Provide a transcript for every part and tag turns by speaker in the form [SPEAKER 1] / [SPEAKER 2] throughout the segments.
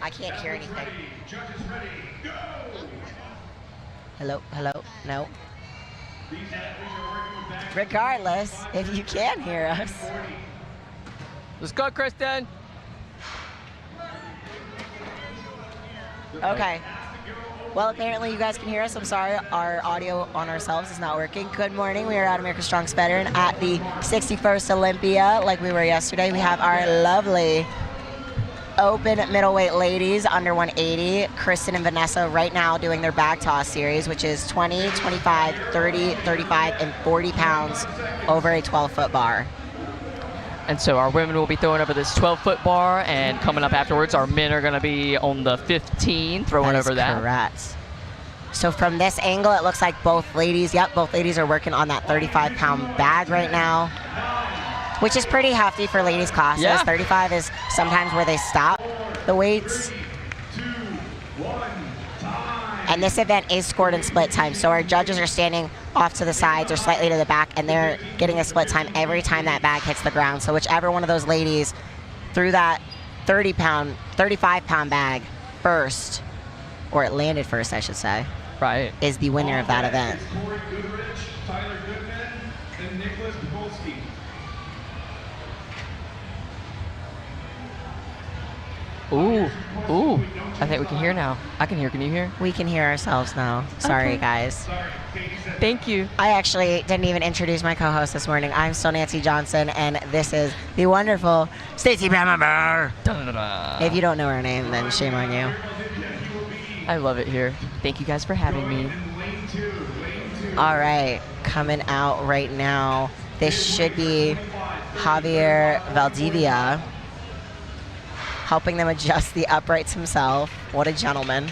[SPEAKER 1] I can't hear anything. Hello, hello, no. Regardless, if you can hear us.
[SPEAKER 2] Let's go, Kristen.
[SPEAKER 1] Okay. Well, apparently you guys can hear us. I'm sorry, our audio on ourselves is not working. Good morning. We are at America's Strongest Veteran at the 61st Olympia, like we were yesterday. We have our lovely open middleweight ladies under 180, Kristen and Vanessa, right now doing their bag toss series, which is 20, 25, 30, 35, and 40 pounds over a 12-foot bar.
[SPEAKER 2] And so our women will be throwing over this 12-foot bar, and coming up afterwards, our men are going to be on the 15, throwing over that.
[SPEAKER 1] Correct. So from this angle, it looks like both ladies are working on that 35-pound bag right now, which is pretty hefty for ladies' classes.
[SPEAKER 2] Yeah.
[SPEAKER 1] 35 is sometimes where they stop the weights. And this event is scored in split time, so our judges are standing off to the sides or slightly to the back, and they're getting a split time every time that bag hits the ground. So whichever one of those ladies threw that 35-pound bag first, or it landed first, I should say,
[SPEAKER 2] right,
[SPEAKER 1] is the winner of that event.
[SPEAKER 2] Ooh, ooh. I think we can hear now. I can hear. Can you hear?
[SPEAKER 1] We can hear ourselves now. Sorry,
[SPEAKER 2] Okay.
[SPEAKER 1] guys.
[SPEAKER 2] Thank you.
[SPEAKER 1] I actually didn't even introduce my co-host this morning. I'm still Nancy Johnson, and this is the wonderful Stacey Bammer. If you don't know her name, then shame on you.
[SPEAKER 2] I love it here. Thank you guys for having me.
[SPEAKER 1] All right, coming out right now, this should be Javier Valdivia, helping them adjust the uprights himself. What a gentleman.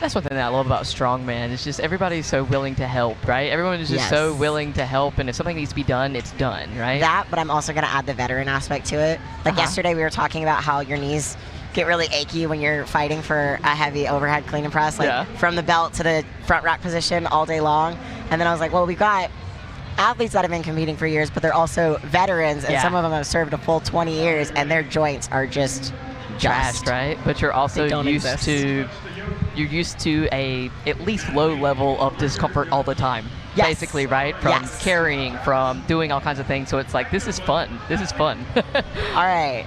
[SPEAKER 2] That's one thing that I love about Strongman. It's just everybody's so willing to help, right? Everyone is just so willing to help, and if something needs to be done, it's done, right?
[SPEAKER 1] That, but I'm also going to add the veteran aspect to it. Like yesterday, we were talking about how your knees get really achy when you're fighting for a heavy overhead clean and press, like from the belt to the front rack position all day long. And then I was like, well, we've got athletes that have been competing for years, but they're also veterans, and some of them have served a full 20 years, and their joints are just
[SPEAKER 2] trashed, right? But you're also used to a at least low level of discomfort all the time.
[SPEAKER 1] Yes.
[SPEAKER 2] Basically, right? From carrying, from doing all kinds of things. So it's like, this is fun. This is fun.
[SPEAKER 1] All right.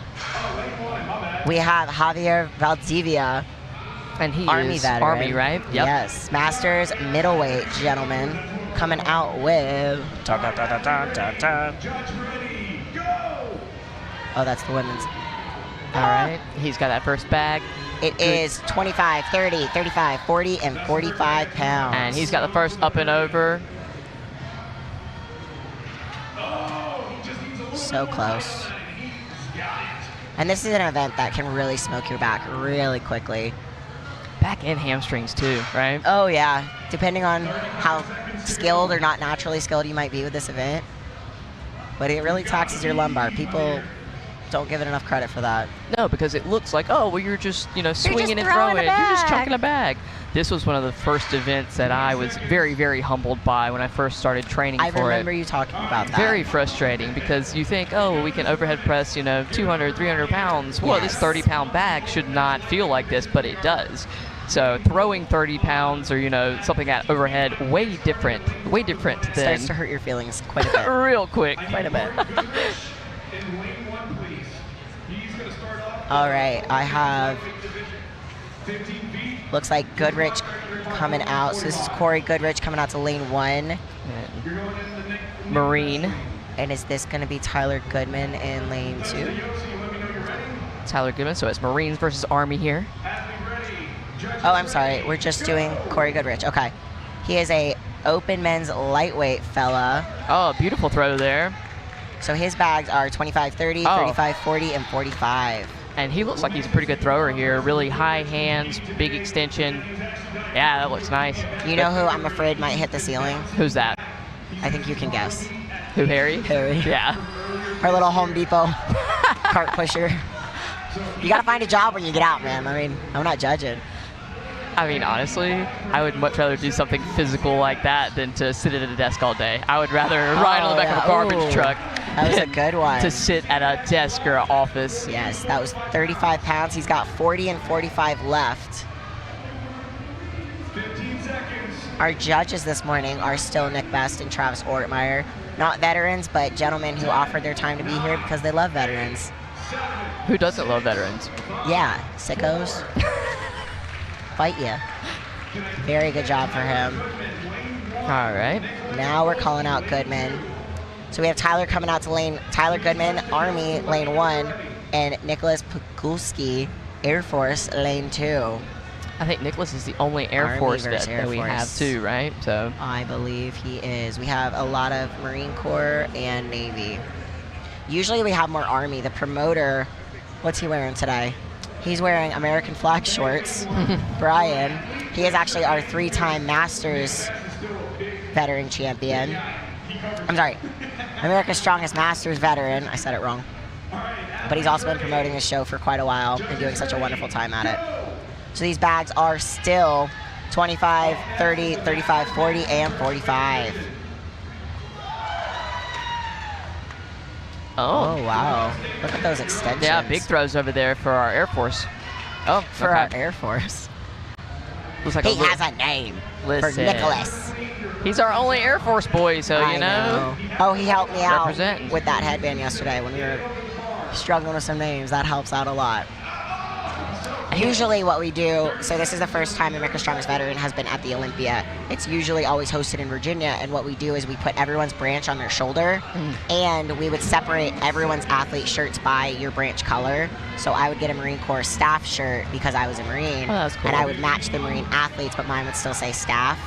[SPEAKER 1] We have Javier Valdivia,
[SPEAKER 2] and he
[SPEAKER 1] Army
[SPEAKER 2] is
[SPEAKER 1] veteran.
[SPEAKER 2] Army, right? Yep.
[SPEAKER 1] Yes, Masters middleweight gentleman, coming out with. Oh, that's the women's.
[SPEAKER 2] All right. He's got that first bag.
[SPEAKER 1] It is 25, 30, 35, 40, and 45 pounds.
[SPEAKER 2] And he's got the first up and over.
[SPEAKER 1] So close. And this is an event that can really smoke your back really quickly.
[SPEAKER 2] Back and hamstrings too, right?
[SPEAKER 1] Oh yeah, depending on how skilled or not naturally skilled you might be with this event. But it really taxes your lumbar. People don't give it enough credit for that.
[SPEAKER 2] No, because it looks like, oh, well, you're just, swinging and
[SPEAKER 1] throwing
[SPEAKER 2] throwing. You're just chucking a bag. This was one of the first events that I was very, very humbled by when I first started training for it.
[SPEAKER 1] I remember you talking about that.
[SPEAKER 2] Very frustrating, because you think, oh, well, we can overhead press, 200, 300 pounds. Well, this 30-pound bag should not feel like this, but it does. So throwing 30 pounds or, something at overhead, way different than...
[SPEAKER 1] Starts to hurt your feelings quite a bit.
[SPEAKER 2] Real quick.
[SPEAKER 1] Quite a bit. All right, I have, looks like Goodrich coming out. So this is Corey Goodrich coming out to lane 1.
[SPEAKER 2] Marine.
[SPEAKER 1] And is this going to be Tyler Goodman in lane 2?
[SPEAKER 2] Tyler Goodman, so it's Marines versus Army here.
[SPEAKER 1] Oh, I'm sorry, we're just doing Corey Goodrich. Okay. He is a open men's lightweight fella.
[SPEAKER 2] Oh, beautiful throw there.
[SPEAKER 1] So his bags are 25, 30, 35, 40, and 45.
[SPEAKER 2] And he looks like he's a pretty good thrower here. Really high hands, big extension. Yeah, that looks nice.
[SPEAKER 1] You know who I'm afraid might hit the ceiling?
[SPEAKER 2] Who's that?
[SPEAKER 1] I think you can guess.
[SPEAKER 2] Who, Harry?
[SPEAKER 1] Harry.
[SPEAKER 2] Yeah.
[SPEAKER 1] Our little Home Depot cart pusher. You got to find a job when you get out, man. I mean, I'm not judging.
[SPEAKER 2] I mean, honestly, I would much rather do something physical like that than to sit at a desk all day. I would rather ride on the back of a garbage truck.
[SPEAKER 1] That was a good one.
[SPEAKER 2] To sit at a desk or an office.
[SPEAKER 1] Yes, that was 35 pounds. He's got 40 and 45 left.
[SPEAKER 3] 15 seconds.
[SPEAKER 1] Our judges this morning are still Nick Best and Travis Ortmeyer. Not veterans, but gentlemen who offered their time to be here because they love veterans.
[SPEAKER 2] Who doesn't love veterans?
[SPEAKER 1] Yeah, sickos. Fight ya. Very good job for him.
[SPEAKER 2] All right.
[SPEAKER 1] Now we're calling out Goodman. So we have Tyler coming out to lane, Tyler Goodman, Army, lane 1, and Nicholas Pukulski, Air Force, lane 2.
[SPEAKER 2] I think Nicholas is the only Air
[SPEAKER 1] Army
[SPEAKER 2] Force
[SPEAKER 1] versus
[SPEAKER 2] that
[SPEAKER 1] Air
[SPEAKER 2] we
[SPEAKER 1] Force.
[SPEAKER 2] have too, right? So
[SPEAKER 1] I believe he is. We have a lot of Marine Corps and Navy. Usually we have more Army. The promoter, what's he wearing today? He's wearing American flag shorts. Brian, he is actually our 3-time Masters veteran champion. I'm sorry, America's Strongest Masters veteran. I said it wrong. But he's also been promoting this show for quite a while and doing such a wonderful time at it. So these bags are still 25, 30, 35, 40, and 45. Oh, wow. Look at those extensions.
[SPEAKER 2] yeah, big throws over there for our Air Force. Oh,
[SPEAKER 1] For
[SPEAKER 2] okay.
[SPEAKER 1] our Air Force.
[SPEAKER 2] Looks like
[SPEAKER 1] He has a name for
[SPEAKER 2] Listen.
[SPEAKER 1] Nicholas.
[SPEAKER 2] He's our only Air Force boy, so
[SPEAKER 1] I
[SPEAKER 2] you know.
[SPEAKER 1] Oh, he helped me out
[SPEAKER 2] Representing.
[SPEAKER 1] with that headband yesterday when we were struggling with some names. That helps out a lot. Usually what we do, so this is the first time America's Strongest Veteran has been at the Olympia. It's usually always hosted in Virginia, and what we do is we put everyone's branch on their shoulder, and we would separate everyone's athlete shirts by your branch color. So I would get a Marine Corps staff shirt because I was a Marine,
[SPEAKER 2] Oh, that's cool.
[SPEAKER 1] and I would match the Marine athletes, but mine would still say staff.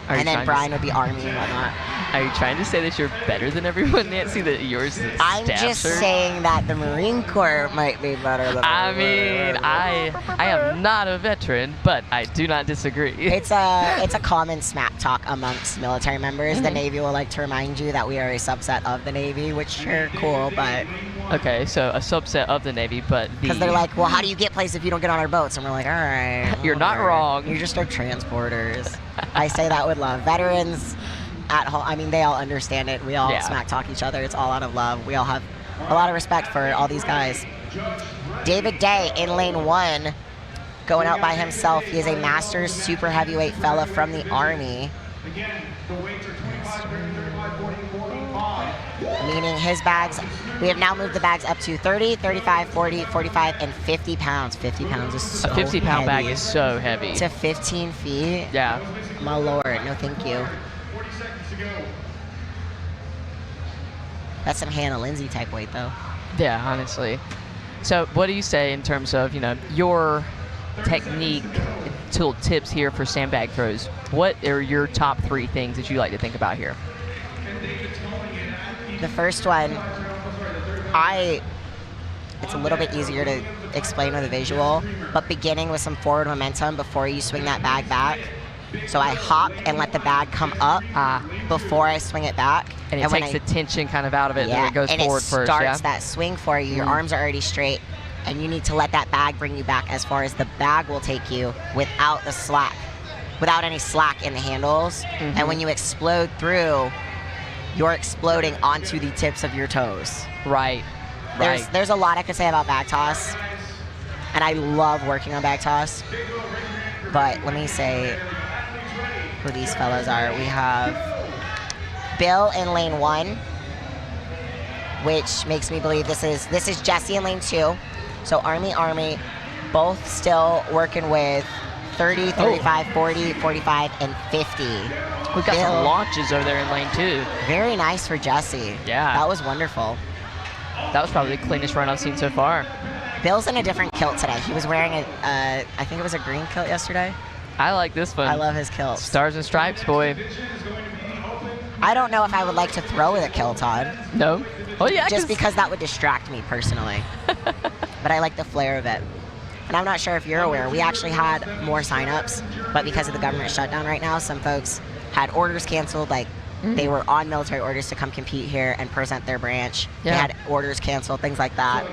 [SPEAKER 2] Are you
[SPEAKER 1] And then
[SPEAKER 2] trying to
[SPEAKER 1] Brian would be Army and whatnot.
[SPEAKER 2] Are you trying to say that you're better than everyone, Nancy? That yours is a
[SPEAKER 1] I'm
[SPEAKER 2] staff
[SPEAKER 1] just
[SPEAKER 2] shirt?
[SPEAKER 1] saying that the Marine Corps might be better than
[SPEAKER 2] I mean, I am not a veteran, but I do not disagree.
[SPEAKER 1] It's a common smack talk amongst military members. The Navy will like to remind you that we are a subset of the Navy, which are cool, but
[SPEAKER 2] Okay, so a subset of the Navy, but
[SPEAKER 1] because they're like, well, how do you get places if you don't get on our boats? And we're like, all right,
[SPEAKER 2] You're not
[SPEAKER 1] whatever.
[SPEAKER 2] wrong.
[SPEAKER 1] You're just our transporters. I say that with love. Veterans at home, I mean, they all understand it. We all
[SPEAKER 2] Yeah.
[SPEAKER 1] smack talk each other. It's all out of love. We all have a lot of respect for all these guys. David Day in lane 1, going out by himself. He is a Masters super heavyweight fella from the Army.
[SPEAKER 3] Again, the weights are 25, 30, 35, 40, 45.
[SPEAKER 1] Meaning his bags, we have now moved the bags up to 30, 35, 40, 45, and 50 pounds. 50 pounds is so
[SPEAKER 2] a 50-pound bag
[SPEAKER 1] heavy.
[SPEAKER 2] is so heavy.
[SPEAKER 1] To 15 feet?
[SPEAKER 2] Yeah.
[SPEAKER 1] My lord, no thank you.
[SPEAKER 3] 40 seconds to go.
[SPEAKER 1] That's some Hannah Lindsay type weight though.
[SPEAKER 2] Yeah, honestly. So what do you say in terms of, you know, your technique tool tips here for sandbag throws? What are your top 3 things that you like to think about here?
[SPEAKER 1] The first one, it's a little bit easier to explain with a visual, but beginning with some forward momentum before you swing that bag back. So I hop and let the bag come up before I swing it back.
[SPEAKER 2] And it
[SPEAKER 1] when
[SPEAKER 2] takes the tension kind of out of it, and then it goes
[SPEAKER 1] and
[SPEAKER 2] forward
[SPEAKER 1] it
[SPEAKER 2] first,
[SPEAKER 1] starts
[SPEAKER 2] yeah?
[SPEAKER 1] that swing for you. Your arms are already straight, and you need to let that bag bring you back as far as the bag will take you without the slack, without any slack in the handles. And when you explode through, you're exploding onto the tips of your toes.
[SPEAKER 2] Right.
[SPEAKER 1] There's a lot I could say about bag toss, and I love working on bag toss. But let me say who these fellas are. We have Bill in lane 1, which makes me believe this is Jesse in lane 2. So Army, both still working with 30, 35, 40, 45, and 50.
[SPEAKER 2] We've got some launches over there in lane 2.
[SPEAKER 1] Very nice for Jesse.
[SPEAKER 2] Yeah.
[SPEAKER 1] That was wonderful.
[SPEAKER 2] That was probably the cleanest run I've seen so far.
[SPEAKER 1] Bill's in a different kilt today. He was wearing I think it was a green kilt yesterday.
[SPEAKER 2] I like this one.
[SPEAKER 1] I love his kilts.
[SPEAKER 2] Stars and Stripes, boy.
[SPEAKER 1] I don't know if I would like to throw with a kilt on,
[SPEAKER 2] No? Oh, yeah.
[SPEAKER 1] just because that would distract me personally. But I like the flair of it. And I'm not sure if you're aware, we actually had more signups, but because of the government shutdown right now, some folks had orders canceled, like they were on military orders to come compete here and present their branch.
[SPEAKER 2] Yeah.
[SPEAKER 1] They had orders canceled, things like that.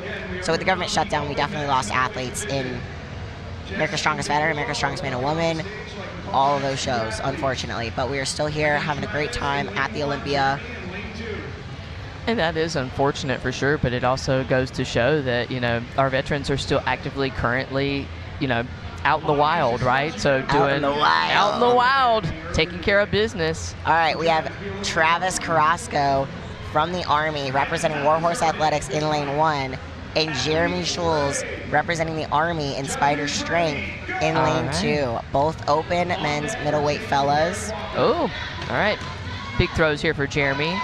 [SPEAKER 1] So with the government shutdown, we definitely lost athletes in America's Strongest Veteran, America's Strongest Man and Woman, all of those shows, unfortunately. But we are still here having a great time at the Olympia.
[SPEAKER 2] And that is unfortunate for sure, but it also goes to show that, you know, our veterans are still actively, currently, you know, out in the wild, right? So
[SPEAKER 1] Out in the wild.
[SPEAKER 2] taking care of business.
[SPEAKER 1] All right, we have Travis Carrasco from the Army representing Warhorse Athletics in lane 1, and Jeremy Schulz representing the Army in Spider Strength in lane 2. Both open men's middleweight fellas.
[SPEAKER 2] Oh, all right. Big throws here for Jeremy.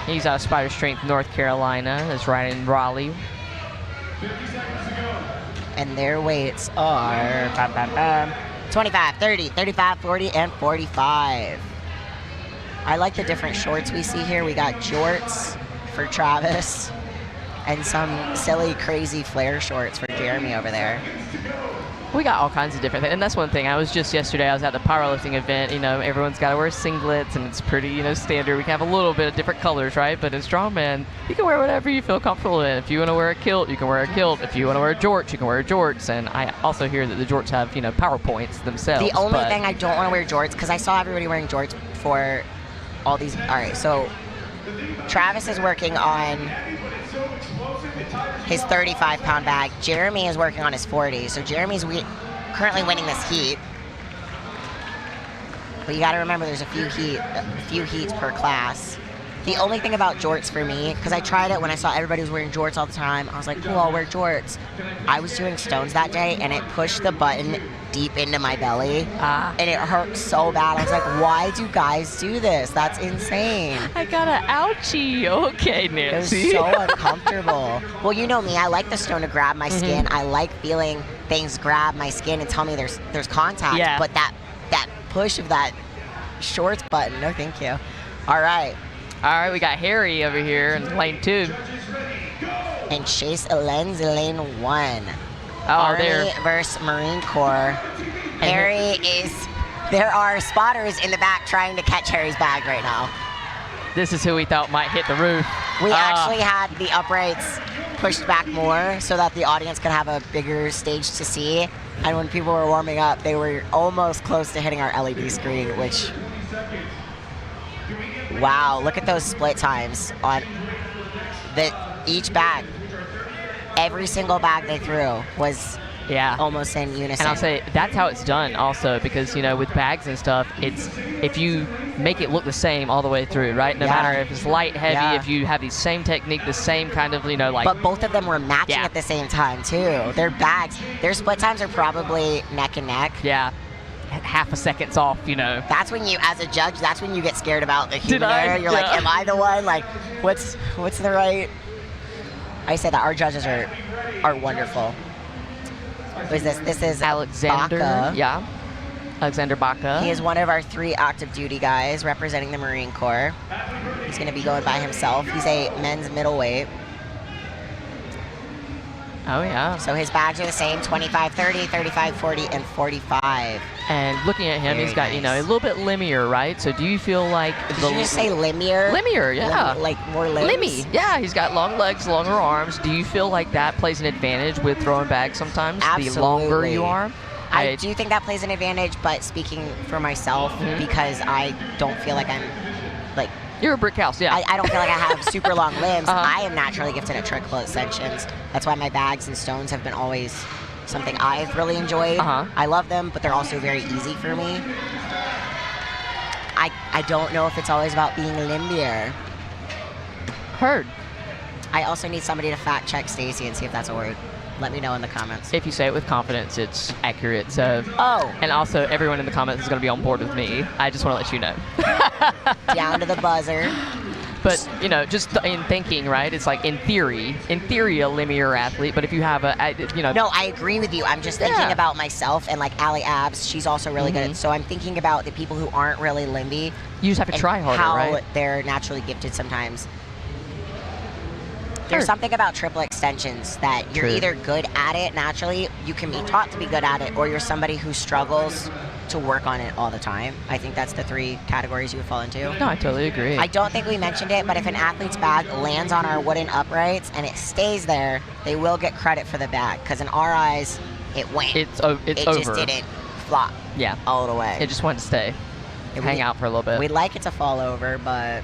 [SPEAKER 2] He's out of Spider Strength, North Carolina. That's right in Raleigh.
[SPEAKER 1] And their weights are 25, 30, 35, 40, and 45. I like the different shorts we see here. We got jorts for Travis and some silly, crazy flare shorts for Jeremy over there.
[SPEAKER 2] We got all kinds of different things, and that's one thing. I was yesterday, I was at the powerlifting event. You know, everyone's got to wear singlets, and it's pretty, you know, standard. We can have a little bit of different colors, right? But in Strongman, you can wear whatever you feel comfortable in. If you want to wear a kilt, you can wear a kilt. If you want to wear jorts, you can wear jorts. And I also hear that the jorts have, you know, PowerPoints themselves.
[SPEAKER 1] The only thing I don't want to wear jorts, because I saw everybody wearing jorts for all these. All right, so Travis is working on his 35-pound bag. Jeremy is working on his 40. So Jeremy's currently winning this heat. But you got to remember, there's a few heats per class. The only thing about jorts for me, because I tried it when I saw everybody was wearing jorts all the time, I was like, cool, I'll wear jorts. I was doing stones that day, and it pushed the button deep into my belly, and it hurt so bad. I was like, why do guys do this? That's insane.
[SPEAKER 2] I got an ouchie. Okay, Nancy.
[SPEAKER 1] It was so uncomfortable. Well, you know me. I like the stone to grab my skin. I like feeling things grab my skin and tell me there's contact.
[SPEAKER 2] Yeah.
[SPEAKER 1] But that push of that shorts button, no thank you. All right.
[SPEAKER 2] All right, we got Harry over here in lane 2.
[SPEAKER 1] And Chase Lenz in lane 1.
[SPEAKER 2] Oh,
[SPEAKER 1] Army versus Marine Corps. Harry there are spotters in the back trying to catch Harry's bag right now.
[SPEAKER 2] This is who we thought might hit the roof.
[SPEAKER 1] We actually had the uprights pushed back more so that the audience could have a bigger stage to see. And when people were warming up, they were almost close to hitting our LED screen, which, wow, look at those split times on each bag. Every single bag they threw was almost in unison.
[SPEAKER 2] And I'll say that's how it's done also, because, you know, with bags and stuff, it's if you make it look the same all the way through, right? No matter if it's light, heavy, if you have the same technique, the same kind of, you know, like.
[SPEAKER 1] But both of them were matching at the same time too. Their bags, their split times are probably neck and neck.
[SPEAKER 2] Yeah. Half a second's off, you know.
[SPEAKER 1] That's when you, as a judge, that's when you get scared about the human error. You're like, am I the one? Like, what's the right? I say that our judges are wonderful. What is this? This is
[SPEAKER 2] Alexander.
[SPEAKER 1] Baca.
[SPEAKER 2] Yeah. Alexander Baca.
[SPEAKER 1] He is one of our 3 active duty guys representing the Marine Corps. He's going to be going by himself. He's a men's middleweight.
[SPEAKER 2] Oh, yeah.
[SPEAKER 1] So his bags are the same, 25, 30, 35, 40, and 45.
[SPEAKER 2] And looking at him,
[SPEAKER 1] Very
[SPEAKER 2] he's got, you know,
[SPEAKER 1] nice.
[SPEAKER 2] a little bit limmier, right? So do you feel like
[SPEAKER 1] Did you just say limmier?
[SPEAKER 2] Limmier, yeah.
[SPEAKER 1] Like more limbs?
[SPEAKER 2] Limmy, yeah. He's got long legs, longer arms. Do you feel like that plays an advantage with throwing bags sometimes?
[SPEAKER 1] Absolutely.
[SPEAKER 2] The longer you are?
[SPEAKER 1] I do think that plays an advantage, but speaking for myself, because I don't feel like I'm, like...
[SPEAKER 2] You're a brick house, yeah.
[SPEAKER 1] I don't feel like I have super long limbs. I am naturally gifted at triple extensions. That's why my bags and stones have been always something I've really enjoyed. I love them, but they're also very easy for me. I don't know if it's always about being limbier.
[SPEAKER 2] Heard.
[SPEAKER 1] I also need somebody to fact check Stacy and see if that's a word. Let me know in the comments.
[SPEAKER 2] If you say it with confidence, it's accurate. So.
[SPEAKER 1] Oh.
[SPEAKER 2] And also, everyone in the comments is going to be on board with me. I just want to let you know.
[SPEAKER 1] Down to the buzzer.
[SPEAKER 2] But, you know, just in thinking, right? It's like, in theory, a limmier athlete. But if you have you know.
[SPEAKER 1] No, I agree with you. I'm just thinking about myself and like Allie Abs. She's also really good. So I'm thinking about the people who aren't really limby.
[SPEAKER 2] You just have to try harder, right?
[SPEAKER 1] How they're naturally gifted sometimes. There's something about triple extensions that you're either good at it naturally, you can be taught to be good at it, or you're somebody who struggles to work on it all the time. I think that's the 3 categories you would fall into.
[SPEAKER 2] No, I totally agree.
[SPEAKER 1] I don't think we mentioned it, but if an athlete's bag lands on our wooden uprights and it stays there, they will get credit for the bag, because in our eyes, it went.
[SPEAKER 2] It's
[SPEAKER 1] it
[SPEAKER 2] over.
[SPEAKER 1] just didn't flop
[SPEAKER 2] Yeah.
[SPEAKER 1] all the way.
[SPEAKER 2] It just wanted to stay. Hang out for a little bit.
[SPEAKER 1] We'd like it to fall over, but...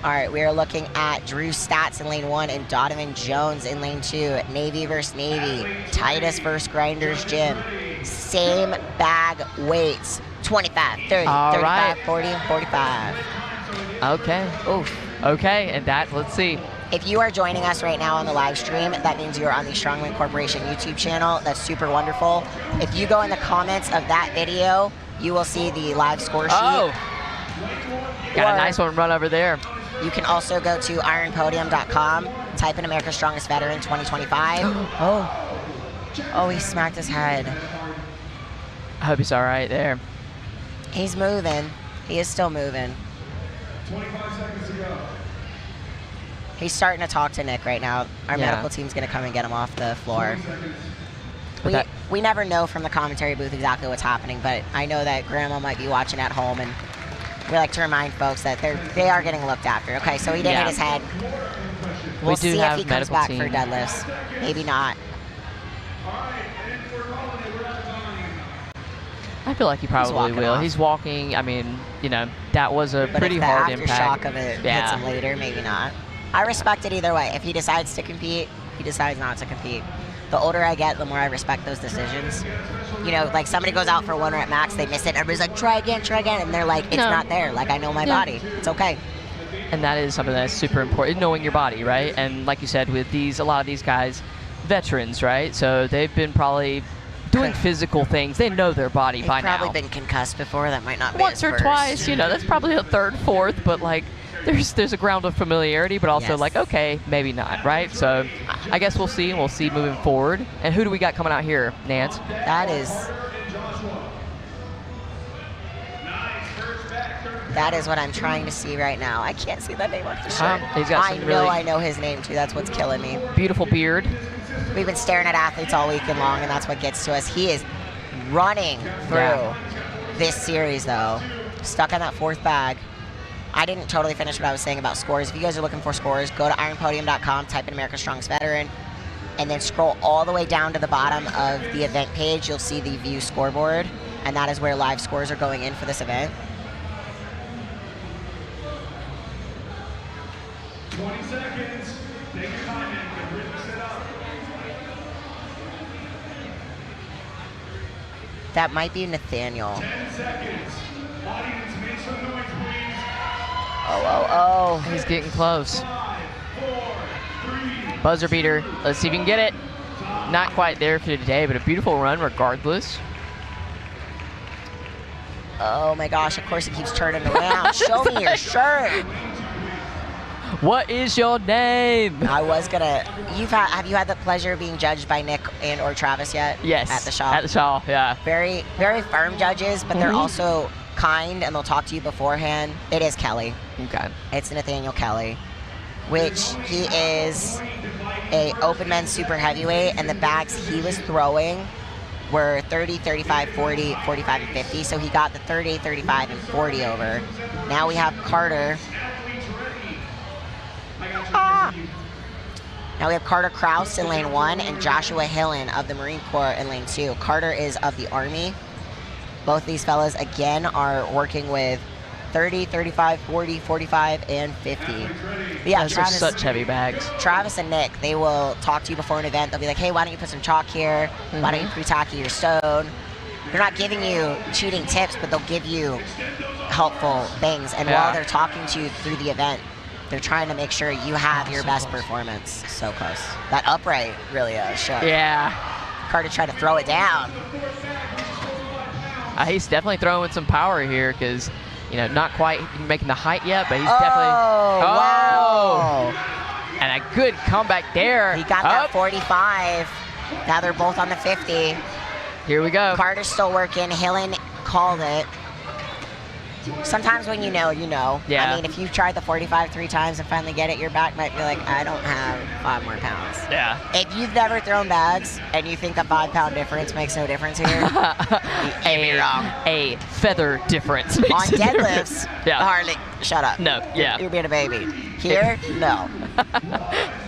[SPEAKER 1] All right, we are looking at Drew Stats in lane 1 and Donovan Jones in lane 2. Navy versus Navy. Titus versus Grinders Gym. Same bag weights. 25, 30,
[SPEAKER 2] All
[SPEAKER 1] 35,
[SPEAKER 2] right.
[SPEAKER 1] 40, and 45.
[SPEAKER 2] Okay.
[SPEAKER 1] Oof.
[SPEAKER 2] Okay, and that, let's see.
[SPEAKER 1] If you are joining us right now on the live stream, that means you are on the Strongman Corporation YouTube channel. That's super wonderful. If you go in the comments of that video, you will see the live score sheet.
[SPEAKER 2] Oh! Got
[SPEAKER 1] Or
[SPEAKER 2] a nice one run over there.
[SPEAKER 1] you can also go to ironpodium.com, type in America's Strongest Veteran 2025. Oh, he smacked his head.
[SPEAKER 2] I hope he's all right there.
[SPEAKER 1] He's moving. He is still moving.
[SPEAKER 3] 25 seconds to go.
[SPEAKER 1] He's starting to talk to Nick right now. Our
[SPEAKER 2] Yeah.
[SPEAKER 1] medical team's going to come and get him off the floor.
[SPEAKER 2] But
[SPEAKER 1] We never know from the commentary booth exactly what's happening, but I know that Grandma might be watching at home, and we like to remind folks that they are getting looked after. Okay, so he did hit his head. We'll
[SPEAKER 2] do
[SPEAKER 1] see
[SPEAKER 2] have
[SPEAKER 1] if he comes
[SPEAKER 2] medical
[SPEAKER 1] back
[SPEAKER 2] team.
[SPEAKER 1] for deadlifts. Maybe not.
[SPEAKER 2] I feel like he probably
[SPEAKER 1] walking
[SPEAKER 2] will.
[SPEAKER 1] off.
[SPEAKER 2] He's walking. I mean, you know, that was a
[SPEAKER 1] But
[SPEAKER 2] pretty
[SPEAKER 1] if the
[SPEAKER 2] hard
[SPEAKER 1] aftershock
[SPEAKER 2] impact.
[SPEAKER 1] of it hits
[SPEAKER 2] Yeah.
[SPEAKER 1] him later, maybe not. I respect it either way. If he decides to compete, he decides not to compete. The older I get, the more I respect those decisions. You know, like somebody goes out for one rep max, they miss it, everybody's like, try again, and they're like, it's
[SPEAKER 2] No.
[SPEAKER 1] not there. Like, I know my
[SPEAKER 2] Yeah.
[SPEAKER 1] body. It's okay.
[SPEAKER 2] And that is something that's super important, knowing your body, right? And like you said, with a lot of these guys, veterans, right? So they've been probably doing physical things. They know their body
[SPEAKER 1] They've
[SPEAKER 2] by
[SPEAKER 1] probably
[SPEAKER 2] now.
[SPEAKER 1] been concussed before. That might not be
[SPEAKER 2] Once
[SPEAKER 1] his
[SPEAKER 2] or
[SPEAKER 1] first.
[SPEAKER 2] twice, you know, that's probably a third, fourth, but like there's a ground of familiarity, but also
[SPEAKER 1] Yes.
[SPEAKER 2] like, okay, maybe not, right? So I guess we'll see moving forward. And who do we got coming out here, Nance?
[SPEAKER 1] That is what I'm trying to see right now. I can't see the name on the shirt.
[SPEAKER 2] He's got some really
[SPEAKER 1] I know his name too. That's what's killing me.
[SPEAKER 2] beautiful beard.
[SPEAKER 1] We've been staring at athletes all weekend long, and that's what gets to us. He is running through this series, though. Stuck on that fourth bag. I didn't totally finish what I was saying about scores. If you guys are looking for scores, go to ironpodium.com, type in America's Strongest Veteran, and then scroll all the way down to the bottom of the event page. You'll see the view scoreboard, and that is where live scores are going in for this event.
[SPEAKER 3] 20 seconds. Take your time and get ready to set up.
[SPEAKER 1] That might be Nathaniel.
[SPEAKER 3] 10 seconds. Audience, make some noise, please.
[SPEAKER 1] Oh.
[SPEAKER 2] He's getting close.
[SPEAKER 3] 5, 4, 3.
[SPEAKER 2] Buzzer beater. Let's see if we can get it. Not quite there for today, but a beautiful run regardless.
[SPEAKER 1] Oh my gosh, of course it keeps turning around. Show me your shirt.
[SPEAKER 2] What is your name?
[SPEAKER 1] I was gonna. Have you had the pleasure of being judged by Nick and or Travis yet?
[SPEAKER 2] Yes.
[SPEAKER 1] At the shop.
[SPEAKER 2] At the shop, yeah.
[SPEAKER 1] Very, very firm judges, but they're also kind and they'll talk to you beforehand. It is Kelly.
[SPEAKER 2] Okay.
[SPEAKER 1] It's Nathaniel Kelly, which he is a open men's super heavyweight, and the bags he was throwing were 30, 35, 40, 45, and 50. So he got the 30, 35, and 40 over. Now we have Carter. Now we have Carter Kraus in lane 1 and Joshua Hillen of the Marine Corps in lane 2. Carter is of the Army. Both these fellas, again, are working with 30, 35, 40, 45, and 50. But yeah,
[SPEAKER 2] Those are such heavy bags.
[SPEAKER 1] Travis and Nick, they will talk to you before an event. They'll be like, hey, why don't you put some chalk here? Why don't you pre-tacky your stone? They're not giving you cheating tips, but they'll give you helpful things. And while they're talking to you through the event, they're trying to make sure you have your best performance. So close. That upright really shook.
[SPEAKER 2] Yeah.
[SPEAKER 1] Carter tried to throw it down.
[SPEAKER 2] He's definitely throwing with some power here because, you know, not quite making the height yet, but he's
[SPEAKER 1] Wow.
[SPEAKER 2] And a good comeback there.
[SPEAKER 1] He got that 45. Now they're both on the 50.
[SPEAKER 2] Here we go.
[SPEAKER 1] Carter's still working. Hillen called it. Sometimes when you know, you know.
[SPEAKER 2] Yeah.
[SPEAKER 1] I mean, if you've tried the 45 3 times and finally get it, your back might be like, I don't have 5 more pounds.
[SPEAKER 2] Yeah.
[SPEAKER 1] If you've never thrown bags and you think a 5-pound difference makes no difference here, you're wrong.
[SPEAKER 2] A feather difference.
[SPEAKER 1] On
[SPEAKER 2] makes a
[SPEAKER 1] deadlifts,
[SPEAKER 2] difference. Yeah.
[SPEAKER 1] hardly. Shut up.
[SPEAKER 2] No, yeah.
[SPEAKER 1] You're being a baby. Here, no.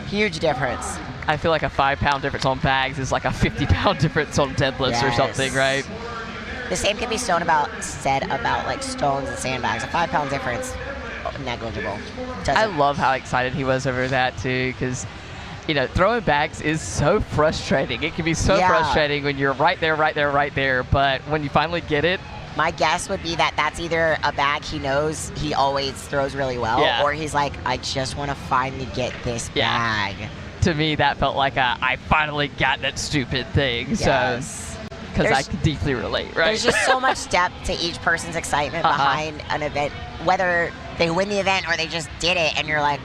[SPEAKER 1] Huge difference.
[SPEAKER 2] I feel like a 5-pound difference on bags is like a 50-pound difference on deadlifts or something, right?
[SPEAKER 1] The same can be said about like stones and sandbags. A 5-pound difference, negligible.
[SPEAKER 2] I love how excited he was over that too, because throwing bags is so frustrating. It can be so frustrating when you're right there, but when you finally get it.
[SPEAKER 1] My guess would be that that's either a bag he knows he always throws really well, or he's like, I just want to finally get this bag.
[SPEAKER 2] To me, that felt like I finally got that stupid thing.
[SPEAKER 1] Yes.
[SPEAKER 2] So. Because I can deeply relate, right?
[SPEAKER 1] There's just so much depth to each person's excitement behind an event, whether they win the event or they just did it, and you're like,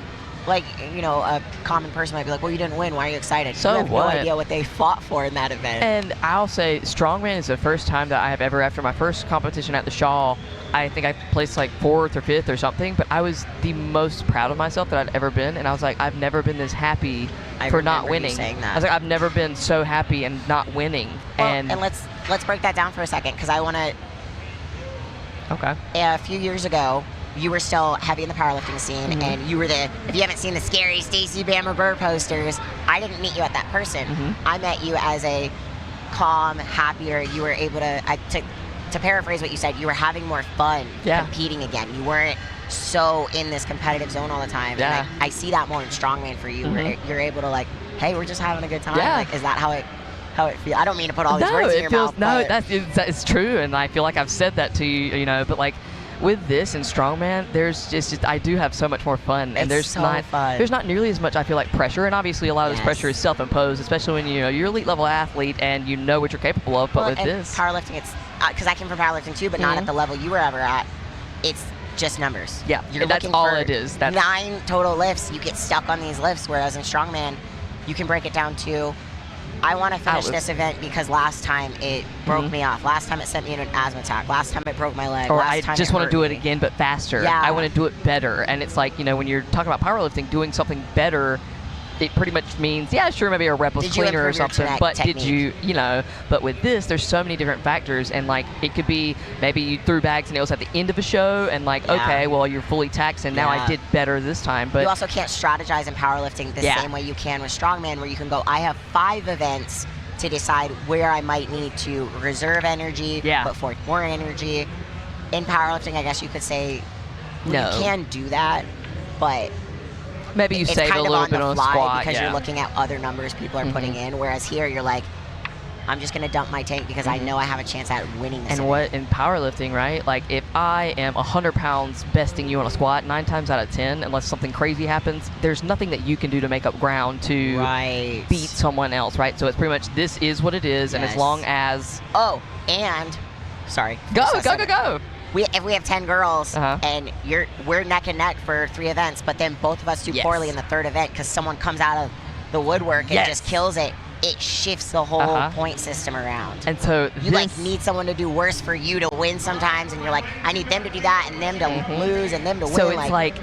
[SPEAKER 1] a common person might be like, well, you didn't win, why are you excited?
[SPEAKER 2] So
[SPEAKER 1] you have
[SPEAKER 2] what?
[SPEAKER 1] no idea what they fought for in that event.
[SPEAKER 2] And I'll say Strongman is the first time that I have ever, after my first competition at the Shaw, I think I placed like 4th or 5th or something, but I was the most proud of myself that I'd ever been, and I was like, I've never been this happy for not winning.
[SPEAKER 1] Saying that.
[SPEAKER 2] I was like, I've never been so happy and not winning.
[SPEAKER 1] Well, and let's break that down for a second, because I want to.
[SPEAKER 2] Okay.
[SPEAKER 1] A few years ago, you were still heavy in the powerlifting scene, and you were if you haven't seen the scary Stacy Bammer Burr posters, I didn't meet you at that person. I met you as a calm, happier, you were able to paraphrase what you said, you were having more fun competing again. You weren't so in this competitive zone all the time.
[SPEAKER 2] Yeah.
[SPEAKER 1] And I see that more in Strongman for you, where you're able to hey, we're just having a good time.
[SPEAKER 2] Yeah.
[SPEAKER 1] Like, is that how it feels? I don't mean to put all these words in your mouth.
[SPEAKER 2] No, it's true, and I feel like I've said that to you, but like, with this and Strongman, there's just I do have so much more fun, and there's not nearly as much, I feel like, pressure, and obviously a lot of this pressure is self-imposed, especially when you're elite level athlete and you know what you're capable of. But with this
[SPEAKER 1] powerlifting, it's because I came from powerlifting too, but not at the level you were ever at. It's just numbers.
[SPEAKER 2] Yeah,
[SPEAKER 1] you're
[SPEAKER 2] that's
[SPEAKER 1] looking
[SPEAKER 2] all
[SPEAKER 1] for
[SPEAKER 2] it is.
[SPEAKER 1] 9 total lifts. You get stuck on these lifts, whereas in Strongman, you can break it down to, I want to finish this event because last time it broke me off. Last time it sent me into an asthma attack. Last time it broke my leg.
[SPEAKER 2] Or
[SPEAKER 1] last
[SPEAKER 2] I just want to do it again, but faster.
[SPEAKER 1] Yeah.
[SPEAKER 2] I want to do it better. And it's like, when you're talking about powerlifting, doing something better, it pretty much means, sure, maybe a rep was cleaner or something, but did you, but with this, there's so many different factors, and like, it could be maybe you threw bags and it was at the end of a show, and like, okay, well, you're fully taxed, and now I did better this time. But
[SPEAKER 1] you also can't strategize in powerlifting the same way you can with Strongman, where you can go, I have 5 events to decide where I might need to reserve energy, put forth more energy. In powerlifting, I guess you could say, you can do that, but
[SPEAKER 2] maybe you save a little bit on the squat
[SPEAKER 1] because you're looking at other numbers people are putting in. Whereas here, you're like, I'm just going to dump my tank because I know I have a chance at winning this.
[SPEAKER 2] And what in powerlifting, right? Like, if I am 100 pounds besting you on a squat, 9 times out of 10, unless something crazy happens, there's nothing that you can do to make up ground to beat someone else, right? So it's pretty much, this is what it is, and as long as...
[SPEAKER 1] Oh, and... Sorry.
[SPEAKER 2] Go.
[SPEAKER 1] If we have 10 girls and we're neck and neck for 3 events, but then both of us do poorly in the 3rd event because someone comes out of the woodwork and just kills it, it shifts the whole point system around.
[SPEAKER 2] And so
[SPEAKER 1] you need someone to do worse for you to win sometimes, and you're like, I need them to do that and them to lose and them to win.
[SPEAKER 2] So it's like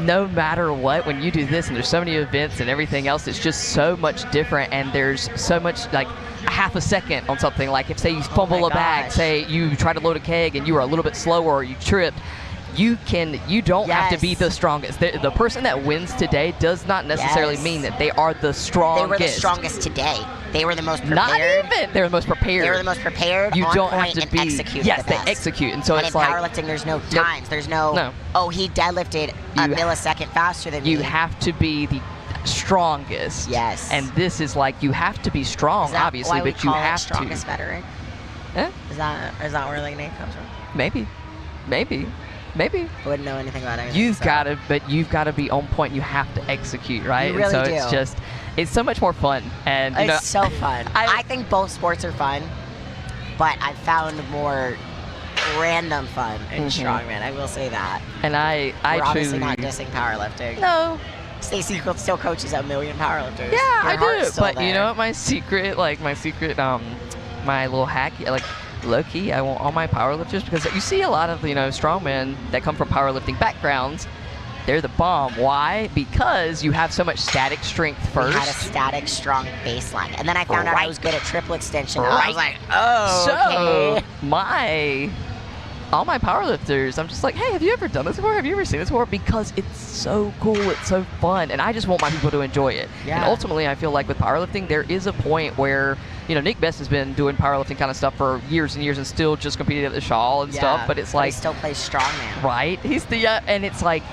[SPEAKER 2] no matter what, when you do this, and there's so many events and everything else, it's just so much different, and there's so much, like, a half a second on something, like if, say, you fumble a bag, say you try to load a keg and you were a little bit slower or you tripped, you don't have to be the strongest. The person that wins today does not necessarily mean that they are the strongest.
[SPEAKER 1] They were the strongest today. They were the most prepared.
[SPEAKER 2] Not even. They were the most prepared.
[SPEAKER 1] They were the most prepared.
[SPEAKER 2] You
[SPEAKER 1] on
[SPEAKER 2] don't
[SPEAKER 1] point
[SPEAKER 2] have to be.
[SPEAKER 1] Execute
[SPEAKER 2] Yes,
[SPEAKER 1] the
[SPEAKER 2] they
[SPEAKER 1] best.
[SPEAKER 2] execute, and so
[SPEAKER 1] and
[SPEAKER 2] it's
[SPEAKER 1] in
[SPEAKER 2] like
[SPEAKER 1] powerlifting. There's no times. There's no. Oh, he deadlifted a millisecond faster than me.
[SPEAKER 2] You have to be the strongest.
[SPEAKER 1] Yes.
[SPEAKER 2] And this is like, you have to be strong, obviously, but you have to.
[SPEAKER 1] Strongest veteran.
[SPEAKER 2] Eh?
[SPEAKER 1] Is that where the name comes from?
[SPEAKER 2] Maybe. I
[SPEAKER 1] wouldn't know anything about it.
[SPEAKER 2] You've got to be on point. You have to execute, right?
[SPEAKER 1] You really
[SPEAKER 2] and so
[SPEAKER 1] do.
[SPEAKER 2] It's so much more fun. And
[SPEAKER 1] it's so fun. I think both sports are fun, but I've found more random fun in Strongman. I will say that.
[SPEAKER 2] And
[SPEAKER 1] We're obviously not dissing powerlifting.
[SPEAKER 2] No.
[SPEAKER 1] Stacy still coaches a million powerlifters.
[SPEAKER 2] Yeah, I do. But
[SPEAKER 1] there.
[SPEAKER 2] you know what? My little hack, like, low-key, I want all my powerlifters, because you see a lot of, strongmen that come from powerlifting backgrounds. They're the bomb. Why? Because you have so much static strength first.
[SPEAKER 1] We had a static, strong baseline. And then I found out I was good at triple extension.
[SPEAKER 2] Right.
[SPEAKER 1] I was like, oh,
[SPEAKER 2] so
[SPEAKER 1] okay.
[SPEAKER 2] all my powerlifters, I'm just like, hey, have you ever done this before? Have you ever seen this before? Because it's so cool, it's so fun, and I just want my people to enjoy it.
[SPEAKER 1] Yeah.
[SPEAKER 2] And ultimately, I feel like with powerlifting, there is a point where, you know, Nick Best has been doing powerlifting kind of stuff for years and years and still just competed at the Shaw and stuff, but it's like...
[SPEAKER 1] he still plays strongman.
[SPEAKER 2] Right? He's the, and it's like,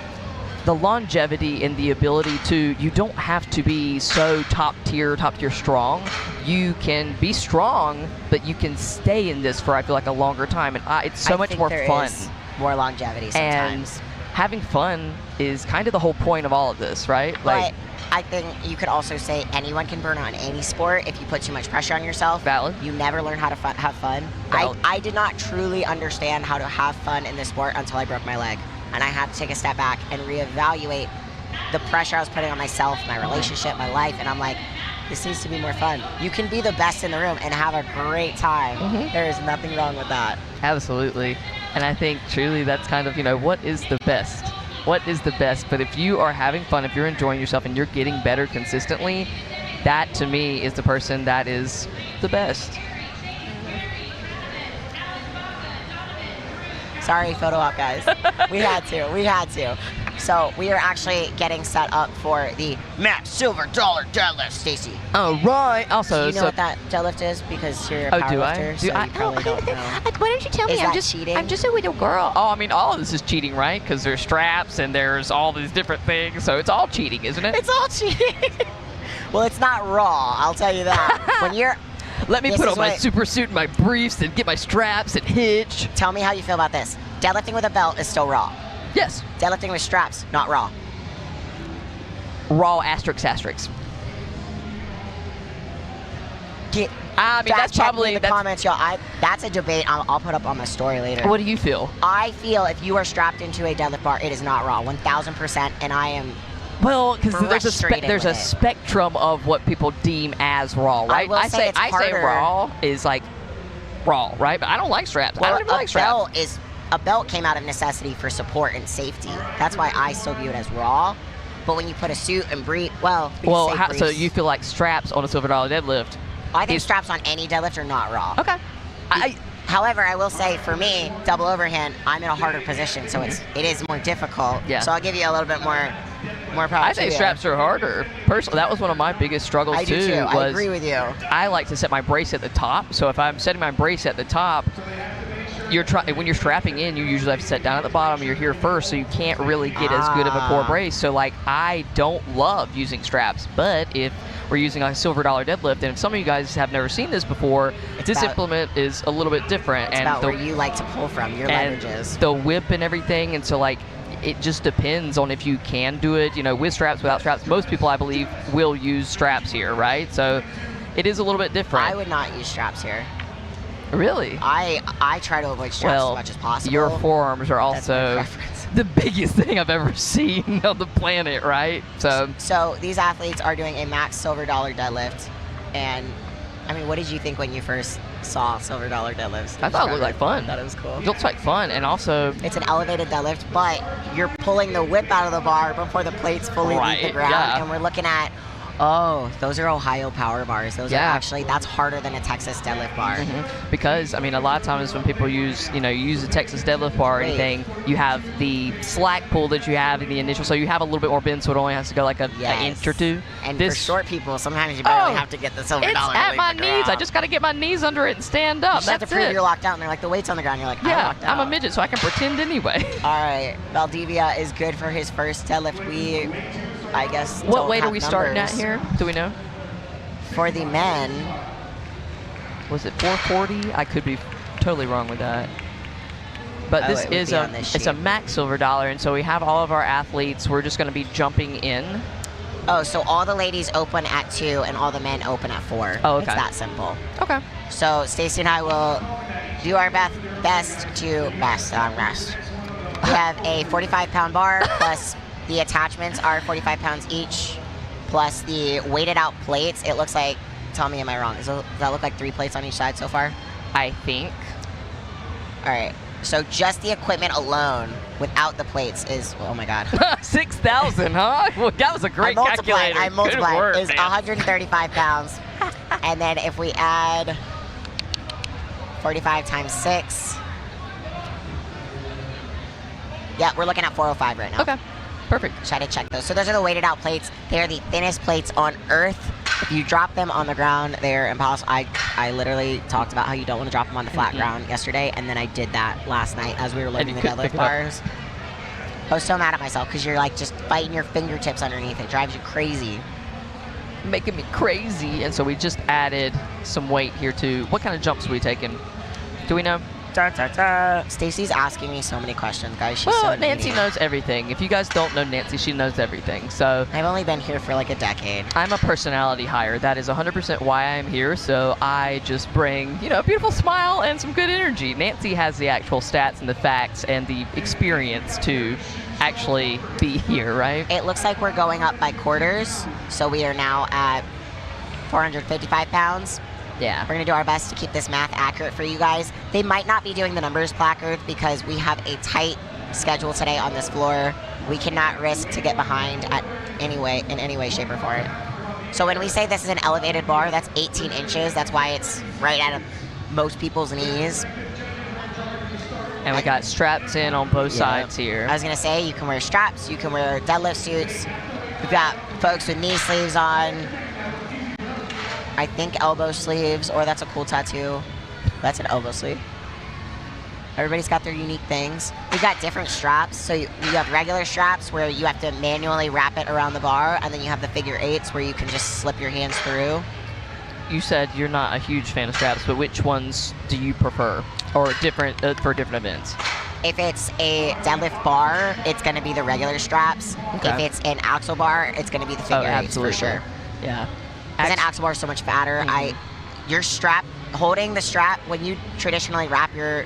[SPEAKER 2] the longevity and the ability to, you don't have to be so top tier strong. You can be strong, but you can stay in this for, I feel like, a longer time. And it's so much more fun.
[SPEAKER 1] Is more longevity sometimes.
[SPEAKER 2] And having fun is kind of the whole point of all of this, right?
[SPEAKER 1] Like, I think you could also say anyone can burn out in any sport if you put too much pressure on yourself.
[SPEAKER 2] Valid.
[SPEAKER 1] You never learn how to have fun. I did not truly understand how to have fun in this sport until I broke my leg. And I had to take a step back and reevaluate the pressure I was putting on myself, my relationship, my life, and I'm like, this needs to be more fun. You can be the best in the room and have a great time. There is nothing wrong with that.
[SPEAKER 2] Absolutely. And I think truly that's kind of, you know, what is the best? What is the best? But if you are having fun, if you're enjoying yourself and you're getting better consistently, that to me is the person that is the best.
[SPEAKER 1] Sorry, photo op, guys. We had to. So we are actually getting set up for the max silver dollar deadlift, Stacy.
[SPEAKER 2] Oh, right. Also,
[SPEAKER 1] do you know what that deadlift is? Because you're a powerlifter, so you probably don't know.
[SPEAKER 2] Why don't you tell me?
[SPEAKER 1] I'm just cheating.
[SPEAKER 2] I'm just a little girl. Oh, I mean, all of this is cheating, right? Because there's straps and there's all these different things, so it's all cheating, isn't it?
[SPEAKER 1] It's all cheating. Well, it's not raw, I'll tell you that. When you're...
[SPEAKER 2] Let me put on my super suit and my briefs and get my straps and hitch.
[SPEAKER 1] Tell me how you feel about this. Deadlifting with a belt is still raw.
[SPEAKER 2] Yes.
[SPEAKER 1] Deadlifting with straps, not raw.
[SPEAKER 2] Raw asterisk asterisk. I mean, that's probably
[SPEAKER 1] in the comments, y'all. That's a debate I'll put up on my story later.
[SPEAKER 2] What do you feel?
[SPEAKER 1] I feel if you are strapped into a deadlift bar, it is not raw, 1,000%, and I am...
[SPEAKER 2] Well, because there's a spectrum of what people deem as raw, right? I say raw is like raw, right? But I don't like straps.
[SPEAKER 1] Well,
[SPEAKER 2] I don't even like straps.
[SPEAKER 1] A belt came out of necessity for support and safety. That's why I still view it as raw. But when you put a suit and brief,
[SPEAKER 2] so you feel like straps on a silver dollar deadlift?
[SPEAKER 1] I think straps on any deadlift are not raw.
[SPEAKER 2] Okay.
[SPEAKER 1] However, I will say for me, double overhand, I'm in a harder position, so it is more difficult.
[SPEAKER 2] Yeah.
[SPEAKER 1] So I'll give you a little bit more power.
[SPEAKER 2] I think straps are harder. Personally, that was one of my biggest struggles
[SPEAKER 1] I do too. I agree with you.
[SPEAKER 2] I like to set my brace at the top. So if I'm setting my brace at the top, when you're strapping in, you usually have to set down at the bottom. You're here first, so you can't really get as good of a core brace. So like, I don't love using straps, but if we're using a silver dollar deadlift, and if some of you guys have never seen this before, this implement is a little bit different.
[SPEAKER 1] It's about where you like to pull from, your leverages.
[SPEAKER 2] The whip and everything, and so like, it just depends on if you can do it, you know, with straps, without straps. Most people, I believe, will use straps here, right? So it is a little bit different.
[SPEAKER 1] I would not use straps here.
[SPEAKER 2] Really?
[SPEAKER 1] I try to avoid straps as much as possible.
[SPEAKER 2] Your forearms are also the biggest thing I've ever seen on the planet, right? So
[SPEAKER 1] these athletes are doing a max silver dollar deadlift, and I mean, what did you think when you first saw silver dollar deadlifts?
[SPEAKER 2] I thought it looked like fun.
[SPEAKER 1] I thought it was cool.
[SPEAKER 2] It looks like fun, and also
[SPEAKER 1] it's an elevated deadlift, but you're pulling the whip out of the bar before the plates fully leave the ground, and we're looking at. Oh, those are Ohio power bars. Those are actually, that's harder than a Texas deadlift bar.
[SPEAKER 2] Because, I mean, a lot of times when people use, you use a Texas deadlift bar or anything, you have the slack pull that you have in the initial, so you have a little bit more bend, so it only has to go like an inch or two.
[SPEAKER 1] And for short people, sometimes you barely have to get the silver dollar.
[SPEAKER 2] It's at my knees. I just got to get my knees under it and stand up.
[SPEAKER 1] You just have to prove you're locked out, and they're like, the weight's on the ground. You're like, I'm locked out.
[SPEAKER 2] I'm a midget, so I can pretend anyway.
[SPEAKER 1] All right, Valdivia is good for his first deadlift. We, I guess,
[SPEAKER 2] what weight are we starting at here? Do we know?
[SPEAKER 1] For the men,
[SPEAKER 2] was it 440? I could be totally wrong with that. But this is it's a max silver dollar, and so we have all of our athletes. We're just going to be jumping in.
[SPEAKER 1] Oh, so all the ladies open at 2 and all the men open at 4.
[SPEAKER 2] Oh, okay.
[SPEAKER 1] It's that simple.
[SPEAKER 2] Okay.
[SPEAKER 1] So Stacy and I will do our best. We have a 45-pound bar plus the attachments are 45 pounds each, plus the weighted out plates. It looks like, tell me, am I wrong? Does that look like 3 plates on each side so far?
[SPEAKER 2] I think.
[SPEAKER 1] All right. So just the equipment alone, without the plates, is, oh my God.
[SPEAKER 2] 6,000, huh? Well, that was a great calculator.
[SPEAKER 1] I multiplied. It's 135 pounds. And then if we add 45 times 6, Yeah, we're looking at 405 right now.
[SPEAKER 2] Okay, perfect.
[SPEAKER 1] Try to check those. So those are the weighted out plates. They are the thinnest plates on earth. If you drop them on the ground, they're impossible. I literally talked about how you don't want to drop them on the flat ground yesterday, and then I did that last night as we were loading the deadlift bars. I was so mad at myself because you're like just fighting your fingertips underneath. It drives you crazy.
[SPEAKER 2] Making me crazy. And so we just added some weight here too. What kind of jumps are we taking? Do we know?
[SPEAKER 1] Stacy's asking me so many questions, guys. She's
[SPEAKER 2] Well,
[SPEAKER 1] so
[SPEAKER 2] Nancy
[SPEAKER 1] needy.
[SPEAKER 2] knows everything. If you guys don't know Nancy, she knows everything. So
[SPEAKER 1] I've only been here for like a decade.
[SPEAKER 2] I'm a personality hire. That is 100% why I'm here. So I just bring, a beautiful smile and some good energy. Nancy has the actual stats and the facts and the experience to actually be here, right?
[SPEAKER 1] It looks like we're going up by quarters, so we are now at 455 pounds.
[SPEAKER 2] Yeah.
[SPEAKER 1] We're going to do our best to keep this math accurate for you guys. They might not be doing the numbers placard because we have a tight schedule today on this floor. We cannot risk to get behind in any way, shape, or form. So when we say this is an elevated bar, that's 18 inches. That's why it's right at most people's knees.
[SPEAKER 2] And we got straps in on both sides here.
[SPEAKER 1] I was going to say, you can wear straps, you can wear deadlift suits. We've got folks with knee sleeves on. I think elbow sleeves, or that's a cool tattoo. That's an elbow sleeve. Everybody's got their unique things. We've got different straps. So you have regular straps where you have to manually wrap it around the bar, and then you have the figure eights where you can just slip your hands through.
[SPEAKER 2] You said you're not a huge fan of straps, but which ones do you prefer, or different for different events?
[SPEAKER 1] If it's a deadlift bar, it's going to be the regular straps.
[SPEAKER 2] Okay.
[SPEAKER 1] If it's an axle bar, it's going to be the figure eights for sure.
[SPEAKER 2] Yeah.
[SPEAKER 1] Because an axle bar is so much fatter. Your strap, holding the strap, when you traditionally wrap your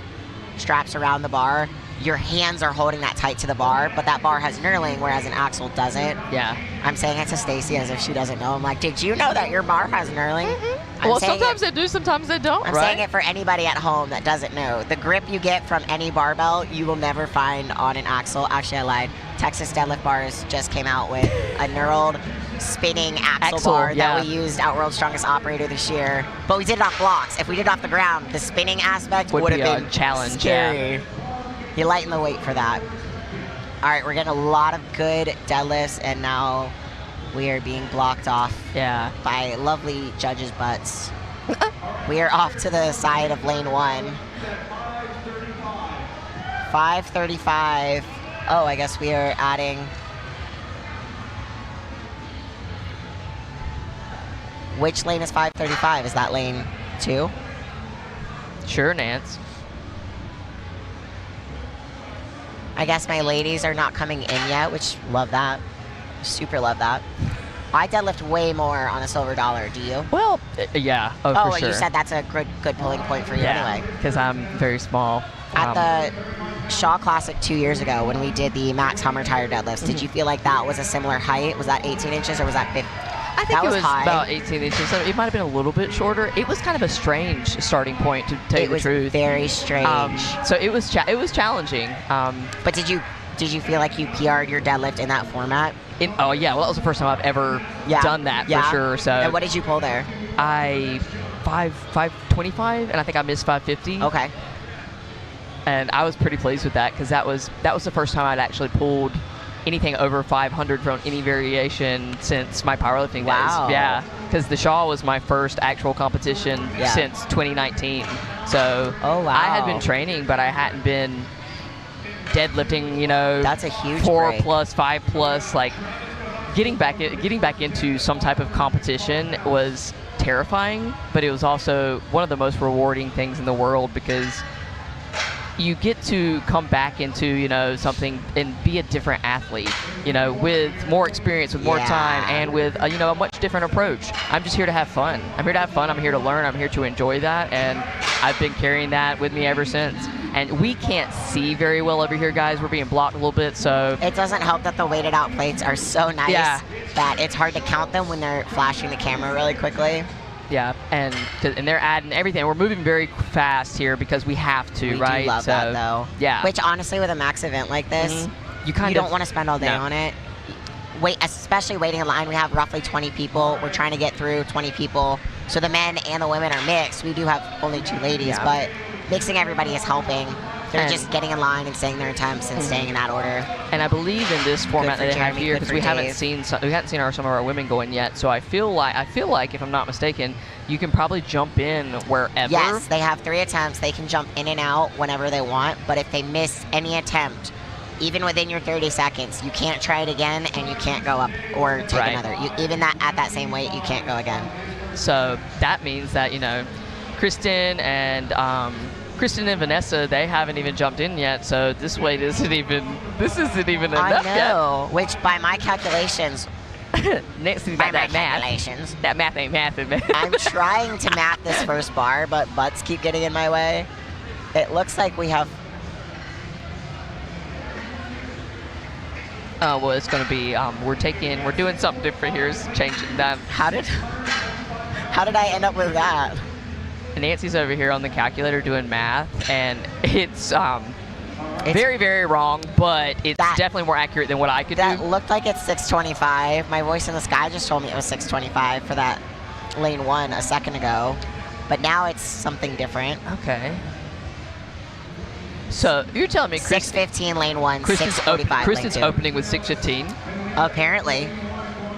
[SPEAKER 1] straps around the bar, your hands are holding that tight to the bar, but that bar has knurling, whereas an axle doesn't.
[SPEAKER 2] Yeah.
[SPEAKER 1] I'm saying it to Stacy as if she doesn't know. I'm like, did you know that your bar has knurling?
[SPEAKER 2] Well, sometimes they do, sometimes they don't,
[SPEAKER 1] I'm saying it for anybody at home that doesn't know. The grip you get from any barbell, you will never find on an axle. Actually, I lied. Texas Deadlift Bars just came out with a knurled spinning axle bar that we used at World's Strongest Operator this year. But we did it off blocks. If we did it off the ground, the spinning aspect would have been
[SPEAKER 2] a challenge.
[SPEAKER 1] scary.
[SPEAKER 2] Yeah.
[SPEAKER 1] You lighten the weight for that. All right, we're getting a lot of good deadlifts, and now we are being blocked off by lovely judges' butts. We are off to the side of lane 1. 535. Oh, I guess we are adding. Which lane is 535? Is that lane 2?
[SPEAKER 2] Sure, Nance.
[SPEAKER 1] I guess my ladies are not coming in yet, which love that. Super love that. I deadlift way more on a silver dollar. Do you?
[SPEAKER 2] Well, yeah. Oh, for sure.
[SPEAKER 1] You said that's a good pulling point for you anyway.
[SPEAKER 2] Because I'm very small.
[SPEAKER 1] At the Shaw Classic 2 years ago, when we did the Max Hummer tire deadlifts, did you feel like that was a similar height? Was that 18 inches or was that 50?
[SPEAKER 2] I think it was about 18 inches. So it might have been a little bit shorter. It was kind of a strange starting point, to tell you the truth.
[SPEAKER 1] It was very strange.
[SPEAKER 2] So it was challenging.
[SPEAKER 1] But did you feel like you PR'd your deadlift in that format?
[SPEAKER 2] Oh yeah, well that was the first time I've ever done that for sure. So. And
[SPEAKER 1] what did you pull there?
[SPEAKER 2] 525, and I think I missed 550.
[SPEAKER 1] Okay.
[SPEAKER 2] And I was pretty pleased with that because that was the first time I'd actually pulled anything over 500 from any variation since my powerlifting days. Yeah, because the Shaw was my first actual competition since 2019. So I had been training, but I hadn't been deadlifting.
[SPEAKER 1] That's a huge
[SPEAKER 2] 4
[SPEAKER 1] break.
[SPEAKER 2] plus, 5 plus. Like getting back into some type of competition was terrifying, but it was also one of the most rewarding things in the world because you get to come back into, something and be a different athlete, with more experience, with more time, and with, a much different approach. I'm just here to have fun. I'm here to have fun. I'm here to learn. I'm here to enjoy that. And I've been carrying that with me ever since. And we can't see very well over here, guys. We're being blocked a little bit, so.
[SPEAKER 1] It doesn't help that the weighted out plates are so nice that it's hard to count them when they're flashing the camera really quickly.
[SPEAKER 2] Yeah, and they're adding everything. We're moving very fast here because we have to, right?
[SPEAKER 1] We do love that, though.
[SPEAKER 2] Yeah.
[SPEAKER 1] Which, honestly, with a max event like this, you don't want to spend all day on it. Especially waiting in line. We have roughly 20 people. We're trying to get through 20 people. So the men and the women are mixed. We do have only 2 ladies, but mixing everybody is helping. They're just getting in line and saying their attempts and staying in that order.
[SPEAKER 2] And I believe in this format that they have
[SPEAKER 1] Jeremy,
[SPEAKER 2] here,
[SPEAKER 1] good
[SPEAKER 2] because
[SPEAKER 1] for
[SPEAKER 2] we haven't
[SPEAKER 1] Dave.
[SPEAKER 2] seen some of our women go in yet. So I feel like if I'm not mistaken, you can probably jump in wherever.
[SPEAKER 1] Yes, they have 3 attempts. They can jump in and out whenever they want, but if they miss any attempt, even within your 30 seconds, you can't try it again, and you can't go up or take
[SPEAKER 2] Right.
[SPEAKER 1] another. Even at that same weight, you can't go again.
[SPEAKER 2] So that means that, you know, Kristen and Vanessa, they haven't even jumped in yet. So this weight isn't even enough
[SPEAKER 1] I know, which by my calculations,
[SPEAKER 2] yet. Nancy's got that math.
[SPEAKER 1] calculations,
[SPEAKER 2] That math ain't mathing, man.
[SPEAKER 1] I'm trying to math this first bar, but butts keep getting in my way. It looks like we have.
[SPEAKER 2] Oh, well, it's going to be, we're doing something different here. It's changing that.
[SPEAKER 1] How did I end up with that?
[SPEAKER 2] Nancy's over here on the calculator doing math, and it's very, very wrong, but it's definitely more accurate than what I could
[SPEAKER 1] That
[SPEAKER 2] do.
[SPEAKER 1] looked like it's 625. My voice in the sky just told me it was 625 for that lane 1 a second ago, but now it's something different.
[SPEAKER 2] Okay. So you're telling me
[SPEAKER 1] 615 lane 1,
[SPEAKER 2] Kristen's
[SPEAKER 1] 645
[SPEAKER 2] Kristen's
[SPEAKER 1] lane 2.
[SPEAKER 2] opening with 615?
[SPEAKER 1] Apparently.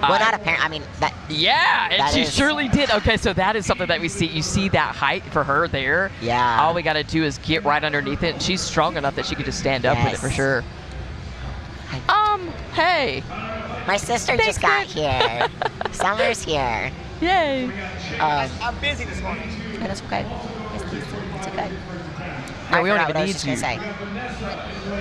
[SPEAKER 1] Well, not apparent. I mean, that.
[SPEAKER 2] Yeah, and
[SPEAKER 1] That
[SPEAKER 2] she
[SPEAKER 1] is-
[SPEAKER 2] surely did. Okay, so that is something that we see. You see that height for her there.
[SPEAKER 1] Yeah.
[SPEAKER 2] All we got to do is get right underneath it, and she's strong enough that she could just stand up with it for
[SPEAKER 1] Yes.
[SPEAKER 2] sure. Hey.
[SPEAKER 1] My sister
[SPEAKER 2] Thanks,
[SPEAKER 1] just got
[SPEAKER 2] Nick.
[SPEAKER 1] here. Summer's here.
[SPEAKER 2] Yay.
[SPEAKER 4] I'm busy this morning.
[SPEAKER 1] No, that's okay. It's okay.
[SPEAKER 2] No, we don't
[SPEAKER 1] forgot
[SPEAKER 2] even
[SPEAKER 1] what I was
[SPEAKER 2] need
[SPEAKER 1] just
[SPEAKER 2] you.
[SPEAKER 1] gonna say.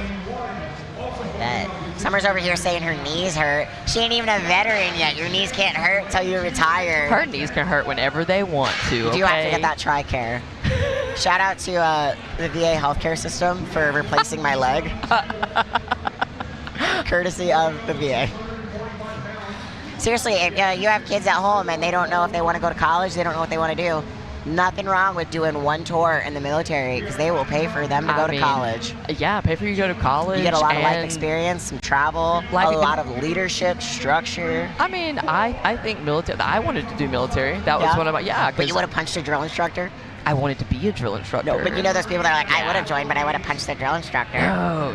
[SPEAKER 1] Summer's over here saying her knees hurt. She ain't even a veteran yet. Your knees can't hurt until you retire.
[SPEAKER 2] Her knees can hurt whenever they want to.
[SPEAKER 1] You do have to get that TRICARE. Shout out to the VA healthcare system for replacing my leg. Courtesy of the VA. Seriously, if you have kids at home and they don't know if they want to go to college, they don't know what they want to do, nothing wrong with doing one tour in the military, because they will pay for them to go to college.
[SPEAKER 2] Yeah, pay for you to go to college.
[SPEAKER 1] You get a lot of life
[SPEAKER 2] and-
[SPEAKER 1] experience, some travel,
[SPEAKER 2] Life
[SPEAKER 1] a lot of leadership, structure.
[SPEAKER 2] I mean, I think military. I wanted to do military. That was
[SPEAKER 1] Yeah?
[SPEAKER 2] one of my
[SPEAKER 1] But
[SPEAKER 2] 'cause
[SPEAKER 1] you would have punched a drill instructor?
[SPEAKER 2] I wanted to be a drill instructor.
[SPEAKER 1] No, but you know those people that are like, I
[SPEAKER 2] Yeah.
[SPEAKER 1] would have joined, but I would have punched the drill instructor.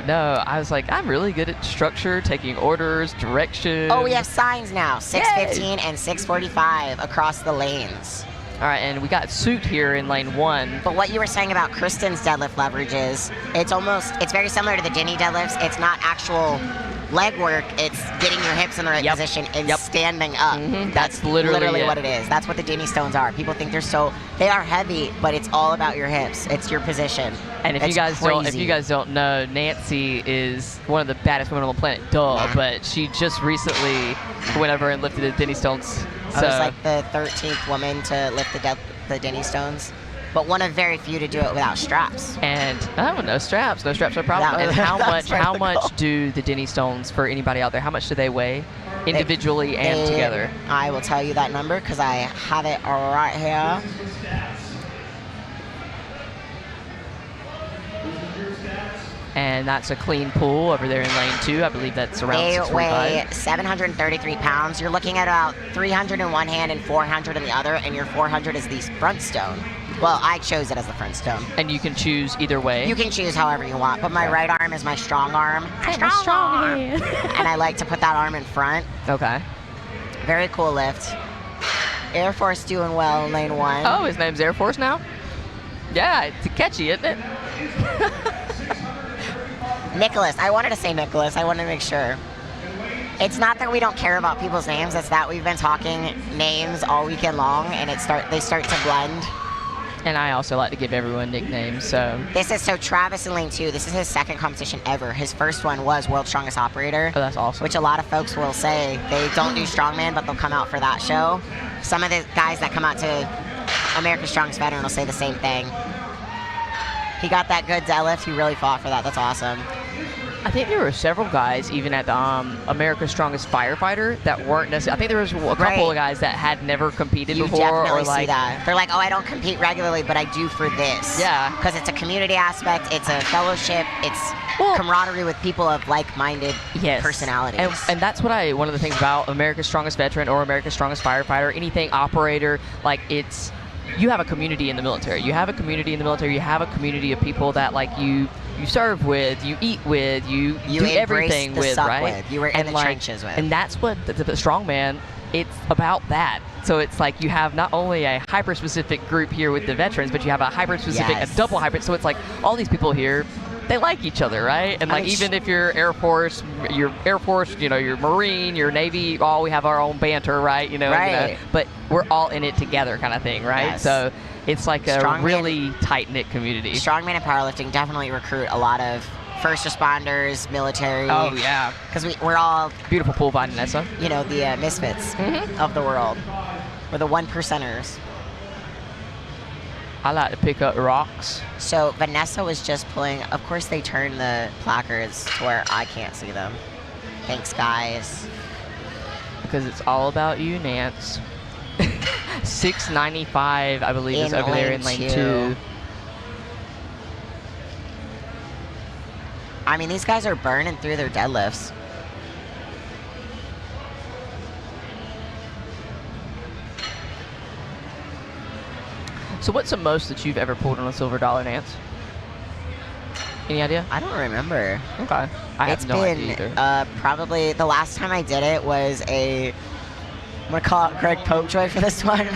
[SPEAKER 2] No. I was like, I'm really good at structure, taking orders, direction.
[SPEAKER 1] Oh, we have signs now, 615 and 645 across the lanes.
[SPEAKER 2] All right, and we got suit here in lane 1.
[SPEAKER 1] But what you were saying about Kristen's deadlift leverage is, it's very similar to the Denny deadlifts. It's not actual leg work, it's getting your hips in the right
[SPEAKER 2] Yep.
[SPEAKER 1] position and
[SPEAKER 2] Yep.
[SPEAKER 1] standing up.
[SPEAKER 2] That's literally it.
[SPEAKER 1] what it is. That's what the Denny stones are. People think they are heavy, but it's all about your hips. It's your position.
[SPEAKER 2] And if
[SPEAKER 1] It's
[SPEAKER 2] you guys don't know, Nancy is one of the baddest women on the planet. But she just recently went over and lifted the Denny Stones.
[SPEAKER 1] I was like the 13th woman to lift the Denny stones, but one of very few to do it without straps.
[SPEAKER 2] And no straps. No straps are a problem.
[SPEAKER 1] That was-
[SPEAKER 2] And how
[SPEAKER 1] that's
[SPEAKER 2] much?
[SPEAKER 1] part
[SPEAKER 2] How
[SPEAKER 1] of the
[SPEAKER 2] much
[SPEAKER 1] goal.
[SPEAKER 2] do the Denny Stones for anybody out there? How much do they weigh, individually and together?
[SPEAKER 1] I will tell you that number because I have it right here.
[SPEAKER 2] And that's a clean pull over there in lane 2. I believe that's around
[SPEAKER 1] They
[SPEAKER 2] 645.
[SPEAKER 1] weigh 733 pounds. You're looking at about 300 in one hand and 400 in the other, and your 400 is the front stone. Well, I chose it as the front stone.
[SPEAKER 2] And you can choose either way.
[SPEAKER 1] You can choose however you want, but my right arm is my strong arm. And I like to put that arm in front.
[SPEAKER 2] Okay.
[SPEAKER 1] Very cool lift. Air Force doing well in lane 1.
[SPEAKER 2] Oh, his name's Air Force now? Yeah, it's catchy, isn't it?
[SPEAKER 1] Nicholas. I wanted to say Nicholas. I wanted to make sure. It's not that we don't care about people's names. It's that we've been talking names all weekend long, and they start to blend.
[SPEAKER 2] And I also like to give everyone nicknames, so.
[SPEAKER 1] This is so Travis in lane 2. This is his second competition ever. His first one was World's Strongest Operator.
[SPEAKER 2] Oh, that's awesome.
[SPEAKER 1] Which a lot of folks will say they don't do Strongman, but they'll come out for that show. Some of the guys that come out to America's Strongest Veteran will say the same thing. He got that good deadlift. He really fought for that. That's awesome.
[SPEAKER 2] I think there were several guys, even at the America's Strongest Firefighter, that weren't necessarily. I think there was a couple of guys that had never competed
[SPEAKER 1] You
[SPEAKER 2] before,
[SPEAKER 1] definitely
[SPEAKER 2] or like
[SPEAKER 1] see that. They're like, oh, I don't compete regularly, but I do for this.
[SPEAKER 2] Yeah.
[SPEAKER 1] Because it's a community aspect, it's a fellowship, it's camaraderie with people of like-minded personalities.
[SPEAKER 2] And that's what one of the things about America's Strongest Veteran or America's Strongest Firefighter, anything operator, like you have a community in the military. You have a community in the military. You have a community of people that like you you serve with, you eat with, you do
[SPEAKER 1] embrace
[SPEAKER 2] everything
[SPEAKER 1] the
[SPEAKER 2] with,
[SPEAKER 1] suck
[SPEAKER 2] right?
[SPEAKER 1] with. You were in the trenches with.
[SPEAKER 2] And that's what the Strongman, it's about that. So it's like you have not only a hyper-specific group here with the veterans, but you have a hyper-specific,
[SPEAKER 1] Yes.
[SPEAKER 2] a double hyper. So it's like all these people here, they like each other, right? And like even if you're Air Force, you're Marine, you're Navy, all we have our own banter, right?
[SPEAKER 1] Right.
[SPEAKER 2] But we're all in it together kind of thing, right?
[SPEAKER 1] Yes.
[SPEAKER 2] So it's like a
[SPEAKER 1] Strongman-
[SPEAKER 2] really tight-knit community.
[SPEAKER 1] Strongman and powerlifting definitely recruit a lot of first responders, military.
[SPEAKER 2] Oh, yeah.
[SPEAKER 1] Because we're all,
[SPEAKER 2] Beautiful pool by Vanessa.
[SPEAKER 1] the misfits of the world. We're the 1%ers.
[SPEAKER 2] I like to pick up rocks.
[SPEAKER 1] So Vanessa was just pulling. Of course, they turn the placards to where I can't see them. Thanks, guys.
[SPEAKER 2] Because it's all about you, Nance. 695, I believe, is
[SPEAKER 1] In
[SPEAKER 2] over there in
[SPEAKER 1] lane
[SPEAKER 2] lane
[SPEAKER 1] two.
[SPEAKER 2] 2.
[SPEAKER 1] I mean, these guys are burning through their deadlifts.
[SPEAKER 2] So what's the most that you've ever pulled on a silver dollar, Nance? Any idea?
[SPEAKER 1] I don't remember.
[SPEAKER 2] Okay. I have
[SPEAKER 1] It's
[SPEAKER 2] no
[SPEAKER 1] been
[SPEAKER 2] idea either.
[SPEAKER 1] probably the last time I did it was I'm gonna call out Greg Popejoy for this one.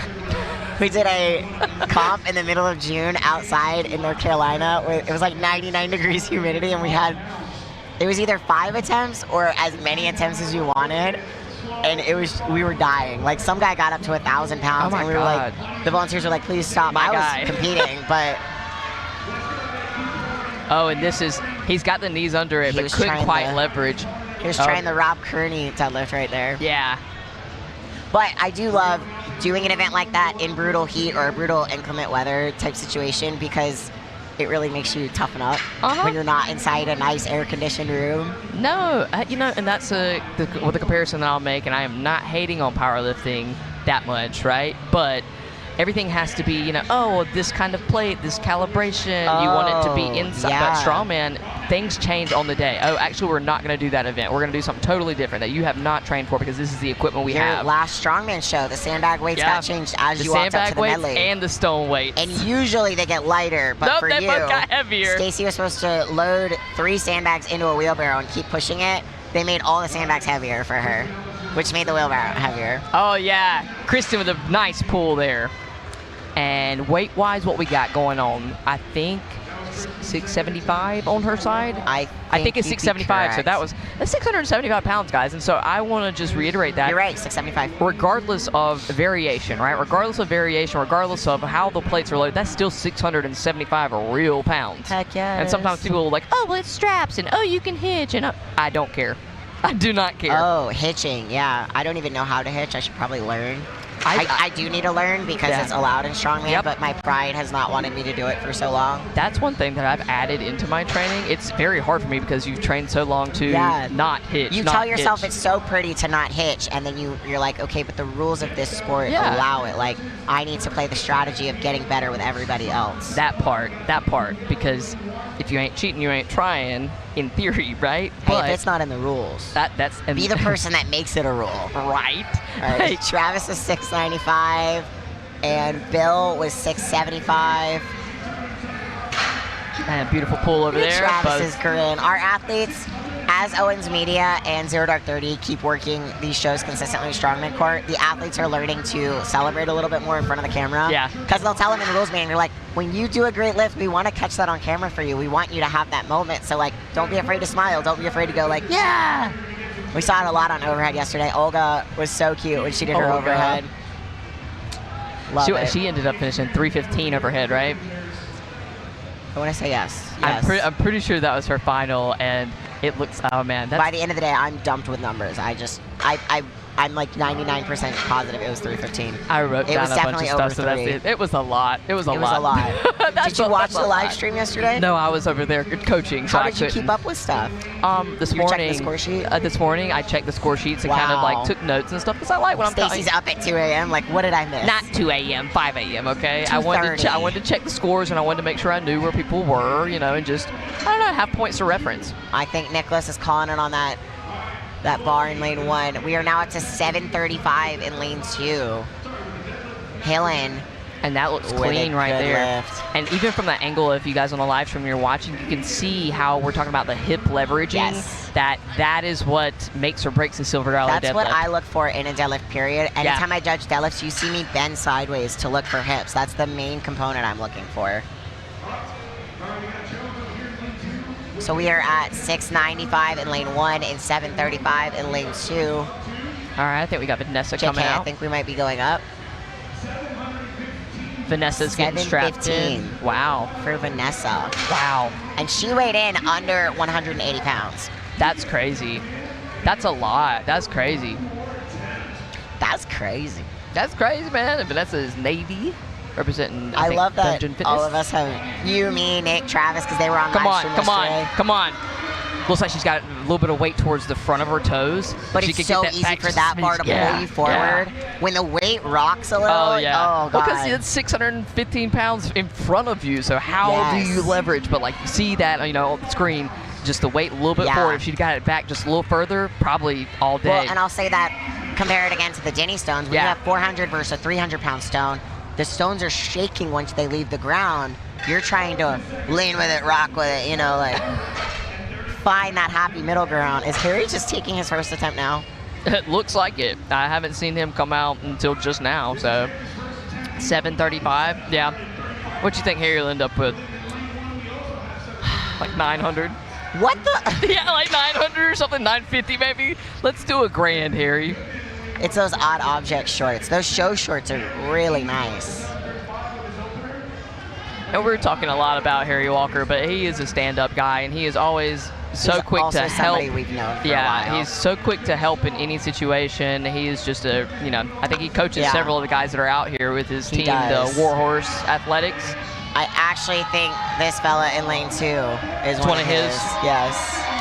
[SPEAKER 1] We did a comp in the middle of June outside in North Carolina. It was like 99 degrees humidity, and it was either 5 attempts or as many attempts as you wanted. And we were dying. Like some guy got up to 1,000 pounds,
[SPEAKER 2] Oh my
[SPEAKER 1] and we were
[SPEAKER 2] God.
[SPEAKER 1] like, the volunteers were like, please stop.
[SPEAKER 2] My
[SPEAKER 1] I
[SPEAKER 2] guy.
[SPEAKER 1] was competing, but
[SPEAKER 2] Oh, and he's got the knees under it,
[SPEAKER 1] He
[SPEAKER 2] but
[SPEAKER 1] was
[SPEAKER 2] couldn't
[SPEAKER 1] trying
[SPEAKER 2] quite
[SPEAKER 1] to-
[SPEAKER 2] leverage.
[SPEAKER 1] he was
[SPEAKER 2] Oh.
[SPEAKER 1] trying the Rob Kearney deadlift right there.
[SPEAKER 2] Yeah.
[SPEAKER 1] But I do love doing an event like that in brutal heat or brutal inclement weather type situation because it really makes you toughen up when you're not inside a nice air-conditioned room.
[SPEAKER 2] No, and that's the comparison that I'll make, and I am not hating on powerlifting that much, right? But everything has to be, this kind of plate, this calibration, you want it to be inside.
[SPEAKER 1] yeah.
[SPEAKER 2] But Strongman, things change on the day. Oh, actually, we're not going to do that event. We're going to do something totally different that you have not trained for because this is the equipment we
[SPEAKER 1] Your
[SPEAKER 2] have.
[SPEAKER 1] last Strongman show, the sandbag weights
[SPEAKER 2] Yeah.
[SPEAKER 1] got changed as
[SPEAKER 2] The
[SPEAKER 1] you walked up to
[SPEAKER 2] sandbag
[SPEAKER 1] the
[SPEAKER 2] weights
[SPEAKER 1] medley.
[SPEAKER 2] and the stone weights.
[SPEAKER 1] And usually they get lighter, but
[SPEAKER 2] Nope,
[SPEAKER 1] for
[SPEAKER 2] they
[SPEAKER 1] you,
[SPEAKER 2] both got heavier.
[SPEAKER 1] Stacy was supposed to load 3 sandbags into a wheelbarrow and keep pushing it. They made all the sandbags heavier for her, which made the wheelbarrow heavier.
[SPEAKER 2] Oh, yeah. Kristen with a nice pull there. And weight-wise, what we got going on? I think 675 on her side.
[SPEAKER 1] I
[SPEAKER 2] think it's
[SPEAKER 1] you'd be
[SPEAKER 2] 675. So
[SPEAKER 1] correct.
[SPEAKER 2] that's 675 pounds, guys. And so I want to just reiterate that.
[SPEAKER 1] You're right, 675.
[SPEAKER 2] Regardless of variation, right? Regardless of variation, regardless of how the plates are loaded, that's still 675 real pounds.
[SPEAKER 1] Heck yes.
[SPEAKER 2] And sometimes people are like, oh, well, it's straps, and oh, you can hitch, and I don't care. I do not care.
[SPEAKER 1] Oh, hitching. Yeah. I don't even know how to hitch. I should probably learn. I do need to learn because
[SPEAKER 2] Yeah.
[SPEAKER 1] it's allowed in Strongman,
[SPEAKER 2] Yep.
[SPEAKER 1] but my pride has not wanted me to do it for so long.
[SPEAKER 2] That's one thing that I've added into my training. It's very hard for me because you've trained so long to
[SPEAKER 1] Yeah.
[SPEAKER 2] not hitch.
[SPEAKER 1] You
[SPEAKER 2] not
[SPEAKER 1] tell yourself
[SPEAKER 2] hitch.
[SPEAKER 1] it's so pretty to not hitch, and then you're like, okay, but the rules of this sport
[SPEAKER 2] Yeah.
[SPEAKER 1] allow it. Like, I need to play the strategy of getting better with everybody else.
[SPEAKER 2] that part, because if you ain't cheating, you ain't trying, in theory, right?
[SPEAKER 1] Hey,
[SPEAKER 2] But
[SPEAKER 1] if it's not in the rules,
[SPEAKER 2] that's and
[SPEAKER 1] be the person that makes it a rule.
[SPEAKER 2] right.
[SPEAKER 1] All right,
[SPEAKER 2] Hey,
[SPEAKER 1] Travis was 695, and Bill was 675.
[SPEAKER 2] man, beautiful pull over there.
[SPEAKER 1] Travis's
[SPEAKER 2] Both-
[SPEAKER 1] Corinne. Our athletes, as Owens Media and Zero Dark 30 keep working these shows consistently with Strongman Court, the athletes are learning to celebrate a little bit more in front of the camera.
[SPEAKER 2] Yeah.
[SPEAKER 1] Because they'll tell them in the rules meeting, they're like, when you do a great lift, we want to catch that on camera for you. We want you to have that moment. So, like, don't be afraid to smile. Don't be afraid to go, like, yeah. We saw it a lot on overhead yesterday. Olga was so cute when she did her
[SPEAKER 2] Olga.
[SPEAKER 1] overhead. Love it.
[SPEAKER 2] She ended up finishing 315 overhead, right?
[SPEAKER 1] I want to say yes. Yes.
[SPEAKER 2] I'm pretty sure that was her final, and it looks. Oh man, that's
[SPEAKER 1] By the end of the day, I'm dumped with numbers. I'm like 99% positive it was 315.
[SPEAKER 2] I wrote
[SPEAKER 1] It
[SPEAKER 2] down
[SPEAKER 1] was
[SPEAKER 2] a bunch
[SPEAKER 1] definitely
[SPEAKER 2] of stuff,
[SPEAKER 1] over
[SPEAKER 2] so that's
[SPEAKER 1] 3.
[SPEAKER 2] it. It was a lot. It was a
[SPEAKER 1] It
[SPEAKER 2] lot.
[SPEAKER 1] was a lot.
[SPEAKER 2] That's
[SPEAKER 1] Did you watch
[SPEAKER 2] that's a
[SPEAKER 1] the live
[SPEAKER 2] lot.
[SPEAKER 1] stream yesterday?
[SPEAKER 2] No, I was over there coaching, so
[SPEAKER 1] How
[SPEAKER 2] I
[SPEAKER 1] did you
[SPEAKER 2] couldn't.
[SPEAKER 1] keep up with stuff?
[SPEAKER 2] This
[SPEAKER 1] You were checking
[SPEAKER 2] morning,
[SPEAKER 1] the score sheet?
[SPEAKER 2] This morning, I checked the score sheets and kind of
[SPEAKER 1] Wow.
[SPEAKER 2] like took notes and stuff because I like when I'm
[SPEAKER 1] Stacy's up at 2 a.m. Like, what did I miss?
[SPEAKER 2] Not 2 a.m., 5 a.m., okay? I wanted
[SPEAKER 1] 2:30.
[SPEAKER 2] to check the scores, and I wanted to make sure I knew where people were, and just, I don't know, have points to reference.
[SPEAKER 1] I think Nicholas is calling it on that bar in lane 1. We are now up to 735 in lane 2. Hillen.
[SPEAKER 2] And that looks
[SPEAKER 1] With a
[SPEAKER 2] clean right
[SPEAKER 1] good
[SPEAKER 2] there.
[SPEAKER 1] lift.
[SPEAKER 2] And even from that angle, if you guys on the live stream you're watching, you can see how we're talking about the hip leveraging.
[SPEAKER 1] Yes.
[SPEAKER 2] That is what makes or breaks a silver dollar deadlift.
[SPEAKER 1] That's what I look for in a deadlift, period. Anytime I judge deadlifts, you see me bend sideways to look for hips. That's the main component I'm looking for. So we are at 695 in lane 1 and 735 in lane 2.
[SPEAKER 2] All right, I think we got Vanessa coming
[SPEAKER 1] JK,
[SPEAKER 2] out.
[SPEAKER 1] I think we might be going up.
[SPEAKER 2] Vanessa's getting strapped in.
[SPEAKER 1] 715.
[SPEAKER 2] Wow.
[SPEAKER 1] For Vanessa.
[SPEAKER 2] Wow.
[SPEAKER 1] And she weighed in under 180 pounds.
[SPEAKER 2] That's crazy. That's a lot. That's crazy.
[SPEAKER 1] That's crazy.
[SPEAKER 2] That's crazy, man. And Vanessa is Navy, representing, I think,
[SPEAKER 1] love that
[SPEAKER 2] Dungeon Fitness.
[SPEAKER 1] all of us have you, me, Nick, Travis, because they were on
[SPEAKER 2] Come
[SPEAKER 1] live
[SPEAKER 2] on,
[SPEAKER 1] stream
[SPEAKER 2] come
[SPEAKER 1] yesterday.
[SPEAKER 2] on, come on. Looks like she's got a little bit of weight towards the front of her toes.
[SPEAKER 1] But
[SPEAKER 2] she
[SPEAKER 1] it's
[SPEAKER 2] could
[SPEAKER 1] so
[SPEAKER 2] get that
[SPEAKER 1] easy
[SPEAKER 2] back
[SPEAKER 1] for
[SPEAKER 2] just
[SPEAKER 1] that
[SPEAKER 2] a
[SPEAKER 1] bar to
[SPEAKER 2] smidge.
[SPEAKER 1] pull you forward. When the weight rocks a little,
[SPEAKER 2] Oh, yeah.
[SPEAKER 1] oh, God.
[SPEAKER 2] Because it's 615 pounds in front of you, so how do you
[SPEAKER 1] Yes.
[SPEAKER 2] leverage? But, like, you see that, you know, on the screen, just the weight a little bit
[SPEAKER 1] Yeah.
[SPEAKER 2] forward. If she'd got it back just a little further, probably all day.
[SPEAKER 1] Well, and I'll say that, compare it again to the Denny stones. When you have 400 versus a 300-pound stone, the stones are shaking once they leave the ground. You're trying to lean with it, rock with it, you know, like find that happy middle ground. Is Harry just taking his first attempt now?
[SPEAKER 2] It looks like it. I haven't seen him come out until just now, so 735. Yeah. What you think Harry will end up with? Like 900?
[SPEAKER 1] What the?
[SPEAKER 2] Yeah, like 900 or something, 950 maybe. Let's do a grand, Harry.
[SPEAKER 1] It's those odd object shorts. Those show shorts are really nice.
[SPEAKER 2] And we're talking a lot about Harry Walker, but he is a stand-up guy, and he is always so
[SPEAKER 1] He's
[SPEAKER 2] quick
[SPEAKER 1] also
[SPEAKER 2] to help.
[SPEAKER 1] somebody we've known for a
[SPEAKER 2] Yeah,
[SPEAKER 1] while.
[SPEAKER 2] he's so quick to help in any situation. He is just a, you know, I think he coaches
[SPEAKER 1] Yeah.
[SPEAKER 2] several of the guys that are out here with his
[SPEAKER 1] He
[SPEAKER 2] team,
[SPEAKER 1] does.
[SPEAKER 2] the Warhorse Athletics.
[SPEAKER 1] I actually think this fella in lane 2 is
[SPEAKER 2] It's
[SPEAKER 1] one of his. Yes.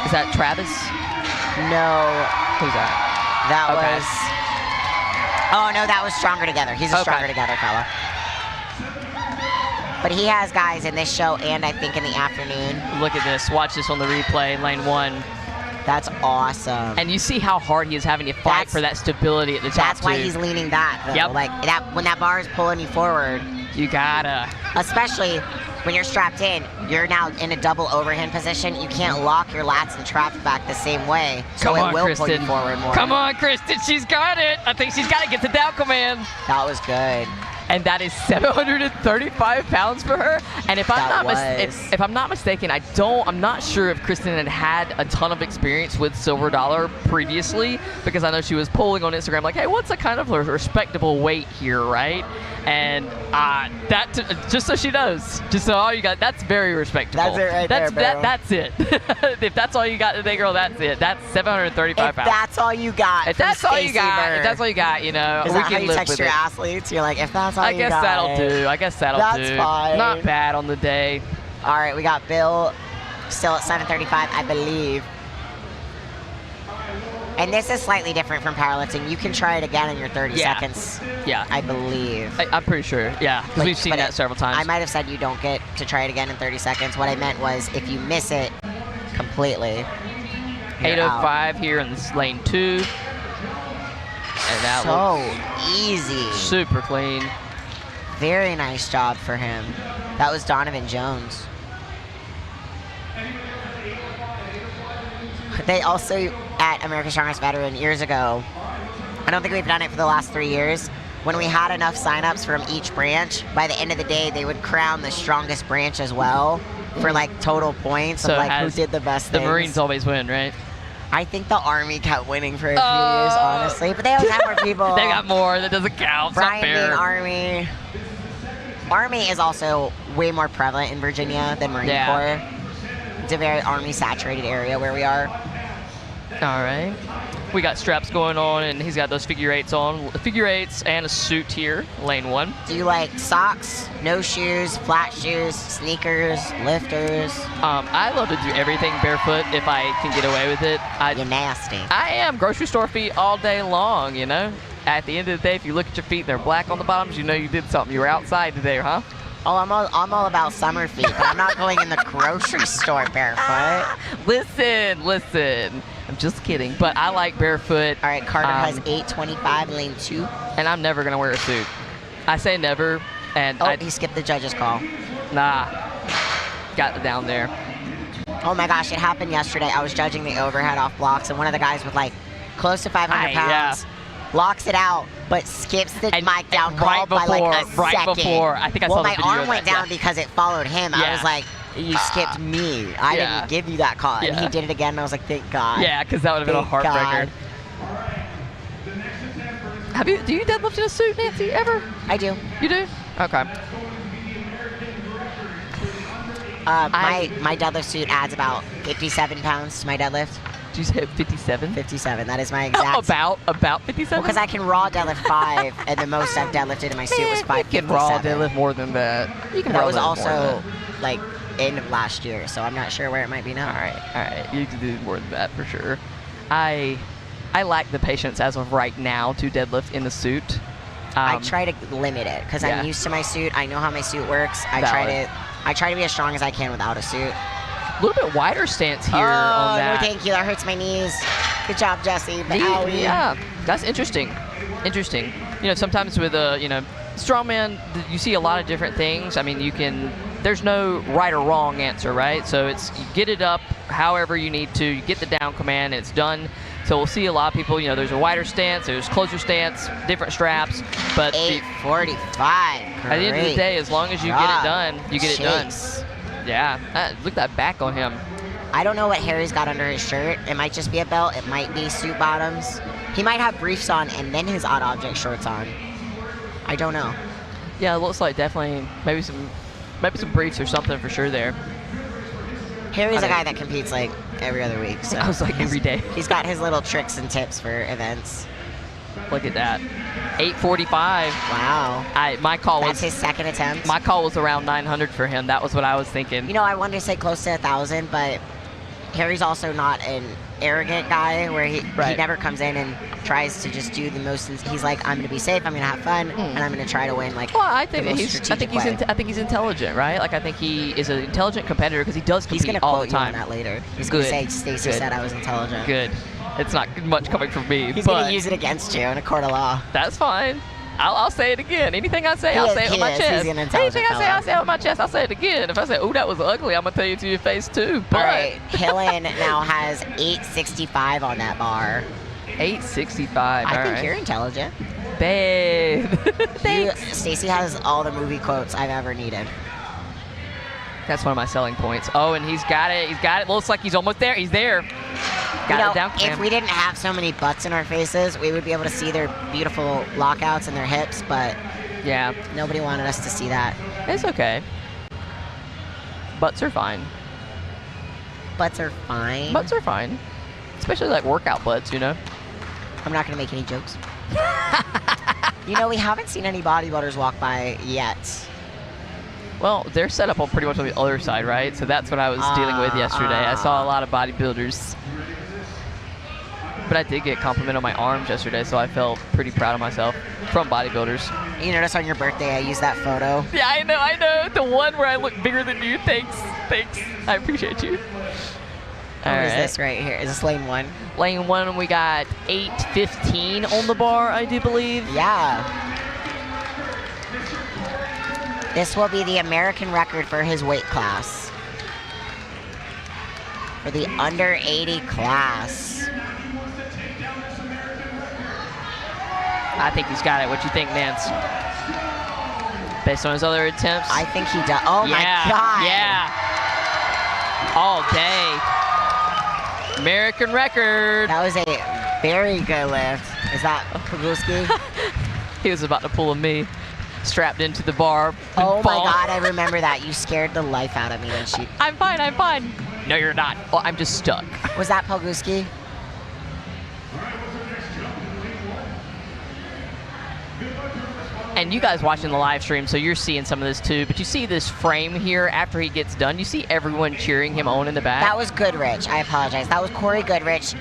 [SPEAKER 2] Is that Travis?
[SPEAKER 1] No,
[SPEAKER 2] Who's that?
[SPEAKER 1] that
[SPEAKER 2] Okay.
[SPEAKER 1] was. Oh no, that was Stronger Together. He's a
[SPEAKER 2] Okay.
[SPEAKER 1] Stronger Together fella. But he has guys in this show and I think in the afternoon.
[SPEAKER 2] Look at this. Watch this on the replay, lane 1.
[SPEAKER 1] That's awesome.
[SPEAKER 2] And you see how hard he is having to fight
[SPEAKER 1] That's-
[SPEAKER 2] for that stability at the top,
[SPEAKER 1] That's why
[SPEAKER 2] too.
[SPEAKER 1] he's leaning back, though.
[SPEAKER 2] Yep.
[SPEAKER 1] Like that when that bar is pulling you forward,
[SPEAKER 2] You gotta.
[SPEAKER 1] especially when you're strapped in, you're now in a double overhand position. You can't lock your lats and traps back the same way, so
[SPEAKER 2] Come
[SPEAKER 1] it
[SPEAKER 2] on,
[SPEAKER 1] will
[SPEAKER 2] Kristen.
[SPEAKER 1] pull you forward more.
[SPEAKER 2] Come on, Kristen. She's got it. I think she's got to get the down command.
[SPEAKER 1] That was good.
[SPEAKER 2] And that is 735 pounds for her. And if I'm
[SPEAKER 1] That
[SPEAKER 2] not
[SPEAKER 1] was.
[SPEAKER 2] if I'm not mistaken, I'm not sure if Kristen had a ton of experience with silver dollar previously, because I know she was polling on Instagram like, hey, what's a kind of a respectable weight here, right? And just so she knows, just so all you got, that's very respectable.
[SPEAKER 1] That's it right there, bro.
[SPEAKER 2] That's it. If that's all you got today, girl, that's it. That's 735
[SPEAKER 1] If
[SPEAKER 2] pounds.
[SPEAKER 1] that's all you got,
[SPEAKER 2] If
[SPEAKER 1] from
[SPEAKER 2] that's all you
[SPEAKER 1] Stacey
[SPEAKER 2] got,
[SPEAKER 1] Burr.
[SPEAKER 2] if that's all you got, you know,
[SPEAKER 1] Is
[SPEAKER 2] we
[SPEAKER 1] that how
[SPEAKER 2] can
[SPEAKER 1] you
[SPEAKER 2] live
[SPEAKER 1] text
[SPEAKER 2] with
[SPEAKER 1] your
[SPEAKER 2] it.
[SPEAKER 1] athletes? You're like, if that's all
[SPEAKER 2] I
[SPEAKER 1] you
[SPEAKER 2] guess
[SPEAKER 1] got.
[SPEAKER 2] that'll do. I guess that'll
[SPEAKER 1] That's
[SPEAKER 2] do.
[SPEAKER 1] fine.
[SPEAKER 2] Not bad on the day.
[SPEAKER 1] All right, we got Bill still at 735, I believe. And this is slightly different from powerlifting. You can try it again in your 30
[SPEAKER 2] Yeah.
[SPEAKER 1] seconds,
[SPEAKER 2] Yeah.
[SPEAKER 1] I believe.
[SPEAKER 2] I'm pretty sure. Yeah, because
[SPEAKER 1] Like,
[SPEAKER 2] we've seen
[SPEAKER 1] but
[SPEAKER 2] that several times.
[SPEAKER 1] I might have said you don't get to try it again in 30 seconds. What I meant was if you miss it completely, you're out.
[SPEAKER 2] 805 here in this lane 2. And that
[SPEAKER 1] So
[SPEAKER 2] looks
[SPEAKER 1] easy.
[SPEAKER 2] super clean.
[SPEAKER 1] Very nice job for him. That was Donovan Jones. They also, at America's Strongest Veteran years ago, I don't think we've done it for the last 3 years, when we had enough signups from each branch, by the end of the day, they would crown the strongest branch as well for like total points
[SPEAKER 2] So
[SPEAKER 1] of like who
[SPEAKER 2] has
[SPEAKER 1] did the best
[SPEAKER 2] The
[SPEAKER 1] things.
[SPEAKER 2] Marines always win, right?
[SPEAKER 1] I think the Army kept winning for a few years, honestly, but they always have more people.
[SPEAKER 2] They got more. That doesn't count. It's
[SPEAKER 1] Brian
[SPEAKER 2] not
[SPEAKER 1] being
[SPEAKER 2] fair.
[SPEAKER 1] Army. Army is also way more prevalent in Virginia than Marine
[SPEAKER 2] Yeah.
[SPEAKER 1] Corps. It's a very Army saturated area where we are.
[SPEAKER 2] All right. We got straps going on, and he's got those figure eights on. Figure eights and a suit here, lane 1.
[SPEAKER 1] Do you like socks, no shoes, flat shoes, sneakers, lifters?
[SPEAKER 2] I love to do everything barefoot if I can get away with it.
[SPEAKER 1] You're nasty.
[SPEAKER 2] I am grocery store feet all day long, you know? At the end of the day, if you look at your feet, they're black on the bottoms, you know you did something. You were outside today, huh?
[SPEAKER 1] Oh, I'm all about summer feet, but I'm not going in the grocery store barefoot.
[SPEAKER 2] Listen. I'm just kidding, but I like barefoot.
[SPEAKER 1] All right, Carter has 825 lane 2.
[SPEAKER 2] And I'm never going to wear a suit. I say never. And
[SPEAKER 1] Oh, he skipped the judge's call.
[SPEAKER 2] Nah, got it down there.
[SPEAKER 1] Oh my gosh, it happened yesterday. I was judging the overhead off blocks, and one of the guys with like close to 500 pounds locks it out, but skips the mic down call by like a second.
[SPEAKER 2] Before, I think I saw the video
[SPEAKER 1] my arm
[SPEAKER 2] of
[SPEAKER 1] went
[SPEAKER 2] that,
[SPEAKER 1] down because it followed him. I was like, you skipped me. I didn't give you that call. And he did it again, and I was like, thank God.
[SPEAKER 2] Yeah, because that would have been a heartbreaker. Do you deadlift in a suit, Nancy, ever?
[SPEAKER 1] I do.
[SPEAKER 2] You do? Okay.
[SPEAKER 1] My deadlift suit adds about 57 pounds to my deadlift.
[SPEAKER 2] Did you say 57?
[SPEAKER 1] 57. That is my exact.
[SPEAKER 2] About 57?
[SPEAKER 1] Because I can raw deadlift 5, and the most I've deadlifted in my suit was 557.
[SPEAKER 2] You can raw deadlift more than that. You can
[SPEAKER 1] that was also like end of last year, so I'm not sure where it might be now.
[SPEAKER 2] All right. You can do more than that for sure. I lack the patience as of right now to deadlift in the suit.
[SPEAKER 1] I try to limit it because I'm used to my suit. I know how my suit works. I try to be as strong as I can without a suit.
[SPEAKER 2] A little bit wider stance here on that.
[SPEAKER 1] No, thank you. That hurts my knees. Good job, Jesse.
[SPEAKER 2] Yeah, that's interesting. Interesting. You know, sometimes with strongman, you see a lot of different things. I mean, there's no right or wrong answer, right? So it's you get it up however you need to. You get the down command, and it's done. So we'll see a lot of people, there's a wider stance, there's closer stance, different straps, but
[SPEAKER 1] 845.
[SPEAKER 2] At the end of the day, as long as you get it done, you get it done. Yeah, look at that back on him.
[SPEAKER 1] I don't know what Harry's got under his shirt. It might just be a belt. It might be suit bottoms. He might have briefs on and then his odd object shorts on. I don't know.
[SPEAKER 2] Yeah, it looks like definitely maybe some briefs or something for sure there.
[SPEAKER 1] Harry's a guy that competes like every other week. So
[SPEAKER 2] I was like every day.
[SPEAKER 1] He's got his little tricks and tips for events.
[SPEAKER 2] Look at that. 845.
[SPEAKER 1] Wow.
[SPEAKER 2] My call was...
[SPEAKER 1] That's his second attempt?
[SPEAKER 2] My call was around 900 for him. That was what I was thinking.
[SPEAKER 1] I wanted to say close to 1,000, but Harry's also not an arrogant guy where he never comes in and tries to just do the most. He's like, I'm going to be safe, I'm going to have fun, and I'm going to try to win. Well,
[SPEAKER 2] I think he's intelligent, right? Like I think he is an intelligent competitor because he does compete all the time.
[SPEAKER 1] He's going to quote you on that later. He's going to say Stacy said I was intelligent.
[SPEAKER 2] Good. It's not much coming from me.
[SPEAKER 1] He's going to use it against you in a court of law.
[SPEAKER 2] That's fine. I'll say it again. Anything I say, I'll say it with my chest. Anything I say, I'll say it with my chest. I'll say it again. If I say, "Ooh, that was ugly," I'm gonna tell you to your face too. But
[SPEAKER 1] all right, Hillen now has 865 on that bar.
[SPEAKER 2] 865.
[SPEAKER 1] I think you're intelligent,
[SPEAKER 2] babe. Thanks.
[SPEAKER 1] Stacy has all the movie quotes I've ever needed.
[SPEAKER 2] That's one of my selling points. Oh, and he's got it. He's got it. Looks like he's almost there. He's there. Got it down.
[SPEAKER 1] If we didn't have so many butts in our faces, we would be able to see their beautiful lockouts and their hips, but nobody wanted us to see that.
[SPEAKER 2] It's okay. Butts are fine.
[SPEAKER 1] Butts are fine?
[SPEAKER 2] Butts are fine. Especially like workout butts,
[SPEAKER 1] I'm not going to make any jokes. We haven't seen any bodybuilders walk by yet.
[SPEAKER 2] Well, they're set up pretty much on the other side, right? So that's what I was dealing with yesterday. I saw a lot of bodybuilders. But I did get a compliment on my arms yesterday, so I felt pretty proud of myself from bodybuilders.
[SPEAKER 1] You notice on your birthday I used that photo?
[SPEAKER 2] Yeah, I know. The one where I look bigger than you. Thanks. I appreciate you.
[SPEAKER 1] What is this right here? Is this lane 1?
[SPEAKER 2] Lane 1, we got 815 on the bar, I do believe.
[SPEAKER 1] Yeah. This will be the American record for his weight class. For the under 80 class.
[SPEAKER 2] I think he's got it. What you think, Nance? Based on his other attempts?
[SPEAKER 1] I think he does. Oh my God.
[SPEAKER 2] Yeah. All day. American record.
[SPEAKER 1] That was a very good lift. Is that Pogulski?
[SPEAKER 2] He was about to pull a me. Strapped into the bar.
[SPEAKER 1] Oh my God, I remember that. You scared the life out of me when she...
[SPEAKER 2] I'm fine. No, you're not. Well, I'm just stuck.
[SPEAKER 1] Was that Pogulski?
[SPEAKER 2] And you guys watching the live stream, so you're seeing some of this too, but you see this frame here after he gets done. You see everyone cheering him on in the back.
[SPEAKER 1] That was Goodrich. I apologize. That was Corey Goodrich.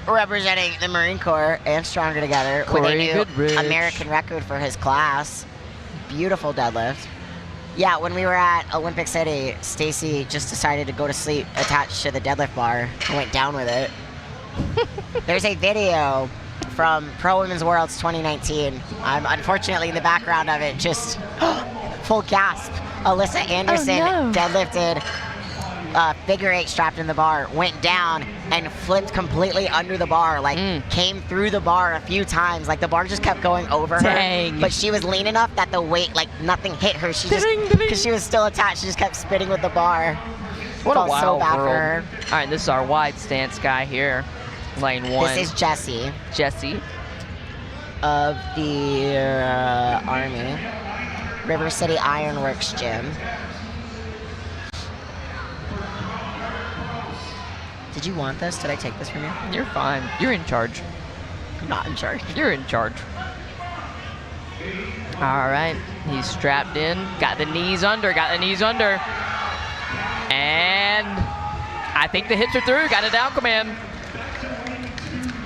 [SPEAKER 1] Representing the Marine Corps and Stronger Together with a new American record for his class. Beautiful deadlift. Yeah, when we were at Olympic City, Stacy just decided to go to sleep attached to the deadlift bar and went down with it. There's a video from Pro Women's Worlds 2019. I'm unfortunately in the background of it, just full gasp. Alyssa Anderson deadlifted figure 8 strapped in the bar, went down and flipped completely under the bar, like came through the bar a few times. Like the bar just kept going over her, but she was lean enough that the weight, like nothing hit her. She just, because she was still attached, she just kept spinning with the bar.
[SPEAKER 2] What a wild
[SPEAKER 1] so bad
[SPEAKER 2] world.
[SPEAKER 1] for her.
[SPEAKER 2] All right, this is our wide stance guy here, lane 1.
[SPEAKER 1] This is Jessie.
[SPEAKER 2] Jessie.
[SPEAKER 1] Of the Army. River City Ironworks Gym. Did you want this? Did I take this from you?
[SPEAKER 2] You're fine. You're in charge.
[SPEAKER 1] I'm not in charge.
[SPEAKER 2] You're in charge. All right, he's strapped in. Got the knees under. Got the knees under. And I think the hips are through. Got a down command.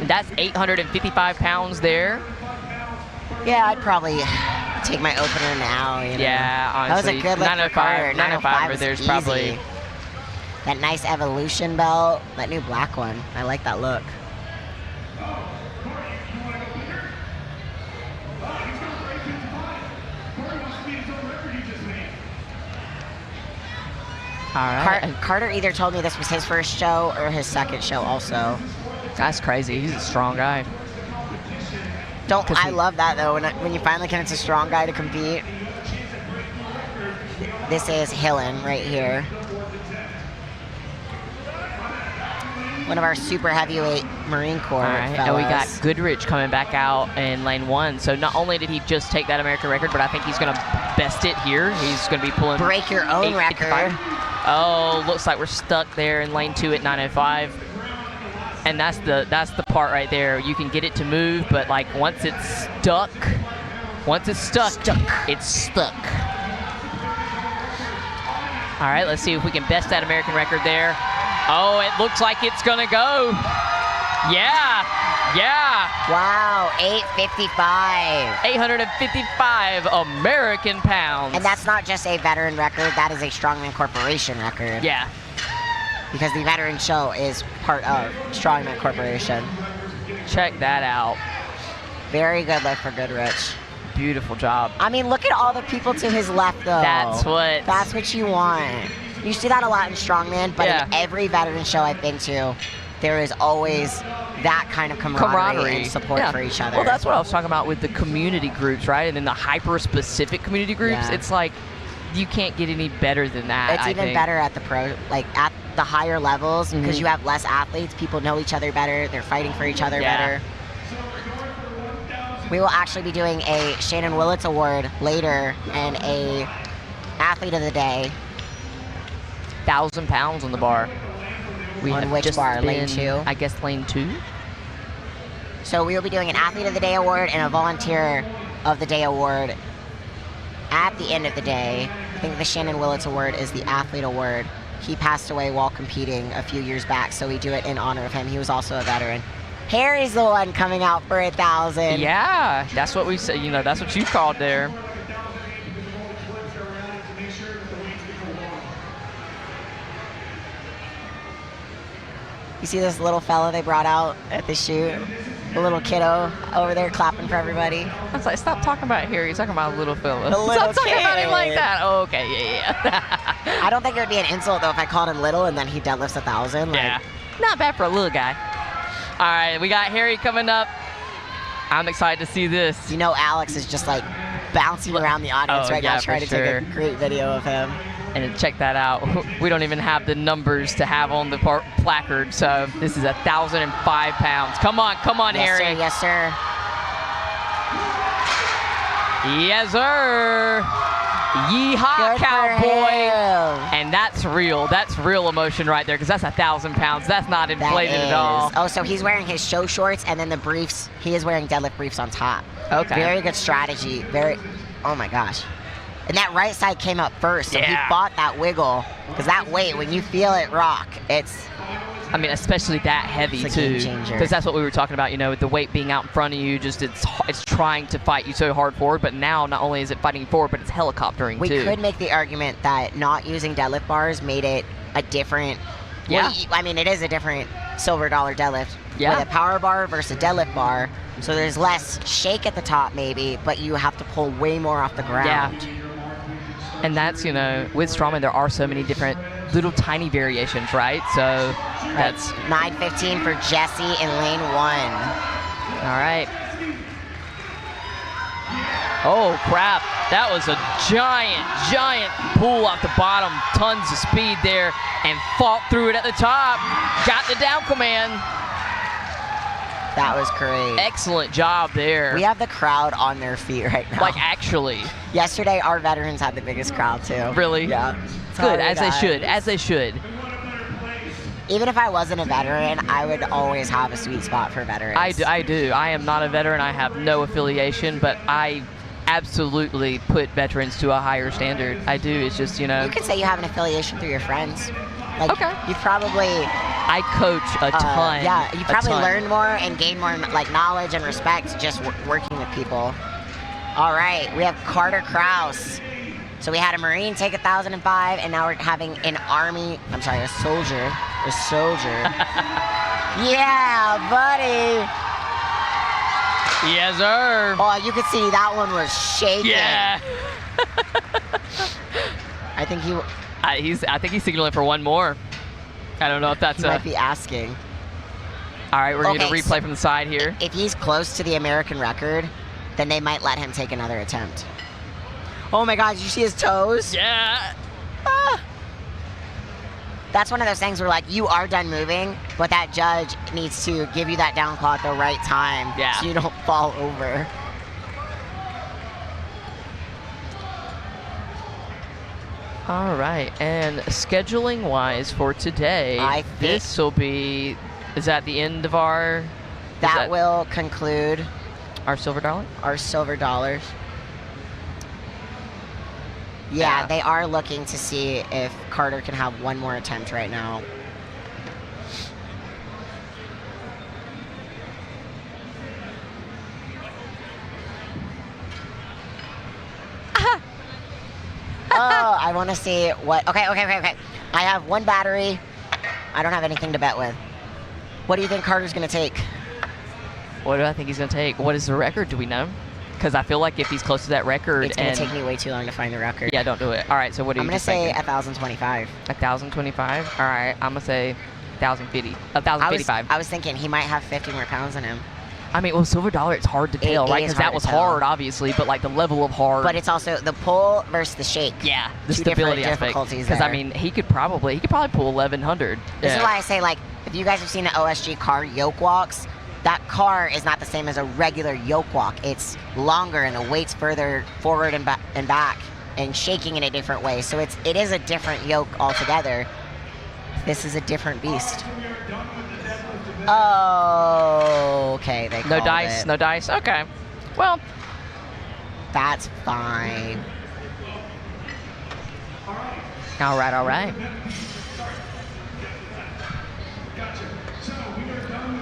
[SPEAKER 2] And that's 855 pounds there.
[SPEAKER 1] Yeah, I'd probably take my opener now. You know?
[SPEAKER 2] Yeah, honestly.
[SPEAKER 1] That was a good lift for Carter.
[SPEAKER 2] 905 there's
[SPEAKER 1] easy.
[SPEAKER 2] probably.
[SPEAKER 1] That nice Evolution belt. That new black one. I like that look.
[SPEAKER 2] All right.
[SPEAKER 1] Carter either told me this was his first show or his second show also.
[SPEAKER 2] That's crazy. He's a strong guy.
[SPEAKER 1] I love that though, when you finally convince a strong guy to compete. This is Hillen right here. One of our super heavyweight Marine Corps fellas.
[SPEAKER 2] And we got Goodrich coming back out in lane 1. So not only did he just take that American record, but I think he's going to best it here. He's going to be pulling...
[SPEAKER 1] Break your own record.
[SPEAKER 2] Oh, looks like we're stuck there in lane 2 at 905. And that's the part right there. You can get it to move, but like once it's stuck, it's stuck. All right, let's see if we can best that American record there. Oh, it looks like it's gonna go. Yeah.
[SPEAKER 1] Wow, 855.
[SPEAKER 2] 855 American pounds.
[SPEAKER 1] And that's not just a veteran record, that is a Strongman Corporation record.
[SPEAKER 2] Yeah.
[SPEAKER 1] Because the veteran show is part of Strongman Corporation.
[SPEAKER 2] Check that out.
[SPEAKER 1] Very good lift for Goodrich.
[SPEAKER 2] Beautiful job.
[SPEAKER 1] I mean, look at all the people to his left, though.
[SPEAKER 2] That's what
[SPEAKER 1] you want. You see that a lot in Strongman, but in every veteran show I've been to, there is always that kind of camaraderie and support for each other.
[SPEAKER 2] Well, that's what I was talking about with the community groups, right? And then the hyper-specific community groups.
[SPEAKER 1] Yeah.
[SPEAKER 2] It's like, you can't get any better than that,
[SPEAKER 1] It's even better at the pro, like at the higher levels, because you have less athletes. People know each other better. They're fighting for each other better. We will actually be doing a Shannon Willits Award later and a Athlete of the Day.
[SPEAKER 2] 1,000 pounds on the bar. We
[SPEAKER 1] on
[SPEAKER 2] have
[SPEAKER 1] which
[SPEAKER 2] just
[SPEAKER 1] bar? Lane
[SPEAKER 2] been,
[SPEAKER 1] 2?
[SPEAKER 2] I guess lane 2.
[SPEAKER 1] So we will be doing an Athlete of the Day award and a Volunteer of the Day award at the end of the day. I think the Shannon Willits Award is the Athlete Award. He passed away while competing a few years back, so we do it in honor of him. He was also a veteran. Harry's the one coming out for 1,000.
[SPEAKER 2] Yeah, that's what we said. You know, that's what you called there.
[SPEAKER 1] You see this little fella they brought out at the shoot? The little kiddo over there clapping for everybody.
[SPEAKER 2] I was like, stop talking about Harry. You're talking about a little fella.
[SPEAKER 1] Stop
[SPEAKER 2] talking about him like that. Oh, okay, yeah.
[SPEAKER 1] I don't think it would be an insult, though, if I called him little and then he deadlifts 1,000.
[SPEAKER 2] Yeah. Not bad for a little guy. All right, we got Harry coming up. I'm excited to see this.
[SPEAKER 1] You know, Alex is just like bouncing around the audience right now trying to take a great video of him.
[SPEAKER 2] And check that out. We don't even have the numbers to have on the placard, so this is 1,005 pounds. Come on, Harry.
[SPEAKER 1] Yes, sir.
[SPEAKER 2] Yes, sir. Yeehaw, cowboy. And that's real. That's real emotion right there, because that's 1,000 pounds. That's not inflated at all.
[SPEAKER 1] Oh, so he's wearing his show shorts and then the briefs. He is wearing deadlift briefs on top.
[SPEAKER 2] Okay.
[SPEAKER 1] Very good strategy. Oh my gosh. And that right side came up first, so he fought that wiggle. Because that weight, when you feel it rock,
[SPEAKER 2] I mean, especially that heavy too, because that's what we were talking about. You know, with the weight being out in front of you, just it's trying to fight you so hard forward. But now, not only is it fighting forward, but it's helicoptering too.
[SPEAKER 1] We could make the argument that not using deadlift bars made it a different.
[SPEAKER 2] Yeah.
[SPEAKER 1] Well, I mean, it is a different silver dollar deadlift
[SPEAKER 2] Yeah.
[SPEAKER 1] with a power bar versus a deadlift bar. So there's less shake at the top maybe, but you have to pull way more off the ground.
[SPEAKER 2] Yeah. And that's, you know, with Strongman, there are so many different little tiny variations, right? So that's
[SPEAKER 1] 9:15 for Jesse in lane 1.
[SPEAKER 2] all right. Oh, crap. That was a giant pull off the bottom. Tons of speed there and fought through it at the top. Got the down command.
[SPEAKER 1] That was great.
[SPEAKER 2] Excellent job there.
[SPEAKER 1] We have the crowd on their feet right now.
[SPEAKER 2] Like, actually.
[SPEAKER 1] Yesterday, our veterans had the biggest crowd, too.
[SPEAKER 2] Really?
[SPEAKER 1] Yeah.
[SPEAKER 2] Good,
[SPEAKER 1] Sorry,
[SPEAKER 2] as they
[SPEAKER 1] guys.
[SPEAKER 2] should, as they should.
[SPEAKER 1] Even if I wasn't a veteran, I would always have a sweet spot for veterans.
[SPEAKER 2] I do. I am not a veteran. I have no affiliation, but I absolutely put veterans to a higher standard. I do. It's just, you know.
[SPEAKER 1] You can say you have an affiliation through your friends. Like,
[SPEAKER 2] Okay.
[SPEAKER 1] you probably...
[SPEAKER 2] I coach a ton.
[SPEAKER 1] Yeah, you probably
[SPEAKER 2] a ton.
[SPEAKER 1] learn more and gain more like knowledge and respect just working with people. All right, we have Carter Kraus. So we had a Marine take 1,005, and now we're having an Army. I'm sorry, a soldier. A soldier. Yeah, buddy.
[SPEAKER 2] Yes, sir.
[SPEAKER 1] Oh, you could see that one was shaking.
[SPEAKER 2] Yeah.
[SPEAKER 1] I think he
[SPEAKER 2] I think he's signaling for one more. I don't know if that's
[SPEAKER 1] might be asking.
[SPEAKER 2] All right, we're going to
[SPEAKER 1] Okay,
[SPEAKER 2] replay
[SPEAKER 1] so-
[SPEAKER 2] from the side here.
[SPEAKER 1] If he's close to the American record, then they might let him take another attempt. Oh my God, did you see his toes?
[SPEAKER 2] Yeah.
[SPEAKER 1] Ah. That's one of those things where like you are done moving, but that judge needs to give you that down claw at the right time
[SPEAKER 2] Yeah.
[SPEAKER 1] so you don't fall over.
[SPEAKER 2] All right, and scheduling wise for today,
[SPEAKER 1] I think-
[SPEAKER 2] this will be, is that the end of our,
[SPEAKER 1] That will conclude
[SPEAKER 2] our silver dollar?
[SPEAKER 1] our silver dollars. Yeah,
[SPEAKER 2] Yeah.
[SPEAKER 1] they are looking to see if Carter can have one more attempt right now. Oh, I want to see what. Okay. I have one battery. I don't have anything to bet with. What do you think Carter's going to take?
[SPEAKER 2] What do I think he's going to take? What is the record? Do we know? Because I feel like if he's close to that record,
[SPEAKER 1] It's going
[SPEAKER 2] and
[SPEAKER 1] to take me way too long to find the record.
[SPEAKER 2] yeah, don't do it. All right, so what do you
[SPEAKER 1] I'm going to
[SPEAKER 2] just
[SPEAKER 1] say
[SPEAKER 2] thinking?
[SPEAKER 1] 1,025.
[SPEAKER 2] 1,025. All right, I'm gonna say 1,050.
[SPEAKER 1] I was
[SPEAKER 2] 1,055.
[SPEAKER 1] thinking he might have 50 more pounds in him.
[SPEAKER 2] I mean, well, silver dollar, it's hard to tell,
[SPEAKER 1] it
[SPEAKER 2] right?
[SPEAKER 1] is
[SPEAKER 2] Because that
[SPEAKER 1] hard to
[SPEAKER 2] was
[SPEAKER 1] tell.
[SPEAKER 2] hard, obviously, but like the level of hard.
[SPEAKER 1] But it's also the pull versus the shake.
[SPEAKER 2] yeah, the
[SPEAKER 1] two different
[SPEAKER 2] stability aspect.
[SPEAKER 1] difficulties
[SPEAKER 2] Because I
[SPEAKER 1] there.
[SPEAKER 2] mean, he could probably pull 1,100.
[SPEAKER 1] This is
[SPEAKER 2] Yeah.
[SPEAKER 1] why I say, like, if you guys have seen the OSG car yoke walks, that car is not the same as a regular yoke walk. It's longer and the weight's further forward and back and shaking in a different way. So it is a different yoke altogether. This is a different beast. Oh, okay. They
[SPEAKER 2] No
[SPEAKER 1] called
[SPEAKER 2] dice,
[SPEAKER 1] it.
[SPEAKER 2] no dice. Okay. Well,
[SPEAKER 1] That's fine.
[SPEAKER 2] all right, all right.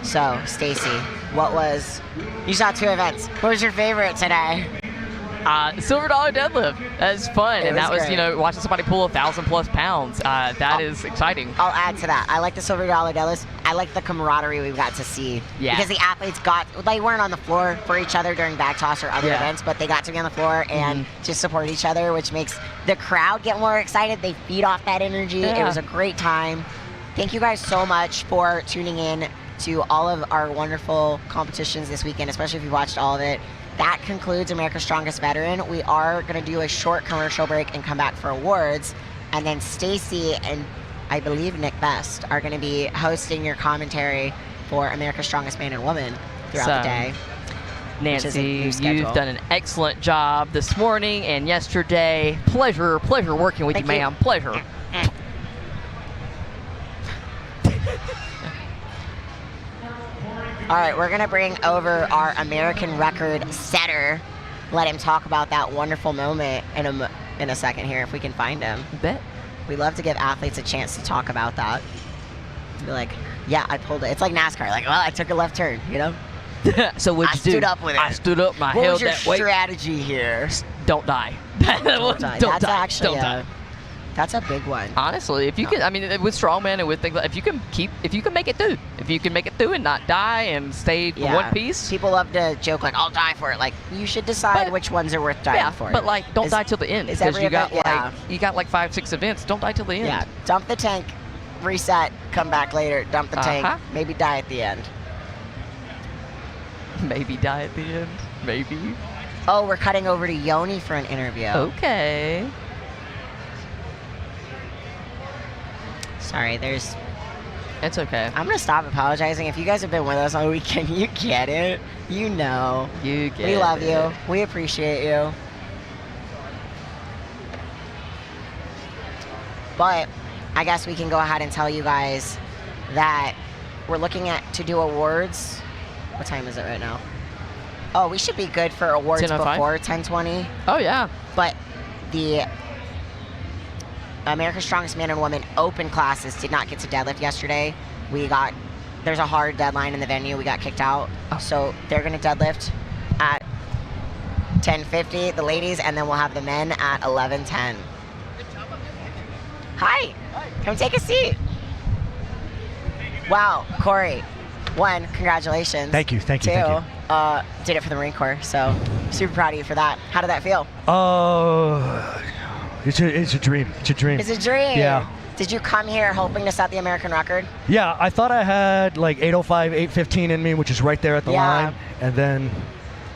[SPEAKER 1] So, Stacy, you saw 2 events. What was your favorite today?
[SPEAKER 2] Silver dollar deadlift. That's fun,
[SPEAKER 1] It
[SPEAKER 2] and that
[SPEAKER 1] was
[SPEAKER 2] was,
[SPEAKER 1] great.
[SPEAKER 2] watching somebody pull 1,000+ pounds. That is exciting.
[SPEAKER 1] I'll add to that. I like the silver dollar deadlifts. I like the camaraderie we've got to see.
[SPEAKER 2] Yeah.
[SPEAKER 1] Because the athletes they weren't on the floor for each other during back toss or other
[SPEAKER 2] Yeah.
[SPEAKER 1] events, but they got to be on the floor and just support each other, which makes the crowd get more excited. They feed off that energy. It
[SPEAKER 2] Yeah.
[SPEAKER 1] was a great time. Thank you guys so much for tuning in to all of our wonderful competitions this weekend, especially if you watched all of it. That concludes America's Strongest Veteran. We are going to do a short commercial break and come back for awards. And then Stacy and I believe Nick Best are going to be hosting your commentary for America's Strongest Man and Woman throughout the
[SPEAKER 2] So,
[SPEAKER 1] day. Which is a
[SPEAKER 2] Nancy,
[SPEAKER 1] new schedule.
[SPEAKER 2] you've done an excellent job this morning and yesterday. Pleasure working with
[SPEAKER 1] Thank
[SPEAKER 2] you,
[SPEAKER 1] you.
[SPEAKER 2] ma'am. Pleasure.
[SPEAKER 1] All right, we're going to bring over our American record setter. Let him talk about that wonderful moment in a second here, if we can find him.
[SPEAKER 2] Bet.
[SPEAKER 1] We love to give athletes a chance to talk about that. Be like, yeah, I pulled it. It's like NASCAR. Like, well, I took a left turn, you know?
[SPEAKER 2] So what'd
[SPEAKER 1] I
[SPEAKER 2] you do?
[SPEAKER 1] stood up with it.
[SPEAKER 2] I stood up and I
[SPEAKER 1] What
[SPEAKER 2] held
[SPEAKER 1] was your
[SPEAKER 2] that weight.
[SPEAKER 1] strategy here?
[SPEAKER 2] Don't die.
[SPEAKER 1] Don't die.
[SPEAKER 2] Don't
[SPEAKER 1] That's
[SPEAKER 2] die.
[SPEAKER 1] actually
[SPEAKER 2] Don't die.
[SPEAKER 1] That's a big one.
[SPEAKER 2] Honestly, if you can, I mean, with strongman and with things, if you can make it through and not die and stay for one piece.
[SPEAKER 1] People love to joke like, "I'll die for it." Like, you should decide which ones are worth dying for.
[SPEAKER 2] But like, don't die till the end because you got like 5-6 events. Don't die till the end.
[SPEAKER 1] Yeah, dump the tank, reset, come back later, dump the tank, maybe die at the end.
[SPEAKER 2] Maybe die at the end. Maybe.
[SPEAKER 1] Oh, we're cutting over to Yoni for an interview.
[SPEAKER 2] Okay.
[SPEAKER 1] Sorry, there's...
[SPEAKER 2] It's okay.
[SPEAKER 1] I'm going to stop apologizing. If you guys have been with us all weekend, you get it. You know.
[SPEAKER 2] You get it.
[SPEAKER 1] We love you. We appreciate you. But I guess we can go ahead and tell you guys that we're looking to do awards. What time is it right now? Oh, we should be good for awards before 10:20.
[SPEAKER 2] Oh, yeah.
[SPEAKER 1] But the America's Strongest Man and Woman open classes did not get to deadlift yesterday. There's a hard deadline in the venue. We got kicked out. So they're going to deadlift at 10:50, the ladies, and then we'll have the men at 11:10. Hi. Come take a seat. Wow, Corey. 1, congratulations.
[SPEAKER 5] Thank you.
[SPEAKER 1] 2, did it for the Marine Corps, so super proud of you for that. How did that feel?
[SPEAKER 5] It's a dream. It's a dream.
[SPEAKER 1] It's a dream.
[SPEAKER 5] Yeah.
[SPEAKER 1] Did you come here hoping to set the American record?
[SPEAKER 5] Yeah, I thought I had like 8:05, 8:15 in me, which is right there at the line, and then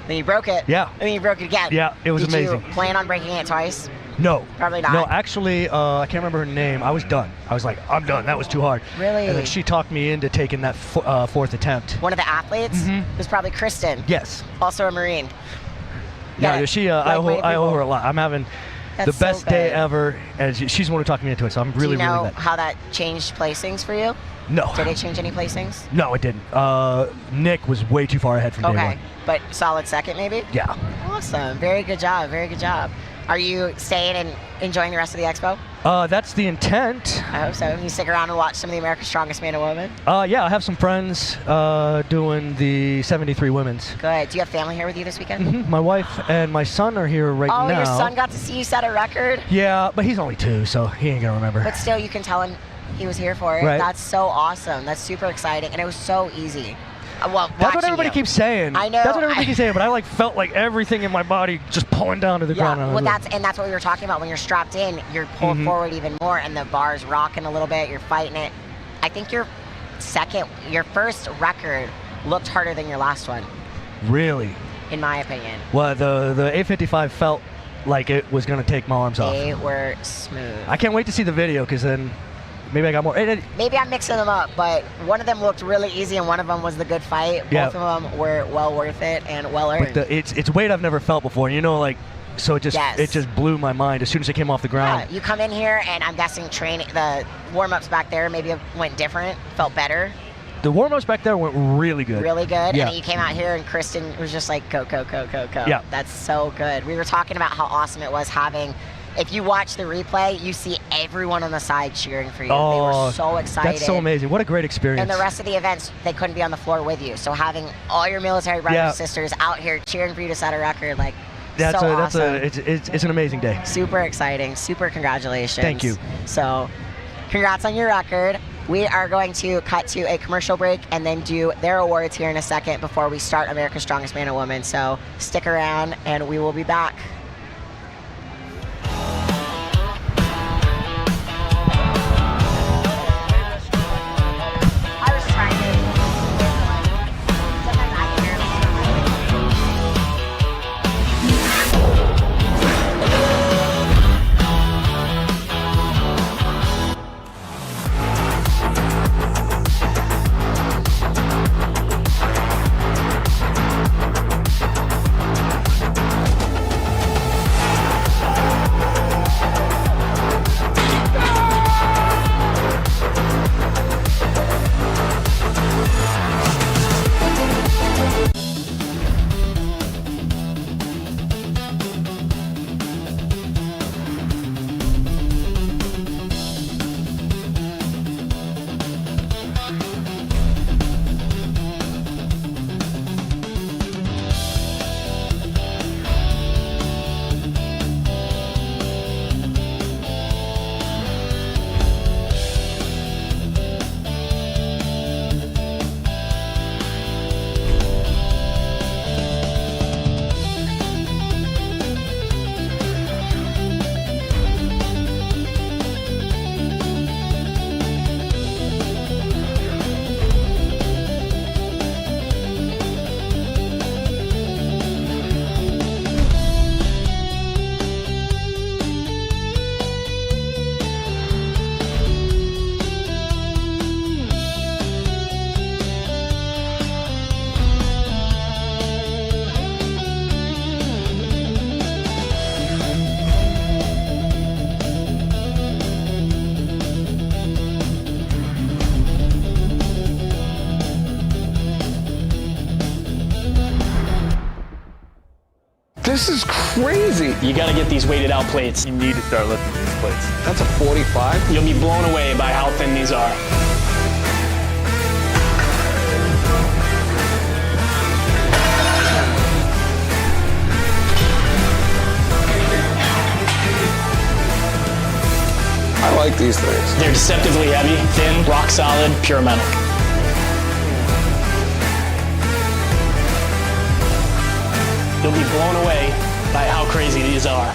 [SPEAKER 1] you broke it.
[SPEAKER 5] Yeah.
[SPEAKER 1] And then you broke it again.
[SPEAKER 5] Yeah, it was amazing.
[SPEAKER 1] Did you plan on breaking it twice?
[SPEAKER 5] No.
[SPEAKER 1] Probably not.
[SPEAKER 5] No, actually, I can't remember her name. I was done. I was like, I'm done. That was too hard.
[SPEAKER 1] Really?
[SPEAKER 5] And then she talked me into taking that fourth attempt.
[SPEAKER 1] One of the athletes?
[SPEAKER 5] Mhm.
[SPEAKER 1] It was probably Kristen.
[SPEAKER 5] Yes.
[SPEAKER 1] Also a Marine.
[SPEAKER 5] Yeah, I owe her a lot. I'm having the
[SPEAKER 1] That's so
[SPEAKER 5] best day
[SPEAKER 1] good.
[SPEAKER 5] ever, and she's the one who talked me into it, so I'm really,
[SPEAKER 1] Do you know
[SPEAKER 5] really glad.
[SPEAKER 1] how that changed placings for you?
[SPEAKER 5] No.
[SPEAKER 1] Did it change any placings?
[SPEAKER 5] No, it didn't. Nick was way too far ahead from day
[SPEAKER 1] Okay,
[SPEAKER 5] one.
[SPEAKER 1] but solid second maybe?
[SPEAKER 5] Yeah.
[SPEAKER 1] Awesome. Very good job. Very good job. Are you staying and enjoying the rest of the expo?
[SPEAKER 5] That's the intent.
[SPEAKER 1] I hope so. You stick around and watch some of the America's Strongest Man and Woman?
[SPEAKER 5] Yeah, I have some friends doing the 73 women's.
[SPEAKER 1] Good. Do you have family here with you this weekend?
[SPEAKER 5] Mhm. My wife and my son are here right now.
[SPEAKER 1] Oh, your son got to see you set a record?
[SPEAKER 5] Yeah, but he's only 2, so he ain't gonna remember.
[SPEAKER 1] But still, you can tell him he was here for it.
[SPEAKER 5] Right.
[SPEAKER 1] That's so awesome. That's super exciting. And it was so easy. Well,
[SPEAKER 5] That's what everybody keeps saying.
[SPEAKER 1] I know.
[SPEAKER 5] That's what everybody keeps saying, but I like felt like everything in my body just pulling down to the ground.
[SPEAKER 1] Yeah, well, that's what we were talking about. When you're strapped in, you're pulled forward even more, and the bar's rocking a little bit. You're fighting it. I think your first record looked harder than your last one.
[SPEAKER 5] Really?
[SPEAKER 1] In my opinion.
[SPEAKER 5] Well, the 855 felt like it was gonna take my arms off.
[SPEAKER 1] They were smooth.
[SPEAKER 5] I can't wait to see the video, because then maybe I got more.
[SPEAKER 1] Maybe I'm mixing them up, but one of them looked really easy, and one of them was the good fight.
[SPEAKER 5] Yeah.
[SPEAKER 1] Both of them were well worth it and well earned.
[SPEAKER 5] But it's weight I've never felt before. You know, like, so it just blew my mind as soon as it came off the ground.
[SPEAKER 1] Yeah, you come in here, and I'm guessing the warm-ups back there maybe went different, felt better.
[SPEAKER 5] The warm-ups back there went really good.
[SPEAKER 1] Really good?
[SPEAKER 5] Yeah.
[SPEAKER 1] And then you came out here, and Kristen was just like, go, go, go, go, go.
[SPEAKER 5] Yeah.
[SPEAKER 1] That's so good. We were talking about how awesome it was having, if you watch the replay, you see everyone on the side cheering for you. They were so excited.
[SPEAKER 5] That's so amazing. What a great experience.
[SPEAKER 1] And the rest of the events, they couldn't be on the floor with you. So having all your military brothers and sisters out here cheering for you to set a record, like, awesome.
[SPEAKER 5] It's an amazing day.
[SPEAKER 1] Super exciting. Super congratulations.
[SPEAKER 5] Thank you.
[SPEAKER 1] So, congrats on your record. We are going to cut to a commercial break and then do their awards here in a second before we start America's Strongest Man and Woman. So stick around and we will be back.
[SPEAKER 6] This is crazy.
[SPEAKER 4] You gotta get these weighted out plates.
[SPEAKER 6] You need to start lifting these plates. That's a 45.
[SPEAKER 4] You'll be blown away by how thin these are.
[SPEAKER 6] I like these things.
[SPEAKER 4] They're deceptively heavy, thin, rock solid, pure metal. You'll be blown away by how crazy these are.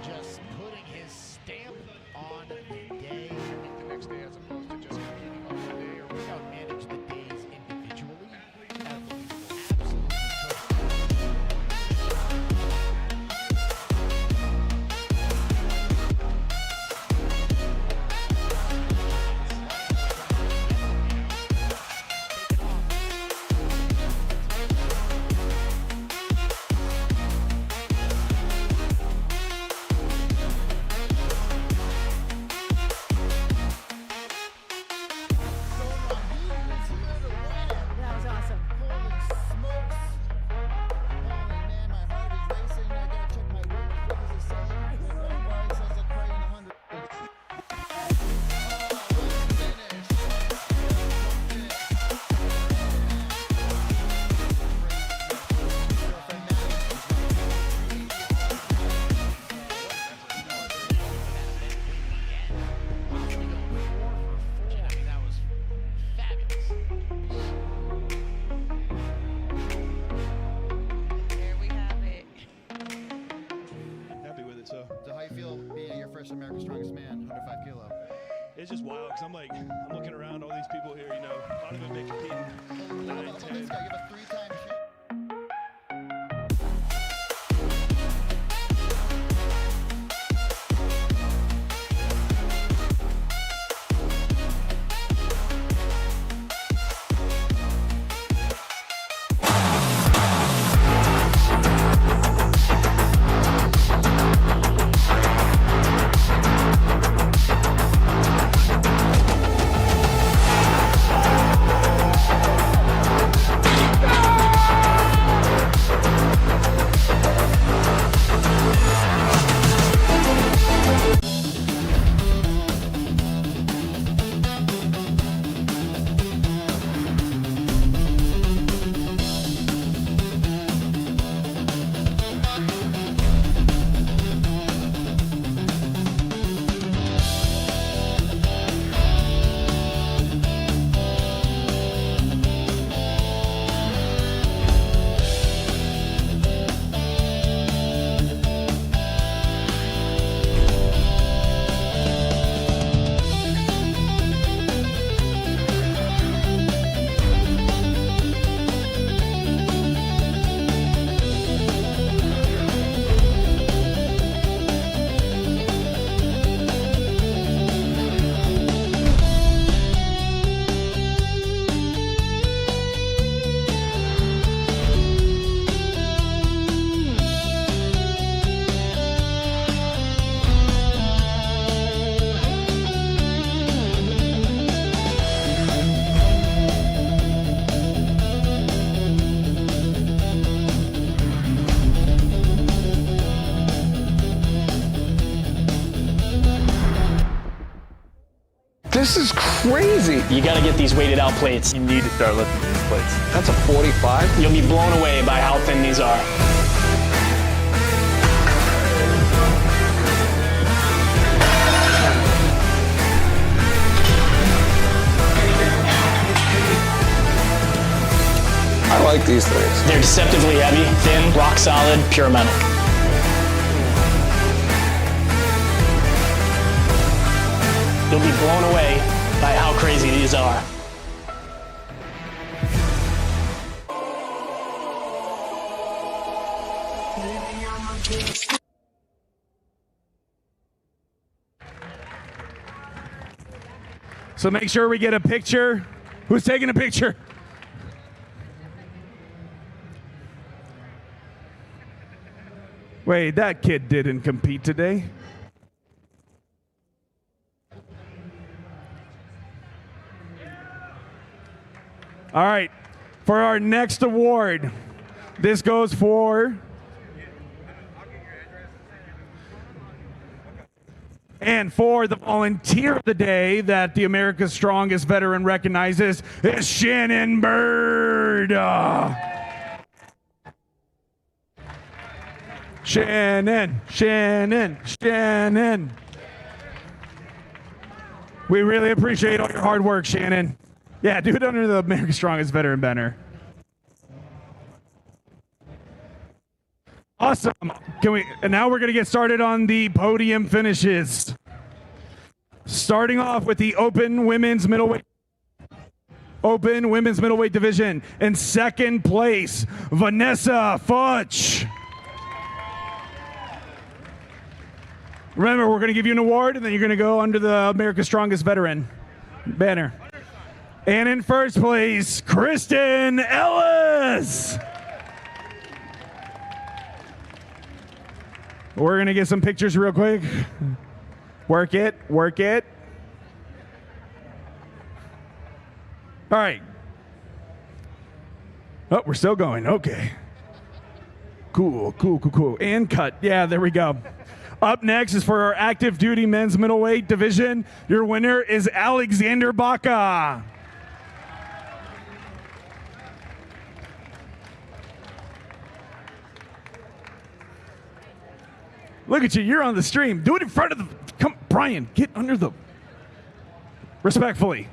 [SPEAKER 7] Just putting his stamp on the day. The next day, as opposed to just competing on the day, or we gotta manage the days individually.
[SPEAKER 8] So how you feel being your first America's Strongest Man, 105 kilo?
[SPEAKER 3] It's just wild because I'm looking around all these people here, you know, a lot of them been competing 9, 10.
[SPEAKER 8] You have a 3-time shoot.
[SPEAKER 6] This is crazy.
[SPEAKER 4] You gotta get these weighted out plates.
[SPEAKER 6] You need to start lifting these plates. That's a 45.
[SPEAKER 4] You'll be blown away by how thin these are.
[SPEAKER 6] I like these things.
[SPEAKER 4] They're deceptively heavy, thin, rock solid, pure metal. You'll be blown away by how crazy these are.
[SPEAKER 9] So make sure we get a picture. Who's taking a picture? Wait, that kid didn't compete today. All right, for our next award, this goes for... And for the volunteer of the day that the America's Strongest Veteran recognizes is Shannon Bird. Shannon. We really appreciate all your hard work, Shannon. Yeah, do it under the America's Strongest Veteran banner. Awesome. And now we're going to get started on the podium finishes. Starting off with the open women's middleweight division. In second place, Vanessa Futch. Remember, we're going to give you an award, and then you're going to go under the America's Strongest Veteran banner. And in first place, Kristen Ellis. We're going to get some pictures real quick. Work it. All right. Oh, we're still going. Okay. Cool. And cut. Yeah, there we go. Up next is for our active duty men's middleweight division. Your winner is Alexander Baca. Look at you, you're on the stream. Do it in front of the, come, Brian, get under the, respectfully.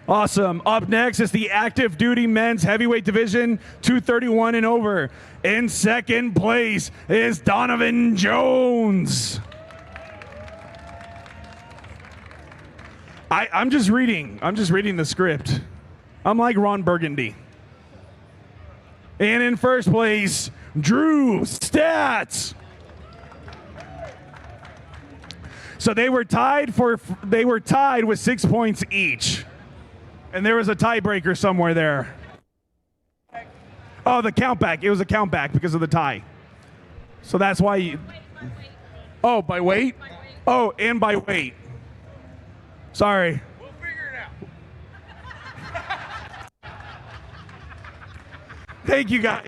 [SPEAKER 9] Awesome. Up next is the active duty men's heavyweight division, 231 and over. In second place is Donovan Jones. I'm just reading the script. I'm like Ron Burgundy. And in first place, Drew Stats. So they were tied with 6 points each. And there was a tiebreaker somewhere there. Oh, the countback. It was a countback because of the tie. So that's why you... Oh, by weight? Oh, and by weight. Sorry.
[SPEAKER 3] We'll figure it out.
[SPEAKER 9] Thank you, guys.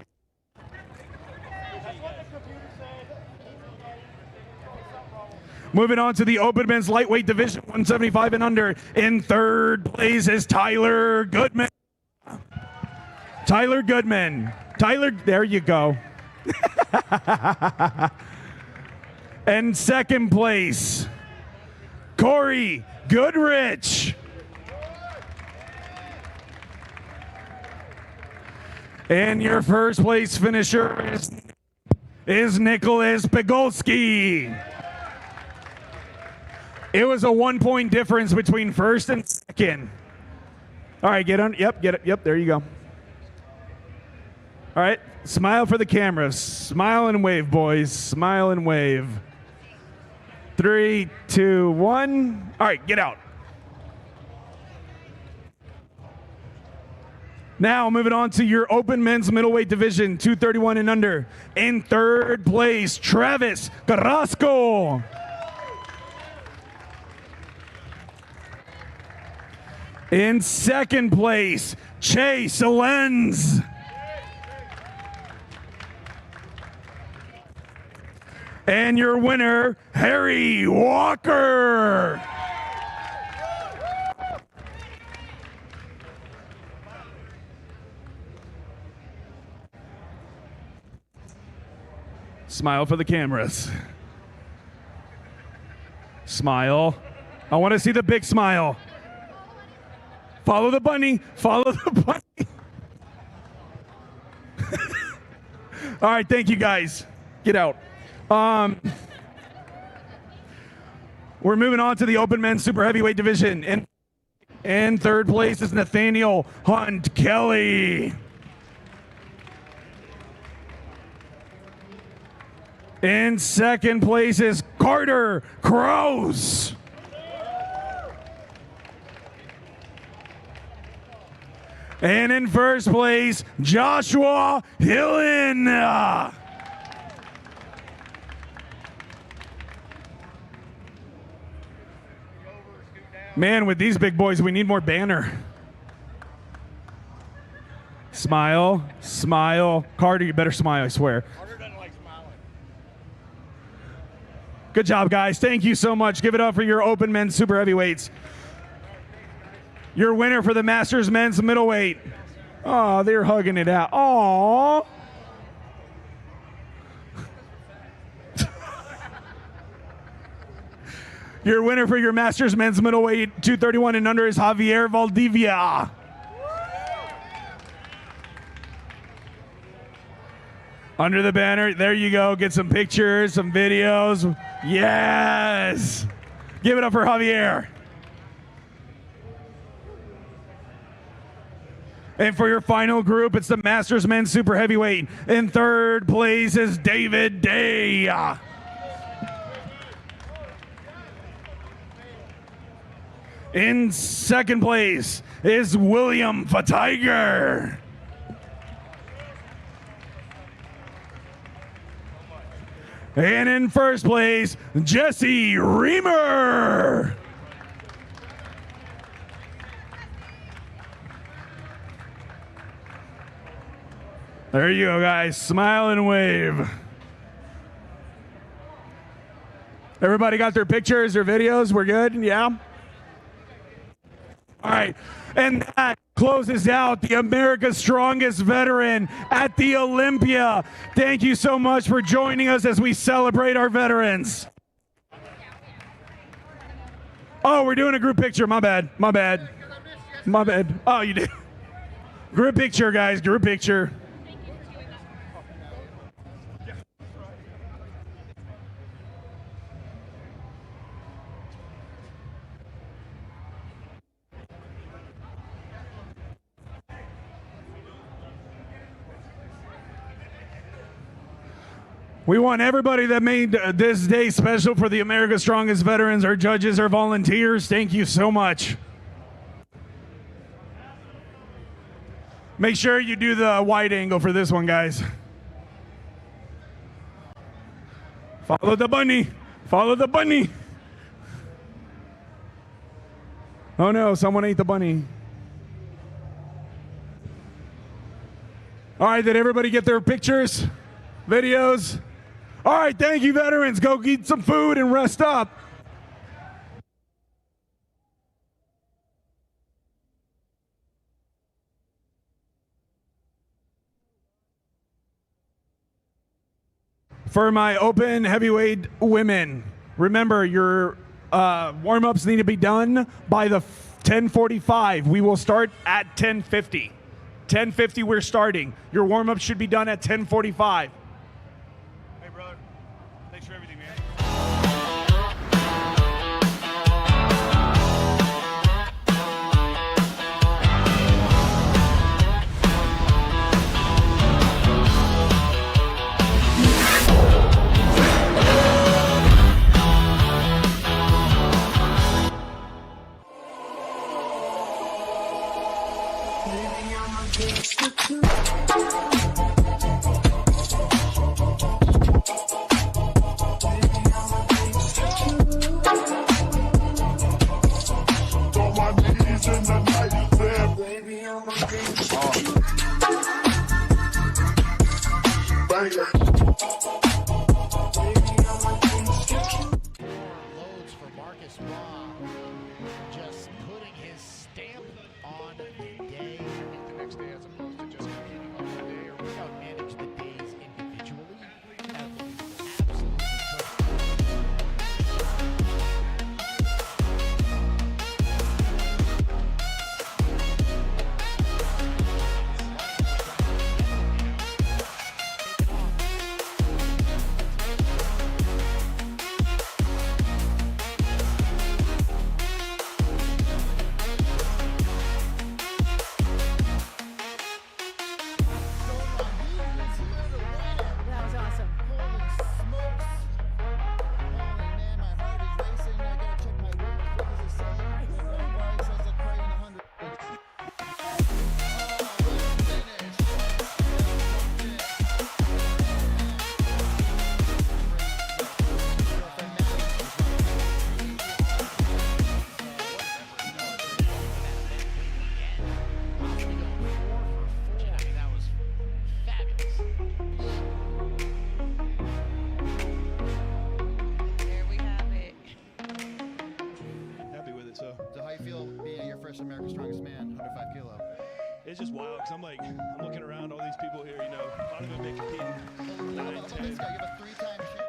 [SPEAKER 9] Moving on to the open men's lightweight division, 175 and under. In third place is Tyler Goodman. Tyler, there you go. And second place, Corey Goodrich. And your first place finisher is Nicholas Pegolski. It was a 1 point difference between first and second. All right, get on. Yep, get it. Yep, there you go. All right, smile for the camera. Smile and wave, boys. Smile and wave. 3, 2, 1. All right, get out. Now, moving on to your open men's middleweight division, 231 and under. In third place, Travis Carrasco. In second place, Chase Lenz. And your winner, Harry Walker. Smile for the cameras. Smile. I want to see the big smile. Follow the bunny. Follow the bunny. All right, thank you guys. Get out. We're moving on to the open men's super heavyweight division. And In third place is Nathaniel Hunt Kelly. In second place is Carter Krause. And in first place, Joshua Hillen. Man, with these big boys, we need more banner. Smile, smile. Carter, you better smile, I swear.
[SPEAKER 7] Carter doesn't like smiling.
[SPEAKER 9] Good job, guys. Thank you so much. Give it up for your open men's super heavyweights. Your winner for the Masters men's middleweight. Oh, they're hugging it out. Aww. Your winner for your Masters men's middleweight 231 and under is Javier Valdivia. Under the banner, there you go. Get some pictures, some videos. Yes. Give it up for Javier. And for your final group, it's the Masters men's super heavyweight. In third place is David Day. In second place is William Fatiger. And in first place, Jesse Reamer. There you go, guys. Smile and wave. Everybody got their pictures, their videos? We're good? Yeah? All right. And that closes out the America's Strongest Veteran at the Olympia. Thank you so much for joining us as we celebrate our veterans. Oh, we're doing a group picture. My bad. My bad. My bad. Oh, you did. Group picture, guys. Group picture. We want everybody that made this day special for the America's Strongest Veterans, our judges, our volunteers. Thank you so much. Make sure you do the wide angle for this one, guys. Follow the bunny. Follow the bunny. Oh no, someone ate the bunny. All right, did everybody get their pictures, videos? All right, thank you, veterans. Go eat some food and rest up. For my open heavyweight women, remember your warm-ups need to be done by the 10:45. We will start at 10:50. 10:50 we're starting. Your warm-up should be done at 10:45. Hey, brother. Thanks for everything, man.
[SPEAKER 7] Just putting his stamp on the day. The next day as opposed to just competing on the day or
[SPEAKER 8] America's Strongest Man, 105 kilo.
[SPEAKER 3] It's just wild because I'm looking around all these people here, you know, a lot of them been competing 9, 10.
[SPEAKER 8] You have a 3-time champ.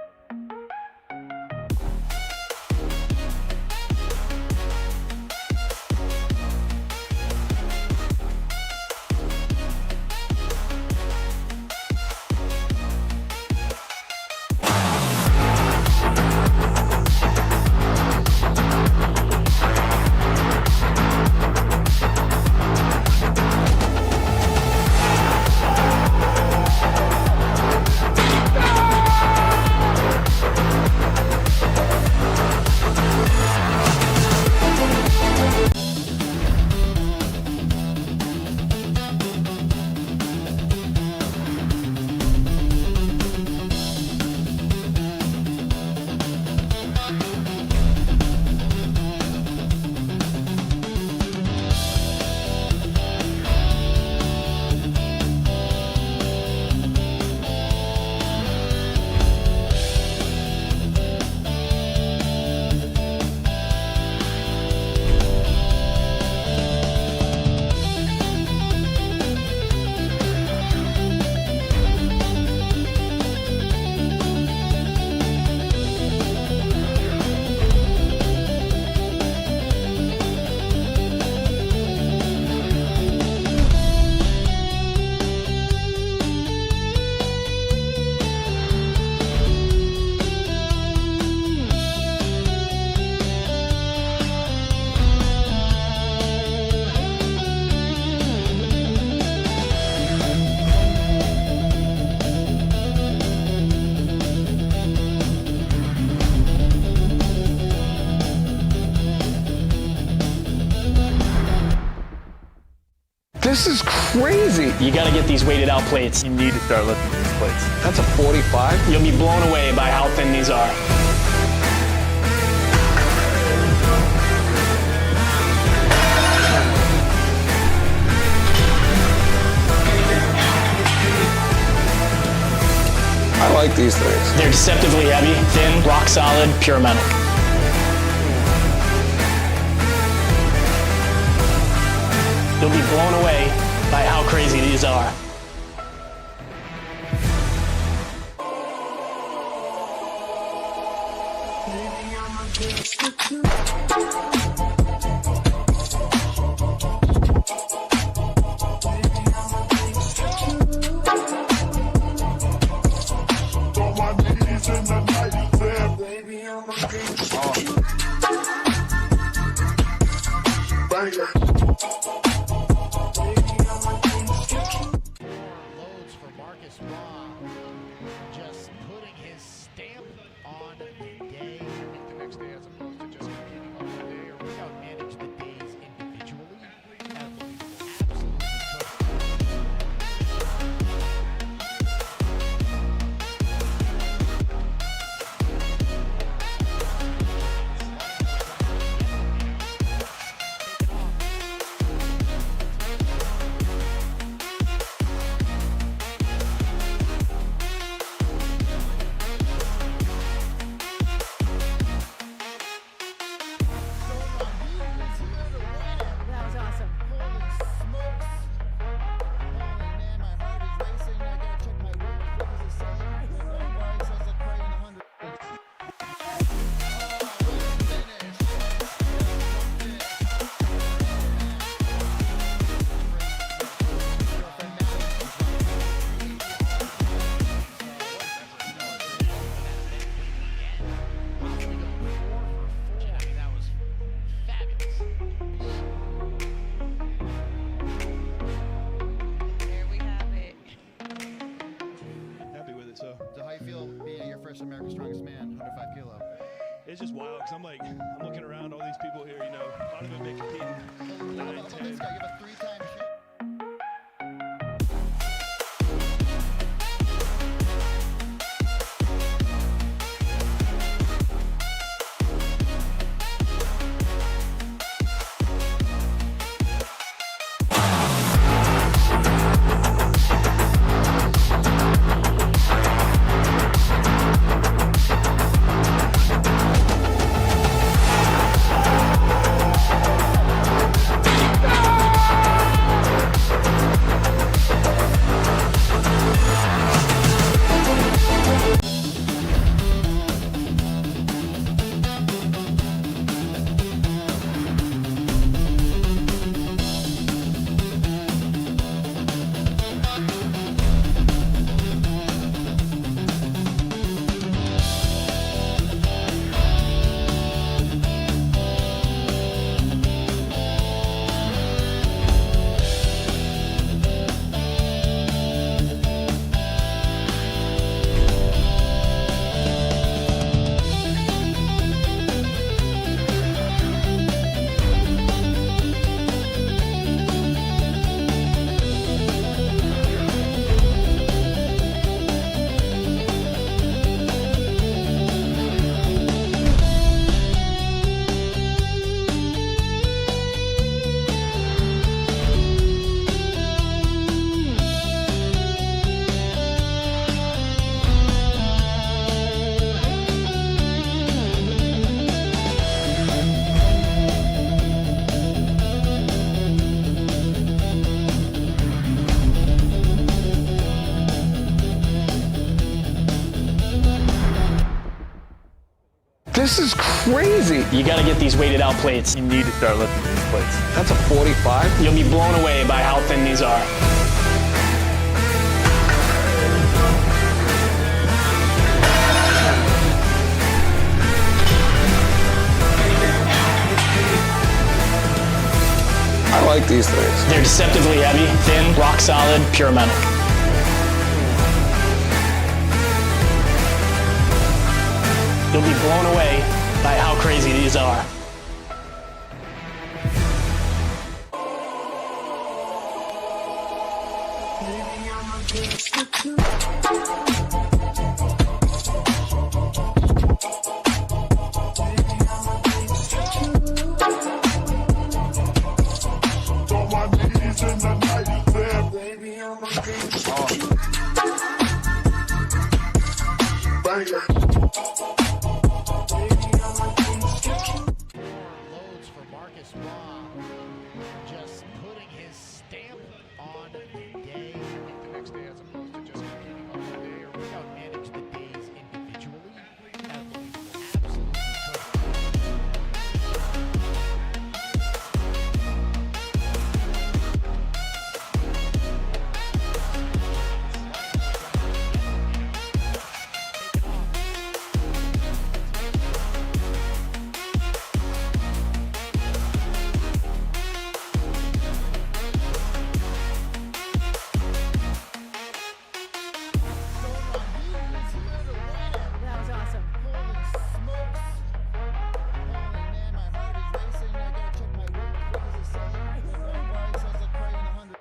[SPEAKER 6] This is crazy.
[SPEAKER 4] You got to get these weighted out plates.
[SPEAKER 6] You need to start lifting these plates. That's a 45.
[SPEAKER 4] You'll be blown away by how thin these are.
[SPEAKER 6] I like these things.
[SPEAKER 4] They're deceptively heavy, thin, rock solid, pure metal. You'll be blown away by how crazy these are.
[SPEAKER 7] Just putting his stamp on the day. The next day, as opposed to just competing on the day, or we don't manage the days individually. Absolutely.
[SPEAKER 8] America's Strongest Man, 105 kilo.
[SPEAKER 3] It's just wild because I'm looking around all these people here, you know, a lot of them been competing 9, 10.
[SPEAKER 8] You have a 3-time champ.
[SPEAKER 6] This is crazy.
[SPEAKER 4] You got to get these weighted out plates.
[SPEAKER 6] You need to start lifting these plates. That's a 45?
[SPEAKER 4] You'll be blown away by how thin these are.
[SPEAKER 6] I like these things.
[SPEAKER 4] They're deceptively heavy, thin, rock solid, pure metal. You'll be blown away by how crazy these are.
[SPEAKER 7] Loads for Marcus Raw. Just putting his stamp on the day. The next day, as opposed to just competing on one day, or we don't manage the days individually. Absolutely
[SPEAKER 10] That was awesome.
[SPEAKER 8] Holy smokes. Holy man, my heart is racing. I gotta check my weight. What does it say? It says it's probably in 100.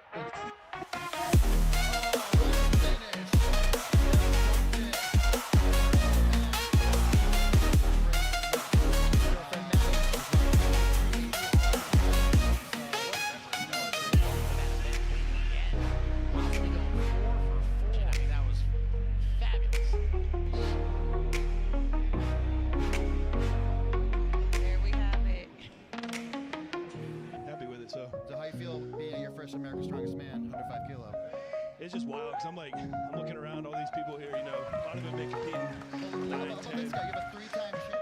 [SPEAKER 7] that was fabulous.
[SPEAKER 10] There we have it.
[SPEAKER 3] Happy with it. So
[SPEAKER 8] So how you feel being your first America's Strongest Man, 105 kilo?
[SPEAKER 3] it's just wild because I'm looking around all these people here. You know, a lot of them been competing.
[SPEAKER 8] How
[SPEAKER 3] 9,
[SPEAKER 8] about
[SPEAKER 3] 10.
[SPEAKER 8] this guy? You have a 3-time shit.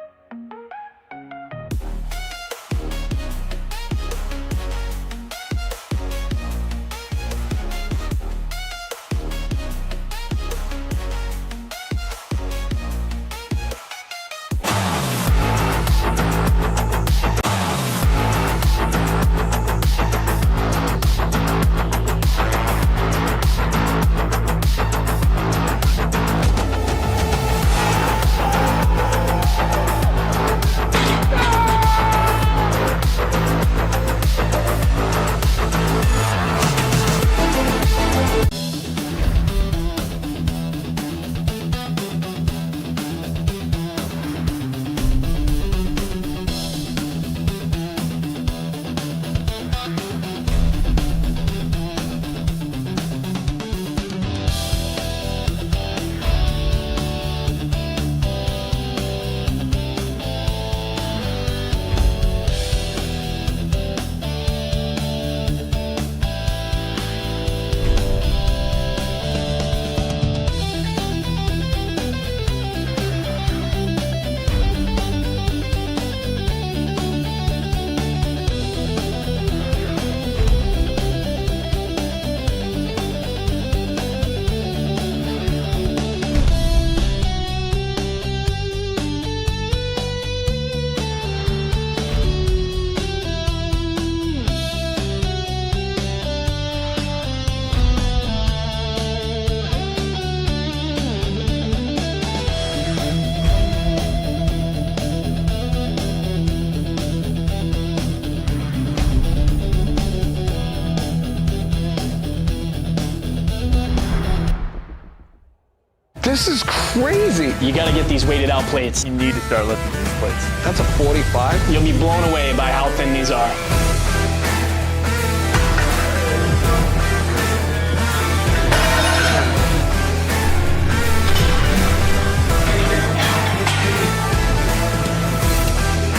[SPEAKER 6] This is crazy.
[SPEAKER 4] You got to get these weighted out plates.
[SPEAKER 6] You need to start lifting these plates. That's a 45?
[SPEAKER 4] You'll be blown away by how thin these are.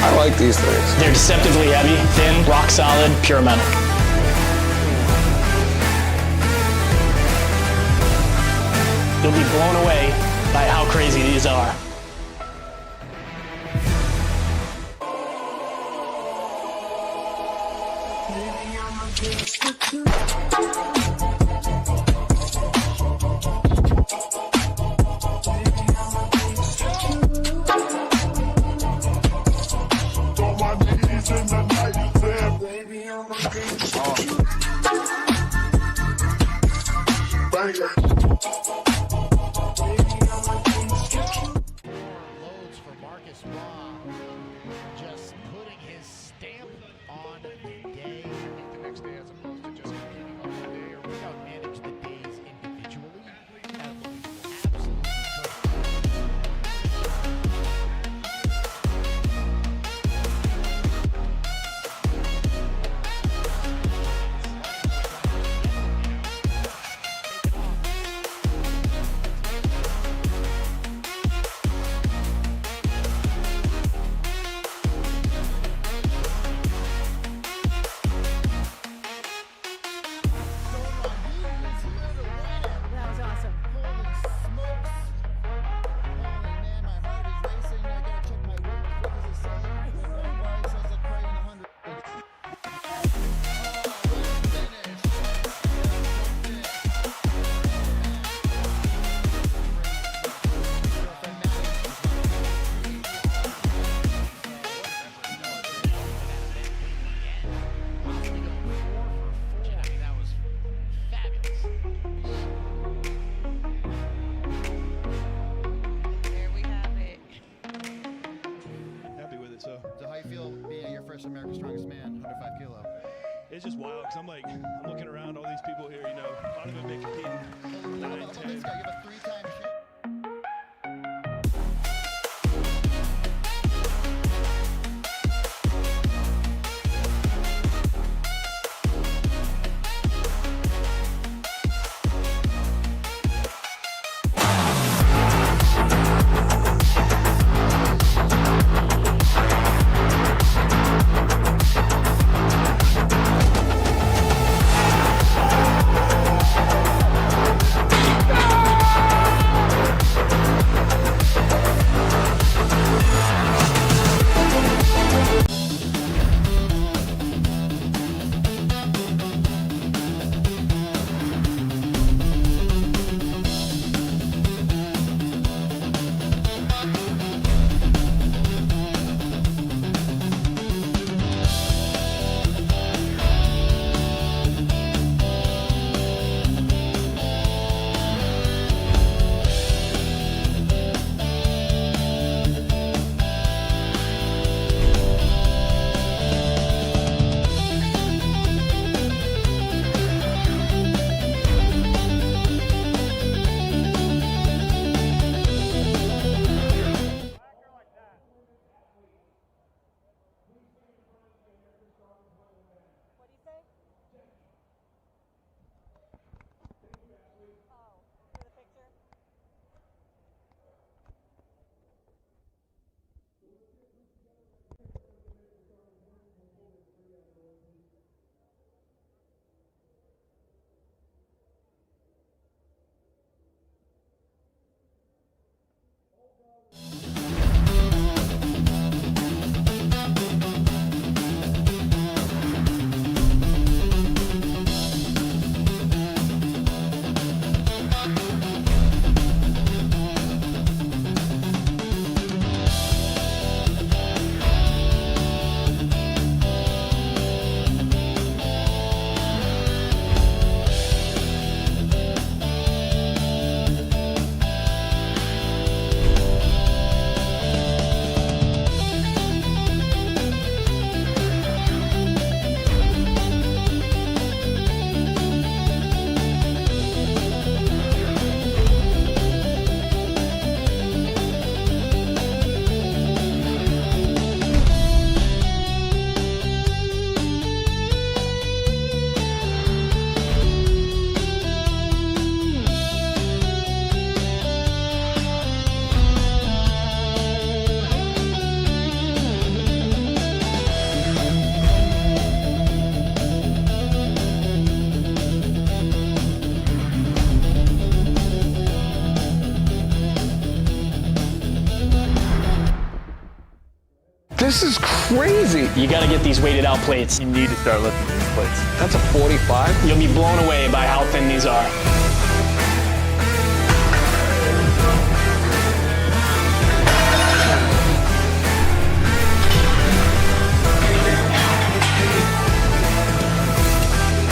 [SPEAKER 6] I like these things.
[SPEAKER 4] They're deceptively heavy, thin, rock solid, pure metal. You'll be blown away by how crazy these are.
[SPEAKER 7] Loads for Marcus Raw. Just putting his stamp on the day. The next day, as opposed to just competing on the day, or we don't manage the days individually. Absolutely
[SPEAKER 10] That was awesome.
[SPEAKER 8] Holy smokes. Holy man, my heart is racing. I gotta check my weight. What does it say? Everybody says a cray in 100.
[SPEAKER 7] that was fabulous.
[SPEAKER 10] There we have it.
[SPEAKER 3] Happy with it. So
[SPEAKER 8] So how you feel being your first America's Strongest Man, 105 kilo?
[SPEAKER 3] it's just wild because I'm looking around all these people here. You know, a lot of them been competing 9,
[SPEAKER 8] Let's
[SPEAKER 3] 10.
[SPEAKER 8] go. You have a 3-time champ.
[SPEAKER 6] This is crazy.
[SPEAKER 4] You got to get these weighted out plates.
[SPEAKER 6] You need to start lifting these plates. That's a 45.
[SPEAKER 4] You'll be blown away by how thin these are.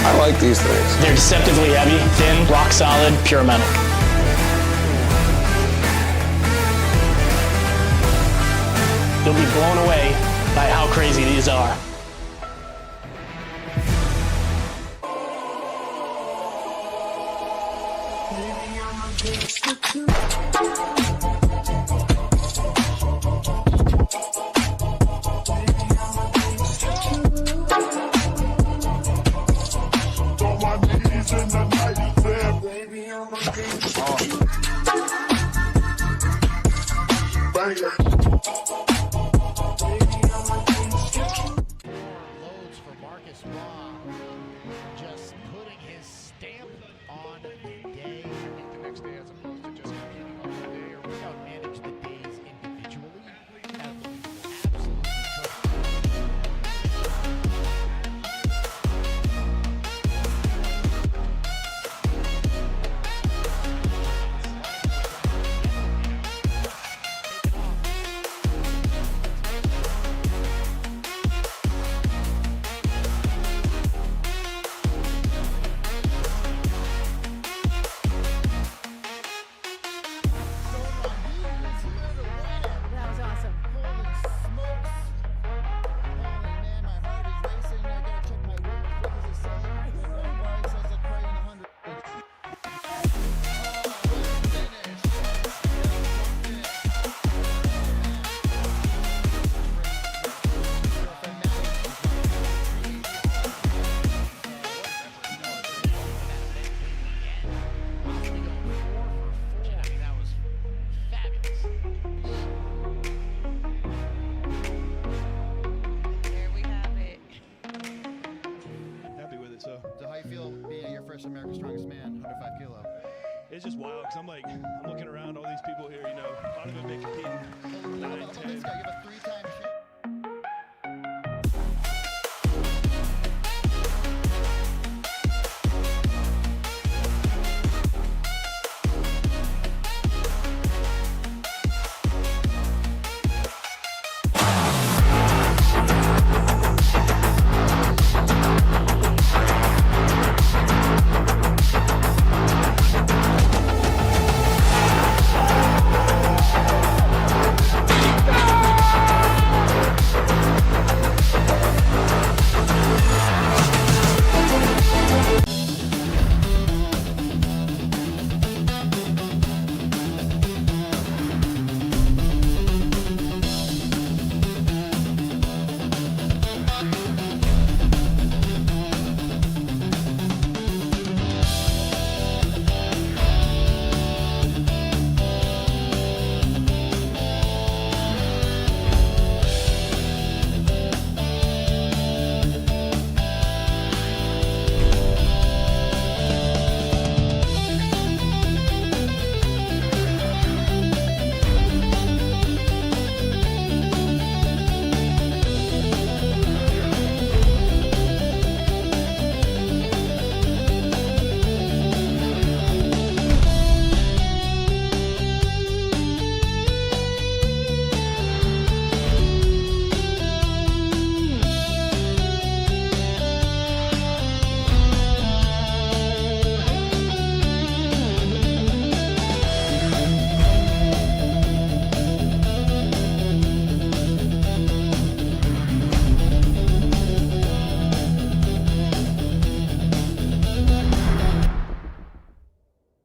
[SPEAKER 6] I like these things.
[SPEAKER 4] They're deceptively heavy, thin, rock solid, pure metal. You'll be blown away by how crazy these are.
[SPEAKER 7] Loads for Marcus Raw. Just putting his stamp on the day. The next day, as opposed to just competing on the day, or we don't manage the days individually. Absolutely
[SPEAKER 8] That was awesome. Holy smokes. Holy man, my heart is racing. I gotta check my weight. What does it say? Everybody says a cray in 100.
[SPEAKER 7] that was fabulous.
[SPEAKER 10] There we have it.
[SPEAKER 3] Happy with it. So
[SPEAKER 8] So how you feel being your first America's Strongest Man, 105 kilo?
[SPEAKER 3] it's just wild because I'm looking around all these people here. You know, a lot of them been competing 9,
[SPEAKER 8] Let's
[SPEAKER 3] 10.
[SPEAKER 8] go. You have a 3-time champ.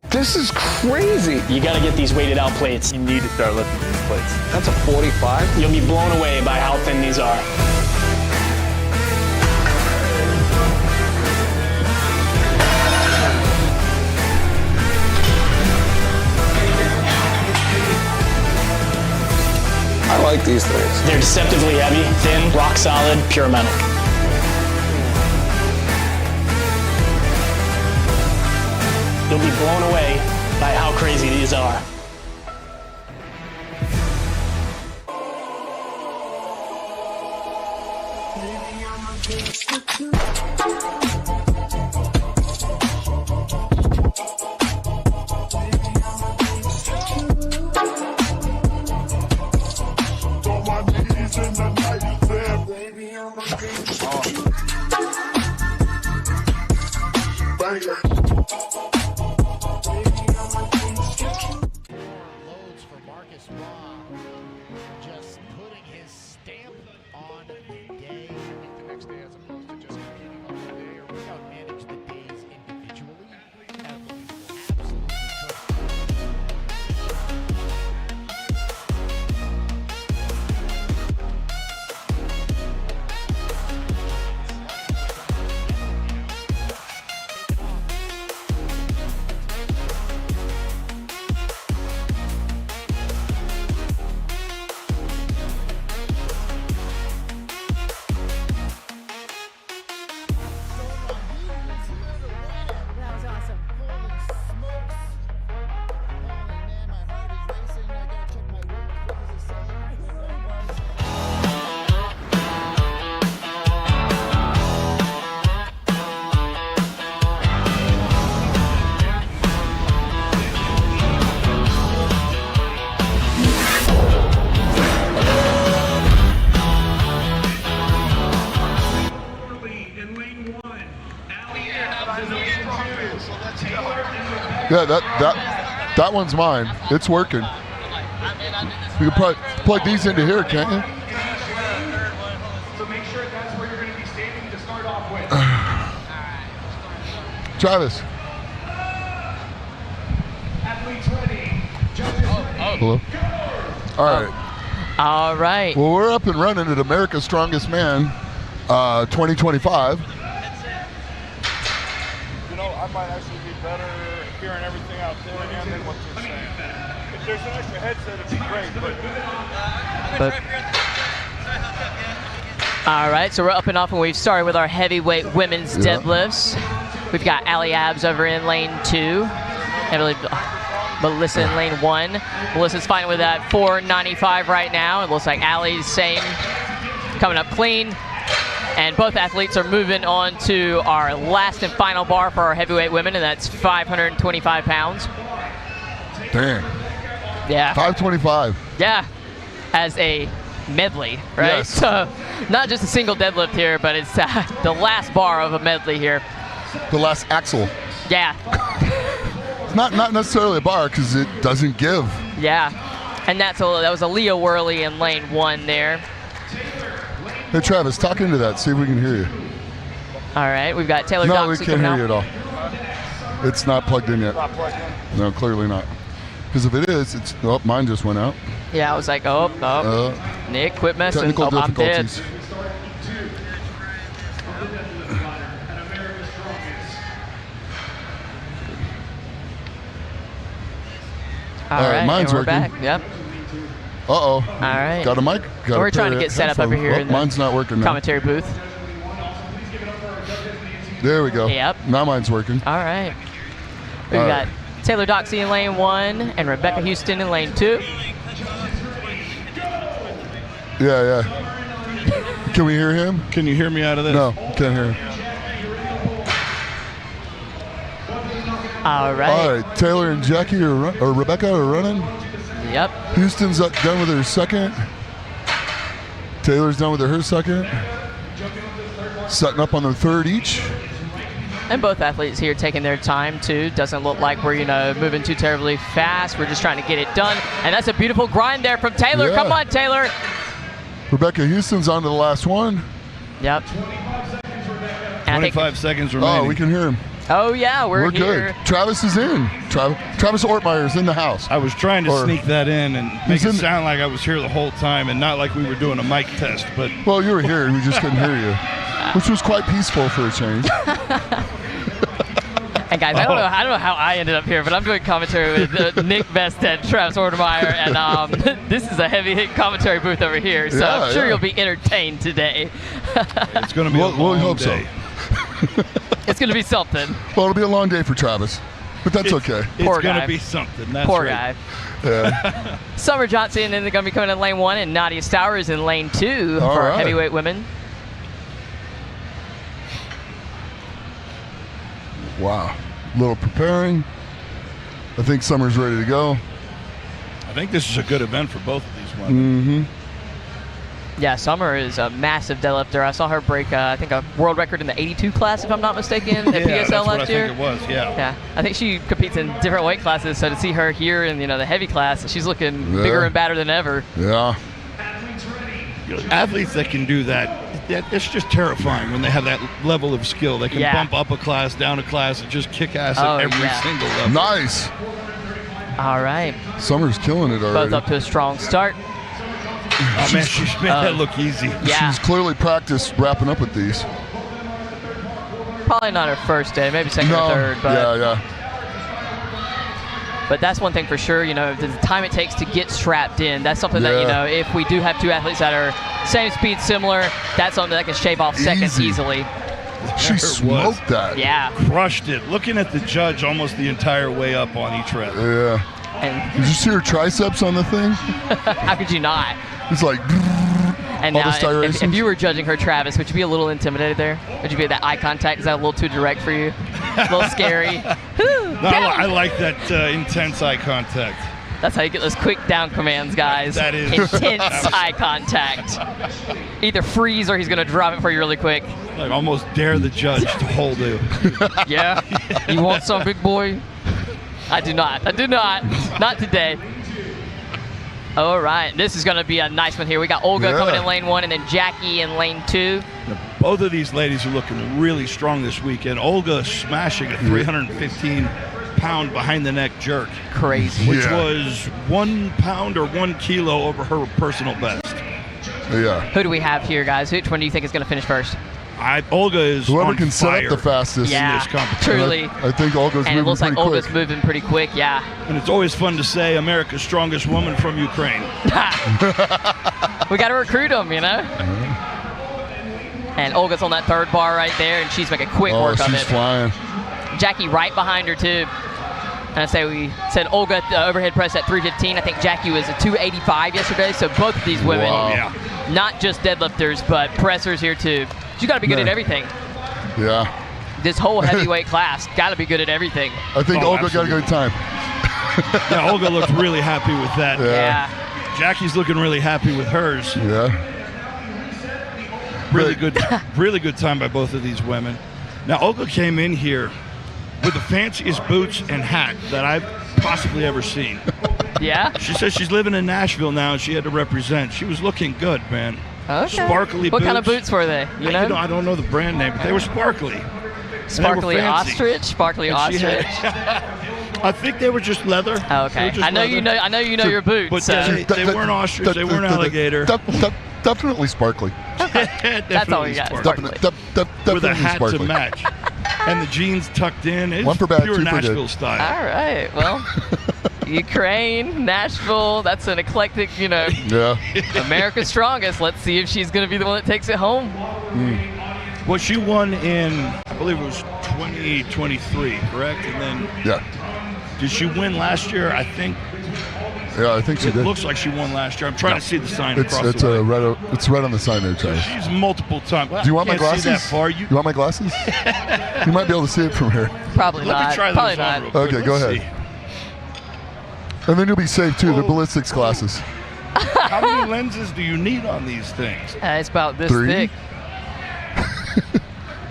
[SPEAKER 6] This is crazy.
[SPEAKER 4] You gotta get these weighted out plates.
[SPEAKER 6] You need to start lifting these plates. That's a 45.
[SPEAKER 4] You'll be blown away by how thin these are.
[SPEAKER 6] I like these things.
[SPEAKER 4] They're deceptively heavy, thin, rock solid, pure metal. You'll be blown away by how crazy these are.
[SPEAKER 7] Loads for Marcus Raw, just putting his stamp on the day. The next day, as opposed to just competing on the day, or we don't manage the days individually. Athletes will absolutely
[SPEAKER 8] That was awesome.
[SPEAKER 7] Holy smokes. Holy man, my heart is racing. I gotta check my work. What does it say?
[SPEAKER 3] In lane 1, Allie Abs in lane 2. So let's Taylor and
[SPEAKER 11] Yeah, that one's mine. It's working. You can probably plug these into here, can't you?
[SPEAKER 3] So make sure that's where you're going to be standing to start off with.
[SPEAKER 11] Travis.
[SPEAKER 3] Athletes ready. Judges ready.
[SPEAKER 11] Hello. All right.
[SPEAKER 2] All right.
[SPEAKER 11] Well, we're up and running at America's Strongest Man 2025.
[SPEAKER 12] You know, I might actually be better at hearing everything out there and then what they're saying. If there's an extra headset, it'd be great, but
[SPEAKER 2] All right, so we're up and off, and we've started with our heavyweight women's deadlifts. We've got Allie Abs over in lane 2. I believe Melissa in lane 1. Melissa's fighting with that 495 right now. It looks like Allie's same, coming up clean. And both athletes are moving on to our last and final bar for our heavyweight women, and that's 525 pounds.
[SPEAKER 11] Damn.
[SPEAKER 2] Yeah.
[SPEAKER 11] 525.
[SPEAKER 2] Yeah, as a medley, right?
[SPEAKER 11] Yes.
[SPEAKER 2] So not just a single deadlift here, but it's the last bar of a medley here.
[SPEAKER 11] The last axle.
[SPEAKER 2] Yeah.
[SPEAKER 11] Not necessarily a bar because it doesn't give.
[SPEAKER 2] Yeah, and that was a Leo Worley in lane 1 there.
[SPEAKER 11] Hey Travis, talk into that. See if we can hear you.
[SPEAKER 2] All right, we've got Taylor
[SPEAKER 11] No,
[SPEAKER 2] Doxey
[SPEAKER 11] we can't
[SPEAKER 2] coming
[SPEAKER 11] hear you
[SPEAKER 2] out.
[SPEAKER 11] at all. It's not plugged in yet. No, clearly not. Because if it is, it's mine just went out.
[SPEAKER 2] Yeah, I was like, Nick, quit messing.
[SPEAKER 11] Technical
[SPEAKER 2] I'm dead.
[SPEAKER 11] difficulties.
[SPEAKER 2] All right,
[SPEAKER 11] mine's
[SPEAKER 2] and we're
[SPEAKER 11] working.
[SPEAKER 2] back. Yep.
[SPEAKER 11] Uh-oh.
[SPEAKER 2] All right.
[SPEAKER 11] Got a mic? Got
[SPEAKER 2] We're
[SPEAKER 11] a
[SPEAKER 2] trying to
[SPEAKER 11] pair
[SPEAKER 2] get
[SPEAKER 11] of
[SPEAKER 2] set up over
[SPEAKER 11] headphones.
[SPEAKER 2] here
[SPEAKER 11] Oh,
[SPEAKER 2] in the
[SPEAKER 11] mine's not working now.
[SPEAKER 2] commentary booth.
[SPEAKER 11] There we go.
[SPEAKER 2] Yep.
[SPEAKER 11] Now mine's working.
[SPEAKER 2] All right. We've
[SPEAKER 11] All
[SPEAKER 2] got
[SPEAKER 11] right.
[SPEAKER 2] Taylor Doxey in lane 1 and Rebecca Houston in lane 2.
[SPEAKER 11] Yeah. Can we hear him?
[SPEAKER 12] Can you hear me out of this?
[SPEAKER 11] No, can't hear him.
[SPEAKER 2] All right.
[SPEAKER 11] All right, Taylor and Jackie or Rebecca are running.
[SPEAKER 2] Yep.
[SPEAKER 11] Houston's done with her second. Taylor's done with her second. Setting up on their third each.
[SPEAKER 2] And both athletes here taking their time too. Doesn't look like we're, moving too terribly fast. We're just trying to get it done. And that's a beautiful grind there from Taylor.
[SPEAKER 11] Yeah.
[SPEAKER 2] Come on, Taylor.
[SPEAKER 11] Rebecca Houston's on to the last one.
[SPEAKER 2] Yep. And
[SPEAKER 12] 25 seconds remaining.
[SPEAKER 11] Oh, we can hear him.
[SPEAKER 2] Oh yeah, we're here.
[SPEAKER 11] good. Travis is in. Travis Ortmeyer's in the house.
[SPEAKER 12] I was trying to sneak that in and make it
[SPEAKER 11] in-
[SPEAKER 12] sound like I was here the whole time and not like we were doing a mic test, but
[SPEAKER 11] Well, you were here. We just couldn't hear you, which was quite peaceful for a change.
[SPEAKER 2] And guys, I don't know how I ended up here, but I'm doing commentary with Nick Bested, Travis Ortemeyer, and this is a heavy hit commentary booth over here. So I'm sure you'll be entertained today.
[SPEAKER 12] it's going to be a long
[SPEAKER 11] We'll hope
[SPEAKER 12] day.
[SPEAKER 11] so.
[SPEAKER 2] It's going to be something.
[SPEAKER 11] Well, it'll be a long day for Travis, but that's okay.
[SPEAKER 2] Poor
[SPEAKER 12] It's going
[SPEAKER 2] guy.
[SPEAKER 12] to be something. That's
[SPEAKER 2] Poor
[SPEAKER 12] right.
[SPEAKER 2] guy.
[SPEAKER 11] Yeah.
[SPEAKER 2] Summer Johnson, and then they're going to be coming in lane 1, and Nadia Stowers in lane 2
[SPEAKER 11] All
[SPEAKER 2] for our
[SPEAKER 11] right.
[SPEAKER 2] heavyweight women.
[SPEAKER 11] Wow. A little preparing. I think Summer's ready to go.
[SPEAKER 12] I think this is a good event for both of these women.
[SPEAKER 2] Yeah, Summer is a massive deadlifter. I saw her break, I think, a world record in the 82 class, if I'm not mistaken, at PSL
[SPEAKER 12] that's
[SPEAKER 2] last
[SPEAKER 12] what
[SPEAKER 2] year.
[SPEAKER 12] I think it was, yeah.
[SPEAKER 2] Yeah, I think she competes in different weight classes, so to see her here in the heavy class, she's looking bigger and badder than ever.
[SPEAKER 11] Yeah.
[SPEAKER 12] Athletes that can do that, it's just terrifying when they have that level of skill. They can bump up a class, down a class, and just kick ass at every single level.
[SPEAKER 11] Nice.
[SPEAKER 2] All right.
[SPEAKER 11] Summer's killing it already.
[SPEAKER 2] Both up to a strong start.
[SPEAKER 12] Oh, man, she's made that look easy.
[SPEAKER 2] Yeah.
[SPEAKER 11] She's clearly practiced wrapping up with these.
[SPEAKER 2] Probably not her first day, maybe second or third. But
[SPEAKER 11] yeah.
[SPEAKER 2] But that's one thing for sure, the time it takes to get strapped in. That's something that, if we do have two athletes that are same speed, similar, that's something that can shave off seconds easily.
[SPEAKER 11] She smoked that.
[SPEAKER 2] Yeah.
[SPEAKER 12] Crushed it. Looking at the judge almost the entire way up on each rep.
[SPEAKER 11] Yeah.
[SPEAKER 2] And
[SPEAKER 11] did you see her triceps on the thing?
[SPEAKER 2] How could you not?
[SPEAKER 11] It's like
[SPEAKER 2] and
[SPEAKER 11] all
[SPEAKER 2] now,
[SPEAKER 11] the styrations.
[SPEAKER 2] if you were judging her, Travis, would you be a little intimidated there? Would you be at that eye contact? Is that a little too direct for you? A little scary?
[SPEAKER 12] No, I like that intense eye contact.
[SPEAKER 2] That's how you get those quick down commands, guys.
[SPEAKER 12] That is.
[SPEAKER 2] Intense eye contact. Either freeze or he's going to drop it for you really quick.
[SPEAKER 12] Like almost dare the judge to hold you.
[SPEAKER 2] Yeah. You want some, big boy? I do not. Not today. All right. This is going to be a nice one here. We got Olga coming in lane 1 and then Jackie in lane 2.
[SPEAKER 12] Both of these ladies are looking really strong this weekend. Olga smashing a 315-pound behind-the-neck jerk.
[SPEAKER 2] Crazy.
[SPEAKER 12] Which was 1 pound or 1 kilo over her personal best.
[SPEAKER 11] Yeah.
[SPEAKER 2] Who do we have here, guys? Which one do you think is going to finish first?
[SPEAKER 12] Olga is
[SPEAKER 11] whoever
[SPEAKER 12] on
[SPEAKER 11] can
[SPEAKER 12] fire
[SPEAKER 11] set up the fastest
[SPEAKER 2] yeah,
[SPEAKER 12] in this competition.
[SPEAKER 2] Truly.
[SPEAKER 11] I think Olga's
[SPEAKER 2] and
[SPEAKER 11] moving
[SPEAKER 2] it looks like
[SPEAKER 11] pretty
[SPEAKER 2] Olga's
[SPEAKER 11] quick.
[SPEAKER 2] moving pretty quick, yeah.
[SPEAKER 12] And it's always fun to say America's strongest woman from Ukraine.
[SPEAKER 2] We got to recruit them, And Olga's on that third bar right there, and she's making quick work of it.
[SPEAKER 11] She's flying.
[SPEAKER 2] Jackie right behind her, too. And I say we said Olga overhead press at 315. I think Jackie was at 285 yesterday, so both of these women, not just deadlifters, but pressers here, too. You got to be good at everything.
[SPEAKER 11] Yeah.
[SPEAKER 2] This whole heavyweight class got to be good at everything.
[SPEAKER 11] I think Olga got a good time.
[SPEAKER 12] Yeah, Olga looks really happy with that.
[SPEAKER 2] Yeah.
[SPEAKER 12] Jackie's looking really happy with hers.
[SPEAKER 11] Yeah.
[SPEAKER 12] Really good time by both of these women. Now, Olga came in here with the fanciest boots and hat that I've possibly ever seen.
[SPEAKER 2] Yeah?
[SPEAKER 12] She says she's living in Nashville now and she had to represent. She was looking good, man.
[SPEAKER 2] Okay.
[SPEAKER 12] Sparkly boots.
[SPEAKER 2] What kind of boots were they? You know?
[SPEAKER 12] I don't know the brand name, but they were sparkly.
[SPEAKER 2] Sparkly ostrich? Sparkly ostrich?
[SPEAKER 12] I think they were just leather.
[SPEAKER 2] Oh, okay. I know you know your boots.
[SPEAKER 12] But they weren't ostrich, they weren't alligator.
[SPEAKER 11] Definitely sparkly.
[SPEAKER 2] That's all you got.
[SPEAKER 12] With a hat to match. And the jeans tucked in. It's
[SPEAKER 11] one for bad,
[SPEAKER 12] pure
[SPEAKER 11] two for
[SPEAKER 12] Nashville
[SPEAKER 11] good.
[SPEAKER 12] style.
[SPEAKER 2] All right. Well, Ukraine, Nashville, that's an eclectic,
[SPEAKER 11] Yeah.
[SPEAKER 2] America's strongest. Let's see if she's going to be the one that takes it home.
[SPEAKER 12] Well, she won in, I believe it was 2023, correct? And then, did she win last year? I think.
[SPEAKER 11] Yeah, I think she did.
[SPEAKER 12] It looks like she won last year. I'm trying to see the sign across
[SPEAKER 11] it's
[SPEAKER 12] the way.
[SPEAKER 11] it's right on the sign there, Charlie.
[SPEAKER 12] She's multiple times.
[SPEAKER 11] Do you want my glasses?
[SPEAKER 12] See that far.
[SPEAKER 11] You want my glasses? You might be able to see it from here.
[SPEAKER 2] Probably
[SPEAKER 12] Let
[SPEAKER 2] not.
[SPEAKER 12] me try
[SPEAKER 2] Probably
[SPEAKER 12] those on
[SPEAKER 2] not.
[SPEAKER 12] real quick.
[SPEAKER 11] Okay, go
[SPEAKER 12] Let's
[SPEAKER 11] ahead.
[SPEAKER 12] see.
[SPEAKER 11] And then you'll be safe too. The ballistics glasses.
[SPEAKER 12] How many lenses do you need on these things?
[SPEAKER 2] It's about this
[SPEAKER 11] 3.
[SPEAKER 2] thick.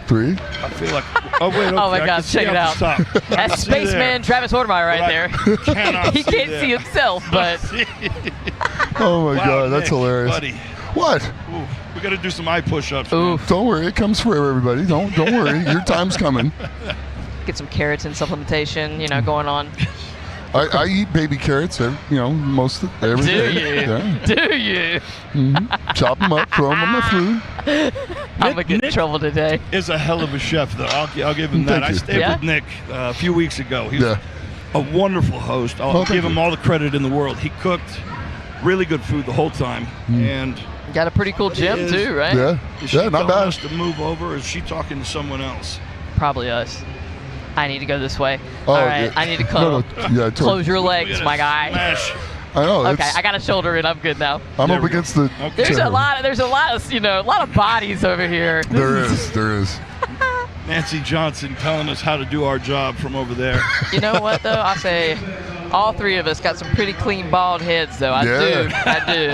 [SPEAKER 11] 3.
[SPEAKER 12] I feel like. Oh wait! Okay,
[SPEAKER 2] Oh my
[SPEAKER 12] I
[SPEAKER 2] God!
[SPEAKER 12] can see
[SPEAKER 2] Check it
[SPEAKER 12] out
[SPEAKER 2] out.
[SPEAKER 12] the top.
[SPEAKER 2] That's Spaceman Travis Hordemeyer right there. He can't see himself, but
[SPEAKER 11] Oh my
[SPEAKER 12] Wow,
[SPEAKER 11] God, that's
[SPEAKER 12] Nick,
[SPEAKER 11] hilarious.
[SPEAKER 12] buddy.
[SPEAKER 11] What?
[SPEAKER 12] Ooh, we got to do some eye push-ups.
[SPEAKER 2] Ooh.
[SPEAKER 11] Don't worry, it comes for everybody. Don't worry. Your time's coming.
[SPEAKER 2] get some keratin supplementation, going on.
[SPEAKER 11] I eat baby carrots, most every day.
[SPEAKER 2] Do you?
[SPEAKER 11] Yeah.
[SPEAKER 2] Do you?
[SPEAKER 11] Mm-hmm. Chop them up, throw them on my food.
[SPEAKER 2] I'm going to get in trouble today.
[SPEAKER 12] Is a hell of a chef, though. I'll give him that.
[SPEAKER 11] Thank you.
[SPEAKER 12] I stayed with Nick a few weeks ago. He's a wonderful host. I'll give him all the credit in the world. He cooked really good food the whole time. And
[SPEAKER 2] got a pretty cool gym, too, right?
[SPEAKER 11] Yeah,
[SPEAKER 12] is she
[SPEAKER 11] not
[SPEAKER 12] telling
[SPEAKER 11] bad.
[SPEAKER 12] us to move over, or is she talking to someone else?
[SPEAKER 2] Probably us. I need to go this way.
[SPEAKER 11] Oh,
[SPEAKER 2] all right,
[SPEAKER 11] yeah.
[SPEAKER 2] I need to close. Close your legs, my guy.
[SPEAKER 11] I know.
[SPEAKER 2] Okay, I got a shoulder in. I'm good now.
[SPEAKER 11] I'm up against the.
[SPEAKER 2] There's a lot of bodies over here.
[SPEAKER 11] There is.
[SPEAKER 12] Nancy Johnson telling us how to do our job from over there.
[SPEAKER 2] You know what, though? I say all three of us got some pretty clean bald heads, though. I do.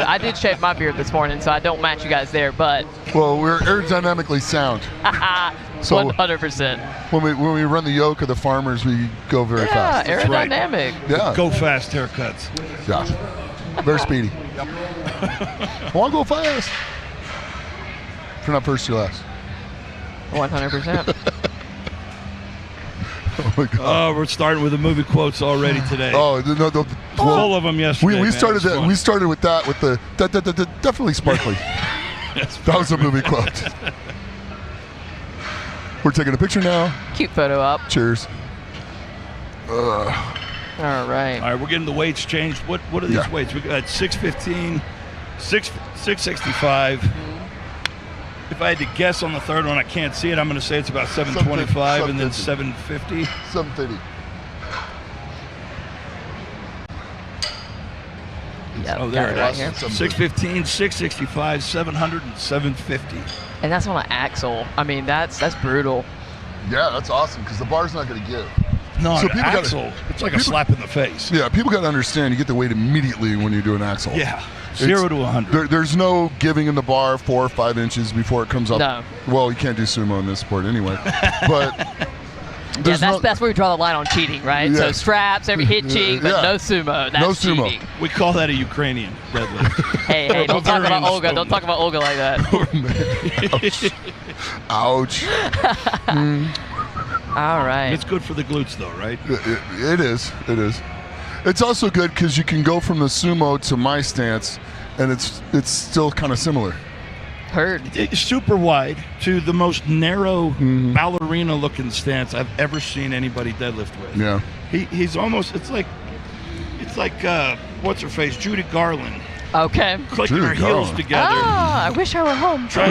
[SPEAKER 2] I did shave my beard this morning, so I don't match you guys there, but.
[SPEAKER 11] Well, we're aerodynamically sound. So
[SPEAKER 2] 100%.
[SPEAKER 11] When we run the yoke of the farmers, we go very fast.
[SPEAKER 2] Yeah, aerodynamic.
[SPEAKER 11] Right. Yeah.
[SPEAKER 12] Go fast haircuts.
[SPEAKER 11] Yeah. Very speedy. I want to go fast. If you're not first, you're last.
[SPEAKER 2] 100%.
[SPEAKER 11] Oh my God.
[SPEAKER 12] Oh, we're starting with the movie quotes already today.
[SPEAKER 11] Oh no,
[SPEAKER 12] full of them yesterday.
[SPEAKER 11] We started that. We started with that. With the definitely sparkly. That was a movie quote. We're taking a picture now.
[SPEAKER 2] Cute photo up.
[SPEAKER 11] Cheers.
[SPEAKER 2] All right.
[SPEAKER 12] All right, we're getting the weights changed. What are these weights? We got 615, 665. If I had to guess on the third one, I can't see it. I'm going to say it's about 725 and then 750.
[SPEAKER 11] 750.
[SPEAKER 2] Yeah,
[SPEAKER 12] oh, there it
[SPEAKER 2] right
[SPEAKER 12] is.
[SPEAKER 2] here.
[SPEAKER 12] 615, 665, 700, and 750.
[SPEAKER 2] And that's on an axle. I mean, that's brutal.
[SPEAKER 11] Yeah, that's awesome because the bar's not going to give.
[SPEAKER 12] No,
[SPEAKER 11] so
[SPEAKER 12] an axle, it's like a slap in the face.
[SPEAKER 11] Yeah, people got to understand you get the weight immediately when you do an axle.
[SPEAKER 12] Yeah, 0 to 100.
[SPEAKER 11] There's no giving in the bar 4 or 5 inches before it comes up.
[SPEAKER 2] No.
[SPEAKER 11] Well, you can't do sumo in this sport anyway. But
[SPEAKER 2] that's where we draw the line on cheating, right?
[SPEAKER 11] Yeah.
[SPEAKER 2] So straps, every hit cheek, but no sumo. That's
[SPEAKER 11] no sumo.
[SPEAKER 2] cheating.
[SPEAKER 12] We call that a Ukrainian deadlift.
[SPEAKER 2] Hey, don't talk about Olga. Don't talk about Olga like that.
[SPEAKER 11] Ouch.
[SPEAKER 2] All right.
[SPEAKER 12] It's good for the glutes, though, right?
[SPEAKER 11] It is. It is. It's also good because you can go from the sumo to my stance, and it's still kind of similar.
[SPEAKER 2] Heard.
[SPEAKER 12] It's super wide to the most narrow ballerina-looking stance I've ever seen anybody deadlift with.
[SPEAKER 11] Yeah.
[SPEAKER 12] He's almost. It's like what's her face, Judy Garland.
[SPEAKER 2] Okay.
[SPEAKER 12] Clicking her heels together.
[SPEAKER 2] Ah, I wish I were home.
[SPEAKER 11] I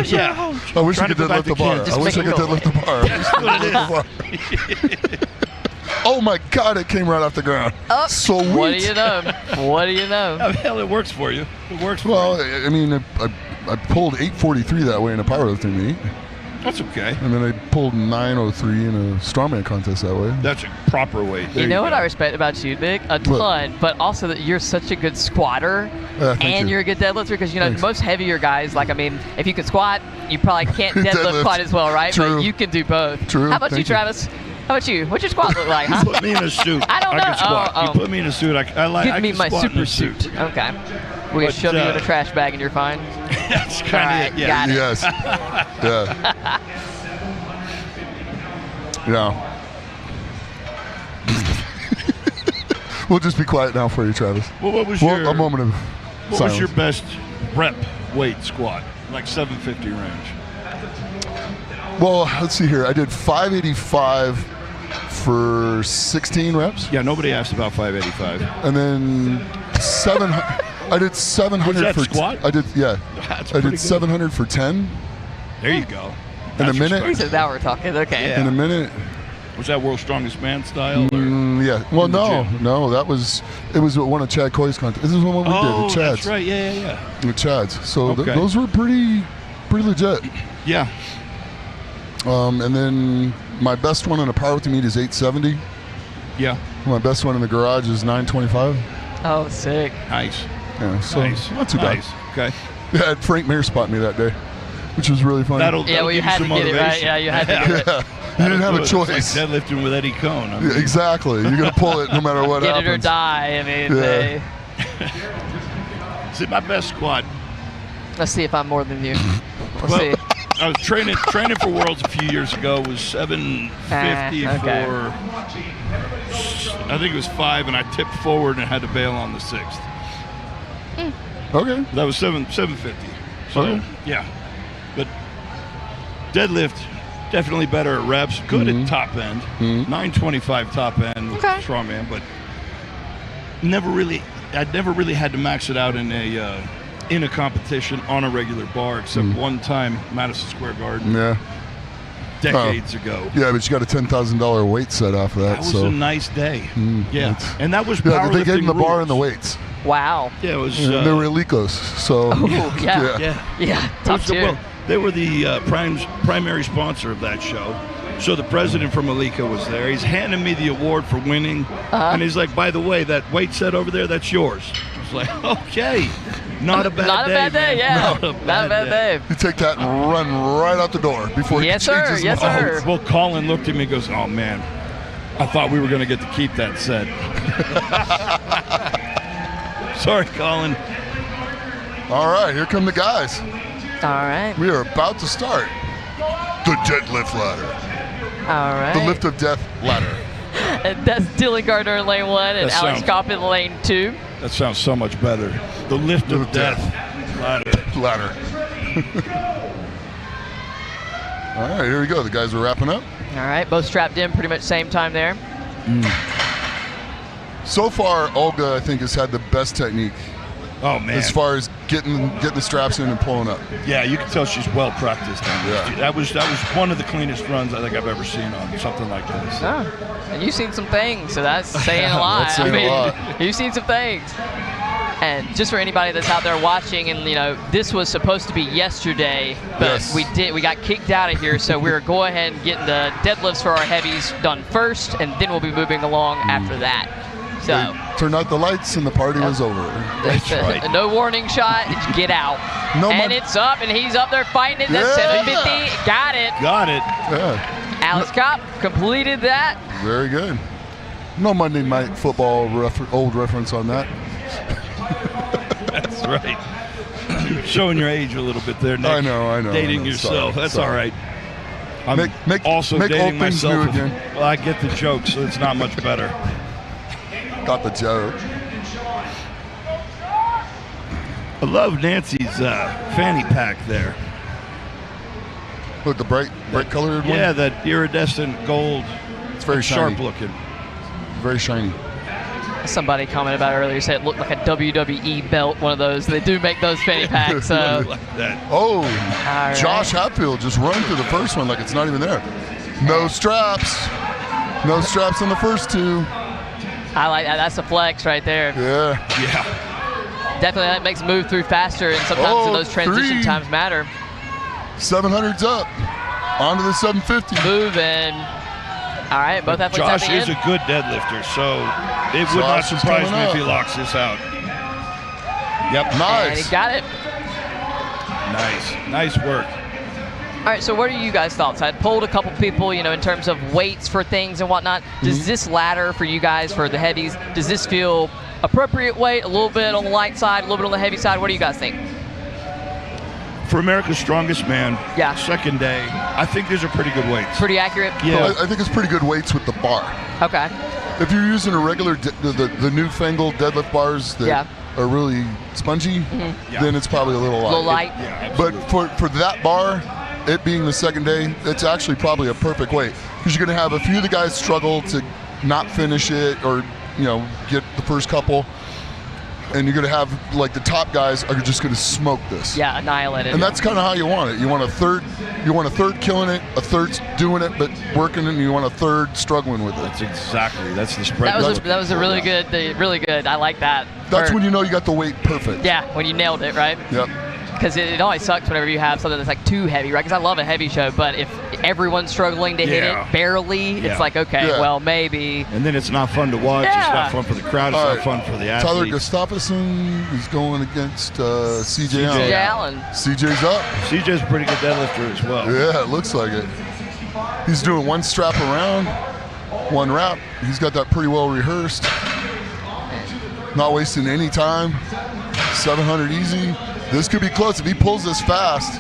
[SPEAKER 11] wish I could deadlift the bar. I wish I could deadlift the bar.
[SPEAKER 12] That's what it is.
[SPEAKER 11] Oh my God! It came right off the ground. Sweet.
[SPEAKER 2] What do you know? What do you know?
[SPEAKER 12] Oh, hell, it works for you. It works for
[SPEAKER 11] Well,
[SPEAKER 12] you.
[SPEAKER 11] I mean, I pulled 843 that way in a powerlifting meet.
[SPEAKER 12] That's okay.
[SPEAKER 11] And then I pulled 903 in a strongman contest that way.
[SPEAKER 12] That's a proper weight.
[SPEAKER 2] You know what I respect about you, Vic? A ton, but also that you're such a good squatter and you're a good deadlifter because, most heavier guys, if you can squat, you probably can't deadlift quite as well, right?
[SPEAKER 11] True.
[SPEAKER 2] But you can do both.
[SPEAKER 11] True.
[SPEAKER 2] How about you,
[SPEAKER 11] Thank you.
[SPEAKER 2] Travis? How about you? What's your squat look like, huh?
[SPEAKER 12] You put me in a suit.
[SPEAKER 2] I don't know.
[SPEAKER 12] can squat.
[SPEAKER 2] Oh.
[SPEAKER 12] You put me in a suit. I
[SPEAKER 2] Give me
[SPEAKER 12] can
[SPEAKER 2] my
[SPEAKER 12] squat in
[SPEAKER 2] super
[SPEAKER 12] a suit.
[SPEAKER 2] Okay. We can shove you in a trash bag and you're fine.
[SPEAKER 12] That's
[SPEAKER 2] All
[SPEAKER 12] kind
[SPEAKER 2] right,
[SPEAKER 12] of it. Yeah.
[SPEAKER 2] got it.
[SPEAKER 11] Yes. Yeah. Yeah. We'll just be quiet now for you, Travis.
[SPEAKER 12] Well, what was
[SPEAKER 11] a moment of
[SPEAKER 12] What
[SPEAKER 11] silence.
[SPEAKER 12] was your best rep weight squat? Like 750 range.
[SPEAKER 11] Well, let's see here. I did 585 for 16 reps.
[SPEAKER 12] Yeah, nobody asked about 585.
[SPEAKER 11] And then 700. I did 700
[SPEAKER 12] Was that
[SPEAKER 11] for
[SPEAKER 12] squat?
[SPEAKER 11] I did
[SPEAKER 12] That's
[SPEAKER 11] I
[SPEAKER 12] pretty
[SPEAKER 11] did
[SPEAKER 12] good.
[SPEAKER 11] 700 for 10
[SPEAKER 12] There you go.
[SPEAKER 11] in a
[SPEAKER 12] That's
[SPEAKER 11] minute.
[SPEAKER 2] He said, now we're talking. Okay.
[SPEAKER 12] Yeah.
[SPEAKER 11] In a minute.
[SPEAKER 12] Was that World's Strongest Man style? Or?
[SPEAKER 11] Yeah. Well,
[SPEAKER 12] in the
[SPEAKER 11] no,
[SPEAKER 12] gym?
[SPEAKER 11] no. It was one of Chad Coy's contests. This is one we did
[SPEAKER 12] Oh,
[SPEAKER 11] with Chad's.
[SPEAKER 12] that's right. Yeah.
[SPEAKER 11] With Chad's. So
[SPEAKER 12] Okay.
[SPEAKER 11] those were pretty legit.
[SPEAKER 12] Yeah.
[SPEAKER 11] And then my best one in a powerlifting meet is 870.
[SPEAKER 12] Yeah.
[SPEAKER 11] My best one in the garage is 925.
[SPEAKER 2] Oh, sick.
[SPEAKER 12] Nice.
[SPEAKER 11] Yeah, so
[SPEAKER 12] Nice.
[SPEAKER 11] not too
[SPEAKER 12] Nice.
[SPEAKER 11] bad.
[SPEAKER 12] Okay.
[SPEAKER 11] Yeah, Frank Mayer spot me that day, which was really funny.
[SPEAKER 12] That'll
[SPEAKER 2] Yeah, well, you
[SPEAKER 12] give
[SPEAKER 2] had to
[SPEAKER 12] some
[SPEAKER 2] get it, right?
[SPEAKER 12] motivation.
[SPEAKER 2] Yeah, you had to get it.
[SPEAKER 11] Yeah, you didn't have a
[SPEAKER 12] It's like
[SPEAKER 11] choice.
[SPEAKER 12] deadlifting with Eddie Cohn. I mean,
[SPEAKER 11] Yeah, exactly. You're gonna pull it no matter what
[SPEAKER 2] Get it or
[SPEAKER 11] happens.
[SPEAKER 2] die. I mean,
[SPEAKER 11] Yeah.
[SPEAKER 12] See, my best squat.
[SPEAKER 2] let's see if I'm more than you. Let's
[SPEAKER 12] Well,
[SPEAKER 2] see.
[SPEAKER 12] I was training for Worlds a few years ago. Was 750
[SPEAKER 2] okay.
[SPEAKER 12] for, I think it was 5, and I tipped forward and had to bail on the 6th.
[SPEAKER 11] Okay.
[SPEAKER 12] That was 750. So
[SPEAKER 11] Okay.
[SPEAKER 12] yeah, but deadlift definitely better at reps. Good at top end. 925 top end strongman, but I'd never really had to max it out in a competition on a regular bar, except one time, Madison Square Garden,
[SPEAKER 11] Yeah.
[SPEAKER 12] decades ago.
[SPEAKER 11] Yeah, but you got a $10,000 weight set off of that.
[SPEAKER 12] That was
[SPEAKER 11] so
[SPEAKER 12] a nice day. Yeah,
[SPEAKER 11] that's-
[SPEAKER 12] and that was
[SPEAKER 11] yeah,
[SPEAKER 12] powerlifting
[SPEAKER 11] they gave him the bar
[SPEAKER 12] rules.
[SPEAKER 11] and the weights.
[SPEAKER 2] Wow.
[SPEAKER 12] Yeah, it was.
[SPEAKER 11] And they were Elicos, so
[SPEAKER 2] yeah.
[SPEAKER 12] Yeah.
[SPEAKER 2] Yeah. Top
[SPEAKER 12] So,
[SPEAKER 2] tier.
[SPEAKER 12] well, they were the primary sponsor of that show. So the president from Malika was there. He's handing me the award for winning. And he's like, by the way, that weight set over there, that's yours. I was like, okay. Not a bad day.
[SPEAKER 2] Not a bad day,
[SPEAKER 12] man.
[SPEAKER 2] yeah.
[SPEAKER 12] Not a bad
[SPEAKER 2] day.
[SPEAKER 11] You take that and run right out the door before
[SPEAKER 2] Yes,
[SPEAKER 11] he
[SPEAKER 2] sir.
[SPEAKER 11] changes
[SPEAKER 2] Yes,
[SPEAKER 11] mind.
[SPEAKER 2] sir.
[SPEAKER 12] Well, Colin looked at me and goes, oh, man, I thought we were going to get to keep that set. Sorry, Colin.
[SPEAKER 11] All right, here come the guys.
[SPEAKER 2] All right.
[SPEAKER 11] We are about to start the deadlift ladder.
[SPEAKER 2] All right.
[SPEAKER 11] The lift of death ladder.
[SPEAKER 2] And that's Dylan Gardner in lane 1 and
[SPEAKER 12] That
[SPEAKER 2] Alex
[SPEAKER 12] sounds-
[SPEAKER 2] Kopp in lane 2.
[SPEAKER 12] That sounds so much better. The lift of death.
[SPEAKER 11] Ladder. All right, here we go. The guys are wrapping up.
[SPEAKER 2] All right, both strapped in pretty much same time there.
[SPEAKER 11] So far, Olga, I think, has had the best technique.
[SPEAKER 12] Oh, man.
[SPEAKER 11] As far as getting the straps in and pulling up.
[SPEAKER 12] Yeah, you can tell she's well practiced on this.
[SPEAKER 11] Yeah.
[SPEAKER 12] That was one of the cleanest runs I think I've ever seen on something like this.
[SPEAKER 2] Oh, and you've seen some things, so that's saying a lot.
[SPEAKER 11] That's saying a lot.
[SPEAKER 2] You've seen some things. And just for anybody that's out there watching, and this was supposed to be yesterday, but
[SPEAKER 11] Yes.
[SPEAKER 2] we got kicked out of here, so we're go ahead and getting the deadlifts for our heavies done first, and then we'll be moving along after that. So
[SPEAKER 11] They turned out the lights and the party was over.
[SPEAKER 12] That's right.
[SPEAKER 2] no warning shot, it's get out.
[SPEAKER 11] No
[SPEAKER 2] and
[SPEAKER 11] mon-
[SPEAKER 2] it's up, and he's up there fighting it. That's
[SPEAKER 11] Yeah.
[SPEAKER 2] 750. Got it.
[SPEAKER 12] Got it.
[SPEAKER 11] Yeah,
[SPEAKER 2] Alex Kopp completed that.
[SPEAKER 11] very good. No Monday Night Football old reference on that.
[SPEAKER 12] That's right. Showing your age a little bit there, Nick.
[SPEAKER 11] I know.
[SPEAKER 12] Dating
[SPEAKER 11] Sorry,
[SPEAKER 12] yourself. That's
[SPEAKER 11] sorry.
[SPEAKER 12] all right. I'm
[SPEAKER 11] Make
[SPEAKER 12] also
[SPEAKER 11] old
[SPEAKER 12] dating
[SPEAKER 11] things
[SPEAKER 12] myself.
[SPEAKER 11] new again.
[SPEAKER 12] Well, I get the joke, so it's not much better.
[SPEAKER 11] Got the joke.
[SPEAKER 12] I love Nancy's fanny pack there.
[SPEAKER 11] Look, the bright colored one.
[SPEAKER 12] Yeah, that iridescent gold.
[SPEAKER 11] It's very
[SPEAKER 12] sharp
[SPEAKER 11] shiny.
[SPEAKER 12] looking.
[SPEAKER 11] Very shiny.
[SPEAKER 2] Somebody commented about it earlier, said it looked like a WWE belt, one of those. They do make those fanny packs. So.
[SPEAKER 12] Like that.
[SPEAKER 11] Oh,
[SPEAKER 2] right.
[SPEAKER 11] Josh Hatfield just run through the first one like it's not even there. No straps. No straps on the first two.
[SPEAKER 2] I like that. That's a flex right there.
[SPEAKER 11] Yeah.
[SPEAKER 12] Yeah.
[SPEAKER 2] Definitely that makes move through faster, and sometimes those transition
[SPEAKER 11] 3.
[SPEAKER 2] times matter.
[SPEAKER 11] 700's up. Onto the 750.
[SPEAKER 2] Moving. All right, both athletes
[SPEAKER 12] Josh
[SPEAKER 2] have the
[SPEAKER 12] is
[SPEAKER 2] end.
[SPEAKER 12] a good deadlifter, so it would not
[SPEAKER 11] Josh is
[SPEAKER 12] surprise
[SPEAKER 11] coming
[SPEAKER 12] me if
[SPEAKER 11] up.
[SPEAKER 12] he locks this out. Yep.
[SPEAKER 2] And
[SPEAKER 11] Nice.
[SPEAKER 2] he got it.
[SPEAKER 12] Nice work.
[SPEAKER 2] All right, so what are you guys' thoughts? I polled a couple people, in terms of weights for things and whatnot. Does this ladder for you guys, for the heavies, does this feel appropriate weight, a little bit on the light side, a little bit on the heavy side? What do you guys think?
[SPEAKER 12] For America's Strongest Man,
[SPEAKER 2] Yeah.
[SPEAKER 12] second day, I think these are pretty good weights.
[SPEAKER 2] Pretty accurate?
[SPEAKER 12] Yeah.
[SPEAKER 11] I think it's pretty good weights with the bar.
[SPEAKER 2] Okay.
[SPEAKER 11] If you're using a regular, the newfangled deadlift bars that
[SPEAKER 2] Yeah.
[SPEAKER 11] are really spongy, then it's probably a little light.
[SPEAKER 2] A little light?
[SPEAKER 12] Yeah,
[SPEAKER 11] But
[SPEAKER 12] absolutely.
[SPEAKER 11] for that bar, it being the second day, it's actually probably a perfect weight because you're going to have a few of the guys struggle to not finish it or get the first couple, and you're going to have like the top guys are just going to smoke this.
[SPEAKER 2] Yeah, annihilate it.
[SPEAKER 11] And that's kind of how you want it. You want a third killing it, a third doing it but working it, and you want a third struggling with it.
[SPEAKER 12] That's the spread.
[SPEAKER 2] That was a really good. Really good. I like that.
[SPEAKER 11] That's when you know you got the weight perfect.
[SPEAKER 2] Yeah, when you nailed it, right?
[SPEAKER 11] Yep.
[SPEAKER 2] Because it always sucks whenever you have something that's like too heavy, right? Because I love a heavy show, but if everyone's struggling to hit
[SPEAKER 12] Yeah.
[SPEAKER 2] it barely,
[SPEAKER 12] Yeah.
[SPEAKER 2] it's like, okay,
[SPEAKER 11] Yeah.
[SPEAKER 2] well, maybe.
[SPEAKER 12] And then it's not fun to watch.
[SPEAKER 2] Yeah.
[SPEAKER 12] It's not fun for the crowd. It's
[SPEAKER 11] All
[SPEAKER 12] not
[SPEAKER 11] right.
[SPEAKER 12] fun for the
[SPEAKER 11] Tyler
[SPEAKER 12] athletes.
[SPEAKER 11] Gustafsson is going against CJ Allen.
[SPEAKER 2] CJ Allen.
[SPEAKER 11] CJ's up.
[SPEAKER 12] CJ's a pretty good deadlifter as well.
[SPEAKER 11] Yeah, it looks like it. He's doing one strap around, one wrap. He's got that pretty well rehearsed. Not wasting any time. 700 easy. This could be close if he pulls this fast.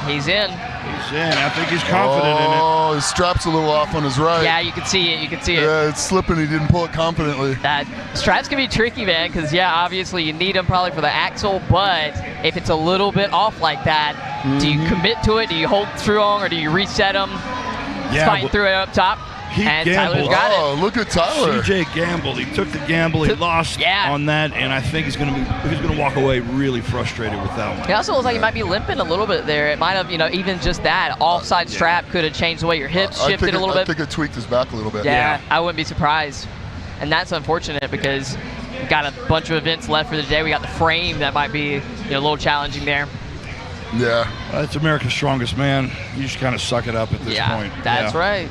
[SPEAKER 2] He's in.
[SPEAKER 12] He's in. I think he's confident in it.
[SPEAKER 11] Oh, his strap's a little off on his right.
[SPEAKER 2] Yeah, you can see it. You can see it.
[SPEAKER 11] Yeah, it's slipping. He didn't pull it confidently.
[SPEAKER 2] That straps can be tricky, man, because obviously you need them probably for the axle, but if it's a little bit off like that, do you commit to it? Do you hold through on, or do you reset them?
[SPEAKER 12] Yeah,
[SPEAKER 2] Fighting
[SPEAKER 12] well,
[SPEAKER 2] through it up top.
[SPEAKER 12] he
[SPEAKER 2] And
[SPEAKER 12] gambled.
[SPEAKER 2] Tyler's got
[SPEAKER 11] Oh, look at Tyler.
[SPEAKER 12] CJ gambled. He took the gamble. He lost on that, and I think he's going to walk away really frustrated with that one.
[SPEAKER 2] It also looks like he might be limping a little bit there. It might have, even just that offside strap could have changed the way your hips shifted a little
[SPEAKER 11] I
[SPEAKER 2] bit.
[SPEAKER 11] think it tweaked his back a little bit.
[SPEAKER 2] Yeah, I wouldn't be surprised. And that's unfortunate because we've got a bunch of events left for the day. We got the frame that might be a little challenging there.
[SPEAKER 11] Yeah.
[SPEAKER 12] That's America's Strongest Man. You just kind of suck it up at this point.
[SPEAKER 2] That's right.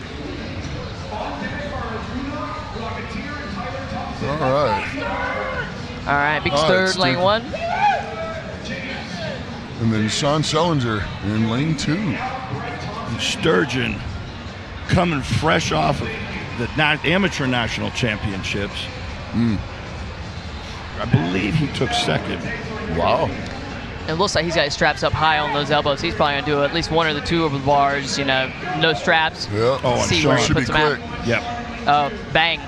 [SPEAKER 11] All right.
[SPEAKER 2] All right, big
[SPEAKER 11] All right,
[SPEAKER 2] third, lane
[SPEAKER 11] Steve.
[SPEAKER 2] 1.
[SPEAKER 11] And then Sean Schellinger in lane 2.
[SPEAKER 12] And Sturgeon coming fresh off of the amateur national championships. I believe he took second.
[SPEAKER 11] Wow.
[SPEAKER 2] It looks like he's got his straps up high on those elbows. He's probably going to do at least one or the two over the bars, no straps.
[SPEAKER 11] Yeah.
[SPEAKER 12] Oh,
[SPEAKER 2] See
[SPEAKER 12] Sean
[SPEAKER 2] where he
[SPEAKER 11] should be
[SPEAKER 2] puts them
[SPEAKER 11] quick.
[SPEAKER 2] out.
[SPEAKER 12] Yep.
[SPEAKER 2] Oh, bang.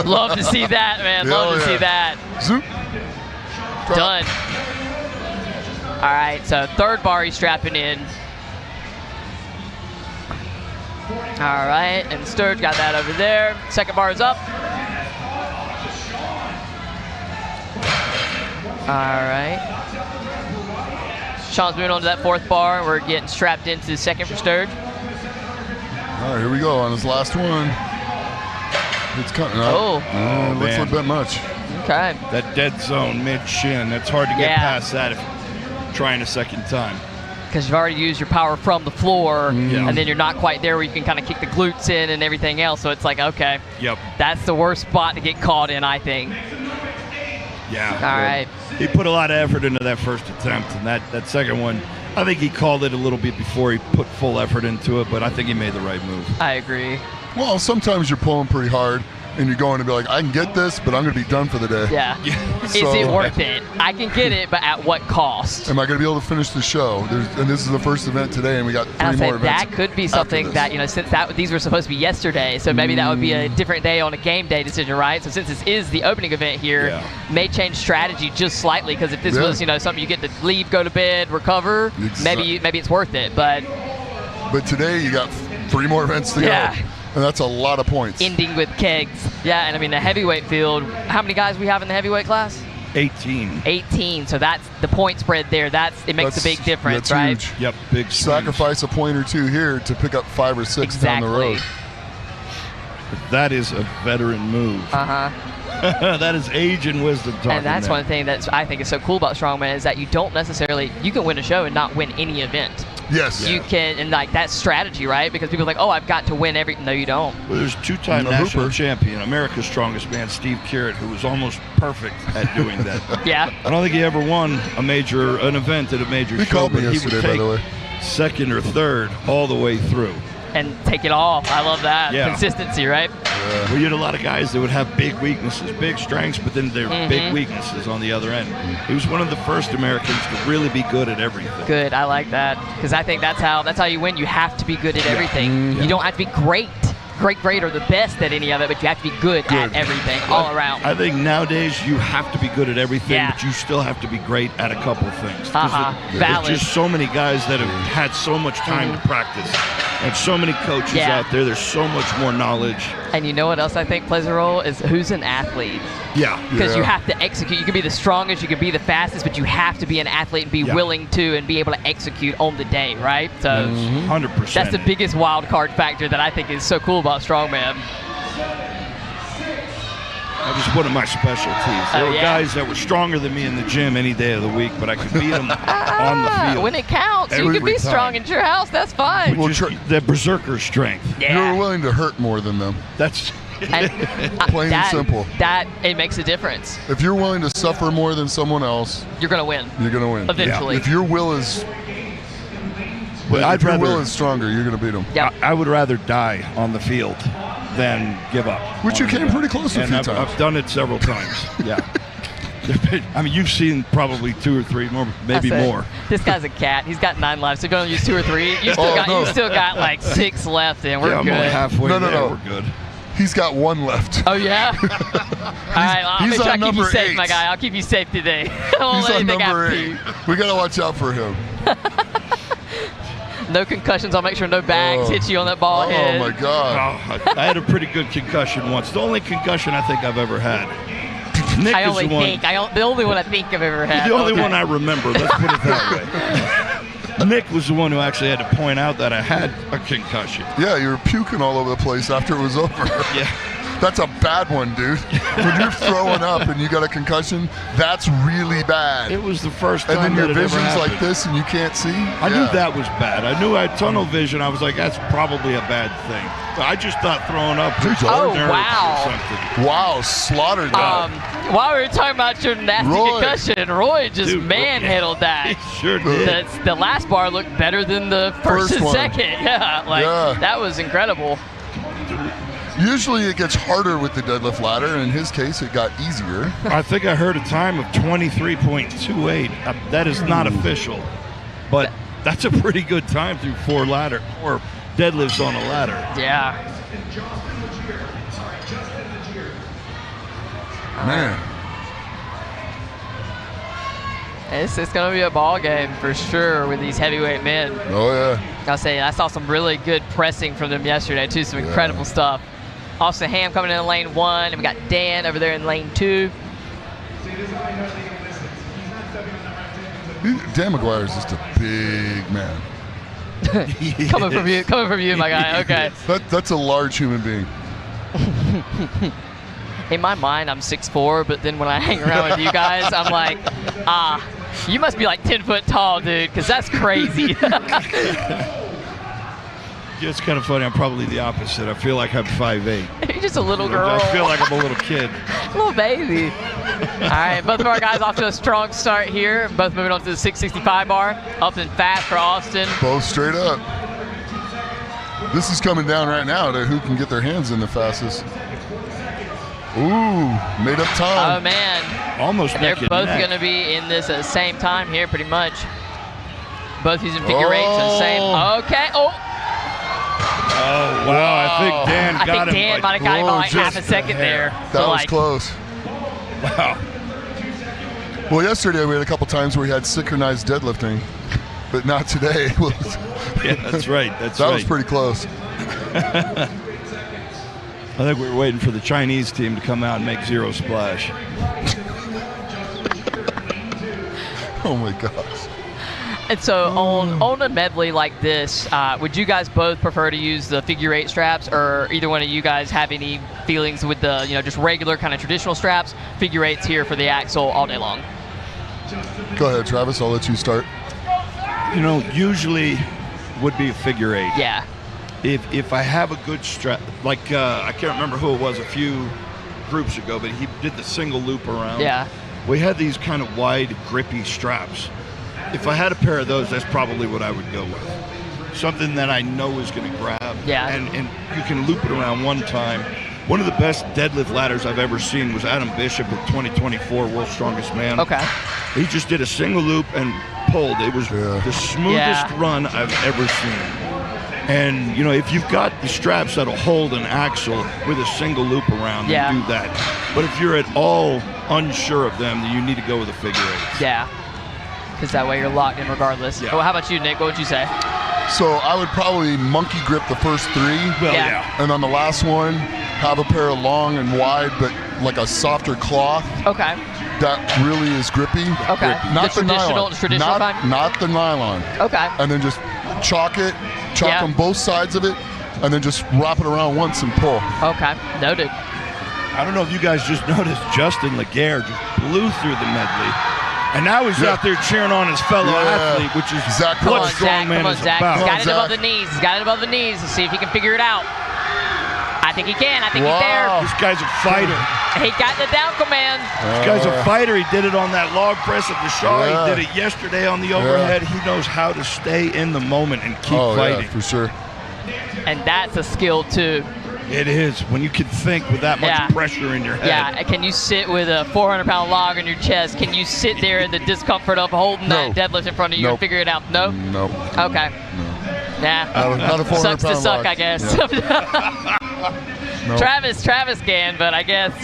[SPEAKER 2] Love to see that, man. Love to see that.
[SPEAKER 11] Zoop. Drop.
[SPEAKER 2] Done. All right, so third bar he's strapping in. All right, and Sturge got that over there. Second bar is up. All right. Sean's moving on to that fourth bar. We're getting strapped into the second for Sturge.
[SPEAKER 11] All right, here we go on his last one. It's cutting up.
[SPEAKER 2] Oh.
[SPEAKER 11] Looks
[SPEAKER 12] man.
[SPEAKER 11] a bit much.
[SPEAKER 2] Okay.
[SPEAKER 12] That dead zone mid-shin, that's hard to get
[SPEAKER 2] Yeah.
[SPEAKER 12] past that if you're trying a second time.
[SPEAKER 2] Because you've already used your power from the floor,
[SPEAKER 12] Yeah.
[SPEAKER 2] and then you're not quite there where you can kind of kick the glutes in and everything else. So it's like, okay,
[SPEAKER 12] Yep.
[SPEAKER 2] that's the worst spot to get caught in, I think.
[SPEAKER 12] Yeah.
[SPEAKER 2] All right.
[SPEAKER 12] He put a lot of effort into that first attempt, and that second one, I think he called it a little bit before he put full effort into it, but I think he made the right move.
[SPEAKER 2] I agree.
[SPEAKER 11] Well, sometimes you're pulling pretty hard, and you're going to be like, I can get this, but I'm going to be done for the day.
[SPEAKER 2] Yeah. Is
[SPEAKER 11] So-
[SPEAKER 2] it worth it? I can get it, but at what cost?
[SPEAKER 11] Am I going to be able to finish the show? And this is the first event today, and we got
[SPEAKER 2] And I
[SPEAKER 11] 3
[SPEAKER 2] say
[SPEAKER 11] more events.
[SPEAKER 2] that could be
[SPEAKER 11] after
[SPEAKER 2] something
[SPEAKER 11] this.
[SPEAKER 2] that, since these were supposed to be yesterday, so maybe that would be a different day on a game day decision, right? So since this is the opening event here,
[SPEAKER 12] Yeah.
[SPEAKER 2] may change strategy just slightly, because if this
[SPEAKER 11] Yeah.
[SPEAKER 2] was, something you get to leave, go to bed, recover, maybe it's worth it. But
[SPEAKER 11] But today you got 3 more events to
[SPEAKER 2] Yeah.
[SPEAKER 11] go, and that's a lot of points.
[SPEAKER 2] ending with kegs. Yeah, and I mean the heavyweight field, how many guys we have in the heavyweight class?
[SPEAKER 12] 18.
[SPEAKER 2] 18, so that's the point spread there. It makes a big difference,
[SPEAKER 11] that's
[SPEAKER 2] right?
[SPEAKER 11] huge.
[SPEAKER 12] Yep, big swings.
[SPEAKER 11] Sacrifice a point or 2 here to pick up 5 or 6 down the
[SPEAKER 2] Exactly.
[SPEAKER 11] road.
[SPEAKER 12] That is a veteran move. That is age and wisdom talking.
[SPEAKER 2] And that's
[SPEAKER 12] there.
[SPEAKER 2] one thing that I think is so cool about Strongman is that you don't necessarily, you can win a show and not win any event.
[SPEAKER 11] Yes.
[SPEAKER 2] You can, and like that's strategy, right? Because people are like, oh, I've got to win every. No, you don't.
[SPEAKER 12] Well, there's 2-time
[SPEAKER 11] No,
[SPEAKER 12] national
[SPEAKER 11] Hooper.
[SPEAKER 12] champion, America's Strongest Man, Steve Carrot, who was almost perfect at doing that.
[SPEAKER 2] Yeah.
[SPEAKER 12] I don't think he ever won an event at a major
[SPEAKER 11] He
[SPEAKER 12] show,
[SPEAKER 11] called me
[SPEAKER 12] but he
[SPEAKER 11] yesterday,
[SPEAKER 12] would
[SPEAKER 11] by
[SPEAKER 12] take
[SPEAKER 11] the way.
[SPEAKER 12] second or third all the way through.
[SPEAKER 2] And take it off. I love that.
[SPEAKER 12] Yeah.
[SPEAKER 2] Consistency, right?
[SPEAKER 12] Well, you had a lot of guys that would have big weaknesses, big strengths, but then their big weaknesses on the other end. He was one of the first Americans to really be good at everything.
[SPEAKER 2] Good. I like that because I think that's how you win. You have to be good at everything. You don't have to be great, or the best at any of it, but you have to be good at everything all around.
[SPEAKER 12] I think nowadays you have to be good at everything,
[SPEAKER 2] Yeah.
[SPEAKER 12] but you still have to be great at a couple of things. 'Cause
[SPEAKER 2] Valid.
[SPEAKER 12] There's just so many guys that have had so much time to practice, and so many coaches out there. There's so much more knowledge.
[SPEAKER 2] And you know what else I think plays a role is who's an athlete.
[SPEAKER 12] Yeah.
[SPEAKER 2] Because you have to execute. You can be the strongest, you can be the fastest, but you have to be an athlete and be willing to and be able to execute on the day, right? So
[SPEAKER 12] 100%.
[SPEAKER 2] that's the biggest wild card factor that I think is so cool about Strongman.
[SPEAKER 12] That was one of my specialties. There were
[SPEAKER 2] yeah.
[SPEAKER 12] guys that were stronger than me in the gym any day of the week, but I could beat them on the field.
[SPEAKER 2] When it counts, you
[SPEAKER 12] Every
[SPEAKER 2] can be
[SPEAKER 12] time.
[SPEAKER 2] strong at your house. That's fine.
[SPEAKER 12] Which is the berserker strength.
[SPEAKER 11] You're willing to hurt more than them.
[SPEAKER 12] That's
[SPEAKER 11] plain and simple.
[SPEAKER 2] That it makes a difference.
[SPEAKER 11] If you're willing to suffer more than someone else,
[SPEAKER 2] You're gonna win.
[SPEAKER 11] you're going to win.
[SPEAKER 2] Eventually.
[SPEAKER 11] If your will is
[SPEAKER 12] But
[SPEAKER 11] if your will is stronger, you're going to beat them.
[SPEAKER 12] I would rather die on the field than give up.
[SPEAKER 11] Which you
[SPEAKER 12] on
[SPEAKER 11] came
[SPEAKER 12] the
[SPEAKER 11] pretty
[SPEAKER 12] ground.
[SPEAKER 11] close a
[SPEAKER 12] And
[SPEAKER 11] few
[SPEAKER 12] I've
[SPEAKER 11] times.
[SPEAKER 12] done it several times. Yeah. I mean, you've seen probably 2 or 3 more, maybe
[SPEAKER 2] I say,
[SPEAKER 12] more.
[SPEAKER 2] This guy's a cat. He's got 9 lives. So if you only use 2 or 3, you still
[SPEAKER 11] Oh,
[SPEAKER 2] you still got like 6 left, and we're
[SPEAKER 12] Yeah, I'm
[SPEAKER 2] good.
[SPEAKER 12] only halfway
[SPEAKER 11] No.
[SPEAKER 12] there. We're good.
[SPEAKER 11] He's got 1 left.
[SPEAKER 2] Oh yeah. All right, I'll
[SPEAKER 11] he's
[SPEAKER 2] make sure I
[SPEAKER 11] on
[SPEAKER 2] keep you
[SPEAKER 11] number
[SPEAKER 2] safe,
[SPEAKER 11] 8.
[SPEAKER 2] my guy. I'll keep you safe today. I won't
[SPEAKER 11] He's
[SPEAKER 2] let
[SPEAKER 11] on
[SPEAKER 2] anything
[SPEAKER 11] number
[SPEAKER 2] happen
[SPEAKER 11] 8.
[SPEAKER 2] to you.
[SPEAKER 11] We got to watch out for him.
[SPEAKER 2] No concussions. I'll make sure no bags hit you on that ball head.
[SPEAKER 11] Oh my God.
[SPEAKER 12] Oh, I had a pretty good concussion once. The only concussion I think I've ever had. Nick
[SPEAKER 2] I
[SPEAKER 12] is
[SPEAKER 2] only
[SPEAKER 12] the one.
[SPEAKER 2] think. The only one I think I've ever had.
[SPEAKER 12] The only
[SPEAKER 2] Okay.
[SPEAKER 12] one I remember. Let's put it that way. Nick was the one who actually had to point out that I had a concussion.
[SPEAKER 11] Yeah, you were puking all over the place after it was over.
[SPEAKER 12] Yeah.
[SPEAKER 11] That's a bad one, dude. When you're throwing up and you got a concussion, that's really bad.
[SPEAKER 12] It was the first time.
[SPEAKER 11] And then your
[SPEAKER 12] that it ever
[SPEAKER 11] vision's like
[SPEAKER 12] happened.
[SPEAKER 11] this and you can't see.
[SPEAKER 12] I knew that was bad. I knew I had tunnel vision. I was like, that's probably a bad thing. But I just thought throwing up was
[SPEAKER 2] Oh,
[SPEAKER 12] nerves
[SPEAKER 2] wow.
[SPEAKER 12] or something.
[SPEAKER 11] Wow, slaughtered that.
[SPEAKER 2] While we were talking about your nasty
[SPEAKER 11] Roy.
[SPEAKER 2] concussion, Roy just
[SPEAKER 12] Dude,
[SPEAKER 2] manhandled that.
[SPEAKER 12] He sure did.
[SPEAKER 2] The last bar looked better than the first and
[SPEAKER 11] one.
[SPEAKER 2] second. Yeah, like
[SPEAKER 11] Yeah.
[SPEAKER 2] that was incredible.
[SPEAKER 11] Usually it gets harder with the deadlift ladder. In his case, it got easier.
[SPEAKER 12] I think I heard a time of 23.28. That is not official, but that's a pretty good time through 4 deadlifts on a ladder.
[SPEAKER 2] Yeah.
[SPEAKER 11] Man.
[SPEAKER 2] It's going to be a ball game for sure with these heavyweight men.
[SPEAKER 11] Oh, yeah.
[SPEAKER 2] I'll say I saw some really good pressing from them yesterday too. Some incredible stuff. Austin Ham coming in lane 1, and we got Dan over there in lane 2.
[SPEAKER 11] Dan McGuire's just a big man.
[SPEAKER 2] Coming from you, my guy. Okay.
[SPEAKER 11] That's a large human being.
[SPEAKER 2] In my mind, I'm 6'4", but then when I hang around with you guys, I'm like, you must be like 10 foot tall, dude, because that's crazy.
[SPEAKER 12] It's kind of funny. I'm probably the opposite. I feel like I'm 5'8".
[SPEAKER 2] You're just a little girl.
[SPEAKER 12] I feel like I'm a little kid.
[SPEAKER 2] Little baby. All right, both of our guys off to a strong start here. Both moving on to the 665 bar. Up and fast for Austin.
[SPEAKER 11] Both straight up. This is coming down right now to who can get their hands in the fastest. Ooh, made up time.
[SPEAKER 2] Oh, man.
[SPEAKER 12] Almost
[SPEAKER 2] They're
[SPEAKER 12] neck and
[SPEAKER 2] both
[SPEAKER 12] neck.
[SPEAKER 2] going to be in this at the same time here, pretty much. Both using figure eights at the same. Okay. Oh,
[SPEAKER 12] wow. I think Dan got him.
[SPEAKER 2] I think Dan might have got him by like half a
[SPEAKER 12] just
[SPEAKER 2] second
[SPEAKER 12] hair.
[SPEAKER 2] there.
[SPEAKER 11] That
[SPEAKER 2] So,
[SPEAKER 11] was
[SPEAKER 2] like,
[SPEAKER 11] close.
[SPEAKER 12] Wow.
[SPEAKER 11] Well, yesterday we had a couple times where we had synchronized deadlifting, but not today.
[SPEAKER 12] Yeah, that's right. That
[SPEAKER 11] was pretty close.
[SPEAKER 12] I think we were waiting for the Chinese team to come out and make zero splash.
[SPEAKER 11] Oh my gosh.
[SPEAKER 2] And so on a medley like this, would you guys both prefer to use the figure 8 straps, or either one of you guys have any feelings with the just regular kind of traditional straps? Figure 8s here for the axle all day long.
[SPEAKER 11] Go ahead, Travis. I'll let you start.
[SPEAKER 12] Usually would be a figure 8.
[SPEAKER 2] Yeah.
[SPEAKER 12] If I have a good strap, like I can't remember who it was a few groups ago, but he did the single loop around.
[SPEAKER 2] Yeah.
[SPEAKER 12] We had these kind of wide, grippy straps. If I had a pair of those, that's probably what I would go with. Something that I know is going to grab.
[SPEAKER 2] Yeah.
[SPEAKER 12] And you can loop it around one time. One of the best deadlift ladders I've ever seen was Adam Bishop at 2024 World's Strongest Man.
[SPEAKER 2] Okay.
[SPEAKER 12] He just did a single loop and pulled. It was the smoothest run I've ever seen. And, if you've got the straps that'll hold an axle with a single loop around, then do that. But if you're at all unsure of them, then you need to go with a figure 8.
[SPEAKER 2] Yeah. Because that way you're locked in regardless.
[SPEAKER 12] Yeah.
[SPEAKER 2] Well, how about you, Nick? What would you say?
[SPEAKER 11] So I would probably monkey grip the first 3.
[SPEAKER 12] Well, yeah.
[SPEAKER 11] And on the last one, have a pair of long and wide, but like a softer cloth.
[SPEAKER 2] Okay.
[SPEAKER 11] That really is grippy.
[SPEAKER 2] Okay.
[SPEAKER 11] Not
[SPEAKER 2] The traditional kind?
[SPEAKER 11] Not the nylon.
[SPEAKER 2] Okay.
[SPEAKER 11] And then just chalk
[SPEAKER 2] Yeah.
[SPEAKER 11] on both sides of it, and then just wrap it around once and pull.
[SPEAKER 2] Okay. Noted.
[SPEAKER 12] I don't know if you guys just noticed Justin Laguerre just blew through the medley. And now he's out there cheering on his fellow athlete, which is
[SPEAKER 11] Zach.
[SPEAKER 12] what Strongman is about.
[SPEAKER 2] He's got it above the knees. He's got it above the knees. Let's see if he can figure it out. I think he can. I think he's there.
[SPEAKER 12] This guy's a fighter.
[SPEAKER 2] He got the down command.
[SPEAKER 12] This guy's a fighter. He did it on that log press at the Shaw. He did it yesterday on the overhead. He knows how to stay in the moment and keep fighting.
[SPEAKER 11] Yeah, for sure.
[SPEAKER 2] And that's a skill too.
[SPEAKER 12] It is, when you can think with that much pressure in your head.
[SPEAKER 2] Yeah, can you sit with a 400-pound log on your chest? Can you sit there in the discomfort of holding that deadlift in front of you and figure it out? No?
[SPEAKER 11] No.
[SPEAKER 2] Okay. Nah.
[SPEAKER 11] Not a 400-pound
[SPEAKER 2] Sucks to suck,
[SPEAKER 11] log.
[SPEAKER 2] I guess.
[SPEAKER 11] No.
[SPEAKER 2] Travis can, but I guess,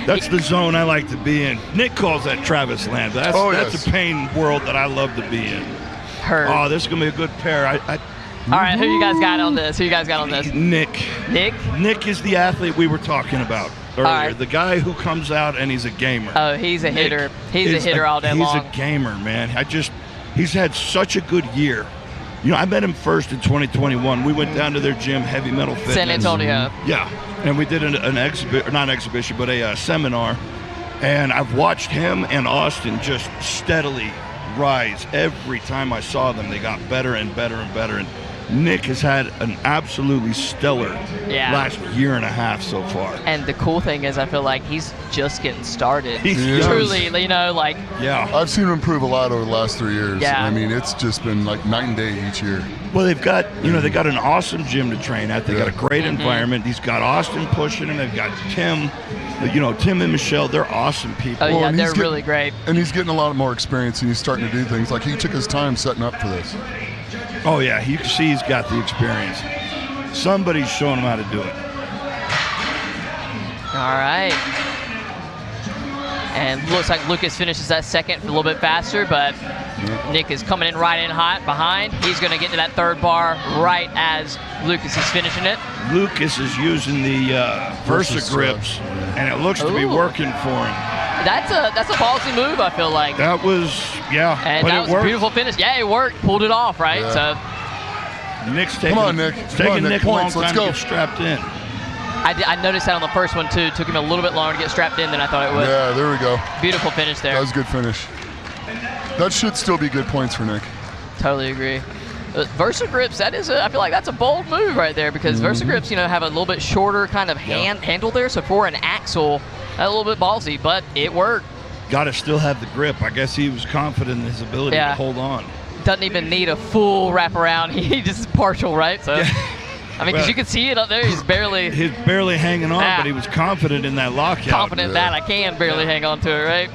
[SPEAKER 12] That's the zone I like to be in. Nick calls that Travis land. That's a pain world that I love to be in.
[SPEAKER 2] Heard.
[SPEAKER 12] Oh, this is going to be a good pair.
[SPEAKER 2] All right, who you guys got on this?
[SPEAKER 12] Nick. Nick is the athlete we were talking about earlier.
[SPEAKER 2] Right.
[SPEAKER 12] The guy who comes out and he's a gamer.
[SPEAKER 2] Oh, he's a hitter. He's a hitter all day long.
[SPEAKER 12] He's a gamer, man. He's had such a good year. I met him first in 2021. We went down to their gym, Heavy Metal Fitness.
[SPEAKER 2] San Antonio.
[SPEAKER 12] Yeah, and we did an exhibition, not an exhibition, but a seminar. And I've watched him and Austin just steadily rise. Every time I saw them, they got better and better and better. And Nick has had an absolutely stellar last year and a half so far.
[SPEAKER 2] And the cool thing is, I feel like he's just getting started.
[SPEAKER 11] He
[SPEAKER 2] Truly,
[SPEAKER 11] I've seen him improve a lot over the last 3 years.
[SPEAKER 2] Yeah.
[SPEAKER 11] I mean, it's just been like night and day each year.
[SPEAKER 12] Well, they've got, they got an awesome gym to train at. They got a great environment. He's got Austin pushing him. They've got Tim. Tim and Michelle, they're awesome people.
[SPEAKER 2] Oh, yeah, they're really great.
[SPEAKER 11] And he's getting a lot more experience, and he's starting to do things. Like, he took his time setting up for this.
[SPEAKER 12] Oh, yeah, you can see he's got the experience. Somebody's showing him how to do it.
[SPEAKER 2] All right. And looks like Lucas finishes that second a little bit faster, but Nick is coming in right in hot behind. He's going to get to that third bar right as Lucas is finishing it.
[SPEAKER 12] Lucas is using the Versa grips, and it looks to be working for him.
[SPEAKER 2] That's a ballsy move, I feel like.
[SPEAKER 12] That was,
[SPEAKER 2] And
[SPEAKER 12] but
[SPEAKER 2] that
[SPEAKER 12] it
[SPEAKER 2] was
[SPEAKER 12] worked.
[SPEAKER 2] a beautiful finish. Yeah, it worked. Pulled it off, right?
[SPEAKER 12] Yeah. Nick's taking,
[SPEAKER 11] Come on, Nick.
[SPEAKER 12] It's taking Nick a long
[SPEAKER 11] points. Let's
[SPEAKER 12] time
[SPEAKER 11] go.
[SPEAKER 12] to get strapped in.
[SPEAKER 2] I noticed that on the first one, too. It took him a little bit longer to get strapped in than I thought it would.
[SPEAKER 11] Yeah, there we go.
[SPEAKER 2] Beautiful finish there.
[SPEAKER 11] That was a good finish. That should still be good points for Nick.
[SPEAKER 2] Totally agree. Versa grips, I feel like that's a bold move right there, because Versa grips, have a little bit shorter kind of handle there. So for an axle, that's a little bit ballsy, but it worked.
[SPEAKER 12] Got to still have the grip. I guess he was confident in his ability to hold on.
[SPEAKER 2] Doesn't even need a full wraparound. He just is partial, right? So, I mean, because you can see it up there. He's barely
[SPEAKER 12] hanging on, but he was confident in that lockout.
[SPEAKER 2] Confident that I can barely hang on to it, right?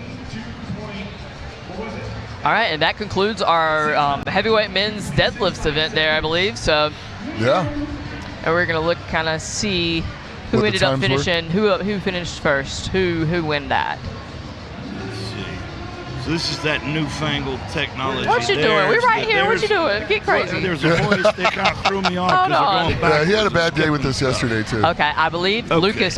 [SPEAKER 2] All right, and that concludes our heavyweight men's deadlifts event there, I believe. So,
[SPEAKER 11] yeah.
[SPEAKER 2] And we're gonna look, kind of see who ended up finishing, who finished first, who win that.
[SPEAKER 12] So this is that newfangled technology.
[SPEAKER 2] What you doing? We're right here. What you doing? Get crazy.
[SPEAKER 12] There's a Hoist. They kind of threw me off because they're going back.
[SPEAKER 11] Yeah, he had a bad day with this yesterday too.
[SPEAKER 2] Okay, I believe Lucas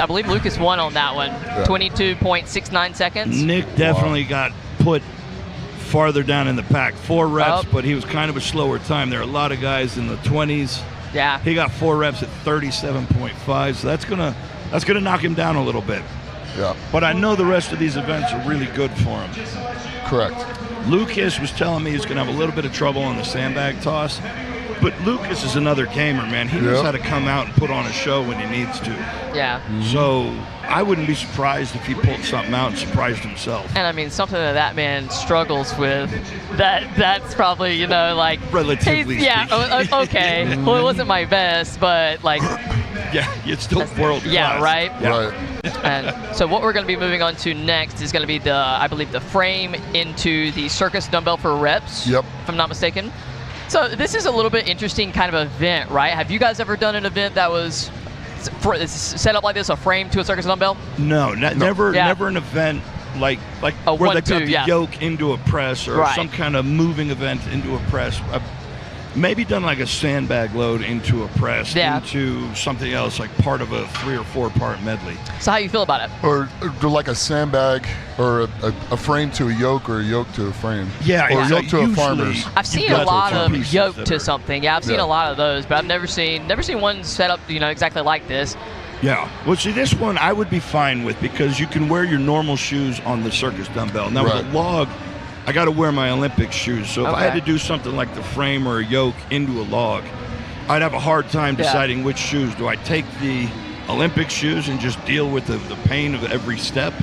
[SPEAKER 2] won on that one. 22.69 seconds.
[SPEAKER 12] Nick definitely got put farther down in the pack. 4 reps, but he was kind of a slower time. There are a lot of guys in the 20s.
[SPEAKER 2] Yeah.
[SPEAKER 12] He got 4 reps at 37.5, so that's gonna knock him down a little bit.
[SPEAKER 11] Yeah.
[SPEAKER 12] But I know the rest of these events are really good for him.
[SPEAKER 11] Correct.
[SPEAKER 12] Lucas was telling me he's going to have a little bit of trouble on the sandbag toss. But Lucas is another gamer, man. He knows how to come out and put on a show when he needs to.
[SPEAKER 2] Yeah.
[SPEAKER 12] So I wouldn't be surprised if he pulled something out and surprised himself.
[SPEAKER 2] And I mean, something that man struggles with, that's probably,
[SPEAKER 12] relatively speaking.
[SPEAKER 2] Okay. Well, it wasn't my best, but
[SPEAKER 12] yeah, it's still world class.
[SPEAKER 2] Yeah, right?
[SPEAKER 11] Yeah. Right.
[SPEAKER 2] And so what we're going to be moving on to next is going to be I believe the frame into the circus dumbbell for reps.
[SPEAKER 11] Yep.
[SPEAKER 2] If I'm not mistaken. So this is a little bit interesting kind of event, right? Have you guys ever done an event that was set up like this, a frame to a circus dumbbell?
[SPEAKER 12] No. Never an event like
[SPEAKER 2] a
[SPEAKER 12] where they put the
[SPEAKER 2] 1-2,
[SPEAKER 12] yoke into a press or some kind of moving event into a press. I've maybe done like a sandbag load into a press, into something else, like part of a 3 or 4 part medley.
[SPEAKER 2] So how you feel about it?
[SPEAKER 11] Or like a sandbag or a frame to a yoke or a yoke to a frame.
[SPEAKER 12] Yeah.
[SPEAKER 11] Or a yoke to a farmer's.
[SPEAKER 2] I've seen a lot of yoke to something. Yeah, I've seen a lot of those, but I've never seen one set up, exactly like this.
[SPEAKER 12] Yeah. Well, see, this one I would be fine with because you can wear your normal shoes on the circus dumbbell. Now with a log, I got to wear my Olympic shoes. So if I had to do something like the frame or a yoke into a log, I'd have a hard time deciding which shoes. Do I take the Olympic shoes and just deal with the pain of every step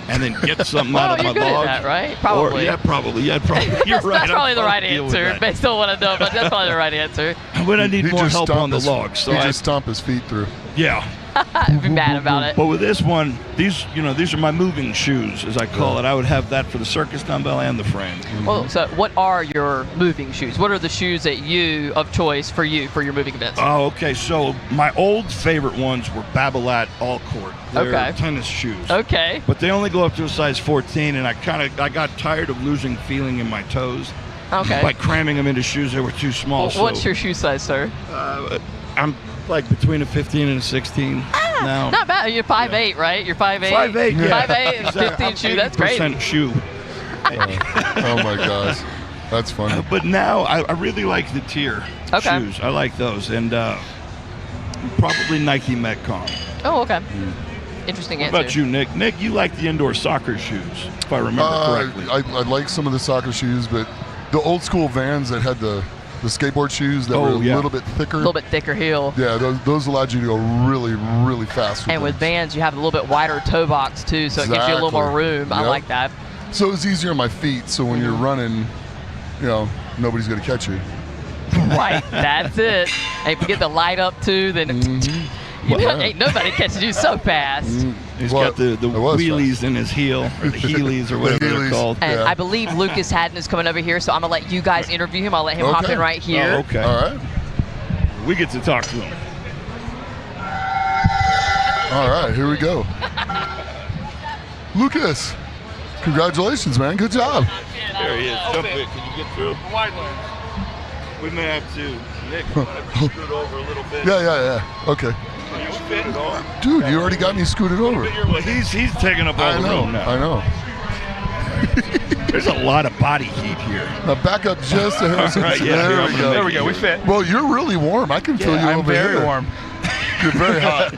[SPEAKER 12] and then get something out of my
[SPEAKER 2] good
[SPEAKER 12] log?
[SPEAKER 2] At that, right? Probably.
[SPEAKER 12] Probably. You're right.
[SPEAKER 2] That's probably the right answer. They still want to know, but that's probably the right answer.
[SPEAKER 12] But I need more help on the logs. So
[SPEAKER 11] he just stomp his feet through.
[SPEAKER 12] Yeah.
[SPEAKER 2] I'd be mad about it.
[SPEAKER 12] But with this one, these are my moving shoes, as I call it. I would have that for the circus dumbbell and the frame.
[SPEAKER 2] Well, so what are your moving shoes? What are the shoes that of choice for your moving events?
[SPEAKER 12] Oh, okay. So my old favorite ones were Babolat All Court. They're tennis shoes.
[SPEAKER 2] Okay.
[SPEAKER 12] But they only go up to a size 14, and I got tired of losing feeling in my toes.
[SPEAKER 2] Okay.
[SPEAKER 12] By cramming them into shoes that were too small.
[SPEAKER 2] Well, what's your shoe size, sir?
[SPEAKER 12] I'm like between a 15 and a 16 now.
[SPEAKER 2] Not bad. You're 5'8", right? You're 5'8".
[SPEAKER 12] 5'8", yeah.
[SPEAKER 2] 5'8" and 15 shoe. That's great.
[SPEAKER 12] 80% shoe.
[SPEAKER 11] Oh my gosh. That's funny.
[SPEAKER 12] But now I really like the tier shoes. I like those, and probably Nike Metcon.
[SPEAKER 2] Oh, okay. Interesting
[SPEAKER 12] What
[SPEAKER 2] answer.
[SPEAKER 12] about you, Nick? Nick, you like the indoor soccer shoes, if I remember correctly.
[SPEAKER 11] I like some of the soccer shoes, but the old school Vans that had the skateboard shoes that were a little bit thicker.
[SPEAKER 2] A little bit thicker heel.
[SPEAKER 11] Yeah, those allowed you to go really, really fast.
[SPEAKER 2] And with Vans, you have a little bit wider toe box too, so it gives you a little more room. I like that.
[SPEAKER 11] So it was easier on my feet, so when you're running, nobody's going to catch you.
[SPEAKER 2] Right, that's it. And if you get the light up too, then ain't nobody catching you so fast.
[SPEAKER 12] He's got the wheelies in his heel, or the heelys, or whatever they're called.
[SPEAKER 2] And I believe Lucas Haddon is coming over here, so I'm going to let you guys interview him. I'll let him hop in right here.
[SPEAKER 12] Oh, okay.
[SPEAKER 11] All right.
[SPEAKER 12] We get to talk to him.
[SPEAKER 11] All right, here we go. Lucas, congratulations, man. Good job.
[SPEAKER 12] There he is. Jump in. Can you get through? We may have to. Nick, scoot over a little bit.
[SPEAKER 11] Yeah. Okay.
[SPEAKER 12] Can you fit it on?
[SPEAKER 11] Dude, you already got me scooted over.
[SPEAKER 12] Well, he's taking up all the room now.
[SPEAKER 11] I know.
[SPEAKER 12] There's a lot of body heat here.
[SPEAKER 11] Now back up just a hair.
[SPEAKER 12] Right,
[SPEAKER 9] There we go. We fit.
[SPEAKER 11] Well, you're really warm. I can feel you over here.
[SPEAKER 9] I'm very warm.
[SPEAKER 11] You're very hot.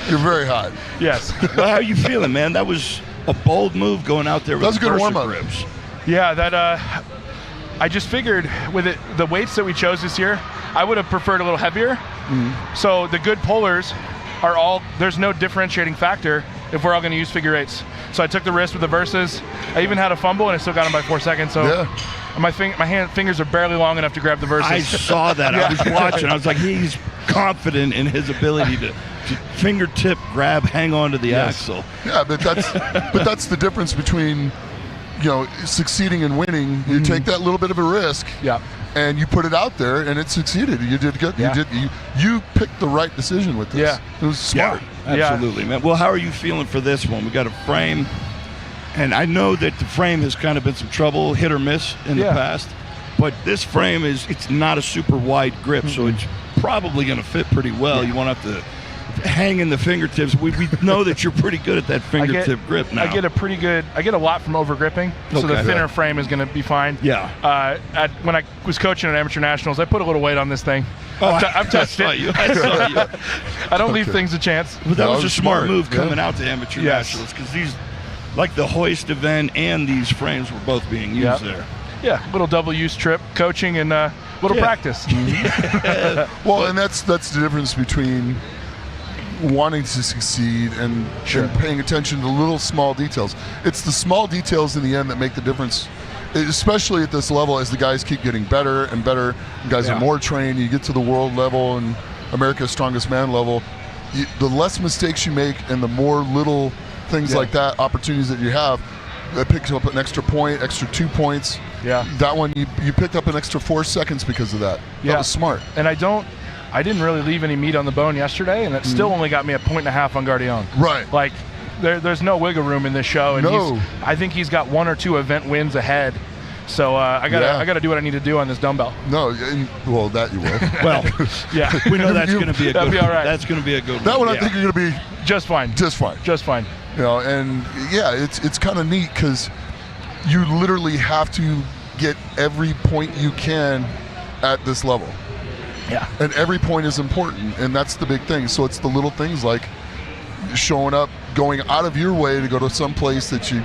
[SPEAKER 11] You're very hot.
[SPEAKER 9] Yes.
[SPEAKER 12] Well, how are you feeling, man? That was a bold move going out there with
[SPEAKER 11] That's a good warm-up.
[SPEAKER 12] ribs.
[SPEAKER 9] Yeah, I just figured with the weights that we chose this year, I would have preferred a little heavier. So the good pullers are there's no differentiating factor if we're all going to use figure eights. So I took the risk with the verses. I even had a fumble and I still got him by 4 seconds. So my fingers are barely long enough to grab the verses.
[SPEAKER 12] I saw that. I was watching. I was like, he's confident in his ability to fingertip grab, hang on to the axle.
[SPEAKER 11] Yeah, but that's the difference between succeeding and winning. You take that little bit of a risk.
[SPEAKER 9] Yeah.
[SPEAKER 11] And you put it out there, and it succeeded. You did good.
[SPEAKER 9] Yeah.
[SPEAKER 11] You picked the right decision with this.
[SPEAKER 9] Yeah.
[SPEAKER 11] It was smart.
[SPEAKER 12] Yeah, absolutely, man. Well, how are you feeling for this one? We got a frame, and I know that the frame has kind of been some trouble, hit or miss in the past. But this frame it's not a super wide grip, so it's probably going to fit pretty well. You won't have to hang in the fingertips. We know that you're pretty good at that fingertip grip now.
[SPEAKER 9] I get a lot from over gripping, so the thinner frame is going to be fine.
[SPEAKER 12] Yeah.
[SPEAKER 9] When I was coaching at amateur nationals, I put a little weight on this thing. I've touched it.
[SPEAKER 12] I saw you.
[SPEAKER 9] I don't leave things a chance.
[SPEAKER 12] But that was a smart move coming out to amateur nationals, because these, like the Hoist event and these frames were both being used there.
[SPEAKER 9] Yeah, little double use trip, coaching, and little practice.
[SPEAKER 11] Well, and that's the difference between wanting to succeed and paying attention to little small details. It's the small details in the end that make the difference, especially at this level as the guys keep getting better and better. You guys are more trained. You get to the world level and America's Strongest Man level. The less mistakes you make and the more little things like that, opportunities that you have, that picks up an extra point, extra 2 points.
[SPEAKER 9] Yeah.
[SPEAKER 11] That one, you picked up an extra 4 seconds because of that. That was smart.
[SPEAKER 9] And I didn't really leave any meat on the bone yesterday, and it still only got me a 1.5 points on Guardian.
[SPEAKER 11] Right.
[SPEAKER 9] Like, there's no wiggle room in this show, and I think he's got 1 or 2 event wins ahead. So I gotta do what I need to do on this dumbbell.
[SPEAKER 11] No, well, that you will.
[SPEAKER 12] Well, we know that's going to be a good.
[SPEAKER 9] That'd be all right.
[SPEAKER 12] That's going to be a good one.
[SPEAKER 11] That one I think you're going to be
[SPEAKER 9] just fine.
[SPEAKER 11] Just fine.
[SPEAKER 9] Just fine.
[SPEAKER 11] And it's kind of neat because you literally have to get every point you can at this level.
[SPEAKER 9] Yeah.
[SPEAKER 11] And every point is important, and that's the big thing. So it's the little things like showing up, going out of your way to go to some place that you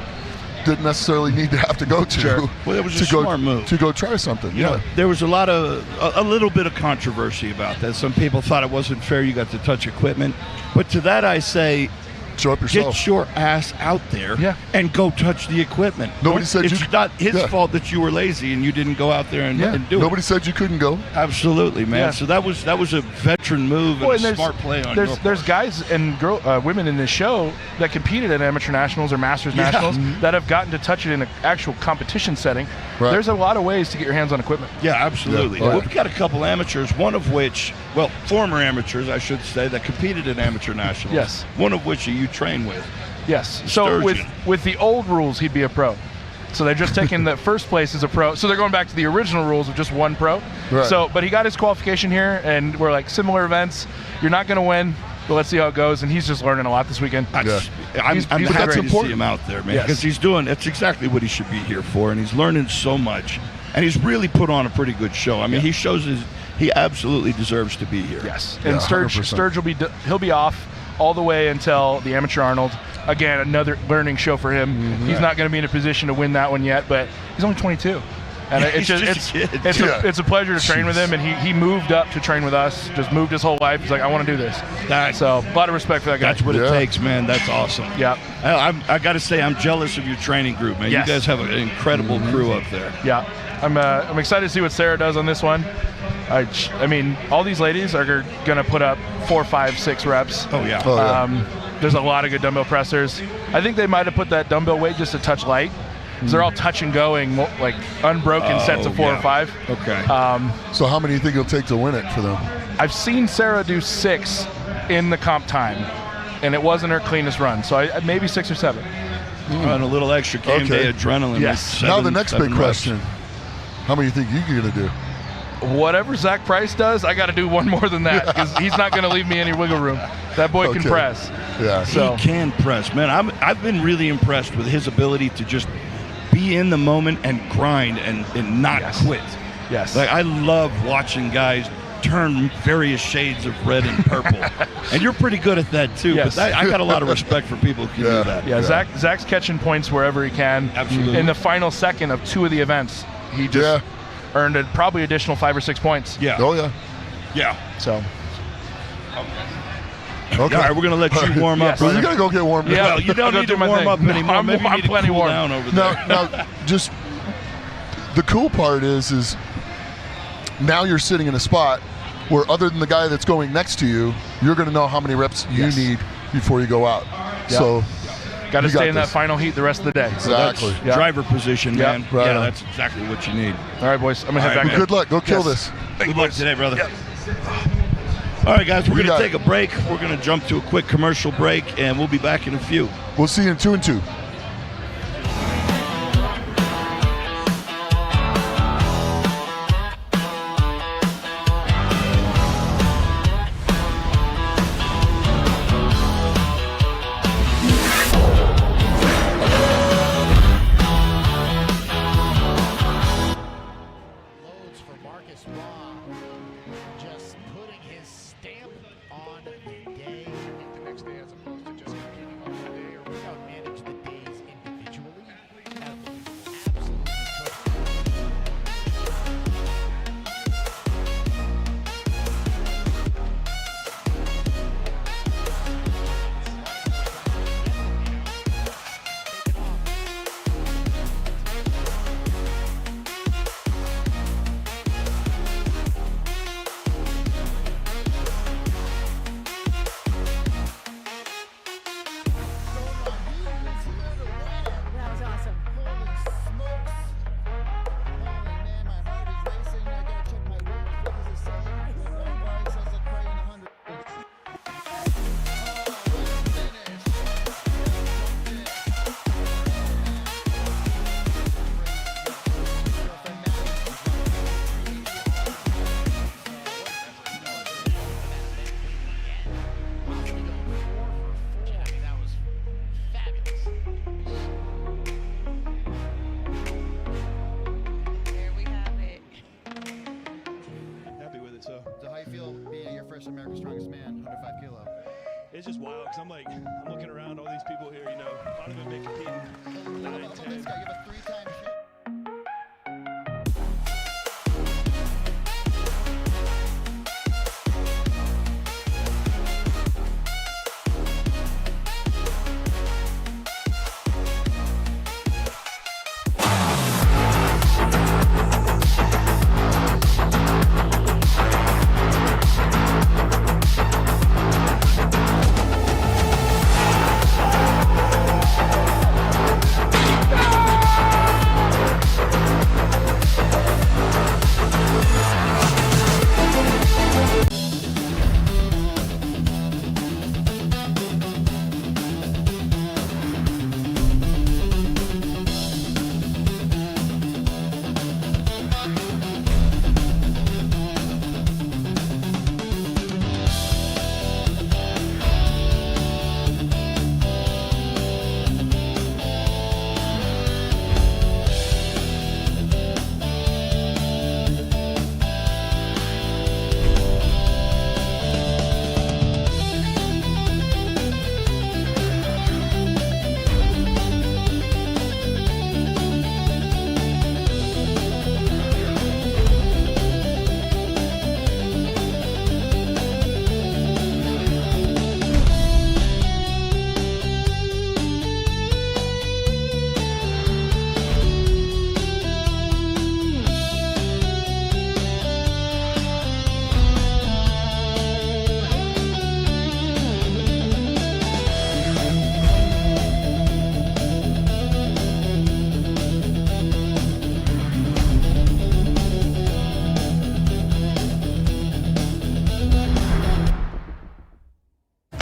[SPEAKER 11] didn't necessarily need to have to go to.
[SPEAKER 12] Sure. Well, it was a smart move
[SPEAKER 11] to go try something.
[SPEAKER 12] You know, there was a little bit of controversy about that. Some people thought it wasn't fair you got to touch equipment, but to that I say,
[SPEAKER 11] show up yourself.
[SPEAKER 12] Get your ass out there and go touch the equipment.
[SPEAKER 11] Nobody said
[SPEAKER 12] it's not his fault that you were lazy and you didn't go out there and do it.
[SPEAKER 11] Nobody said you couldn't go.
[SPEAKER 12] Absolutely, man. So that was a veteran move and a smart play on your part.
[SPEAKER 9] There's guys and women in this show that competed at amateur nationals or masters nationals that have gotten to touch it in an actual competition setting. Right. There's a lot of ways to get your hands on equipment.
[SPEAKER 12] Yeah, absolutely. Yeah. We've got a couple amateurs, one of which, former amateurs, I should say, that competed in amateur nationals.
[SPEAKER 9] Yes.
[SPEAKER 12] One of which you train with.
[SPEAKER 9] Yes. So with the old rules, he'd be a pro. So they're just taking the first place as a pro. So they're going back to the original rules of just one pro. Right. So, but he got his qualification here, and we're like, similar events. You're not going to win, but let's see how it goes. And he's just learning a lot this weekend.
[SPEAKER 12] I'm happy to see him out there, man, because he's doing. That's exactly what he should be here for, and he's learning so much. and he's really put on a pretty good show. I mean, he shows he absolutely deserves to be here.
[SPEAKER 13] Yes,
[SPEAKER 11] Yeah,
[SPEAKER 13] and Sturge he'll be off all the way until the Amateur Arnold. Again, another learning show for him. He's not going to be in a position to win that one yet, but he's only 22. And it's a pleasure to train with him, and he moved up to train with us, just moved his whole life. He's like, I want to do this. So a lot of respect for that guy.
[SPEAKER 12] That's what it takes, man. That's awesome.
[SPEAKER 13] Yeah.
[SPEAKER 12] I got to say, I'm jealous of your training group, man.
[SPEAKER 13] Yes.
[SPEAKER 12] You guys have an incredible crew up there.
[SPEAKER 13] Yeah. I'm excited to see what Sarah does on this one. I mean, all these ladies are going to put up 4, 5, 6 reps.
[SPEAKER 12] Oh, yeah.
[SPEAKER 13] There's a lot of good dumbbell pressers. I think they might have put that dumbbell weight just a touch light. They're all touch and going, like unbroken sets of 4 or 5.
[SPEAKER 12] Okay.
[SPEAKER 11] So how many do you think it'll take to win it for them?
[SPEAKER 13] I've seen Sarah do 6 in the comp time, and it wasn't her cleanest run. So maybe 6 or 7.
[SPEAKER 12] And a little extra game day adrenaline.
[SPEAKER 13] Yes.
[SPEAKER 11] Now the next big
[SPEAKER 12] reps.
[SPEAKER 11] question: how many do you think you're gonna do?
[SPEAKER 13] Whatever Zach Price does, I got to do one more than that because he's not going to leave me any wiggle room. That boy can press.
[SPEAKER 11] Yeah.
[SPEAKER 13] So
[SPEAKER 12] he can press, man. I've been really impressed with his ability to just be in the moment and grind and not quit.
[SPEAKER 13] Yes.
[SPEAKER 12] Like, I love watching guys turn various shades of red and purple. And you're pretty good at that too.
[SPEAKER 13] Yes.
[SPEAKER 12] But I got a lot of respect for people who can do that.
[SPEAKER 13] Yeah, Zach's catching points wherever he can.
[SPEAKER 12] Absolutely.
[SPEAKER 13] In the final second of 2 of the events, he just earned probably additional 5 or 6 points.
[SPEAKER 12] Yeah.
[SPEAKER 11] Oh yeah.
[SPEAKER 12] Yeah.
[SPEAKER 13] So.
[SPEAKER 11] Okay.
[SPEAKER 12] All right, we're going to let you warm up.
[SPEAKER 11] Well, you got to go get warmed up.
[SPEAKER 13] Yeah,
[SPEAKER 12] Well, you don't need to warm up anymore.
[SPEAKER 13] I'm
[SPEAKER 12] Maybe you need to
[SPEAKER 13] plenty
[SPEAKER 12] cool
[SPEAKER 13] warm.
[SPEAKER 12] down over there.
[SPEAKER 11] Now, just the cool part is now you're sitting in a spot where, other than the guy that's going next to you, you're going to know how many reps you need before you go out.
[SPEAKER 13] Yep.
[SPEAKER 11] So
[SPEAKER 13] got to stay in that
[SPEAKER 11] this.
[SPEAKER 13] final heat the rest of the day.
[SPEAKER 11] Exactly.
[SPEAKER 12] So driver position, man.
[SPEAKER 11] Right
[SPEAKER 12] Yeah,
[SPEAKER 11] on.
[SPEAKER 12] that's exactly what you need.
[SPEAKER 13] All right, boys. I'm going to head back.
[SPEAKER 11] Good luck. Go kill this.
[SPEAKER 12] Good luck today, brother. All right, guys, we're going to take a break. We're going to jump to a quick commercial break, and we'll be back in a few.
[SPEAKER 11] We'll see you in 2 and 2.
[SPEAKER 7] Loads for Marcus Raw. Just putting his stamp on the day. The next day, as opposed to just competing on the day, or we don't manage the days individually. Absolutely
[SPEAKER 8] That was awesome.
[SPEAKER 7] Holy smokes. Holy man, my heart is racing. I gotta check my weight. What does it say? Everybody says it's praying 100. That was fabulous.
[SPEAKER 10] There we have it.
[SPEAKER 3] Happy with it. So
[SPEAKER 7] how you feel being your first America's Strongest Man, 105 kilo?
[SPEAKER 3] it's just wild because I'm looking around all these people here. You know, a lot of them been competing 9, 10.
[SPEAKER 7] You have a 3-time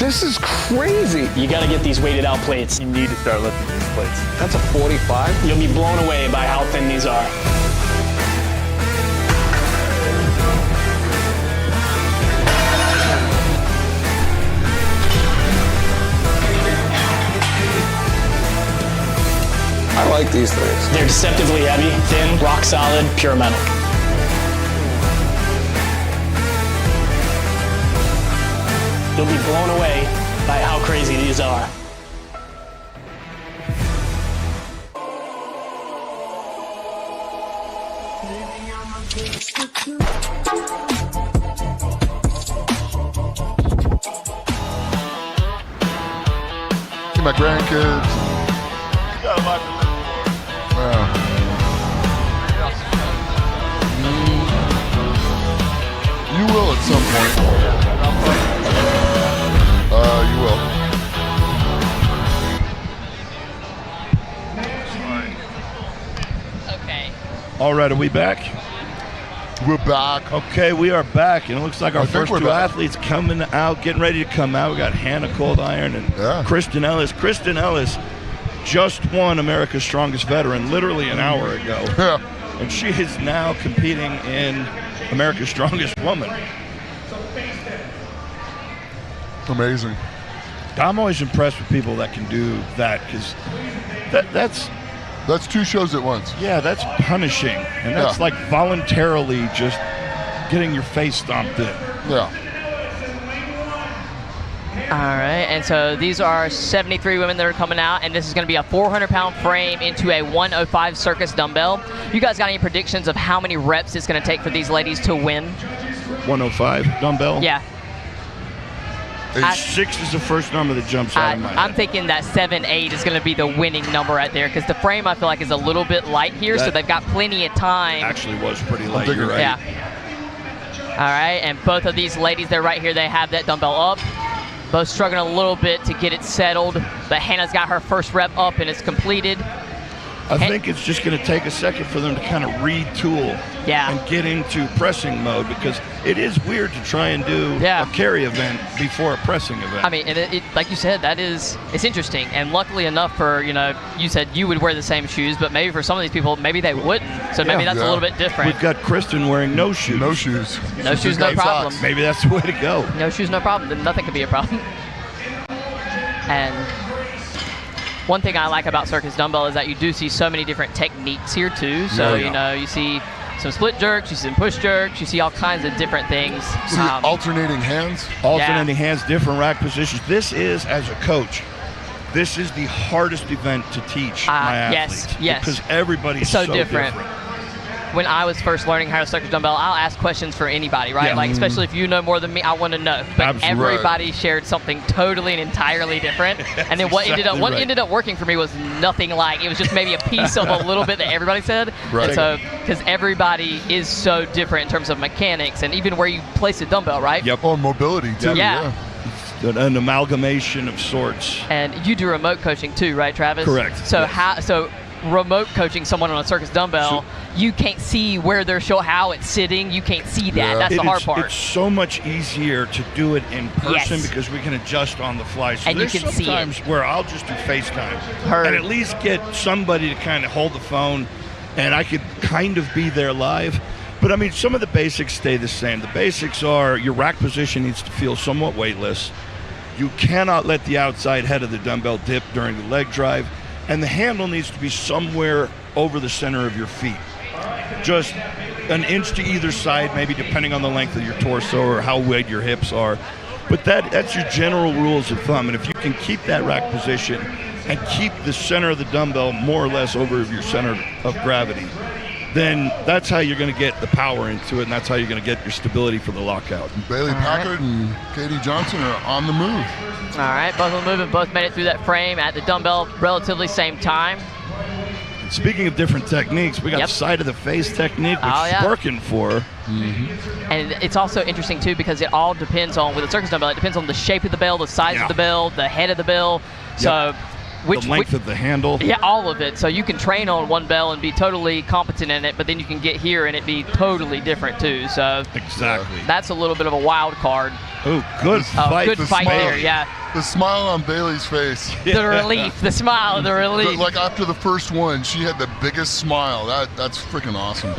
[SPEAKER 6] This is crazy.
[SPEAKER 4] You got to get these weighted out plates.
[SPEAKER 6] You need to start lifting these plates. That's a 45?
[SPEAKER 4] You'll be blown away by how thin these are.
[SPEAKER 6] I like these things.
[SPEAKER 4] They're deceptively heavy, thin, rock solid, pure metal. You'll be blown away by how crazy these are.
[SPEAKER 11] See my grandkids.
[SPEAKER 12] Got a lot to live for.
[SPEAKER 11] Yeah. You will at some point. You will.
[SPEAKER 2] Okay.
[SPEAKER 12] All right, are we back?
[SPEAKER 11] We're back.
[SPEAKER 12] Okay, we are back, and it looks like our first two athletes coming out, getting ready to come out. We got Hannah Cold Iron and Kristen Ellis. Kristen Ellis just won America's Strongest Veteran literally an hour ago.
[SPEAKER 11] Yeah.
[SPEAKER 12] And she is now competing in America's Strongest Woman.
[SPEAKER 11] Amazing.
[SPEAKER 12] I'm always impressed with people that can do that, because
[SPEAKER 11] that's two shows at once.
[SPEAKER 12] Yeah, that's punishing, and that's like voluntarily just getting your face stomped in.
[SPEAKER 11] Yeah.
[SPEAKER 2] All right, and so these are 73 women that are coming out, and this is going to be a 400-pound frame into a 105 circus dumbbell. You guys got any predictions of how many reps it's going to take for these ladies to win?
[SPEAKER 12] 105 dumbbell?
[SPEAKER 2] Yeah.
[SPEAKER 12] 6 is the first number that jumps out of my head.
[SPEAKER 2] I'm thinking that 7-8 is going to be the winning number right there, because the frame I feel like is a little bit light here, so they've got plenty of time.
[SPEAKER 12] Actually was pretty light, you're right.
[SPEAKER 2] Yeah. All right, and both of these ladies, they're right here, they have that dumbbell up. Both struggling a little bit to get it settled, but Hannah's got her first rep up and it's completed.
[SPEAKER 12] I think it's just going to take a second for them to kind of retool and get into pressing mode, because it is weird to try and do a carry event before a pressing event.
[SPEAKER 2] I mean, it, like you said, it's interesting. And luckily enough for, you said you would wear the same shoes, but maybe for some of these people, maybe they wouldn't. So maybe that's a little bit different.
[SPEAKER 12] We've got Kristen wearing no shoes.
[SPEAKER 11] No shoes.
[SPEAKER 2] No shoes, no problem.
[SPEAKER 12] Maybe that's the way to go.
[SPEAKER 2] No shoes, no problem. Then nothing could be a problem. And one thing I like about circus dumbbell is that you do see so many different techniques here too. So, you see some split jerks, you see some push jerks, you see all kinds of different things.
[SPEAKER 11] See alternating hands?
[SPEAKER 12] Alternating hands, different rack positions. This is, as a coach, this is the hardest event to teach my athletes.
[SPEAKER 2] Yes.
[SPEAKER 12] Because everybody's so different.
[SPEAKER 2] When I was first learning how to circus dumbbell, I'll ask questions for anybody, right?
[SPEAKER 12] Yeah.
[SPEAKER 2] Like, especially if you know more than me, I want to know. But everybody shared something totally and entirely different. And then what ended up working for me was nothing like. It was just maybe a piece of a little bit that everybody said.
[SPEAKER 11] Right.
[SPEAKER 2] And so, because everybody is so different in terms of mechanics and even where you place a dumbbell, right?
[SPEAKER 12] Yep.
[SPEAKER 11] Oh, mobility too.
[SPEAKER 2] Yeah.
[SPEAKER 12] An amalgamation of sorts.
[SPEAKER 2] And you do remote coaching too, right, Travis?
[SPEAKER 12] Correct.
[SPEAKER 2] So so remote coaching someone on a circus dumbbell, you can't see where they're how it's sitting. You can't see that. That's the hard part.
[SPEAKER 12] It's so much easier to do it in person because we can adjust on the fly. So
[SPEAKER 2] and you can see it.
[SPEAKER 12] Sometimes where I'll just do FaceTime and at least get somebody to kind of hold the phone, and I could kind of be there live. But I mean, some of the basics stay the same. The basics are your rack position needs to feel somewhat weightless. You cannot let the outside head of the dumbbell dip during the leg drive. And the handle needs to be somewhere over the center of your feet. Just an inch to either side, maybe depending on the length of your torso or how wide your hips are. But that's your general rules of thumb. And if you can keep that rack position and keep the center of the dumbbell more or less over your center of gravity, then that's how you're going to get the power into it, and that's how you're going to get your stability for the lockout.
[SPEAKER 11] Bailey Packard and Katie Johnson are on the move.
[SPEAKER 2] All right, both of them moving, both made it through that frame at the dumbbell relatively same time.
[SPEAKER 12] Speaking of different techniques, we got side of the face technique, which is working for her.
[SPEAKER 2] And it's also interesting too, because it all depends on, with a circus dumbbell, it depends on the shape of the bell, the size of the bell, the head of the bell. So
[SPEAKER 12] the length of the handle.
[SPEAKER 2] Yeah, all of it. So you can train on one bell and be totally competent in it, but then you can get here and it be totally different too. So
[SPEAKER 12] exactly,
[SPEAKER 2] that's a little bit of a wild card.
[SPEAKER 12] Oh, good fight.
[SPEAKER 2] Good fight there, yeah.
[SPEAKER 11] The smile on Bailey's face.
[SPEAKER 2] The relief, the smile, the relief.
[SPEAKER 11] Like after the first one, she had the biggest smile. That's freaking awesome.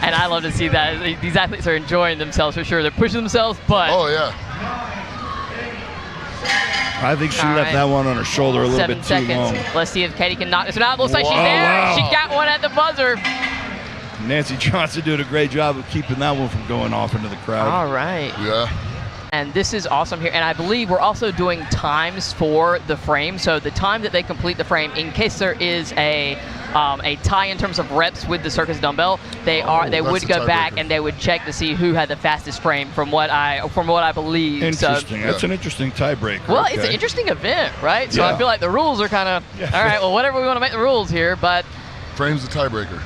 [SPEAKER 2] And I love to see that. These athletes are enjoying themselves for sure. They're pushing themselves, but.
[SPEAKER 11] Oh, yeah.
[SPEAKER 12] I think she left that one on her shoulder a little bit too long.
[SPEAKER 2] Let's see if Katie can knock this one out. Looks like she's there.
[SPEAKER 12] Wow.
[SPEAKER 2] She got one at the buzzer.
[SPEAKER 12] Nancy Johnson doing a great job of keeping that one from going off into the crowd.
[SPEAKER 2] All right.
[SPEAKER 11] Yeah.
[SPEAKER 2] And this is awesome here. And I believe we're also doing times for the frame. So the time that they complete the frame, in case there is a tie in terms of reps with the circus dumbbell, they would go back and they would check to see who had the fastest frame from what I believe.
[SPEAKER 12] Interesting.
[SPEAKER 2] So,
[SPEAKER 12] that's an interesting tiebreaker.
[SPEAKER 2] Well, it's an interesting event, right? So I feel like the rules are kind of all right. Well, whatever we want to make the rules here, but
[SPEAKER 11] frame's the tiebreaker.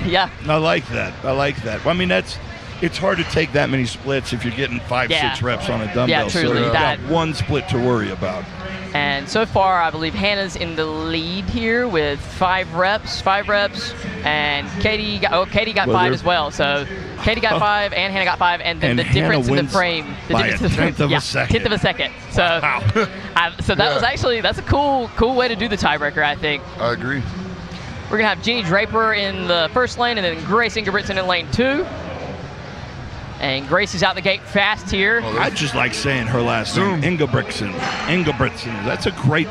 [SPEAKER 2] Yeah.
[SPEAKER 12] I like that. Well, I mean, it's hard to take that many splits if you're getting 5-6 reps on a dumbbell.
[SPEAKER 2] Yeah, truly.
[SPEAKER 12] So you've got one split to worry about.
[SPEAKER 2] And so far, I believe Hannah's in the lead here with 5 reps, and Katie got 5 as well. So Katie got 5, and Hannah got 5, and then the difference in the frame,
[SPEAKER 12] by a tenth of a second.
[SPEAKER 2] Tenth of a second. So, so that was actually that's a cool way to do the tiebreaker, I think.
[SPEAKER 11] I agree.
[SPEAKER 2] We're gonna have Jenny Draper in the first lane, and then Grace Ingebrigtsen in lane 2. And Grace is out the gate fast here.
[SPEAKER 12] I just like saying her last name, Ingebrigtsen. That's a great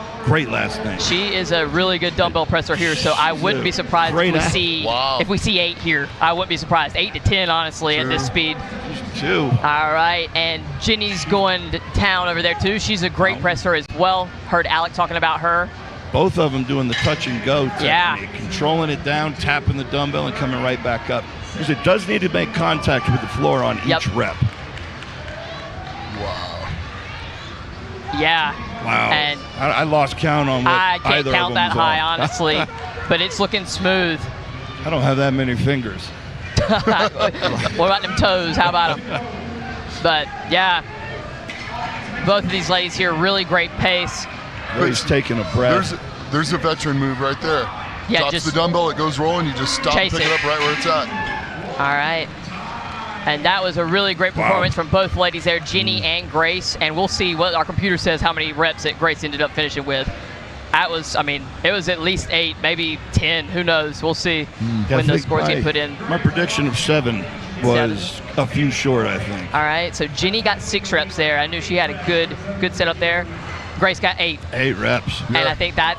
[SPEAKER 12] last name.
[SPEAKER 2] She is a really good dumbbell presser here, so I wouldn't be surprised if we see 8 here. I wouldn't be surprised. 8 to 10, honestly, at this speed.
[SPEAKER 12] 2.
[SPEAKER 2] All right, and Jenny's going to town over there too. She's a great presser as well. Heard Alec talking about her.
[SPEAKER 12] Both of them doing the touch and go technique.
[SPEAKER 2] Yeah.
[SPEAKER 12] Controlling it down, tapping the dumbbell, and coming right back up. Because it does need to make contact with the floor on each rep.
[SPEAKER 11] Wow.
[SPEAKER 2] Yeah.
[SPEAKER 12] Wow.
[SPEAKER 2] And
[SPEAKER 12] I lost count on what
[SPEAKER 2] I can't
[SPEAKER 12] either
[SPEAKER 2] count
[SPEAKER 12] of
[SPEAKER 2] that
[SPEAKER 12] them
[SPEAKER 2] high,
[SPEAKER 12] are.
[SPEAKER 2] honestly. But it's looking smooth.
[SPEAKER 12] I don't have that many fingers.
[SPEAKER 2] What about them toes? How about them? But, yeah. Both of these ladies here, really great pace.
[SPEAKER 12] He's taking a breath.
[SPEAKER 11] There's a veteran move right there.
[SPEAKER 2] Yeah,
[SPEAKER 11] drops the dumbbell, it goes rolling, you just stop and pick it up right where it's at.
[SPEAKER 2] All right. And that was a really great performance from both ladies there, Jenny and Grace. And we'll see what our computer says how many reps that Grace ended up finishing with. That was, it was at least 8, maybe 10. Who knows? We'll see when those scores get put in.
[SPEAKER 12] My prediction of 7 was a few short, I think.
[SPEAKER 2] All right. So Jenny got 6 reps there. I knew she had a good setup there. Grace got 8.
[SPEAKER 12] 8 reps.
[SPEAKER 2] And I think that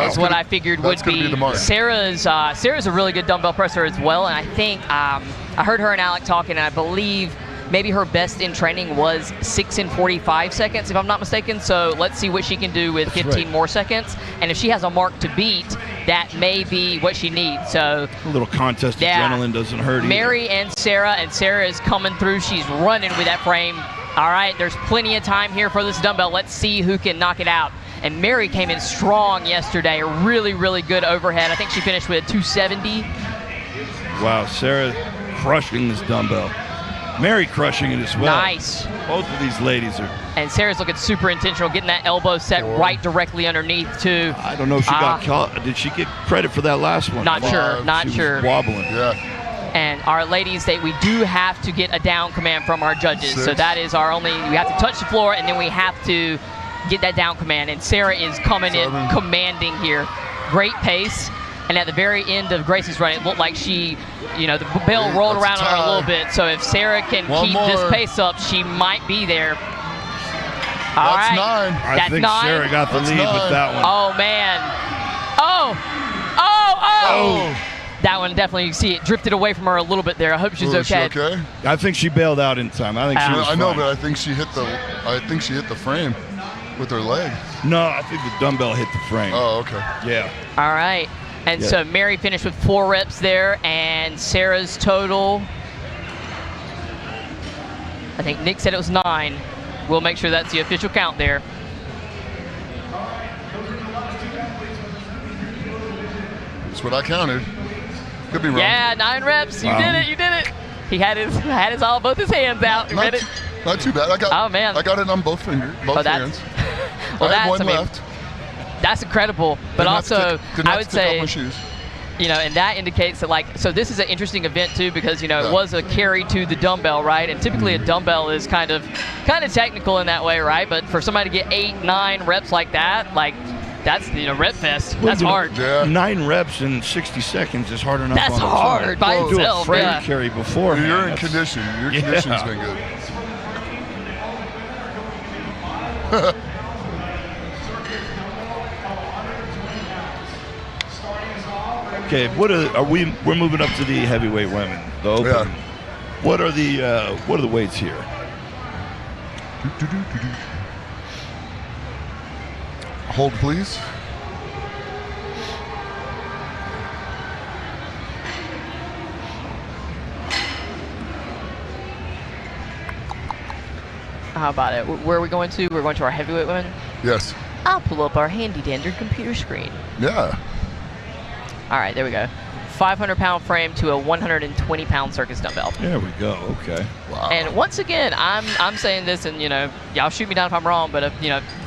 [SPEAKER 2] is what I figured would be Sarah's. Sarah's a really good dumbbell presser as well, and I think I heard her and Alec talking, and I believe maybe her best in training was 6 and 45 seconds, if I'm not mistaken. So let's see what she can do with 15 more seconds, and if she has a mark to beat, that may be what she needs. So
[SPEAKER 12] a little contest adrenaline doesn't hurt either.
[SPEAKER 2] Mary and Sarah is coming through. She's running with that frame. All right, there's plenty of time here for this dumbbell. Let's see who can knock it out. And Mary came in strong yesterday, really, really good overhead. I think she finished with 270.
[SPEAKER 12] Wow, Sarah crushing this dumbbell. Mary crushing it as well.
[SPEAKER 2] Nice.
[SPEAKER 12] Both of these ladies are.
[SPEAKER 2] And Sarah's looking super intentional, getting that elbow set right directly underneath, too.
[SPEAKER 12] I don't know if she got caught. Did she get credit for that last one?
[SPEAKER 2] Not sure, not sure.
[SPEAKER 12] Was wobbling.
[SPEAKER 11] Yeah.
[SPEAKER 2] And our ladies, we do have to get a down command from our judges.
[SPEAKER 11] 6.
[SPEAKER 2] So that is our only, we have to touch the floor, and then we have to get that down command. And Sarah is coming 7. In, commanding here. Great pace. And at the very end of Grace's run, it looked like she, the bell rolled around on her a little bit. So if Sarah can keep this pace up, she might be there. All
[SPEAKER 11] right. 9.
[SPEAKER 12] I think 9. Sarah got the lead with that one.
[SPEAKER 2] Oh, man. Oh. That one definitely, you see it drifted away from her a little bit there. I hope she's okay.
[SPEAKER 11] She okay?
[SPEAKER 12] I think she bailed out in time. I think she was fine.
[SPEAKER 11] I know, but I think she hit the frame with her leg.
[SPEAKER 12] No, I think the dumbbell hit the frame.
[SPEAKER 11] Oh, okay.
[SPEAKER 12] Yeah.
[SPEAKER 2] All right. And so Mary finished with 4 reps there, and Sarah's total, I think Nick said it was 9. We'll make sure that's the official count there.
[SPEAKER 11] That's what I counted. Could be wrong.
[SPEAKER 2] Yeah, 9 reps. You did it. He had both his hands out. You read it?
[SPEAKER 11] Not too bad. I got it on both hands.
[SPEAKER 2] Well,
[SPEAKER 11] I had one left.
[SPEAKER 2] That's incredible. But also, I would say and that indicates that, like, so this is an interesting event too, because it was a carry to the dumbbell, right? And typically a dumbbell is kind of technical in that way, right? But for somebody to get 8-9 reps like that, like, that's rep fest. That's hard.
[SPEAKER 12] 9 reps in 60 seconds is hard enough.
[SPEAKER 2] That's
[SPEAKER 12] on
[SPEAKER 2] hard
[SPEAKER 12] its
[SPEAKER 2] by
[SPEAKER 12] own. Do a
[SPEAKER 2] itself.
[SPEAKER 12] frame
[SPEAKER 2] Yeah.
[SPEAKER 12] carry before.
[SPEAKER 11] You're in condition. Your condition's been good.
[SPEAKER 12] Okay, we're moving up to the heavyweight women, the open.
[SPEAKER 11] Yeah.
[SPEAKER 12] What are the weights here?
[SPEAKER 11] Hold, please.
[SPEAKER 2] How about it? Where are we going to? We're going to our heavyweight women?
[SPEAKER 11] Yes.
[SPEAKER 2] I'll pull up our handy-dandy computer screen.
[SPEAKER 11] Yeah.
[SPEAKER 2] All right, there we go. 500-pound frame to a 120-pound circus dumbbell.
[SPEAKER 12] There we go. Okay.
[SPEAKER 11] Wow.
[SPEAKER 2] And once again, I'm saying this, and y'all shoot me down if I'm wrong, but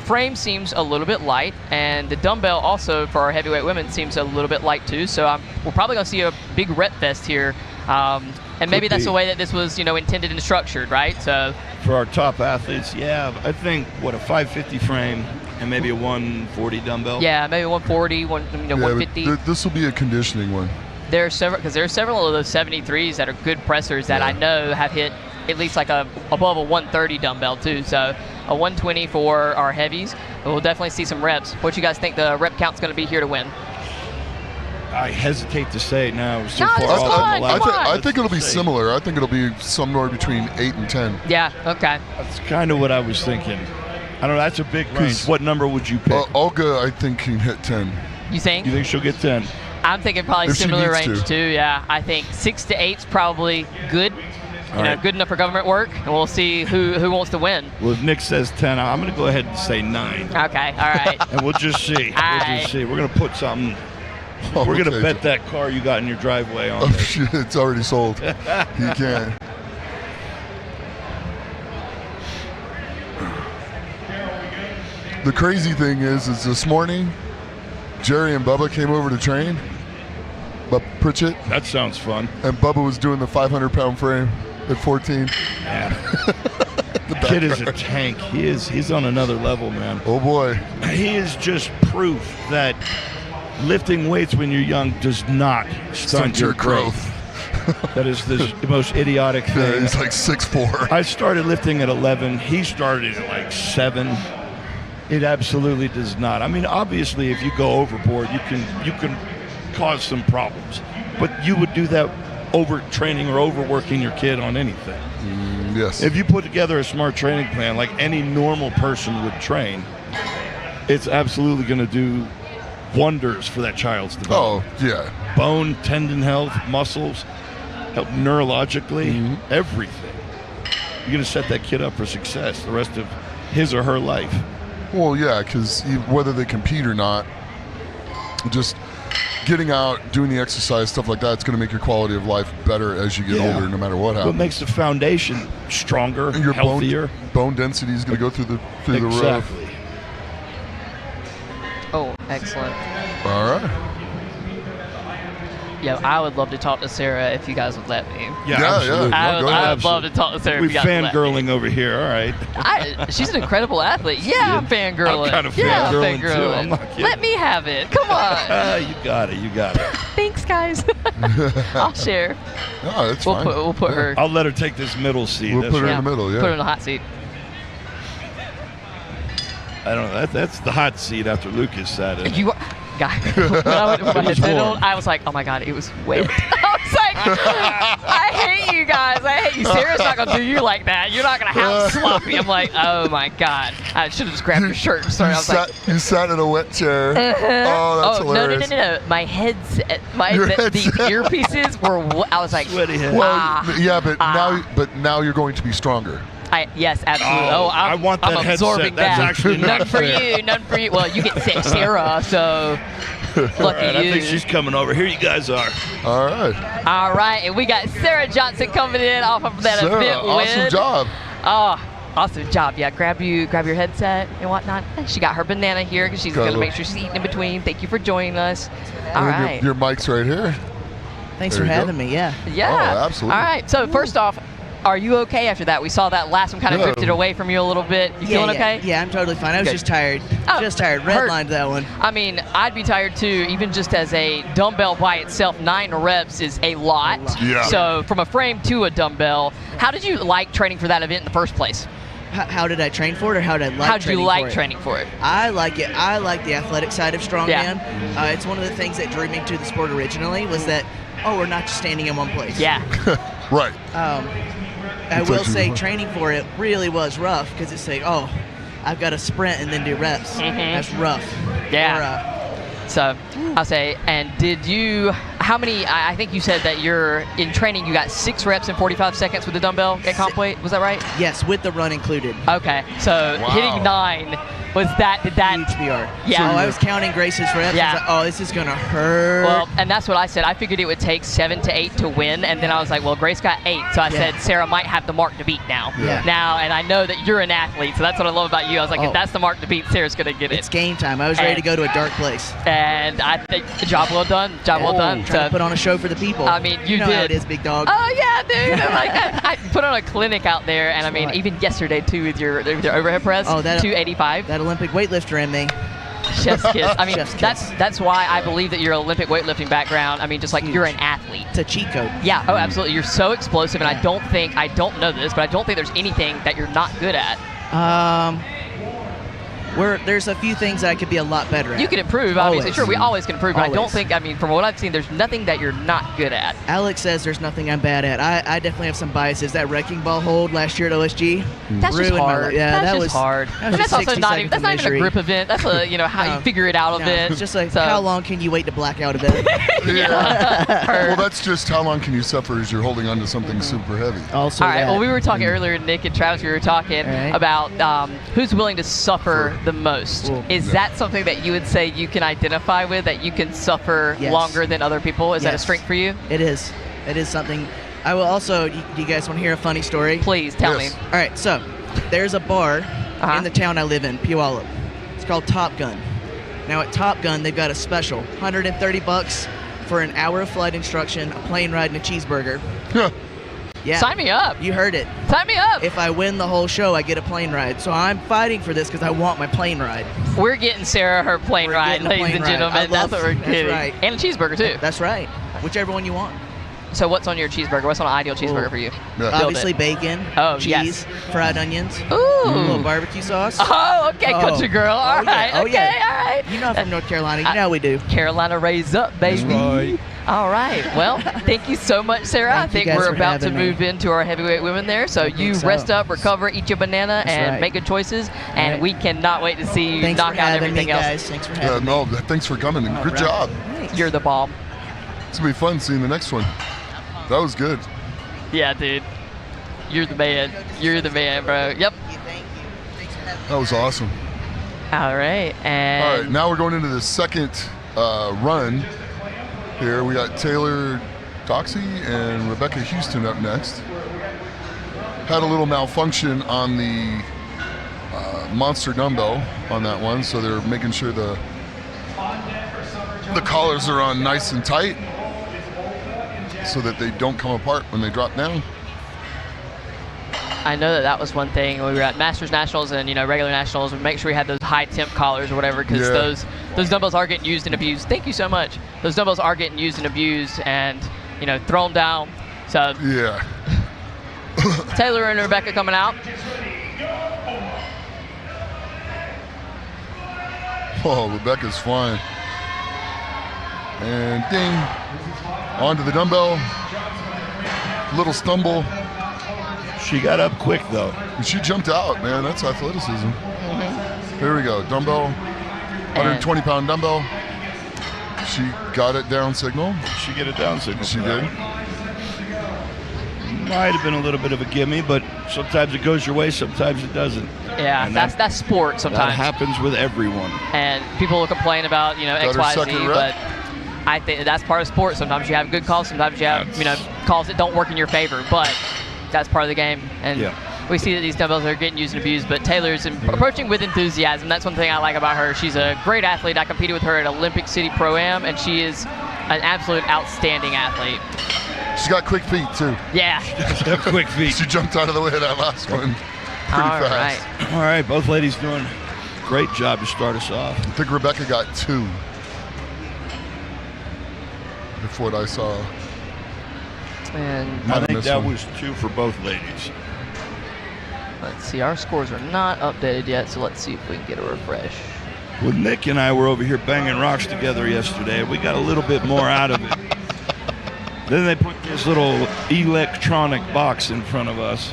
[SPEAKER 2] frame seems a little bit light, and the dumbbell also for our heavyweight women seems a little bit light too. So we're probably gonna see a big rep fest here, and maybe that's the way that this was intended and structured, right? So
[SPEAKER 12] for our top athletes, yeah, I think a 550 frame and maybe a 140 dumbbell.
[SPEAKER 2] Yeah, maybe 140, 150.
[SPEAKER 11] This will be a conditioning one.
[SPEAKER 2] There are several of those 73s that are good pressers that I know have hit at least like above a 130 dumbbell too. So a 120 for our heavies. We'll definitely see some reps. What you guys think the rep count's going to be here to win?
[SPEAKER 12] I hesitate to say it now. So
[SPEAKER 2] No,
[SPEAKER 12] far
[SPEAKER 2] it's
[SPEAKER 12] off
[SPEAKER 2] fine,
[SPEAKER 12] on the left.
[SPEAKER 2] come on.
[SPEAKER 11] I think it'll be similar. I think it'll be somewhere between 8 and 10.
[SPEAKER 2] Yeah, okay.
[SPEAKER 12] That's kind of what I was thinking. I don't know. That's a big range. What number would you pick?
[SPEAKER 11] Olga, I think, can hit 10.
[SPEAKER 2] You think?
[SPEAKER 12] You think she'll get 10?
[SPEAKER 2] I'm thinking probably
[SPEAKER 11] If she
[SPEAKER 2] similar
[SPEAKER 11] needs
[SPEAKER 2] range
[SPEAKER 11] to.
[SPEAKER 2] too. Yeah, I think 6 to 8's probably good. Good enough for government work, and we'll see who wants to win.
[SPEAKER 12] Well, if Nick says 10, I'm going to go ahead and say 9.
[SPEAKER 2] Okay, all right.
[SPEAKER 12] And we'll just see. We're going to put something.
[SPEAKER 11] Oh,
[SPEAKER 12] we're going to
[SPEAKER 11] okay.
[SPEAKER 12] bet that car you got in your driveway on.
[SPEAKER 11] Oh,
[SPEAKER 12] this.
[SPEAKER 11] shit, it's already sold. You can't. The crazy thing is this morning, Jerry and Bubba came over to train. Pritchett.
[SPEAKER 12] That sounds fun.
[SPEAKER 11] And Bubba was doing the 500-pound frame at 14.
[SPEAKER 12] Man. The kid is a tank. He's on another level, man.
[SPEAKER 11] Oh, boy.
[SPEAKER 12] He is just proof that lifting weights when you're young does not stunt your growth. That is the most idiotic thing.
[SPEAKER 11] Yeah, he's like 6'4".
[SPEAKER 12] I started lifting at 11. He started at like 7. It absolutely does not. I mean, obviously, if you go overboard, you can cause some problems. But you would do that overtraining or overworking your kid on anything.
[SPEAKER 11] Yes.
[SPEAKER 12] If you put together a smart training plan like any normal person would train, it's absolutely going to do wonders for that child's development.
[SPEAKER 11] Oh, yeah.
[SPEAKER 12] Bone, tendon health, muscles, help neurologically, everything. You're going to set that kid up for success the rest of his or her life.
[SPEAKER 11] Well, yeah, because whether they compete or not, just getting out, doing the exercise, stuff like that, it's going to make your quality of life better as you get older, no matter what happens.
[SPEAKER 12] What makes the foundation stronger,
[SPEAKER 11] And your
[SPEAKER 12] healthier.
[SPEAKER 11] bone density is going to go through the roof.
[SPEAKER 12] Exactly.
[SPEAKER 2] Oh, excellent.
[SPEAKER 11] All right.
[SPEAKER 2] Yeah, I would love to talk to Sarah if you guys would let me.
[SPEAKER 12] Yeah, absolutely.
[SPEAKER 2] I would love to talk to Sarah
[SPEAKER 12] We're
[SPEAKER 2] if you guys would let me.
[SPEAKER 12] fangirling over here, all right.
[SPEAKER 2] She's an incredible athlete. Yeah, I'm fangirling.
[SPEAKER 12] I'm kind of
[SPEAKER 2] yeah, I'm
[SPEAKER 12] fangirling, too.
[SPEAKER 2] fangirling.
[SPEAKER 12] I'm not kidding.
[SPEAKER 2] Let me have it. Come on.
[SPEAKER 12] You got it.
[SPEAKER 2] Thanks, guys. I'll share.
[SPEAKER 11] No, that's
[SPEAKER 2] we'll
[SPEAKER 11] fine.
[SPEAKER 2] We'll put her.
[SPEAKER 12] I'll let her take this middle seat.
[SPEAKER 11] We'll put her in the middle, yeah.
[SPEAKER 2] Put her in the hot seat.
[SPEAKER 12] I don't know. That's the hot seat after Lucas sat in.
[SPEAKER 2] You are, guy. When I went with my headset on, I was like, oh my god, it was wet. I was like, I hate you guys. I hate you. Sarah's not gonna do you like that. You're not gonna have sloppy. I'm like, oh my god. I should have just grabbed your shirt and started. I was like,
[SPEAKER 11] You sat in a wet chair. Oh, that's hilarious.
[SPEAKER 2] No. My headset, the earpieces were. I was like,
[SPEAKER 12] sweaty head.
[SPEAKER 11] Well, yeah, but now you're going to be
[SPEAKER 2] yes, absolutely.
[SPEAKER 12] I want that
[SPEAKER 2] I'm absorbing
[SPEAKER 12] headset. That's
[SPEAKER 2] that.
[SPEAKER 12] actually
[SPEAKER 2] none
[SPEAKER 12] not
[SPEAKER 2] for
[SPEAKER 12] fair.
[SPEAKER 2] you. None for you. Well, you get Sarah, so lucky
[SPEAKER 12] Right,
[SPEAKER 2] you.
[SPEAKER 12] I think she's coming over. Here you guys are.
[SPEAKER 11] All right.
[SPEAKER 2] All right, and we got Sarah Johnson coming in off of that
[SPEAKER 11] Sarah,
[SPEAKER 2] event
[SPEAKER 11] awesome
[SPEAKER 2] win.
[SPEAKER 11] job.
[SPEAKER 2] Oh, Awesome job. Yeah, grab your headset and whatnot. She got her banana here because she's going to make sure she's eating in between. Thank you for joining us. All right.
[SPEAKER 11] Your mic's right here.
[SPEAKER 14] Thanks for having me. Yeah.
[SPEAKER 2] Yeah.
[SPEAKER 11] Oh, absolutely.
[SPEAKER 2] All right. So first off, are you okay after that? We saw that last one kind of drifted away from you a little bit. You feeling okay?
[SPEAKER 14] Yeah, I'm totally fine. I was just tired. Redlined that one.
[SPEAKER 2] I mean, I'd be tired too, even just as a dumbbell by itself. 9 reps is a lot.
[SPEAKER 11] Yeah.
[SPEAKER 2] So from a frame to a dumbbell, how did you like training for that event in the first place?
[SPEAKER 14] How did I train for it, or how did I like
[SPEAKER 2] How did
[SPEAKER 14] training
[SPEAKER 2] you like
[SPEAKER 14] for it?
[SPEAKER 2] training for it?
[SPEAKER 14] I like it. I like the athletic side of strongman.
[SPEAKER 2] Yeah.
[SPEAKER 14] It's one of the things that drew me to the sport originally was that, we're not just standing in one place.
[SPEAKER 2] Yeah.
[SPEAKER 11] Right.
[SPEAKER 14] I will say training for it really was rough because it's like, I've got to sprint and then do reps. That's rough.
[SPEAKER 2] Yeah. So I'll say, and did you, how many, I think you said that you're in training, you got 6 reps in 45 seconds with the dumbbell at comp weight, was that right?
[SPEAKER 14] Yes, with the run included.
[SPEAKER 2] Okay, so hitting 9, did that?
[SPEAKER 14] Huge PR.
[SPEAKER 2] Yeah.
[SPEAKER 14] I was counting Grace's reps.
[SPEAKER 2] Yeah.
[SPEAKER 14] I was like, this is going to hurt.
[SPEAKER 2] Well, and that's what I said. I figured it would take 7 to 8 to win, and then I was like, well, Grace got 8, so I said Sarah might have the mark to beat now.
[SPEAKER 14] Yeah.
[SPEAKER 2] Now, and I know that you're an athlete, so that's what I love about you. I was like, if that's the mark to beat, Sarah's going to get it.
[SPEAKER 14] It's game time. I was ready to go to a dark place.
[SPEAKER 2] And I think job well done. Job well done.
[SPEAKER 14] Trying to put on a show for the people.
[SPEAKER 2] I mean, you
[SPEAKER 14] know
[SPEAKER 2] did.
[SPEAKER 14] How it is, big dog.
[SPEAKER 2] Oh yeah, dude. I put on a clinic out there, and I mean, even yesterday too with your overhead press. 285.
[SPEAKER 14] That Olympic weightlifter in me.
[SPEAKER 2] Chef's kiss. I mean, that's why I believe that your Olympic weightlifting background. I mean, just like you're an athlete.
[SPEAKER 14] It's a cheat code.
[SPEAKER 2] Yeah. Oh, absolutely. You're so explosive, and I don't know this, but I don't think there's anything that you're not good at.
[SPEAKER 14] There's a few things that I could be a lot better at.
[SPEAKER 2] You can improve, obviously.
[SPEAKER 14] Always.
[SPEAKER 2] Sure, we always can improve, but I don't
[SPEAKER 14] Always.
[SPEAKER 2] think, I mean, from what I've seen, there's nothing that you're not good at.
[SPEAKER 14] Alex says there's nothing I'm bad at. I definitely have some biases. That wrecking ball hold last year at OSG.
[SPEAKER 2] That's just hard.
[SPEAKER 14] Yeah,
[SPEAKER 2] that's
[SPEAKER 14] that
[SPEAKER 2] just hard.
[SPEAKER 14] That
[SPEAKER 2] And
[SPEAKER 14] was
[SPEAKER 2] that's also not even, that's not even a
[SPEAKER 14] misery.
[SPEAKER 2] grip event. That's a, how you figure it out event.
[SPEAKER 14] It's just like, how long can you wait to black out a bit?
[SPEAKER 11] Well, that's just how long can you suffer as you're holding onto something super heavy.
[SPEAKER 14] Also,
[SPEAKER 2] all right. Well, we were talking earlier, Nick and Travis. We were talking about who's willing to suffer the most. Is that something that you would say you can identify with? That you can suffer longer than other people? Is that a strength for you?
[SPEAKER 14] It is. It is something. I will also. Do you guys want to hear a funny story?
[SPEAKER 2] Please tell me.
[SPEAKER 14] All right. So there's a bar in the town I live in, Puyallup. It's called Top Gun. Now at Top Gun, they've got a special, $130 for an hour of flight instruction, a plane ride, and a cheeseburger. Yeah.
[SPEAKER 2] Sign me up.
[SPEAKER 14] You heard it.
[SPEAKER 2] Sign me up.
[SPEAKER 14] If I win the whole show, I get a plane ride. So I'm fighting for this because I want my plane ride.
[SPEAKER 2] We're getting Sarah her plane ride, ladies and gentlemen. That's what we're getting.
[SPEAKER 14] Right.
[SPEAKER 2] And a cheeseburger too.
[SPEAKER 14] That's right. Whichever one you want.
[SPEAKER 2] So what's on your cheeseburger? What's on an ideal cheeseburger for you?
[SPEAKER 14] Obviously bacon, cheese, fried onions, a little barbecue sauce.
[SPEAKER 2] Oh, okay, country girl. All right.
[SPEAKER 14] Oh,
[SPEAKER 2] okay,
[SPEAKER 14] yeah.
[SPEAKER 2] all right.
[SPEAKER 14] You know I'm from North Carolina. You know how we do.
[SPEAKER 2] Carolina raised up, baby.
[SPEAKER 11] Right.
[SPEAKER 2] All right. Well, thank you so much, Sarah. I think we're about to move into our heavyweight women there. So you rest up, recover, eat your banana, and make good choices. And we cannot wait to see you knock out everything else.
[SPEAKER 14] Guys. Thanks for having me.
[SPEAKER 11] Thanks for coming, and good job.
[SPEAKER 2] You're the bomb.
[SPEAKER 11] It's going to be fun seeing the next one. That was good.
[SPEAKER 2] Yeah, dude. You're the man. You're the man, bro. Yep.
[SPEAKER 11] That was awesome.
[SPEAKER 2] All right. And
[SPEAKER 11] all right, now we're going into the second run here. We got Taylor Doxey and Rebecca Houston up next. Had a little malfunction on the monster dumbbell on that one, so they're making sure the collars are on nice and tight so that they don't come apart when they drop down.
[SPEAKER 2] I know that was one thing when we were at Masters Nationals and regular Nationals. We make sure we had those high temp collars or whatever, because those dumbbells are getting used and abused. Thank you so much. Those dumbbells are getting used and abused, and thrown down. So
[SPEAKER 11] yeah.
[SPEAKER 2] Taylor and Rebecca coming out.
[SPEAKER 11] Oh, Rebecca's flying. And ding, onto the dumbbell. Little stumble.
[SPEAKER 12] She got up quick though.
[SPEAKER 11] She jumped out, man. That's athleticism. Here we go. Dumbbell, 120-pound dumbbell. She got it down signal.
[SPEAKER 12] She get a down signal.
[SPEAKER 11] She did.
[SPEAKER 12] Might have been a little bit of a gimme, but sometimes it goes your way, sometimes it doesn't.
[SPEAKER 2] Yeah,
[SPEAKER 12] and
[SPEAKER 2] that's sport sometimes.
[SPEAKER 12] That happens with everyone.
[SPEAKER 2] And people will complain about X, Y, Z, but I think that's part of sport. Sometimes you have good calls, sometimes you have calls that don't work in your favor, but that's part of the game. And we see that these dumbbells are getting used and abused, but Taylor's approaching with enthusiasm. That's one thing I like about her. She's a great athlete. I competed with her at Olympic City Pro-Am, and she is an absolute outstanding athlete.
[SPEAKER 11] She's got quick feet, too.
[SPEAKER 2] Yeah.
[SPEAKER 12] She's got quick feet.
[SPEAKER 11] She jumped out of the way of that last one pretty fast.
[SPEAKER 2] Right.
[SPEAKER 12] All right, both ladies doing a great job to start us off.
[SPEAKER 11] I think Rebecca got 2. Before what I saw.
[SPEAKER 2] And
[SPEAKER 12] I think that was 2 for both ladies.
[SPEAKER 2] Let's see, our scores are not updated yet, so let's see if we can get a refresh.
[SPEAKER 12] Well, Nick and I were over here banging rocks together yesterday. We got a little bit more out of it. Then they put this little electronic box in front of us.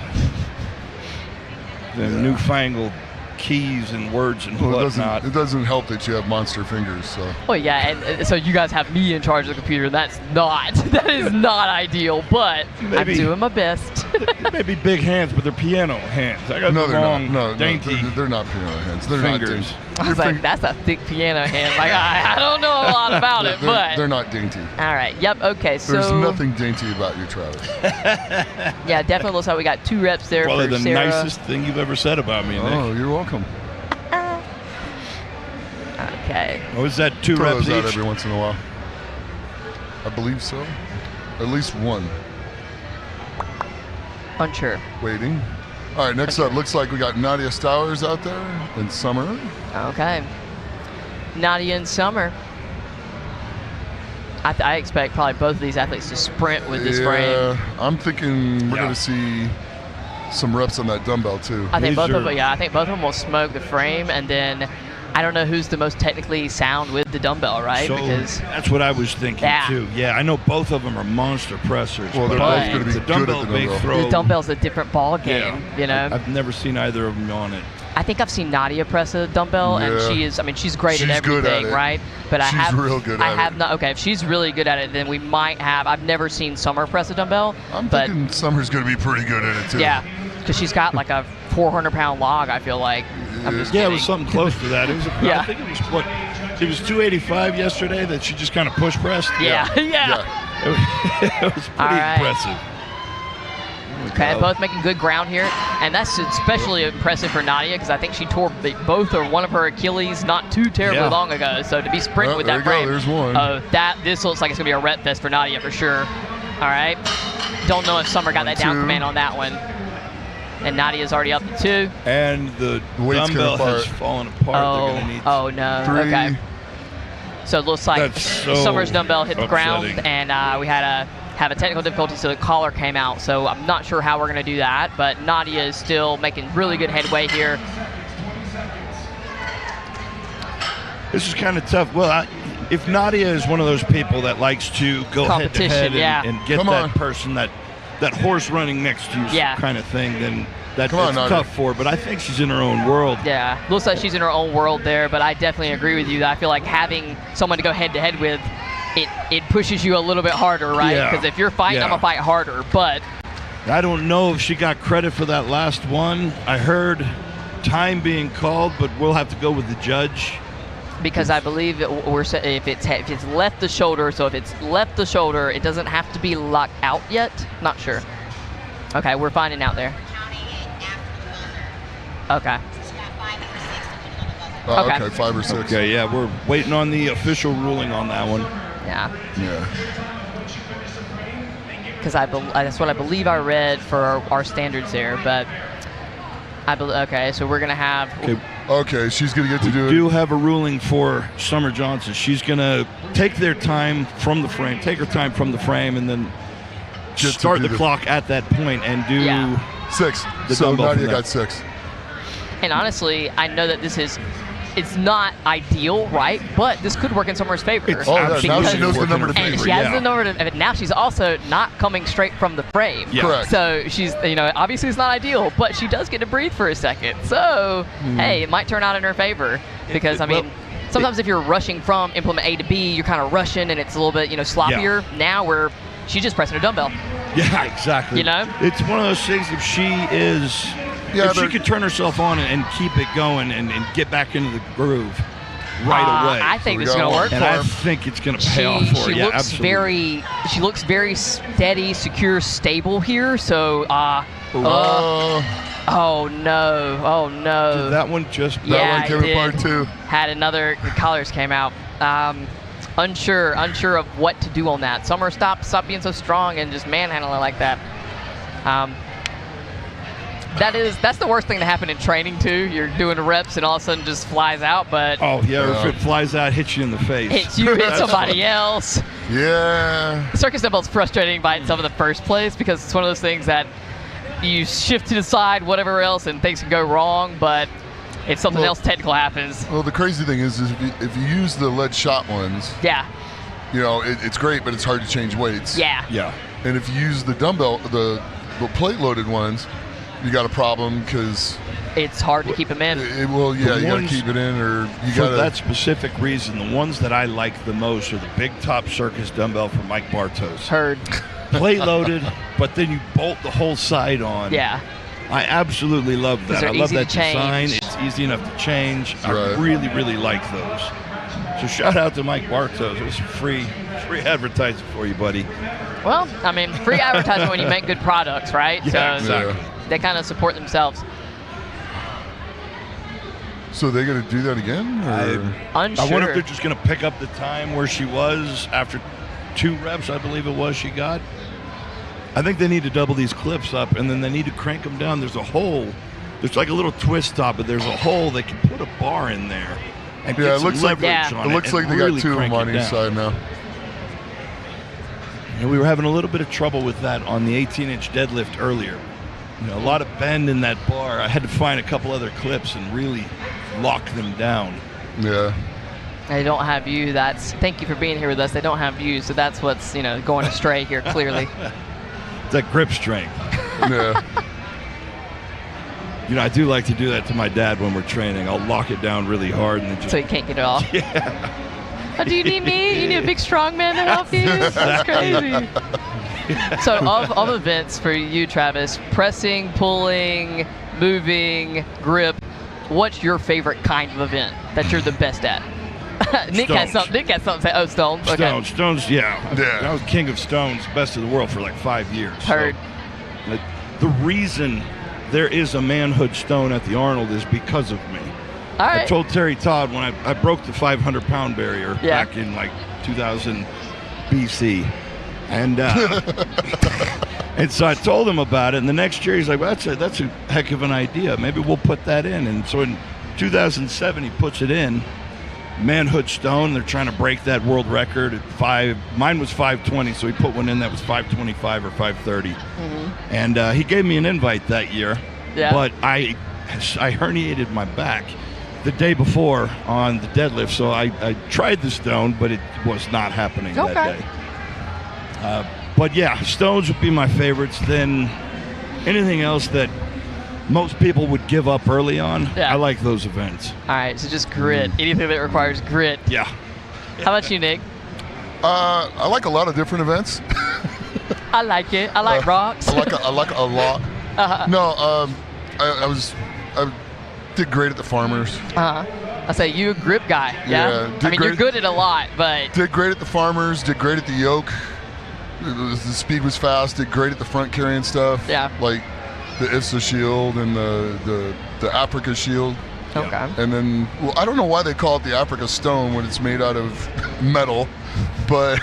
[SPEAKER 12] The newfangled keys and words and whatnot.
[SPEAKER 11] It doesn't help that you have monster fingers, so.
[SPEAKER 2] Well, yeah, and so you guys have me in charge of the computer. That is not ideal, but I'm doing my best.
[SPEAKER 12] Maybe big hands, but they're piano hands. I got the wrong dainty
[SPEAKER 11] they're not piano hands. They're
[SPEAKER 12] fingers.
[SPEAKER 11] not dainty.
[SPEAKER 2] I was like, that's a thick piano hand. Like, I don't know a lot about it, but.
[SPEAKER 11] They're not dainty.
[SPEAKER 2] All right, yep, okay, so.
[SPEAKER 11] There's nothing dainty about you, Travis.
[SPEAKER 2] Yeah, definitely looks like we got 2 reps there
[SPEAKER 12] Probably
[SPEAKER 2] for
[SPEAKER 12] the
[SPEAKER 2] Sarah.
[SPEAKER 12] nicest thing you've ever said about me, Nick.
[SPEAKER 11] Oh, you're welcome.
[SPEAKER 2] Okay.
[SPEAKER 12] Oh, is that 2
[SPEAKER 11] Throw
[SPEAKER 12] reps
[SPEAKER 11] those out
[SPEAKER 12] each?
[SPEAKER 11] every once in a while. I believe so. At least 1.
[SPEAKER 2] Unsure.
[SPEAKER 11] Waiting. All right, next up, looks like we got Nadia Stowers out there and Summer.
[SPEAKER 2] Okay. Nadia and Summer. I expect probably both of these athletes to sprint with this frame.
[SPEAKER 11] I'm thinking we're going to see some reps on that dumbbell too.
[SPEAKER 2] I think both of them will smoke the frame, and then I don't know who's the most technically sound with the dumbbell, right?
[SPEAKER 12] So
[SPEAKER 2] because
[SPEAKER 12] that's what I was thinking too. Yeah, I know both of them are monster pressers.
[SPEAKER 11] Well, they're both going to be
[SPEAKER 12] the dumbbell
[SPEAKER 11] good at the dumbbell.
[SPEAKER 12] throw.
[SPEAKER 2] The dumbbell's a different ball game, you know.
[SPEAKER 12] I've never seen either of them on it.
[SPEAKER 2] I think I've seen Nadia press a dumbbell, and she's great at everything, right? But
[SPEAKER 11] she's real good at it.
[SPEAKER 2] Okay, if she's really good at it, then we might have. I've never seen Summer press a dumbbell.
[SPEAKER 11] I'm thinking Summer's going to be pretty good at it too.
[SPEAKER 2] Yeah, because she's got like a 400-pound log, I feel like.
[SPEAKER 12] Yeah, it was something close to that. It was. I think it was what? It was 285 yesterday that she just kind of push pressed.
[SPEAKER 2] Yeah.
[SPEAKER 12] It was pretty impressive.
[SPEAKER 2] Okay, both making good ground here, and that's especially impressive for Nadia because I think she tore both or one of her Achilles not too terribly long ago. So to be sprinting with that frame,
[SPEAKER 11] there's one.
[SPEAKER 2] This looks like it's gonna be a rep fest for Nadia for sure. All right, don't know if Summer got that down command on that one. And Nadia's already up to 2.
[SPEAKER 12] And the dumbbell has fallen apart. They're gonna need
[SPEAKER 2] oh no.
[SPEAKER 11] 3.
[SPEAKER 2] Okay. So it looks like Summer's dumbbell hit the ground,
[SPEAKER 12] upsetting.
[SPEAKER 2] and we had to have a technical difficulty, so the collar came out. So I'm not sure how we're going to do that, but Nadia is still making really good headway here.
[SPEAKER 12] This is kind of tough. Well, if Nadia is one of those people that likes to go head to head and get that person, that horse running next to you kind of thing, then that's tough for her. But I think she's in her own world.
[SPEAKER 2] Yeah, looks like she's in her own world there, but I definitely agree with you that I feel like having someone to go head to head with, it pushes you a little bit harder, right? Because if you're fighting, I'm going to fight harder, but...
[SPEAKER 12] I don't know if she got credit for that last one. I heard time being called, but we'll have to go with the judge.
[SPEAKER 2] Because I believe if it's left the shoulder, so if it's left the shoulder, it doesn't have to be locked out yet. Not sure. Okay, we're finding out there. Okay.
[SPEAKER 11] Okay, 5 or 6.
[SPEAKER 12] Okay, yeah, we're waiting on the official ruling on that one.
[SPEAKER 2] Yeah.
[SPEAKER 11] Yeah.
[SPEAKER 2] Because that's what I believe I read for our standards there, but okay, so we're gonna have.
[SPEAKER 11] Okay, she's gonna get to do it.
[SPEAKER 12] We do have a ruling for Summer Johnson. She's gonna take her time from the frame, and then start the clock at that point and do
[SPEAKER 11] 6.
[SPEAKER 12] The
[SPEAKER 11] so
[SPEAKER 12] dumbbell
[SPEAKER 11] Nadia
[SPEAKER 12] from
[SPEAKER 11] got 6.
[SPEAKER 2] And honestly, I know that it's not ideal, right? But this could work in Summer's favor.
[SPEAKER 11] Now she knows the number to beat.
[SPEAKER 2] And she has the number to. Now she's also not coming straight from the frame.
[SPEAKER 11] Yeah. Correct.
[SPEAKER 2] So she's, obviously it's not ideal, but she does get to breathe for a second. So hey, it might turn out in her favor because sometimes if you're rushing from implement A to B, you're kind of rushing and it's a little bit sloppier. Yeah. Now she's just pressing a dumbbell.
[SPEAKER 12] Yeah, exactly. It's one of those things. If she is. If she could turn herself on and keep it going and get back into the groove right away.
[SPEAKER 2] I think this is going to work for her.
[SPEAKER 12] And I think it's going to pay off for her. Yeah, absolutely.
[SPEAKER 2] She looks very steady, secure, stable here. So, Oh no! Oh no!
[SPEAKER 12] Did that one just?
[SPEAKER 2] Yeah,
[SPEAKER 11] that one came
[SPEAKER 2] I did.
[SPEAKER 11] apart too.
[SPEAKER 2] Had another. The collars came out. Unsure of what to do on that. Summer, stop being so strong and just manhandle it like that. That's the worst thing to happen in training too. You're doing reps and all of a sudden just flies out. But
[SPEAKER 12] oh yeah, if it flies out, hits you in the face.
[SPEAKER 2] Hits you, hits somebody else.
[SPEAKER 11] Yeah.
[SPEAKER 2] Circus dumbbell's frustrating by itself in the first place because it's one of those things that you shift to the side, whatever else, and things can go wrong. But if something else technical happens.
[SPEAKER 11] Well, the crazy thing is if you use the lead shot ones.
[SPEAKER 2] Yeah.
[SPEAKER 11] You know, it's great, but it's hard to change weights.
[SPEAKER 2] Yeah.
[SPEAKER 12] Yeah.
[SPEAKER 11] And if you use the dumbbell, the plate loaded ones, you got a problem because
[SPEAKER 2] it's hard to keep them in.
[SPEAKER 11] You got to keep it in, or you got
[SPEAKER 12] for that specific reason. The ones that I like the most are the big top circus dumbbell from Mike Bartos.
[SPEAKER 2] Heard.
[SPEAKER 12] Plate loaded, but then you bolt the whole side on.
[SPEAKER 2] Yeah.
[SPEAKER 12] I absolutely love that. I love that design. It's easy enough to change. I really like those. So shout out to Mike Bartos. It was free advertising for you, buddy.
[SPEAKER 2] Well, I mean, free advertising when you make good products, right?
[SPEAKER 12] Yeah,
[SPEAKER 2] so
[SPEAKER 12] exactly.
[SPEAKER 2] They kind of support themselves.
[SPEAKER 11] So they're going to do that again?
[SPEAKER 2] Unsure.
[SPEAKER 12] I wonder if they're just going to pick up the time where she was after 2 reps, I believe it was, she got. I think they need to double these clips up, and then they need to crank them down. There's a hole. There's like a little twist top, but there's a hole. They can put a bar in there and get
[SPEAKER 11] it looks
[SPEAKER 12] some
[SPEAKER 11] like
[SPEAKER 12] leverage on
[SPEAKER 11] it looks like they
[SPEAKER 12] really
[SPEAKER 11] got 2 of them
[SPEAKER 12] crank
[SPEAKER 11] on
[SPEAKER 12] it
[SPEAKER 11] each
[SPEAKER 12] down.
[SPEAKER 11] side now.
[SPEAKER 12] You know, we were having a little bit of trouble with that on the 18-inch deadlift earlier. You know, a lot of bend in that bar. I had to find a couple other clips and really lock them down.
[SPEAKER 11] Yeah.
[SPEAKER 2] They don't have you. Thank you for being here with us. They don't have you, so that's what's going astray here clearly.
[SPEAKER 12] It's that grip strength.
[SPEAKER 11] Yeah.
[SPEAKER 12] You know, I do like to do that to my dad when we're training. I'll lock it down really hard and then just.
[SPEAKER 2] So you can't get it off.
[SPEAKER 12] Yeah.
[SPEAKER 2] Oh, do you need me? You need a big strong man to help you? That's crazy. So of events for you, Travis, pressing, pulling, moving, grip, what's your favorite kind of event that you're the best at? Nick has something to say. Oh, stones. Okay.
[SPEAKER 12] Stones, yeah. I was king of stones, best in the world for like 5 years.
[SPEAKER 2] Heard.
[SPEAKER 12] So, the reason there is a manhood stone at the Arnold is because of me.
[SPEAKER 2] All right.
[SPEAKER 12] I told Terry Todd when I broke the 500-pound barrier back in like 2000 BC. And and so I told him about it, and the next year he's like, well, that's a heck of an idea. Maybe we'll put that in. And so in 2007 he puts it in. Manhood stone. They're trying to break that world record at 5. Mine was 520, so he put one in that was 525 or 530. Mm-hmm. And he gave me an invite that year.
[SPEAKER 2] Yeah.
[SPEAKER 12] But I herniated my back the day before on the deadlift, so I tried the stone, but it was not happening that day. But yeah, stones would be my favorites. Then anything else that most people would give up early on, I like those events.
[SPEAKER 2] All right, so just grit. Anything that requires grit.
[SPEAKER 12] Yeah.
[SPEAKER 2] How about you, Nick?
[SPEAKER 11] I like a lot of different events.
[SPEAKER 2] I like it. I like rocks.
[SPEAKER 11] I like a lot. No, I did great at the Farmers.
[SPEAKER 2] I say you a grip guy. Yeah. I mean, you're good at a lot, but
[SPEAKER 11] did great at the Farmers. Did great at the yoke. The speed was fast. Did great at the front carrying stuff.
[SPEAKER 2] Yeah.
[SPEAKER 11] Like the IFSA shield and the Africa shield.
[SPEAKER 2] Okay.
[SPEAKER 11] And then, well, I don't know why they call it the Africa stone when it's made out of metal, but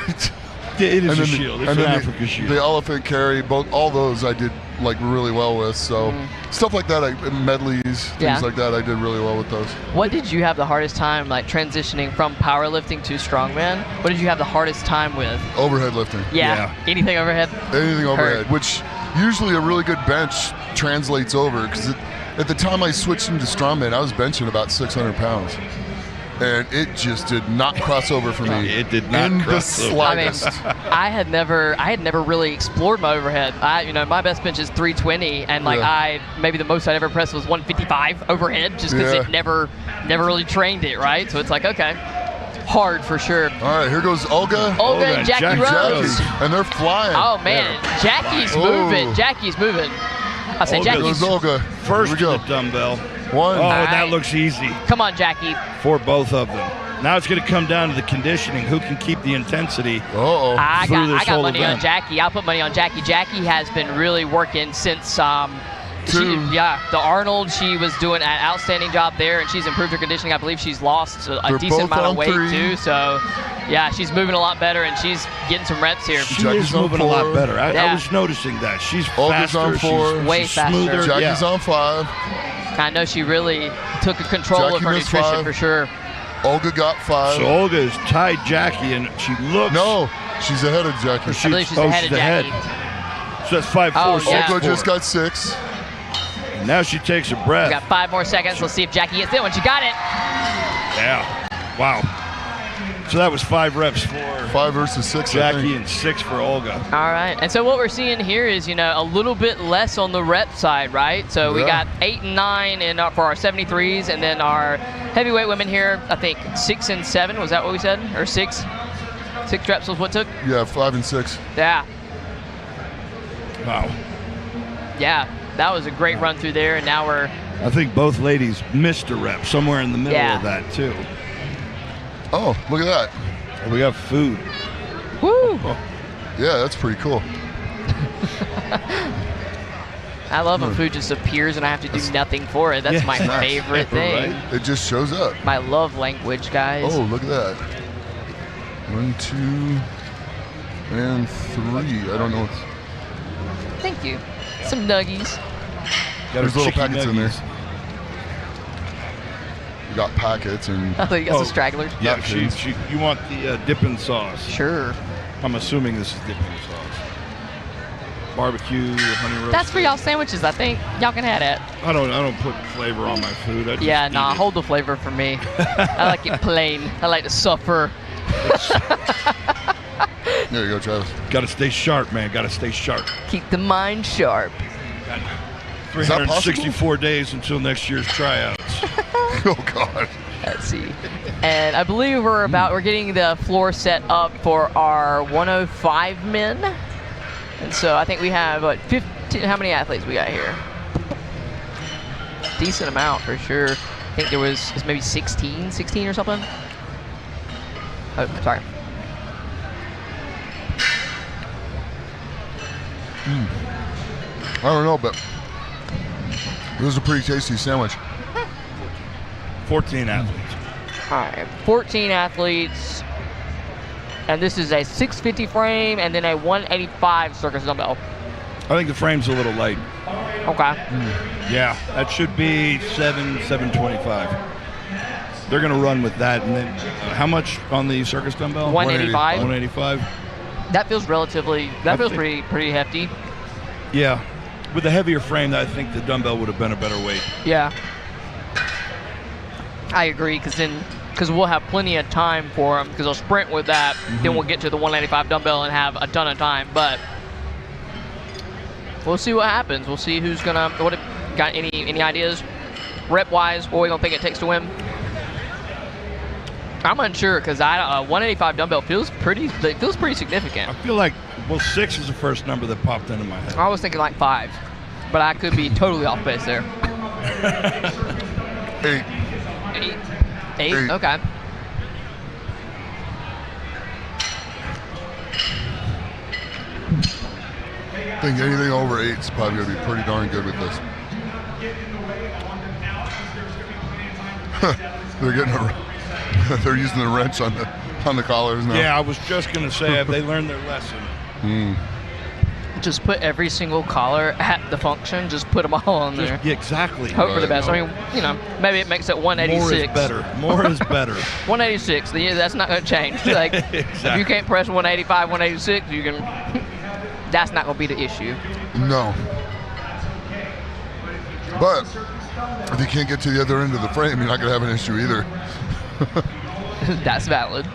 [SPEAKER 12] it is a shield. It's an Africa shield.
[SPEAKER 11] The elephant carry, all those I did like really well with. So stuff like that, medleys, things like that, I did really well with those.
[SPEAKER 2] What did you have the hardest time like transitioning from powerlifting to strongman? What did you have the hardest time with?
[SPEAKER 11] Overhead lifting.
[SPEAKER 2] Yeah. Anything overhead?
[SPEAKER 11] Anything overhead, which usually a really good bench translates over, because at the time I switched into Strongman, I was benching about 600 pounds. And it just did not cross over for me.
[SPEAKER 12] It did not
[SPEAKER 11] in
[SPEAKER 12] cross
[SPEAKER 11] the
[SPEAKER 12] over.
[SPEAKER 11] slightest.
[SPEAKER 2] I had never really explored my overhead. My best bench is 320, and maybe the most I'd ever pressed was 155 overhead, just because it never really trained it, right? So it's like, okay, hard for sure.
[SPEAKER 11] All right, here goes Olga
[SPEAKER 2] and Jackie Rose.
[SPEAKER 11] And they're flying.
[SPEAKER 2] Oh man, Jackie's moving. Jackie's moving. I say Jackie's.
[SPEAKER 11] Olga.
[SPEAKER 12] First to the dumbbell.
[SPEAKER 11] One.
[SPEAKER 12] Oh, that looks easy.
[SPEAKER 2] Come on, Jackie.
[SPEAKER 12] For both of them. Now it's going to come down to the conditioning. Who can keep the intensity?
[SPEAKER 2] I got money
[SPEAKER 12] event.
[SPEAKER 2] on Jackie. I'll put money on Jackie. Jackie has been really working since
[SPEAKER 11] too.
[SPEAKER 2] The Arnold, she was doing an outstanding job there, and she's improved her conditioning. I believe she's lost a
[SPEAKER 11] They're
[SPEAKER 2] decent
[SPEAKER 11] both
[SPEAKER 2] amount of
[SPEAKER 11] on
[SPEAKER 2] weight
[SPEAKER 11] 3.
[SPEAKER 2] too. So, yeah, she's moving a lot better, and she's getting some reps here.
[SPEAKER 12] She is moving a lot better. I was noticing that. She's
[SPEAKER 11] Olga's
[SPEAKER 12] faster.
[SPEAKER 11] on 4.
[SPEAKER 2] Way
[SPEAKER 12] she's
[SPEAKER 2] faster.
[SPEAKER 12] smoother.
[SPEAKER 11] Jackie's on 5.
[SPEAKER 2] I know she really took control of
[SPEAKER 11] Jackie
[SPEAKER 2] her
[SPEAKER 11] missed
[SPEAKER 2] nutrition
[SPEAKER 11] 5.
[SPEAKER 2] for sure.
[SPEAKER 11] Olga got 5.
[SPEAKER 12] So Olga has tied Jackie, and she looks.
[SPEAKER 11] No, she's ahead of Jackie.
[SPEAKER 2] I believe she's ahead of Jackie.
[SPEAKER 12] So that's 5, 4,
[SPEAKER 2] Oh,
[SPEAKER 12] 6.
[SPEAKER 2] yeah.
[SPEAKER 11] Olga just got 6.
[SPEAKER 12] And now she takes a breath.
[SPEAKER 2] We got 5 more seconds. Let's see if Jackie gets it when she got it.
[SPEAKER 12] Yeah. Wow. So that was 5 reps for
[SPEAKER 11] 5 versus 6.
[SPEAKER 12] Jackie and 6 for Olga.
[SPEAKER 2] All right. And so what we're seeing here is, a little bit less on the rep side, right? So we got 8 and 9 for our 73s, and then our heavyweight women here, I think 6 and 7. Was that what we said? Or 6? 6 reps was what took?
[SPEAKER 11] Yeah, 5 and 6.
[SPEAKER 2] Yeah.
[SPEAKER 12] Wow.
[SPEAKER 2] Yeah. That was a great run through there, and now we're...
[SPEAKER 12] I think both ladies missed a rep somewhere in the middle of that, too.
[SPEAKER 11] Oh, look at that.
[SPEAKER 12] And we got food.
[SPEAKER 2] Woo!
[SPEAKER 11] Yeah, that's pretty cool.
[SPEAKER 2] I love when food just appears and I have to do nothing for it. That's my favorite thing.
[SPEAKER 11] Right? It just shows up.
[SPEAKER 2] My love language, guys.
[SPEAKER 11] Oh, look at that. 1, 2, and 3. I don't know.
[SPEAKER 2] Thank you. Some nuggies.
[SPEAKER 11] There's little packets in there.
[SPEAKER 12] nuggies.
[SPEAKER 11] You got packets and.
[SPEAKER 2] Oh, you got some stragglers.
[SPEAKER 12] Yeah,
[SPEAKER 11] napkins.
[SPEAKER 12] you want the dipping sauce.
[SPEAKER 2] Sure.
[SPEAKER 12] I'm assuming this is dipping sauce. Barbecue, honey roast.
[SPEAKER 2] That's for y'all sandwiches, I think. Y'all can have it.
[SPEAKER 12] I don't put flavor on my food. I just
[SPEAKER 2] Yeah,
[SPEAKER 12] eat
[SPEAKER 2] nah,
[SPEAKER 12] it.
[SPEAKER 2] hold the flavor for me. I like it plain. I like to suffer.
[SPEAKER 11] There you go, Travis.
[SPEAKER 12] Got to stay sharp, man. Got to stay sharp.
[SPEAKER 2] Keep the mind sharp.
[SPEAKER 12] Got
[SPEAKER 11] Is that
[SPEAKER 12] 364 days until next year's tryouts.
[SPEAKER 11] Oh God.
[SPEAKER 2] Let's see. And I believe we're getting the floor set up for our 105 men. And so I think we have, 15, how many athletes we got here? Decent amount for sure. I think there was maybe 16 or something. Oh, sorry.
[SPEAKER 11] I don't know, but this is a pretty tasty sandwich.
[SPEAKER 12] 14 athletes.
[SPEAKER 2] All right, 14 athletes. And this is a 650 frame and then a 185 circus dumbbell.
[SPEAKER 12] I think the frame's a little light.
[SPEAKER 2] Okay.
[SPEAKER 12] Yeah, that should be 725. They're going to run with that. And then how much on the circus dumbbell?
[SPEAKER 2] 185.
[SPEAKER 12] 185.
[SPEAKER 2] That feels pretty hefty.
[SPEAKER 12] Yeah. With a heavier frame, I think the dumbbell would have been a better weight.
[SPEAKER 2] Yeah. I agree, because we'll have plenty of time for them, because they'll sprint with that, then we'll get to the 185 dumbbell and have a ton of time, but we'll see what happens. We'll see who's got any ideas rep-wise, what we gonna think it takes to win. I'm unsure, because 185 dumbbell feels pretty significant.
[SPEAKER 12] I feel like, 6 is the first number that popped into my head.
[SPEAKER 2] I was thinking like 5, but I could be totally off base there.
[SPEAKER 11] 8.
[SPEAKER 2] 8? Okay.
[SPEAKER 11] I think anything over 8 is probably going to be pretty darn good with this. They're getting they're using the wrench on the collars now.
[SPEAKER 12] Yeah, I was just going to say, have they learned their lesson?
[SPEAKER 2] Just put every single collar at the function. Just put them all on there.
[SPEAKER 12] Yeah, exactly.
[SPEAKER 2] Hope for the best. I mean, maybe it makes it 186.
[SPEAKER 12] More is better.
[SPEAKER 2] 186. That's not going to change. Like,
[SPEAKER 12] Exactly.
[SPEAKER 2] if you can't press 185, 186, you can. That's not going to be the issue.
[SPEAKER 11] No. But if you can't get to the other end of the frame, you're not going to have an issue either.
[SPEAKER 2] That's valid.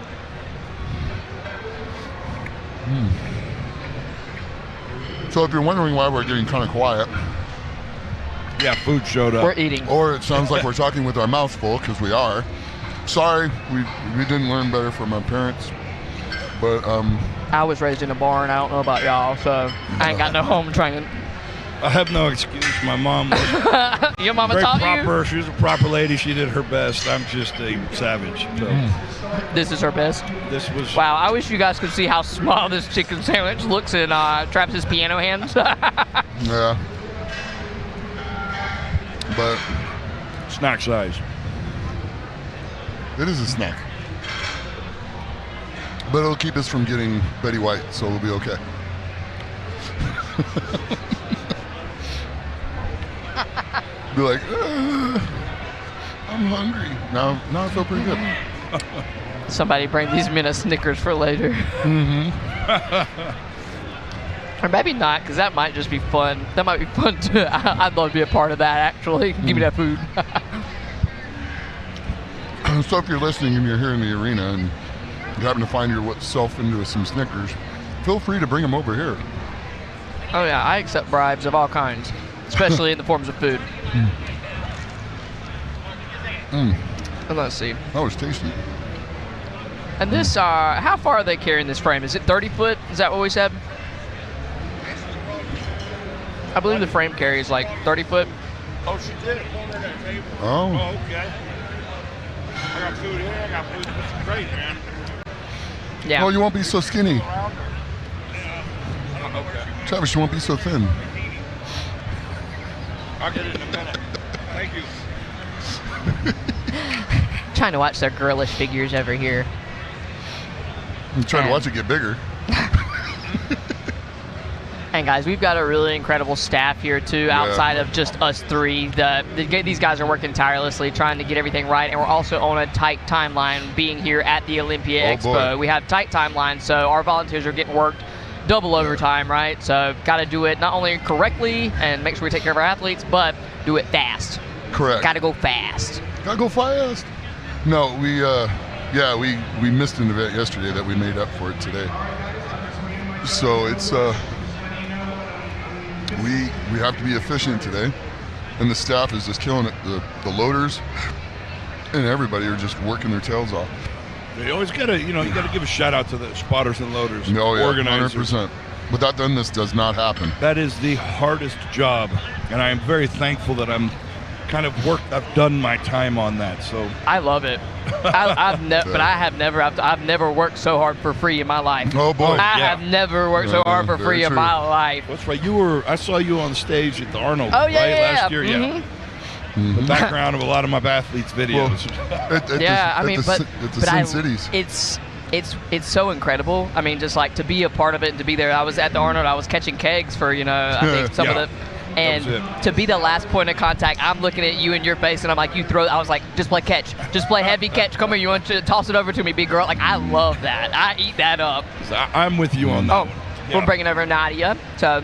[SPEAKER 11] So if you're wondering why we're getting kind of quiet.
[SPEAKER 12] Yeah, food showed up.
[SPEAKER 2] We're eating.
[SPEAKER 11] Or it sounds like we're talking with our mouths full, because we are. Sorry, we didn't learn better from our parents. But
[SPEAKER 2] I was raised in a barn. I don't know about y'all, so I ain't got no home training.
[SPEAKER 12] I have no excuse. My mom was
[SPEAKER 2] Your mama
[SPEAKER 12] very
[SPEAKER 2] taught
[SPEAKER 12] proper.
[SPEAKER 2] you?
[SPEAKER 12] She was a proper lady. She did her best. I'm just a savage. So
[SPEAKER 2] This is her best.
[SPEAKER 12] this was
[SPEAKER 2] Wow, I wish you guys could see how small this chicken sandwich looks in Travis's piano hands.
[SPEAKER 11] yeah. but
[SPEAKER 12] snack size.
[SPEAKER 11] It is a snack. But it'll keep us from getting Betty White, so we'll be okay. Be like, I'm hungry. Now I feel pretty good.
[SPEAKER 2] Somebody bring these men a Snickers for later. Or maybe not, because that might just be fun. That might be fun too. I'd love to be a part of that, actually. Give me that food.
[SPEAKER 11] So if you're listening and you're here in the arena and you happen to find yourself into some Snickers, feel free to bring them over here.
[SPEAKER 2] Oh yeah, I accept bribes of all kinds, especially in the forms of food. And let's see.
[SPEAKER 11] That was tasty.
[SPEAKER 2] And this, how far are they carrying this frame? Is it 30 foot? Is that what we said? I believe the frame carry is like 30 foot.
[SPEAKER 12] Oh, she did it. Pull that table.
[SPEAKER 11] Oh.
[SPEAKER 12] Okay. I got food here. I got food. This is great, man.
[SPEAKER 2] Yeah.
[SPEAKER 11] Well, you won't be so skinny.
[SPEAKER 12] Okay.
[SPEAKER 11] Travis, you won't be so thin.
[SPEAKER 12] I'll get it in a minute. Thank you.
[SPEAKER 2] Trying to watch their girlish figures over here.
[SPEAKER 11] I'm trying to watch it get bigger.
[SPEAKER 2] And guys, we've got a really incredible staff here too, outside of just us three. These guys are working tirelessly trying to get everything right, and we're also on a tight timeline being here at the Olympia Expo.
[SPEAKER 11] Boy.
[SPEAKER 2] We have tight timelines, so our volunteers are getting worked double overtime, right? So got to do it not only correctly and make sure we take care of our athletes, but do it fast.
[SPEAKER 11] Correct.
[SPEAKER 2] Got to go fast.
[SPEAKER 11] Gotta go fast. No, we missed an event yesterday that we made up for it today. So it's we have to be efficient today, and the staff is just killing it. The loaders and everybody are just working their tails off.
[SPEAKER 12] You always gotta, you gotta give a shout out to the spotters and loaders,
[SPEAKER 11] No, yeah,
[SPEAKER 12] organizers.
[SPEAKER 11] 100%. Without them, this does not happen.
[SPEAKER 12] That is the hardest job, and I am very thankful that I've done my time on that. So
[SPEAKER 2] I love it. I've never worked so hard for free in my life.
[SPEAKER 11] Oh boy!
[SPEAKER 2] I have never worked so hard for free in my life.
[SPEAKER 12] That's right. I saw you on stage at the Arnold.
[SPEAKER 2] Oh yeah,
[SPEAKER 12] last year. Yeah. The background of a lot of my athletes' videos.
[SPEAKER 2] It's so incredible. I mean, just like to be a part of it and to be there. I was at the Arnold. I was catching kegs for I think some of the. And to be the last point of contact, I'm looking at you in your face, and I'm like, I was like, just play catch. Just play heavy catch. Come here, you want to toss it over to me, big girl. Like, I love that. I eat that up.
[SPEAKER 12] So I'm with you on that.
[SPEAKER 2] Oh, we're bringing over Nadia. So.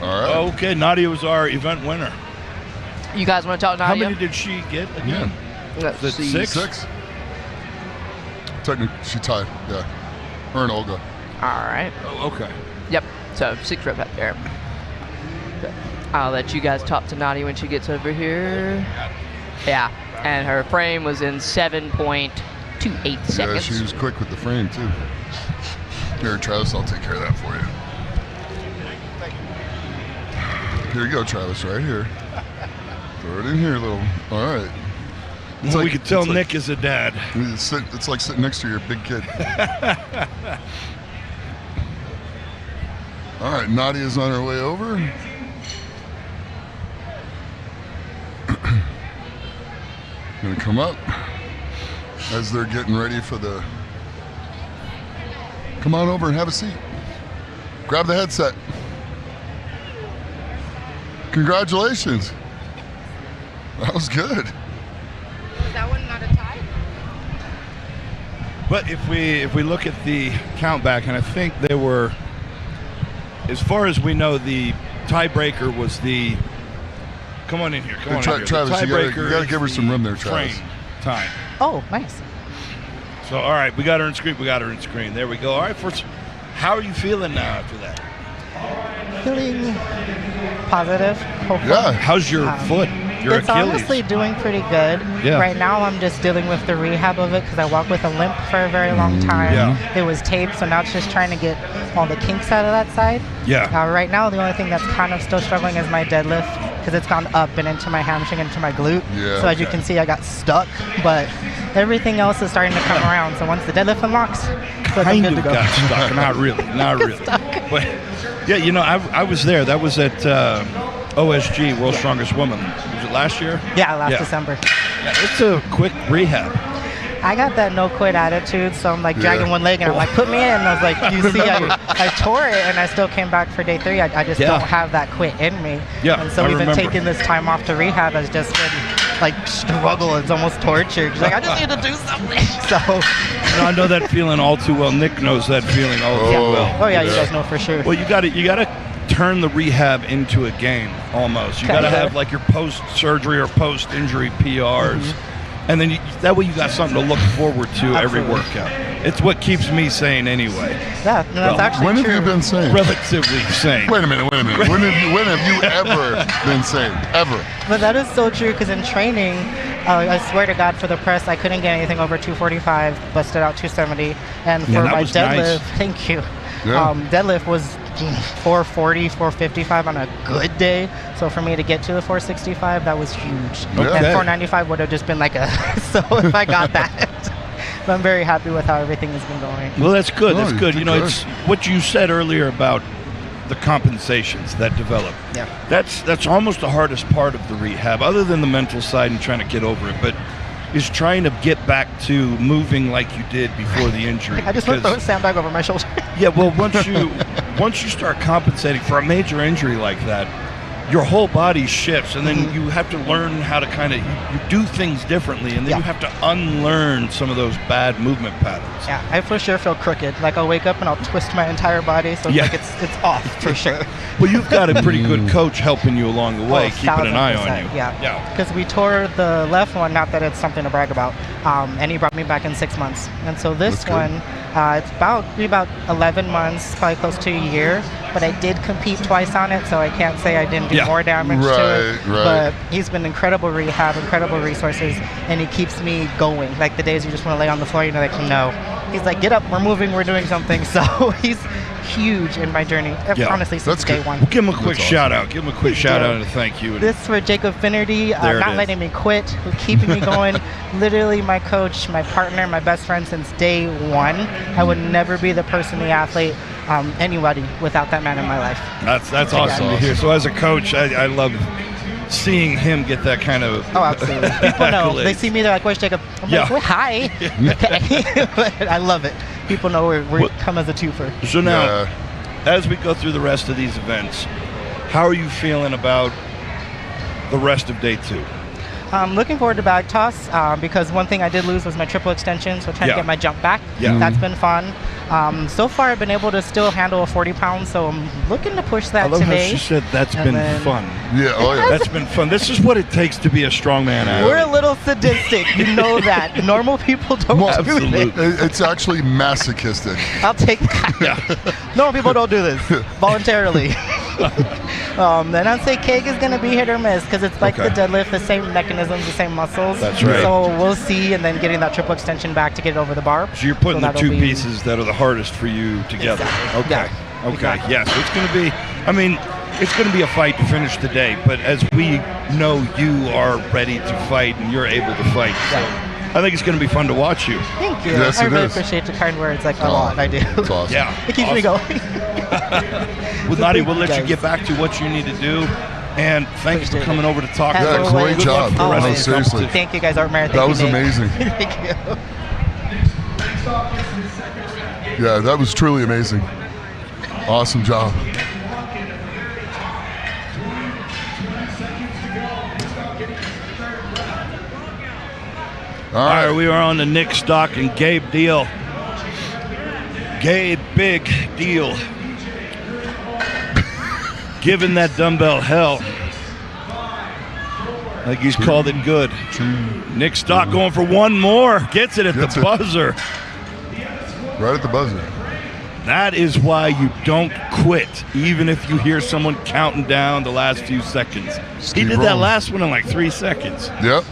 [SPEAKER 11] All right.
[SPEAKER 12] Okay, Nadia was our event winner.
[SPEAKER 2] You guys want to talk to Nadia?
[SPEAKER 12] How many did she get again?
[SPEAKER 2] Let's see.
[SPEAKER 11] Six? Technically, she tied. Yeah. Her and Olga.
[SPEAKER 2] All right.
[SPEAKER 12] Oh, okay.
[SPEAKER 2] Yep. So 6 reps out there. I'll let you guys talk to Nadia when she gets over here. Yeah, and her frame was in 7.28 seconds.
[SPEAKER 11] Yeah, she was quick with the frame too. Here, Travis, I'll take care of that for you. Here you go, Travis, right here. Throw it in here, little. All right.
[SPEAKER 12] It's we could tell Nick is a dad.
[SPEAKER 11] It's like sitting next to your big kid. All right, Nadia's on her way over. Gonna come up as they're getting ready for the. Come on over and have a seat. Grab the headset. Congratulations. That was good.
[SPEAKER 10] Was that one not a tie?
[SPEAKER 12] But if we look at the count back, and I think they were, as far as we know, the tiebreaker was the. Come on in here. Come on in here.
[SPEAKER 11] Travis, you gotta give her some room there, Travis.
[SPEAKER 12] Time.
[SPEAKER 8] Oh, nice.
[SPEAKER 12] So, all right, we got her in screen. There we go. All right, how are you feeling now after that?
[SPEAKER 8] Feeling positive, hopefully.
[SPEAKER 12] Yeah. How's your foot? Your
[SPEAKER 8] it's
[SPEAKER 12] Achilles?
[SPEAKER 8] honestly doing pretty good.
[SPEAKER 12] Yeah.
[SPEAKER 8] Right now, I'm just dealing with the rehab of it because I walked with a limp for a very long time.
[SPEAKER 12] Yeah.
[SPEAKER 8] It was taped, so now it's just trying to get all the kinks out of that side.
[SPEAKER 12] Yeah.
[SPEAKER 8] Right now, the only thing that's kind of still struggling is my deadlift because it's gone up and into my hamstring, into my glute.
[SPEAKER 11] Yeah,
[SPEAKER 8] so as you can see, I got stuck, but everything else is starting to come around. So once the deadlift unlocks,
[SPEAKER 12] kind of got stuck. Not really. But yeah, I was there. That was at OSG, World's Strongest Woman. It was it last year?
[SPEAKER 15] Yeah, last December.
[SPEAKER 12] Yeah, it's a quick rehab.
[SPEAKER 15] I got that no quit attitude, so I'm like dragging one leg and I'm like, put me in. And I was like, you see, I tore it and I still came back for day 3. I just don't have that quit in me.
[SPEAKER 12] Yeah,
[SPEAKER 15] and so we've been taking this time off to rehab has just been like struggle. It's almost torture. Like, I just need to do something. So
[SPEAKER 12] I know that feeling all too well. Nick knows that feeling all too well.
[SPEAKER 15] Oh yeah, you guys know for sure.
[SPEAKER 12] Well, you got to turn the rehab into a game almost. You got to have like your post-surgery or post-injury PRs. And then that way you got something to look forward to every workout. It's what keeps me sane anyway.
[SPEAKER 15] Yeah, no, that's actually
[SPEAKER 11] when
[SPEAKER 15] true.
[SPEAKER 11] Have you been sane?
[SPEAKER 12] Relatively sane.
[SPEAKER 11] Wait a minute. When have you ever been sane? Ever?
[SPEAKER 15] But that is so true because in training, I swear to God, for the press, I couldn't get anything over 245, busted out 270. And for my deadlift, thank you.
[SPEAKER 11] Yeah.
[SPEAKER 15] Deadlift was 440, 455 on a good day. So for me to get to the 465, that was huge.
[SPEAKER 11] Okay.
[SPEAKER 15] And 495 would have just been like a, so if I got that. But I'm very happy with how everything has been going.
[SPEAKER 12] Well, that's good. That's good. You know, it's what you said earlier about the compensations that develop.
[SPEAKER 15] Yeah.
[SPEAKER 12] That's almost the hardest part of the rehab, other than the mental side and trying to get over it. But is trying to get back to moving like you did before the injury.
[SPEAKER 15] I just want to throw a sandbag over my shoulder.
[SPEAKER 12] Yeah, well, once you start compensating for a major injury like that, your whole body shifts, and then you have to learn how to kind of you do things differently, and then you have to unlearn some of those bad movement patterns.
[SPEAKER 15] Yeah, I for sure feel crooked. Like I'll wake up and I'll twist my entire body, so it's like it's off for sure.
[SPEAKER 12] Well, you've got a pretty good coach helping you along the way, keeping an eye on you.
[SPEAKER 15] Yeah, because we tore the left one, not that it's something to brag about, and he brought me back in 6 months. And so this one, it's about 11 months, probably close to a year, but I did compete twice on it, so I can't say I didn't do more damage to it. But he's been incredible rehab, incredible resources, and he keeps me going. Like the days you just want to lay on the floor, you know, like, no. He's like, get up, we're moving, we're doing something. So he's huge in my journey, honestly, since day one.
[SPEAKER 12] We'll give him a quick shout out. Give him a quick shout out and a thank you.
[SPEAKER 15] This for Jacob Finnerty, not letting me quit, keeping me going. Literally my coach, my partner, my best friend since day one. I would never be the person, the athlete, anybody without that man in my life.
[SPEAKER 12] That's awesome to hear. So as a coach, I love seeing him get that kind of
[SPEAKER 15] absolutely. People know. They see me, they're like, where's Jacob? I'm like, well, hi. Okay. But I love it. People know we come as a twofer.
[SPEAKER 12] So now, as we go through the rest of these events, how are you feeling about the rest of day 2?
[SPEAKER 15] I'm looking forward to bag toss because one thing I did lose was my triple extension, so trying to get my jump back. That's been fun. So far, I've been able to still handle a 40 pounds, so I'm looking to push that today.
[SPEAKER 12] I love how she said that's been fun.
[SPEAKER 11] Yeah,
[SPEAKER 12] that's been fun. This is what it takes to be a strongman athlete.
[SPEAKER 15] We're a little sadistic, you know that. Normal people don't do this.
[SPEAKER 11] It's actually masochistic.
[SPEAKER 15] I'll take that. Normal people don't do this voluntarily. Then I'd say keg is going to be hit or miss because it's like the deadlift, the same mechanisms, the same muscles.
[SPEAKER 12] That's right.
[SPEAKER 15] So we'll see, and then getting that triple extension back to get it over the bar.
[SPEAKER 12] So you're putting the two pieces that are the hardest for you together.
[SPEAKER 15] Exactly.
[SPEAKER 12] Okay.
[SPEAKER 15] Yeah.
[SPEAKER 12] Okay.
[SPEAKER 15] Exactly.
[SPEAKER 12] Yeah. So it's going to be, I mean, it's going to be a fight to finish the day, but as we know, you are ready to fight and you're able to fight. So I think it's going to be fun to watch you.
[SPEAKER 15] Thank you. I really appreciate the kind words, like a lot. I do.
[SPEAKER 11] That's awesome.
[SPEAKER 12] Yeah.
[SPEAKER 15] It keeps me going.
[SPEAKER 12] Well, Nadi, we'll let you get back to what you need to do. And thanks for coming over to talk.
[SPEAKER 11] Yeah, great job.
[SPEAKER 12] No,
[SPEAKER 11] seriously.
[SPEAKER 15] Thank you guys, Art Meyer.
[SPEAKER 11] That was amazing.
[SPEAKER 15] Thank you.
[SPEAKER 11] Yeah, that was truly amazing. Awesome job.
[SPEAKER 12] All right, we are on the Nick Stock and Gabe deal. Gabe, big deal. Giving that dumbbell hell. I think he's called it good. Nick Stock going for one more. Gets it at the buzzer.
[SPEAKER 11] Right at the buzzer.
[SPEAKER 12] That is why you don't quit, even if you hear someone counting down the last few seconds. He did that last one in like 3 seconds.
[SPEAKER 11] Yep.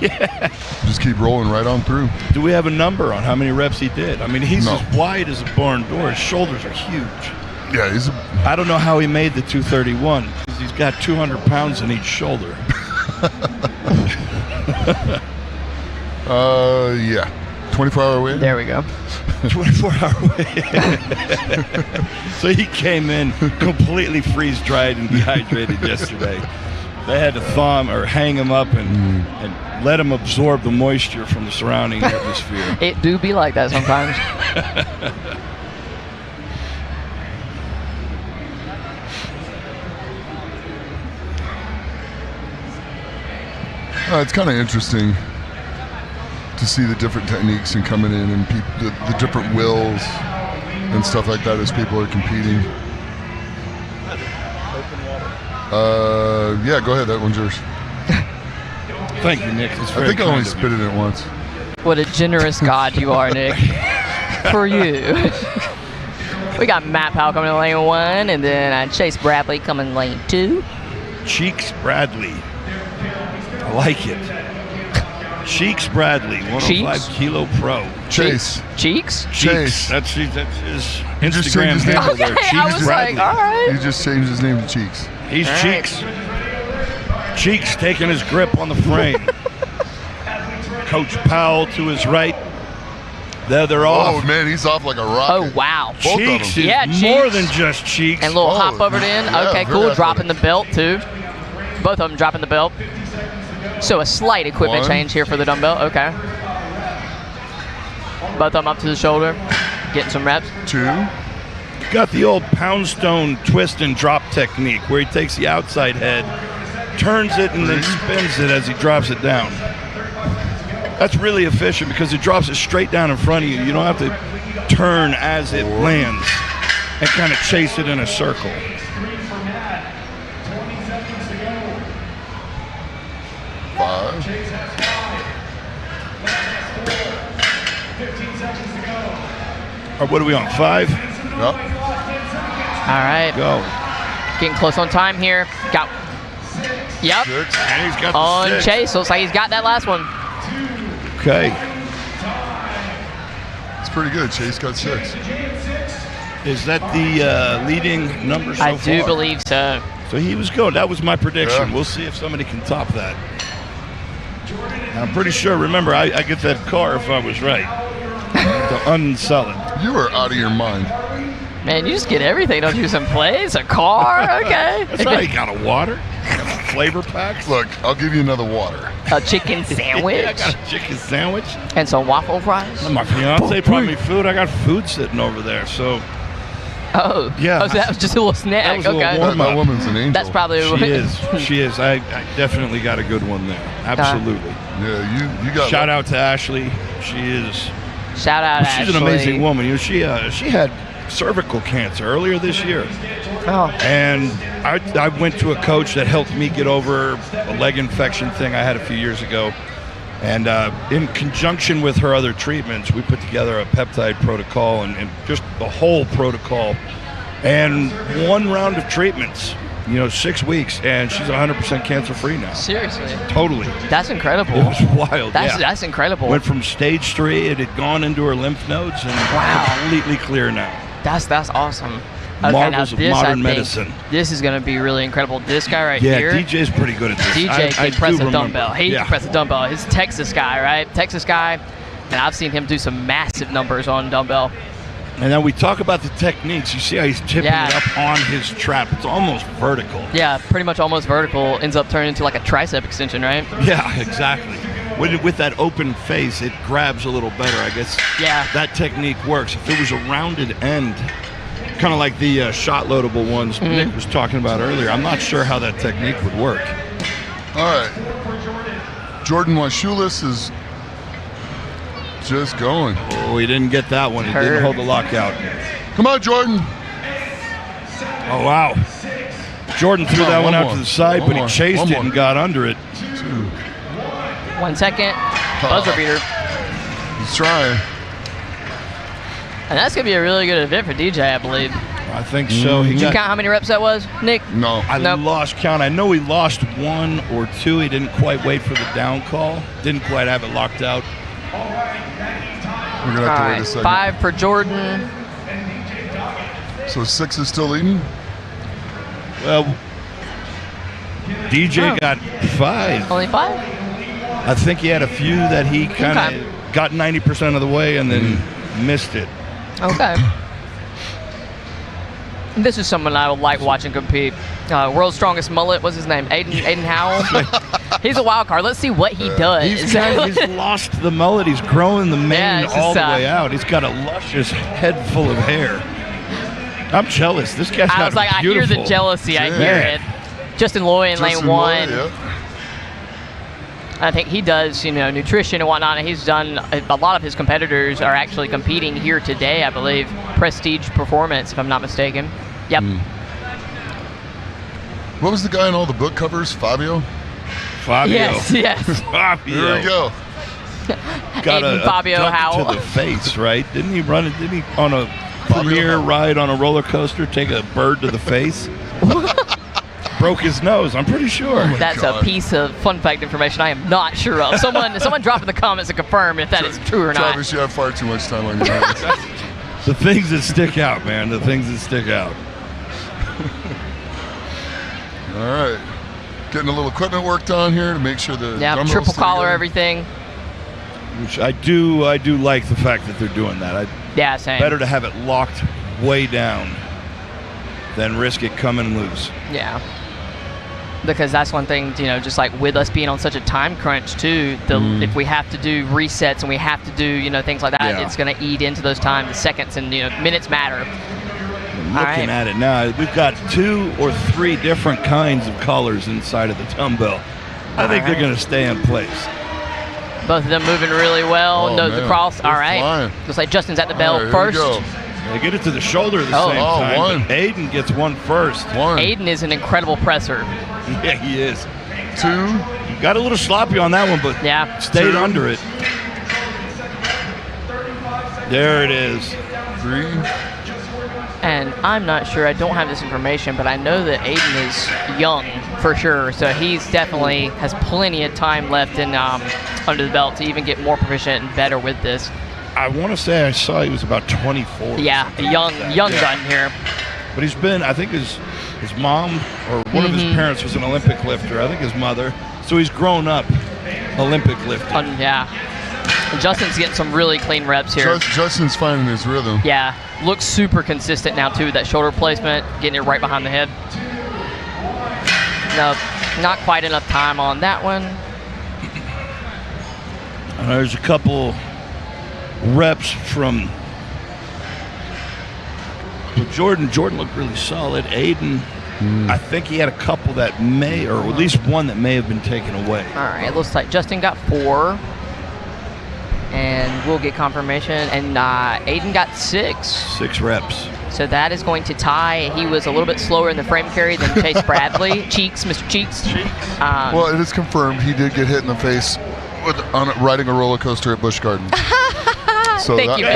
[SPEAKER 12] Yeah.
[SPEAKER 11] Just keep rolling right on through.
[SPEAKER 12] Do we have a number on how many reps he did? I mean, he's as wide as a barn door. His shoulders are huge.
[SPEAKER 11] Yeah,
[SPEAKER 12] I don't know how he made the 231 because he's got 200 pounds in each shoulder.
[SPEAKER 11] Yeah. 24-hour wait.
[SPEAKER 15] There we go.
[SPEAKER 12] 24-hour wait. So he came in completely freeze-dried and dehydrated yesterday. They had to thaw him or hang him up and let him absorb the moisture from the surrounding atmosphere.
[SPEAKER 2] It do be like that sometimes.
[SPEAKER 11] It's kind of interesting to see the different techniques and coming in and the different wills and stuff like that as people are competing. Yeah, go ahead. That one's yours.
[SPEAKER 12] Thank you, Nick.
[SPEAKER 11] I think I only spit in it once.
[SPEAKER 2] What a generous God you are, Nick. For you. We got Matt Powell coming in lane 1, and then Chase Bradley coming in lane 2.
[SPEAKER 12] Cheeks Bradley. I like it. Cheeks Bradley, 105 kilo pro.
[SPEAKER 11] Chase.
[SPEAKER 2] Cheeks?
[SPEAKER 11] Chase.
[SPEAKER 12] That's his
[SPEAKER 11] He just
[SPEAKER 12] Instagram
[SPEAKER 11] changed his name.
[SPEAKER 12] handle there.
[SPEAKER 2] Okay, I
[SPEAKER 12] Cheeks
[SPEAKER 2] was
[SPEAKER 12] Bradley.
[SPEAKER 2] like, all right.
[SPEAKER 11] He just changed his name to Cheeks.
[SPEAKER 12] He's
[SPEAKER 2] All right.
[SPEAKER 12] Cheeks. Cheeks taking his grip on the frame. Coach Powell to his right. There they're off.
[SPEAKER 11] Oh, man, he's off like a rocket.
[SPEAKER 2] Oh, wow.
[SPEAKER 11] Both of
[SPEAKER 12] Cheeks
[SPEAKER 11] them.
[SPEAKER 12] is
[SPEAKER 2] Yeah,
[SPEAKER 12] more
[SPEAKER 2] Cheeks.
[SPEAKER 12] than just Cheeks.
[SPEAKER 2] And a little
[SPEAKER 11] Oh,
[SPEAKER 2] hop over it in.
[SPEAKER 11] yeah,
[SPEAKER 2] Okay,
[SPEAKER 11] very
[SPEAKER 2] cool.
[SPEAKER 11] athletic.
[SPEAKER 2] Dropping the belt, too. Both of them dropping the belt. So a slight equipment
[SPEAKER 11] 1.
[SPEAKER 2] change here for the dumbbell. Okay. Both of them up to the shoulder. Getting some reps.
[SPEAKER 11] 2.
[SPEAKER 12] Got the old poundstone twist and drop technique where he takes the outside head, turns it, and then spins it as he drops it down. That's really efficient because it drops it straight down in front of you. You don't have to turn as it lands and kind of chase it in a circle. Or what are we on, 5?
[SPEAKER 11] Yep.
[SPEAKER 2] All right.
[SPEAKER 12] Go.
[SPEAKER 2] Getting close on time here. Got. Yep.
[SPEAKER 11] 6.
[SPEAKER 12] And he's got
[SPEAKER 2] On
[SPEAKER 12] the 6.
[SPEAKER 2] Chase. Looks like he's got that last one.
[SPEAKER 12] Okay.
[SPEAKER 11] It's pretty good. Chase got 6.
[SPEAKER 12] Is that the leading number so
[SPEAKER 2] I do
[SPEAKER 12] far?
[SPEAKER 2] believe so.
[SPEAKER 12] So he was good. That was my prediction.
[SPEAKER 11] Yeah.
[SPEAKER 12] We'll see if somebody can top that. And I'm pretty sure, remember, I get that car if I was right. To unsell it.
[SPEAKER 11] You are out of your mind.
[SPEAKER 2] Man, you just get everything. Don't you? Some plays, a car. Okay.
[SPEAKER 12] That's right. You got a water. Flavor packs.
[SPEAKER 11] Look, I'll give you another water.
[SPEAKER 2] A chicken sandwich.
[SPEAKER 12] Yeah, I got a chicken sandwich.
[SPEAKER 2] And some waffle fries.
[SPEAKER 12] My fiance brought me food. I got food sitting over there. So
[SPEAKER 2] Oh.
[SPEAKER 12] Yeah.
[SPEAKER 2] Oh, so that was just a little snack.
[SPEAKER 12] That was a
[SPEAKER 2] Okay.
[SPEAKER 12] little warm-up.
[SPEAKER 11] My woman's an angel.
[SPEAKER 2] That's probably
[SPEAKER 12] she is. She is. I definitely got a good one there. Absolutely.
[SPEAKER 11] Yeah, you got.
[SPEAKER 12] Shout out to Ashley. She is.
[SPEAKER 2] Shout out,
[SPEAKER 12] She's
[SPEAKER 2] Ashley.
[SPEAKER 12] an amazing woman. You know, she had cervical cancer earlier this year.
[SPEAKER 2] Oh.
[SPEAKER 12] And I went to a coach that helped me get over a leg infection thing I had a few years ago. And in conjunction with her other treatments, we put together a peptide protocol and just the whole protocol. And 1 round of treatments, 6 weeks, and she's 100% cancer-free now.
[SPEAKER 2] Seriously.
[SPEAKER 12] Totally.
[SPEAKER 2] That's incredible.
[SPEAKER 12] It was wild.
[SPEAKER 2] That's incredible.
[SPEAKER 12] Went from stage 3, it had gone into her lymph nodes, and completely clear now.
[SPEAKER 2] That's awesome. Okay,
[SPEAKER 12] Marvels
[SPEAKER 2] now
[SPEAKER 12] of
[SPEAKER 2] this,
[SPEAKER 12] modern
[SPEAKER 2] I think,
[SPEAKER 12] medicine.
[SPEAKER 2] This is going to be really incredible. This guy right
[SPEAKER 12] Yeah,
[SPEAKER 2] here.
[SPEAKER 12] DJ's pretty good at this.
[SPEAKER 2] DJ
[SPEAKER 12] I
[SPEAKER 2] can
[SPEAKER 12] do
[SPEAKER 2] press a
[SPEAKER 12] remember.
[SPEAKER 2] dumbbell. He
[SPEAKER 12] Yeah.
[SPEAKER 2] can press a dumbbell. He's a Texas guy, right? Texas guy. And I've seen him do some massive numbers on dumbbell.
[SPEAKER 12] And then we talk about the techniques. You see how he's tipping it up on his trap. It's almost vertical.
[SPEAKER 2] Yeah, pretty much almost vertical. Ends up turning into like a tricep extension, right?
[SPEAKER 12] Yeah, exactly. With that open face, it grabs a little better. I guess that technique works. If it was a rounded end, kind of like the shot loadable ones Nick was talking about earlier, I'm not sure how that technique would work.
[SPEAKER 11] All right. Jordan Washulis is just going.
[SPEAKER 12] Oh, he didn't get that one. He didn't hold the lockout.
[SPEAKER 11] Come on, Jordan.
[SPEAKER 12] Oh, wow. Jordan threw that one out to the side, but he chased
[SPEAKER 11] One
[SPEAKER 12] it
[SPEAKER 11] more.
[SPEAKER 12] and got under it.
[SPEAKER 2] 1 second. Buzzer beater.
[SPEAKER 11] He's trying.
[SPEAKER 2] And that's going to be a really good event for DJ, I believe.
[SPEAKER 12] I think so.
[SPEAKER 2] Did you count how many reps that was, Nick?
[SPEAKER 11] No.
[SPEAKER 12] I lost count. I know he lost 1 or 2. He didn't quite wait for the down call. Didn't quite have it locked out.
[SPEAKER 11] We're going to have to wait a second.
[SPEAKER 2] 5 for Jordan.
[SPEAKER 11] So 6 is still leading?
[SPEAKER 12] Well, DJ got 5.
[SPEAKER 2] Only 5?
[SPEAKER 12] I think he had a few that he kind of got 90% of the way and then missed it.
[SPEAKER 2] Okay. This is someone I would like watching compete. World's strongest mullet, what's his name? Aiden Howell. He's a wild card. Let's see what he does.
[SPEAKER 12] He's lost the mullet. He's growing the mane all the way out. He's got a luscious head full of hair. I'm jealous. This guy's got
[SPEAKER 2] I hear the jealousy. I hear it. Justin Loy in lane 1. I think he does, nutrition and whatnot. And he's done a lot of his competitors are actually competing here today, I believe. Prestige Performance, if I'm not mistaken. Yep.
[SPEAKER 11] What was the guy in all the book covers? Fabio?
[SPEAKER 2] Yes.
[SPEAKER 12] Fabio.
[SPEAKER 11] There we go.
[SPEAKER 12] Got
[SPEAKER 2] Aiden
[SPEAKER 12] a
[SPEAKER 2] Fabio
[SPEAKER 12] dunk
[SPEAKER 2] Howell.
[SPEAKER 12] to the face, right? Didn't he run it? Didn't he on a premiere ride on a roller coaster take a bird to the face? Broke his nose, I'm pretty sure.
[SPEAKER 2] That's a piece of fun fact information I am not sure of. Someone drop in the comments and confirm if that is true or not.
[SPEAKER 11] Travis, you have far too much time on your hands.
[SPEAKER 12] The things that stick out, man. The things that stick out.
[SPEAKER 11] All right. Getting a little equipment worked on here to make sure the dumbbells
[SPEAKER 2] triple
[SPEAKER 11] stay
[SPEAKER 2] collar
[SPEAKER 11] together.
[SPEAKER 2] everything.
[SPEAKER 12] Which I do like the fact that they're doing that.
[SPEAKER 2] Same.
[SPEAKER 12] Better to have it locked way down than risk it coming loose.
[SPEAKER 2] Yeah. Because that's one thing, just like with us being on such a time crunch too, if we have to do resets and we have to do, things like that, it's going to eat into those times. The seconds and, minutes matter.
[SPEAKER 12] Looking at it now, we've got 2 or 3 different kinds of collars inside of the dumbbell. I think they're going to stay in place.
[SPEAKER 2] Both of them moving really well. Nose across. All right.
[SPEAKER 11] Flying.
[SPEAKER 2] Looks like Justin's at the bell
[SPEAKER 11] All right,
[SPEAKER 2] first.
[SPEAKER 11] here we go.
[SPEAKER 12] They get it to the shoulder at the same time.
[SPEAKER 11] One.
[SPEAKER 12] But Aiden gets one first.
[SPEAKER 2] Aiden is an incredible presser.
[SPEAKER 12] Yeah, he is.
[SPEAKER 11] 2.
[SPEAKER 12] Got a little sloppy on that one, but stayed
[SPEAKER 11] 2.
[SPEAKER 12] under it. There it is.
[SPEAKER 11] 3.
[SPEAKER 2] And I'm not sure, I don't have this information, but I know that Aiden is young for sure. So he's definitely has plenty of time left in under the belt to even get more proficient and better with this.
[SPEAKER 12] I want to say I saw he was about 24.
[SPEAKER 2] Yeah, a young gun here.
[SPEAKER 12] But he's been, I think his mom or one of his parents was an Olympic lifter. I think his mother. So he's grown up Olympic lifting.
[SPEAKER 2] And Justin's getting some really clean reps here.
[SPEAKER 11] Justin's finding his rhythm.
[SPEAKER 2] Yeah, looks super consistent now too. That shoulder placement, getting it right behind the head. No, not quite enough time on that one.
[SPEAKER 12] There's a couple reps from Jordan. Jordan looked really solid. Aiden, I think he had a couple that may, or at least one that may have been taken away.
[SPEAKER 2] All right, it looks like Justin got 4. And we'll get confirmation. And Aiden got 6.
[SPEAKER 12] 6 reps.
[SPEAKER 2] So that is going to tie. He was a little bit slower in the frame carry than Chase Bradley. Cheeks, Mr. Cheeks.
[SPEAKER 11] Well, it is confirmed he did get hit in the face riding a roller coaster at Busch Gardens. So
[SPEAKER 2] Thank you for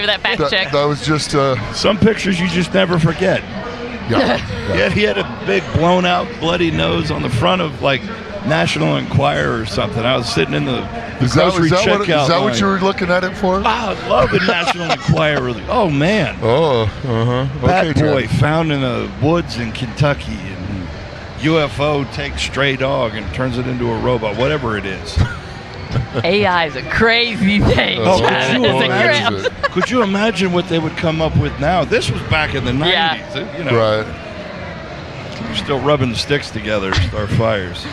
[SPEAKER 2] that fact check.
[SPEAKER 11] That was just
[SPEAKER 12] some pictures you just never forget.
[SPEAKER 11] Yeah.
[SPEAKER 12] He had a big blown out bloody nose on the front of like National Enquirer or something. I was sitting in the grocery checkout line.
[SPEAKER 11] Is that what you were looking at it for?
[SPEAKER 12] I love the National Enquirer. Oh man. Bad boy found in the woods in Kentucky, and UFO takes stray dog and turns it into a robot, whatever it is.
[SPEAKER 2] AI is a crazy thing.
[SPEAKER 12] Could you imagine what they would come up with now? This was back in the 90s.
[SPEAKER 11] Right.
[SPEAKER 12] We're still rubbing the sticks together to start fires.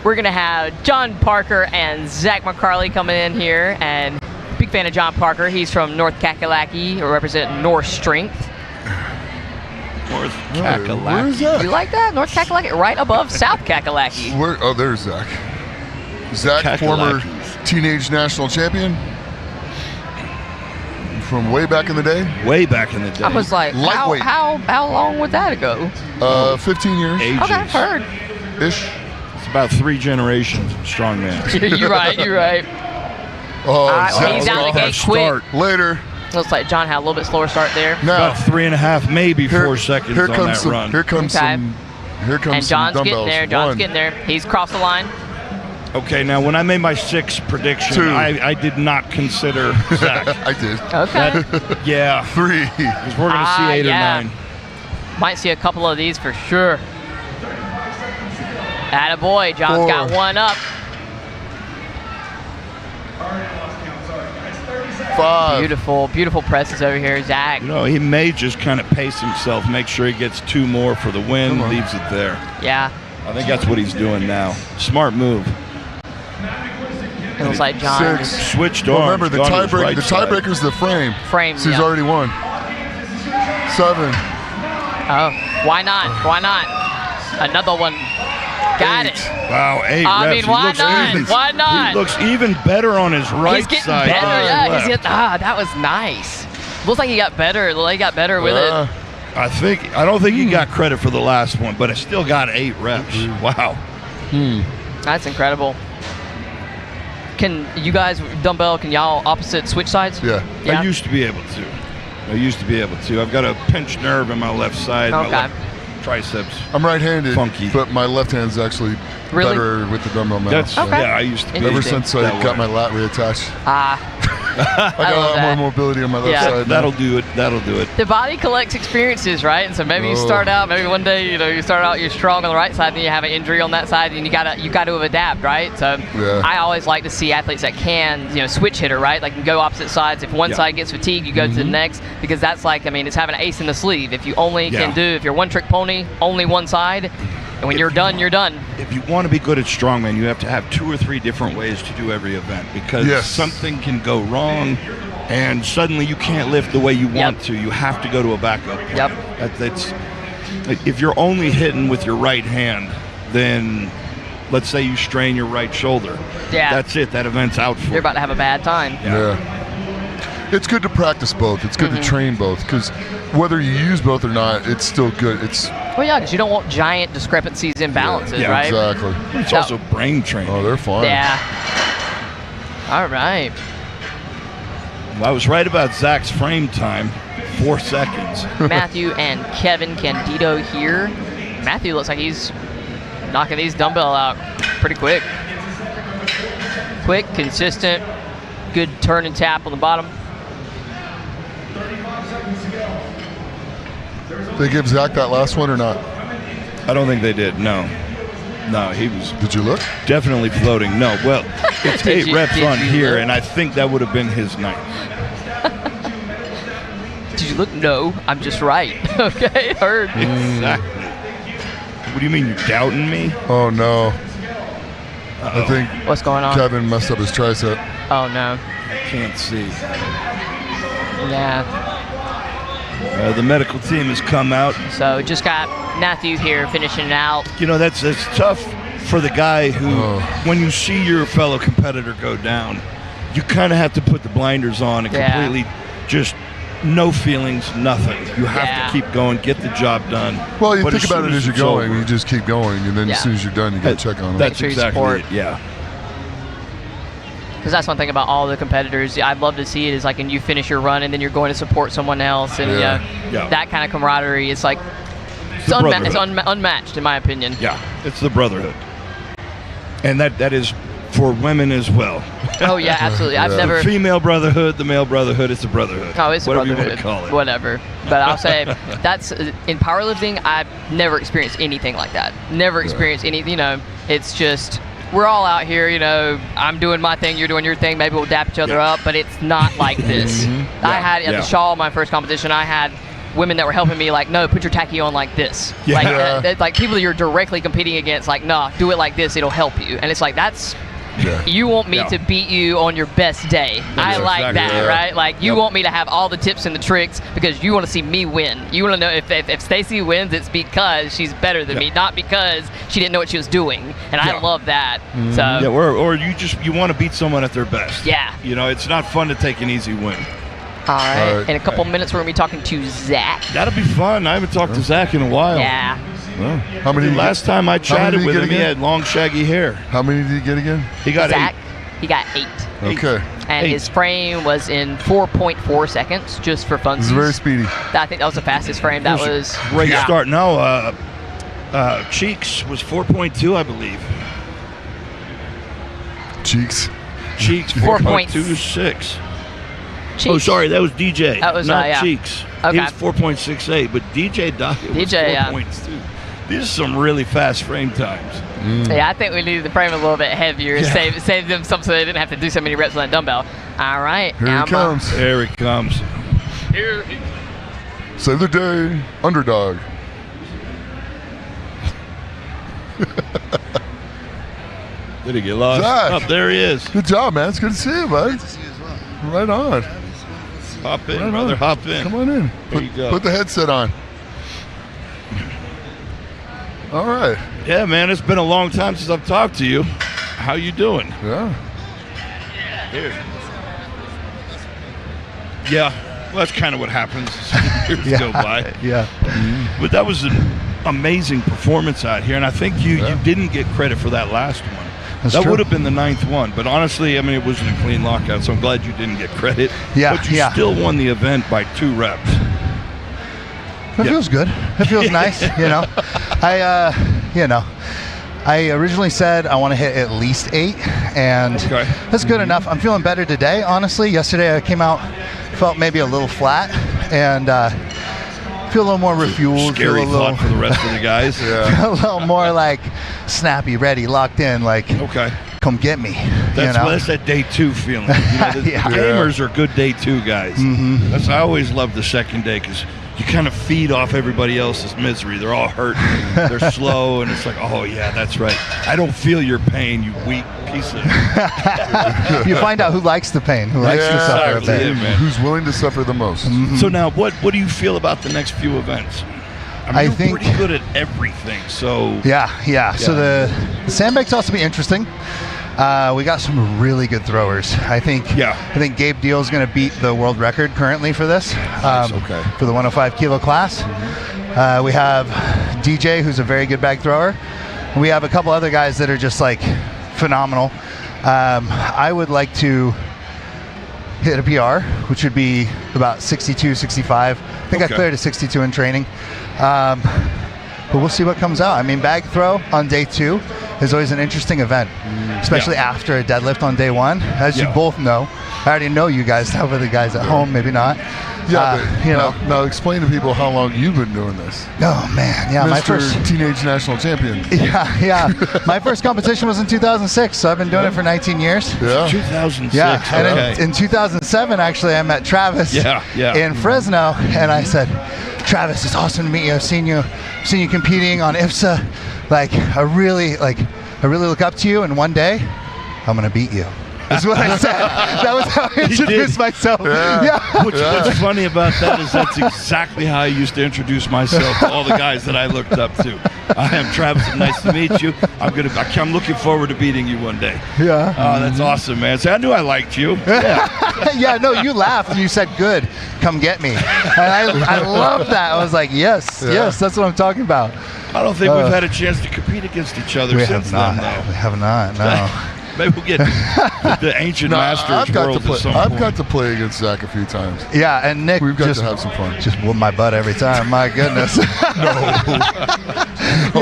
[SPEAKER 2] We're going to have John Parker and Zach McCarley coming in here. And big fan of John Parker. He's from North Kakalaki, or representing North Strength.
[SPEAKER 12] North Kakalaki.
[SPEAKER 11] Where is that?
[SPEAKER 2] You like that? North Kakalaki, right above South Kakalaki.
[SPEAKER 11] Oh, there's Zach. Zach, former teenage national champion from way back in the day.
[SPEAKER 12] Way back in the day.
[SPEAKER 2] I was like, how long would that ago?
[SPEAKER 11] 15 years.
[SPEAKER 12] Ages.
[SPEAKER 2] Okay, heard.
[SPEAKER 11] Ish.
[SPEAKER 12] It's about 3 generations of strongman.
[SPEAKER 2] You're right. He's out of the gate quick.
[SPEAKER 11] Later.
[SPEAKER 2] Looks like John had a little bit slower start there.
[SPEAKER 12] About 3.5, maybe 4 seconds on that run.
[SPEAKER 11] Here comes some
[SPEAKER 2] And John's
[SPEAKER 11] dumbbells.
[SPEAKER 2] getting there. John's getting there. He's crossed the line.
[SPEAKER 12] Okay, now when I made my 6 prediction, I did not consider Zach.
[SPEAKER 11] I did.
[SPEAKER 2] Okay.
[SPEAKER 11] 3.
[SPEAKER 12] Because we're going to see 8 or 9.
[SPEAKER 2] Might see a couple of these for sure. Attaboy, John's
[SPEAKER 11] 4.
[SPEAKER 2] got one up.
[SPEAKER 11] 5. 5.
[SPEAKER 2] Beautiful, beautiful presses over here, Zach.
[SPEAKER 12] You know, he may just kind of pace himself, make sure he gets 2 more for the win, leaves it there.
[SPEAKER 2] Yeah.
[SPEAKER 12] I think that's what he's doing now. Smart move.
[SPEAKER 2] It looks like John just
[SPEAKER 12] switched
[SPEAKER 11] Well,
[SPEAKER 12] arms.
[SPEAKER 11] remember, the
[SPEAKER 12] gone to his right side.
[SPEAKER 11] tiebreaker's the frame.
[SPEAKER 2] Frame,
[SPEAKER 11] So he's
[SPEAKER 2] yeah.
[SPEAKER 11] already won. 7.
[SPEAKER 2] Oh, why not? Why not? Another one. Got it.
[SPEAKER 12] Wow, 8
[SPEAKER 2] I
[SPEAKER 12] reps.
[SPEAKER 2] mean,
[SPEAKER 12] He
[SPEAKER 2] why
[SPEAKER 12] looks
[SPEAKER 2] not?
[SPEAKER 12] even-
[SPEAKER 2] Why not?
[SPEAKER 12] He looks even better on his right
[SPEAKER 2] He's getting
[SPEAKER 12] side.
[SPEAKER 2] better,
[SPEAKER 12] than
[SPEAKER 2] yeah.
[SPEAKER 12] his
[SPEAKER 2] He's
[SPEAKER 12] left.
[SPEAKER 2] getting, that was nice. Looks like he got better. He got better with it.
[SPEAKER 12] I don't think he got credit for the last one, but it still got 8 reps. Wow.
[SPEAKER 2] That's incredible. Can you guys, dumbbell, can y'all opposite switch sides?
[SPEAKER 11] Yeah.
[SPEAKER 12] I used to be able to. I've got a pinched nerve in my left side.
[SPEAKER 2] Okay.
[SPEAKER 12] My left triceps.
[SPEAKER 11] I'm right-handed,
[SPEAKER 12] Funky.
[SPEAKER 11] but my left hand's actually
[SPEAKER 2] Really?
[SPEAKER 11] better with the dumbbell now.
[SPEAKER 12] That's yeah. I used to be.
[SPEAKER 11] Ever since I
[SPEAKER 12] that
[SPEAKER 11] got
[SPEAKER 12] way.
[SPEAKER 11] my lat reattached.
[SPEAKER 2] I
[SPEAKER 11] got a
[SPEAKER 2] love
[SPEAKER 11] lot
[SPEAKER 2] that.
[SPEAKER 11] more mobility on my left
[SPEAKER 2] Yeah.
[SPEAKER 11] side. now.
[SPEAKER 12] That'll do it. That'll do it.
[SPEAKER 2] The body collects experiences, right? And so maybe you start out, maybe one day, you start out, you're strong on the right side, then you have an injury on that side, and you gotta adapt, right? So
[SPEAKER 11] Yeah.
[SPEAKER 2] I always like to see athletes that can, switch hitter, right? Like can go opposite sides. If one side gets fatigued, you go to the next, because that's like, it's having an ace in the sleeve. If you only can do, if you're one trick pony, only one side, and when you're done, you're done.
[SPEAKER 12] If you want to be good at strongman, you have to have 2 or 3 different ways to do every event, because something can go wrong and suddenly you can't lift the way you want to. You have to go to a backup.
[SPEAKER 2] Yep.
[SPEAKER 12] That's if you're only hitting with your right hand, then let's say you strain your right shoulder.
[SPEAKER 2] Yeah.
[SPEAKER 12] That's it. That event's out for
[SPEAKER 2] You're about to have a bad time.
[SPEAKER 11] Yeah. It's good to practice both. It's good to train both, because whether you use both or not, it's still good.
[SPEAKER 2] Well, yeah, because you don't want giant discrepancies, imbalances, right?
[SPEAKER 11] Exactly.
[SPEAKER 12] It's also brain training.
[SPEAKER 11] Oh, they're fun.
[SPEAKER 2] Yeah. All right.
[SPEAKER 12] Well, I was right about Zach's frame time. 4 seconds.
[SPEAKER 2] Matthew and Kevin Candido here. Matthew looks like he's knocking these dumbbell out pretty quick. Quick, consistent, good turn and tap on the bottom.
[SPEAKER 11] They give Zach that last one or not?
[SPEAKER 12] I don't think they did. No, he was.
[SPEAKER 11] Did you look?
[SPEAKER 12] Definitely floating. No, well, it's 8 reps
[SPEAKER 2] did
[SPEAKER 12] on
[SPEAKER 2] you
[SPEAKER 12] here,
[SPEAKER 2] look?
[SPEAKER 12] and I think that would have been his night.
[SPEAKER 2] Did you look? No, I'm just right. Okay, heard.
[SPEAKER 12] Exactly. What do you mean, you're doubting me?
[SPEAKER 11] Oh, no. I think
[SPEAKER 2] What's going on?
[SPEAKER 11] Kevin messed up his tricep.
[SPEAKER 2] Oh, no.
[SPEAKER 12] I can't see.
[SPEAKER 2] Yeah.
[SPEAKER 12] The medical team has come out.
[SPEAKER 2] So just got Matthew here finishing it out.
[SPEAKER 12] You know, that's tough for the guy who, when you see your fellow competitor go down, you kind of have to put the blinders on and completely just no feelings, nothing. You have to keep going, get the job done.
[SPEAKER 11] Well, you
[SPEAKER 12] But
[SPEAKER 11] think about it as you're
[SPEAKER 12] it's
[SPEAKER 11] going,
[SPEAKER 12] over-
[SPEAKER 11] you just keep going, and then as soon as you're done, you got to check on it.
[SPEAKER 12] That's
[SPEAKER 2] sure you
[SPEAKER 12] exactly
[SPEAKER 2] support.
[SPEAKER 12] it, yeah.
[SPEAKER 2] Because that's one thing about all the competitors I'd love to see it is like when you finish your run and then you're going to support someone else, and that kind of camaraderie. It's like it's unmatched in my opinion.
[SPEAKER 12] Yeah, it's the brotherhood, and that is for women as well.
[SPEAKER 2] Oh yeah, absolutely. I've never
[SPEAKER 12] the female brotherhood, the male brotherhood. It's a brotherhood.
[SPEAKER 2] Oh, it's
[SPEAKER 12] whatever
[SPEAKER 2] a brotherhood.
[SPEAKER 12] you want to call it.
[SPEAKER 2] Whatever. But I'll say that's in powerlifting. I've never experienced anything like that. Never experienced any. It's just. We're all out here, I'm doing my thing, you're doing your thing, maybe we'll dap each other up, but it's not like this. I had, at the Shaw, my first competition, I had women that were helping me, like, no, put your tacky on like this. Like people that you're directly competing against, like, nah, do it like this, it'll help you. And it's like, that's, you want me to beat you on your best day. I like that, right? Like, you want me to have all the tips and the tricks because you want to see me win. You want to know if Stacy wins, it's because she's better than me, not because she didn't know what she was doing. And I love that. So
[SPEAKER 12] or you want to beat someone at their best.
[SPEAKER 2] Yeah.
[SPEAKER 12] It's not fun to take an easy win.
[SPEAKER 2] All right. In a couple minutes, we're going to be talking to Zach.
[SPEAKER 12] That'll be fun. I haven't talked to Zach in a while.
[SPEAKER 2] Yeah.
[SPEAKER 11] Well, how many?
[SPEAKER 12] Last time I chatted with him, he had long, shaggy hair.
[SPEAKER 11] How many did he get again?
[SPEAKER 12] He got
[SPEAKER 2] Zach,
[SPEAKER 12] 8.
[SPEAKER 2] he got 8.
[SPEAKER 11] Okay.
[SPEAKER 2] And his frame was in 4.4 seconds, just for funsies.
[SPEAKER 11] This is very speedy.
[SPEAKER 2] I think that was the fastest frame. That was
[SPEAKER 12] great start. No, Cheeks was 4.2, I believe.
[SPEAKER 11] Cheeks
[SPEAKER 12] 4.26. Oh, sorry, that was DJ.
[SPEAKER 2] That was
[SPEAKER 12] not Cheeks.
[SPEAKER 2] Okay.
[SPEAKER 12] He was 4.68, but DJ died.
[SPEAKER 2] DJ,
[SPEAKER 12] 4.2. These are some really fast frame times.
[SPEAKER 2] Yeah, I think we needed the frame a little bit heavier.
[SPEAKER 12] Yeah.
[SPEAKER 2] Save them some so they didn't have to do so many reps on that dumbbell. All right.
[SPEAKER 11] Here he comes.
[SPEAKER 12] Here he comes.
[SPEAKER 2] Here.
[SPEAKER 11] Save the day, underdog.
[SPEAKER 12] Did he get lost?
[SPEAKER 11] Zach.
[SPEAKER 12] Oh, there he is.
[SPEAKER 11] Good job, man. It's good to see you, bud. Good to see you as well. Right on.
[SPEAKER 12] Hop in,
[SPEAKER 11] Right
[SPEAKER 12] brother.
[SPEAKER 11] on.
[SPEAKER 12] Hop in.
[SPEAKER 11] Come on in.
[SPEAKER 12] There you go.
[SPEAKER 11] Put the headset on. All right.
[SPEAKER 12] Yeah, man. It's been a long time since I've talked to you. How you doing?
[SPEAKER 11] Yeah.
[SPEAKER 12] Here. Yeah. Well, that's kind of what happens as years go by.
[SPEAKER 5] Yeah.
[SPEAKER 12] But that was an amazing performance out here, and I think you didn't get credit for that last one.
[SPEAKER 5] That's
[SPEAKER 12] that
[SPEAKER 5] true.
[SPEAKER 12] would have been the 9th one, but honestly, I mean, it wasn't a clean lockout, so I'm glad you didn't get credit.
[SPEAKER 5] Yeah,
[SPEAKER 12] But you
[SPEAKER 5] yeah.
[SPEAKER 12] still won the event by 2 reps.
[SPEAKER 5] It feels good. It feels nice, you know. I originally said I want to hit at least 8, and that's good enough. I'm feeling better today, honestly. Yesterday I came out, felt maybe a little flat, and feel a little more refueled.
[SPEAKER 12] Scary
[SPEAKER 5] feel a little,
[SPEAKER 12] thought for the rest of the guys.
[SPEAKER 5] Feel a little more like snappy, ready, locked in. Like, come get me.
[SPEAKER 12] That's that day 2 feeling. You know, the gamers are good day 2 guys. That's I always love the second day because you kind of feed off everybody else's misery. They're all hurting, they're slow, and it's like, oh yeah, that's right. I don't feel your pain, you weak piece of.
[SPEAKER 5] You find out who likes the pain, who likes to suffer a bit.
[SPEAKER 11] Who's willing to suffer the most.
[SPEAKER 12] So now, what do you feel about the next few events? I mean, you're
[SPEAKER 5] think
[SPEAKER 12] pretty good at everything. So
[SPEAKER 5] yeah. So the sandbags also be interesting. We got some really good throwers. I think Gabe Deal is going to beat the world record currently for this. For the 105 kilo class. We have DJ, who's a very good bag thrower. We have a couple other guys that are just like phenomenal. I would like to hit a PR, which would be about 62, 65. I think I cleared a 62 in training. But we'll see what comes out. I mean, bag throw on day 2 is always an interesting event, especially after a deadlift on day 1. As you both know, I already know you guys know, for the guys at home, maybe not.
[SPEAKER 11] But now explain to people how long you've been doing this.
[SPEAKER 5] Oh man, yeah,
[SPEAKER 11] Mr.
[SPEAKER 5] my first
[SPEAKER 11] teenage national champion.
[SPEAKER 5] Yeah. My first competition was in 2006, so I've been doing it for 19 years.
[SPEAKER 11] Yeah.
[SPEAKER 12] 2006.
[SPEAKER 5] Yeah, and in 2007, actually, I met Travis in Fresno, and I said, Travis, it's awesome to meet you. I've seen you competing on IFSA. Like, I really look up to you, and one day, I'm gonna beat you. That's what I said. That was how I introduced myself.
[SPEAKER 12] What's funny about that is that's exactly how I used to introduce myself to all the guys that I looked up to. I am Travis. Nice to meet you. I'm looking forward to beating you one day.
[SPEAKER 5] Yeah.
[SPEAKER 12] Oh, that's awesome, man. So I knew I liked you.
[SPEAKER 5] Yeah. No, you laughed and you said, "Good, come get me." And I love that. I was like, yes, that's what I'm talking about.
[SPEAKER 12] I don't think we've had a chance to compete against each other since then, though.
[SPEAKER 5] We have not. No.
[SPEAKER 12] Maybe we'll get the ancient masters world at some point.
[SPEAKER 11] I've got to play against Zach a few times.
[SPEAKER 5] Yeah, and Nick,
[SPEAKER 11] we've got to have some fun.
[SPEAKER 5] Just whoop my butt every time. My goodness.
[SPEAKER 11] No.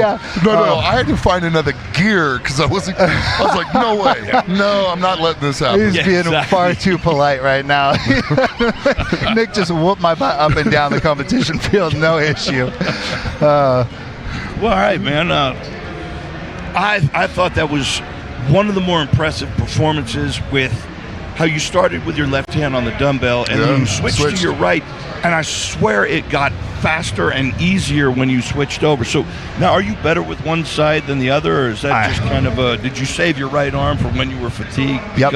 [SPEAKER 11] I had to find another gear because I was like, no way. No, I'm not letting this happen.
[SPEAKER 5] He's being far too polite right now. Nick just whooped my butt up and down the competition field, no issue.
[SPEAKER 12] Well, all right, man. I thought that was one of the more impressive performances with how you started with your left hand on the dumbbell and then you switched to your right, and I swear it got faster and easier when you switched over. So now, are you better with one side than the other, or is that just kind of did you save your right arm for when you were fatigued?
[SPEAKER 5] Yep,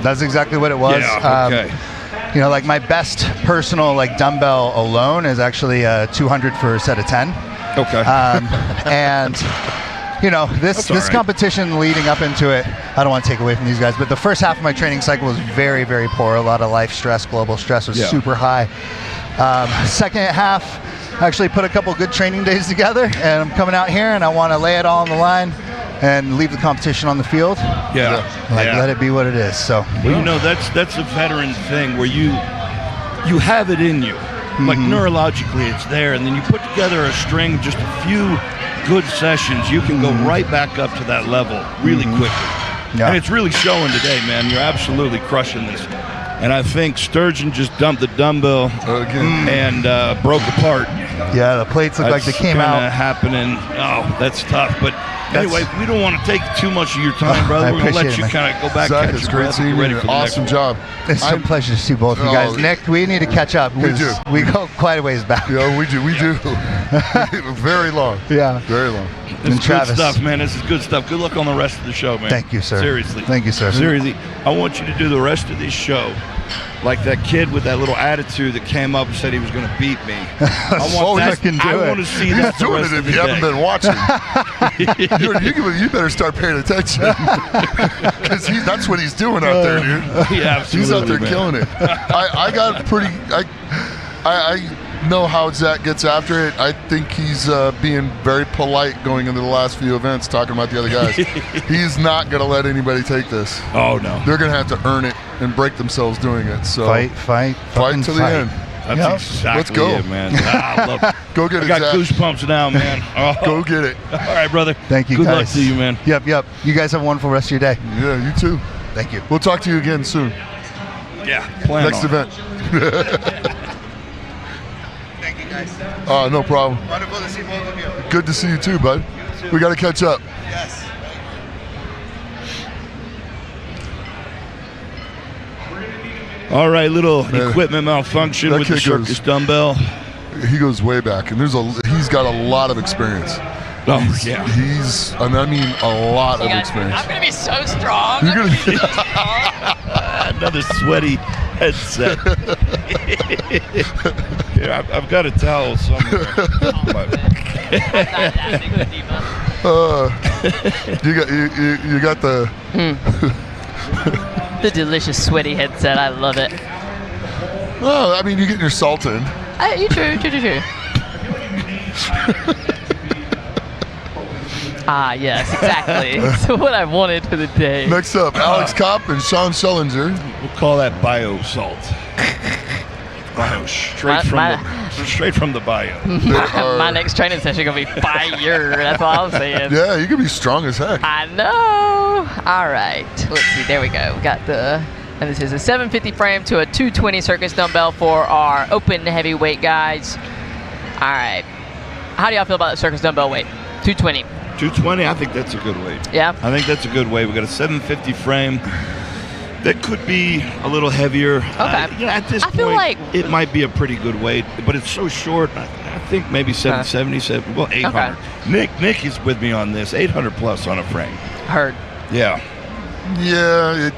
[SPEAKER 5] that's exactly what it was.
[SPEAKER 12] Yeah,
[SPEAKER 5] you know, like my best personal dumbbell alone is actually 200 for a set of 10.
[SPEAKER 12] Okay.
[SPEAKER 5] And you know, this competition leading up into it, I don't want to take away from these guys, but the first half of my training cycle was very, very poor. A lot of life stress, global stress was super high. Second half, I actually put a couple good training days together, and I'm coming out here and I want to lay it all on the line and leave the competition on the field. Let it be what it is. So,
[SPEAKER 12] well, you know, that's a veteran thing where you have it in you. Like neurologically, it's there, and then you put together a string of just a few good sessions, you can go right back up to that level really quickly. And it's really showing today, man. You're absolutely crushing this. And I think Sturgeon just dumped the dumbbell and broke apart.
[SPEAKER 5] Yeah, the plates look like they came out.
[SPEAKER 12] That's happening. Oh, that's tough. But anyway, we don't want to take too much of your time, brother. We're going to let you kind of go back,
[SPEAKER 11] Zach,
[SPEAKER 12] catch
[SPEAKER 11] it's
[SPEAKER 12] your
[SPEAKER 11] great
[SPEAKER 12] breath,
[SPEAKER 11] seeing
[SPEAKER 12] get ready
[SPEAKER 11] you.
[SPEAKER 12] for the
[SPEAKER 11] Awesome
[SPEAKER 12] next
[SPEAKER 11] job.
[SPEAKER 5] It's a pleasure to see both of you guys. Nick, we need to catch up.
[SPEAKER 11] We do.
[SPEAKER 5] We go quite a ways back.
[SPEAKER 11] Yeah, we do. Very long.
[SPEAKER 5] Yeah.
[SPEAKER 11] Very long.
[SPEAKER 12] It's good stuff, man. This is good stuff. Good luck on the rest of the show, man.
[SPEAKER 5] Thank you, sir.
[SPEAKER 12] Seriously.
[SPEAKER 5] Thank you, sir.
[SPEAKER 12] Seriously. I want you to do the rest of this show like that kid with that little attitude that came up and said he was going to beat me. I want to see that.
[SPEAKER 11] He's doing it if you haven't been watching. you better start paying attention. Because that's what he's doing out there, dude.
[SPEAKER 12] Yeah,
[SPEAKER 11] he's out there killing it. I got pretty... I know how Zach gets after it. I think he's being very polite going into the last few events, talking about the other guys. He's not going to let anybody take this.
[SPEAKER 12] Oh, no.
[SPEAKER 11] They're going to have to earn it and break themselves doing it. So
[SPEAKER 5] fight
[SPEAKER 11] to the end.
[SPEAKER 12] That's exactly
[SPEAKER 11] Let's go.
[SPEAKER 12] it, man. I love it.
[SPEAKER 11] Go get it,
[SPEAKER 12] I got
[SPEAKER 11] Zach.
[SPEAKER 12] goosebumps now, man. Oh.
[SPEAKER 11] Go get it.
[SPEAKER 12] All right, brother.
[SPEAKER 5] Thank you,
[SPEAKER 12] Good
[SPEAKER 5] guys.
[SPEAKER 12] luck to you, man.
[SPEAKER 5] Yep. You guys have a wonderful rest of your day.
[SPEAKER 11] Yeah, you too.
[SPEAKER 5] Thank you.
[SPEAKER 11] We'll talk to you again soon.
[SPEAKER 12] Yeah, plan
[SPEAKER 11] Next
[SPEAKER 12] on
[SPEAKER 11] event.
[SPEAKER 5] Thank you, guys.
[SPEAKER 11] No problem.
[SPEAKER 5] Wonderful to see both of you.
[SPEAKER 11] Good to see you too, bud. We got to catch up.
[SPEAKER 5] Yes.
[SPEAKER 12] All right, little equipment malfunction with the circus dumbbell.
[SPEAKER 11] He goes way back, and he's got a lot of experience.
[SPEAKER 12] Oh, yeah.
[SPEAKER 11] I mean, a lot of experience.
[SPEAKER 2] I'm going to be so strong.
[SPEAKER 11] You're going to be
[SPEAKER 12] another sweaty headset. Here, I've got a towel somewhere.
[SPEAKER 11] You got the
[SPEAKER 2] the delicious sweaty headset. I love it.
[SPEAKER 11] Well, I mean, you're getting your salt in.
[SPEAKER 2] True. Ah, yes, exactly. So what I wanted for the day.
[SPEAKER 11] Next up, Alex Kopp and Sean Schellinger.
[SPEAKER 12] We'll call that bio salt. Bio, straight from the bio.
[SPEAKER 2] My next training session gonna be fire. That's all I'm saying.
[SPEAKER 11] Yeah, you can be strong as heck.
[SPEAKER 2] I know. All right, let's see. There we go. We got and this is a 750 frame to a 220 circus dumbbell for our open heavyweight guys. All right. How do y'all feel about the circus dumbbell weight? 220.
[SPEAKER 12] 220, I think that's a good weight.
[SPEAKER 2] Yeah?
[SPEAKER 12] I think that's a good weight. We got a 750 frame. That could be a little heavier.
[SPEAKER 2] Okay.
[SPEAKER 12] At this point,
[SPEAKER 2] feel like
[SPEAKER 12] it might be a pretty good weight, but it's so short. I think maybe 777. Well, 800. Okay. Nick is with me on this. 800 plus on a frame.
[SPEAKER 2] Heard.
[SPEAKER 12] Yeah.
[SPEAKER 11] Yeah,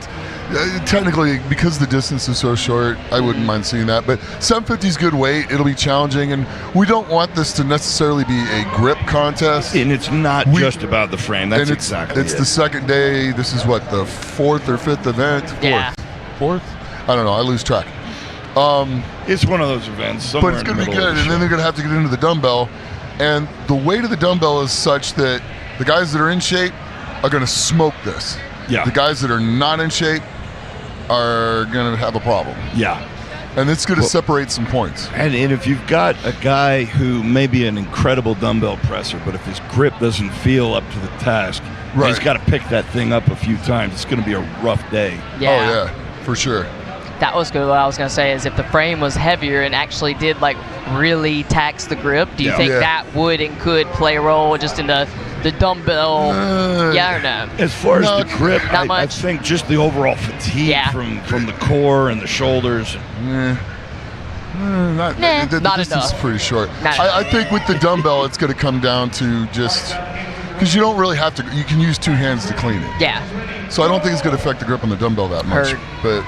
[SPEAKER 11] technically, because the distance is so short, I wouldn't mind seeing that. But 750 is good weight. It'll be challenging, and we don't want this to necessarily be a grip contest.
[SPEAKER 12] And it's not just about the frame. That's exactly
[SPEAKER 11] It's the second day. This is what, the fourth or fifth event? Fourth? I don't know. I lose track.
[SPEAKER 12] It's one of those events.
[SPEAKER 11] But it's going to be good, and then they're going to have to get into the dumbbell. And the weight of the dumbbell is such that the guys that are in shape are going to smoke this.
[SPEAKER 12] Yeah.
[SPEAKER 11] The guys that are not in shape are going to have a problem.
[SPEAKER 12] Yeah.
[SPEAKER 11] And it's going to separate some points.
[SPEAKER 12] And if you've got a guy who may be an incredible dumbbell presser, but if his grip doesn't feel up to the task, he's got to pick that thing up a few times. It's going to be a rough day.
[SPEAKER 2] Yeah.
[SPEAKER 11] Oh, yeah, for sure.
[SPEAKER 2] That was good. What I was going to say is if the frame was heavier and actually did like really tax the grip, do you think that would and could play a role just in the dumbbell? Yeah or no?
[SPEAKER 12] As far as the grip, I
[SPEAKER 2] think
[SPEAKER 12] just the overall fatigue from the core and the shoulders.
[SPEAKER 11] Not
[SPEAKER 2] not
[SPEAKER 11] distance
[SPEAKER 2] enough.
[SPEAKER 11] is pretty short.
[SPEAKER 2] Not
[SPEAKER 11] I think with the dumbbell, it's going to come down to just because you don't really have to. You can use two hands to clean it.
[SPEAKER 2] Yeah.
[SPEAKER 11] So I don't think it's going to affect the grip on the dumbbell that much.
[SPEAKER 2] Heard.
[SPEAKER 11] But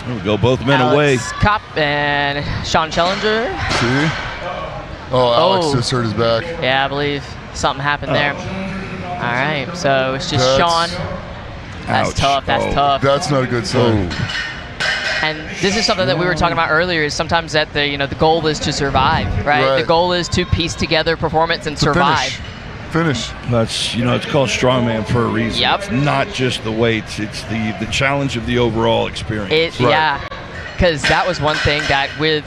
[SPEAKER 12] we'll go both men
[SPEAKER 2] Alex
[SPEAKER 12] away.
[SPEAKER 2] Kopp and Sean Schellinger.
[SPEAKER 11] Alex just hurt his back.
[SPEAKER 2] Yeah, I believe something happened there. All right, so it's just Sean. That's tough. That's tough.
[SPEAKER 11] That's not a good sign.
[SPEAKER 2] And this is something that we were talking about earlier. Is sometimes that the goal is to survive, right? The goal is to piece together performance and survive.
[SPEAKER 11] Finish.
[SPEAKER 12] That's it's called Strongman for a reason.
[SPEAKER 2] Yep.
[SPEAKER 12] It's not just the weights; it's the challenge of the overall experience.
[SPEAKER 2] Yeah, because that was one thing that with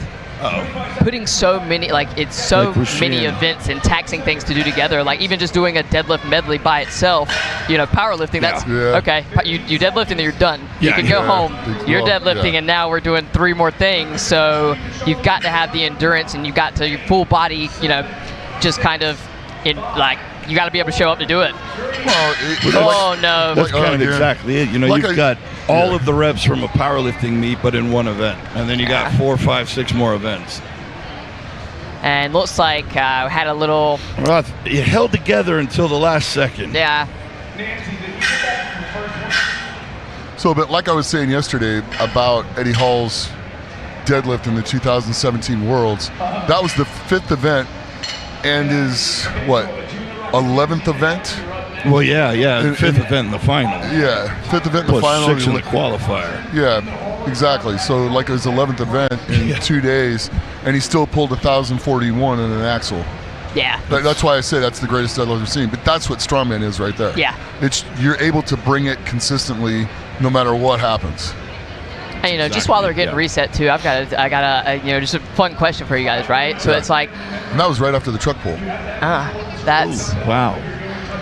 [SPEAKER 2] putting so many, like it's so
[SPEAKER 12] Like
[SPEAKER 2] many events and taxing things to do together. Like even just doing a deadlift medley by itself, you know, powerlifting. That's okay. You deadlift and then you're done. You can go home. You're deadlifting, and now we're doing 3 more things. So you've got to have the endurance, and you've got to your full body. You know, just kind of in like. You got to be able to show up to do it.
[SPEAKER 12] Well,
[SPEAKER 2] no.
[SPEAKER 12] That's kind of exactly it. You know, you've got all of the reps from a powerlifting meet, but in one event. And then you got 4, 5, 6 more events.
[SPEAKER 2] And looks like had a little...
[SPEAKER 12] Well, it held together until the last second.
[SPEAKER 2] Yeah.
[SPEAKER 11] So, but like I was saying yesterday about Eddie Hall's deadlift in the 2017 Worlds, that was the 5th event and is, what, 11th event?
[SPEAKER 12] Well, yeah, 5th event in the final.
[SPEAKER 11] Yeah, 5th event in the final.
[SPEAKER 12] 6 in the qualifier.
[SPEAKER 11] Yeah, exactly. So like it was 11th event in 2 days, and he still pulled 1,041 in an axle.
[SPEAKER 2] Yeah.
[SPEAKER 11] That's why I say that's the greatest deadlift I've seen. But that's what Strongman is right there.
[SPEAKER 2] Yeah.
[SPEAKER 11] It's you're able to bring it consistently no matter what happens.
[SPEAKER 2] And, you know, just while they're getting reset too, I got a you know, just a fun question for you guys, right? So it's like,
[SPEAKER 11] and that was right after the truck pull.
[SPEAKER 2] That's
[SPEAKER 12] wow.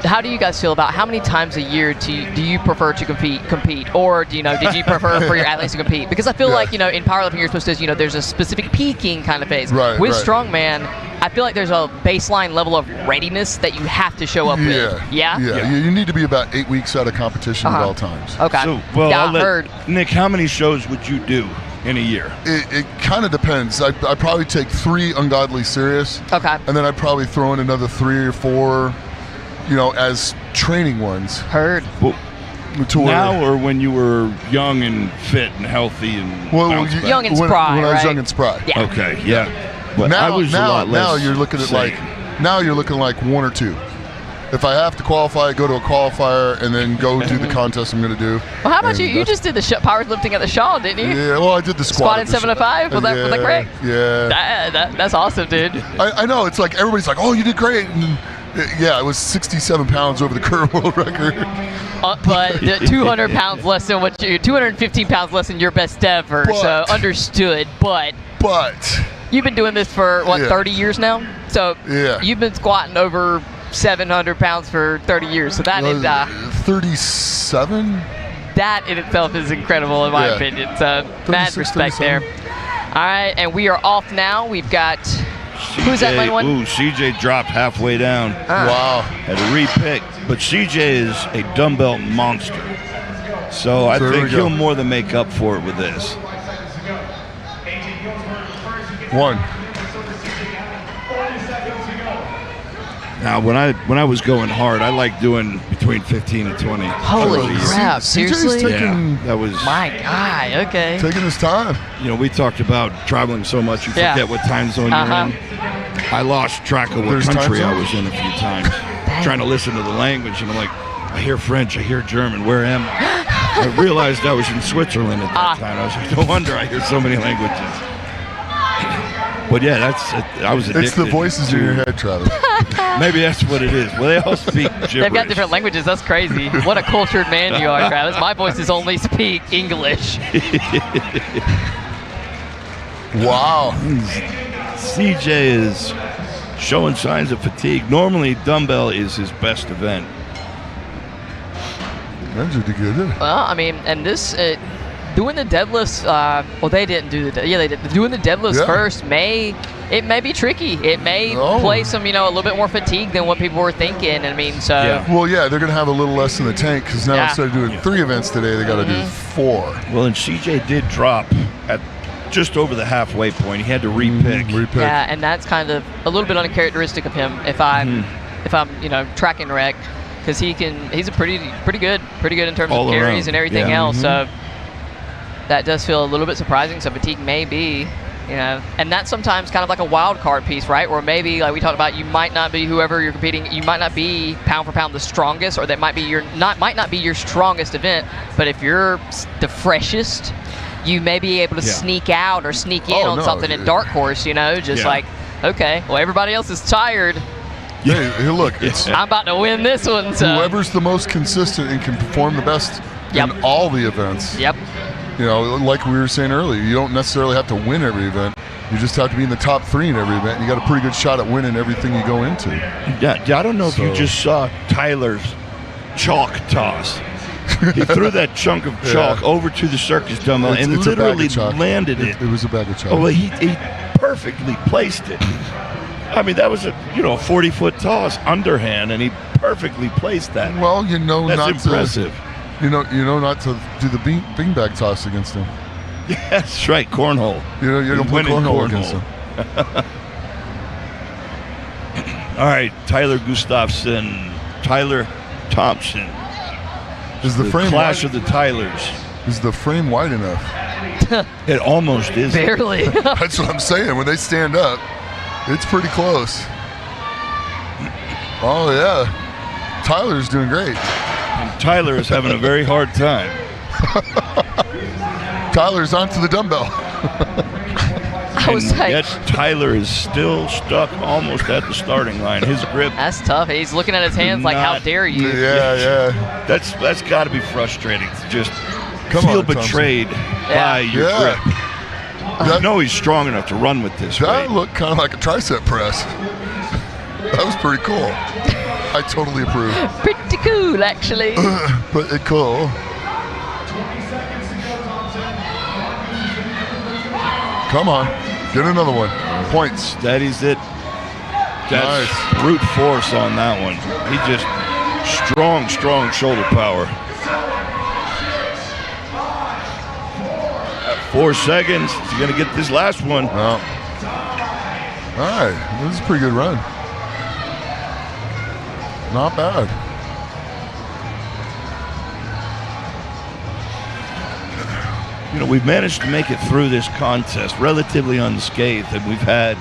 [SPEAKER 2] How do you guys feel about how many times a year do you prefer to compete, or did you prefer for your athletes to compete? Because I feel like, you know, in powerlifting you're supposed to, you know, there's a specific peaking kind of phase.
[SPEAKER 11] Right.
[SPEAKER 2] With Strongman, I feel like there's a baseline level of readiness that you have to show up with. Yeah.
[SPEAKER 11] You need to be about 8 weeks out of competition at all times.
[SPEAKER 2] Okay.
[SPEAKER 12] So, well,
[SPEAKER 2] yeah,
[SPEAKER 12] I'll let Nick, how many shows would you do in a year?
[SPEAKER 11] It kind of depends. I'd probably take 3 ungodly serious.
[SPEAKER 2] Okay.
[SPEAKER 11] And then I'd probably throw in another 3 or 4, you know, as training ones.
[SPEAKER 2] Heard.
[SPEAKER 12] Well, now or when you were young and fit and healthy and
[SPEAKER 2] young and spry,
[SPEAKER 11] when I was
[SPEAKER 2] right?
[SPEAKER 11] young and spry.
[SPEAKER 2] Yeah.
[SPEAKER 12] Okay, yeah. But
[SPEAKER 11] now,
[SPEAKER 12] I was a lot less.
[SPEAKER 11] Now you're looking at
[SPEAKER 12] sane.
[SPEAKER 11] now you're looking like 1 or 2. If I have to qualify, go to a qualifier and then go do the contest I'm going to do.
[SPEAKER 2] Well, how about you? You just did the powerlifting at the Shaw, didn't you?
[SPEAKER 11] Yeah, well, I did the squat.
[SPEAKER 2] Squat in 705? Was that correct?
[SPEAKER 11] Yeah.
[SPEAKER 2] That's awesome, dude.
[SPEAKER 11] I know. It's like everybody's like, oh, you did great. And, yeah, it was 67 pounds over the current world record.
[SPEAKER 2] But 200 pounds less than 215 pounds less than your best ever. So understood. But you've been doing this for 30 years now. So you've been squatting over 700 pounds for 30 years. So that is
[SPEAKER 11] 37.
[SPEAKER 2] That in itself is incredible in my opinion. So mad respect there. All right, and we are off now. We've got. Who's that lane one?
[SPEAKER 12] Ooh, CJ dropped halfway down.
[SPEAKER 11] Wow.
[SPEAKER 12] Had to re-pick. But CJ is a dumbbell monster. So I think he'll more than make up for it with this.
[SPEAKER 11] 1.
[SPEAKER 12] Now, when I was going hard, I like doing between 15 and 20.
[SPEAKER 2] Holy crap! Seriously?
[SPEAKER 12] Yeah, that was
[SPEAKER 2] my guy. Okay.
[SPEAKER 11] Taking his time.
[SPEAKER 12] You know, we talked about traveling so much you forget what time zone you're in. I lost track of what country I was in a few times, trying to listen to the language, and I'm like, I hear French, I hear German. Where am I? I realized I was in Switzerland at that time. I was like, no wonder I hear so many languages. But yeah, I was addicted.
[SPEAKER 11] It's the voices in your head, Travis.
[SPEAKER 12] Maybe that's what it is. Well, they all speak gibberish.
[SPEAKER 2] They've got different languages. That's crazy. What a cultured man you are, Travis. My voices only speak English.
[SPEAKER 11] Wow.
[SPEAKER 12] CJ is showing signs of fatigue. Normally, dumbbell is his best event.
[SPEAKER 11] That's pretty good.
[SPEAKER 2] Well, I mean, and this... doing the deadlifts, well, they didn't do the, they did. Doing the deadlifts first may be tricky. It may play some, a little bit more fatigue than what people were thinking. I mean, so.
[SPEAKER 11] Yeah. Well, yeah, they're going to have a little less in the tank because now instead of doing 3 events today, they got to do 4.
[SPEAKER 12] Well, and CJ did drop at just over the halfway point. He had to re-pick.
[SPEAKER 2] Yeah, and that's kind of a little bit uncharacteristic of him. If I'm tracking rec, because he's a pretty good in terms of carries and everything else. So. That does feel a little bit surprising. So fatigue may be, and that's sometimes kind of like a wild card piece, right? Or maybe, like we talked about, you might not be whoever you're competing. You might not be pound for pound the strongest, or that might not be your strongest event. But if you're the freshest, you may be able to sneak out or sneak in on something in dark horse. Like, okay, well everybody else is tired.
[SPEAKER 11] Hey, look,
[SPEAKER 2] I'm about to win this one. So
[SPEAKER 11] whoever's the most consistent and can perform the best in all the events.
[SPEAKER 2] Yep.
[SPEAKER 11] Like we were saying earlier, you don't necessarily have to win every event. You just have to be in the top 3 in every event. You got a pretty good shot at winning everything you go into.
[SPEAKER 12] Yeah, I don't know if you just saw Tyler's chalk toss. He threw that chunk of chalk over to the circus dumbbell and literally landed it.
[SPEAKER 11] It was a bag of chalk.
[SPEAKER 12] Oh, well, he perfectly placed it. I mean, that was a 40-foot toss underhand, and he perfectly placed that.
[SPEAKER 11] Well, you know,
[SPEAKER 12] that's impressive.
[SPEAKER 11] You know not to do the beanbag toss against him.
[SPEAKER 12] Yeah, that's right, cornhole.
[SPEAKER 11] You know, you don't play cornhole against him.
[SPEAKER 12] All right, Tyler Gustafson, Tyler Thompson.
[SPEAKER 11] Is the frame
[SPEAKER 12] clash
[SPEAKER 11] wide?
[SPEAKER 12] of the Tylers?
[SPEAKER 11] Is the frame wide enough?
[SPEAKER 12] It almost is.
[SPEAKER 2] Barely.
[SPEAKER 11] That's what I'm saying. When they stand up, it's pretty close. Oh yeah, Tyler's doing great.
[SPEAKER 12] And Tyler is having a very hard time.
[SPEAKER 11] Tyler's onto the dumbbell.
[SPEAKER 2] I was like,
[SPEAKER 12] yet Tyler is still stuck almost at the starting line. His grip.
[SPEAKER 2] That's tough. He's looking at his hands like, how dare you?
[SPEAKER 11] Yeah.
[SPEAKER 12] That's got to be frustrating. To just
[SPEAKER 11] Come
[SPEAKER 12] feel
[SPEAKER 11] on,
[SPEAKER 12] betrayed by your grip. You know he's strong enough to run with this.
[SPEAKER 11] That looked kind of like a tricep press. That was pretty cool. I totally approve.
[SPEAKER 2] Pretty cool, actually.
[SPEAKER 11] Pretty cool. Come on. Get another one. Points.
[SPEAKER 12] Steadies it. That's
[SPEAKER 11] nice.
[SPEAKER 12] Brute force on that one. He just strong shoulder power. At 4 seconds. He's going to get this last one.
[SPEAKER 11] Well. All right. This is a pretty good run. Not bad.
[SPEAKER 12] You know, we've managed to make it through this contest relatively unscathed, and we've had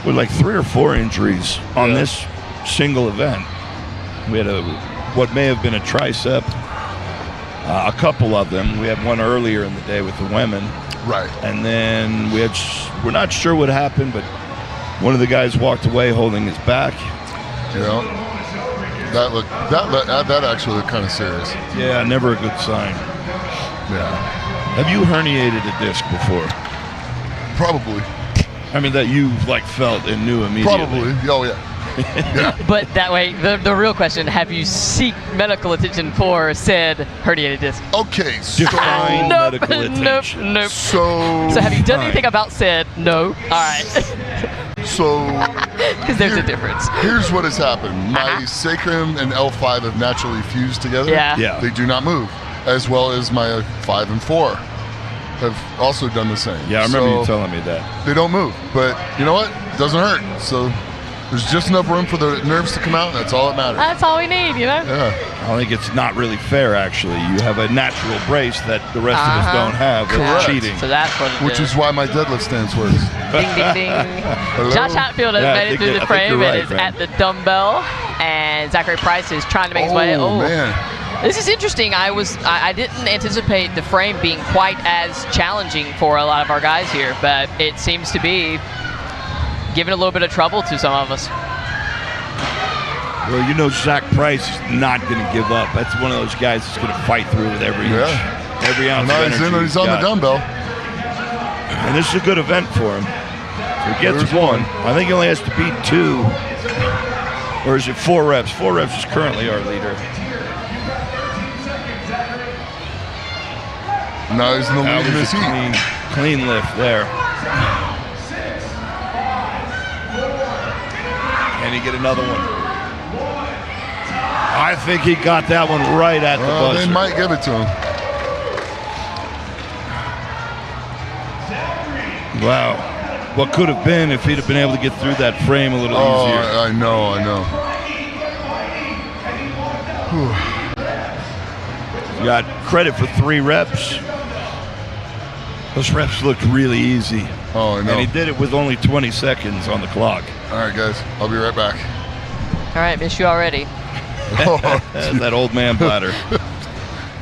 [SPEAKER 12] like 3 or 4 injuries on this single event. We had what may have been a tricep, a couple of them. We had one earlier in the day with the women.
[SPEAKER 11] Right.
[SPEAKER 12] And then we're not sure what happened, but one of the guys walked away holding his back.
[SPEAKER 11] You know, that actually looked kind of serious.
[SPEAKER 12] Yeah, never a good sign.
[SPEAKER 11] Yeah.
[SPEAKER 12] Have you herniated a disc before?
[SPEAKER 11] Probably.
[SPEAKER 12] I mean, that you felt and knew immediately.
[SPEAKER 11] Probably. Oh yeah. Yeah.
[SPEAKER 2] But that way, the real question: have you seek medical attention for said herniated disc?
[SPEAKER 11] Okay. So
[SPEAKER 12] define medical attention.
[SPEAKER 2] Nope.
[SPEAKER 11] So
[SPEAKER 2] have you done anything about said? No. All right.
[SPEAKER 11] So.
[SPEAKER 2] Because there's a difference.
[SPEAKER 11] Here's what has happened. My sacrum and L5 have naturally fused together.
[SPEAKER 2] Yeah.
[SPEAKER 11] They do not move, as well as my 5 and 4 have also done the same.
[SPEAKER 12] Yeah, I remember you telling me that.
[SPEAKER 11] They don't move, but you know what? It doesn't hurt. So there's just enough room for the nerves to come out, and that's all that matters.
[SPEAKER 2] That's all we need, you know?
[SPEAKER 11] Yeah.
[SPEAKER 12] I think it's not really fair, actually. You have a natural brace that the rest of us don't have. That's cheating.
[SPEAKER 2] So that's what it
[SPEAKER 11] Which is why my deadlift stance works.
[SPEAKER 2] Ding, ding, ding. Josh Hatfield has made it through the frame and is at the dumbbell, and Zachary Price is trying to make his way.
[SPEAKER 11] Oh, man.
[SPEAKER 2] This is interesting. I didn't anticipate the frame being quite as challenging for a lot of our guys here, but it seems to be giving a little bit of trouble to some of us.
[SPEAKER 12] Well, you know, Zach Price is not going to give up. That's one of those guys that's going to fight through with every inch, every ounce of energy.
[SPEAKER 11] He's on the dumbbell.
[SPEAKER 12] And this is a good event for him. So he gets one. I think he only has to beat 2. Or is it 4 reps? 4 reps is currently our leader.
[SPEAKER 11] Now he's in the lead in this heat.
[SPEAKER 12] Clean lift there. Can he get another one? I think he got that one right at the buzzer.
[SPEAKER 11] They might give it to him.
[SPEAKER 12] Wow. What could have been if he'd have been able to get through that frame a little easier.
[SPEAKER 11] I know.
[SPEAKER 12] You got credit for 3 reps. Those reps looked really easy.
[SPEAKER 11] Oh, I know.
[SPEAKER 12] And he did it with only 20 seconds on the clock.
[SPEAKER 11] All right, guys. I'll be right back.
[SPEAKER 2] All right, miss you already.
[SPEAKER 12] That old man bladder.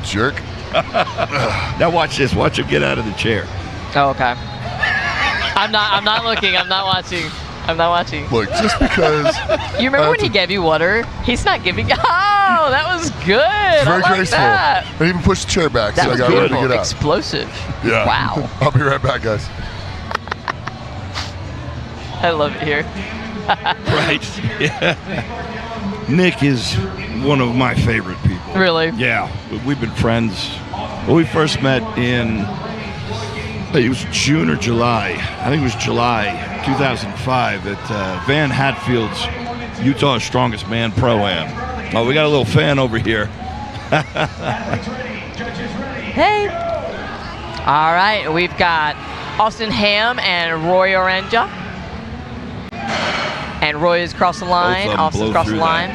[SPEAKER 11] Jerk.
[SPEAKER 12] Now watch this. Watch him get out of the chair.
[SPEAKER 2] Oh, okay. I'm not looking. I'm not watching.
[SPEAKER 11] Look, just because.
[SPEAKER 2] You remember when he gave you water? He's not giving. Oh, that was good.
[SPEAKER 11] Very
[SPEAKER 2] I like
[SPEAKER 11] graceful.
[SPEAKER 2] That.
[SPEAKER 11] I even pushed the chair back,
[SPEAKER 2] That
[SPEAKER 11] so I
[SPEAKER 2] was
[SPEAKER 11] got ready to
[SPEAKER 2] beautiful.
[SPEAKER 11] get out.
[SPEAKER 2] Explosive.
[SPEAKER 11] Yeah.
[SPEAKER 2] Wow.
[SPEAKER 11] I'll be right back, guys.
[SPEAKER 2] I love it here.
[SPEAKER 12] Right. Yeah. Nick is one of my favorite people.
[SPEAKER 2] Really?
[SPEAKER 12] Yeah. We've been friends. Well, we first met in, it was June or July. I think it was July 2005 at Van Hatfield's Utah's Strongest Man Pro-Am. Oh, we got a little fan over here.
[SPEAKER 2] Hey. All right, we've got Austin Ham and Roy Oranja. And Roy is across the line, Austin's across the line.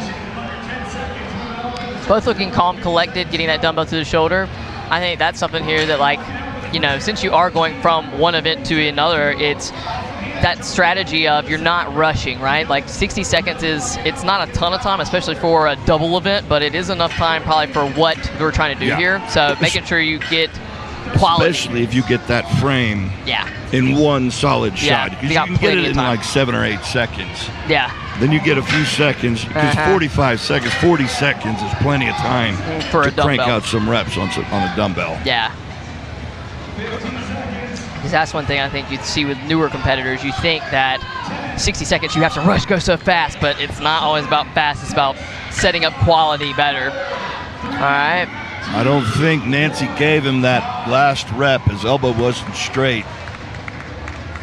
[SPEAKER 2] Both looking calm, collected, getting that dumbbell to the shoulder. I think that's something here that, like, you know, since you are going from one event to another, it's that strategy of you're not rushing, right? Like 60 seconds it's not a ton of time, especially for a double event, but it is enough time probably for what we're trying to do here. So making sure you get quality.
[SPEAKER 12] Especially if you get that frame
[SPEAKER 2] Yeah.
[SPEAKER 12] in one solid shot.
[SPEAKER 2] You
[SPEAKER 12] Because
[SPEAKER 2] got
[SPEAKER 12] you can get
[SPEAKER 2] plenty
[SPEAKER 12] it
[SPEAKER 2] of
[SPEAKER 12] in
[SPEAKER 2] time.
[SPEAKER 12] like 7 or 8 seconds.
[SPEAKER 2] Yeah.
[SPEAKER 12] Then you get a few seconds, because 45 seconds, 40 seconds is plenty of time
[SPEAKER 2] For a
[SPEAKER 12] to crank
[SPEAKER 2] dumbbell.
[SPEAKER 12] out some reps on a dumbbell.
[SPEAKER 2] Yeah. Because that's one thing I think you'd see with newer competitors. You think that 60 seconds you have to rush, go so fast, but it's not always about fast. It's about setting up quality better. All right.
[SPEAKER 12] I don't think Nancy gave him that last rep. His elbow wasn't straight.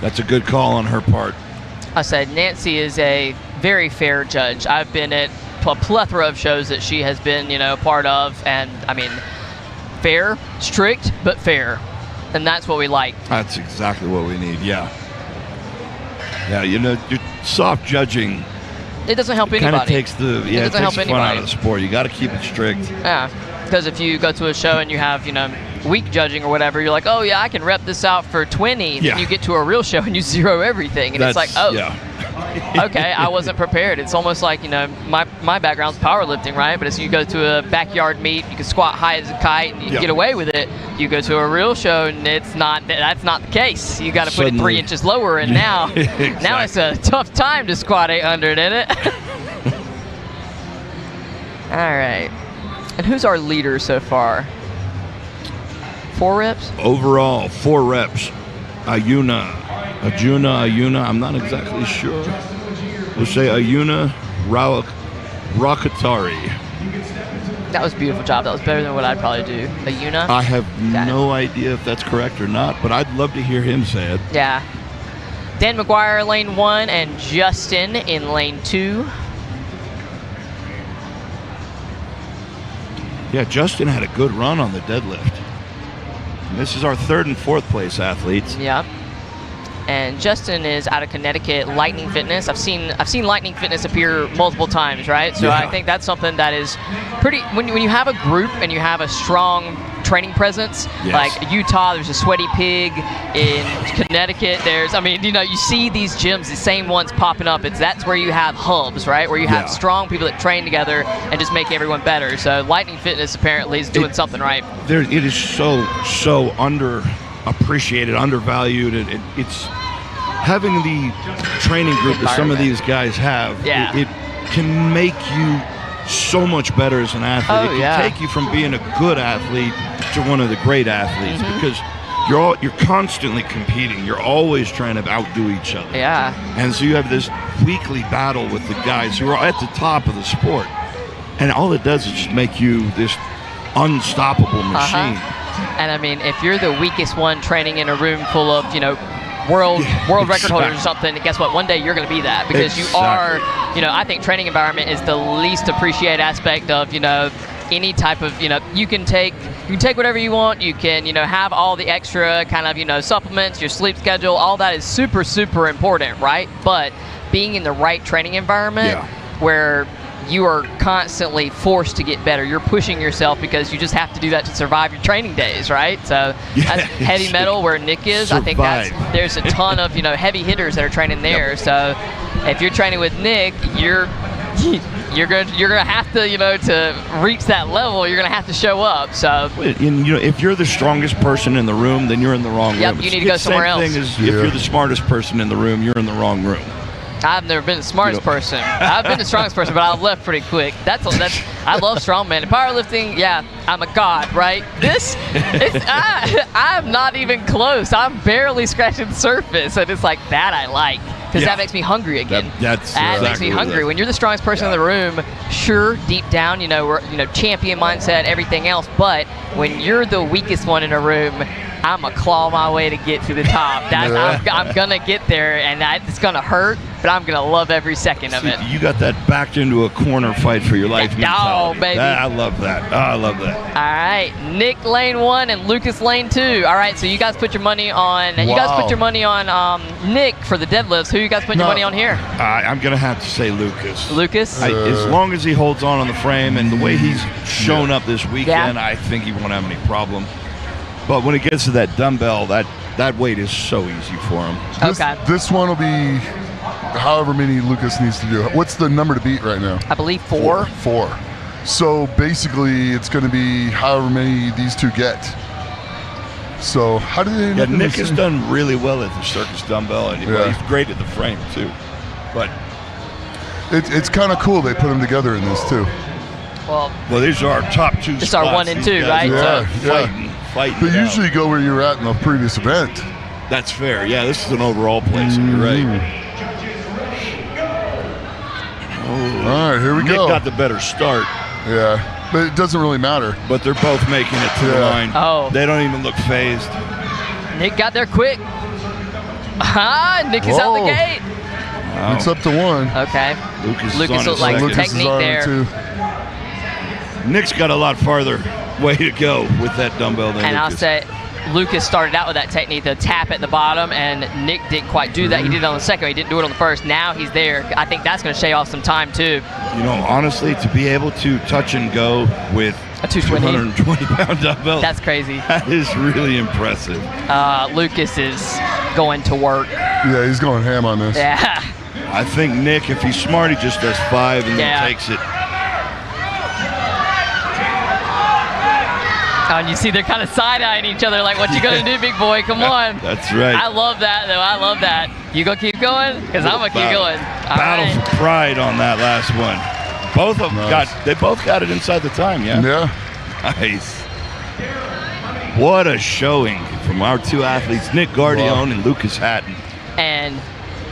[SPEAKER 12] That's a good call on her part.
[SPEAKER 2] I said Nancy is a very fair judge. I've been at a plethora of shows that she has been, you know, part of, and I mean, fair, strict, but fair. And that's what we like.
[SPEAKER 12] That's exactly what we need, yeah. Yeah, you know, you're soft judging.
[SPEAKER 2] It doesn't help anybody.
[SPEAKER 12] Kind of takes the
[SPEAKER 2] It doesn't help
[SPEAKER 12] fun out
[SPEAKER 2] anybody.
[SPEAKER 12] of the sport. You got to keep it strict.
[SPEAKER 2] Yeah, because if you go to a show and you have, you know, weak judging or whatever, you're like, oh yeah, I can rep this out for 20.
[SPEAKER 12] Yeah.
[SPEAKER 2] Then you get to a real show and you zero everything, and it's like, oh,
[SPEAKER 12] yeah.
[SPEAKER 2] okay, I wasn't prepared. It's almost like, you know, my background's powerlifting, right? But as you go to a backyard meet, you can squat high as a kite and you can get away with it. You go to a real show and that's not the case. You got to put it 3 inches lower, and now now it's a tough time to squat 800, isn't it? All right. And who's our leader so far? 4 reps?
[SPEAKER 12] Overall, 4 reps. Ayuna, I'm not exactly sure. We'll say Ayuna Rakatari.
[SPEAKER 2] That was a beautiful job. That was better than what I'd probably do. Ayuna?
[SPEAKER 12] I have no idea if that's correct or not, but I'd love to hear him say it.
[SPEAKER 2] Yeah. Dan McGuire, lane 1, and Justin in lane 2.
[SPEAKER 12] Yeah, Justin had a good run on the deadlift. And this is our 3rd and 4th place athletes.
[SPEAKER 2] Yep. And Justin is out of Connecticut, Lightning Fitness. I've seen Lightning Fitness appear multiple times, right? So I think that's something that is pretty. When you have a group and you have a strong training presence, like Utah, there's a Sweaty Pig. In Connecticut, you see these gyms, the same ones popping up. That's where you have hubs, right? Where you have strong people that train together and just make everyone better. So Lightning Fitness apparently is doing something right.
[SPEAKER 12] It is so underappreciated, undervalued. It's having the training group that some of these guys have. It can make you so much better as an athlete. It can take you from being a good athlete to one of the great athletes because you're constantly competing. You're always trying to outdo each other.
[SPEAKER 2] Yeah.
[SPEAKER 12] And so you have this weekly battle with the guys who are at the top of the sport. And all it does is just make you this unstoppable machine.
[SPEAKER 2] And I mean, if you're the weakest one training in a room full of, you know, world record holders or something, guess what? One day you're going to be that because you are, you know, I think training environment is the least appreciated aspect of, you know, any type of, you know, you can take whatever you want. You can, you know, have all the extra kind of, you know, supplements, your sleep schedule, all that is super, super important, right? But being in the right training environment where you are constantly forced to get better. You're pushing yourself because you just have to do that to survive your training days, right? So that's heavy metal where Nick is. I think there's a ton of, you know, heavy hitters that are training there. So if you're training with Nick, you're gonna have to, you know, to reach that level, you're gonna have to show up. So
[SPEAKER 12] and, you know, if you're the strongest person in the room, then you're in the wrong room.
[SPEAKER 2] You need to go somewhere else.
[SPEAKER 12] Same thing as if you're the smartest person in the room, you're in the wrong room.
[SPEAKER 2] I've never been the smartest person. I've been the strongest person, but I left pretty quick. That's I love strongman. And powerlifting, I'm a god, right? I'm not even close. I'm barely scratching the surface, and it's like that I like. because that makes me hungry again.
[SPEAKER 12] That
[SPEAKER 2] makes me hungry. When you're the strongest person in the room, sure, deep down, we're champion mindset, everything else. But when you're the weakest one in a room, I'm gonna claw my way to get to the top. I'm gonna get there, and it's gonna hurt, but I'm gonna love every second of it.
[SPEAKER 12] You got that backed into a corner fight for your life mentality.
[SPEAKER 2] Oh, baby.
[SPEAKER 12] I love that. I love that.
[SPEAKER 2] All right, Nick lane 1 and Lucas lane 2. All right, so you guys put your money on. You guys put your money on Nick for the deadlifts. Who you guys putting your money on here?
[SPEAKER 12] I'm gonna have to say Lucas.
[SPEAKER 2] Lucas.
[SPEAKER 12] As long as he holds on the frame and the way he's shown up this weekend, I think he won't have any problem. But when it gets to that dumbbell, that weight is so easy for him.
[SPEAKER 11] This one will be however many Lucas needs to do. What's the number to beat right now?
[SPEAKER 2] I believe 4.
[SPEAKER 11] 4. So basically, it's going to be however many these two get. So how do they?
[SPEAKER 12] Nick has done really well at the circus dumbbell, and he's great at the frame too. But
[SPEAKER 11] it's kind of cool they put them together in this too.
[SPEAKER 2] Well,
[SPEAKER 12] these are our top 2 spots.
[SPEAKER 2] It's our 1 and 2, right?
[SPEAKER 12] Fighting
[SPEAKER 11] They usually go where you were at in the previous event.
[SPEAKER 12] That's fair. Yeah, this is an overall place. You're right.
[SPEAKER 11] All right, here we go.
[SPEAKER 12] Nick got the better start.
[SPEAKER 11] Yeah, but it doesn't really matter.
[SPEAKER 12] But they're both making it to the line.
[SPEAKER 2] Oh.
[SPEAKER 12] They don't even look phased.
[SPEAKER 2] Nick got there quick. Nick is out the gate.
[SPEAKER 11] It's up to 1.
[SPEAKER 2] Okay.
[SPEAKER 12] Lucas
[SPEAKER 2] looks like technique there.
[SPEAKER 12] Nick's got a lot farther way to go with that dumbbell than
[SPEAKER 2] And
[SPEAKER 12] Lucas.
[SPEAKER 2] I'll say, Lucas started out with that technique, the tap at the bottom, and Nick didn't quite do that. He did it on the second, he didn't do it on the first. Now he's there. I think that's going to shave off some time too.
[SPEAKER 12] Honestly, to be able to touch and go with
[SPEAKER 2] a
[SPEAKER 12] 220-pound dumbbell,
[SPEAKER 2] that's crazy.
[SPEAKER 12] That is really impressive.
[SPEAKER 2] Lucas is going to work.
[SPEAKER 11] Yeah, he's going ham on this.
[SPEAKER 2] Yeah.
[SPEAKER 12] I think Nick, if he's smart, he just does 5 and then takes it.
[SPEAKER 2] Oh, and you see they're kind of side-eyeing each other like, what you going to do, big boy? Come on.
[SPEAKER 12] That's right.
[SPEAKER 2] I love that, though. I love that. You going to keep going? Because I'm going to keep going.
[SPEAKER 12] Battle for pride on that last one. Both of them they both got it inside the time, yeah?
[SPEAKER 11] Yeah.
[SPEAKER 12] Nice. What a showing from our 2 athletes, Nick Guardione and Lucas Hatton.
[SPEAKER 2] And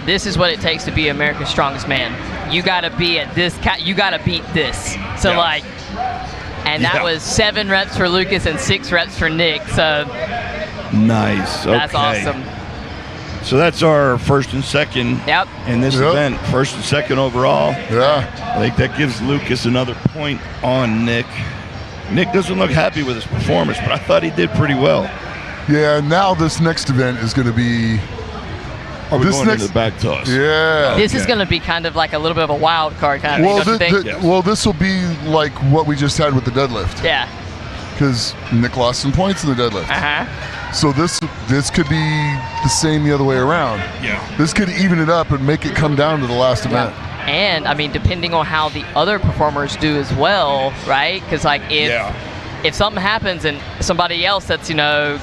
[SPEAKER 2] this is what it takes to be America's Strongest Man. You got to be at this, you got to beat this. So, and that was 7 reps for Lucas and 6 reps for Nick. So
[SPEAKER 12] nice.
[SPEAKER 2] That's awesome.
[SPEAKER 12] So that's our first and second in this event. First and second overall.
[SPEAKER 11] Yeah.
[SPEAKER 12] I think that gives Lucas another point on Nick. Nick doesn't look happy with his performance, but I thought he did pretty well.
[SPEAKER 11] Yeah, now this next event is going to be...
[SPEAKER 12] Are we going into the back toss?
[SPEAKER 11] Yeah.
[SPEAKER 2] This is going to be kind of like a little bit of a wild card kind of thing, don't you think?
[SPEAKER 11] Well, this will be like what we just had with the deadlift.
[SPEAKER 2] Yeah.
[SPEAKER 11] Because Nick lost some points in the deadlift. So this could be the same the other way around.
[SPEAKER 12] Yeah.
[SPEAKER 11] This could even it up and make it come down to the last event.
[SPEAKER 2] And, I mean, depending on how the other performers do as well, right? Because, like, if something happens and somebody else that's,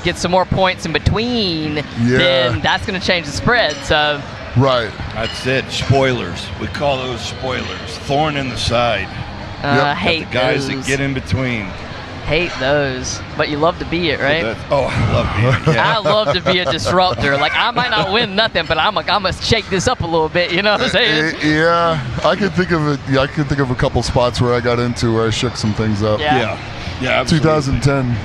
[SPEAKER 2] gets some more points in between, then that's going to change the spread. So
[SPEAKER 11] right.
[SPEAKER 12] That's it. Spoilers. We call those spoilers. Thorn in the side.
[SPEAKER 2] Hate
[SPEAKER 12] the guys
[SPEAKER 2] those.
[SPEAKER 12] that get in between.
[SPEAKER 2] Hate those. But you love to be it, right?
[SPEAKER 12] I love being it. Yeah.
[SPEAKER 2] I love to be a disruptor. Like, I might not win nothing, but I'm gonna shake this up a little bit. You know what I'm saying?
[SPEAKER 11] Yeah. I can think of it. Yeah, I can think of a couple spots where I got into where I shook some things up.
[SPEAKER 12] Yeah, absolutely.
[SPEAKER 11] 2010.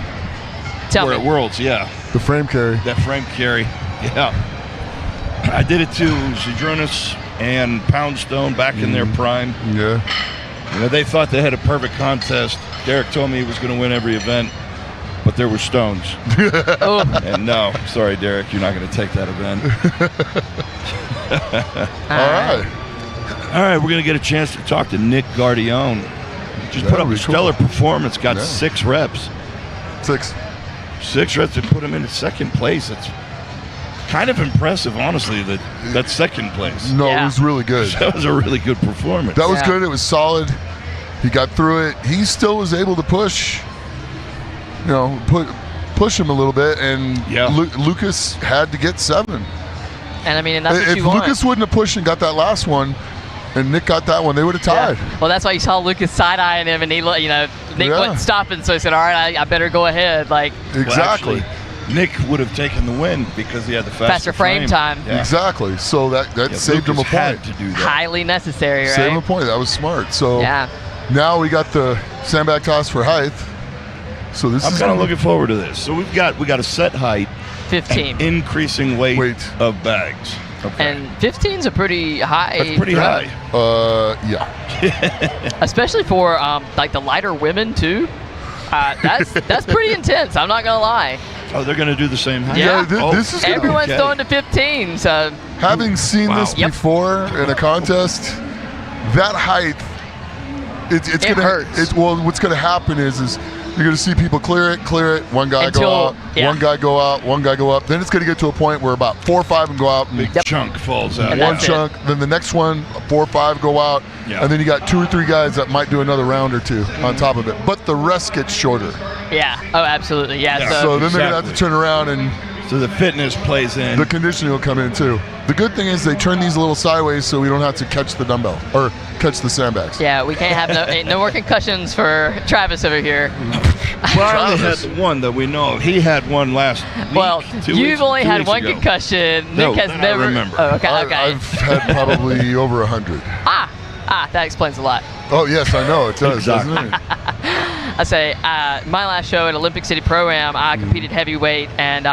[SPEAKER 2] Tell
[SPEAKER 12] We're
[SPEAKER 2] me.
[SPEAKER 12] at Worlds,
[SPEAKER 11] The frame carry.
[SPEAKER 12] That frame carry, I did it too. Zydrunas and Poundstone back in their prime.
[SPEAKER 11] Yeah.
[SPEAKER 12] They thought they had a perfect contest. Derek told me he was going to win every event, but there were stones. And no, sorry, Derek, you're not going to take that event. All right, we're going to get a chance to talk to Nick Guardione. Just put up a stellar performance, got 6 reps. 6 reps to put him into second place. It's kind of impressive, honestly, that second place.
[SPEAKER 11] No, it was really good.
[SPEAKER 12] That was a really good performance.
[SPEAKER 11] That was good. It was solid. He got through it. He still was able to push, push him a little bit, and Lucas had to get 7.
[SPEAKER 2] And I mean, and that's what
[SPEAKER 11] if
[SPEAKER 2] you want.
[SPEAKER 11] Lucas wouldn't have pushed and got that last one, and Nick got that one, they would have tied.
[SPEAKER 2] Yeah. Well, that's why you saw Lucas side-eyeing him, and he, Nick wasn't stopping, so he said, "All right, I better go ahead." Like
[SPEAKER 11] exactly.
[SPEAKER 12] Nick would have taken the win because he had the faster
[SPEAKER 2] frame time.
[SPEAKER 12] Yeah.
[SPEAKER 11] Exactly. So that saved him a
[SPEAKER 12] Lucas had
[SPEAKER 11] point.
[SPEAKER 12] to do that.
[SPEAKER 2] Highly necessary, right?
[SPEAKER 11] Saved him a point. That was smart. So
[SPEAKER 2] Yeah.
[SPEAKER 11] now we got the sandbag toss for height. So this
[SPEAKER 12] I'm
[SPEAKER 11] is
[SPEAKER 12] kind of looking forward to this. So we got a set height,
[SPEAKER 2] 15,
[SPEAKER 12] and increasing weight of bags. Okay.
[SPEAKER 2] and 15's a pretty high.
[SPEAKER 12] That's pretty
[SPEAKER 2] drop.
[SPEAKER 12] high.
[SPEAKER 11] Yeah.
[SPEAKER 2] Especially for like the lighter women too. That's pretty intense. I'm not gonna lie.
[SPEAKER 12] Oh, they're going to do the same height?
[SPEAKER 2] Yeah.
[SPEAKER 11] This is
[SPEAKER 2] Everyone's throwing to 15. So
[SPEAKER 11] having seen this before in a contest, that height, it's
[SPEAKER 2] It
[SPEAKER 11] gonna
[SPEAKER 2] hurts.
[SPEAKER 11] well, what's gonna happen is you're gonna see people clear it. One guy go out, one guy go out, one guy go up. Then it's gonna get to a point where about 4 or 5 and go out. And
[SPEAKER 12] Big chunk falls out.
[SPEAKER 11] One chunk. Then the next one, 4 or 5 go out.
[SPEAKER 12] Yeah.
[SPEAKER 11] And then you got 2 or 3 guys that might do another round or 2 on top of it. But the rest gets shorter.
[SPEAKER 2] yeah. Oh, absolutely. Yeah.
[SPEAKER 11] So then they're gonna have to turn around and.
[SPEAKER 12] So the fitness plays in.
[SPEAKER 11] The conditioning will come in too. The good thing is they turn these a little sideways so we don't have to catch the dumbbell or catch the sandbags.
[SPEAKER 2] Yeah, we can't have no more concussions for Travis over here.
[SPEAKER 12] Well, I only had the one that we know of. He had one last week.
[SPEAKER 2] Well,
[SPEAKER 12] 2
[SPEAKER 2] you've
[SPEAKER 12] weeks-
[SPEAKER 2] only
[SPEAKER 12] 2
[SPEAKER 2] had
[SPEAKER 12] weeks
[SPEAKER 2] one
[SPEAKER 12] ago.
[SPEAKER 2] concussion.
[SPEAKER 12] No,
[SPEAKER 2] Nick has
[SPEAKER 12] that I
[SPEAKER 2] never.
[SPEAKER 12] remember.
[SPEAKER 2] Oh, okay.
[SPEAKER 11] I've had probably over 100.
[SPEAKER 2] That explains a lot.
[SPEAKER 11] Oh yes, I know it does,
[SPEAKER 12] Exactly.
[SPEAKER 11] doesn't it?
[SPEAKER 2] I say my last show at Olympic City Pro-Am, I competed heavyweight, and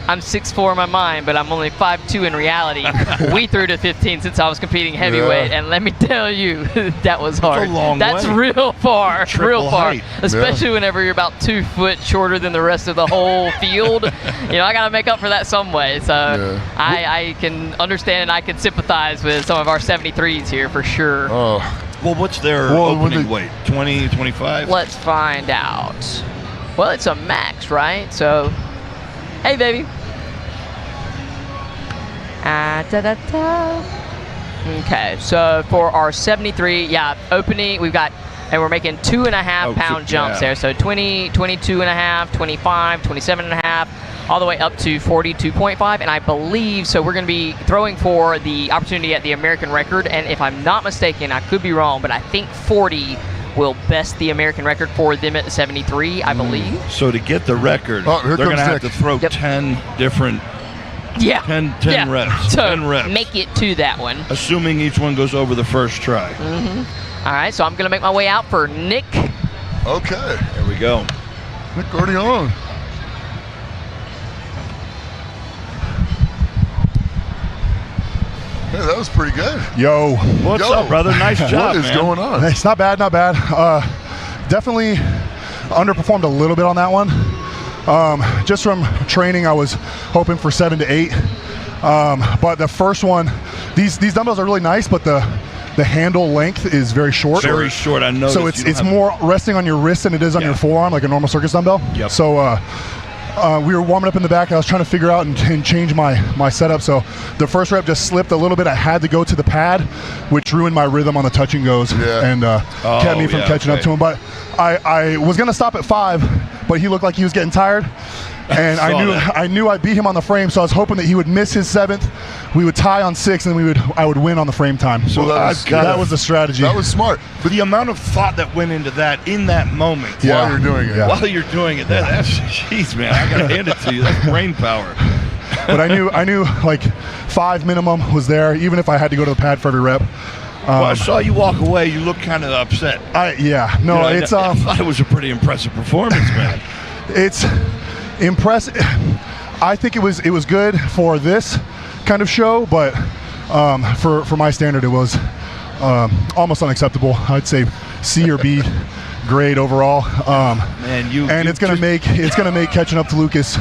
[SPEAKER 2] I'm 6'4" in my mind, but I'm only 5'2" in reality. We threw to 15 since I was competing heavyweight, and let me tell you, that was hard.
[SPEAKER 12] a long
[SPEAKER 2] That's
[SPEAKER 12] way.
[SPEAKER 2] real far,
[SPEAKER 12] Triple
[SPEAKER 2] real far.
[SPEAKER 12] height.
[SPEAKER 2] Especially whenever you're about 2 foot shorter than the rest of the whole field. I got to make up for that some way. So I can understand and I can sympathize with some of our 73s here for sure.
[SPEAKER 11] Oh.
[SPEAKER 12] Well, what's their opening weight? 20, 25?
[SPEAKER 2] Let's find out. Well, it's a max, right? So, hey, baby. Okay, so for our 73, opening, we've got, and we're making 2.5 pound jumps there. So 20, 22.5, 25, 27.5, all the way up to 42.5. And I believe, so we're going to be throwing for the opportunity at the American record. And if I'm not mistaken, I could be wrong, but I think 40 will best the American record for them at 73, I believe.
[SPEAKER 12] So to get the record,
[SPEAKER 11] here
[SPEAKER 12] they're going to have
[SPEAKER 11] Nick.
[SPEAKER 12] to throw 10 different 10 reps.
[SPEAKER 2] So
[SPEAKER 12] 10 reps.
[SPEAKER 2] make it to that one.
[SPEAKER 12] Assuming each one goes over the first try.
[SPEAKER 2] All right, so I'm going to make my way out for Nick.
[SPEAKER 11] Okay.
[SPEAKER 12] There we go.
[SPEAKER 11] Nick already on. Hey, that was pretty good.
[SPEAKER 13] Yo.
[SPEAKER 12] What's up, brother? Nice job,
[SPEAKER 11] What is
[SPEAKER 12] man.
[SPEAKER 11] going on?
[SPEAKER 13] It's not bad, not bad. Definitely underperformed a little bit on that one. Just from training, I was hoping for 7 to 8. But the first one, these dumbbells are really nice, but the handle length is very short.
[SPEAKER 12] Very short, I noticed.
[SPEAKER 13] So it's more resting on your wrist than it is on your forearm, like a normal circus dumbbell.
[SPEAKER 12] Yep.
[SPEAKER 13] So we were warming up in the back. I was trying to figure out and change my setup. So the first rep just slipped a little bit. I had to go to the pad, which ruined my rhythm on the touch and goes and kept me from catching up to him. But I was going to stop at 5, but he looked like he was getting tired. And I knew I beat him on the frame, so I was hoping that he would miss his 7th. We would tie on 6, and I would win on the frame time.
[SPEAKER 11] So
[SPEAKER 13] that was the strategy.
[SPEAKER 11] That was smart.
[SPEAKER 12] But the amount of thought that went into that in that moment.
[SPEAKER 11] While you're doing it.
[SPEAKER 13] Yeah.
[SPEAKER 12] While you're doing it. That's, jeez, man, I got to hand it to you. That's brain power.
[SPEAKER 13] But I knew like 5 minimum was there, even if I had to go to the pad for every rep.
[SPEAKER 12] Well, I saw you walk away. You look kind of upset.
[SPEAKER 13] I
[SPEAKER 12] thought it was a pretty impressive performance, man.
[SPEAKER 13] It's impressive. I think it was good for this kind of show, but for my standard, it was almost unacceptable. I'd say C or B grade overall. It's gonna make catching up to Lucas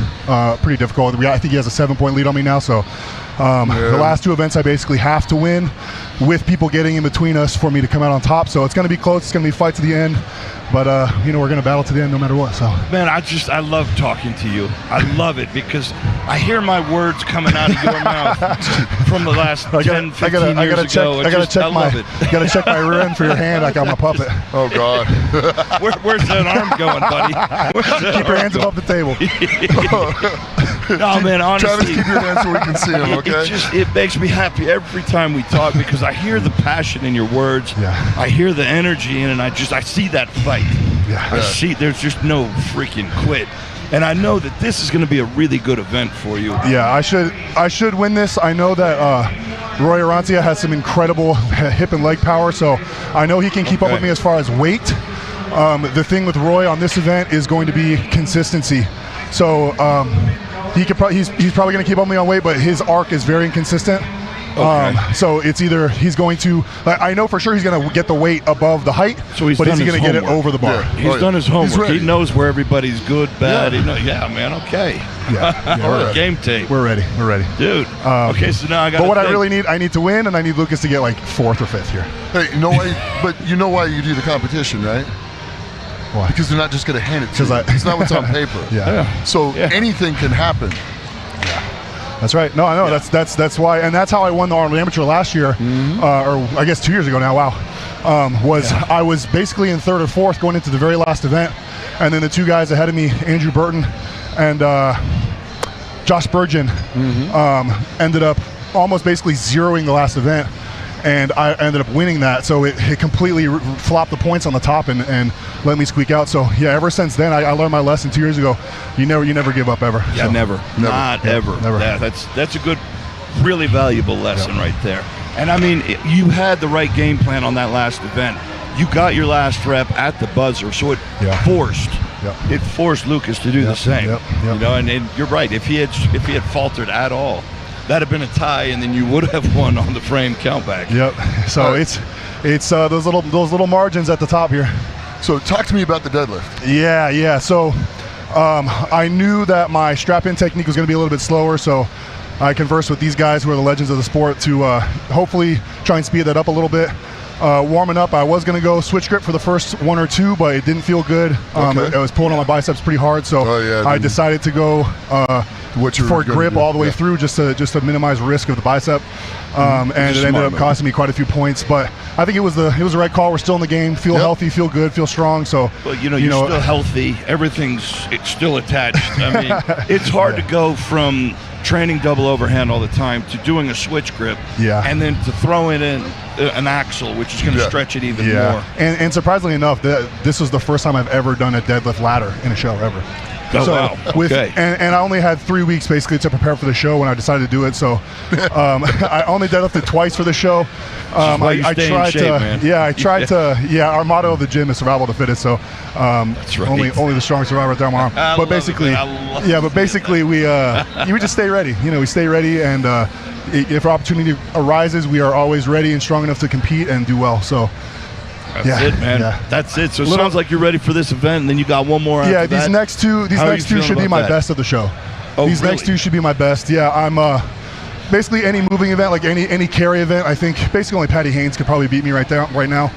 [SPEAKER 13] pretty difficult. I think he has a 7-point lead on me now, so the last 2 events I basically have to win, with people getting in between us for me to come out on top. So it's gonna be close. It's gonna be fight to the end. But we're gonna battle to the end no matter what. So
[SPEAKER 12] man, I love talking to you. I love it because I hear my words coming out of your mouth from the last 10, 15 years ago.
[SPEAKER 13] I gotta check my rear end for your hand. I got my puppet.
[SPEAKER 11] Oh God.
[SPEAKER 12] Where's that arm going, buddy?
[SPEAKER 13] Keep your hands above the table.
[SPEAKER 12] No, man, honestly.
[SPEAKER 11] Travis, keep your hands so we can see them, okay?
[SPEAKER 12] It makes me happy every time we talk because I hear the passion in your words.
[SPEAKER 13] Yeah.
[SPEAKER 12] I hear the energy in it, and I see that fight.
[SPEAKER 13] Yeah.
[SPEAKER 12] I see there's just no freaking quit. And I know that this is going to be a really good event for you.
[SPEAKER 16] Yeah, I should win this. I know that Roy Arancia has some incredible hip and leg power, so I know he can keep up with me as far as weight. The thing with Roy on this event is going to be consistency. So he's probably going to keep up with me on weight, but his arc is very inconsistent. So it's either he's going to, I know for sure he's going to get the weight above the height,
[SPEAKER 12] so
[SPEAKER 16] but is he going to get it over the bar?
[SPEAKER 12] Yeah. He's done his homework. He knows where everybody's good, bad. Yeah, man, okay.
[SPEAKER 16] Yeah,
[SPEAKER 12] game tape.
[SPEAKER 16] We're ready.
[SPEAKER 12] Dude. Okay, so now I got.
[SPEAKER 16] But what I really need, I need to win, and I need Lucas to get like 4th or 5th here.
[SPEAKER 11] Hey, you know why? But you know why you do the competition, right?
[SPEAKER 16] Why?
[SPEAKER 11] Because they're not just going to hand it to you. It's not what's on paper. So anything can happen.
[SPEAKER 16] That's right. No, I know. Yeah. That's why, and that's how I won the Arnold Amateur last year, or I guess 2 years ago now. Wow. I was basically in 3rd or 4th going into the very last event, and then the 2 guys ahead of me, Andrew Burton and Josh Spurgeon, ended up almost basically zeroing the last event, and I ended up winning that. So it completely flopped the points on the top and let me squeak out. So yeah, ever since then I learned my lesson 2 years ago. You never give up ever.
[SPEAKER 12] Yeah,
[SPEAKER 16] so,
[SPEAKER 12] never. Not ever.
[SPEAKER 16] Never.
[SPEAKER 12] Yeah, that's a good, really valuable lesson right there. And I mean, you had the right game plan on that last event. You got your last rep at the buzzer, so it forced Lucas to do the same. You know, and you're right. If he had faltered at all, that'd have been a tie, and then you would have won on the frame countback.
[SPEAKER 16] Yep. So it's those little margins at the top here.
[SPEAKER 11] So talk to me about the deadlift.
[SPEAKER 16] Yeah. So I knew that my strap-in technique was going to be a little bit slower, so I conversed with these guys who are the legends of the sport to hopefully try and speed that up a little bit. Warming up, I was going to go switch grip for the first 1 or 2, but it didn't feel good. I was pulling on my biceps pretty hard, so I decided to go for grip all the way through just to minimize risk of the bicep. And it ended up costing me quite a few points, but I think it was the right call. We're still in the game, feel healthy, feel good, feel strong. So
[SPEAKER 12] you're still healthy. It's still attached. I mean, it's hard to go from training double overhand all the time to doing a switch grip, and then to throw in an axle, which is going to stretch it even more.
[SPEAKER 16] And surprisingly enough, this was the first time I've ever done a deadlift ladder in a show ever.
[SPEAKER 12] Wow. Okay.
[SPEAKER 16] And I only had 3 weeks basically to prepare for the show when I decided to do it. So I only deadlifted twice for the show. I tried to. Our motto of the gym is survival of the fittest. So
[SPEAKER 12] that's right.
[SPEAKER 16] only the strongest survivor at that arm. But basically, we just stay ready. We stay ready, and if our opportunity arises, we are always ready and strong enough to compete and do well. So.
[SPEAKER 12] That's it, man. That's it. So it sounds like you're ready for this event, and then you got one more after that.
[SPEAKER 16] These next two should be my best of the show. These next 2 should be my best. Yeah, I'm basically any moving event, like any carry event. I think basically only Patty Haynes could probably beat me right now.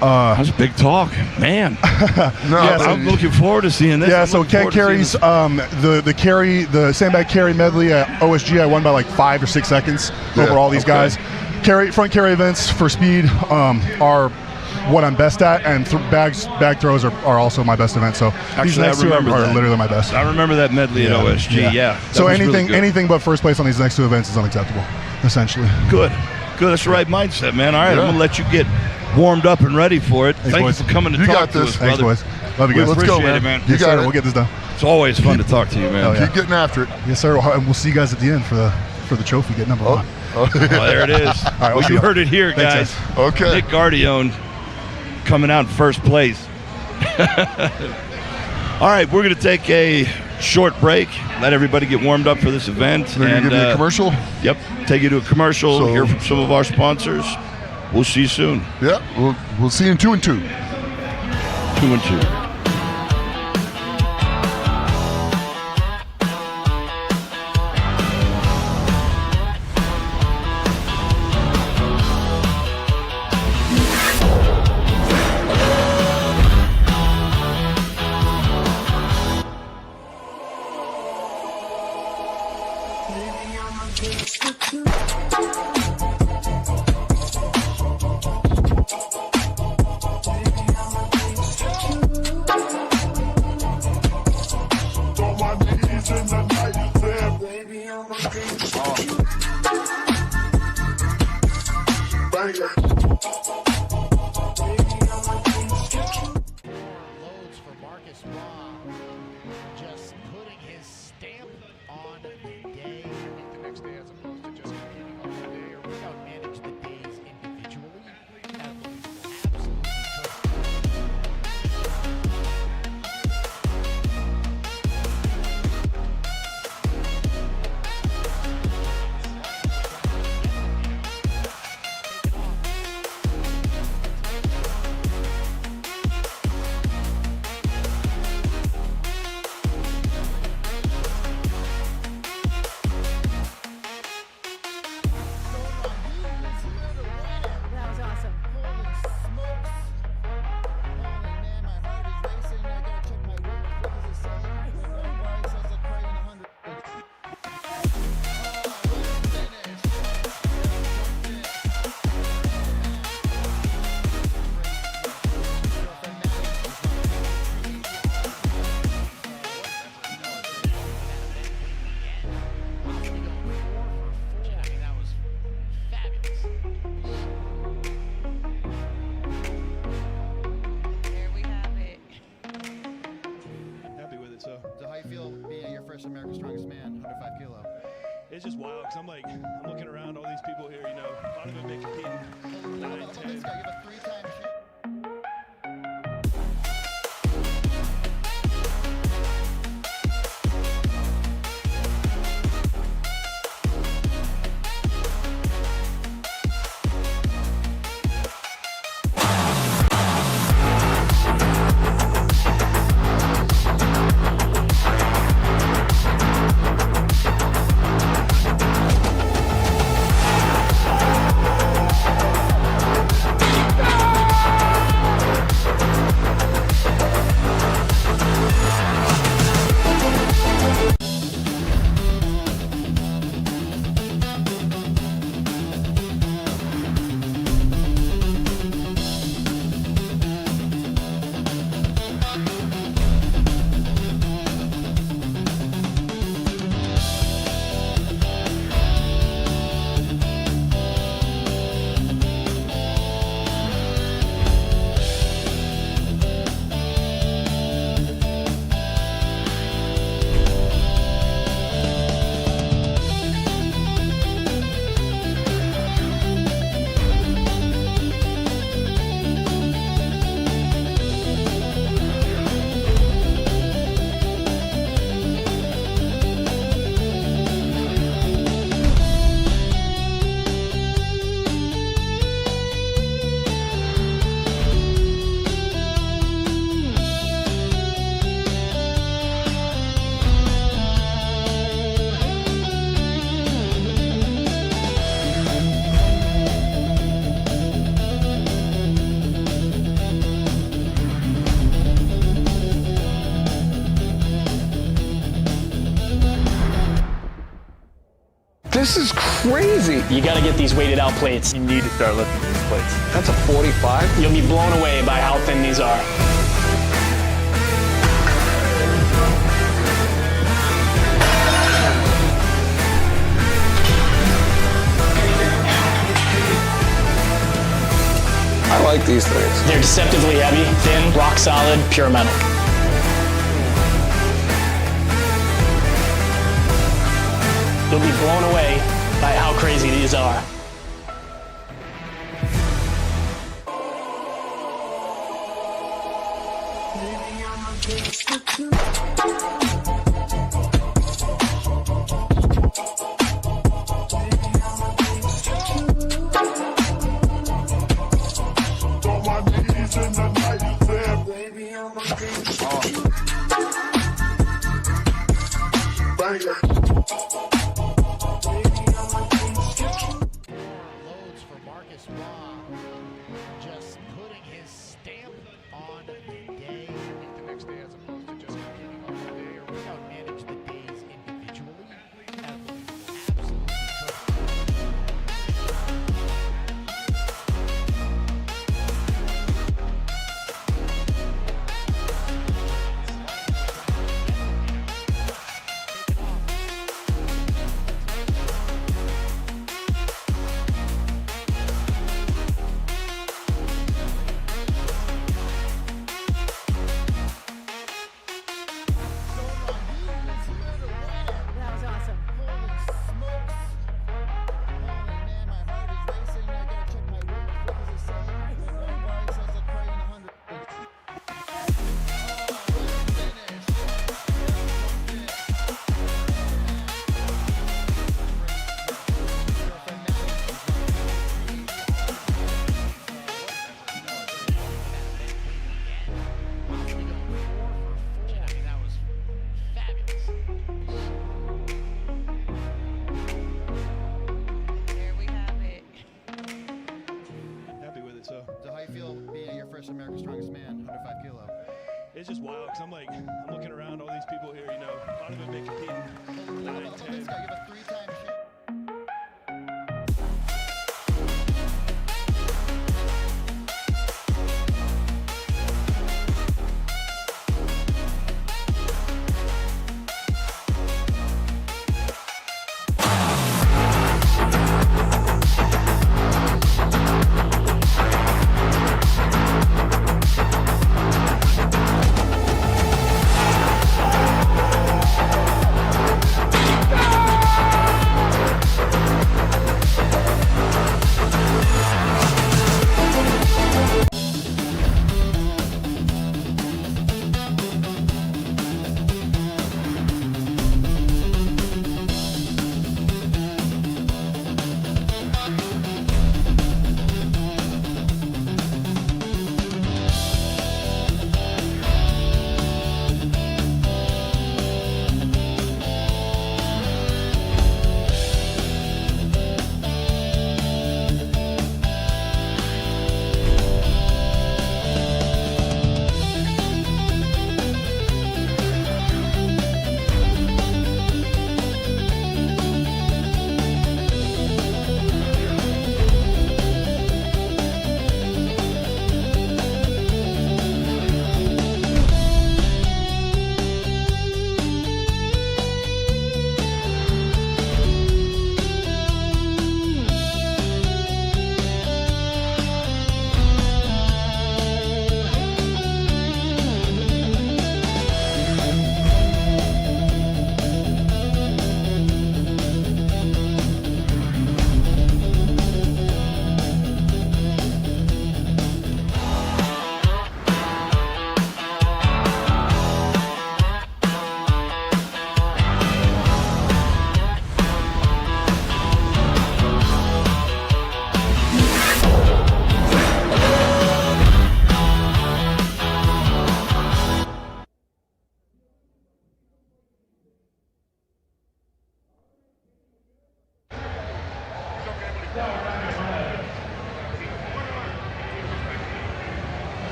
[SPEAKER 12] That's big talk, man. I'm looking forward to seeing this.
[SPEAKER 16] Yeah, so Keg Carries, the sandbag carry medley at OSG, I won by like 5 or 6 seconds over all these guys. Front carry events for speed are what I'm best at, and bag throws are also my best event. So these next 2 are literally my best.
[SPEAKER 12] I remember that medley at OSG. Yeah.
[SPEAKER 16] So anything but first place on these next 2 events is unacceptable, essentially.
[SPEAKER 12] Good. That's the right mindset, man. All right, I'm gonna let you get warmed up and ready for it. Thank you for coming to talk to us, brother.
[SPEAKER 16] Thanks, boys. Love you guys.
[SPEAKER 11] Let's go,
[SPEAKER 12] man.
[SPEAKER 16] You got it. We'll get this done.
[SPEAKER 12] It's always fun to talk to you, man.
[SPEAKER 11] Keep getting after it.
[SPEAKER 16] Yes, sir. We'll see you guys at the end for the trophy, get number 1.
[SPEAKER 12] Oh, there it is.
[SPEAKER 16] All right,
[SPEAKER 12] you heard it here, guys.
[SPEAKER 16] Thanks,
[SPEAKER 11] okay.
[SPEAKER 12] Nick Gardione coming out in first place. All right, we're going to take a short break, let everybody get warmed up for this event.
[SPEAKER 11] They're going to give you a commercial?
[SPEAKER 12] Yep, take you to a commercial, hear from some of our sponsors. We'll see you soon.
[SPEAKER 11] Yeah, we'll see you in 2 and 2. 2
[SPEAKER 12] and 2.
[SPEAKER 7] Loads for Marcus Raw.
[SPEAKER 3] It's just wild because I'm looking around all these people here, you know, a lot of them been competing 9, 10.
[SPEAKER 6] This is crazy.
[SPEAKER 4] You got to get these weighted out plates.
[SPEAKER 6] You need to start lifting these plates. That's a 45?
[SPEAKER 4] You'll be blown away by how thin these are.
[SPEAKER 6] I like these things.
[SPEAKER 4] They're deceptively heavy, thin, rock solid, pure metal. You'll be blown away by how crazy these are.
[SPEAKER 7] Just putting his stamp on the day and the next day, as opposed to just competing on the day, or we don't manage the days individually. Absolutely
[SPEAKER 17] America's Strongest Man, 105 kilo.
[SPEAKER 3] It's just wild because I'm looking around all these people here, you know, a lot of them been competing 9, 10.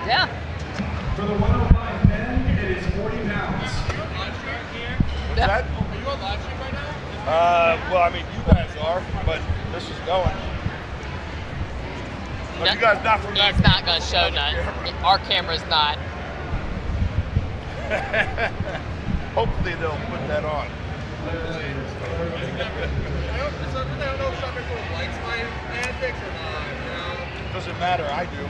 [SPEAKER 2] Yeah.
[SPEAKER 9] For the 105 men, it is 40 pounds.
[SPEAKER 12] What's that? Are you on live stream right now? Well, I mean, you guys are, but this is going. But you guys not from that.
[SPEAKER 2] It's not going to show none. Our camera's not.
[SPEAKER 12] Hopefully they'll put that on.
[SPEAKER 18] I don't know if Sean McCool likes my antics or not, you know?
[SPEAKER 12] Doesn't matter, I do.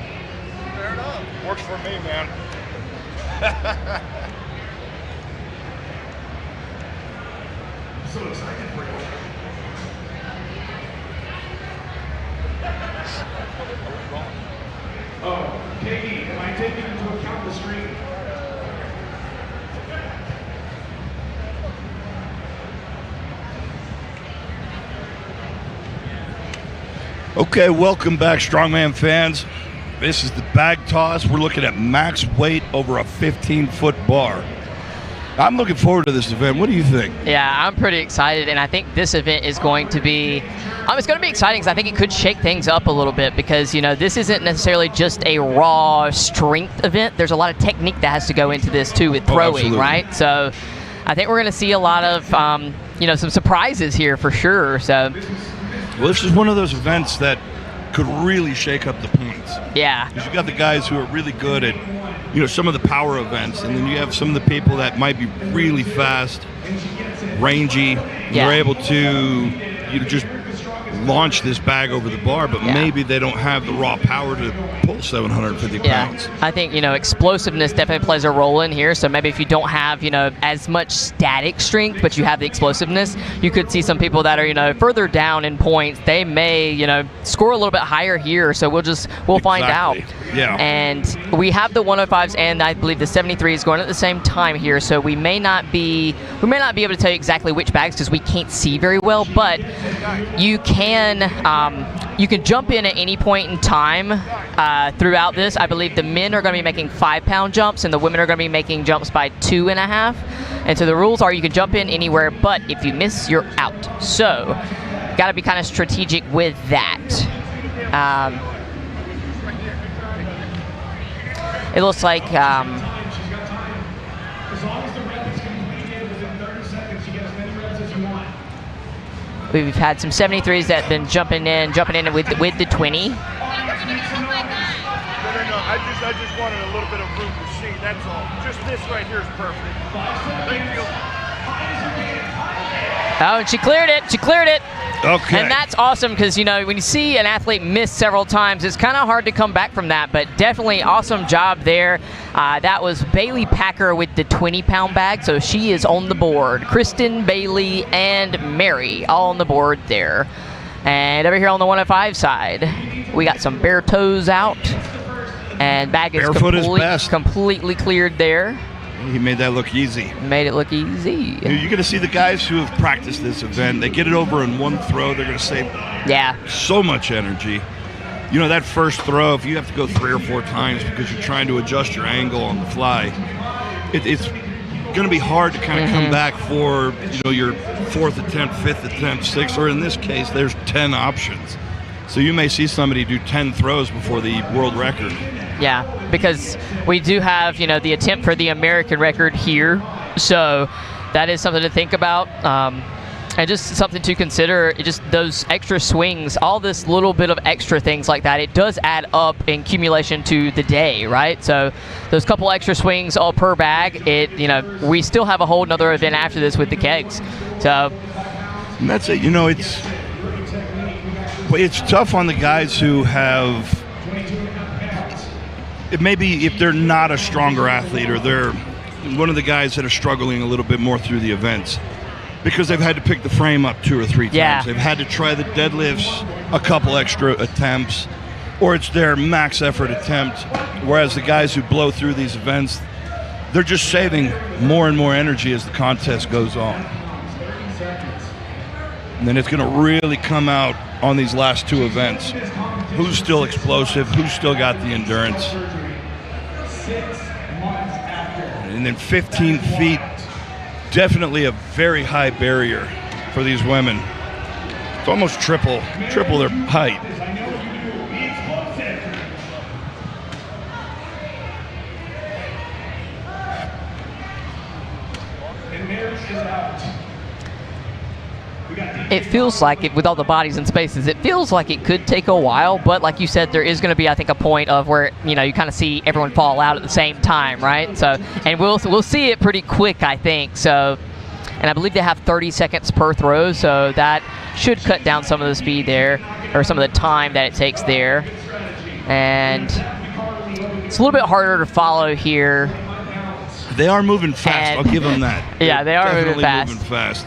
[SPEAKER 18] Fair enough.
[SPEAKER 12] Works for me, man.
[SPEAKER 9] So excited for you. Oh, KD, am I taking into account the stream?
[SPEAKER 12] Okay, welcome back, Strongman fans. This is the bag toss. We're looking at max weight over a 15-foot bar. I'm looking forward to this event. What do you think?
[SPEAKER 2] Yeah, I'm pretty excited, and I think this event is going to be it's going to be exciting because I think it could shake things up a little bit because, you know, this isn't necessarily just a raw strength event. There's a lot of technique that has to go into this, too, with throwing, right? So I think we're going to see a lot of, some surprises here for sure. So,
[SPEAKER 12] well, this is one of those events that could really shake up the points.
[SPEAKER 2] Yeah.
[SPEAKER 12] Because you got the guys who are really good at, some of the power events, and then you have some of the people that might be really fast, rangy. They're able to, just launch this bag over the bar, but maybe they don't have the raw power to pull 750 pounds.
[SPEAKER 2] I think, explosiveness definitely plays a role in here. So maybe if you don't have, as much static strength, but you have the explosiveness, you could see some people that are, further down in points. They may, score a little bit higher here. So we'll find out.
[SPEAKER 12] Yeah.
[SPEAKER 2] And we have the 105s and I believe the 73s going at the same time here. So we may not be able to tell you exactly which bags because we can't see very well, but you can jump in at any point in time throughout this. I believe the men are going to be making 5-pound jumps and the women are going to be making jumps by 2.5. And so the rules are you can jump in anywhere, but if you miss, you're out. So got to be kind of strategic with that. It looks like
[SPEAKER 9] As long as the rep is completed within 30 seconds, you get as many reps as you want.
[SPEAKER 2] we've had some 73s that have been jumping in with the 20.
[SPEAKER 12] No, I just wanted a little bit of room to see, that's all. Just this right here is perfect. Thank you.
[SPEAKER 2] Oh, and she cleared it.
[SPEAKER 12] Okay.
[SPEAKER 2] And that's awesome because, when you see an athlete miss several times, it's kind of hard to come back from that, but definitely awesome job there. That was Bailey Packer with the 20-pound bag, so she is on the board. Kristen, Bailey, and Mary all on the board there. And over here on the 105 side, we got some bare toes out, and bag is completely cleared there.
[SPEAKER 12] He made that look easy.
[SPEAKER 2] Made it look easy.
[SPEAKER 12] You're going to see the guys who have practiced this event. They get it over in one throw. They're going to save so much energy. That first throw, if you have to go 3 or 4 times because you're trying to adjust your angle on the fly, it's going to be hard to kind of come back for your 4th attempt, 5th attempt, 6th, or in this case, there's 10 options. So you may see somebody do 10 throws before the world record.
[SPEAKER 2] Yeah, because we do have, the attempt for the American record here. So that is something to think about. And just something to consider, just those extra swings, all this little bit of extra things like that, it does add up in accumulation to the day, right? So those couple extra swings all per bag, we still have a whole nother event after this with the kegs. So
[SPEAKER 12] and that's it. It's tough on the guys who have, maybe if they're not a stronger athlete or they're one of the guys that are struggling a little bit more through the events because they've had to pick the frame up 2 or 3 times.
[SPEAKER 2] Yeah.
[SPEAKER 12] They've had to try the deadlifts a couple extra attempts, or it's their max effort attempt, whereas the guys who blow through these events, they're just saving more and more energy as the contest goes on. And then it's going to really come out on these last 2 events. Who's still explosive? Who's still got the endurance? And then 15 feet, definitely a very high barrier for these women. It's almost triple their height.
[SPEAKER 2] It feels like it, with all the bodies and spaces, it feels like it could take a while, but like you said, there is going to be, I think, a point of where, you know, you kind of see everyone fall out at the same time, right? So, and we'll see it pretty quick, I think. So, and I believe they have 30 seconds per throw, so that should cut down some of the speed there, or some of the time that it takes there. And it's a little bit harder to follow here.
[SPEAKER 12] They are moving fast.
[SPEAKER 2] And
[SPEAKER 12] I'll give them that.
[SPEAKER 2] Yeah, they are moving fast.
[SPEAKER 12] Moving fast.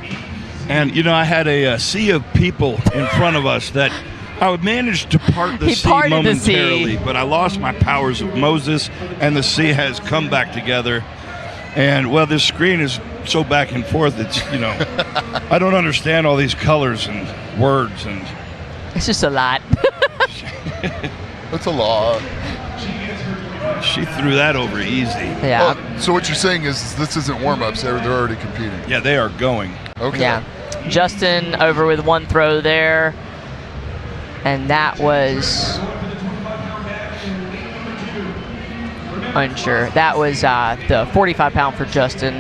[SPEAKER 12] And, you know, I had a sea of people in front of us that I would manage to part the sea momentarily, but I lost my powers of Moses, and the sea has come back together. And, well, this screen is so back and forth, it's, you know, I don't understand all these colors and words. And
[SPEAKER 2] it's just a lot.
[SPEAKER 11] That's a lot.
[SPEAKER 12] She threw that over easy.
[SPEAKER 2] Yeah.
[SPEAKER 11] Oh, so what you're saying is this isn't warm-ups, they're already competing.
[SPEAKER 12] Yeah, they are going.
[SPEAKER 11] Okay.
[SPEAKER 2] Yeah. Justin over with one throw there. And that was unsure. That was the 45-pound for Justin.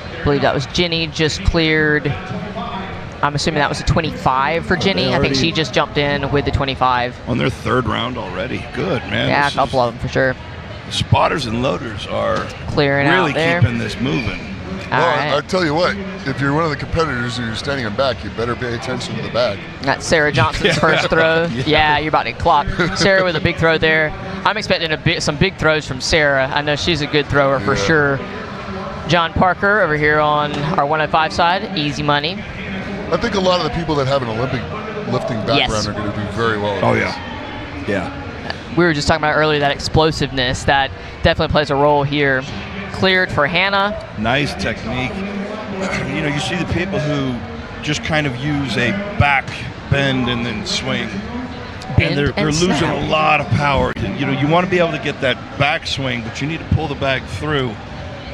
[SPEAKER 2] I believe that was Jenny just cleared. I'm assuming that was a 25 for Jenny. I think she just jumped in with the 25.
[SPEAKER 12] On their third round already. Good, man.
[SPEAKER 2] Yeah, a couple of them for sure.
[SPEAKER 12] Spotters and loaders are
[SPEAKER 2] clearing
[SPEAKER 12] really
[SPEAKER 2] out there.
[SPEAKER 12] keeping this moving.
[SPEAKER 11] Well, I tell you what, if you're one of the competitors and you're standing in back, you better pay attention to the back.
[SPEAKER 2] That's Sarah Johnson's first throw. Yeah, you're about to clock. Sarah with a big throw there. I'm expecting some big throws from Sarah. I know she's a good thrower for sure. John Parker over here on our 105 side, easy money.
[SPEAKER 11] I think a lot of the people that have an Olympic lifting background are going to do very well.
[SPEAKER 12] Oh, yeah. Yeah.
[SPEAKER 2] We were just talking about earlier that explosiveness that definitely plays a role here. Cleared for Hannah.
[SPEAKER 12] Nice technique. You know, you see the people who just kind of use a back bend and then swing. And they're losing a lot of power. You know, you want to be able to get that back swing, but you need to pull the bag through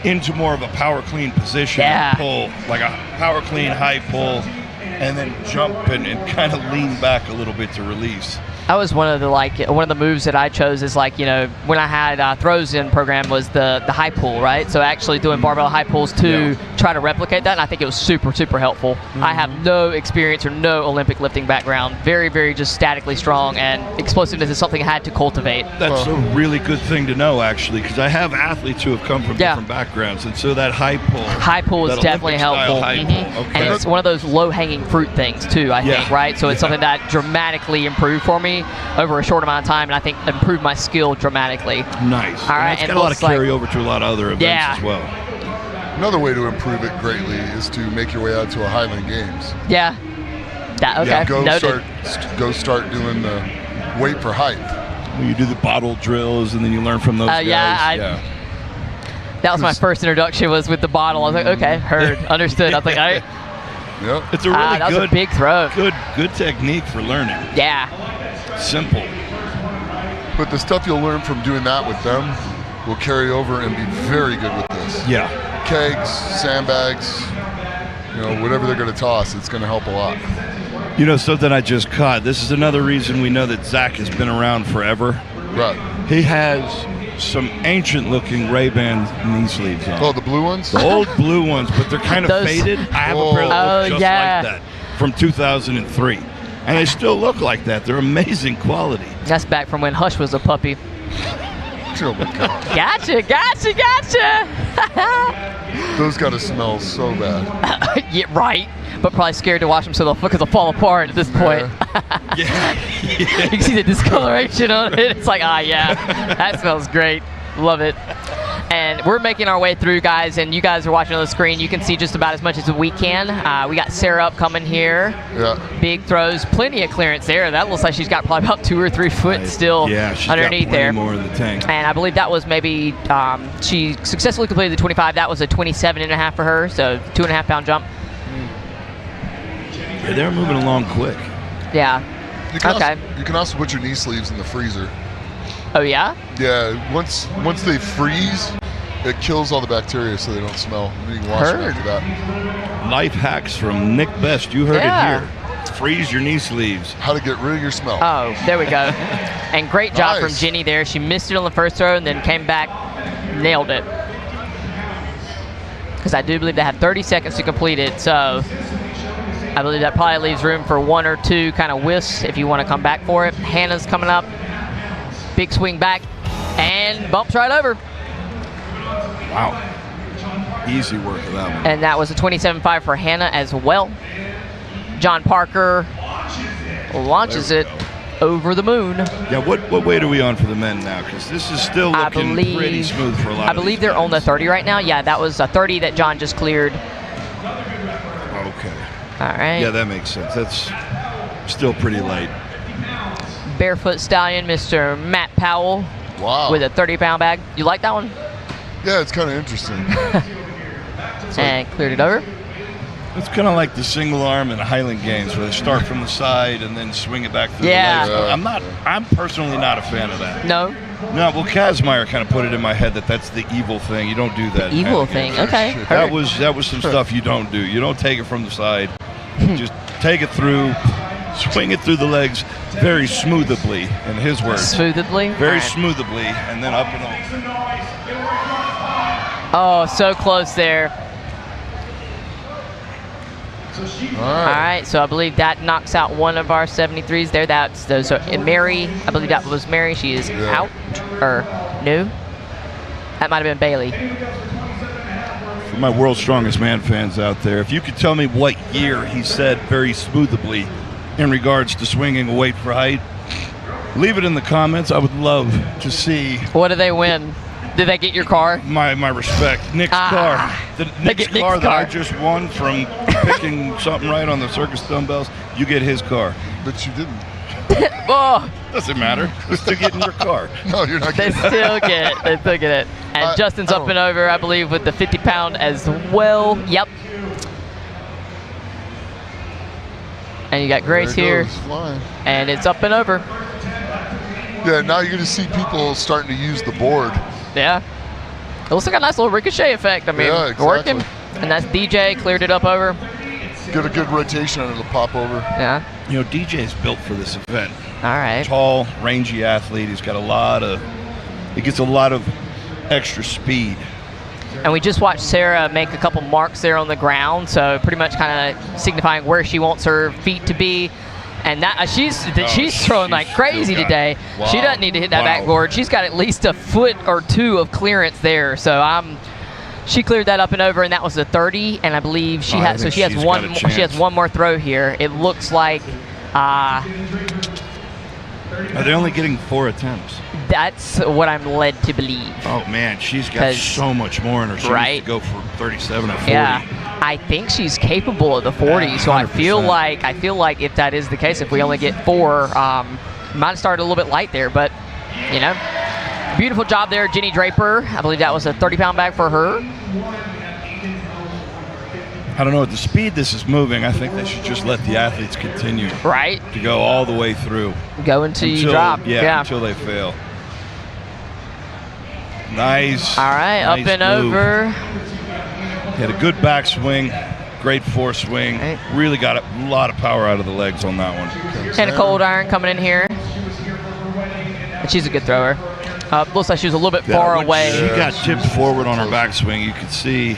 [SPEAKER 12] into more of a power clean position.
[SPEAKER 2] Yeah.
[SPEAKER 12] And pull, like a power clean high pull, and then jump and kind of lean back a little bit to release.
[SPEAKER 2] That was one of the moves that I chose is like, you know, when I had throws in program was the high pull, right? So actually doing barbell high pulls to try to replicate that, and I think it was super, super helpful. I have no experience or no Olympic lifting background. Very, very just statically strong, and explosiveness is something I had to cultivate.
[SPEAKER 12] That's a really good thing to know, actually, because I have athletes who have come from different backgrounds, and so that high pull
[SPEAKER 2] is definitely helpful.
[SPEAKER 12] High pull. Okay.
[SPEAKER 2] And it's one of those low-hanging fruit things too, I think, right? So it's something that dramatically improved for me over a short amount of time, and I think improved my skill dramatically.
[SPEAKER 12] Nice.
[SPEAKER 2] All right,
[SPEAKER 12] and it's got a lot of carryover to a lot of other events as well.
[SPEAKER 11] Another way to improve it greatly is to make your way out to a Highland Games.
[SPEAKER 2] Yeah. Okay.
[SPEAKER 11] Yeah, go start doing the weight for height.
[SPEAKER 12] Well, you do the bottle drills, and then you learn from those guys.
[SPEAKER 2] That was my first introduction, was with the bottle. I was like, okay, heard, understood. I was like, all right.
[SPEAKER 11] Yep.
[SPEAKER 12] It's a really
[SPEAKER 2] that was a big throw.
[SPEAKER 12] Good technique for learning.
[SPEAKER 2] Yeah.
[SPEAKER 12] Simple.
[SPEAKER 11] But the stuff you'll learn from doing that with them will carry over and be very good with this.
[SPEAKER 12] Yeah.
[SPEAKER 11] Kegs, sandbags, you know, whatever they're going to toss, it's going to help a lot.
[SPEAKER 12] You know, something I just caught. This is another reason we know that Zach has been around forever.
[SPEAKER 11] Right.
[SPEAKER 12] He has some ancient-looking Ray-Ban knee sleeves on.
[SPEAKER 11] Oh, the blue ones?
[SPEAKER 12] The old blue ones, but they're kind of faded. I have a pair that look just like that from 2003. And they still look like that. They're amazing quality.
[SPEAKER 2] That's back from when Hush was a puppy.
[SPEAKER 11] Oh my God.
[SPEAKER 2] Gotcha.
[SPEAKER 11] Those got to smell so bad.
[SPEAKER 2] Yeah, right. But probably scared to wash them because they'll fall apart at this point.
[SPEAKER 12] Yeah.
[SPEAKER 2] You can see the discoloration on it. It's like, that smells great. Love it. And we're making our way through, guys, and you guys are watching on the screen. You can see just about as much as we can. We got Sarah up coming here.
[SPEAKER 11] Yeah.
[SPEAKER 2] Big throws, plenty of clearance there. That looks like she's got probably about 2 or 3 foot still underneath
[SPEAKER 12] got
[SPEAKER 2] there.
[SPEAKER 12] More in the tank.
[SPEAKER 2] And I believe that was maybe, she successfully completed the 25. That was a 27.5 for her, so 2.5 pound jump.
[SPEAKER 12] Yeah, they're moving along quick.
[SPEAKER 2] Yeah.
[SPEAKER 11] You can also put your knee sleeves in the freezer.
[SPEAKER 2] Oh, yeah?
[SPEAKER 11] Yeah, once they freeze, it kills all the bacteria so they don't smell. You can wash them after that.
[SPEAKER 12] Life hacks from Nick Best. You heard it here. Freeze your knee sleeves.
[SPEAKER 11] How to get rid of your smell.
[SPEAKER 2] Oh, there we go. And great job from Jenny there. She missed it on the first throw and then came back, nailed it. because I do believe they have 30 seconds to complete it. So I believe that probably leaves room for 1 or 2 kind of whisks if you want to come back for it. Hannah's coming up. Big swing back and bumps right over.
[SPEAKER 12] Wow. Easy work of that one.
[SPEAKER 2] And that was a 27.5 for Hannah as well. John Parker launches it over the moon.
[SPEAKER 12] Yeah, what weight are we on for the men now? Because this is still looking pretty smooth for a lot
[SPEAKER 2] I believe they're on the 30 right now. Yeah, that was a 30 that John just cleared.
[SPEAKER 12] Okay.
[SPEAKER 2] All right.
[SPEAKER 12] Yeah, that makes sense. That's still pretty light.
[SPEAKER 2] Barefoot Stallion, Mr. Matt Powell.
[SPEAKER 11] Wow.
[SPEAKER 2] With a 30-pound bag. You like that one?
[SPEAKER 11] Yeah, it's kind of interesting.
[SPEAKER 2] And cleared it over.
[SPEAKER 12] It's kind of like the single arm in the Highland Games where they start from the side and then swing it back through the legs. I'm personally not a fan of that.
[SPEAKER 2] No?
[SPEAKER 12] No, well, Kazmaier kind of put it in my head that that's the evil thing. You don't do that.
[SPEAKER 2] Evil thing, okay.
[SPEAKER 12] That was some stuff you don't do. You don't take it from the side. Just take it through, swing it through the legs very smoothly, in his words.
[SPEAKER 2] Smoothly?
[SPEAKER 12] Very smoothly, and then up and over.
[SPEAKER 2] Oh, so close there. All right, so I believe that knocks out one of our 73s there. That's those. So Mary, I believe that was Mary. She is out, or no? That might have been Bailey.
[SPEAKER 12] For my World's Strongest Man fans out there, if you could tell me what year he said very smoothly in regards to swinging a weight for height, leave it in the comments. I would love to see.
[SPEAKER 2] What did they win? Did they get your car?
[SPEAKER 12] My respect. Nick's car. Nick's car that I just won from picking something right on the circus dumbbells. You get his car.
[SPEAKER 11] But you didn't.
[SPEAKER 2] Oh.
[SPEAKER 12] Doesn't matter. They're still getting your car.
[SPEAKER 11] No, you're not
[SPEAKER 2] They
[SPEAKER 11] getting
[SPEAKER 2] still get it. They still get it. And Justin's up and over, I believe, with the 50-pound as well. Yep. And you got Grace here. And it's up and over.
[SPEAKER 11] Yeah, now you're going to see people starting to use the board.
[SPEAKER 2] Yeah. It looks like a nice little ricochet effect. I mean,
[SPEAKER 11] Yeah, exactly.
[SPEAKER 2] working. And that's DJ, cleared it up over.
[SPEAKER 11] Get a good rotation and it'll pop over.
[SPEAKER 2] Yeah.
[SPEAKER 12] You know, DJ's built for this event.
[SPEAKER 2] All right.
[SPEAKER 12] Tall, rangy athlete. He's got he gets a lot of extra speed.
[SPEAKER 2] And we just watched Sarah make a couple marks there on the ground, so pretty much kind of signifying where she wants her feet to be. And that she's throwing like crazy today.
[SPEAKER 12] Wow.
[SPEAKER 2] She doesn't need to hit that backboard. She's got at least a foot or 2 of clearance there. So she cleared that up and over, and that was a 30. And I believe she has. So she has one. She has one more throw here. It looks like.
[SPEAKER 12] Are they only getting 4 attempts?
[SPEAKER 2] That's what I'm led to believe.
[SPEAKER 12] Oh man, she's got so much more in her. She needs to go for 37 or 40.
[SPEAKER 2] Yeah, I think she's capable of the 40. So I feel like if that is the case, if we only get 4, might start a little bit light there. But you know, beautiful job there, Jenny Draper. I believe that was a 30-pound bag for her.
[SPEAKER 12] I don't know, at the speed this is moving, I think they should just let the athletes continue.
[SPEAKER 2] Right.
[SPEAKER 12] To go all the way through.
[SPEAKER 2] Go until you drop.
[SPEAKER 12] Yeah, until they fail. Nice.
[SPEAKER 2] All right,
[SPEAKER 12] nice
[SPEAKER 2] up and
[SPEAKER 12] move.
[SPEAKER 2] over.
[SPEAKER 12] Had a good backswing, great foreswing. Right. Really got a lot of power out of the legs on that one.
[SPEAKER 2] And a cold iron coming in here. And she's a good thrower. Looks like she was a little bit far away.
[SPEAKER 12] She got tipped forward on her backswing. You could see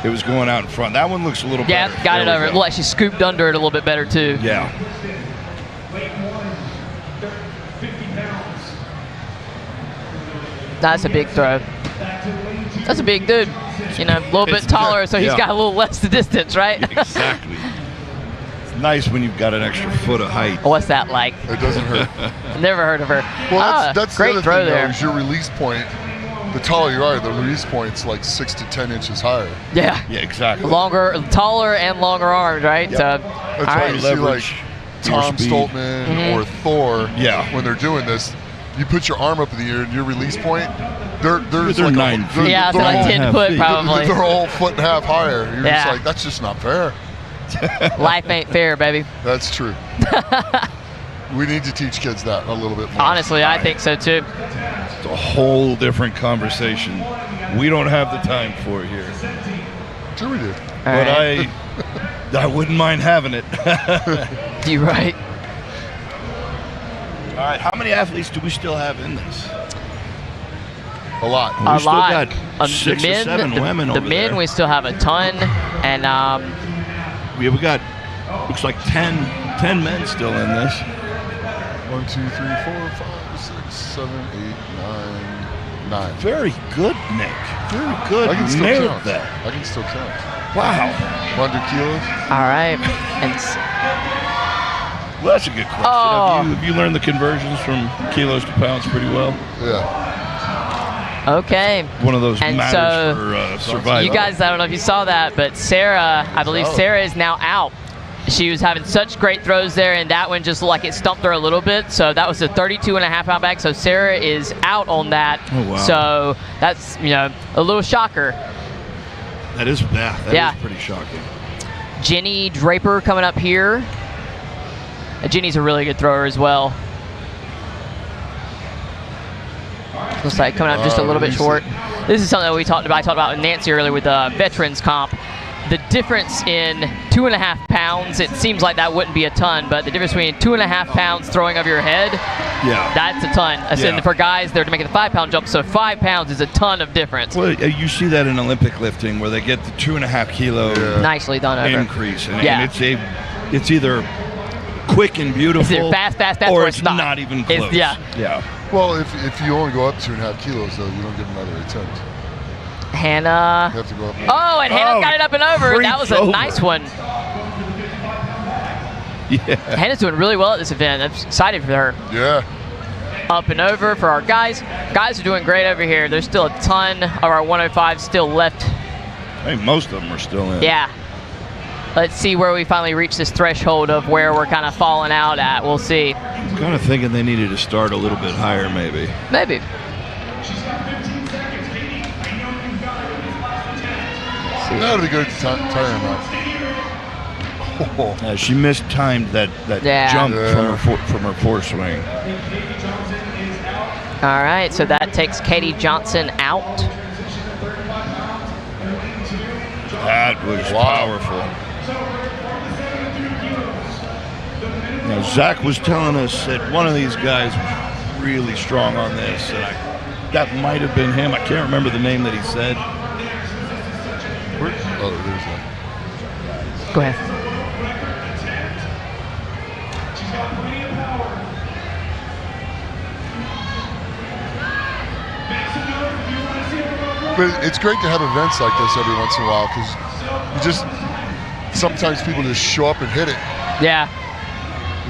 [SPEAKER 12] it was going out in front. That one looks a little better.
[SPEAKER 2] Yeah, got it over. It looked like she scooped under it a little bit better too.
[SPEAKER 12] Yeah.
[SPEAKER 2] That's a big throw. That's a big dude. You know, a little bit taller, so he's got a little less distance, right?
[SPEAKER 12] Exactly. It's nice when you've got an extra foot of height.
[SPEAKER 2] What's that like?
[SPEAKER 11] It doesn't hurt.
[SPEAKER 2] Never heard of her.
[SPEAKER 11] Well, that's
[SPEAKER 2] great
[SPEAKER 11] the other
[SPEAKER 2] throw
[SPEAKER 11] thing,
[SPEAKER 2] there.
[SPEAKER 11] though, is your release point. The taller you are, the release point's like 6 to 10 inches higher.
[SPEAKER 2] Yeah.
[SPEAKER 12] Yeah, exactly.
[SPEAKER 2] Taller and longer arms, right?
[SPEAKER 11] Yep.
[SPEAKER 2] So,
[SPEAKER 11] that's why you see like Tom Stoltman or Thor.
[SPEAKER 12] Yeah.
[SPEAKER 11] When they're doing this, you put your arm up in the air and your release point, they're like
[SPEAKER 12] 9 feet.
[SPEAKER 2] Yeah, so like 10 foot probably.
[SPEAKER 11] They're all foot and a half higher. You're
[SPEAKER 2] Yeah.
[SPEAKER 11] just like, that's just not fair.
[SPEAKER 2] Life ain't fair, baby.
[SPEAKER 11] That's true. We need to teach kids that a little bit more.
[SPEAKER 2] Honestly, I think so too.
[SPEAKER 12] It's a whole different conversation. We don't have the time for it here.
[SPEAKER 11] Sure we do.
[SPEAKER 12] But I wouldn't mind having it.
[SPEAKER 2] You're right.
[SPEAKER 12] All right, how many athletes do we still have in this?
[SPEAKER 11] A lot.
[SPEAKER 2] A
[SPEAKER 12] still
[SPEAKER 2] lot.
[SPEAKER 12] got 6 or 7 women over
[SPEAKER 2] The men,
[SPEAKER 12] there.
[SPEAKER 2] we still have a ton. And
[SPEAKER 12] we got, looks like 10 men still in this.
[SPEAKER 11] 1, 2, 3, 4, 5, 6, 7, 8, 9, 9.
[SPEAKER 12] Very good, Nick. Very good.
[SPEAKER 11] I can still
[SPEAKER 12] Nailed
[SPEAKER 11] count.
[SPEAKER 12] that.
[SPEAKER 11] I can still count.
[SPEAKER 12] Wow.
[SPEAKER 11] 100 kilos.
[SPEAKER 2] all right. And
[SPEAKER 12] Well, that's a good question.
[SPEAKER 2] Oh.
[SPEAKER 12] Have you learned the conversions from kilos to pounds pretty well?
[SPEAKER 11] Yeah.
[SPEAKER 2] okay.
[SPEAKER 12] One of those
[SPEAKER 2] And
[SPEAKER 12] matters for survival.
[SPEAKER 2] You guys, I don't know if you saw that, but Sarah, I believe Sarah is now out. She was having such great throws there, and that one just looked like it stumped her a little bit. So that was a 32.5-pound bag. So Sarah is out on that.
[SPEAKER 12] Oh, wow.
[SPEAKER 2] So that's, a little shocker.
[SPEAKER 12] That is pretty shocking.
[SPEAKER 2] Jenny Draper coming up here. Jenny's a really good thrower as well. Looks like coming up just a little bit short. This is something that I talked about with Nancy earlier with the veterans comp. The difference in 2.5 pounds, it seems like that wouldn't be a ton, but the difference between 2.5 pounds throwing over your head, that's a ton. I said for guys, they're making the 5-pound jump, so 5 pounds is a ton of difference.
[SPEAKER 12] Well, you see that in Olympic lifting where they get the 2.5 kilo
[SPEAKER 2] nicely done over.
[SPEAKER 12] increase, and it's either quick and beautiful,
[SPEAKER 2] It's fast,
[SPEAKER 12] or
[SPEAKER 2] or
[SPEAKER 12] it's
[SPEAKER 2] stop.
[SPEAKER 12] not even close. Yeah.
[SPEAKER 11] Well, if you only go up 2.5 kilos, though, you don't get another attempt.
[SPEAKER 2] Hannah.
[SPEAKER 11] You have to go up.
[SPEAKER 2] Oh, and Hannah got it up and over. That was a nice one.
[SPEAKER 12] Yeah.
[SPEAKER 2] Hannah's doing really well at this event. I'm excited for her.
[SPEAKER 11] Yeah.
[SPEAKER 2] Up and over for our guys. Guys are doing great over here. There's still a ton of our 105s still left.
[SPEAKER 12] I think most of them are still in.
[SPEAKER 2] Yeah. Let's see where we finally reach this threshold of where we're kind of falling out at. We'll see.
[SPEAKER 12] I'm kind of thinking they needed to start a little bit higher, maybe.
[SPEAKER 2] Maybe.
[SPEAKER 11] That would be good to tire him out.
[SPEAKER 12] She mistimed that jump from her foreswing.
[SPEAKER 2] All right, so that takes Katie Johnson out.
[SPEAKER 12] That was powerful. Now, Zach was telling us that one of these guys was really strong on this, and that might have been him. I can't remember the name that he said.
[SPEAKER 11] Oh, there's one.
[SPEAKER 2] Go ahead.
[SPEAKER 11] But it's great to have events like this every once in a while because sometimes people just show up and hit it.
[SPEAKER 2] Yeah.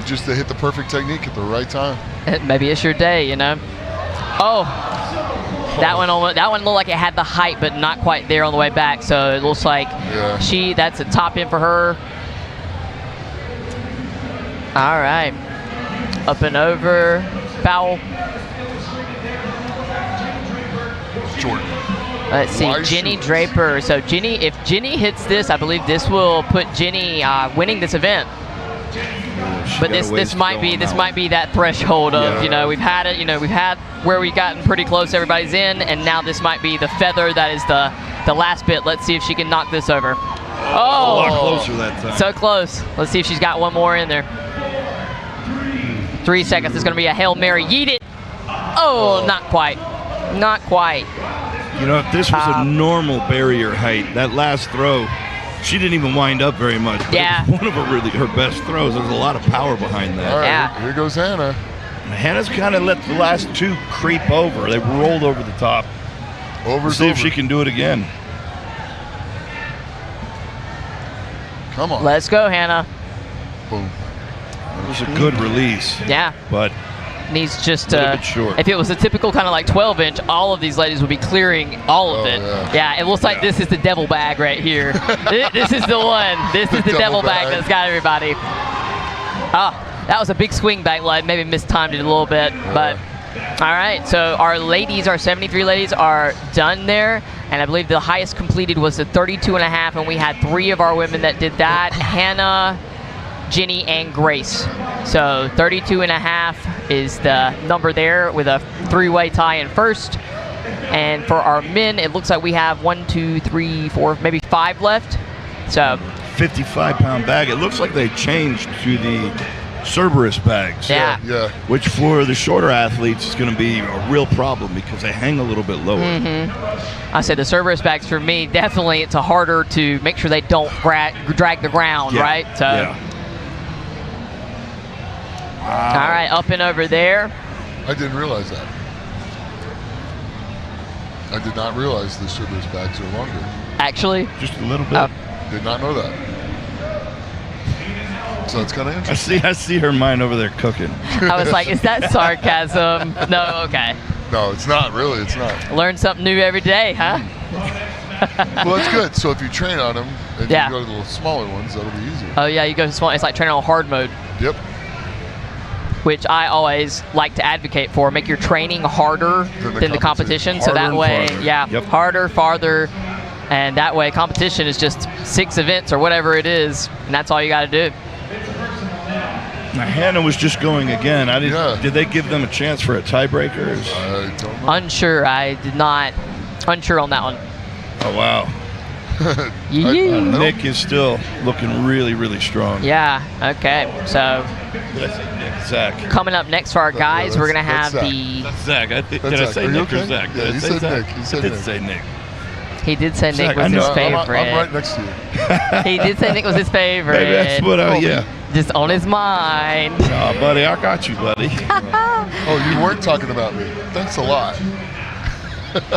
[SPEAKER 11] Just to hit the perfect technique at the right time.
[SPEAKER 2] Maybe it's your day, Oh. That one looked like it had the height, but not quite there on the way back. So it looks like that's a top end for her. All right. Up and over. Foul.
[SPEAKER 11] Jordan.
[SPEAKER 2] Let's see, Jenny Draper. So if Jenny hits this, I believe this will put Jenny winning this event. But this might be that threshold of we've had it, we've had where we've gotten pretty close, everybody's in, and now this might be the feather that is the last bit. Let's see if she can knock this over. Oh,
[SPEAKER 12] a lot closer that time.
[SPEAKER 2] So close. Let's see if she's got one more in there. 3 seconds. It's going to be a Hail Mary. Yeet it. Oh, not quite. Not quite.
[SPEAKER 12] If this was a normal barrier height, that last throw, she didn't even wind up very much.
[SPEAKER 2] Yeah.
[SPEAKER 12] It was one of her best throws. There's a lot of power behind that.
[SPEAKER 11] All right, here goes Hannah.
[SPEAKER 12] Hannah's kind of let the last two creep over. They rolled over the top. See if she can do it again.
[SPEAKER 11] Come on.
[SPEAKER 2] Let's go, Hannah.
[SPEAKER 11] Boom.
[SPEAKER 12] It was a good release.
[SPEAKER 2] Yeah.
[SPEAKER 12] But
[SPEAKER 2] needs just
[SPEAKER 12] a little bit short.
[SPEAKER 2] If it was a typical kind of like 12-inch, all of these ladies would be clearing all of it. Yeah, it looks like this is the devil bag right here. This is the one. This is the devil bag that's got everybody. That was a big swing back leg. Maybe mistimed it a little bit, but all right. So our 73 ladies are done there, and I believe the highest completed was the 32.5, and we had 3 of our women that did that: Hannah, Jenny, and Grace. So 32.5 is the number there with a 3-way tie in first. And for our men, it looks like we have 1, 2, 3, 4, maybe 5 left. So
[SPEAKER 12] 55-pound bag. It looks like they changed to the Cerberus bags.
[SPEAKER 2] Yeah.
[SPEAKER 11] Yeah.
[SPEAKER 12] Which for the shorter athletes is going to be a real problem because they hang a little bit lower.
[SPEAKER 2] I said the Cerberus bags for me, definitely it's a harder to make sure they don't drag the ground,
[SPEAKER 12] Yeah.
[SPEAKER 2] right? So.
[SPEAKER 12] Yeah. Wow.
[SPEAKER 2] All right, up and over there.
[SPEAKER 11] I didn't realize that. I did not realize the Cerberus bags are longer.
[SPEAKER 2] Actually?
[SPEAKER 12] Just a little bit.
[SPEAKER 11] Did not know that. So it's kind of interesting.
[SPEAKER 12] I see her mind over there cooking.
[SPEAKER 2] I was like, is that sarcasm? No, okay.
[SPEAKER 11] No, it's not really. It's not.
[SPEAKER 2] Learn something new every day, huh?
[SPEAKER 11] Well, it's good. So if you train on them and
[SPEAKER 2] Yeah.
[SPEAKER 11] you go to the smaller ones, that'll be easier.
[SPEAKER 2] Oh yeah, you go to small. It's like training on hard mode.
[SPEAKER 11] Yep.
[SPEAKER 2] Which I always like to advocate for. Make your training harder than the competition. So
[SPEAKER 12] Harder
[SPEAKER 2] that
[SPEAKER 12] and
[SPEAKER 2] way,
[SPEAKER 12] farther.
[SPEAKER 2] yeah,
[SPEAKER 12] Yep.
[SPEAKER 2] harder, farther, and that way competition is just 6 events or whatever it is, and that's all you got to do.
[SPEAKER 12] Now, Hannah was just going again. Did they give them a chance for a tiebreaker?
[SPEAKER 11] I don't know.
[SPEAKER 2] Unsure. I did not. Unsure on that one.
[SPEAKER 12] Oh wow. Nick is still looking really, really strong.
[SPEAKER 2] Yeah. Okay. So
[SPEAKER 12] Did I say Nick? Zach.
[SPEAKER 2] coming up next for our guys, we're gonna have
[SPEAKER 11] Zach.
[SPEAKER 2] the.
[SPEAKER 12] That's Zach.
[SPEAKER 11] That's
[SPEAKER 12] Did I
[SPEAKER 11] Zach.
[SPEAKER 12] say
[SPEAKER 11] Are you
[SPEAKER 12] Nick or
[SPEAKER 11] okay?
[SPEAKER 12] Zach?
[SPEAKER 11] Yeah,
[SPEAKER 12] Did I
[SPEAKER 11] you
[SPEAKER 12] say
[SPEAKER 11] said
[SPEAKER 12] Zach?
[SPEAKER 11] Nick. You said
[SPEAKER 12] I did
[SPEAKER 11] Nick.
[SPEAKER 12] say Nick.
[SPEAKER 2] He did say
[SPEAKER 12] Zach,
[SPEAKER 2] Nick was
[SPEAKER 12] I know.
[SPEAKER 2] his favorite.
[SPEAKER 11] I'm right next to you.
[SPEAKER 2] He did say Nick was his favorite.
[SPEAKER 12] Maybe that's what yeah.
[SPEAKER 2] Just on his mind.
[SPEAKER 12] Oh, buddy, I got you, buddy.
[SPEAKER 11] Oh, you weren't talking about me. Thanks a lot.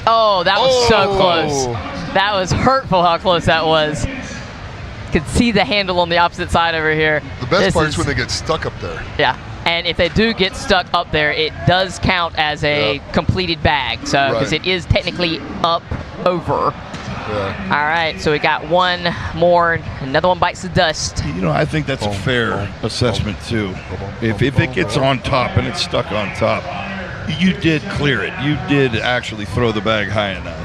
[SPEAKER 2] Oh, that was so
[SPEAKER 11] Oh.
[SPEAKER 2] close. That was hurtful how close that was. Could see the handle on the opposite side over here.
[SPEAKER 11] The best
[SPEAKER 2] This
[SPEAKER 11] part is
[SPEAKER 2] is-
[SPEAKER 11] when they get stuck up there.
[SPEAKER 2] Yeah. And if they do get stuck up there, it does count as a completed bag. So, because
[SPEAKER 11] Right.
[SPEAKER 2] it is technically up over.
[SPEAKER 11] Yeah.
[SPEAKER 2] All right, so we got one more. Another one bites the dust.
[SPEAKER 12] You know, I think that's a fair assessment too. If it gets on top and it's stuck on top, you did clear it. You did actually throw the bag high enough.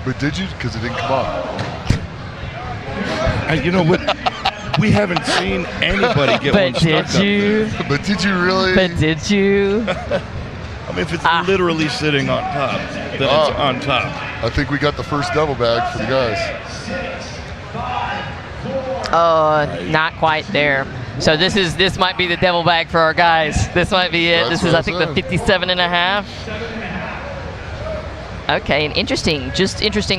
[SPEAKER 11] But did you? Because it didn't come off.
[SPEAKER 12] You know what? We haven't seen anybody get one
[SPEAKER 2] But
[SPEAKER 12] stuck
[SPEAKER 2] did you?
[SPEAKER 12] up
[SPEAKER 11] But did you really?
[SPEAKER 2] But did you?
[SPEAKER 12] there. I mean, if it's literally sitting on top, then it's on top.
[SPEAKER 11] I think we got the first double bag for the guys.
[SPEAKER 2] Not quite there. So this might be the devil bag for our guys. This might be it.
[SPEAKER 11] That's
[SPEAKER 2] This is,
[SPEAKER 11] what
[SPEAKER 2] I think,
[SPEAKER 11] I
[SPEAKER 2] the
[SPEAKER 11] said.
[SPEAKER 2] 57.5. Okay, and interesting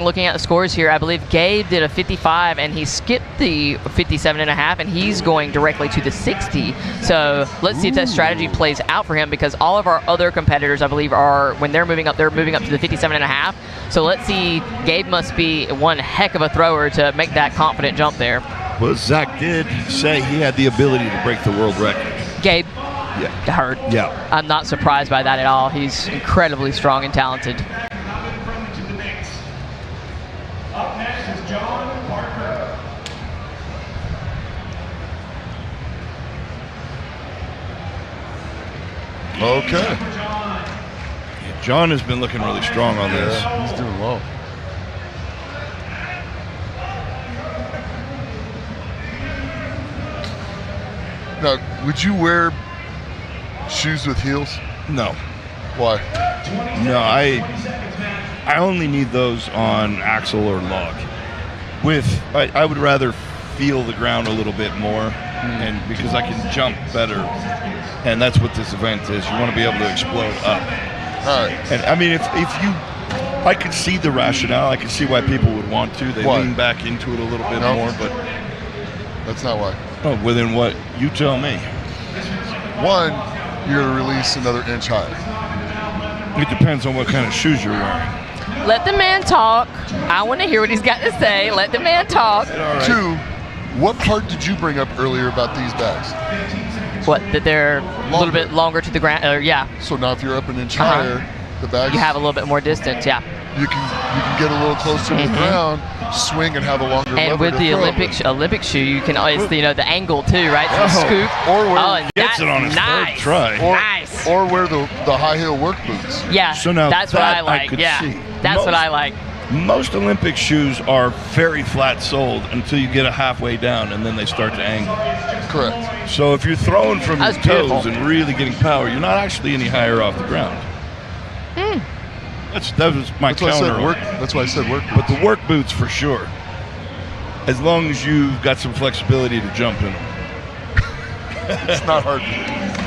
[SPEAKER 2] looking at the scores here. I believe Gabe did a 55 and he skipped the 57.5 and he's going directly to the 60. So let's see if that strategy plays out for him, because all of our other competitors, I believe, are, when they're moving up to the 57.5. So let's see, Gabe must be one heck of a thrower to make that confident jump there.
[SPEAKER 12] Well, Zach did say he had the ability to break the world record.
[SPEAKER 2] Gabe,
[SPEAKER 12] Yeah.
[SPEAKER 2] hurt.
[SPEAKER 12] Yeah.
[SPEAKER 2] I'm not surprised by that at all. He's incredibly strong and talented.
[SPEAKER 11] Okay.
[SPEAKER 12] John has been looking really strong on this.
[SPEAKER 11] Yeah, he's doing well. Now, would you wear shoes with heels?
[SPEAKER 12] No.
[SPEAKER 11] Why?
[SPEAKER 12] No, I only need those on axle or log. I would rather feel the ground a little bit more, and because I can jump better, and that's what this event is. You want to be able to explode up.
[SPEAKER 11] All right.
[SPEAKER 12] And I mean, I could see the rationale. I could see why people would want to. They
[SPEAKER 11] Why?
[SPEAKER 12] lean back into it a little bit
[SPEAKER 11] No.
[SPEAKER 12] more, but
[SPEAKER 11] That's not why.
[SPEAKER 12] oh, within what you tell me.
[SPEAKER 11] One, you're going to release another inch higher.
[SPEAKER 12] It depends on what kind of shoes you're wearing.
[SPEAKER 2] Let the man talk. I want to hear what he's got to say. Let the man talk.
[SPEAKER 12] Right.
[SPEAKER 11] Two, what part did you bring up earlier about these bags?
[SPEAKER 2] What, that they're a little bit longer to the ground? Yeah.
[SPEAKER 11] So now if you're up an inch higher, the bags,
[SPEAKER 2] You have a little bit more distance, yeah.
[SPEAKER 11] you can get a little closer to the ground, swing, and have a longer lever
[SPEAKER 2] And with
[SPEAKER 11] to
[SPEAKER 2] the
[SPEAKER 11] throw.
[SPEAKER 2] Olympic shoe, you can always, the angle too, right? The scoop.
[SPEAKER 11] Or wear,
[SPEAKER 2] and
[SPEAKER 12] Gets
[SPEAKER 2] that's
[SPEAKER 12] it on his
[SPEAKER 2] nice.
[SPEAKER 12] third try.
[SPEAKER 2] Nice.
[SPEAKER 11] Or wear the high heel work boots.
[SPEAKER 2] Yeah,
[SPEAKER 12] So now
[SPEAKER 2] that's what
[SPEAKER 12] that
[SPEAKER 2] I like.
[SPEAKER 12] could
[SPEAKER 2] Yeah,
[SPEAKER 12] see.
[SPEAKER 2] that's what I like.
[SPEAKER 12] Most Olympic shoes are very flat soled until you get a halfway down, and then they start to angle.
[SPEAKER 11] Correct.
[SPEAKER 12] So if you're throwing from your
[SPEAKER 2] That's
[SPEAKER 12] toes
[SPEAKER 2] beautiful.
[SPEAKER 12] and really getting power, you're not actually any higher off the ground. That was my
[SPEAKER 11] That's why I
[SPEAKER 12] counter.
[SPEAKER 11] said work. That's why I said work.
[SPEAKER 12] But the work boots for sure. As long as you've got some flexibility to jump in them.
[SPEAKER 11] It's not hard.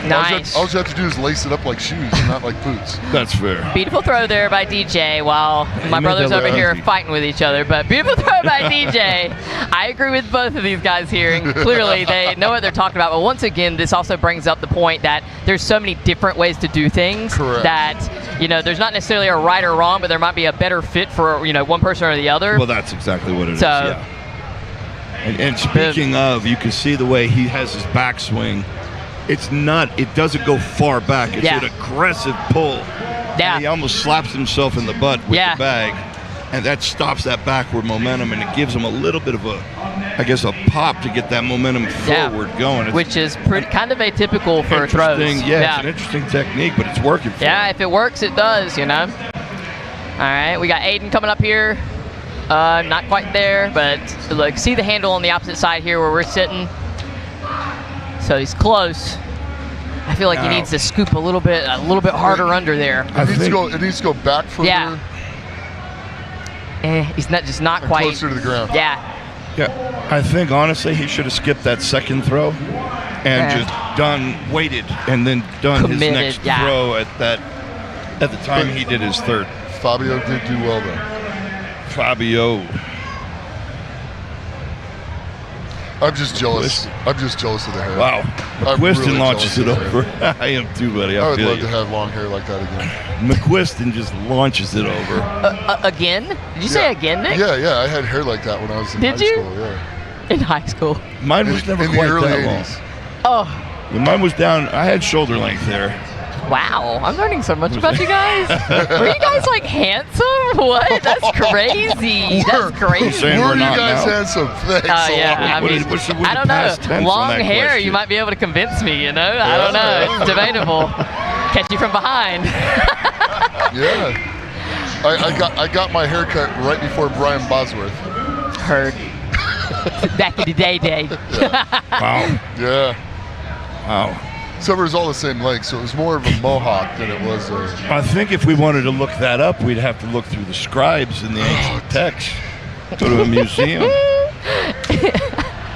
[SPEAKER 2] Nice.
[SPEAKER 11] All you have to do is lace it up like shoes, not like boots.
[SPEAKER 12] That's fair.
[SPEAKER 2] Beautiful throw there by DJ while my brothers over here are fighting with each other. But beautiful throw by DJ. I agree with both of these guys here, and clearly they know what they're talking about. But once again, this also brings up the point that there's so many different ways to do things.
[SPEAKER 11] Correct.
[SPEAKER 2] That, you know, there's not necessarily a right or wrong, but there might be a better fit for, you know, one person or the other.
[SPEAKER 12] Well, that's exactly what it is.
[SPEAKER 2] So,
[SPEAKER 12] Yeah. And speaking of, you can see the way he has his backswing. It doesn't go far back. It's an aggressive pull.
[SPEAKER 2] Yeah.
[SPEAKER 12] And he almost slaps himself in the butt with the bag. And that stops that backward momentum, and it gives him a little bit of a pop to get that momentum forward going.
[SPEAKER 2] Which is kind of atypical for throws.
[SPEAKER 12] Yeah, it's an interesting technique, but it's working for him.
[SPEAKER 2] Yeah, if it works, it does, you know. All right, we got Aiden coming up here. Not quite there, but look, see the handle on the opposite side here where we're sitting. So he's close. I feel like he needs to scoop a little bit harder under there.
[SPEAKER 11] It needs to go back further.
[SPEAKER 2] Yeah. He's not quite
[SPEAKER 11] closer to the ground.
[SPEAKER 2] Yeah.
[SPEAKER 12] Yeah, I think honestly he should have skipped that second throw and just waited and then done
[SPEAKER 2] Committed,
[SPEAKER 12] his next throw at the time he did his third.
[SPEAKER 11] Fabio did do well though.
[SPEAKER 12] Fabio.
[SPEAKER 11] I'm just jealous. I'm just jealous of the hair.
[SPEAKER 12] Wow. McQuiston launches it over. I am too, buddy.
[SPEAKER 11] I would
[SPEAKER 12] feel
[SPEAKER 11] love
[SPEAKER 12] you.
[SPEAKER 11] to have long hair like that again.
[SPEAKER 12] McQuiston just launches it over.
[SPEAKER 2] Again? Did you say again, Nick?
[SPEAKER 11] Yeah. I had hair like that when I was in high school. Yeah.
[SPEAKER 2] In high school?
[SPEAKER 12] Mine was never
[SPEAKER 11] in the
[SPEAKER 12] quite
[SPEAKER 11] early
[SPEAKER 12] that
[SPEAKER 11] 80s.
[SPEAKER 12] long.
[SPEAKER 2] Oh.
[SPEAKER 12] When mine was down, I had shoulder length there.
[SPEAKER 2] Wow, I'm learning so much about you guys. Were you guys like handsome? What? That's crazy. That's crazy.
[SPEAKER 11] Were you guys handsome? Thanks.
[SPEAKER 2] Yeah. I mean, I don't know. Long hair, you might be able to convince me. You know, I don't know. It's debatable. Catch you from behind.
[SPEAKER 11] Yeah. I got my hair cut right before Brian Bosworth.
[SPEAKER 2] Heard. Back in the day.
[SPEAKER 12] Wow.
[SPEAKER 11] Yeah.
[SPEAKER 12] Wow.
[SPEAKER 11] So it was all the same length, so it was more of a mohawk than it was a...
[SPEAKER 12] I think if we wanted to look that up, we'd have to look through the scribes in the ancient text. Go to a museum.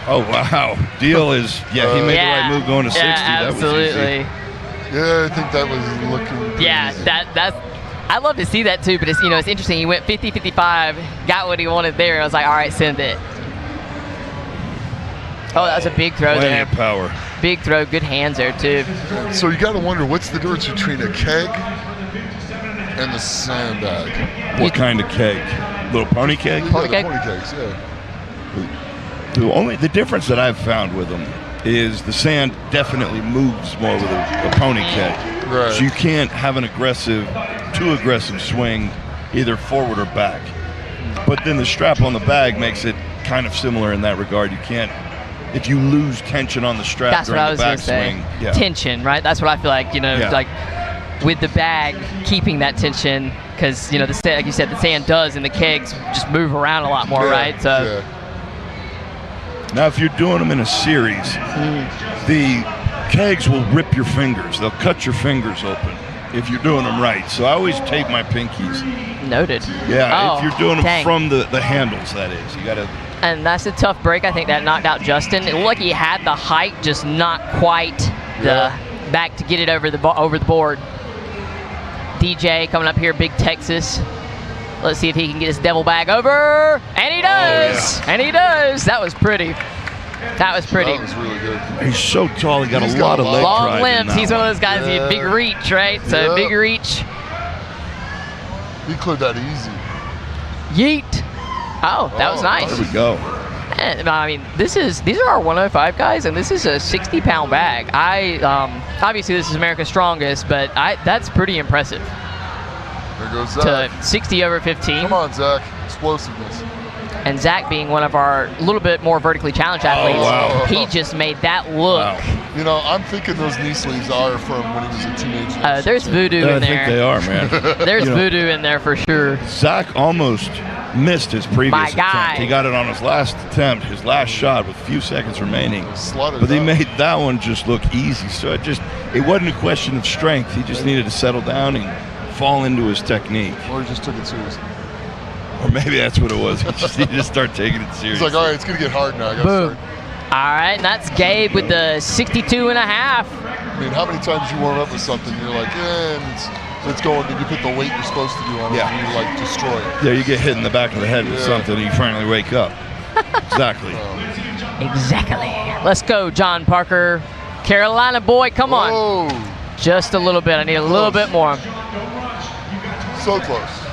[SPEAKER 12] Oh, wow. Deal is, he made the right move going to 60.
[SPEAKER 2] Absolutely.
[SPEAKER 12] That was easy.
[SPEAKER 11] Yeah, I think that was looking pretty easy.
[SPEAKER 2] that's... I love to see that too, but it's, you know, it's interesting. He went 50-55, got what he wanted there. I was like, all right, send it. Oh, that was a big throw
[SPEAKER 12] Plenty
[SPEAKER 2] there.
[SPEAKER 12] of power.
[SPEAKER 2] Big throw, good hands there too.
[SPEAKER 11] So you got to wonder, what's the difference between a keg and the sandbag?
[SPEAKER 12] What kind of keg? Little pony keg?
[SPEAKER 11] Yeah, the pony kegs, yeah.
[SPEAKER 12] The difference that I've found with them is the sand definitely moves more with a pony keg.
[SPEAKER 11] Right.
[SPEAKER 12] So you can't have too aggressive swing either forward or back. But then the strap on the bag makes it kind of similar in that regard. You can't, if you lose tension on the strap
[SPEAKER 2] That's
[SPEAKER 12] during
[SPEAKER 2] what I was
[SPEAKER 12] the
[SPEAKER 2] going to say.
[SPEAKER 12] backswing. Yeah.
[SPEAKER 2] Tension, right? That's what I feel like, you know, like with the bag, keeping that tension, because, you know, like you said, the sand does, and the kegs just move around a lot more, right? So.
[SPEAKER 12] Now, if you're doing them in a series, the kegs will rip your fingers. They'll cut your fingers open if you're doing them right. So I always tape my pinkies.
[SPEAKER 2] Noted.
[SPEAKER 12] Yeah, if you're doing them from the handles, that is. You got to.
[SPEAKER 2] And that's a tough break. I think that knocked out Justin. It looked like he had the height, just not quite the back to get it over the board. DJ coming up here, Big Texas. Let's see if he can get his devil bag over. And he does. And he does. That was pretty. That was pretty.
[SPEAKER 11] That was really good.
[SPEAKER 12] He's so tall. He got a lot of leg
[SPEAKER 2] long
[SPEAKER 12] drive
[SPEAKER 2] limbs. He's one of those guys. He had big reach, right? So big reach.
[SPEAKER 11] He cleared that easy.
[SPEAKER 2] Yeet. Oh, that was nice.
[SPEAKER 12] There we go.
[SPEAKER 2] And, I mean, these are our 105 guys, and this is a 60-pound bag. Obviously this is America's Strongest, but that's pretty impressive.
[SPEAKER 11] There goes Zach.
[SPEAKER 2] To 60 over 15.
[SPEAKER 11] Come on, Zach. Explosiveness.
[SPEAKER 2] And Zach being one of our little bit more vertically challenged athletes, he just made that look.
[SPEAKER 11] Wow. You know, I'm thinking those knee sleeves are from when he was a teenager.
[SPEAKER 2] There's voodoo in there.
[SPEAKER 12] I think they are, man.
[SPEAKER 2] There's voodoo in there for sure.
[SPEAKER 12] Zach almost missed his previous attempt. He got it on his last attempt, his last shot with a few seconds remaining. But he made that one just look easy. So it wasn't a question of strength. He just needed to settle down and fall into his technique.
[SPEAKER 11] Or he just took it seriously.
[SPEAKER 12] Or maybe that's what it was. He just needed to start taking it seriously.
[SPEAKER 11] He's like, all right, it's going to get hard now. I got to start.
[SPEAKER 2] All right, and that's Gabe with the 62 and a half.
[SPEAKER 11] I mean, how many times you warm up with something, you're like, it's going, then you put the weight you're supposed to do on it, and you like destroy it.
[SPEAKER 12] Yeah, you get hit in the back of the head with something, and you finally wake up. Exactly.
[SPEAKER 2] Exactly. Let's go, John Parker. Carolina boy, come on. Just a little bit. I need a little bit more.
[SPEAKER 11] So close.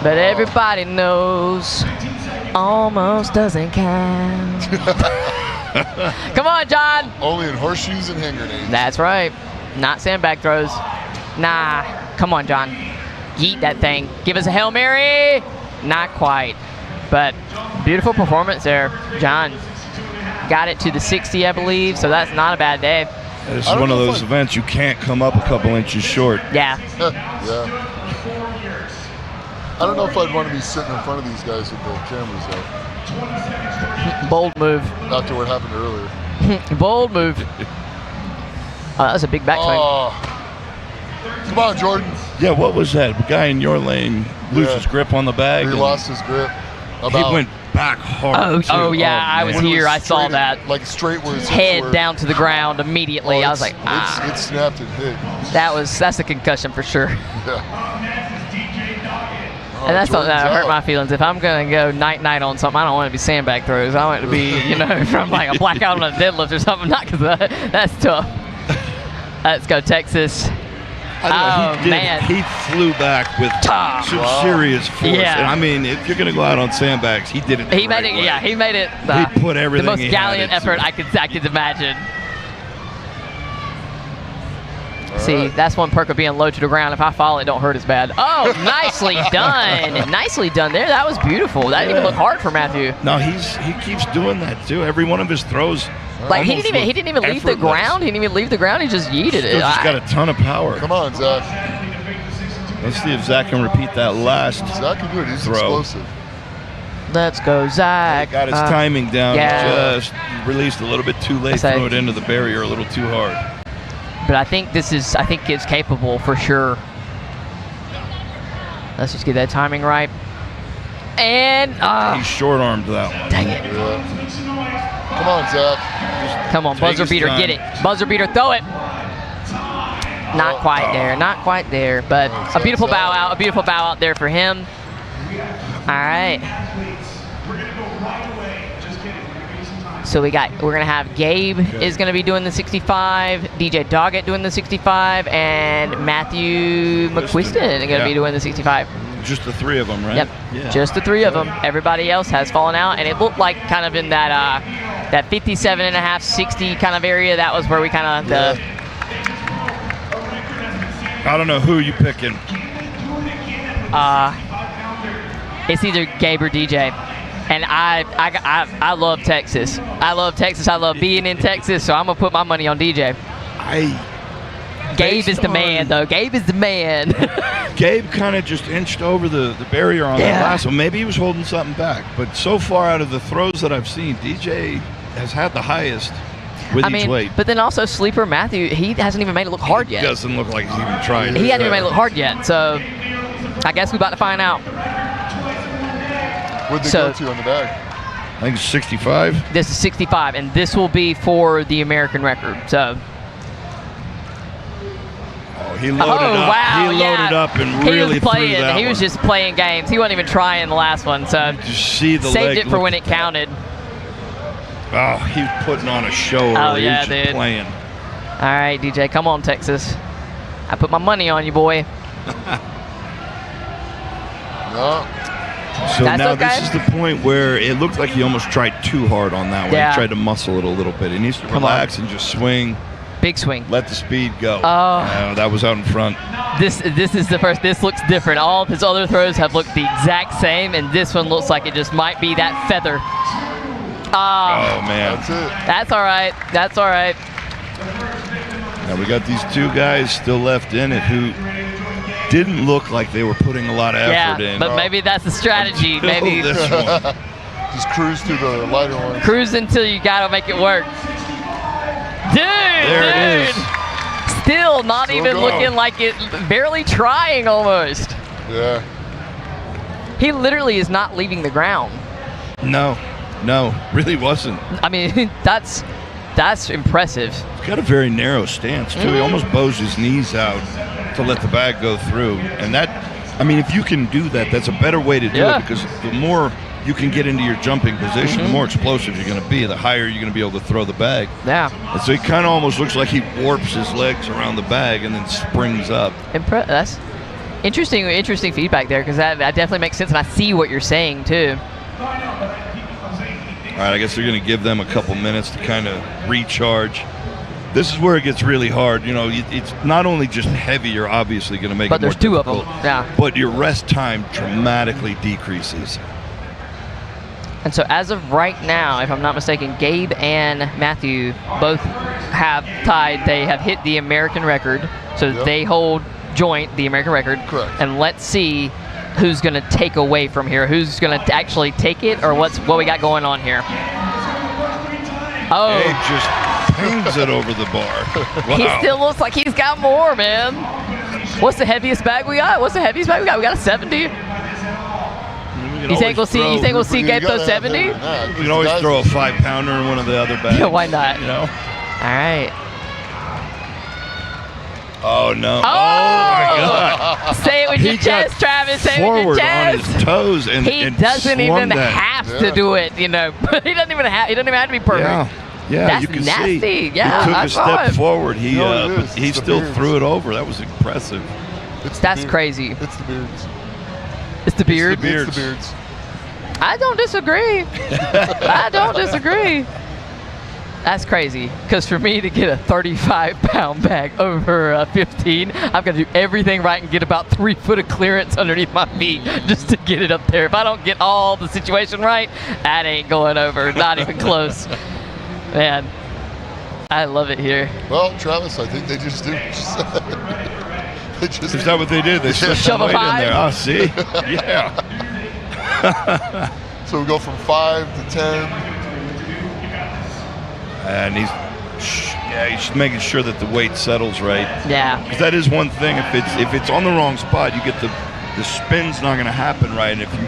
[SPEAKER 2] But everybody knows almost doesn't count. Come on, John.
[SPEAKER 11] Only in horseshoes and hand grenades.
[SPEAKER 2] That's right. Not sandbag throws. Nah. Come on, John. Yeet that thing. Give us a Hail Mary. Not quite. But beautiful performance there. John got it to the 60, I believe, so that's not a bad day.
[SPEAKER 12] This is one of those events you can't come up a couple inches short.
[SPEAKER 2] Yeah.
[SPEAKER 11] Yeah. I don't know if I'd want to be sitting in front of these guys with the cameras out.
[SPEAKER 2] Bold move.
[SPEAKER 11] After what happened earlier.
[SPEAKER 2] Bold move. Oh, that's a big backswing.
[SPEAKER 11] Oh. Come on, Jordan.
[SPEAKER 12] Yeah, what was that? The guy in your lane lose his grip on the bag.
[SPEAKER 11] He lost his grip.
[SPEAKER 12] He went back hard.
[SPEAKER 2] Oh yeah, I was here. I saw that.
[SPEAKER 11] Like straight where his
[SPEAKER 2] head down to the ground immediately. I was like,
[SPEAKER 11] It snapped and hit.
[SPEAKER 2] That's a concussion for sure.
[SPEAKER 11] Yeah.
[SPEAKER 2] And that's something that hurt my feelings. If I'm gonna go night on something, I don't want it to be sandbag throws. I want it to be, from like a blackout on a deadlift or something. Not because that's tough. Let's go, Texas. Man.
[SPEAKER 12] He flew back with some serious force.
[SPEAKER 2] Yeah.
[SPEAKER 12] And I mean, if you're going to go out on sandbags, he did it.
[SPEAKER 2] He made it. Yeah, he made it.
[SPEAKER 12] He put everything.
[SPEAKER 2] The most
[SPEAKER 12] he
[SPEAKER 2] gallant
[SPEAKER 12] had
[SPEAKER 2] effort I could imagine. See, that's one perk of being low to the ground. If I fall, it don't hurt as bad. Oh, nicely done. Nicely done there. That was beautiful. That didn't even look hard for Matthew.
[SPEAKER 12] No, he keeps doing that too. Every one of his throws.
[SPEAKER 2] Like he didn't even leave the ground. He didn't even leave the ground. He just yeeted it.
[SPEAKER 12] He's got a ton of power.
[SPEAKER 11] Come on, Zach.
[SPEAKER 12] Let's see if Zach can repeat that last
[SPEAKER 11] Zach can do it. He's
[SPEAKER 12] throw.
[SPEAKER 11] explosive.
[SPEAKER 2] Let's go, Zach.
[SPEAKER 12] Got his timing down.
[SPEAKER 2] Yeah.
[SPEAKER 12] Just released a little bit too late. Threw it into the barrier a little too hard.
[SPEAKER 2] But I think it's capable for sure. Let's just get that timing right. And
[SPEAKER 12] he short-armed that one.
[SPEAKER 2] Dang it.
[SPEAKER 11] Yeah. Come on, Zach.
[SPEAKER 2] Come on, buzzer beater, get it. Buzzer beater, throw it. Not quite there, not quite there, but a beautiful bow out there for him. All right. So we're gonna have Gabe is gonna be doing the 65, DJ Doggett doing the 65, and Matthew McQuiston is gonna be doing the 65.
[SPEAKER 12] Just the three of them, right?
[SPEAKER 2] Yep.
[SPEAKER 12] Yeah.
[SPEAKER 2] Just the three of them. Everybody else has fallen out, and it looked like kind of in that 57.5, 60 kind of area. That was where we kind of
[SPEAKER 12] I don't know who you picking.
[SPEAKER 2] It's either Gabe or DJ. And I love Texas. I love Texas. I love being in Texas, so I'm going to put my money on DJ. Gabe is the man, though. Gabe is the man.
[SPEAKER 12] Gabe kind of just inched over the barrier on that last one. Maybe he was holding something back. But so far out of the throws that I've seen, DJ has had the highest with each weight.
[SPEAKER 2] But then also Sleeper Matthew, he hasn't even made it look hard yet.
[SPEAKER 12] He doesn't look like he's even trying.
[SPEAKER 2] He hasn't even made it look hard yet. So I guess we're about to find out.
[SPEAKER 11] What'd they go to on the bag?
[SPEAKER 12] I think it's 65.
[SPEAKER 2] This is 65, and this will be for the American record. So.
[SPEAKER 12] Oh, he loaded up.
[SPEAKER 2] Wow,
[SPEAKER 12] he loaded up and really threw that
[SPEAKER 2] He was just playing games. He wasn't even trying the last one. So
[SPEAKER 12] see the
[SPEAKER 2] saved it for when it counted.
[SPEAKER 12] Oh, he was putting on a show.
[SPEAKER 2] Oh yeah,
[SPEAKER 12] he was just playing.
[SPEAKER 2] All right, DJ, come on, Texas. I put my money on you, boy.
[SPEAKER 11] No.
[SPEAKER 12] So now this is the point where it looked like he almost tried too hard on that one.
[SPEAKER 2] Yeah.
[SPEAKER 12] He tried to muscle it a little bit. He needs to relax and just swing.
[SPEAKER 2] Big swing.
[SPEAKER 12] Let the speed go.
[SPEAKER 2] Oh.
[SPEAKER 12] That was out in front.
[SPEAKER 2] This is the first. This looks different. All of his other throws have looked the exact same, and this one looks like it just might be that feather.
[SPEAKER 12] Oh man.
[SPEAKER 11] That's it.
[SPEAKER 2] That's all right. That's all right.
[SPEAKER 12] Now we got these two guys still left in it who didn't look like they were putting a lot of effort in.
[SPEAKER 2] But maybe that's the strategy. Maybe
[SPEAKER 12] this one.
[SPEAKER 11] Just cruise through the lighter ones.
[SPEAKER 2] Cruise until you gotta make it work.
[SPEAKER 12] There it is.
[SPEAKER 2] Still not even
[SPEAKER 11] going.
[SPEAKER 2] looking like it. Barely trying almost.
[SPEAKER 11] Yeah.
[SPEAKER 2] He literally is not leaving the ground.
[SPEAKER 12] No. No, really wasn't.
[SPEAKER 2] I mean, that's impressive.
[SPEAKER 12] He's got a very narrow stance, too. He almost bows his knees out to let the bag go through. And that, I mean, if you can do that, that's a better way to do it, because the more you can get into your jumping position, the more explosive you're going to be, the higher you're going to be able to throw the bag.
[SPEAKER 2] Yeah.
[SPEAKER 12] And so he kind of almost looks like he warps his legs around the bag and then springs up.
[SPEAKER 2] That's interesting feedback there, because that definitely makes sense, and I see what you're saying too.
[SPEAKER 12] All right, I guess they're going to give them a couple minutes to kind of recharge. This is where it gets really hard. You know, it's not only just heavy, you're obviously going to make it more
[SPEAKER 2] difficult. But there's two of them, yeah.
[SPEAKER 12] But your rest time dramatically decreases.
[SPEAKER 2] And so as of right now, if I'm not mistaken, Gabe and Matthew both have tied. They have hit the American record. So they hold joint the American record.
[SPEAKER 11] Correct.
[SPEAKER 2] And let's see who's going to take away from here. Who's going to actually take it, or what we got going on here? Oh.
[SPEAKER 12] Gabe just pings it over the bar. Wow.
[SPEAKER 2] He still looks like he's got more, man. What's the heaviest bag we got? We got a 70. You think we'll see Gabe throw 70?
[SPEAKER 12] We can always throw a 5-pounder in one of the other bags.
[SPEAKER 2] Yeah, why not?
[SPEAKER 12] You know?
[SPEAKER 2] All right.
[SPEAKER 12] Oh, no.
[SPEAKER 2] Oh,
[SPEAKER 12] my God.
[SPEAKER 2] Say it with your chest, Travis. Say it with your chest.
[SPEAKER 12] On his toes and
[SPEAKER 2] he doesn't even have to do it, you know. But he doesn't even have to be perfect.
[SPEAKER 12] Yeah,
[SPEAKER 2] that's
[SPEAKER 12] you can
[SPEAKER 2] nasty.
[SPEAKER 12] see.
[SPEAKER 2] Yeah,
[SPEAKER 12] he took a step forward. He still
[SPEAKER 11] beards.
[SPEAKER 12] threw it over. That was impressive.
[SPEAKER 2] That's crazy.
[SPEAKER 11] It's the beards.
[SPEAKER 2] It's the beard.
[SPEAKER 11] It's the beards.
[SPEAKER 2] I don't disagree. I don't disagree. That's crazy, because for me to get a 35-pound bag over 15, I've got to do everything right and get about 3 foot of clearance underneath my feet just to get it up there. If I don't get all the situation right, that ain't going over, not even close. Man, I love it here.
[SPEAKER 11] Well, Travis, I think they just do.
[SPEAKER 12] Is that what they did? They slipped some weight in there. Oh, see? Yeah.
[SPEAKER 11] So we go from 5 to 10.
[SPEAKER 12] And he's making sure that the weight settles right.
[SPEAKER 2] Yeah.
[SPEAKER 12] Because that is one thing. If it's on the wrong spot, you get the spin's not going to happen right. And if you
[SPEAKER 11] you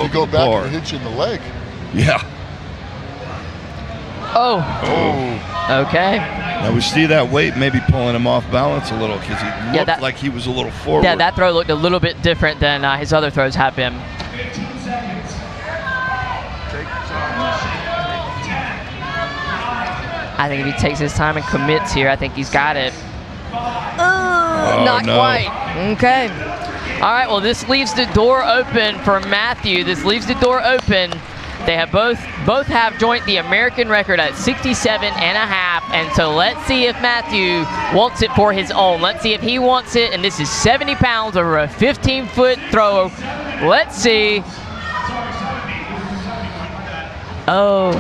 [SPEAKER 11] go back and hit you in the leg.
[SPEAKER 12] Yeah.
[SPEAKER 2] Oh. Okay.
[SPEAKER 12] Now we see that weight maybe pulling him off balance a little, because he looked like he was a little forward.
[SPEAKER 2] Yeah, that throw looked a little bit different than his other throws have been. I think if he takes his time and commits here, I think he's got it. Not quite. Okay. All right, well, this leaves the door open for Matthew. This leaves the door open. They have both have joint the American record at 67.5, and so let's see if Matthew wants it for his own. Let's see if he wants it, and this is 70 pounds over a 15-foot throw. Let's see.
[SPEAKER 12] Oh,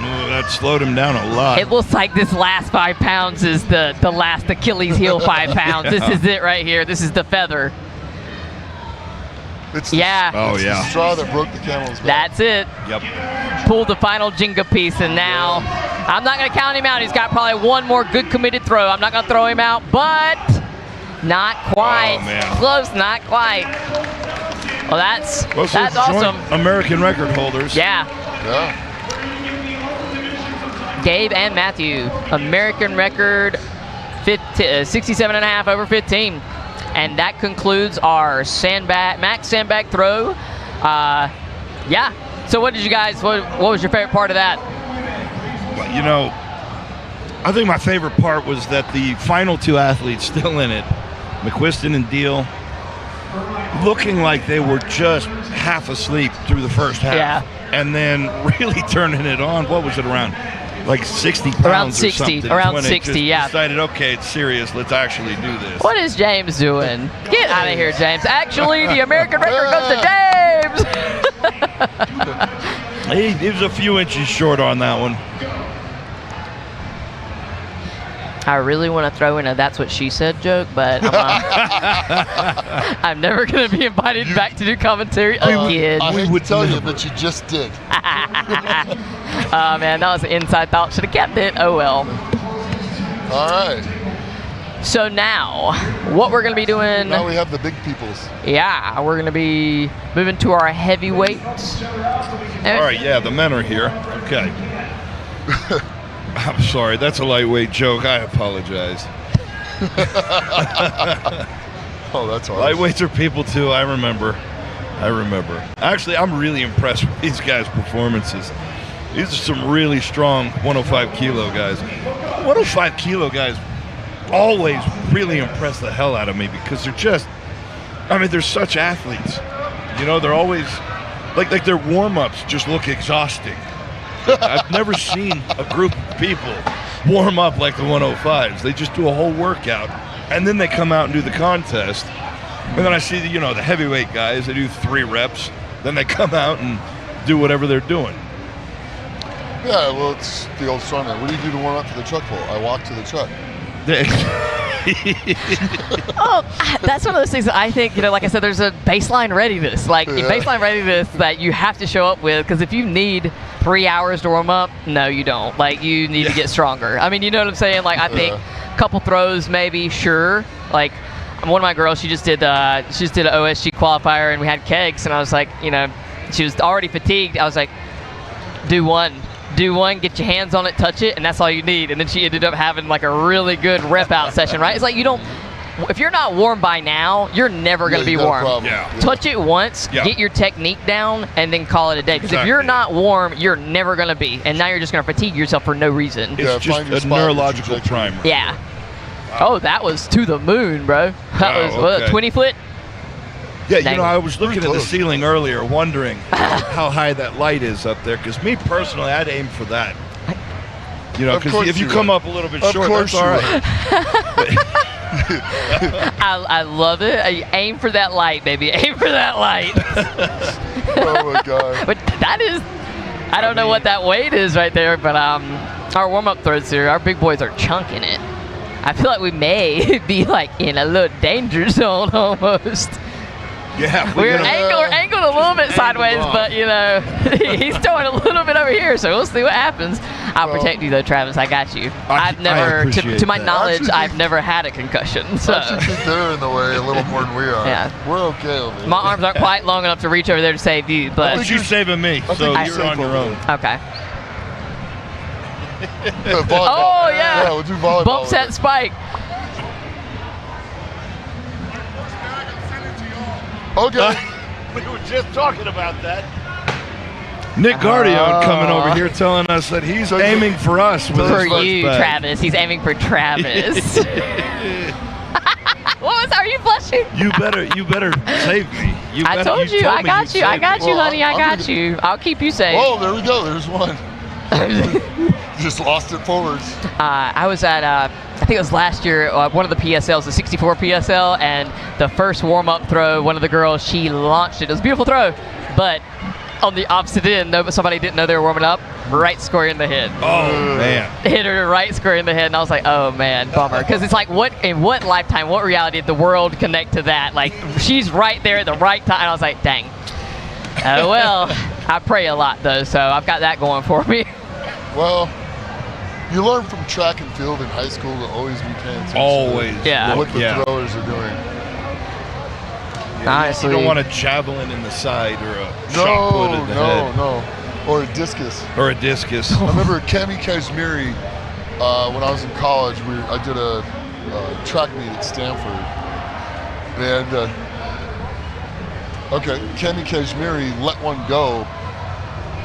[SPEAKER 12] no, that slowed him down a lot.
[SPEAKER 2] It looks like this last 5 pounds is the last Achilles heel 5 pounds. This is it right here. This is the feather.
[SPEAKER 11] It's
[SPEAKER 2] the
[SPEAKER 11] straw that broke the camel's back.
[SPEAKER 2] That's it.
[SPEAKER 12] Yep.
[SPEAKER 2] Pulled the final Jenga piece, and now I'm not going to count him out. He's got probably one more good committed throw. I'm not going to throw him out, but not quite.
[SPEAKER 12] Oh, man.
[SPEAKER 2] Close, not quite. Well, that's awesome.
[SPEAKER 12] American record holders.
[SPEAKER 2] Yeah. Gabe and Matthew, American record 67.5 over 15. And that concludes our max sandbag throw. Yeah. So what was your favorite part of that?
[SPEAKER 12] Well, you know, I think my favorite part was that the final 2 athletes still in it, McQuiston and Deal, looking like they were just half asleep through the first half.
[SPEAKER 2] Yeah.
[SPEAKER 12] And then really turning it on. What was it, around like 60 pounds
[SPEAKER 2] around
[SPEAKER 12] or
[SPEAKER 2] 60,
[SPEAKER 12] something?
[SPEAKER 2] around 60, yeah.
[SPEAKER 12] Decided, okay, it's serious. Let's actually do this.
[SPEAKER 2] What is James doing? Get out of here, James. Actually, the American record goes to James.
[SPEAKER 12] He was a few inches short on that one.
[SPEAKER 2] I really want to throw in a "that's what she said" joke, but I'm never going to be invited back to do commentary again.
[SPEAKER 11] I hate to tell you, but you just did.
[SPEAKER 2] Oh, man, that was an inside thought. Should have kept it. Oh, well.
[SPEAKER 11] All right.
[SPEAKER 2] So now, what we're going to be doing...
[SPEAKER 11] Now we have the big peoples.
[SPEAKER 2] Yeah, we're going to be moving to our heavyweights.
[SPEAKER 12] All right, yeah, the men are here. Okay. I'm sorry, that's a lightweight joke. I apologize.
[SPEAKER 11] Oh, that's all.
[SPEAKER 12] Lightweights are people too. I remember. Actually, I'm really impressed with these guys' performances. These are some really strong 105 kilo guys. 105 kilo guys always really impress the hell out of me because they're just, I mean, they're such athletes. You know, they're always, like their warm-ups just look exhausting. I've never seen a group of people warm up like the 105s. They just do a whole workout, and then they come out and do the contest. And then I see the heavyweight guys, they do 3 reps, then they come out and do whatever they're doing.
[SPEAKER 11] Yeah, well, it's the old strongman. What do you do to warm up to the truck pull? I walk to the truck.
[SPEAKER 2] Oh, that's one of those things that I think, like I said, there's a baseline readiness. Like, baseline readiness that you have to show up with, because if you need 3 hours to warm up, no, you don't. Like, you need to get stronger. I mean, you know what I'm saying? Like, I think a couple throws, maybe, sure. Like, one of my girls, she just did an OSG qualifier, and we had kegs, and I was like, she was already fatigued. I was like, do one, get your hands on it, touch it, and that's all you need. And then she ended up having like a really good rep out session, right? It's like if you're not warm by now, you're never going to be warm. Touch it once, get your technique down, and then call it a day. Because if you're not warm, you're never going to be. And now you're just going to fatigue yourself for no reason.
[SPEAKER 12] It's just a neurological primer.
[SPEAKER 2] Yeah. Wow. Oh, that was to the moon, bro. That was 20 foot?
[SPEAKER 12] Yeah, I was looking at the ceiling earlier, wondering how high that light is up there. Because me personally, I'd aim for that. Because if you come up a little bit short, that's all right.
[SPEAKER 2] I love it. I aim for that light, baby. Aim for that light.
[SPEAKER 11] Oh my God.
[SPEAKER 2] But that is, I don't know what that weight is right there, but our warm-up throws here, our big boys are chunking it. I feel like we may be like in a little danger zone almost.
[SPEAKER 12] Yeah,
[SPEAKER 2] we're angled a little bit sideways, but he's throwing a little bit over here, so we'll see what happens. I'll protect you though, Travis. I got you. I've never, to my knowledge, I've never had a concussion. So
[SPEAKER 11] I think they're in the way a little more than we are.
[SPEAKER 2] Yeah,
[SPEAKER 11] we're okay over here.
[SPEAKER 2] My arms aren't quite long enough to reach over there to save you, but
[SPEAKER 12] you're saving me, so you're on your own.
[SPEAKER 2] Okay.
[SPEAKER 11] Oh
[SPEAKER 2] yeah.
[SPEAKER 11] Yeah, we'll do volleyball.
[SPEAKER 2] Bump set spike.
[SPEAKER 11] Okay.
[SPEAKER 12] We were just talking about that. Nick Guardione coming over here telling us that he's aiming for us.
[SPEAKER 2] For you, Travis. He's aiming for Travis. Are you blushing?
[SPEAKER 12] You better save me.
[SPEAKER 2] I told you. I got you, honey. I got you. I'll keep you safe.
[SPEAKER 11] Oh, there we go. There's one. Just lost it forwards.
[SPEAKER 2] I was at, I think it was last year, one of the PSLs, the 64 PSL, and the first warm-up throw, one of the girls, she launched it. It was a beautiful throw, but on the opposite end, somebody didn't know they were warming up, right square in the head.
[SPEAKER 12] Oh, man.
[SPEAKER 2] Hit her right square in the head, and I was like, oh, man, bummer. Because it's like, in what lifetime, what reality did the world connect to that? Like, she's right there at the right time. And I was like, dang. Oh, well, I pray a lot, though, so I've got that going for me.
[SPEAKER 11] Well, you learn from track and field in high school to always be paying attention
[SPEAKER 12] to
[SPEAKER 11] what the throwers are doing.
[SPEAKER 2] Honestly.
[SPEAKER 12] You don't want a javelin in the side or a shot put in the head.
[SPEAKER 11] No. Or a discus.
[SPEAKER 12] I
[SPEAKER 11] remember Kami Kashmiri, when I was in college, I did a track meet at Stanford. And, Kami Kashmiri let one go.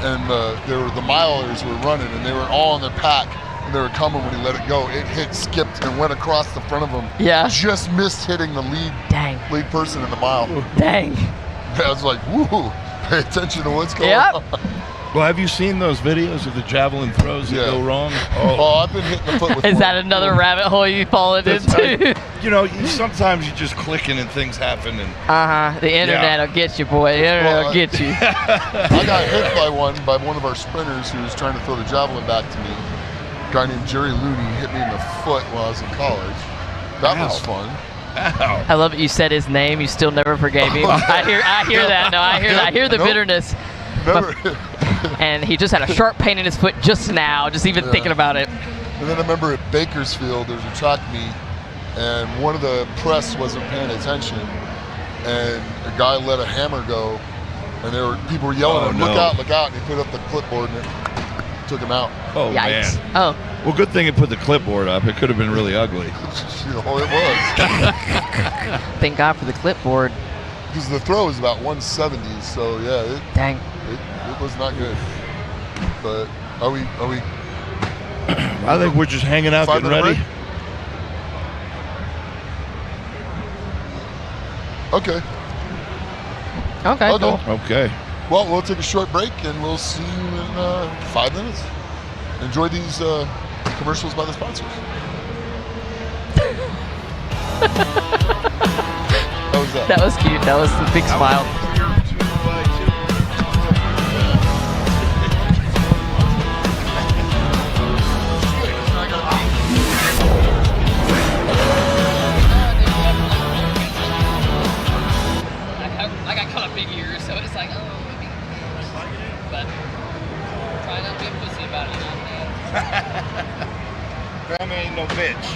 [SPEAKER 11] And the milers were running, and they were all in their pack, and they were coming when he let it go. It skipped, and went across the front of him.
[SPEAKER 2] Yeah.
[SPEAKER 11] Just missed hitting the lead person in the mile.
[SPEAKER 2] Dang.
[SPEAKER 11] I was like, woo, pay attention to what's going on.
[SPEAKER 12] Well, have you seen those videos of the javelin throws that go wrong?
[SPEAKER 11] Oh, I've been hitting the foot with
[SPEAKER 2] Is that another rabbit hole you've fallen into?
[SPEAKER 12] Sometimes you're just clicking and things happen. And
[SPEAKER 2] the internet will get you, boy. The internet will get you.
[SPEAKER 11] I got hit by one of our sprinters who was trying to throw the javelin back to me. A guy named Jerry Looney hit me in the foot while I was in college. That was fun.
[SPEAKER 12] Ow.
[SPEAKER 2] I love it. You said his name. You still never forgave him. I hear that. No, I hear the bitterness. And he just had a sharp pain in his foot just now, just even thinking about it.
[SPEAKER 11] And then I remember at Bakersfield, there was a track meet, and one of the press wasn't paying attention, and a guy let a hammer go, and people were yelling at him, look out, and he put up the clipboard and it took him out.
[SPEAKER 12] Oh,
[SPEAKER 2] Yikes.
[SPEAKER 12] man.
[SPEAKER 2] Oh.
[SPEAKER 12] Well, good thing it put the clipboard up. It could have been really ugly.
[SPEAKER 11] It was.
[SPEAKER 2] Thank God for the clipboard.
[SPEAKER 11] Because the throw is about 170, so yeah.
[SPEAKER 2] Dang.
[SPEAKER 11] It was not good. But are we?
[SPEAKER 12] I think we're just hanging out, getting ready.
[SPEAKER 11] Okay.
[SPEAKER 2] Okay. Cool.
[SPEAKER 12] Okay.
[SPEAKER 11] Well, we'll take a short break and we'll see you in 5 minutes. Enjoy these commercials by the sponsors. How was that?
[SPEAKER 2] That was cute. That was the big smile. I got kind of big ears, so it's like, oh, maybe. But try not to be a pussy about it, you know what I'm saying?
[SPEAKER 12] Grandma ain't no bitch.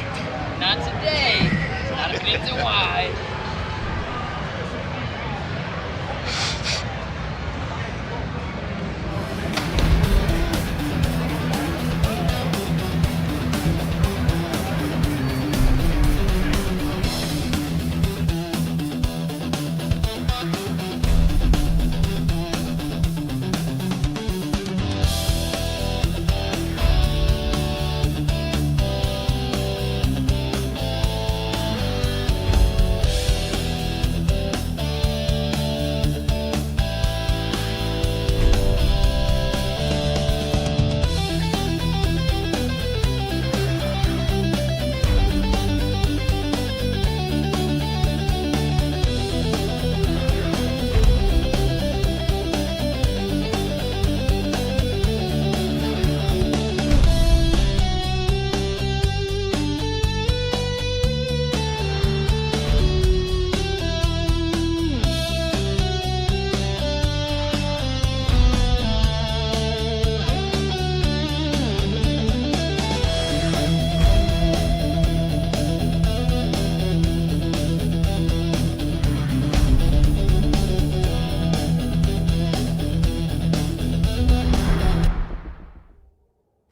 [SPEAKER 2] Not today. Not a bit too wide.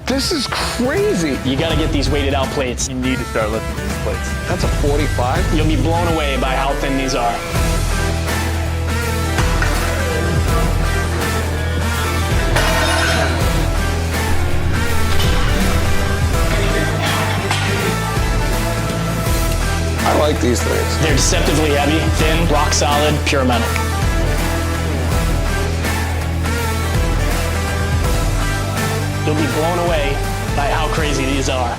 [SPEAKER 6] This is crazy.
[SPEAKER 4] You got to get these weighted out plates.
[SPEAKER 6] You need to start lifting these plates. That's a 45?
[SPEAKER 4] You'll be blown away by how thin these are.
[SPEAKER 6] I like these things.
[SPEAKER 4] They're deceptively heavy, thin, rock solid, pure metal. You'll be blown away by how crazy these are.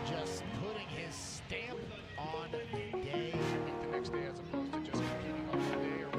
[SPEAKER 7] Just putting his stamp on the day. The next day, as opposed to just competing on the day or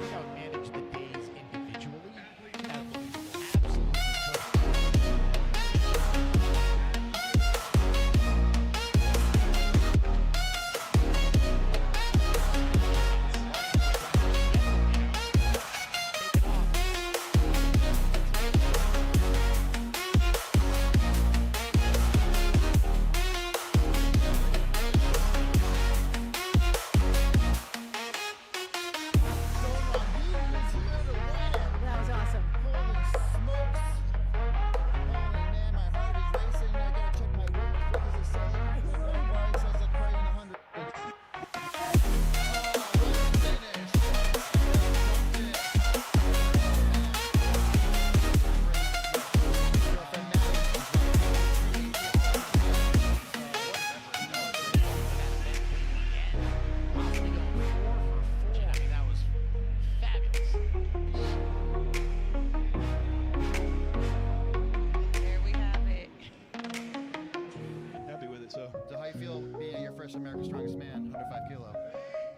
[SPEAKER 17] here for America's Strongest Man, 105 kilo.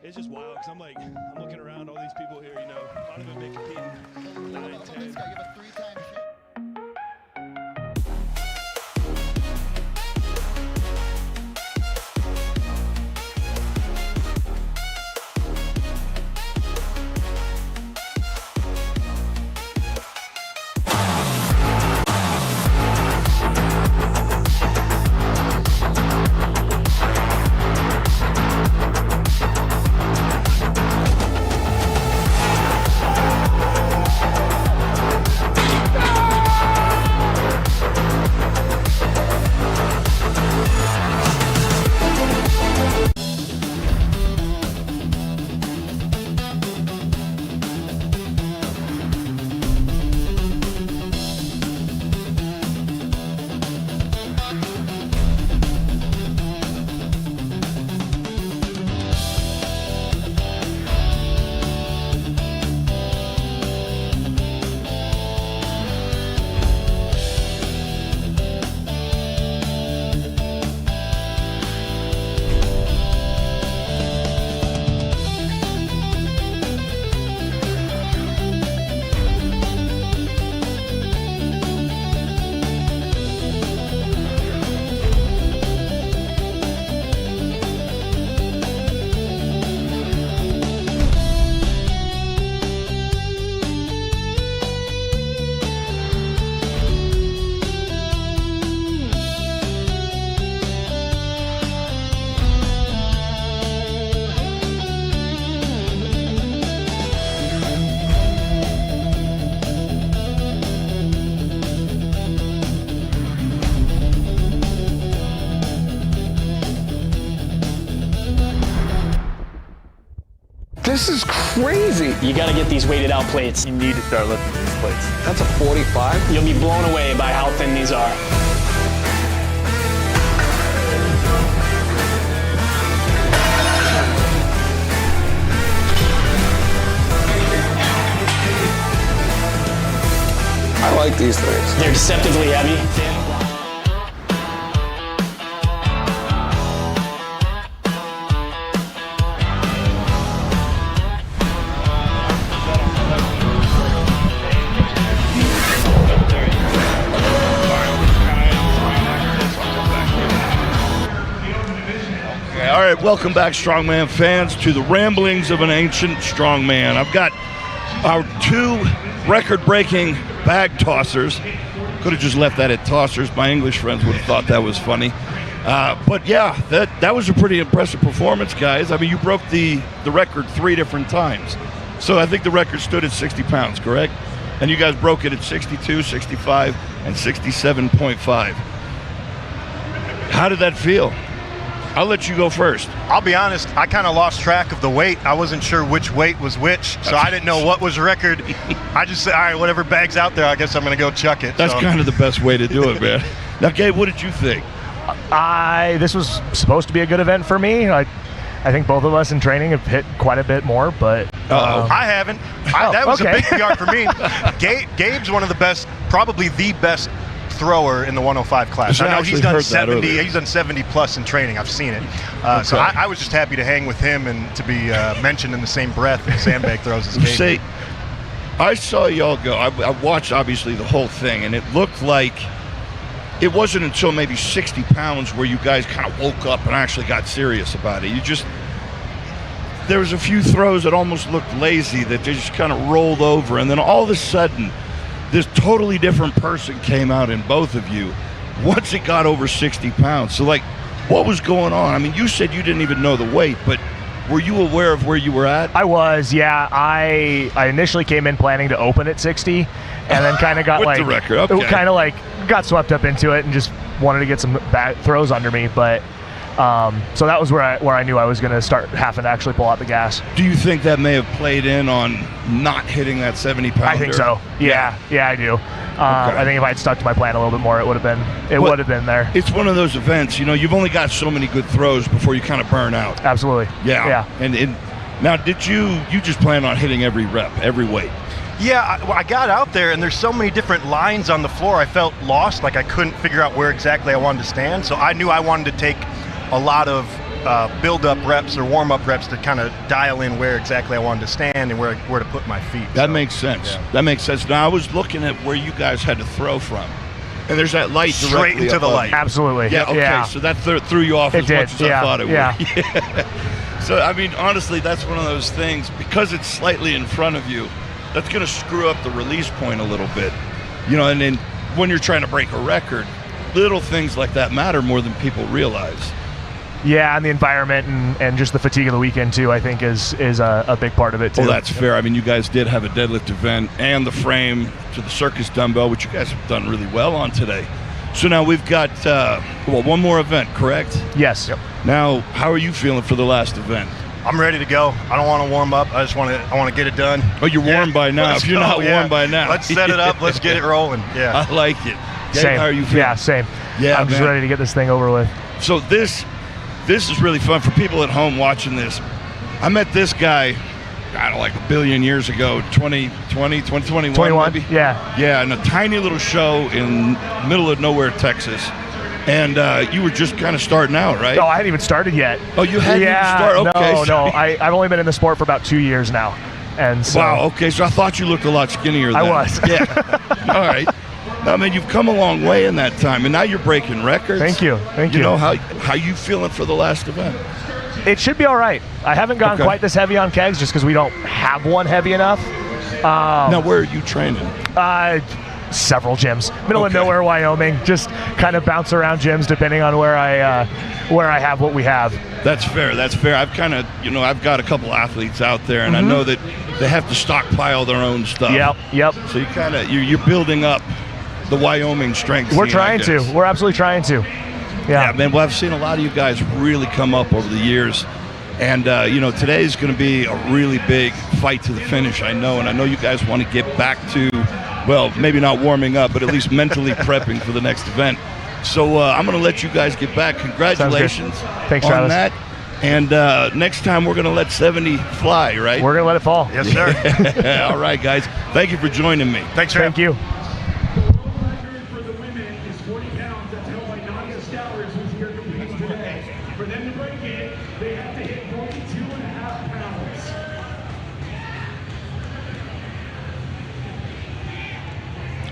[SPEAKER 3] It's just wild because I'm looking around all these people here, you know, a lot of them been competing 9, 10.
[SPEAKER 17] You have a 3-time
[SPEAKER 6] This is crazy.
[SPEAKER 4] You got to get these weighted out plates.
[SPEAKER 6] You need to start lifting these plates. That's a 45?
[SPEAKER 4] You'll be blown away by how thin these are.
[SPEAKER 6] I like these things.
[SPEAKER 4] They're deceptively heavy.
[SPEAKER 12] All right, welcome back, Strongman fans, to the ramblings of an ancient strongman. I've got our 2 record-breaking bag tossers. Could have just left that at tossers. My English friends would have thought that was funny. But yeah, that was a pretty impressive performance, guys. I mean, you broke the record 3 different times. So I think the record stood at 60 pounds, correct? And you guys broke it at 62, 65, and 67.5. How did that feel? I'll let you go first.
[SPEAKER 19] I'll be honest, I kind of lost track of the weight. I wasn't sure which weight was which, so I didn't know what was record. I just said, all right, whatever bag's out there, I guess I'm going to go chuck it.
[SPEAKER 12] That's kind of the best way to do it, man. Now, Gabe, what did you think?
[SPEAKER 13] This was supposed to be a good event for me. I think both of us in training have hit quite a bit more, but...
[SPEAKER 19] I haven't. That was
[SPEAKER 13] okay.
[SPEAKER 19] a big PR for me. Gabe's one of the best, probably the best thrower in the 105 class. I know he's done 70. He's done 70 plus in training. I've seen it. So I was just happy to hang with him and to be mentioned in the same breath as Sandbag throws his game.
[SPEAKER 12] Say, I saw y'all go. I watched obviously the whole thing, and it looked like it wasn't until maybe 60 pounds where you guys kind of woke up and actually got serious about it. There was a few throws that almost looked lazy that they just kind of rolled over, and then all of a sudden, this totally different person came out in both of you once it got over 60 pounds. So, what was going on? I mean, you said you didn't even know the weight, but were you aware of where you were at?
[SPEAKER 13] I was, yeah. I initially came in planning to open at 60, and then kind of got
[SPEAKER 12] with the record. Okay.
[SPEAKER 13] Kind of got swept up into it and just wanted to get some back throws under me. But so that was where I knew I was going to start having to actually pull out the gas.
[SPEAKER 12] Do you think that may have played in on not hitting that 70 pounder?
[SPEAKER 13] I think so. Yeah, I do. I think if I had stuck to my plan a little bit more, it would have been there.
[SPEAKER 12] It's one of those events, you've only got so many good throws before you kind of burn out.
[SPEAKER 13] Absolutely.
[SPEAKER 12] Yeah. And now, did you just plan on hitting every rep, every weight?
[SPEAKER 19] Yeah, I got out there, and there's so many different lines on the floor. I felt lost, like I couldn't figure out where exactly I wanted to stand. So I knew I wanted to take a lot of build up reps or warm up reps to kind of dial in where exactly I wanted to stand and where to put my feet.
[SPEAKER 12] That makes sense. Yeah. That makes sense. Now I was looking at where you guys had to throw from, and there's that light
[SPEAKER 19] straight into the light.
[SPEAKER 13] Absolutely.
[SPEAKER 12] Yeah. Okay.
[SPEAKER 13] Yeah.
[SPEAKER 12] So that threw you off as much as I thought it would.
[SPEAKER 13] Yeah.
[SPEAKER 12] So I mean, honestly, that's one of those things, because it's slightly in front of you, that's going to screw up the release point a little bit. You know, and then when you're trying to break a record, little things like that matter more than people realize.
[SPEAKER 13] Yeah, and the environment and just the fatigue of the weekend too, I think is a big part of it too.
[SPEAKER 12] Well, that's fair. I mean, you guys did have a deadlift event and the frame to the circus dumbbell, which you guys have done really well on today. So now we've got one more event, correct?
[SPEAKER 13] Yes.
[SPEAKER 19] Yep.
[SPEAKER 12] Now, how are you feeling for the last event?
[SPEAKER 19] I'm ready to go. I don't want to warm up. I want to get it done.
[SPEAKER 12] Oh, you're warm by now. If you're not warm by now,
[SPEAKER 19] let's set it up. Let's get it rolling. Yeah.
[SPEAKER 12] I like it.
[SPEAKER 13] Same.
[SPEAKER 12] How are you feeling?
[SPEAKER 13] Yeah, same.
[SPEAKER 12] Yeah,
[SPEAKER 13] I'm just ready to get this thing over with.
[SPEAKER 12] So this is really fun for people at home watching this. I met this guy, I don't know, like a billion years ago, 2021 maybe?
[SPEAKER 13] Yeah.
[SPEAKER 12] Yeah, in a tiny little show in middle of nowhere, Texas. And you were just kind of starting out, right?
[SPEAKER 13] No, I hadn't even started yet.
[SPEAKER 12] Oh, you hadn't even started? Okay.
[SPEAKER 13] No. I've only been in the sport for about 2 years now. And so,
[SPEAKER 12] wow, okay. So I thought you looked a lot skinnier then.
[SPEAKER 13] I was.
[SPEAKER 12] Yeah. All right. I mean, you've come a long way in that time, and now you're breaking records.
[SPEAKER 13] Thank you.
[SPEAKER 12] You know, how you feeling for the last event?
[SPEAKER 13] It should be all right. I haven't gone quite this heavy on kegs just because we don't have one heavy enough.
[SPEAKER 12] Now, where are you training?
[SPEAKER 13] Several gyms. Middle of nowhere, Wyoming. Just kind of bounce around gyms depending on where I have what we have.
[SPEAKER 12] That's fair. That's fair. I've kind of, I've got a couple athletes out there, and I know that they have to stockpile their own stuff.
[SPEAKER 13] Yep.
[SPEAKER 12] So you kind of you're building up the Wyoming strength.
[SPEAKER 13] We're trying to. We're absolutely trying to.
[SPEAKER 12] Yeah, man. Well, I've seen a lot of you guys really come up over the years, and today is going to be a really big fight to the finish. I know, and I know you guys want to get back to, well, maybe not warming up, but at least mentally prepping for the next event. So I'm going to let you guys get back. Congratulations
[SPEAKER 13] Thanks,
[SPEAKER 12] on
[SPEAKER 13] Travis.
[SPEAKER 12] that. And next time we're going to let 70 fly, right?
[SPEAKER 13] We're going to let it fall.
[SPEAKER 19] Yes, sir.
[SPEAKER 12] All right, guys. Thank you for joining me.
[SPEAKER 19] Thanks,
[SPEAKER 13] Thank you.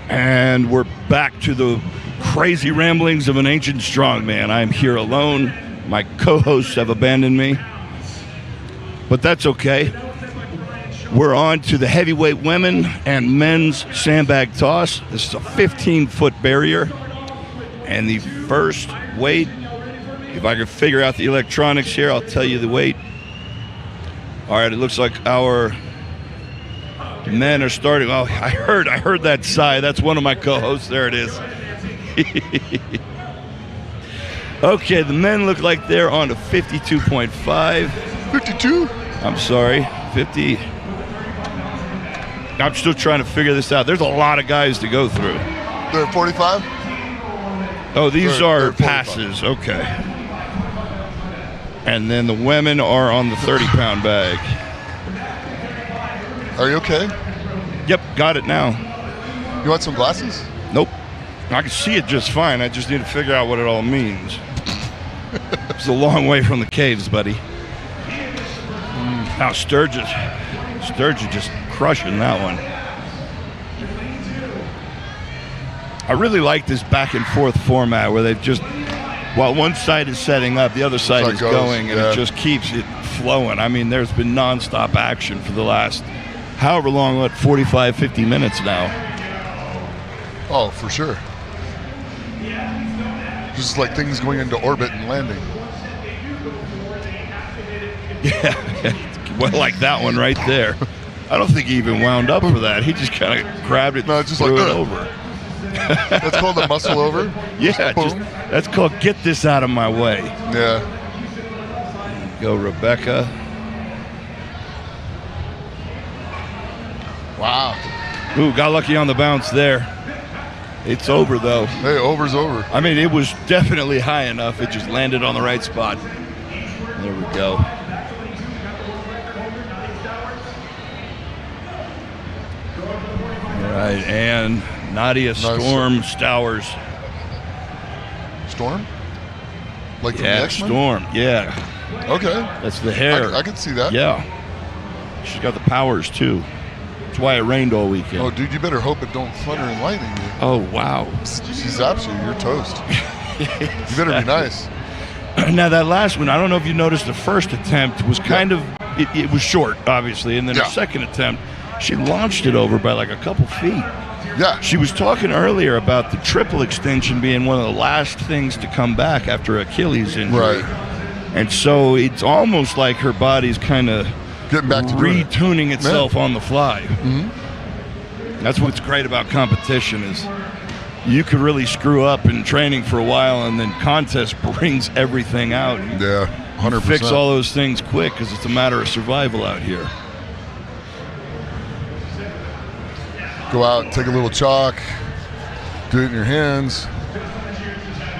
[SPEAKER 12] And we're back to the crazy ramblings of an ancient strongman. I'm here alone. My co-hosts have abandoned me. But that's okay. We're on to the heavyweight women and men's sandbag toss. This is a 15-foot barrier. And the first weight, if I can figure out the electronics here, I'll tell you the weight. All right, it looks like our men are starting. Oh, I heard that sigh. That's one of my co-hosts. There it is. Okay, the men look like they're on to 52.5.
[SPEAKER 11] 52?
[SPEAKER 12] I'm sorry, 50. I'm still trying to figure this out. There's a lot of guys to go through.
[SPEAKER 11] They're 45?
[SPEAKER 12] Oh, these are passes. Okay. And then the women are on the 30-pound bag.
[SPEAKER 11] Are you okay?
[SPEAKER 12] Yep, got it now.
[SPEAKER 11] You want some glasses?
[SPEAKER 12] Nope. I can see it just fine. I just need to figure out what it all means. It's a long way from the caves, buddy. Now Sturgis just crushing that one. I really like this back and forth format where they've just, while one side is setting up, the other side is going, and it just keeps it flowing. I mean, there's been nonstop action for the last however long, 45, 50 minutes now.
[SPEAKER 11] Oh, for sure. Just like things going into orbit and landing.
[SPEAKER 12] Yeah, well, like that one right there. I don't think he even wound up for that. He just kind of grabbed it and threw it over.
[SPEAKER 11] That's called a muscle over?
[SPEAKER 12] Yeah, that's called get this out of my way.
[SPEAKER 11] Yeah.
[SPEAKER 12] Go, Rebecca.
[SPEAKER 11] Wow.
[SPEAKER 12] Ooh, got lucky on the bounce there. It's over, though.
[SPEAKER 11] Hey, over's over.
[SPEAKER 12] I mean, it was definitely high enough. It just landed on the right spot. There we go. All right, and Nadia Storm Stowers.
[SPEAKER 11] Storm? Like from the
[SPEAKER 12] Yeah,
[SPEAKER 11] X-Men?
[SPEAKER 12] Storm. Yeah.
[SPEAKER 11] Okay.
[SPEAKER 12] That's the hair.
[SPEAKER 11] I can see that.
[SPEAKER 12] Yeah. She's got the powers too. That's why it rained all weekend.
[SPEAKER 11] Oh, dude, you better hope it don't thunder and lightning you.
[SPEAKER 12] Oh, wow.
[SPEAKER 11] She zaps you, you're toast. You better be nice.
[SPEAKER 12] Now, that last one, I don't know if you noticed the first attempt was kind of, it was short, obviously, and then the second attempt, she launched it over by like a couple feet.
[SPEAKER 11] Yeah.
[SPEAKER 12] She was talking earlier about the triple extension being one of the last things to come back after Achilles injury.
[SPEAKER 11] Right.
[SPEAKER 12] And so it's almost like her body's kind of
[SPEAKER 11] getting back to
[SPEAKER 12] retuning itself on the fly.
[SPEAKER 11] Mm-hmm.
[SPEAKER 12] That's what's great about competition is you could really screw up in training for a while, and then contest brings everything out.
[SPEAKER 11] Yeah, 100%.
[SPEAKER 12] Fix all those things quick because it's a matter of survival out here.
[SPEAKER 11] Go out, take a little chalk, do it in your hands,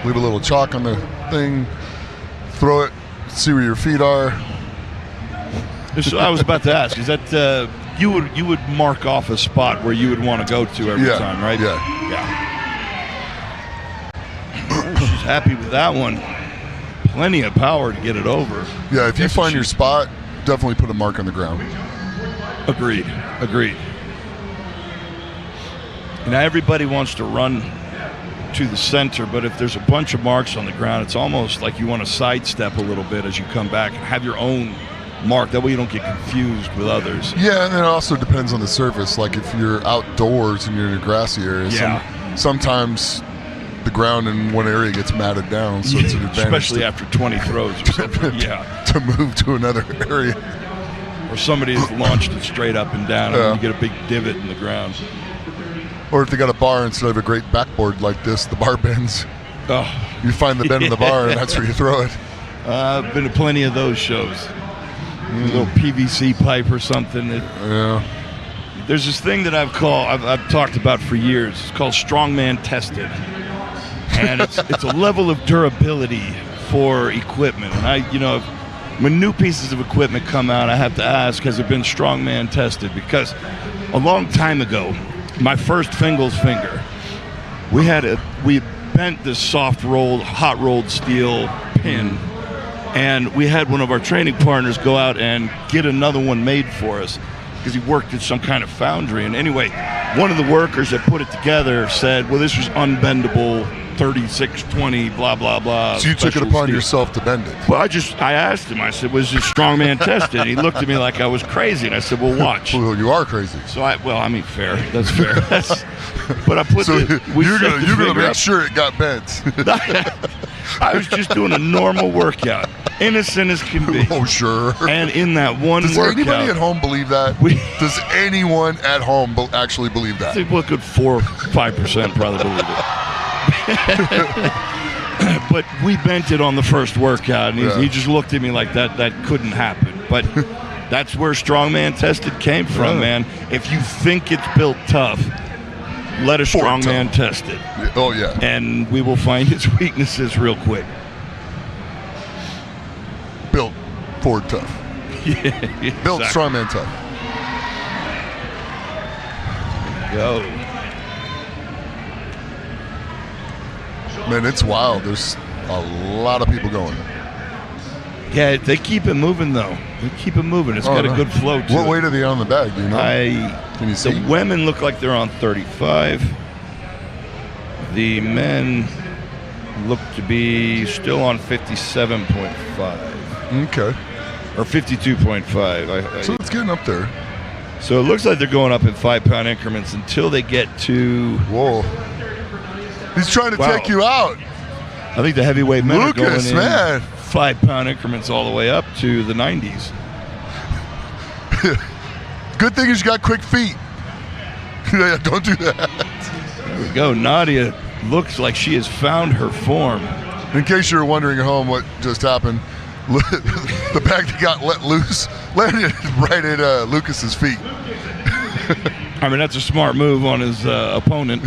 [SPEAKER 11] leave a little chalk on the thing, throw it, see where your feet are.
[SPEAKER 12] So I was about to ask, is that you would mark off a spot where you would want to go to every time, right?
[SPEAKER 11] Yeah.
[SPEAKER 12] She's happy with that one. Plenty of power to get it over.
[SPEAKER 11] Yeah, if you find your spot, definitely put a mark on the ground.
[SPEAKER 12] Agreed. Now everybody wants to run to the center, but if there's a bunch of marks on the ground, it's almost like you want to sidestep a little bit as you come back and have your own mark. That way you don't get confused with others.
[SPEAKER 11] Yeah, and then it also depends on the surface. Like if you're outdoors and you're in a grassy area, sometimes the ground in one area gets matted down, so it's an advantage.
[SPEAKER 12] Especially after 20 throws or something.
[SPEAKER 11] To move to another area.
[SPEAKER 12] Or somebody has launched it straight up and down, and you get a big divot in the ground.
[SPEAKER 11] Or if they got a bar instead of a great backboard like this, the bar bends.
[SPEAKER 12] Oh.
[SPEAKER 11] You find the bend in the bar, and that's where you throw it.
[SPEAKER 12] I've been to plenty of those shows. A little PVC pipe or something. There's this thing that I've talked about for years. It's called Strongman Tested. And it's a level of durability for equipment. And when new pieces of equipment come out, I have to ask, has it been Strongman tested? Because a long time ago, my first Fingal's finger, we bent this soft rolled, hot rolled steel pin, and we had one of our training partners go out and get another one made for us because he worked at some kind of foundry. And anyway, one of the workers that put it together said, well, this was unbendable, 3620, blah, blah, blah.
[SPEAKER 11] So you took it upon yourself to bend it?
[SPEAKER 12] Well, I asked him, I said, was this Strongman tested? And he looked at me like I was crazy, and I said, well, watch.
[SPEAKER 11] Well, you are crazy.
[SPEAKER 12] So fair. That's fair. But I put
[SPEAKER 11] you're gonna make sure it got bent.
[SPEAKER 12] I was just doing a normal workout, innocent as can be.
[SPEAKER 11] Oh, sure.
[SPEAKER 12] And in that one
[SPEAKER 11] Does
[SPEAKER 12] workout,
[SPEAKER 11] anybody at home believe that? Does anyone at home actually believe that?
[SPEAKER 12] I think a good 4 or 5% probably believe it. But we bent it on the first workout, and he just looked at me like that couldn't happen. But that's where Strongman Tested came from, man. If you think it's built tough, let a Strongman test it.
[SPEAKER 11] Oh, yeah.
[SPEAKER 12] And we will find its weaknesses real quick.
[SPEAKER 11] Built Ford tough. Built Strongman tough.
[SPEAKER 12] Go.
[SPEAKER 11] Man, it's wild. There's a lot of people going.
[SPEAKER 12] Yeah, they keep it moving, though. They keep it moving. It's got a good flow to it.
[SPEAKER 11] What weight are they on the bag? Do you know? Can you see?
[SPEAKER 12] The women look like they're on 35. The men look to be still on 57.5.
[SPEAKER 11] Okay.
[SPEAKER 12] Or 52.5.
[SPEAKER 11] So it's getting up there.
[SPEAKER 12] So it looks like they're going up in 5-pound increments until they get to...
[SPEAKER 11] Whoa. He's trying to take you out.
[SPEAKER 12] I think the heavyweight men are going in
[SPEAKER 11] man.
[SPEAKER 12] 5-pound increments all the way up to the 90s.
[SPEAKER 11] Good thing he's got quick feet. Don't do that.
[SPEAKER 12] There we go. Nadia looks like she has found her form.
[SPEAKER 11] In case you're wondering at home what just happened, the bag that got let loose landed right at Lucas's feet.
[SPEAKER 12] I mean, that's a smart move on his opponent.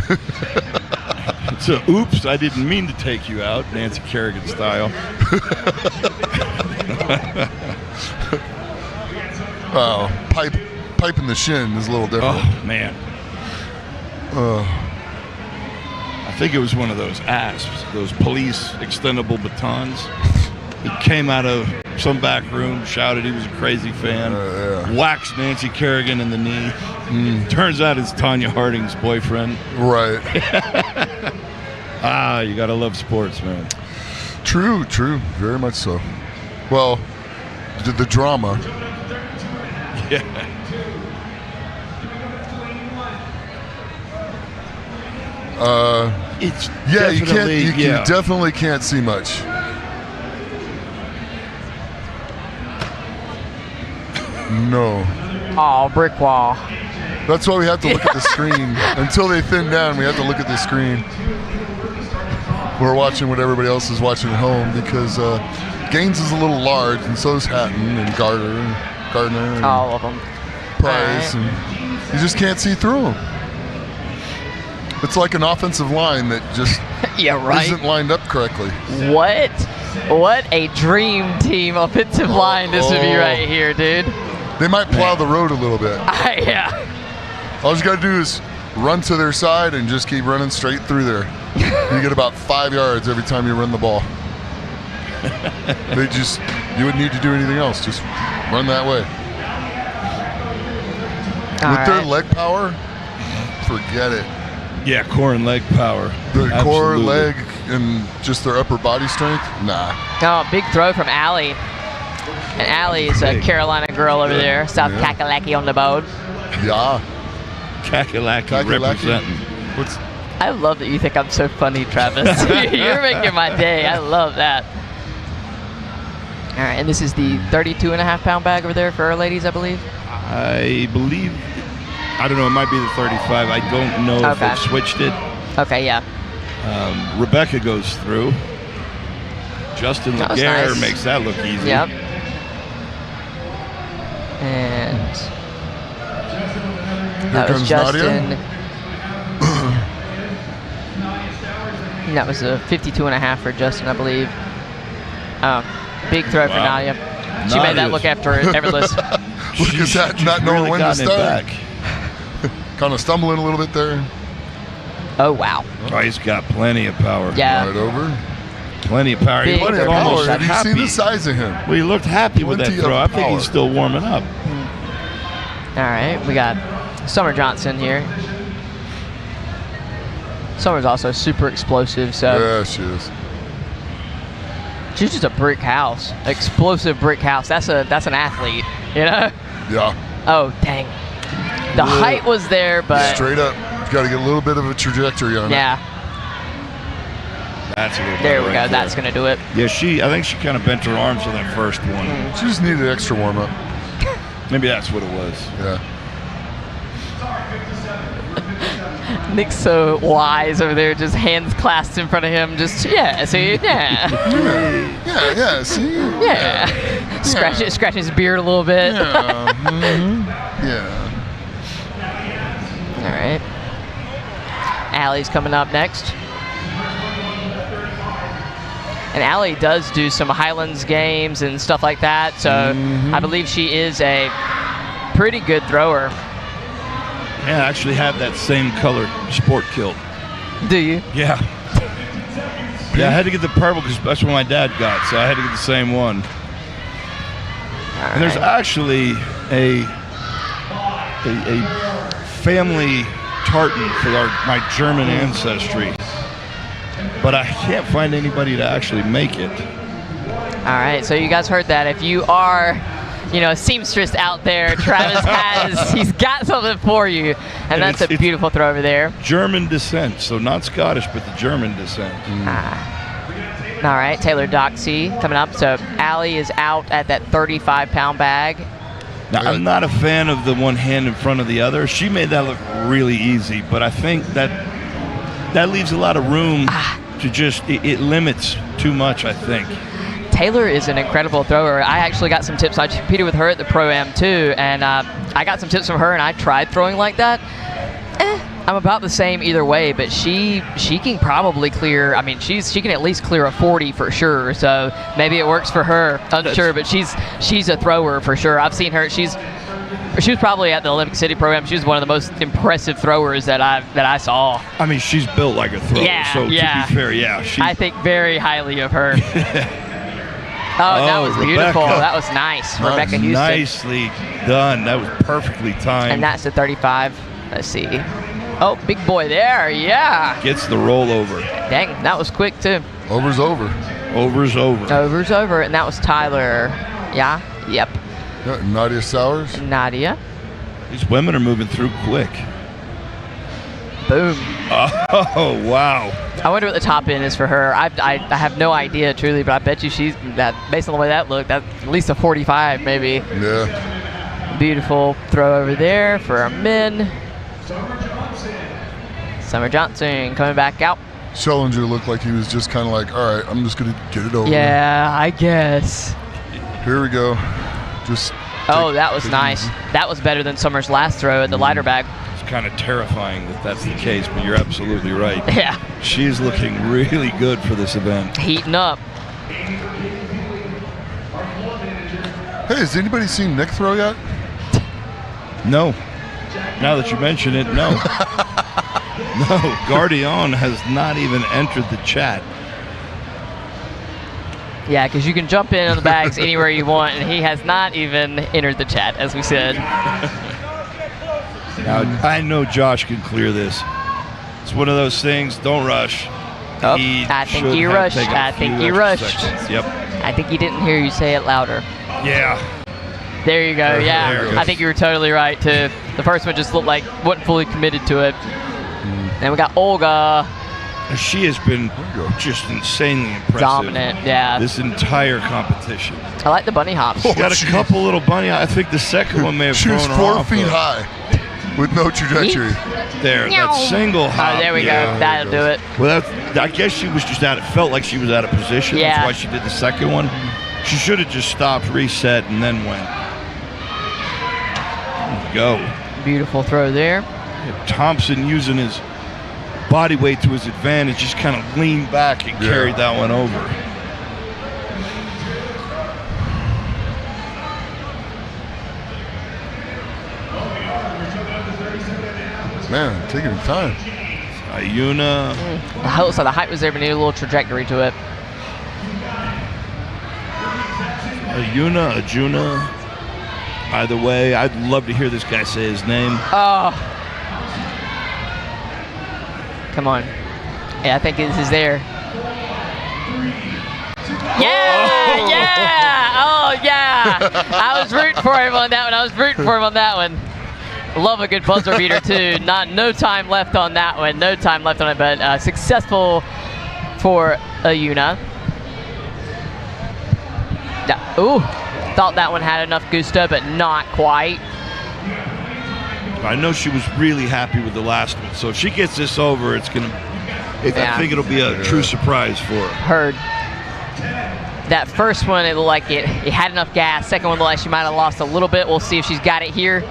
[SPEAKER 12] So, oops, I didn't mean to take you out, Nancy Kerrigan style.
[SPEAKER 11] Wow, pipe in the shin is a little different.
[SPEAKER 12] Oh, man. I think it was one of those ASPs, those police extendable batons. He came out of some back room, shouted he was a crazy fan, whacks Nancy Kerrigan in the knee. Turns out it's Tanya Harding's boyfriend.
[SPEAKER 11] Right.
[SPEAKER 12] You gotta love sports, man.
[SPEAKER 11] True, very much so. Well, the drama.
[SPEAKER 12] Yeah. It's
[SPEAKER 11] you definitely can't see much. No.
[SPEAKER 2] Oh, brick wall.
[SPEAKER 11] That's why we have to look at the screen. Until they thin down, we have to look at the screen. We're watching what everybody else is watching at home because Gaines is a little large, and so is Hatton and Gardner and
[SPEAKER 2] all of them.
[SPEAKER 11] Price, and you just can't see through them. It's like an offensive line that just isn't lined up correctly.
[SPEAKER 2] What a dream team offensive line this would be right here, dude.
[SPEAKER 11] They might plow the road a little bit.
[SPEAKER 2] Yeah.
[SPEAKER 11] All you got to do is run to their side and just keep running straight through there. You get about 5 yards every time you run the ball. You wouldn't need to do anything else. Just run that way. With their leg power, forget it.
[SPEAKER 12] Yeah, core and leg power.
[SPEAKER 11] The core, leg, and just their upper body strength? Nah.
[SPEAKER 2] Oh, big throw from Allie. And Allie is a Carolina girl over there. South Kakalaki on the boat.
[SPEAKER 11] Yeah.
[SPEAKER 12] Kakalaki representing.
[SPEAKER 2] I love that you think I'm so funny, Travis. You're making my day. I love that. All right, and this is the 32.5-pound bag over there for our ladies, I believe?
[SPEAKER 12] I don't know, it might be the 35. I don't know if they've switched it.
[SPEAKER 2] Okay, yeah.
[SPEAKER 12] Rebecca goes through. Justin Laguerre makes that look easy.
[SPEAKER 2] Yep. And that was Justin. That was a 52.5 for Justin, I believe. Big throw for Nadia. She made that look effortless.
[SPEAKER 11] Look at that, not knowing when to start. Kind of stumbling a little bit there.
[SPEAKER 2] Oh, wow.
[SPEAKER 12] Oh, he's got plenty of power.
[SPEAKER 2] Yeah.
[SPEAKER 11] Right over.
[SPEAKER 12] Plenty of power. He looked almost
[SPEAKER 11] Have you
[SPEAKER 12] happy.
[SPEAKER 11] seen the size of him?
[SPEAKER 12] Well, he looked happy with that throw. I think he's still warming up.
[SPEAKER 2] All right, we got Summer Johnson here. Summer's also super explosive, so.
[SPEAKER 11] Yeah, she is.
[SPEAKER 2] She's just a brick house, explosive brick house. That's an athlete, you know?
[SPEAKER 11] Yeah.
[SPEAKER 2] Oh, dang. The height was there, but.
[SPEAKER 11] Straight up. You've got to get a little bit of a trajectory on it.
[SPEAKER 2] Yeah.
[SPEAKER 12] That's a little
[SPEAKER 2] there we
[SPEAKER 12] right
[SPEAKER 2] go.
[SPEAKER 12] there.
[SPEAKER 2] That's going to do it.
[SPEAKER 12] Yeah, I think she kind of bent her arms on that first one.
[SPEAKER 11] She just needed extra warm up.
[SPEAKER 12] Maybe that's what it was.
[SPEAKER 11] Yeah.
[SPEAKER 2] Nick's so wise over there, just hands clasped in front of him. Just, see, yeah.
[SPEAKER 11] see?
[SPEAKER 2] Yeah. Scratching his beard a little bit.
[SPEAKER 11] Yeah. Yeah.
[SPEAKER 2] All right. Allie's coming up next. And Allie does do some Highlands games and stuff like that, so I believe she is a pretty good thrower.
[SPEAKER 12] Yeah, I actually have that same color sport kilt.
[SPEAKER 2] Do you?
[SPEAKER 12] Yeah. Yeah, I had to get the purple because that's what my dad got, so I had to get the same one. And there's actually a family tartan for my German ancestry, but I can't find anybody to actually make it.
[SPEAKER 2] All right, so you guys heard that. If you are, a seamstress out there, Travis he's got something for you, and that's a beautiful throw over there.
[SPEAKER 12] German descent, so not Scottish, but the German descent.
[SPEAKER 2] All right, Taylor Doxey coming up. So Allie is out at that 35-pound bag.
[SPEAKER 12] Now, I'm not a fan of the one hand in front of the other. She made that look really easy, but I think that leaves a lot of room to it limits too much, I think.
[SPEAKER 2] Taylor is an incredible thrower. I actually got some tips. I competed with her at the Pro-Am too, and I got some tips from her, and I tried throwing like that. I'm about the same either way, but she can probably clear. I mean, she can at least clear a 40 for sure. So maybe it works for her. Unsure, but she's a thrower for sure. I've seen her. She's She was probably at the Olympic City program. She was one of the most impressive throwers that I saw.
[SPEAKER 12] I mean, she's built like a thrower.
[SPEAKER 2] Yeah,
[SPEAKER 12] so
[SPEAKER 2] yeah.
[SPEAKER 12] to be fair, yeah.
[SPEAKER 2] I think very highly of her. That was beautiful.
[SPEAKER 12] Rebecca.
[SPEAKER 2] That was nice. Rebecca Houston.
[SPEAKER 12] Nicely done. That was perfectly timed.
[SPEAKER 2] And that's the 35. Let's see. Oh, big boy there. Yeah.
[SPEAKER 12] Gets the rollover.
[SPEAKER 2] Dang, that was quick too.
[SPEAKER 11] Over's over.
[SPEAKER 12] Over's over.
[SPEAKER 2] Over's over. And that was Tyler. Yeah. Yep.
[SPEAKER 11] Yeah, Nadia Sowers.
[SPEAKER 2] Nadia.
[SPEAKER 12] These women are moving through quick.
[SPEAKER 2] Boom.
[SPEAKER 12] Oh, wow.
[SPEAKER 2] I wonder what the top end is for her. I have no idea, truly, but I bet you she's that. Based on the way that looked, that's at least a 45, maybe.
[SPEAKER 11] Yeah.
[SPEAKER 2] Beautiful throw over there for our men. Summer Johnson coming back out.
[SPEAKER 11] Schellinger looked like he was just kind of like, all right, I'm just going to get it over.
[SPEAKER 2] Yeah, I guess.
[SPEAKER 11] Here we go. Just.
[SPEAKER 2] That was nice. That was better than Summer's last throw at the lighter bag.
[SPEAKER 12] It's kind of terrifying that that's the case, but you're absolutely right.
[SPEAKER 2] Yeah.
[SPEAKER 12] She's looking really good for this event.
[SPEAKER 2] Heating up.
[SPEAKER 11] Hey, has anybody seen Nick throw yet?
[SPEAKER 12] No. Now that you mention it, no. No, Guardian has not even entered the chat.
[SPEAKER 2] Yeah, because you can jump in on the bags anywhere you want, and he has not even entered the chat, as we said.
[SPEAKER 12] Now, I know Josh can clear this. It's one of those things, don't rush.
[SPEAKER 2] Oh, I think he rushed. I think he rushed.
[SPEAKER 12] Yep.
[SPEAKER 2] I think he didn't hear you say it louder.
[SPEAKER 12] Yeah.
[SPEAKER 2] There you go, yeah.
[SPEAKER 12] There it goes.
[SPEAKER 2] I think you were totally right, too. The first one just looked like wasn't fully committed to it. And we got Olga.
[SPEAKER 12] She has been just insanely impressive.
[SPEAKER 2] Dominant, yeah.
[SPEAKER 12] This entire competition.
[SPEAKER 2] I like the bunny hops.
[SPEAKER 12] She's got a couple little bunny. I think the second one may have
[SPEAKER 11] She was
[SPEAKER 12] thrown her
[SPEAKER 11] 4
[SPEAKER 12] off,
[SPEAKER 11] feet
[SPEAKER 12] but-
[SPEAKER 11] high with no trajectory.
[SPEAKER 12] There, that single hop.
[SPEAKER 2] Oh, there we go. That'll do it.
[SPEAKER 12] Well, I guess she was just out. It felt like she was out of position.
[SPEAKER 2] Yeah.
[SPEAKER 12] That's why she did the second one. She should have just stopped, reset, and then went. Go.
[SPEAKER 2] Beautiful throw there.
[SPEAKER 12] Thompson using his body weight to his advantage, just kind of leaned back and carried that one over.
[SPEAKER 11] Man, taking your time.
[SPEAKER 12] Ayuna.
[SPEAKER 2] So the height was there, but needed a little trajectory to it.
[SPEAKER 12] Ajuna. Either way, I'd love to hear this guy say his name.
[SPEAKER 2] Oh. Come on. Yeah, I think this is there. Yeah, yeah. Oh, yeah. I was rooting for him on that one. Love a good buzzer beater, too. No time left on that one. No time left on it, but successful for Ayuna. Ooh. Thought that one had enough gusto, but not quite.
[SPEAKER 12] I know she was really happy with the last one, so if she gets this over, it's gonna. I think it'll be a true surprise for her.
[SPEAKER 2] Heard. That first one, it looked like it had enough gas. Second one looked like she might have lost a little bit. We'll see if she's got it here.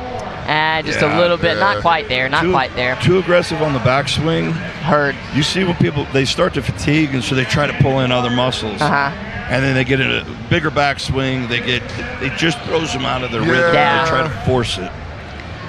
[SPEAKER 2] Just a little bit. Not quite there. Not quite there.
[SPEAKER 12] Too aggressive on the backswing.
[SPEAKER 2] Heard.
[SPEAKER 12] You see when people, they start to fatigue, and so they try to pull in other muscles. And then they get in a bigger backswing. It just throws them out of their rhythm.
[SPEAKER 2] Yeah.
[SPEAKER 12] They try to force it.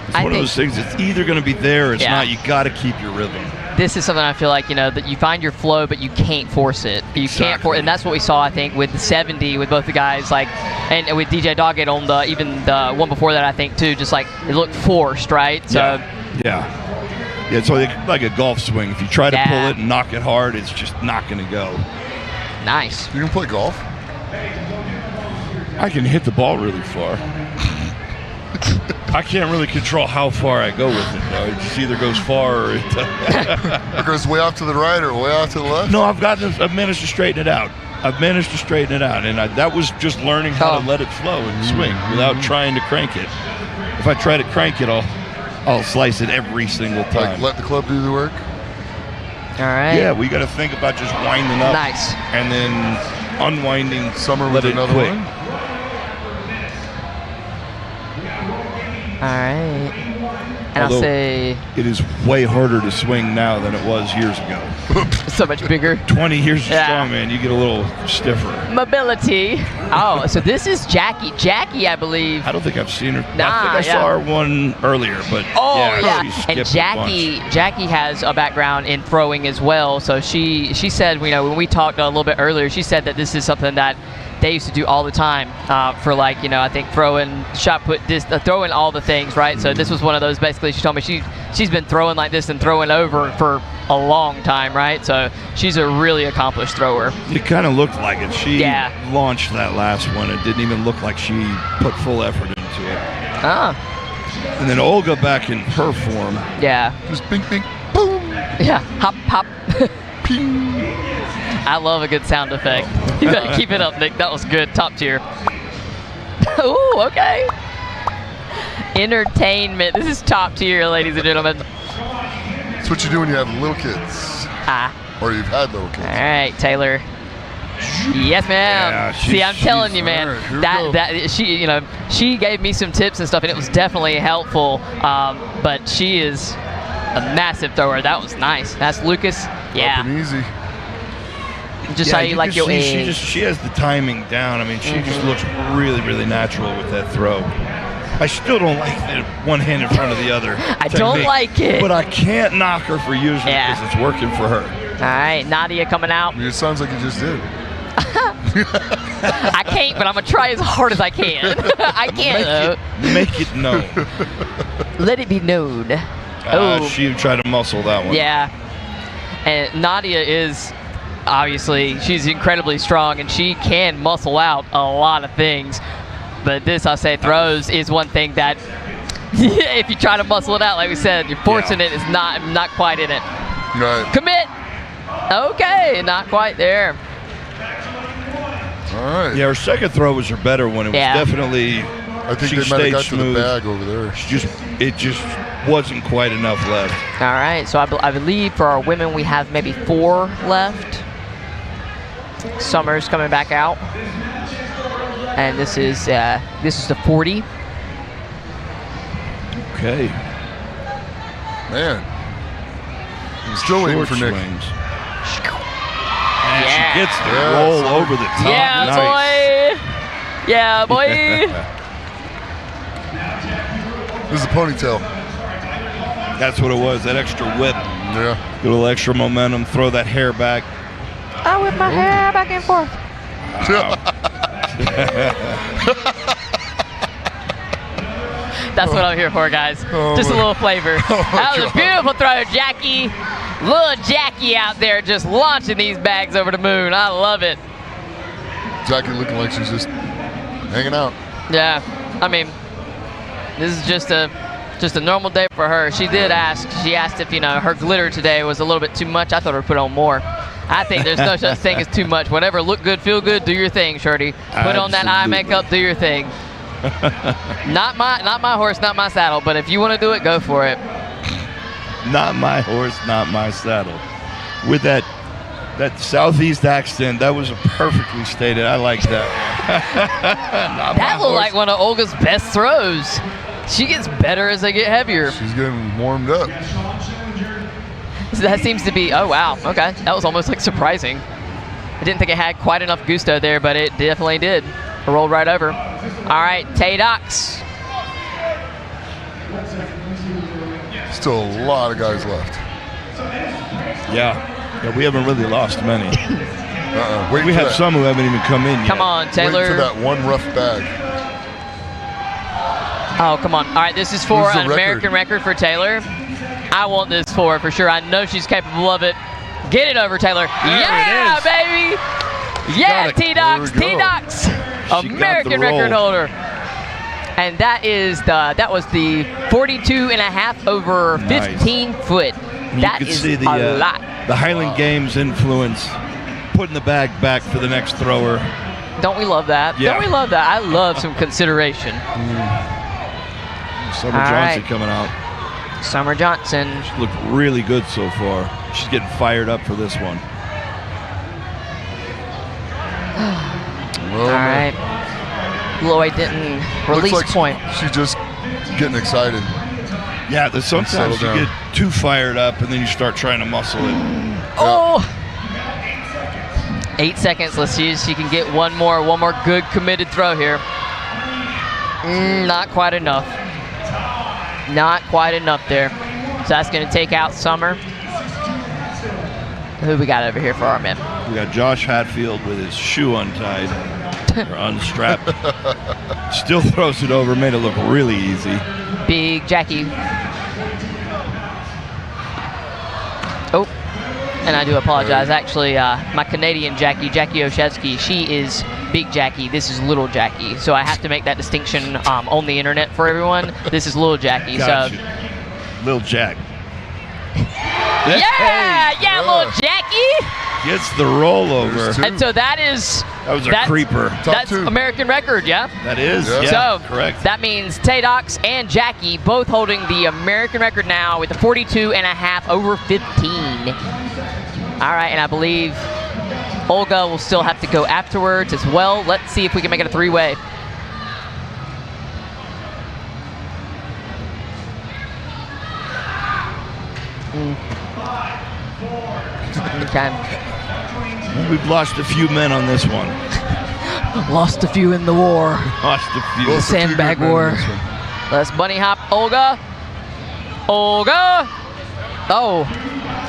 [SPEAKER 12] It's one of those things. It's either going to be there or it's not. You got to keep your rhythm.
[SPEAKER 2] This is something I feel like, that you find your flow, but you can't force it. You can't force, and that's what we saw, I think, with the 70 with both the guys, and with DJ Doggett on the one before that, I think, too. Just like it looked forced, right? So
[SPEAKER 12] yeah, it's like a golf swing. If you try to pull it and knock it hard, it's just not going to go.
[SPEAKER 2] Nice.
[SPEAKER 11] You can play golf?
[SPEAKER 12] I can hit the ball really far. I can't really control how far I go with it, though. It just either goes far or
[SPEAKER 11] it goes way off to the right or way off to the left?
[SPEAKER 12] No, I've managed to straighten it out. And that was just learning how to let it flow and swing without trying to crank it. If I try to crank it, I'll slice it every single time.
[SPEAKER 11] Like let the club do the work?
[SPEAKER 2] All right.
[SPEAKER 12] Yeah, we got to think about just winding up.
[SPEAKER 2] Nice.
[SPEAKER 12] And then unwinding.
[SPEAKER 11] Summer
[SPEAKER 12] let
[SPEAKER 11] with
[SPEAKER 12] it
[SPEAKER 11] another
[SPEAKER 12] quick.
[SPEAKER 11] one?
[SPEAKER 2] All right. And I'll say
[SPEAKER 12] it is way harder to swing now than it was years ago.
[SPEAKER 2] So much bigger.
[SPEAKER 12] 20 years of strongman, you get a little stiffer.
[SPEAKER 2] Mobility. Oh, so this is Jackie. Jackie, I believe.
[SPEAKER 12] I don't think I've seen her.
[SPEAKER 2] Nah,
[SPEAKER 12] I think I saw her one earlier, but she skipped
[SPEAKER 2] and
[SPEAKER 12] a bunch.
[SPEAKER 2] Jackie has a background in throwing as well. So she said, when we talked a little bit earlier, she said that this is something that they used to do all the time for I think throwing, shot put, throwing all the things, right? So this was one of those. Basically, she told me she's been throwing like this and throwing over for a long time, right? So she's a really accomplished thrower.
[SPEAKER 12] It kind of looked like it. She launched that last one. It didn't even look like she put full effort into it. And then Olga back in her form.
[SPEAKER 2] Yeah.
[SPEAKER 11] Just bing, bing, boom.
[SPEAKER 2] Yeah, hop, hop.
[SPEAKER 11] Ping.
[SPEAKER 2] I love a good sound effect. You better keep it up, Nick. That was good. Top tier. Ooh, okay. Entertainment. This is top tier, ladies and gentlemen.
[SPEAKER 11] That's what you do when you have little kids. Or you've had little kids.
[SPEAKER 2] All right, Taylor. Yes, ma'am.
[SPEAKER 11] Yeah,
[SPEAKER 2] See, I'm telling you, man.
[SPEAKER 11] Right,
[SPEAKER 2] that she gave me some tips and stuff, and it was definitely helpful. But she is a massive thrower. That was nice. That's Lucas. Yeah.
[SPEAKER 11] Up and easy.
[SPEAKER 2] Just how you like your age.
[SPEAKER 12] She has the timing down. I mean, she just looks really, really natural with that throw. I still don't like the one hand in front of the other.
[SPEAKER 2] I don't like it.
[SPEAKER 12] But I can't knock her for using it because it's working for her.
[SPEAKER 2] All right, Nadia coming out.
[SPEAKER 11] It sounds like you just did.
[SPEAKER 2] I can't, but I'm going to try as hard as I can. I can't.
[SPEAKER 12] Make it known.
[SPEAKER 2] Let it be known.
[SPEAKER 12] She tried to muscle that one.
[SPEAKER 2] Yeah. And Nadia is, obviously, she's incredibly strong, and she can muscle out a lot of things. But this, I say, throws is one thing that if you try to muscle it out, like we said, you're forcing it. It's not quite in it.
[SPEAKER 11] Right.
[SPEAKER 2] Commit. Okay, not quite there.
[SPEAKER 11] All right.
[SPEAKER 12] Yeah, her second throw was her better one. It was definitely.
[SPEAKER 11] I think they might have got
[SPEAKER 12] smooth.
[SPEAKER 11] to the bag over there.
[SPEAKER 12] It just wasn't quite enough left.
[SPEAKER 2] All right, so I believe for our women we have maybe 4 left. Summer's coming back out, and this is the 40.
[SPEAKER 11] Okay. Man, I'm still waiting for Nick.
[SPEAKER 12] Swings. And she gets the roll over the top.
[SPEAKER 2] Yeah,
[SPEAKER 12] nice.
[SPEAKER 2] boy. Yeah, boy.
[SPEAKER 11] This is a ponytail.
[SPEAKER 12] That's what it was, that extra whip.
[SPEAKER 11] Yeah.
[SPEAKER 12] A little extra momentum, throw that hair back.
[SPEAKER 2] I whip my hair back and forth. That's what I'm here for, guys. Just a little flavor. That was a beautiful throw, Jackie. Little Jackie out there just launching these bags over the moon. I love it.
[SPEAKER 11] Jackie looking like she's just hanging out.
[SPEAKER 2] Yeah, I mean, this is just a normal day for her. She did ask. She asked if her glitter today was a little bit too much. I thought her put on more. I think there's no such thing as too much. Whatever, look good, feel good, do your thing, Shorty. Put on that eye makeup, do your thing. Not my horse, not my saddle. But if you want to do it, go for it.
[SPEAKER 12] Not my horse, not my saddle. With that southeast accent, that was perfectly stated. I like that.
[SPEAKER 2] That looked like one of Olga's best throws. She gets better as they get heavier.
[SPEAKER 11] She's getting warmed up.
[SPEAKER 2] So that seems to be, oh wow, okay. That was almost like surprising. I didn't think it had quite enough gusto there, but it definitely did. It rolled right over. All right, Tay-Dox.
[SPEAKER 11] Still a lot of guys left.
[SPEAKER 12] Yeah, we haven't really lost many.
[SPEAKER 11] Wait,
[SPEAKER 12] we have some who haven't even come in yet.
[SPEAKER 2] Come on, Taylor.
[SPEAKER 11] Wait for that one rough bag.
[SPEAKER 2] Oh, come on. All right, this is for an American record for Taylor. I want this for sure. I know she's capable of it. Get it over, Taylor. Yeah, baby. Yeah, T-Dox, T-Dox. American record holder. And that was the 42.5 over 15 foot. That is a lot.
[SPEAKER 12] The Highland Games influence, putting the bag back for the next thrower.
[SPEAKER 2] Don't we love that?
[SPEAKER 12] Yeah.
[SPEAKER 2] Don't we love that? I love some consideration.
[SPEAKER 12] Summer Johnson coming out.
[SPEAKER 2] Summer Johnson.
[SPEAKER 12] She looked really good so far. She's getting fired up for this one.
[SPEAKER 11] Well,
[SPEAKER 2] all right. Lloyd didn't release
[SPEAKER 11] like
[SPEAKER 2] point.
[SPEAKER 11] She's just getting excited.
[SPEAKER 12] Yeah, sometimes you get too fired up and then you start trying to muscle it.
[SPEAKER 2] Oh! 8 seconds. Let's see if she can get one more good committed throw here. Not quite enough. Not quite enough there. So that's going to take out Summer. Who we got over here for our men?
[SPEAKER 12] We got Josh Hatfield with his shoe untied or unstrapped. Still throws it over, made it look really easy.
[SPEAKER 2] Big Jackie. Oh, and I do apologize. Actually, my Canadian Jackie Oshevsky, she is Big Jackie. This is Little Jackie. So I have to make that distinction on the internet for everyone. This is Little Jackie.
[SPEAKER 12] Gotcha.
[SPEAKER 2] So
[SPEAKER 12] Little Jack.
[SPEAKER 2] Yeah, Little Jackie.
[SPEAKER 12] Gets the rollover.
[SPEAKER 2] And so that was
[SPEAKER 12] a creeper.
[SPEAKER 2] That's American record, yeah?
[SPEAKER 12] That is,
[SPEAKER 2] So
[SPEAKER 12] correct.
[SPEAKER 2] that means Tadox and Jackie both holding the American record now with a 42.5 over 15. All right, and I believe Olga will still have to go afterwards as well. Let's see if we can make it a three-way. Okay.
[SPEAKER 12] We've lost a few men on this one.
[SPEAKER 2] Lost a few in the war.
[SPEAKER 12] Lost a few.
[SPEAKER 2] The sandbag war. Let's bunny hop Olga. Olga! Oh.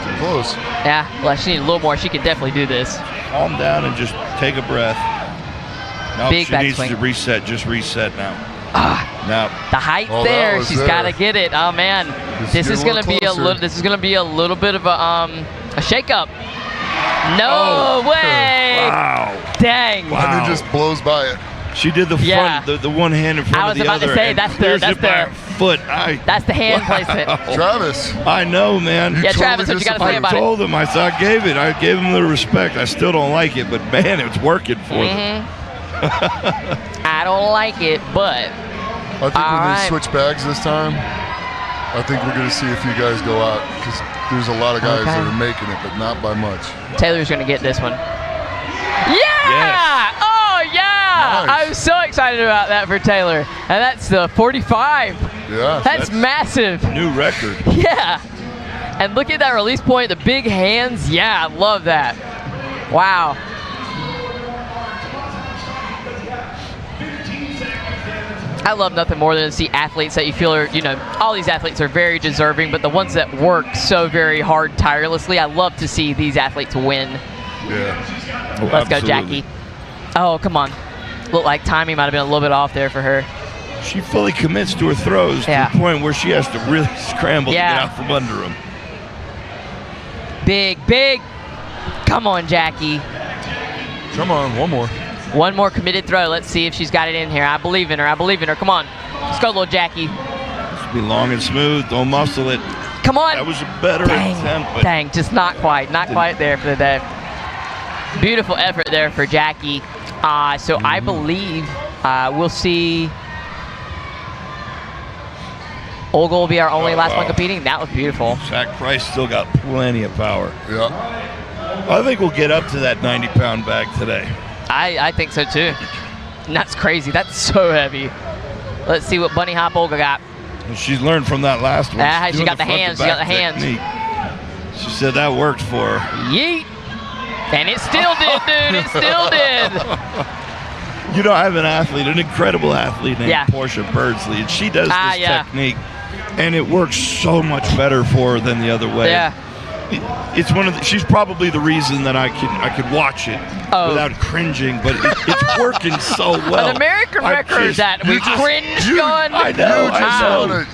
[SPEAKER 11] Too close.
[SPEAKER 2] Yeah, well, she needs a little more. She can definitely do this.
[SPEAKER 12] Calm down and just take a breath. Nope,
[SPEAKER 2] Big
[SPEAKER 12] she
[SPEAKER 2] back
[SPEAKER 12] needs
[SPEAKER 2] swing.
[SPEAKER 12] to reset. Just reset now.
[SPEAKER 2] The height there, she's got to get it. Oh man, this is gonna be a little. This is gonna be a little bit of a shakeup. No way!
[SPEAKER 12] Wow!
[SPEAKER 2] Dang!
[SPEAKER 11] And it just blows by it.
[SPEAKER 12] She did the front, the one hand in front of the other.
[SPEAKER 2] I was about to say that's the
[SPEAKER 12] foot.
[SPEAKER 2] That's the hand placement.
[SPEAKER 11] Travis,
[SPEAKER 12] I know, man.
[SPEAKER 2] Yeah, Travis, what you got to say about it?
[SPEAKER 12] I told him. I gave him the respect. I still don't like it, but man, it's working for them.
[SPEAKER 2] I don't like it, but.
[SPEAKER 11] I think when they switch bags this time, I think we're going to see a few guys go out because there's a lot of guys that are making it, but not by much.
[SPEAKER 2] Taylor's going to get this one. Yeah!
[SPEAKER 12] Yes.
[SPEAKER 2] Oh, yeah!
[SPEAKER 11] Nice.
[SPEAKER 2] I'm so excited about that for Taylor. And that's the 45.
[SPEAKER 11] Yeah.
[SPEAKER 2] That's massive.
[SPEAKER 12] New record.
[SPEAKER 2] Yeah. And look at that release point, the big hands. Yeah, I love that. Wow. I love nothing more than to see athletes that you feel are, all these athletes are very deserving, but the ones that work so very hard tirelessly, I love to see these athletes win.
[SPEAKER 11] Yeah.
[SPEAKER 2] Let's go, Jackie. Oh, come on. Looked like timing might have been a little bit off there for her.
[SPEAKER 12] She fully commits to her throws to the point where she has to really scramble to get out from under them.
[SPEAKER 2] Big. Come on, Jackie.
[SPEAKER 11] Come on, one more.
[SPEAKER 2] One more committed throw. Let's see if she's got it in here. I believe in her. Come on. Let's go, little Jackie.
[SPEAKER 12] This will be long and smooth. Don't muscle it.
[SPEAKER 2] Come on.
[SPEAKER 12] That was a better attempt. But
[SPEAKER 2] Dang, just not quite. Not quite there for the day. Beautiful effort there for Jackie. So I believe we'll see Olga will be our only last one competing. That was beautiful.
[SPEAKER 12] Zach Price still got plenty of power.
[SPEAKER 11] Yeah.
[SPEAKER 12] I think we'll get up to that 90-pound bag today.
[SPEAKER 2] I think so too. And that's crazy. That's so heavy. Let's see what bunny hop Olga got.
[SPEAKER 12] She's learned from that last one.
[SPEAKER 2] She got the hands. She got the hands.
[SPEAKER 12] Technique. She said that worked for her.
[SPEAKER 2] Yeet. And it still did, dude. It still did.
[SPEAKER 12] I have an athlete, an incredible athlete named Portia Birdsley, and she does this technique, and it works so much better for her than the other way.
[SPEAKER 2] Yeah.
[SPEAKER 12] It's one of she's probably the reason that I could watch it without cringing, but it's working so well.
[SPEAKER 2] An American record that we cringed on.
[SPEAKER 12] I know.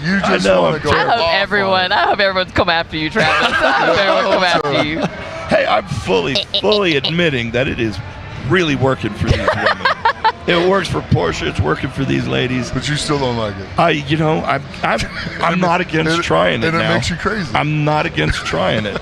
[SPEAKER 11] You just want to go
[SPEAKER 2] I hope everyone's come after you, Travis. I hope everyone come after you.
[SPEAKER 12] Hey, I'm fully admitting that it is really working for these women. It works for Portia. It's working for these ladies.
[SPEAKER 11] But you still don't like it.
[SPEAKER 12] I'm not against trying it
[SPEAKER 11] and
[SPEAKER 12] now.
[SPEAKER 11] it makes you crazy.
[SPEAKER 12] I'm not against trying it.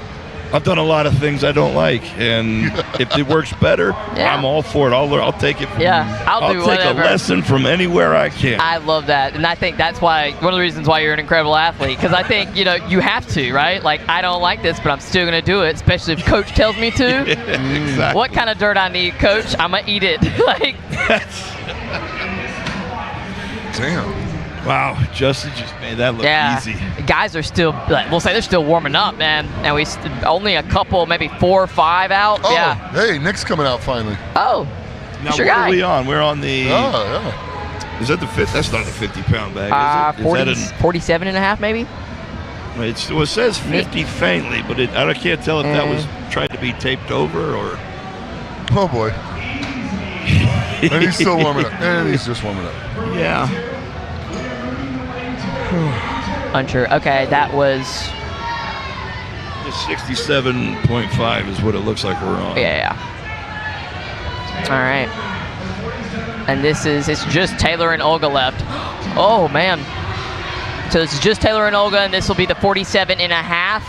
[SPEAKER 12] I've done a lot of things I don't like, and if it works better, I'm all for it. I'll take it.
[SPEAKER 2] I'll do
[SPEAKER 12] take
[SPEAKER 2] whatever.
[SPEAKER 12] a lesson from anywhere I can.
[SPEAKER 2] I love that, and I think that's why one of the reasons why you're an incredible athlete. Because I think you have to, right? Like I don't like this, but I'm still gonna do it, especially if Coach tells me to.
[SPEAKER 12] Exactly.
[SPEAKER 2] What kind of dirt I need, Coach? I'm gonna eat it.
[SPEAKER 11] Damn.
[SPEAKER 12] Wow, Justin just made that look easy.
[SPEAKER 2] Guys are still, we'll say they're still warming up, man. And we only a couple, maybe 4 or 5 out.
[SPEAKER 11] Oh,
[SPEAKER 2] yeah.
[SPEAKER 11] Hey, Nick's coming out finally.
[SPEAKER 2] Oh,
[SPEAKER 12] Now,
[SPEAKER 2] sure
[SPEAKER 12] what
[SPEAKER 2] guy.
[SPEAKER 12] are we on? We're on the.
[SPEAKER 11] Oh, yeah.
[SPEAKER 12] Is that the 50? That's not a 50-pound bag, is it?
[SPEAKER 2] 40,
[SPEAKER 12] Is that
[SPEAKER 2] 47 and a half, maybe?
[SPEAKER 12] well, it says 50 faintly, but I can't tell if that was tried to be taped over or.
[SPEAKER 11] Oh, boy. And he's still warming up. And he's just warming up.
[SPEAKER 12] Yeah.
[SPEAKER 2] Unsure. Okay, that was.
[SPEAKER 12] The 67.5 is what it looks like we're on.
[SPEAKER 2] Yeah. All right. And it's just Taylor and Olga left. Oh, man. So it's just Taylor and Olga, and this will be the 47 and a half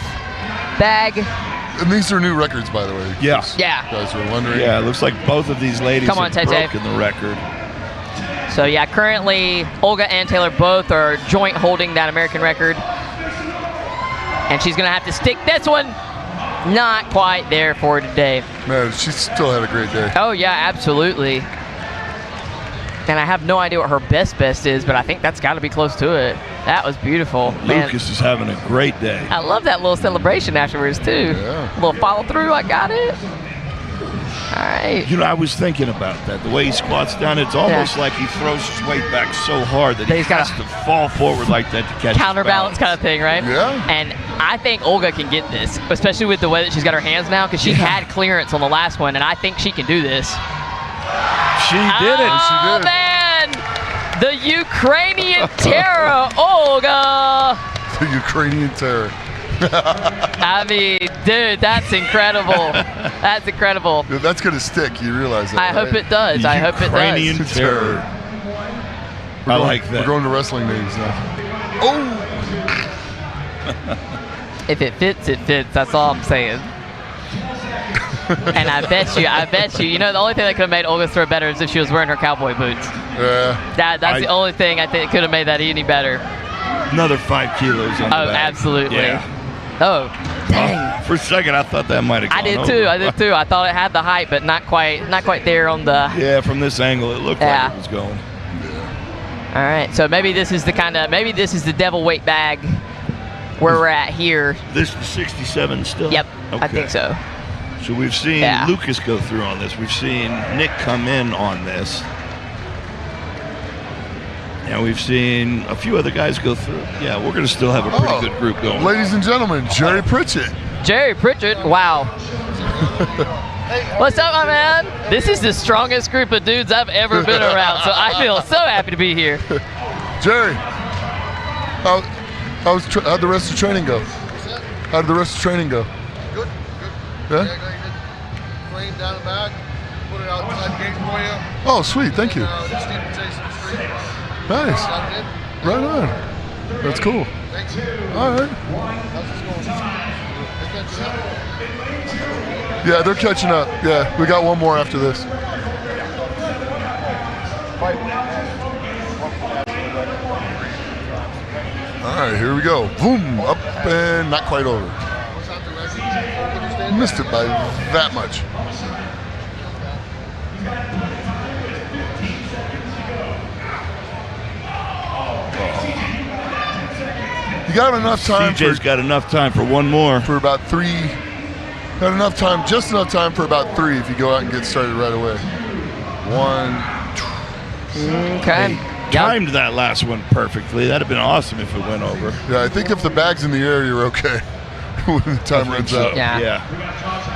[SPEAKER 2] bag.
[SPEAKER 11] And these are new records, by the way.
[SPEAKER 12] Yeah.
[SPEAKER 2] Yeah.
[SPEAKER 11] You guys were wondering.
[SPEAKER 12] Yeah, it looks like both of these ladies
[SPEAKER 2] Come on,
[SPEAKER 12] have
[SPEAKER 2] Tay-Tay.
[SPEAKER 12] broken the record.
[SPEAKER 2] So, yeah, currently Olga and Taylor both are joint holding that American record. And she's going to have to stick this one. Not quite there for today.
[SPEAKER 11] Man, she still had a great day.
[SPEAKER 2] Oh, yeah, absolutely. And I have no idea what her best is, but I think that's got to be close to it. That was beautiful. Man,
[SPEAKER 12] Lucas is having a great day.
[SPEAKER 2] I love that little celebration afterwards, too.
[SPEAKER 11] Yeah.
[SPEAKER 2] A little follow through. I got it. All right.
[SPEAKER 12] You know, I was thinking about that. The way he squats down, it's almost like he throws his weight back so hard that he has to fall forward like that to catch
[SPEAKER 2] Counterbalance kind of thing, right?
[SPEAKER 11] Yeah.
[SPEAKER 2] And I think Olga can get this, especially with the way that she's got her hands now, because she had clearance on the last one, and I think she can do this.
[SPEAKER 12] She did it.
[SPEAKER 2] Oh, man! The Ukrainian terror, Olga!
[SPEAKER 11] The Ukrainian terror.
[SPEAKER 2] I mean, dude, that's incredible. That's incredible.
[SPEAKER 11] Dude, that's going to stick. You realize that,
[SPEAKER 2] I hope it does. I hope it
[SPEAKER 12] Ukrainian
[SPEAKER 2] does.
[SPEAKER 12] terror. I like that.
[SPEAKER 11] We're going to wrestling names now. Oh!
[SPEAKER 2] If it fits, it fits. That's all I'm saying. And I bet you, the only thing that could have made Olga throw better is if she was wearing her cowboy boots.
[SPEAKER 11] Yeah.
[SPEAKER 2] That's the only thing I think could have made that any better.
[SPEAKER 12] Another 5 kilos on the
[SPEAKER 2] Oh,
[SPEAKER 12] back.
[SPEAKER 2] absolutely.
[SPEAKER 12] Yeah.
[SPEAKER 2] Oh, dang.
[SPEAKER 12] For a second, I thought that might have gone
[SPEAKER 2] I did
[SPEAKER 12] over.
[SPEAKER 2] too. I did too. I thought it had the height, but not quite there on the.
[SPEAKER 12] Yeah, from this angle, it looked like it was going.
[SPEAKER 2] All right, so maybe this is the devil weight bag where we're at here.
[SPEAKER 12] This is 67 still?
[SPEAKER 2] Yep,
[SPEAKER 12] Okay.
[SPEAKER 2] I think so.
[SPEAKER 12] So we've seen Lucas go through on this. We've seen Nick come in on this. And we've seen a few other guys go through. Yeah, we're going to still have a pretty good group going.
[SPEAKER 11] Ladies and gentlemen, Jerry Pritchett.
[SPEAKER 2] Jerry Pritchett, wow. What's up, my man? This is the strongest group of dudes I've ever been around, so I feel so happy to be here.
[SPEAKER 11] Jerry, how'd the rest of the training go? How did the rest of the training go?
[SPEAKER 17] Good.
[SPEAKER 11] Yeah?
[SPEAKER 17] Frame down the back, put it outside the gate for you.
[SPEAKER 11] Oh, sweet. Thank you.
[SPEAKER 17] Steeplechase Street.
[SPEAKER 11] Nice. Right on. That's cool.
[SPEAKER 17] Thanks.
[SPEAKER 11] All right.
[SPEAKER 17] How's this going?
[SPEAKER 11] Yeah, they're catching up. Yeah, we got one more after this. All right, here we go. Boom, up and not quite over. Missed it by that much. You got enough time.
[SPEAKER 12] CJ's got enough time for one more.
[SPEAKER 11] For about 3. Got enough time, just enough time for about 3 if you go out and get started right away. 1.
[SPEAKER 2] Okay.
[SPEAKER 12] Timed that last one perfectly. That'd have been awesome if it went over.
[SPEAKER 11] Yeah, I think if the bag's in the air, you're okay when the time runs out.
[SPEAKER 2] Yeah.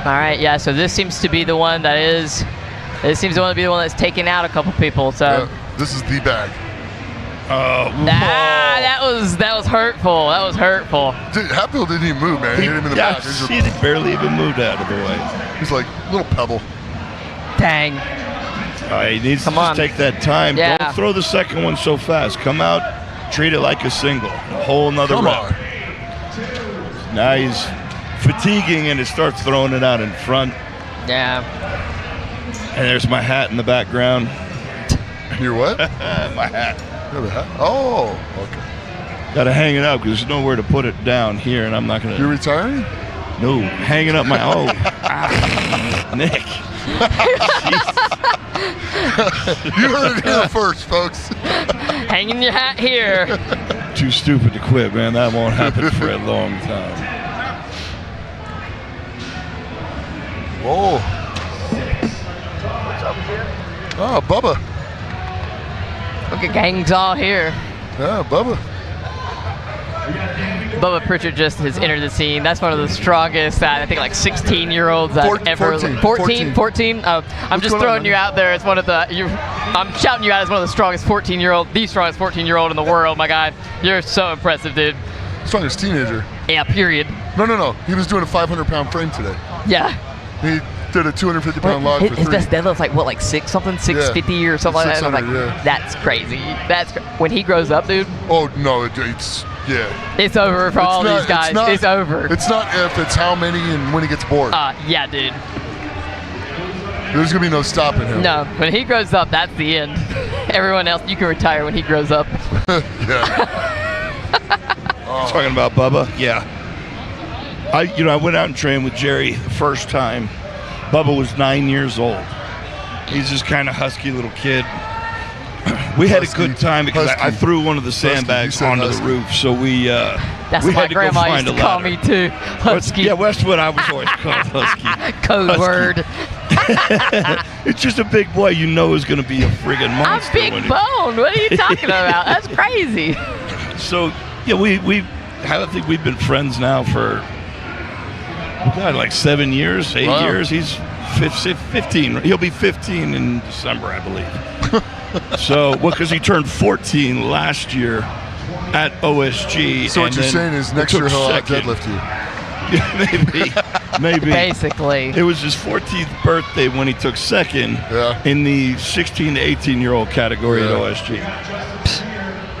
[SPEAKER 2] All right. Yeah. So this seems to be the one that is. This seems to be the one that's taken out a couple people. So.
[SPEAKER 11] Yeah, this is the bag.
[SPEAKER 2] That was hurtful. That was hurtful.
[SPEAKER 11] Dude, Hatfield didn't even move, man. He hit him in the back.
[SPEAKER 12] He barely even moved out of the way.
[SPEAKER 11] He's like a little pebble.
[SPEAKER 2] Dang.
[SPEAKER 12] He needs to just take that time.
[SPEAKER 2] Yeah.
[SPEAKER 12] Don't throw the second one so fast. Come out, treat it like a single. A whole nother rep. Now he's fatiguing and it starts throwing it out in front.
[SPEAKER 2] Yeah.
[SPEAKER 12] And there's my hat in the background.
[SPEAKER 11] Your what?
[SPEAKER 12] My hat.
[SPEAKER 11] Oh, okay.
[SPEAKER 12] Got to hang it up because there's nowhere to put it down here, and I'm not going to.
[SPEAKER 11] You're retiring?
[SPEAKER 12] No, hanging up my. Nick.
[SPEAKER 11] You heard it here first, folks.
[SPEAKER 2] hanging your hat here.
[SPEAKER 12] Too stupid to quit, man. That won't happen for a long time.
[SPEAKER 11] Whoa. Oh, Bubba.
[SPEAKER 2] Look at gangs all here.
[SPEAKER 11] Yeah, Bubba.
[SPEAKER 2] Bubba Pritchard just has entered the scene. That's one of the strongest, I think, like 16-year-olds I've ever. 14. I'm just throwing you out there as one of the. I'm shouting you out as one of the strongest 14-year-old, the strongest 14-year-old in the world, my guy. You're so impressive, dude.
[SPEAKER 11] Strongest teenager.
[SPEAKER 2] Yeah. Period.
[SPEAKER 11] No. He was doing a 500-pound frame today.
[SPEAKER 2] Yeah.
[SPEAKER 11] He did a 250-pound log for 3.
[SPEAKER 2] His best deadlift's like what, like 650 or something like that. And I'm like,
[SPEAKER 11] yeah.
[SPEAKER 2] that's crazy. When he grows up, dude.
[SPEAKER 11] Oh no, it's. Yeah.
[SPEAKER 2] It's over for all these guys. It's over.
[SPEAKER 11] It's not if, it's how many and when he gets bored.
[SPEAKER 2] Yeah, dude.
[SPEAKER 11] There's going to be no stopping him.
[SPEAKER 2] No, when he grows up, that's the end. Everyone else, you can retire when he grows up.
[SPEAKER 12] Yeah. Talking about Bubba? Yeah. I went out and trained with Jerry the first time. Bubba was 9 years old. He's just kind of husky little kid. We had a good time because I threw one of the sandbags onto the roof, so we
[SPEAKER 2] That's
[SPEAKER 12] we
[SPEAKER 2] what my
[SPEAKER 12] had to go
[SPEAKER 2] grandma
[SPEAKER 12] find
[SPEAKER 2] used
[SPEAKER 12] a
[SPEAKER 2] to call
[SPEAKER 12] ladder.
[SPEAKER 2] me too. Husky.
[SPEAKER 12] Yeah, Westwood, I was always called Husky.
[SPEAKER 2] Code
[SPEAKER 12] Husky.
[SPEAKER 2] word.
[SPEAKER 12] It's just a big boy you know is going to be a friggin' monster.
[SPEAKER 2] I'm big boned. What are you talking about? That's crazy.
[SPEAKER 12] So, yeah, I think we've been friends now for, like 7 years, 8 years. He's 15. He'll be 15 in December, I believe. So, because he turned 14 last year at OSG.
[SPEAKER 11] So what you're saying is next year he'll deadlift you.
[SPEAKER 12] Maybe.
[SPEAKER 2] Basically.
[SPEAKER 12] It was his 14th birthday when he took second in the 16 to 18-year-old category at OSG.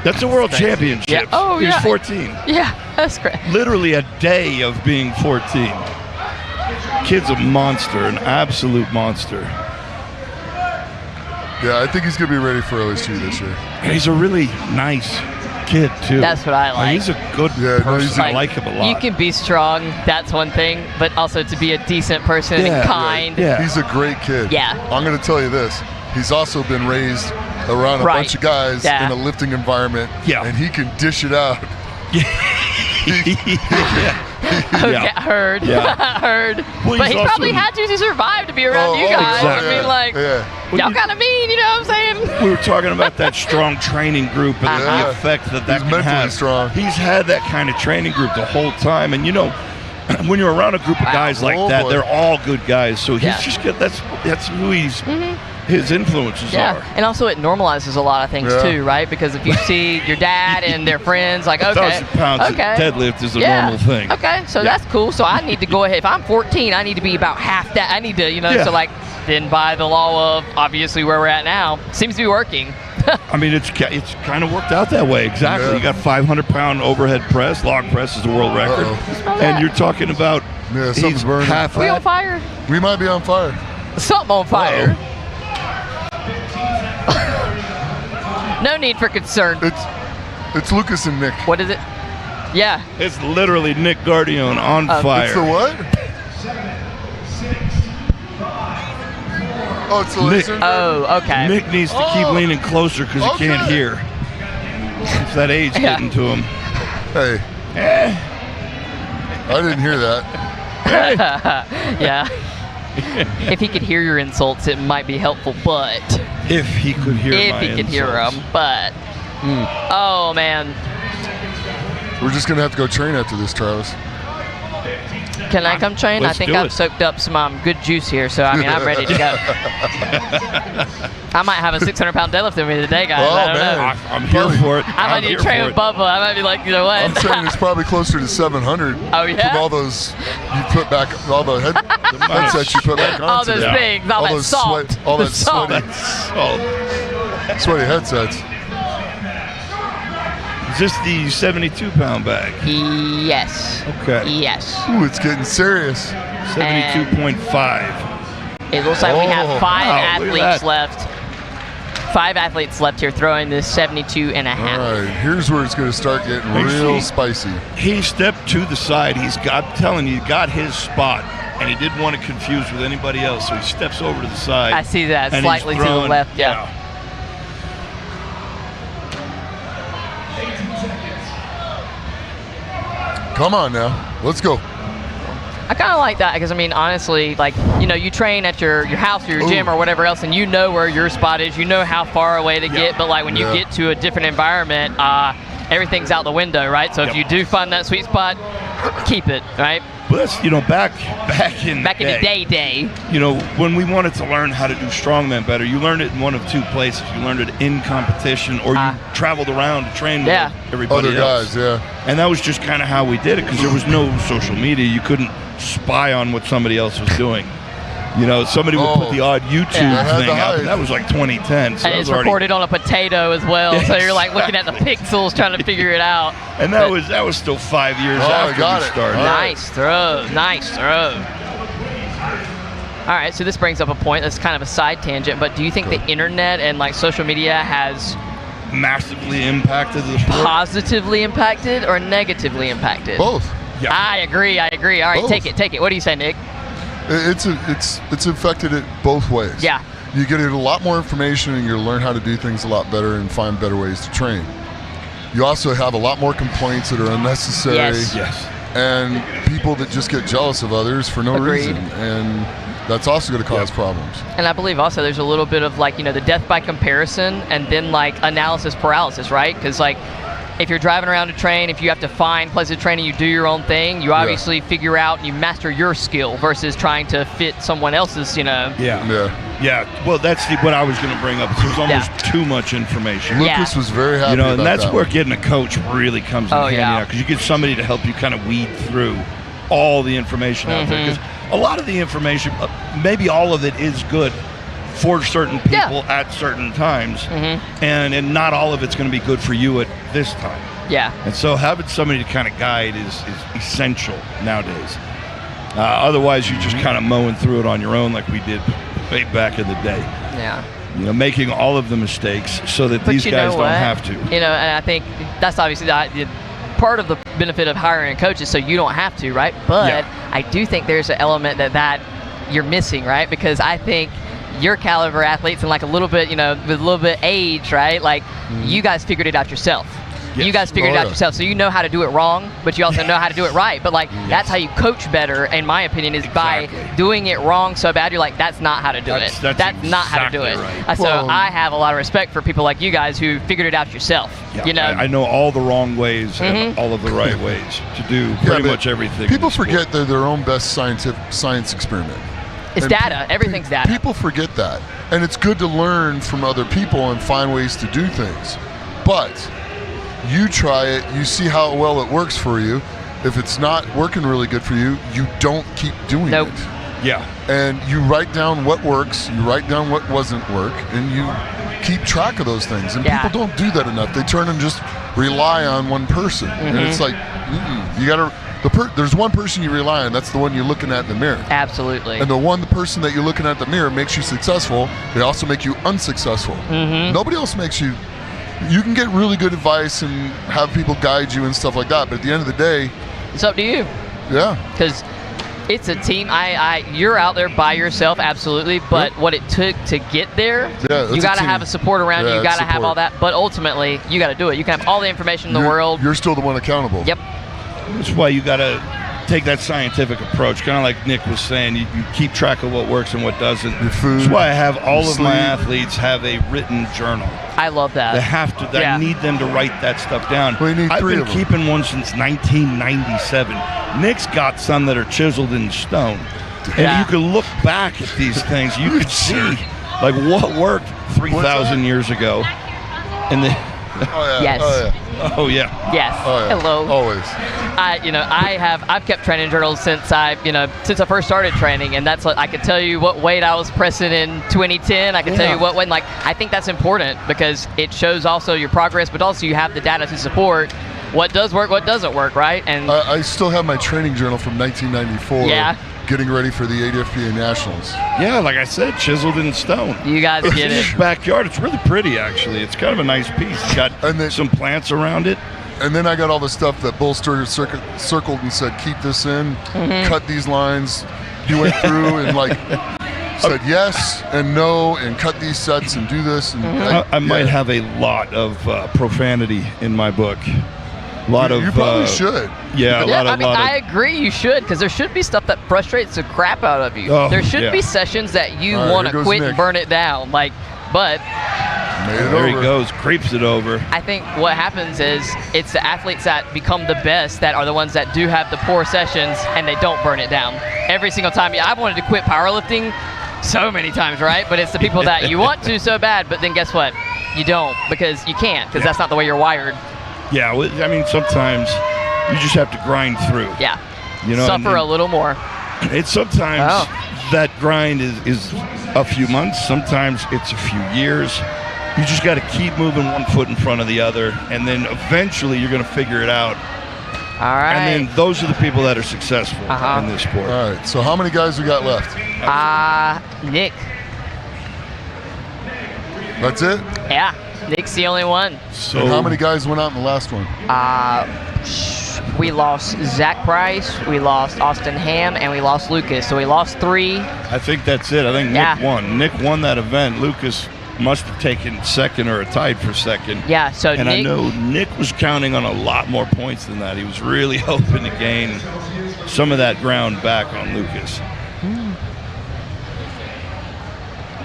[SPEAKER 12] That's a world championship.
[SPEAKER 2] Yeah. Oh,
[SPEAKER 12] he was
[SPEAKER 2] yeah.
[SPEAKER 12] 14.
[SPEAKER 2] Yeah, that's great.
[SPEAKER 12] Literally a day of being 14. Kid's a monster, an absolute monster.
[SPEAKER 11] Yeah, I think he's going to be ready for OSG this year.
[SPEAKER 12] And he's a really nice kid, too.
[SPEAKER 2] That's what I like.
[SPEAKER 12] He's a good person. I like him a lot.
[SPEAKER 2] You can be strong, that's one thing, but also to be a decent person and kind.
[SPEAKER 11] Yeah. He's a great kid.
[SPEAKER 2] Yeah.
[SPEAKER 11] I'm going to tell you this. He's also been raised around a bunch of guys in a lifting environment, and he can dish it out. Heard.
[SPEAKER 12] Well,
[SPEAKER 2] but he probably had to survive to be around you guys.
[SPEAKER 12] Exactly.
[SPEAKER 2] I mean, like, y'all kind of mean, you know what I'm saying?
[SPEAKER 12] We were talking about that strong training group and the effect that can
[SPEAKER 11] mentally
[SPEAKER 12] have.
[SPEAKER 11] Strong.
[SPEAKER 12] He's had that kind of training group the whole time, and when you're around a group of guys like that, they're all good guys. So he's just good. That's who he's. His influences are.
[SPEAKER 2] And also it normalizes a lot of things too, right? Because if you see your dad and their friends, like, okay,
[SPEAKER 12] 1,000 pounds deadlift is a normal thing.
[SPEAKER 2] Okay, so that's cool. So I need to go ahead. If I'm 14, I need to be about half that. I need to, so like, then by the law of obviously where we're at now, seems to be working.
[SPEAKER 12] I mean, it's kind of worked out that way. Exactly. You got 500-pound overhead press. Log press is the world record. And you're talking about
[SPEAKER 11] something's burning.
[SPEAKER 2] Are we on fire?
[SPEAKER 11] We might be on fire.
[SPEAKER 2] Something on fire. No need for concern.
[SPEAKER 11] It's Lucas and Nick.
[SPEAKER 2] What is it? Yeah.
[SPEAKER 12] It's literally Nick Guardione on fire.
[SPEAKER 11] It's the what? Oh, it's the laser.
[SPEAKER 2] Oh, okay.
[SPEAKER 12] Nick needs to keep leaning closer because he can't hear. It's that age getting to him.
[SPEAKER 11] Hey. I didn't hear that.
[SPEAKER 2] Yeah. If he could hear your insults, it might be helpful, but...
[SPEAKER 12] If he could hear
[SPEAKER 2] If he could hear them, but... Oh, man.
[SPEAKER 11] We're just going to have to go train after this, Travis.
[SPEAKER 2] Can I come train? I think I've soaked up some good juice here, so I mean, I'm ready to go. I might have a 600-pound deadlift in me today, guys. I don't know.
[SPEAKER 12] I'm here for it.
[SPEAKER 2] I might need to train with Bubba. I might be like, you know what?
[SPEAKER 11] I'm saying it's probably closer to 700.
[SPEAKER 2] Oh, yeah?
[SPEAKER 11] From all those you put back, all the headsets you put back on.
[SPEAKER 2] All those things, all that
[SPEAKER 11] those
[SPEAKER 2] salt.
[SPEAKER 11] All
[SPEAKER 2] The
[SPEAKER 11] that
[SPEAKER 2] salt.
[SPEAKER 11] sweaty headsets.
[SPEAKER 12] Is this the 72-pound bag?
[SPEAKER 2] Yes.
[SPEAKER 12] Okay.
[SPEAKER 2] Yes.
[SPEAKER 11] Ooh, it's getting serious.
[SPEAKER 12] 72.5.
[SPEAKER 2] It looks like we have 5
[SPEAKER 12] wow,
[SPEAKER 2] athletes left. 5 athletes left here throwing this 72 and a half.
[SPEAKER 11] All right, here's where it's going to start getting real spicy.
[SPEAKER 12] He stepped to the side. I'm telling you, he got his spot, and he didn't want to confuse with anybody else, so he steps over to the side.
[SPEAKER 2] I see that,
[SPEAKER 12] and
[SPEAKER 2] slightly
[SPEAKER 12] he's
[SPEAKER 2] to the
[SPEAKER 12] throwing,
[SPEAKER 2] left, yeah.
[SPEAKER 11] Come on now. Let's go.
[SPEAKER 2] I kind of like that because, I mean, honestly, like, you know, you train at your house or your gym or whatever else, and you know where your spot is. You know how far away to get. But, like, when you get to a different environment, everything's out the window, right? So if you do find that sweet spot, keep it, right?
[SPEAKER 12] But that's, you know, back in
[SPEAKER 2] the day.
[SPEAKER 12] You know, when we wanted to learn how to do strongman better, you learned it in one of two places. You learned it in competition, or you traveled around to train with everybody
[SPEAKER 11] Other
[SPEAKER 12] else.
[SPEAKER 11] guys, yeah.
[SPEAKER 12] And that was just kind of how we did it, because there was no social media. You couldn't spy on what somebody else was doing. You know, somebody would put the odd YouTube thing out. That was like 2010. So
[SPEAKER 2] and it's recorded on a potato as well, so you're like looking at the pixels trying to figure it out.
[SPEAKER 12] And that was still 5 years after we started.
[SPEAKER 2] Nice throw. All right, so this brings up a point that's kind of a side tangent, but do you think the internet and like social media has
[SPEAKER 12] massively impacted the sport?
[SPEAKER 2] Positively impacted or negatively impacted?
[SPEAKER 11] Both.
[SPEAKER 2] Yeah. I agree. All right,
[SPEAKER 11] Both.
[SPEAKER 2] take it. What do you say, Nick?
[SPEAKER 11] It's affected it both ways.
[SPEAKER 2] Yeah.
[SPEAKER 11] You get a lot more information, and you learn how to do things a lot better and find better ways to train. You also have a lot more complaints that are unnecessary.
[SPEAKER 12] Yes.
[SPEAKER 11] And people that just get jealous of others for no reason. And that's also going to cause problems.
[SPEAKER 2] And I believe also there's a little bit of like, you know, the death by comparison and then like analysis paralysis, right? Because like if you're driving around to train, if you have to find places to train and you do your own thing, you obviously figure out and you master your skill versus trying to fit someone else's, you know.
[SPEAKER 12] Yeah. Well, that's what I was going to bring up. There's almost too much information.
[SPEAKER 11] Lucas was very happy
[SPEAKER 12] You know, and
[SPEAKER 11] about
[SPEAKER 12] that's
[SPEAKER 11] that
[SPEAKER 12] where
[SPEAKER 11] one.
[SPEAKER 12] getting a coach really comes in handy now, because you get somebody to help you kind of weed through all the information out there. Because a lot of the information, maybe all of it is good for certain people at certain times, and not all of it's going to be good for you at this time.
[SPEAKER 2] Yeah.
[SPEAKER 12] And so having somebody to kind of guide is essential nowadays. Otherwise, you're just kind of mowing through it on your own like we did way back in the day.
[SPEAKER 2] Yeah.
[SPEAKER 12] You know, making all of the mistakes so that these guys don't have to.
[SPEAKER 2] You know, and I think that's obviously the part of the benefit of hiring a coach is so you don't have to, right? But I do think there's an element that you're missing, right? Because I think your caliber athletes and like a little bit, you know, with a little bit age, right? Like you guys figured it out yourself. You guys figured it out yourself, so you know how to do it wrong, but you also know how to do it right. But like that's how you coach better, in my opinion, is by doing it wrong so bad you're like, that's not how to do it. That's not how to do it.
[SPEAKER 12] Right.
[SPEAKER 2] So I have a lot of respect for people like you guys who figured it out yourself.
[SPEAKER 12] Yeah,
[SPEAKER 2] you know,
[SPEAKER 12] I know all the wrong ways and all of the right ways to do pretty much everything.
[SPEAKER 11] People forget they're their own best science experiment.
[SPEAKER 2] It's
[SPEAKER 11] And
[SPEAKER 2] data. Everything's data.
[SPEAKER 11] People forget that. And it's good to learn from other people and find ways to do things. But you try it, you see how well it works for you. If it's not working really good for you, you don't keep doing it.
[SPEAKER 12] Yeah.
[SPEAKER 11] And you write down what works, you write down what wasn't work, and you keep track of those things. And people don't do that enough. They turn and just rely on one person. And it's like, you gotta, there's one person you rely on, that's the one you're looking at in the mirror.
[SPEAKER 2] Absolutely.
[SPEAKER 11] And the person that you're looking at in the mirror makes you successful, they also make you unsuccessful. Nobody else makes you. You can get really good advice and have people guide you and stuff like that, but at the end of the day,
[SPEAKER 2] it's up to you.
[SPEAKER 11] Yeah.
[SPEAKER 2] Because it's a team. You're out there by yourself, absolutely. But what it took to get there, you got to have a support around you. You got to have all that. But ultimately, you got to do it. You can have all the information in the world.
[SPEAKER 11] You're still the one accountable.
[SPEAKER 2] Yep.
[SPEAKER 12] That's why you got to take that scientific approach, kind of like Nick was saying. You keep track of what works and what doesn't.
[SPEAKER 11] Your food.
[SPEAKER 12] That's why I have all of my athletes have a written journal.
[SPEAKER 2] I love that.
[SPEAKER 12] They have to. I need them to write that stuff down. I've been keeping one since 1997. Nick's got some that are chiseled in stone. And you can look back at these things. You can see like what worked 3,000 years ago. And then
[SPEAKER 2] Yes.
[SPEAKER 12] Oh yeah.
[SPEAKER 2] Yes. Hello.
[SPEAKER 11] Always.
[SPEAKER 2] I've kept training journals since I first started training, and that's I could tell you what weight I was pressing in 2010. I can tell you what weight. Like I think that's important because it shows also your progress, but also you have the data to support what does work, what doesn't work, right? And
[SPEAKER 11] I still have my training journal from 1994.
[SPEAKER 2] Yeah.
[SPEAKER 11] Getting ready for the ADFPA Nationals.
[SPEAKER 12] Yeah, like I said, chiseled in stone.
[SPEAKER 2] You guys get it.
[SPEAKER 12] In your backyard. It's really pretty, actually. It's kind of a nice piece. It's got some plants around it.
[SPEAKER 11] And then I got all the stuff that Bull Sturger circled and said, keep this in, cut these lines. He went through and said yes and no and cut these sets and do this. And
[SPEAKER 12] I might have a lot of profanity in my book. A lot of
[SPEAKER 11] you probably should.
[SPEAKER 12] Yeah,
[SPEAKER 2] I agree. You should, because there should be stuff that frustrates the crap out of you.
[SPEAKER 12] Oh,
[SPEAKER 2] there should
[SPEAKER 12] yeah.
[SPEAKER 2] be sessions that you
[SPEAKER 11] All right,
[SPEAKER 2] want
[SPEAKER 11] here
[SPEAKER 2] to
[SPEAKER 11] goes
[SPEAKER 2] quit
[SPEAKER 11] Nick.
[SPEAKER 2] and burn it down. But
[SPEAKER 12] There he goes, creeps it over.
[SPEAKER 2] I think what happens is it's the athletes that become the best that are the ones that do have the poor sessions and they don't burn it down every single time. Yeah, I've wanted to quit powerlifting so many times, right? But it's the people that you want to so bad, but then guess what? You don't, because you can't, because that's not the way you're wired.
[SPEAKER 12] Yeah, I mean, sometimes you just have to grind through.
[SPEAKER 2] Yeah.
[SPEAKER 12] You know,
[SPEAKER 2] Suffer a little more.
[SPEAKER 12] It's sometimes that grind is a few months. Sometimes it's a few years. You just got to keep moving one foot in front of the other, and then eventually you're going to figure it out.
[SPEAKER 2] All right.
[SPEAKER 12] And then those are the people that are successful in this sport.
[SPEAKER 11] All right. So how many guys we got left?
[SPEAKER 2] Nick.
[SPEAKER 11] That's it?
[SPEAKER 2] Yeah. Nick's the only one.
[SPEAKER 11] So and how many guys went out in the last one?
[SPEAKER 2] We lost Zach Price, we lost Austin Ham, and we lost Lucas. So we lost 3.
[SPEAKER 12] I think that's it. I think Nick won. Nick won that event. Lucas must have taken second or tied for second.
[SPEAKER 2] Yeah, so
[SPEAKER 12] and
[SPEAKER 2] Nick,
[SPEAKER 12] I know Nick was counting on a lot more points than that. He was really hoping to gain some of that ground back on Lucas.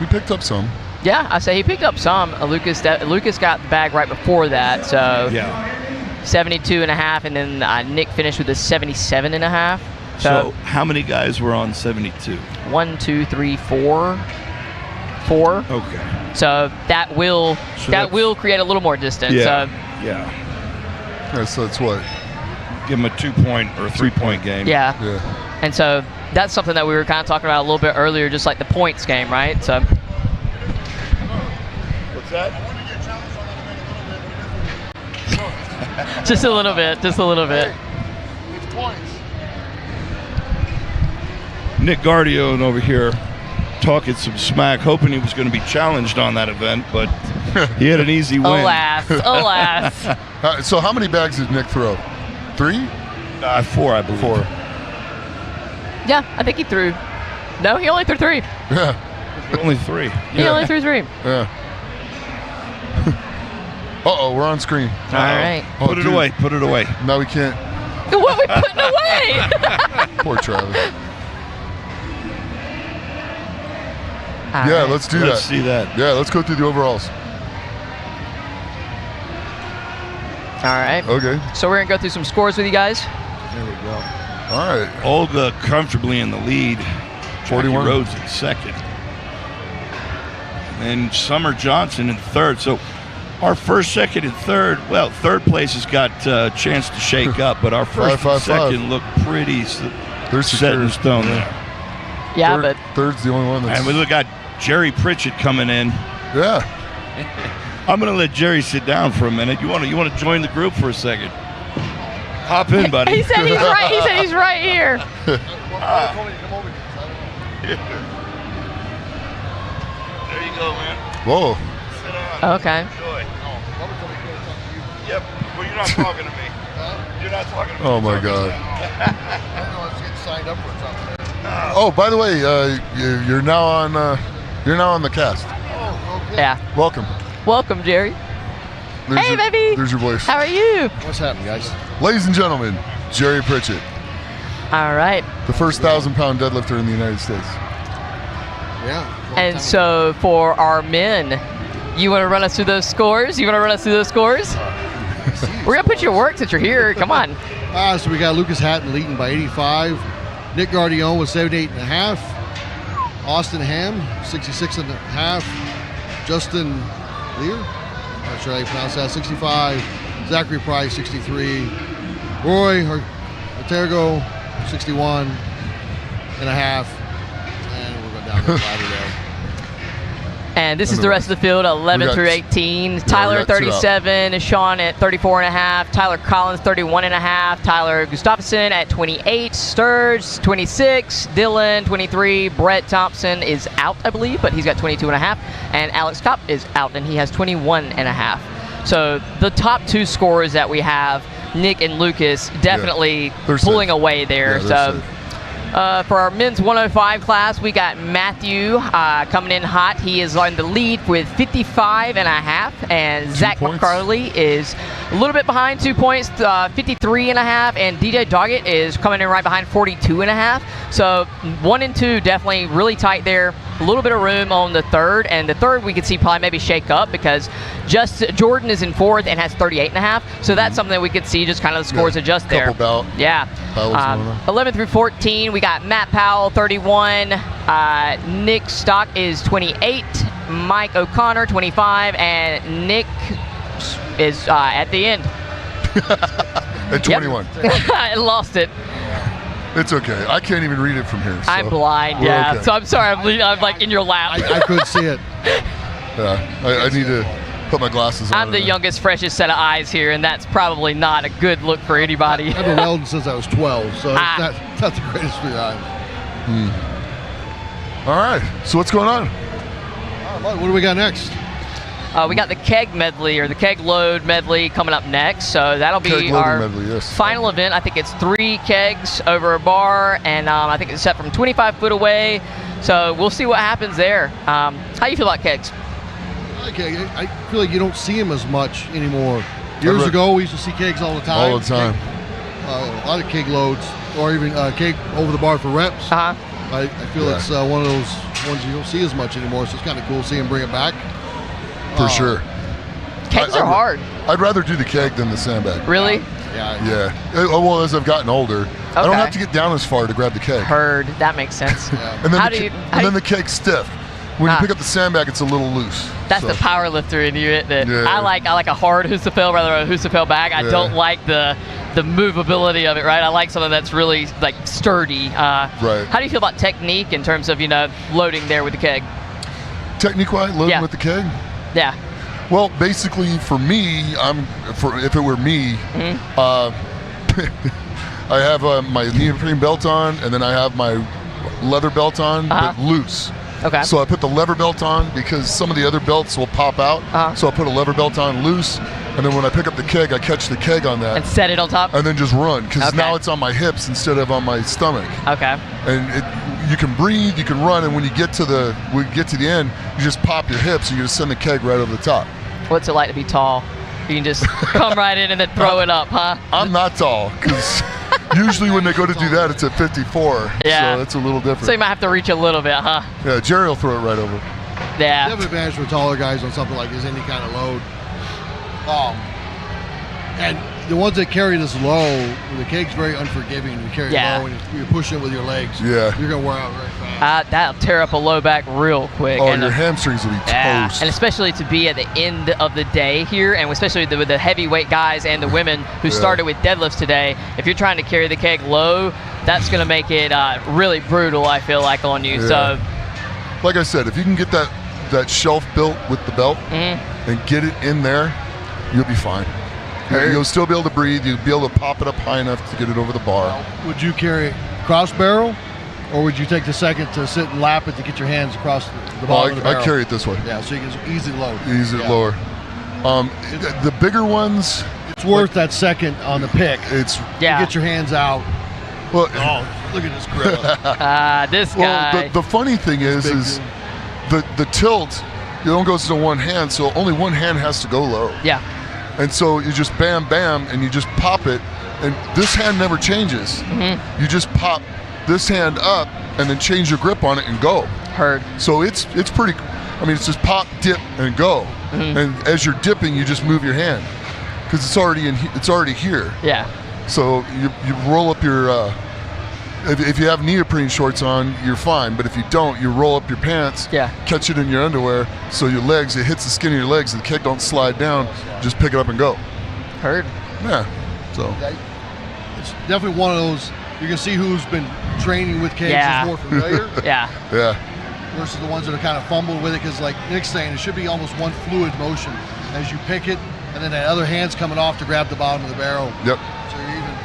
[SPEAKER 11] We picked up some.
[SPEAKER 2] Yeah, I say he picked up some. Lucas got the bag right before that, so 72.5, and then Nick finished with a 77.5.
[SPEAKER 12] So how many guys were on 72?
[SPEAKER 2] 1, 2, 3, 4. 4.
[SPEAKER 12] Okay.
[SPEAKER 2] So that will will create a little more distance.
[SPEAKER 12] Yeah.
[SPEAKER 11] Yeah, so it's what?
[SPEAKER 12] Give him a 2-point or 3-point game.
[SPEAKER 2] Yeah. And so that's something that we were kind of talking about a little bit earlier, just like the points game, right? So.
[SPEAKER 12] What's that?
[SPEAKER 2] Just a little bit. Just a little bit.
[SPEAKER 11] It's points.
[SPEAKER 12] Nick Guardione over here talking some smack, hoping he was going to be challenged on that event, but he had an easy win.
[SPEAKER 2] Alas.
[SPEAKER 11] So how many bags did Nick throw? 3?
[SPEAKER 12] 4, I believe.
[SPEAKER 11] 4.
[SPEAKER 2] Yeah, I think he threw. No, he only threw 3.
[SPEAKER 11] Yeah.
[SPEAKER 12] Only 3.
[SPEAKER 2] He only threw 3.
[SPEAKER 11] Yeah. Uh-oh, we're on screen.
[SPEAKER 2] All right.
[SPEAKER 11] Oh,
[SPEAKER 12] put it away. Put it away.
[SPEAKER 11] No, we can't.
[SPEAKER 2] What are we putting away?
[SPEAKER 11] Poor Travis.
[SPEAKER 2] All
[SPEAKER 11] let's do that.
[SPEAKER 12] Let's see that.
[SPEAKER 11] Yeah, let's go through the overalls.
[SPEAKER 2] All right.
[SPEAKER 11] Okay.
[SPEAKER 2] So we're going to go through some scores with you guys.
[SPEAKER 11] There we go. All right.
[SPEAKER 12] Olga comfortably in the lead.
[SPEAKER 11] 41.
[SPEAKER 12] Jackie Rhodes in second. And Summer Johnson in third. So our first, second, and third, well, third place has got a chance to shake up, but our first and second look pretty set in stone there.
[SPEAKER 2] Yeah,
[SPEAKER 11] third's the only one that's...
[SPEAKER 12] And we got Jerry Pritchett coming in.
[SPEAKER 11] Yeah.
[SPEAKER 12] I'm going to let Jerry sit down for a minute. You want to join the group for a second? Hop in, buddy.
[SPEAKER 2] He said he's right. He said he's right here.
[SPEAKER 12] There you go, man.
[SPEAKER 11] Whoa.
[SPEAKER 12] Sit down.
[SPEAKER 2] Okay.
[SPEAKER 12] Enjoy. Yep. Well, you're not talking to me. You're not talking to me.
[SPEAKER 11] Oh, my God.
[SPEAKER 17] I don't know, let's get signed up for something.
[SPEAKER 11] Oh, by the way, you're now on the cast.
[SPEAKER 17] Oh, okay.
[SPEAKER 2] Yeah.
[SPEAKER 11] Welcome.
[SPEAKER 2] Welcome, Jerry. Hey, baby.
[SPEAKER 11] There's your voice.
[SPEAKER 2] How are you?
[SPEAKER 17] What's happening, guys?
[SPEAKER 11] Ladies and gentlemen, Jerry Pritchett,
[SPEAKER 2] All right.
[SPEAKER 11] the first 1,000-pound deadlifter in the United States.
[SPEAKER 17] Yeah.
[SPEAKER 2] And so for our men, you want to run us through those scores? We're going to put you to work since you're here. Come on.
[SPEAKER 17] So we got Lucas Hatton leading by 85. Nick Guardione with 78.5. Austin Ham, 66.5. Justin Lear, not sure how you pronounce that, 65. Zachary Price, 63. Roy Ortego, 61.5. And we'll go down the ladder there.
[SPEAKER 2] And this is the rest of the field, 11 through 18. Tyler, 37. Sean at 34.5. Tyler Collins, 31.5. Tyler Gustafsson at 28. Sturge, 26. Dylan, 23. Brett Thompson is out, I believe, but he's got 22.5. And Alex Kopp is out, and he has 21.5. So the top 2 scorers that we have, Nick and Lucas, definitely pulling away there.
[SPEAKER 11] Yeah,
[SPEAKER 2] so For our men's 105 class, we got Matthew coming in hot. He is on the lead with 55.5, and Zach McCarley is a little bit behind, 2 points, 53.5, and DJ Doggett is coming in right behind, 42.5. So 1 and 2 definitely really tight there. A little bit of room on the third, and the third we could see probably maybe shake up because just Jordan is in fourth and has 38.5. So that's something that we could see just kind of the scores adjust there.
[SPEAKER 11] Couple bout.
[SPEAKER 2] Yeah. 11 through 14, we got Matt Powell, 31. Nick Stock is 28. Mike O'Connor, 25. And Nick is at the end.
[SPEAKER 11] At 21.
[SPEAKER 2] I lost it.
[SPEAKER 11] It's okay. I can't even read it from here. So
[SPEAKER 2] I'm blind,
[SPEAKER 11] we're
[SPEAKER 2] yeah.
[SPEAKER 11] okay.
[SPEAKER 2] So I'm sorry, I'm like in your lap.
[SPEAKER 17] I couldn't see it.
[SPEAKER 11] Yeah, I need to put my glasses on.
[SPEAKER 2] I'm the youngest, freshest set of eyes here, and that's probably not a good look for anybody.
[SPEAKER 17] I've been welding since I was 12, so it's not the greatest behind.
[SPEAKER 11] All right. So what's going on?
[SPEAKER 17] What do we got next?
[SPEAKER 2] We got the keg medley, or the keg load medley, coming up next. So that'll be our final event. I think it's 3 kegs over a bar, and I think it's set from 25 foot away. So we'll see what happens there. How do you feel about kegs?
[SPEAKER 17] Okay, I feel like you don't see them as much anymore. Years ago, we used to see kegs all the time.
[SPEAKER 11] All the time.
[SPEAKER 17] A lot of keg loads, or even keg over the bar for reps. I feel it's one of those ones you don't see as much anymore, so it's kind of cool seeing them bring it back.
[SPEAKER 11] For sure.
[SPEAKER 2] Kegs are hard.
[SPEAKER 11] I'd rather do the keg than the sandbag.
[SPEAKER 2] Really?
[SPEAKER 17] Yeah.
[SPEAKER 11] Well, as I've gotten older, I don't have to get down as far to grab the keg.
[SPEAKER 2] Heard. That makes sense.
[SPEAKER 11] And then the keg's stiff. When you pick up the sandbag, it's a little loose.
[SPEAKER 2] That's the power lifter in you, isn't it? Yeah. I like a hard Husafel rather than a Husafel bag. I don't like the movability of it, right? I like something that's really like sturdy.
[SPEAKER 11] Right.
[SPEAKER 2] How do you feel about technique in terms of loading there with the keg?
[SPEAKER 11] Technique-wise, loading with the keg?
[SPEAKER 2] Yeah.
[SPEAKER 11] Well, basically, for me, if it were me, I have my neoprene belt on, and then I have my leather belt on, but loose.
[SPEAKER 2] Okay.
[SPEAKER 11] So I put the leather belt on because some of the other belts will pop out. So I put a leather belt on loose, and then when I pick up the keg, I catch the keg on that.
[SPEAKER 2] And set it on top?
[SPEAKER 11] And then just run, because now it's on my hips instead of on my stomach.
[SPEAKER 2] Okay.
[SPEAKER 11] And you can breathe, you can run, and when you get to the end, you just pop your hips, and you just send the keg right over the top.
[SPEAKER 2] What's it like to be tall? You can just come right in and then throw it up, huh?
[SPEAKER 11] I'm not tall, because usually when they go to do that, it's at 54.
[SPEAKER 2] Yeah.
[SPEAKER 11] So that's a little different.
[SPEAKER 2] So you might have to reach a little bit, huh?
[SPEAKER 11] Yeah, Jerry will throw it right over.
[SPEAKER 2] Yeah.
[SPEAKER 17] You have an advantage for taller guys on something like this, any kind of load. And the ones that carry this low, the keg's very unforgiving. You carry it low and you push it with your legs.
[SPEAKER 11] Yeah.
[SPEAKER 17] You're going to wear out very fast.
[SPEAKER 2] That'll tear up a low back real quick.
[SPEAKER 11] Oh,
[SPEAKER 2] and
[SPEAKER 11] your hamstrings will be toast.
[SPEAKER 2] And especially to be at the end of the day here, and especially with the heavyweight guys and the women who started with deadlifts today, if you're trying to carry the keg low, that's going to make it really brutal, I feel like, on you. So,
[SPEAKER 11] like I said, if you can get that shelf built with the belt and get it in there, you'll be fine. You'll still be able to breathe. You'll be able to pop it up high enough to get it over the bar.
[SPEAKER 17] Would you carry cross barrel, or would you take the second to sit and lap it to get your hands across the bottom of the barrel?
[SPEAKER 11] I carry it this way.
[SPEAKER 17] Yeah, so you can easily load.
[SPEAKER 11] Easily lower. The bigger ones,
[SPEAKER 17] it's worth that second on the pick.
[SPEAKER 11] It's
[SPEAKER 17] to get your hands out.
[SPEAKER 11] Well,
[SPEAKER 17] look at this gorilla.
[SPEAKER 2] This guy.
[SPEAKER 11] Well, the funny thing is the tilt. It only goes to one hand, so only one hand has to go low.
[SPEAKER 2] Yeah.
[SPEAKER 11] And so you just bam, bam, and you just pop it, and this hand never changes. You just pop this hand up, and then change your grip on it and go.
[SPEAKER 2] Heard.
[SPEAKER 11] So it's pretty. I mean, it's just pop, dip, and go. And as you're dipping, you just move your hand because it's already here.
[SPEAKER 2] Yeah.
[SPEAKER 11] So you roll up your. If you have neoprene shorts on, you're fine. But if you don't, you roll up your pants, catch it in your underwear, so your legs, it hits the skin of your legs, and the keg don't slide down. Just pick it up and go.
[SPEAKER 2] Heard.
[SPEAKER 11] Yeah. So.
[SPEAKER 17] It's definitely one of those. You can see who's been training with kegs is more familiar.
[SPEAKER 2] Yeah.
[SPEAKER 17] Versus the ones that are kind of fumbled with it, because like Nick's saying, it should be almost one fluid motion as you pick it, and then that other hand's coming off to grab the bottom of the barrel.
[SPEAKER 11] Yep.
[SPEAKER 17] So you're even.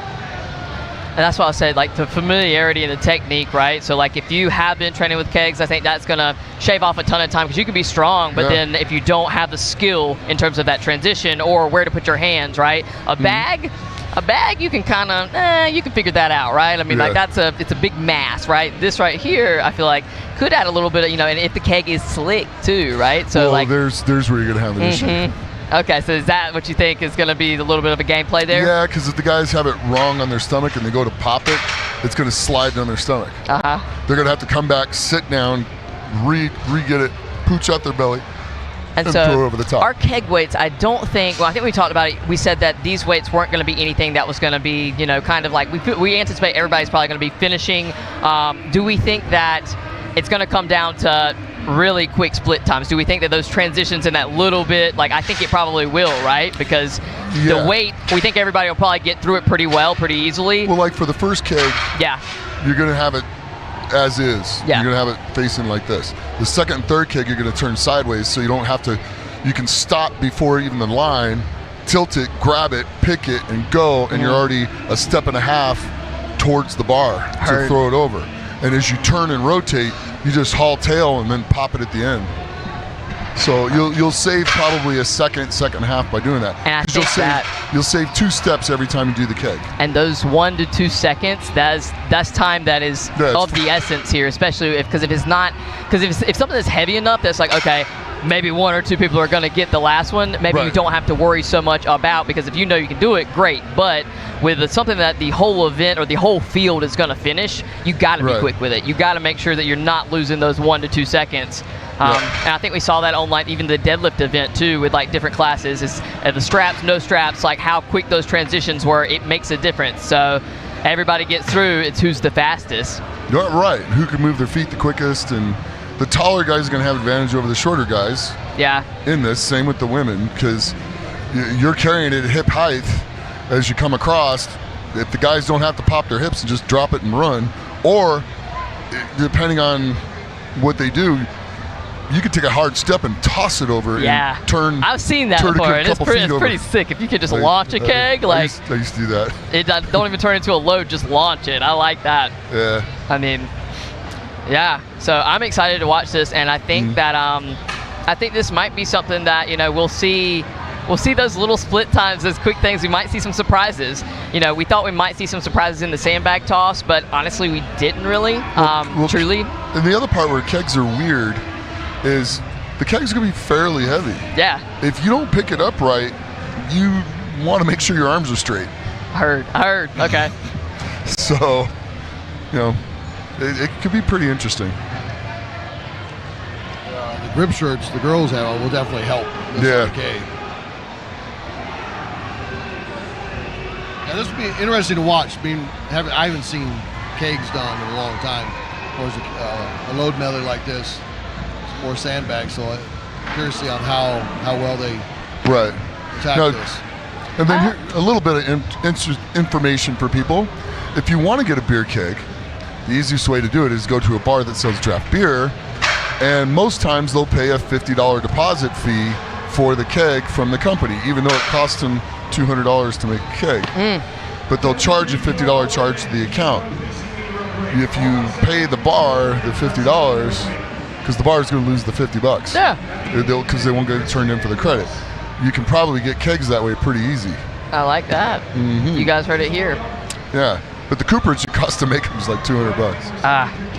[SPEAKER 2] And that's why I said, like, the familiarity and the technique, right? So, like, if you have been training with kegs, I think that's going to shave off a ton of time because you can be strong, but then if you don't have the skill in terms of that transition or where to put your hands, right? A bag, A bag, you can kind of, you can figure that out, right? I mean, like it's a big mass, right? This right here, I feel like could add a little bit of, and if the keg is slick too, right? So
[SPEAKER 11] well, there's where you're gonna have an issue.
[SPEAKER 2] Okay, so is that what you think is going to be a little bit of a gameplay there?
[SPEAKER 11] Yeah, because if the guys have it wrong on their stomach and they go to pop it, it's going to slide down their stomach. They're going to have to come back, sit down, re-get it, pooch out their belly, and
[SPEAKER 2] so
[SPEAKER 11] throw it over the top.
[SPEAKER 2] Our keg weights, I don't think, well, I think we talked about it. We said that these weights weren't going to be anything that was going to be, kind of like, we anticipate everybody's probably going to be finishing. Do we think that it's going to come down to really quick split times? Do we think that those transitions in that little bit, like I think it probably will, right? Because the weight, we think everybody will probably get through it pretty well, pretty easily.
[SPEAKER 11] Well, like for the first keg, you're going to have it as is. You're going to have it facing like this. The second and third keg, you're going to turn sideways, so you don't have to, you can stop before even the line, tilt it, grab it, pick it, and go, and you're already a step and a half towards the bar to throw it over. And as you turn and rotate, you just haul tail and then pop it at the end. So you'll save probably a second and a half by doing that.
[SPEAKER 2] And I think
[SPEAKER 11] you'll save 2 steps every time you do the keg.
[SPEAKER 2] And those 1 to 2 seconds, that's time that is of the essence here, especially if something is heavy enough that's like, okay, maybe 1 or 2 people are going to get the last one. Maybe you don't have to worry so much about, because if you know you can do it, great. But with something that the whole event or the whole field is going to finish, you got to be quick with it. You got to make sure that you're not losing those 1 to 2 seconds. And I think we saw that on like even the deadlift event too, with like different classes. Is the straps, no straps, like how quick those transitions were. It makes a difference. So everybody gets through. It's who's the fastest.
[SPEAKER 11] Right. Who can move their feet the quickest, and the taller guys are going to have advantage over the shorter guys. In this, same with the women, because you're carrying it at hip height as you come across. If the guys don't have to pop their hips and just drop it and run, or depending on what they do, you could take a hard step and toss it over and turn.
[SPEAKER 2] I've seen that before, and it's pretty sick. If you could just launch a keg,
[SPEAKER 11] I used to do that.
[SPEAKER 2] It don't even turn into a load, just launch it. I like that.
[SPEAKER 11] Yeah.
[SPEAKER 2] I mean, so I'm excited to watch this, and I think that I think this might be something that we'll see those little split times, those quick things. We might see some surprises. We thought we might see some surprises in the sandbag toss, but honestly, we didn't really, truly.
[SPEAKER 11] And the other part where kegs are weird is the keg's going to be fairly heavy. If you don't pick it up right, you want to make sure your arms are straight.
[SPEAKER 2] I heard. Okay.
[SPEAKER 11] So, it could be pretty interesting.
[SPEAKER 17] The grip shirts the girls have on will definitely help. Keg. This would be interesting to watch. I haven't seen kegs done in a long time. Of course, a load method like this, it's more sandbags. So I'm curious to see on how well they attack this.
[SPEAKER 11] And then here, a little bit of information for people. If you want to get a beer keg, the easiest way to do it is go to a bar that sells draft beer, and most times they'll pay a $50 deposit fee for the keg from the company, even though it costs them $200 to make a keg. But they'll charge a $50 charge to the account. If you pay the bar the $50, because the bar is going to lose the $50. Because they won't get it turned in for the credit. You can probably get kegs that way pretty easy.
[SPEAKER 2] I like that. You guys heard it here.
[SPEAKER 11] Yeah, but the Coopers, it costs to make them is like $200.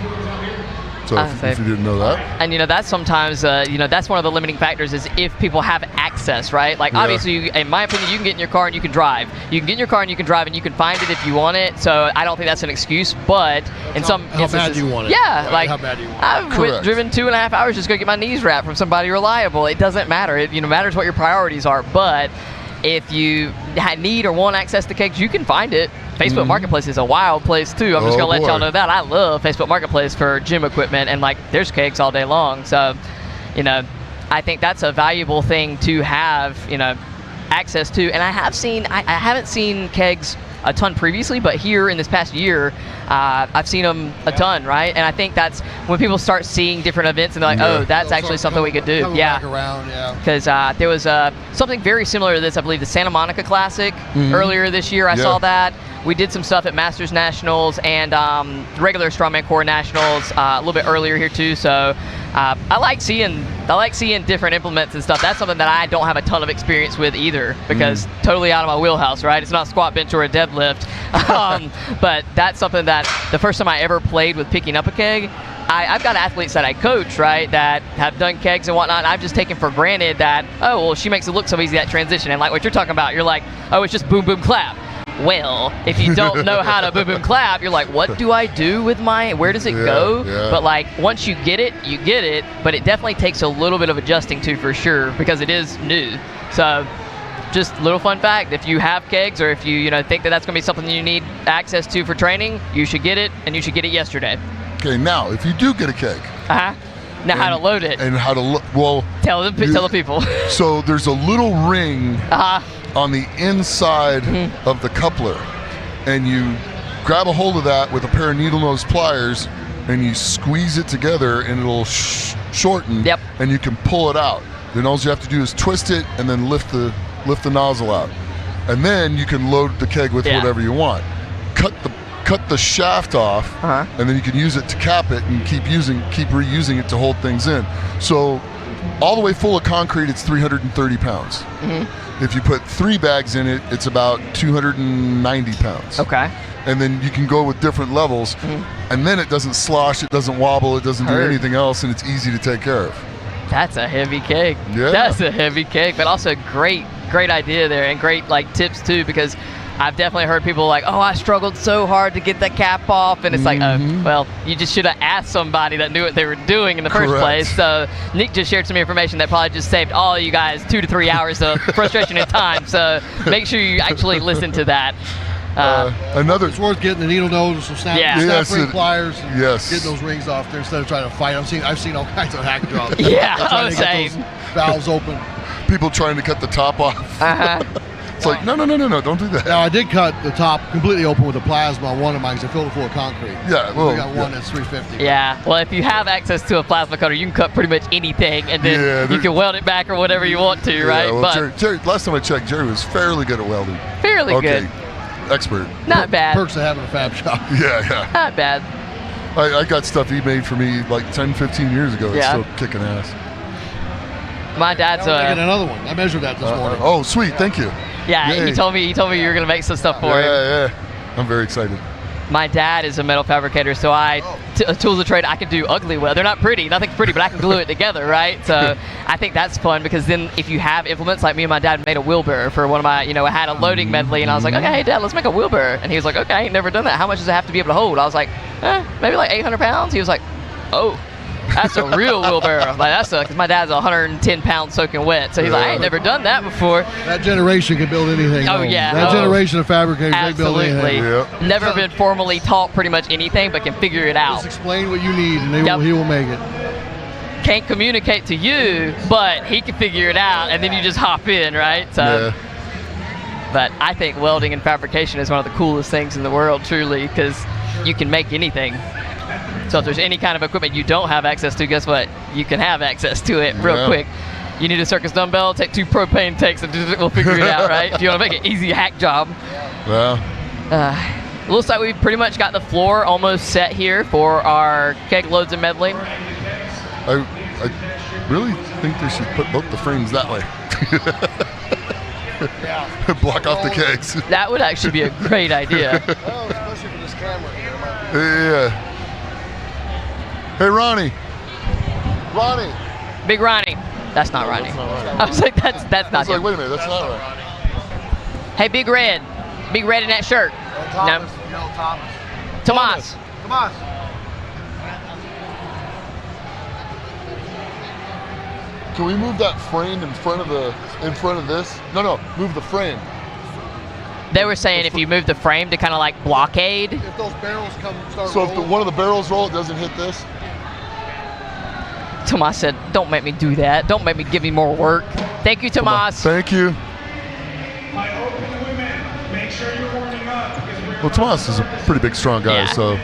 [SPEAKER 11] So if you didn't know that.
[SPEAKER 2] And that's sometimes that's one of the limiting factors, is if people have access, right? Like obviously, in my opinion, you can get in your car and you can drive. You can get in your car and you can drive, and you can find it if you want it. So I don't think that's an excuse. But in some instances,
[SPEAKER 17] how bad do you want it?
[SPEAKER 2] Like
[SPEAKER 17] how bad do you want it?
[SPEAKER 2] I've driven 2.5 hours just to go get my knees wrapped from somebody reliable. It doesn't matter. It matters what your priorities are. But if you need or want access to kegs, you can find it. Facebook Marketplace is a wild place too. I'm just gonna let y'all know that. I love Facebook Marketplace for gym equipment, and like there's kegs all day long. So, I think that's a valuable thing to have, access to. And I haven't seen kegs a ton previously, but here in this past year, I've seen them a ton, right? And I think that's when people start seeing different events and they're like, oh, that's actually something we could do.
[SPEAKER 17] Back around,
[SPEAKER 2] Because there was something very similar to this, I believe, the Santa Monica Classic earlier this year. I saw that. We did some stuff at Masters Nationals and regular Strongman Core Nationals a little bit earlier here too. So I like seeing different implements and stuff. That's something that I don't have a ton of experience with either, because totally out of my wheelhouse, right? It's not squat, bench, or a deadlift. But that's something that the first time I ever played with picking up a keg, I've got athletes that I coach, right, that have done kegs and whatnot, and I've just taken for granted that, oh, well, she makes it look so easy, that transition. And like what you're talking about, you're like, oh, it's just boom, boom, clap. Well, if you don't know how to boom, boom, clap, you're like, what do I do with where does it go?
[SPEAKER 11] Yeah.
[SPEAKER 2] But like, once you get it, but it definitely takes a little bit of adjusting to, for sure, because it is new. So just a little fun fact, if you have kegs, or if you think that that's going to be something you need access to for training, you should get it, and you should get it yesterday.
[SPEAKER 11] Okay, now, if you do get a keg.
[SPEAKER 2] Now how to load it.
[SPEAKER 11] And how to well.
[SPEAKER 2] Tell the people.
[SPEAKER 11] So there's a little ring on the inside of the coupler, and you grab a hold of that with a pair of needle nose pliers, and you squeeze it together, and it'll shorten. Yep. And you can pull it out. Then all you have to do is twist it, and then lift the nozzle out, and then you can load the keg with whatever you want. Cut the shaft off, and then you can use it to cap it and keep reusing it to hold things in. So all the way full of concrete, it's 330 pounds. If you put 3 bags in it, it's about 290 pounds.
[SPEAKER 2] Okay.
[SPEAKER 11] And then you can go with different levels, and then it doesn't slosh, it doesn't wobble, it doesn't do anything else, and it's easy to take care of.
[SPEAKER 2] That's a heavy keg.
[SPEAKER 11] Yeah.
[SPEAKER 2] That's a heavy keg, but also great idea there, and great tips too, because I've definitely heard people like, oh, I struggled so hard to get the cap off, and it's like, well, you just should have asked somebody that knew what they were doing in the first place. So Nick just shared some information that probably just saved all you guys 2 to 3 hours of frustration and time. So make sure you actually listen to that.
[SPEAKER 17] It's worth getting the needle nose, some snap ring pliers, and getting those rings off there instead of trying to fight. I've seen all kinds of hack jobs.
[SPEAKER 2] Yeah,
[SPEAKER 17] same. Valves open.
[SPEAKER 11] People trying to cut the top off. It's like, no, don't do that.
[SPEAKER 17] Now, I did cut the top completely open with a plasma on one of mine because I filled it full of concrete.
[SPEAKER 11] Yeah,
[SPEAKER 17] well, I got one that's 350.
[SPEAKER 2] Yeah, well, if you have access to a plasma cutter, you can cut pretty much anything, and then you can weld it back or whatever you want to, right?
[SPEAKER 11] Well,
[SPEAKER 2] but
[SPEAKER 11] Jerry, last time I checked, Jerry was fairly good at welding.
[SPEAKER 2] Fairly good.
[SPEAKER 11] Expert.
[SPEAKER 2] Not bad.
[SPEAKER 17] Perks of having a fab shop.
[SPEAKER 11] Yeah.
[SPEAKER 2] Not bad.
[SPEAKER 11] I got stuff he made for me like 10, 15 years ago. It's still kicking ass.
[SPEAKER 2] My dad's
[SPEAKER 17] making another one. I measured that this morning.
[SPEAKER 11] Oh, sweet. Thank you.
[SPEAKER 2] Yeah, he told me you were gonna make some stuff for him.
[SPEAKER 11] Yeah. I'm very excited.
[SPEAKER 2] My dad is a metal fabricator, so tools of trade, I can do ugly weld. They're not pretty, nothing's pretty, but I can glue it together, right? So I think that's fun, because then if you have implements, like me and my dad made a wheelbarrow for one of my, I had a loading medley, and I was like, okay, hey Dad, let's make a wheelbarrow. And he was like, okay, I ain't never done that. How much does it have to be able to hold? I was like, maybe like 800 pounds. He was like, oh. That's a real wheelbarrow. Because my dad's 110 pounds soaking wet. So he's like, I ain't never done that before.
[SPEAKER 17] That generation can build anything.
[SPEAKER 2] Oh, yeah.
[SPEAKER 17] That generation of fabricators,
[SPEAKER 2] absolutely.
[SPEAKER 17] They build anything.
[SPEAKER 2] Never been formally taught pretty much anything, but can figure it out.
[SPEAKER 17] Just explain what you need, and he will make it.
[SPEAKER 2] Can't communicate to you, but he can figure it out, and then you just hop in, right? So. But I think welding and fabrication is one of the coolest things in the world, truly, because you can make anything. So if there's any kind of equipment you don't have access to, guess what? You can have access to it real quick. You need a circus dumbbell, take 2 propane takes, and we'll figure it out, right? If you want to make an easy hack job.
[SPEAKER 11] Well.
[SPEAKER 2] Looks like we've pretty much got the floor almost set here for our keg loads and medley.
[SPEAKER 11] I really think they should put both the frames that way. Block off the kegs.
[SPEAKER 2] That would actually be a great idea.
[SPEAKER 17] Well, especially for this camera here.
[SPEAKER 11] Yeah. Hey, Ronnie.
[SPEAKER 2] Big Ronnie. That's not Ronnie. I was like, that's not him.
[SPEAKER 11] Wait a minute, that's not Ronnie.
[SPEAKER 2] Hey, Big Red in that shirt.
[SPEAKER 17] Thomas.
[SPEAKER 2] No. Tomas.
[SPEAKER 11] Can we move that frame in front of this? No, move the frame.
[SPEAKER 2] They were saying if you move the frame to kind of like blockade.
[SPEAKER 17] If those barrels start
[SPEAKER 11] So if one of the barrels roll, it doesn't hit this?
[SPEAKER 2] Tomas said, don't make me do that. Don't make me give me more work. Thank you, Tomas.
[SPEAKER 11] Thank you. Well, Tomas is a pretty big, strong guy, so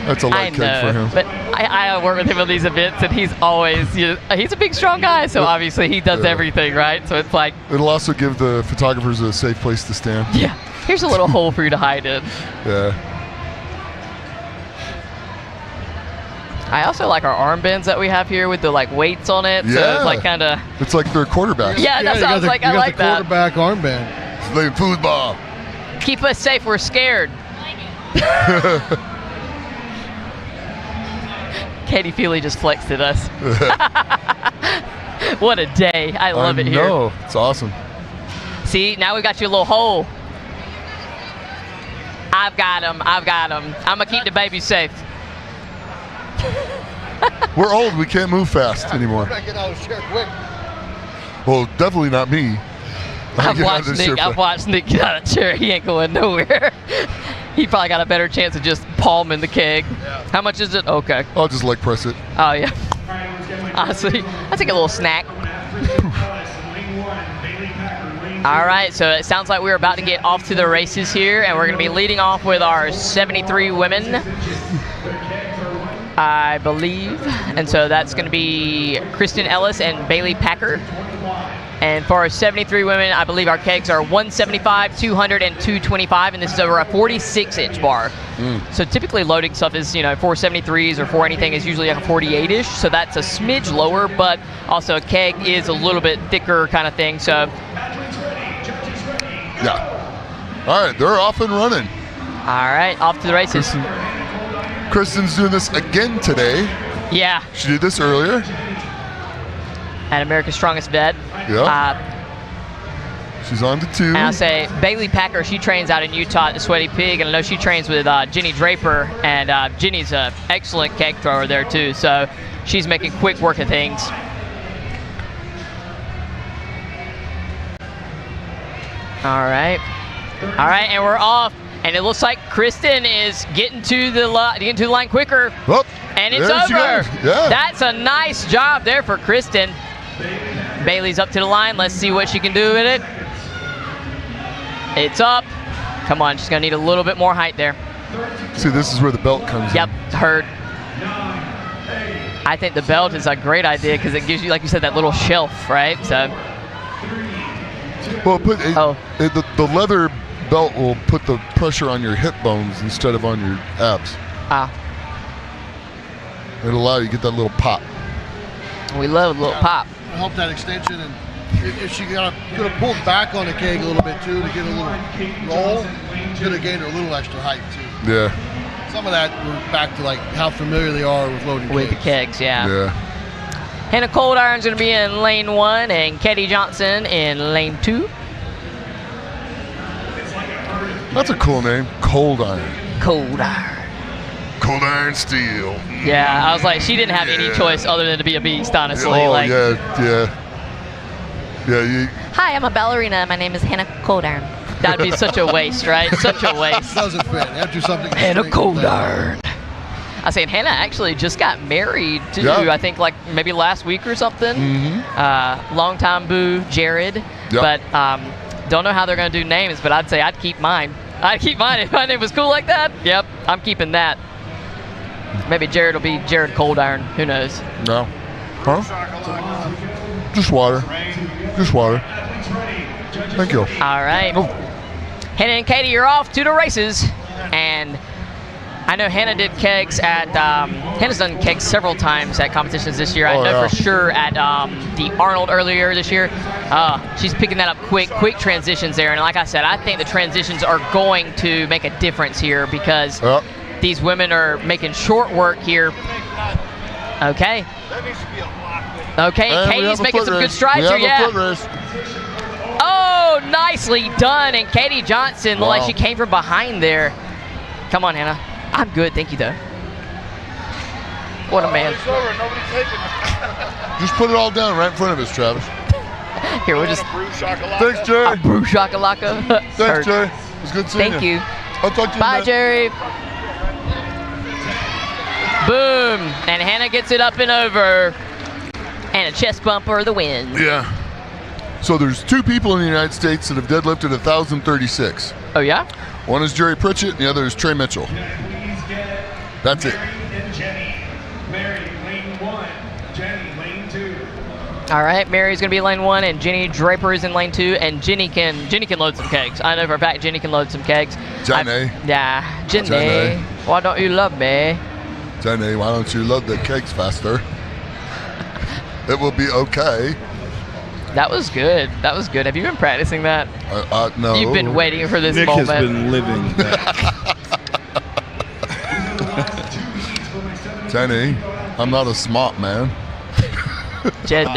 [SPEAKER 11] that's a light keg for him.
[SPEAKER 2] But I work with him at these events, and he's always, he's a big, strong guy, so obviously he does everything, right? So it's like.
[SPEAKER 11] It'll also give the photographers a safe place to stand.
[SPEAKER 2] Yeah. Here's a little hole for you to hide in.
[SPEAKER 11] Yeah.
[SPEAKER 2] I also like our armbands that we have here with the like weights on it. So it's like kind of.
[SPEAKER 11] It's like they're quarterbacks.
[SPEAKER 2] Yeah, that sounds like I like that.
[SPEAKER 17] Quarterback armband.
[SPEAKER 11] It's playing football.
[SPEAKER 2] Keep us safe. We're scared. Katie Feely just flexed at us. What a day. I love it here.
[SPEAKER 11] I know. It's awesome.
[SPEAKER 2] See, now we got you a little hole. I've got him. I'm going to keep the baby safe.
[SPEAKER 11] We're old. We can't move fast anymore.
[SPEAKER 17] I get out of the chair quick.
[SPEAKER 11] Well, definitely not me.
[SPEAKER 2] I've watched Nick get out of the chair. He ain't going nowhere. He probably got a better chance of just palming the keg. Yeah. How much is it? Okay.
[SPEAKER 11] I'll just leg press it.
[SPEAKER 2] Oh, yeah. Honestly, I take a little snack. All right, so it sounds like we're about to get off to the races here, and we're going to be leading off with our 73 women, I believe. And so that's going to be Kristen Ellis and Bailey Packer. And for our 73 women, I believe our kegs are 175, 200, and 225, and this is over a 46-inch bar. So typically loading stuff is, 473s or 4 anything is usually like a 48-ish, so that's a smidge lower, but also a keg is a little bit thicker kind of thing, so.
[SPEAKER 11] Yeah. All right, they're off and running.
[SPEAKER 2] All right, off to the races.
[SPEAKER 11] Kristen's doing this again today.
[SPEAKER 2] Yeah.
[SPEAKER 11] She did this earlier.
[SPEAKER 2] At America's Strongest Vet.
[SPEAKER 11] Yeah. She's on to 2.
[SPEAKER 2] And I'll say Bailey Packer, she trains out in Utah at the Sweaty Pig, and I know she trains with Jenny Draper, and Jenny's an excellent keg thrower there too, so she's making quick work of things. All right, and we're off, and it looks like Kristen is getting to the line quicker.
[SPEAKER 11] Whoop.
[SPEAKER 2] And it's
[SPEAKER 11] There she
[SPEAKER 2] over.
[SPEAKER 11] goes. Yeah.
[SPEAKER 2] That's a nice job there for Kristen. Bailey's up to the line. Let's see what she can do with it. It's up. Come on, she's going to need a little bit more height there.
[SPEAKER 11] See, this is where the belt comes in.
[SPEAKER 2] Yep, heard. I think the belt is a great idea because it gives you, like you said, that little shelf, right? So.
[SPEAKER 11] Well, the leather belt will put the pressure on your hip bones instead of on your abs. It'll allow you to get that little pop.
[SPEAKER 2] We love a little pop.
[SPEAKER 17] It'll help that extension, and if she could have pulled back on the keg a little bit too to get a little roll, could have gained her a little extra height too.
[SPEAKER 11] Yeah.
[SPEAKER 17] Some of that we're back to like how familiar they are with loading
[SPEAKER 2] with the kegs, yeah.
[SPEAKER 11] Yeah.
[SPEAKER 2] Hannah Cold Iron's going to be in lane 1 and Katie Johnson in lane 2.
[SPEAKER 11] That's a cool name, Cold Iron.
[SPEAKER 2] Cold Iron.
[SPEAKER 11] Cold Iron Steel.
[SPEAKER 2] Yeah, I was like, she didn't have any choice other than to be a beast, honestly.
[SPEAKER 11] Yeah.
[SPEAKER 20] Hi, I'm a ballerina. My name is Hannah Cold Iron.
[SPEAKER 2] That'd be such a waste, right? Such a waste.
[SPEAKER 17] Doesn't fit. You have to do something.
[SPEAKER 2] Hannah Cold Iron. I say, Hannah actually just got married too. Yeah. I think like maybe last week or something. Longtime boo, Jared.
[SPEAKER 11] Yep.
[SPEAKER 2] But don't know how they're gonna do names, but I'd say I'd keep mine. I'd keep mine if my name was cool like that. Yep, I'm keeping that. Maybe Jared will be Jared Cold Iron. Who knows?
[SPEAKER 11] No. Huh? Just water. Just water. Thank you.
[SPEAKER 2] All right. Oh. Hannah and Katie, you're off to the races. And I know Hannah did kegs at, Hannah's done kegs several times at competitions this year. I know for sure at the Arnold earlier this year. She's picking that up quick transitions there. And like I said, I think the transitions are going to make a difference here because these women are making short work here. Okay. Okay, and Katie's making some good strides here, yeah. Oh, nicely done. And Katie Johnson, like she came from behind there. Come on, Hannah. I'm good, thank you, though. What a man.
[SPEAKER 11] Just put it all down right in front of us, Travis.
[SPEAKER 2] Here, we'll just.
[SPEAKER 11] Thanks, Jerry.
[SPEAKER 2] A brew shakalaka.
[SPEAKER 11] Thanks, Jerry. It was good seeing you.
[SPEAKER 2] Thank you.
[SPEAKER 11] I'll talk to you.
[SPEAKER 2] Bye, Jerry. Boom. And Hannah gets it up and over. And a chest bumper, the win.
[SPEAKER 11] Yeah. So there's 2 people in the United States that have deadlifted 1,036.
[SPEAKER 2] Oh, yeah?
[SPEAKER 11] One is Jerry Pritchett, and the other is Trey Mitchell. That's it.
[SPEAKER 2] All right, Mary's going to be lane 1, and Jenny Draper is in lane 2, and Jenny can load some kegs. I know for a fact Jenny can load some kegs.
[SPEAKER 11] Jenny.
[SPEAKER 2] Yeah, Jenny. Why don't you love me?
[SPEAKER 11] Jenny, why don't you load the kegs faster? It will be okay.
[SPEAKER 2] That was good. That was good. Have you been practicing that?
[SPEAKER 11] No.
[SPEAKER 2] You've been waiting for this
[SPEAKER 12] Nick
[SPEAKER 2] moment.
[SPEAKER 12] has been living that.
[SPEAKER 11] Jenny, I'm not a smart man.
[SPEAKER 2] Jedi.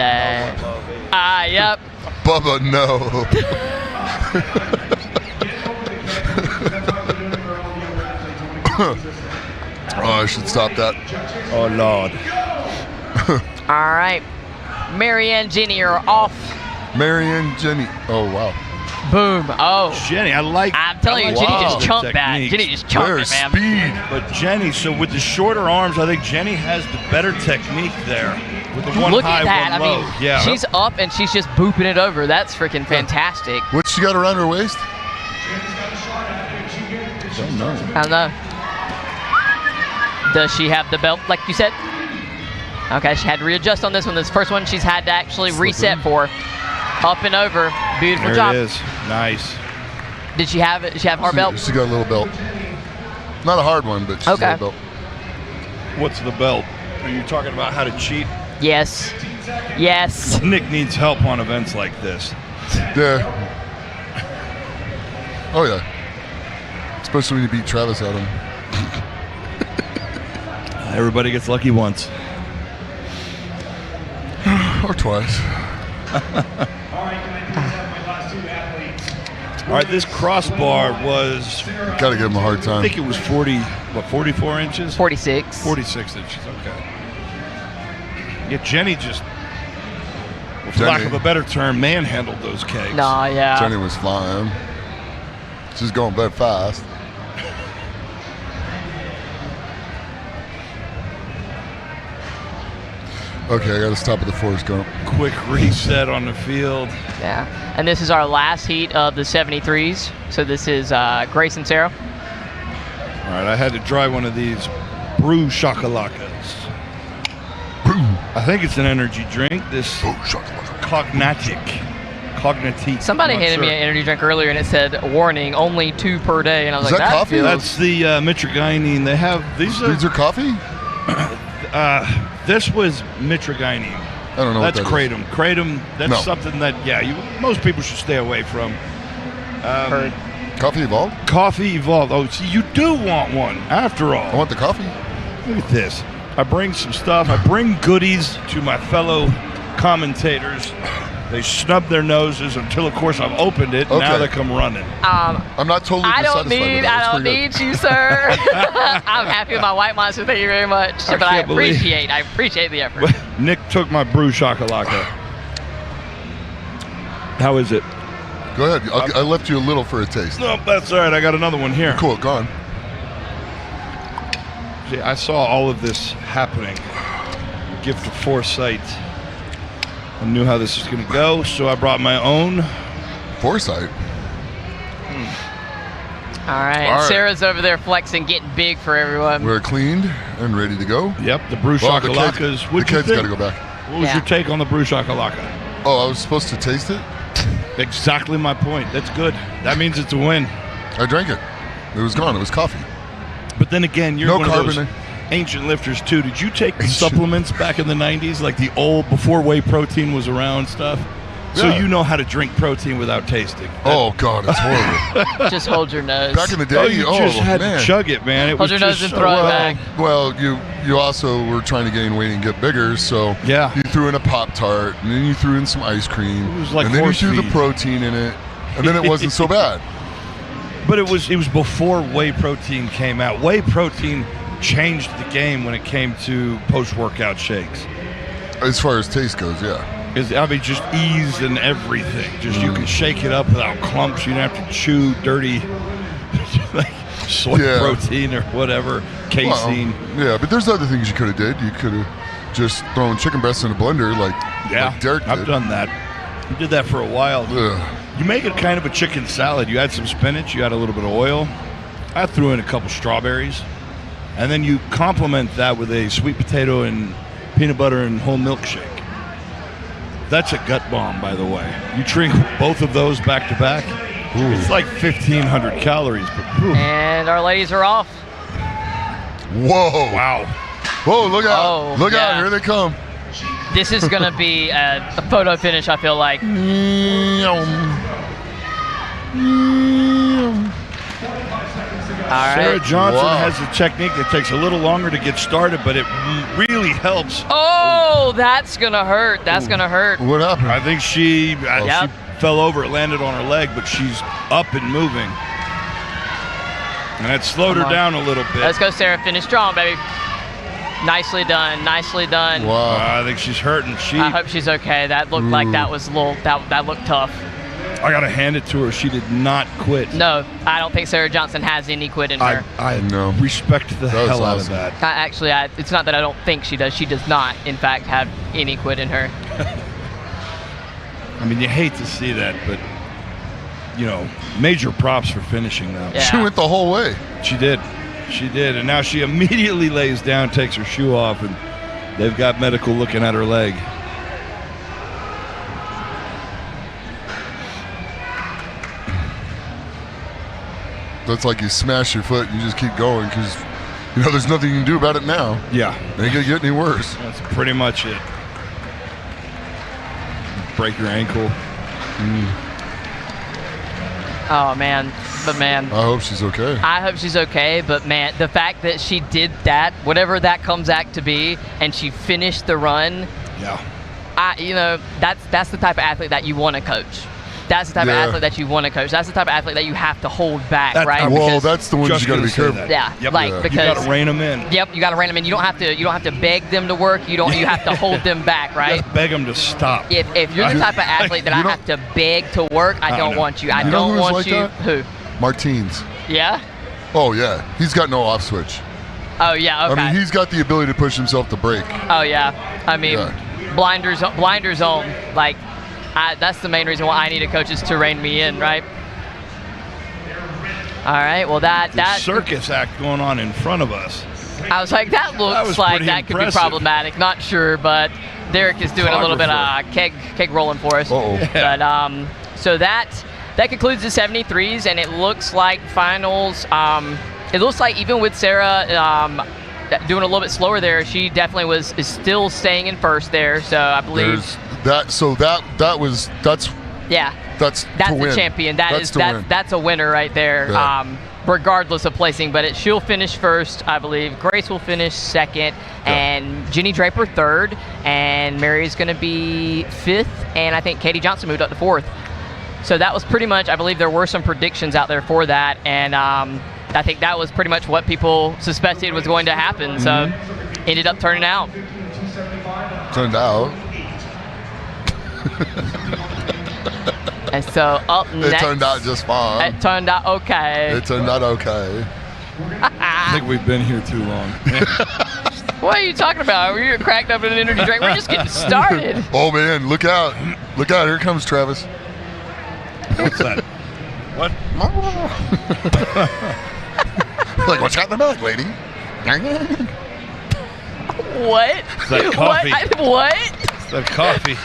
[SPEAKER 2] Yep.
[SPEAKER 11] Bubba, no. Oh, I should stop that.
[SPEAKER 12] Oh, Lord.
[SPEAKER 2] All right. Marianne, Jenny are off.
[SPEAKER 11] Marianne, Jenny. Oh, wow.
[SPEAKER 2] Boom. Oh.
[SPEAKER 12] Jenny,
[SPEAKER 2] I'm telling you, Jenny just chunked that. Jenny just chunked it, man.
[SPEAKER 11] Speed.
[SPEAKER 12] But Jenny, so with the shorter arms, I think Jenny has the better technique there. With the one
[SPEAKER 2] Look
[SPEAKER 12] high,
[SPEAKER 2] at that.
[SPEAKER 12] one low.
[SPEAKER 2] I mean, she's up and she's just booping it over. That's freaking fantastic.
[SPEAKER 11] What's she got around her waist?
[SPEAKER 12] Don't know.
[SPEAKER 2] I don't know. Does she have the belt like you said? Okay, she had to readjust on this one. This first one she's had to actually reset for. Up and over. Beautiful
[SPEAKER 12] There
[SPEAKER 2] job.
[SPEAKER 12] it is. Nice.
[SPEAKER 2] Did she have it? Did she have a hard belt?
[SPEAKER 11] She got a little belt. Not a hard one, but she's got a belt.
[SPEAKER 12] What's the belt? Are you talking about how to cheat?
[SPEAKER 2] Yes. Yes.
[SPEAKER 12] Nick needs help on events like this.
[SPEAKER 11] Yeah. Oh, yeah. Especially when you beat Travis out of him.
[SPEAKER 12] Everybody gets lucky once.
[SPEAKER 11] Or twice.
[SPEAKER 12] All right, this crossbar was...
[SPEAKER 11] Got to give him a hard time.
[SPEAKER 12] I think it was 44 inches?
[SPEAKER 2] 46.
[SPEAKER 12] 46 inches, okay. Yeah, Jenny just, for lack of a better term, manhandled those kegs.
[SPEAKER 2] Nah, yeah.
[SPEAKER 11] Jenny was flying. She's going very fast. Okay, I got to stop at the Forrest Gump.
[SPEAKER 12] Quick reset on the field.
[SPEAKER 2] Yeah. And this is our last heat of the 73s. So this is Grace and Sarah.
[SPEAKER 12] All right, I had to try one of these brew chocolatas. I think it's an energy drink. This Cognatic.
[SPEAKER 2] Somebody
[SPEAKER 12] I'm not
[SPEAKER 2] handed
[SPEAKER 12] sure.
[SPEAKER 2] me an energy drink earlier and it said, warning, only 2 per day. And I was
[SPEAKER 11] Is
[SPEAKER 2] like,
[SPEAKER 11] that coffee?
[SPEAKER 2] feels-
[SPEAKER 12] That's the mitragynine. They have these.
[SPEAKER 11] These are coffee?
[SPEAKER 12] This was mitragynine.
[SPEAKER 11] I don't know
[SPEAKER 12] That's
[SPEAKER 11] what that is.
[SPEAKER 12] kratom. Kratom. That's
[SPEAKER 11] No.
[SPEAKER 12] something that most people should stay away from.
[SPEAKER 11] Coffee Evolved?
[SPEAKER 12] Coffee Evolved. Oh, see, you do want one after all.
[SPEAKER 11] I want the coffee.
[SPEAKER 12] Look at this. I bring some stuff. I bring goodies to my fellow commentators. They snub their noses until, of course, I've opened it.
[SPEAKER 11] Okay.
[SPEAKER 12] Now they come running.
[SPEAKER 11] I'm not totally
[SPEAKER 2] I don't
[SPEAKER 11] dissatisfied with that.
[SPEAKER 2] I
[SPEAKER 11] It's
[SPEAKER 2] don't
[SPEAKER 11] pretty
[SPEAKER 2] need you, sir. I'm happy with my white monster. Thank you very much. But I
[SPEAKER 12] can't believe-
[SPEAKER 2] appreciate the effort.
[SPEAKER 12] Nick took my brew chocolata. How is it?
[SPEAKER 11] Go ahead. I left you a little for a taste.
[SPEAKER 12] No, that's all right. I got another one here.
[SPEAKER 11] Cool, go on.
[SPEAKER 12] See, I saw all of this happening. Gift of foresight. I knew how this was going to go, so I brought my own.
[SPEAKER 11] Foresight?
[SPEAKER 2] All right. Sarah's over there flexing, getting big for everyone.
[SPEAKER 11] We're cleaned and ready to go.
[SPEAKER 12] Yep, the brew
[SPEAKER 11] Well, the
[SPEAKER 12] chocolatas.
[SPEAKER 11] kid's
[SPEAKER 12] What'd you
[SPEAKER 11] got to
[SPEAKER 12] think?
[SPEAKER 11] go back.
[SPEAKER 12] What was your take on the brew chocolata?
[SPEAKER 11] Oh, I was supposed to taste it?
[SPEAKER 12] Exactly my point. That's good. That means it's a win.
[SPEAKER 11] I drank it. It was gone. It was coffee.
[SPEAKER 12] But then again, you're
[SPEAKER 11] No
[SPEAKER 12] one
[SPEAKER 11] carbon
[SPEAKER 12] of those
[SPEAKER 11] in-
[SPEAKER 12] ancient lifters too. Did you take the supplements back in the 90s, like the old before whey protein was around stuff? So
[SPEAKER 11] Yeah.
[SPEAKER 12] you know how to drink protein without tasting.
[SPEAKER 11] Oh, God, it's horrible.
[SPEAKER 2] Just hold your nose.
[SPEAKER 11] Back in the day,
[SPEAKER 12] Oh, you just had
[SPEAKER 11] man.
[SPEAKER 12] to chug it, man. It
[SPEAKER 2] Hold
[SPEAKER 12] was
[SPEAKER 2] your nose
[SPEAKER 12] just
[SPEAKER 2] and throw it
[SPEAKER 12] so-
[SPEAKER 2] back.
[SPEAKER 11] Well, you also were trying to gain weight and get bigger, so
[SPEAKER 12] Yeah.
[SPEAKER 11] you threw in a Pop-Tart, and then you threw in some ice cream,
[SPEAKER 12] It was like
[SPEAKER 11] and then you
[SPEAKER 12] horse
[SPEAKER 11] threw the
[SPEAKER 12] feed.
[SPEAKER 11] protein in it, and then it wasn't so bad.
[SPEAKER 12] But it was before whey protein came out. Whey protein changed the game when it came to post-workout shakes.
[SPEAKER 11] As far as taste goes, yeah.
[SPEAKER 12] I mean, just ease and everything. Just you can shake it up without clumps. You don't have to chew dirty like soy
[SPEAKER 11] Yeah.
[SPEAKER 12] protein or whatever, casein.
[SPEAKER 11] Well, yeah, but there's other things you could have did. You could have just thrown chicken breasts in a blender like Derek did.
[SPEAKER 12] I've done that. You did that for a while.
[SPEAKER 11] Ugh.
[SPEAKER 12] You make it kind of a chicken salad. You add some spinach, you add a little bit of oil. I threw in a couple strawberries. And then you complement that with a sweet potato and peanut butter and whole milk shake. That's a gut bomb, by the way. You drink both of those back to back, it's like 1,500 calories. But
[SPEAKER 2] And our ladies are off.
[SPEAKER 11] Whoa.
[SPEAKER 12] Wow.
[SPEAKER 11] Whoa, look out.
[SPEAKER 2] Oh,
[SPEAKER 11] look
[SPEAKER 2] yeah.
[SPEAKER 11] out. Here they come.
[SPEAKER 2] This is going to be a photo finish, I feel like. All
[SPEAKER 12] Sarah
[SPEAKER 2] right.
[SPEAKER 12] Johnson has a technique that takes a little longer to get started, but it really helps.
[SPEAKER 2] Oh, that's going to hurt. That's going to hurt.
[SPEAKER 11] What happened?
[SPEAKER 12] I think she fell over. It landed on her leg, but she's up and moving. And that slowed her down a little bit.
[SPEAKER 2] Let's go, Sarah. Finish strong, baby. Nicely done. Nicely done.
[SPEAKER 12] Wow. I think she's hurting.
[SPEAKER 2] I hope she's okay. That looked like that was a little, that looked tough.
[SPEAKER 12] I got to hand it to her. She did not quit.
[SPEAKER 2] No, I don't think Sarah Johnson has any quit in her.
[SPEAKER 12] I respect the hell out of that.
[SPEAKER 2] Actually, it's not that I don't think she does. She does not, in fact, have any quit in her.
[SPEAKER 12] I mean, you hate to see that, but, you know, major props for finishing that.
[SPEAKER 2] Yeah.
[SPEAKER 11] She went the whole way.
[SPEAKER 12] She did. She did. And now she immediately lays down, takes her shoe off, and they've got medical looking at her leg.
[SPEAKER 11] That's like you smash your foot and you just keep going because, you know, there's nothing you can do about it now.
[SPEAKER 12] Yeah.
[SPEAKER 11] It ain't going to get any worse.
[SPEAKER 12] That's pretty much it. Break your ankle.
[SPEAKER 2] Oh, man. But, man.
[SPEAKER 11] I hope she's okay.
[SPEAKER 2] I hope she's okay, but, man, the fact that she did that, whatever that comes out to be, and she finished the run.
[SPEAKER 12] Yeah.
[SPEAKER 2] You know, that's the type of athlete that you want to coach. That's the type of athlete that you want to coach. That's the type of athlete that you have to hold back, right?
[SPEAKER 11] Well, that's the ones you got to be careful.
[SPEAKER 2] Yeah, because
[SPEAKER 12] you got to rein them in.
[SPEAKER 2] Yep, you got to rein them in. You don't have to beg them to work. You have to hold them back, right?
[SPEAKER 12] Just beg them to stop.
[SPEAKER 2] If you're the type of athlete that I have to beg to work, I don't want you. I don't want you. Who?
[SPEAKER 11] Martins.
[SPEAKER 2] Yeah.
[SPEAKER 11] Oh yeah, he's got no off switch.
[SPEAKER 2] Oh yeah. Okay.
[SPEAKER 11] I mean, he's got the ability to push himself to break.
[SPEAKER 2] Oh yeah. I mean, blinders on. Like, that's the main reason why I need a coach is to rein me in, right? All right. Well, that
[SPEAKER 12] circus act going on in front of us.
[SPEAKER 2] I was like, that looks like that could be problematic. Not sure, but Derek is doing a little bit of keg rolling for us. But so that concludes the 73s, and it looks like finals. It looks like even with Sarah doing a little bit slower there, she definitely is still staying in first there. So I believe
[SPEAKER 11] that's
[SPEAKER 2] the champion. That's a winner right there.
[SPEAKER 11] Yeah.
[SPEAKER 2] Regardless of placing, but she'll finish first, I believe. Grace will finish second, and Jenny Draper third, and Mary's going to be fifth, and I think Katie Johnson moved up to fourth. So that was pretty much, I believe there were some predictions out there for that, and I think that was pretty much what people suspected was going to happen. So ended up turning out.
[SPEAKER 11] Turned out.
[SPEAKER 2] And so up next.
[SPEAKER 11] It turned out just fine.
[SPEAKER 2] It turned out okay.
[SPEAKER 11] It turned out okay.
[SPEAKER 12] I think we've been here too long.
[SPEAKER 2] What are you talking about? We're cracked up in an energy drink. We're just getting started.
[SPEAKER 11] Oh man, look out. Look out, here comes Travis.
[SPEAKER 12] What's that? What?
[SPEAKER 11] Like, what's got in the bag, lady?
[SPEAKER 2] What?
[SPEAKER 12] It's that coffee.
[SPEAKER 2] What?
[SPEAKER 12] It's that coffee.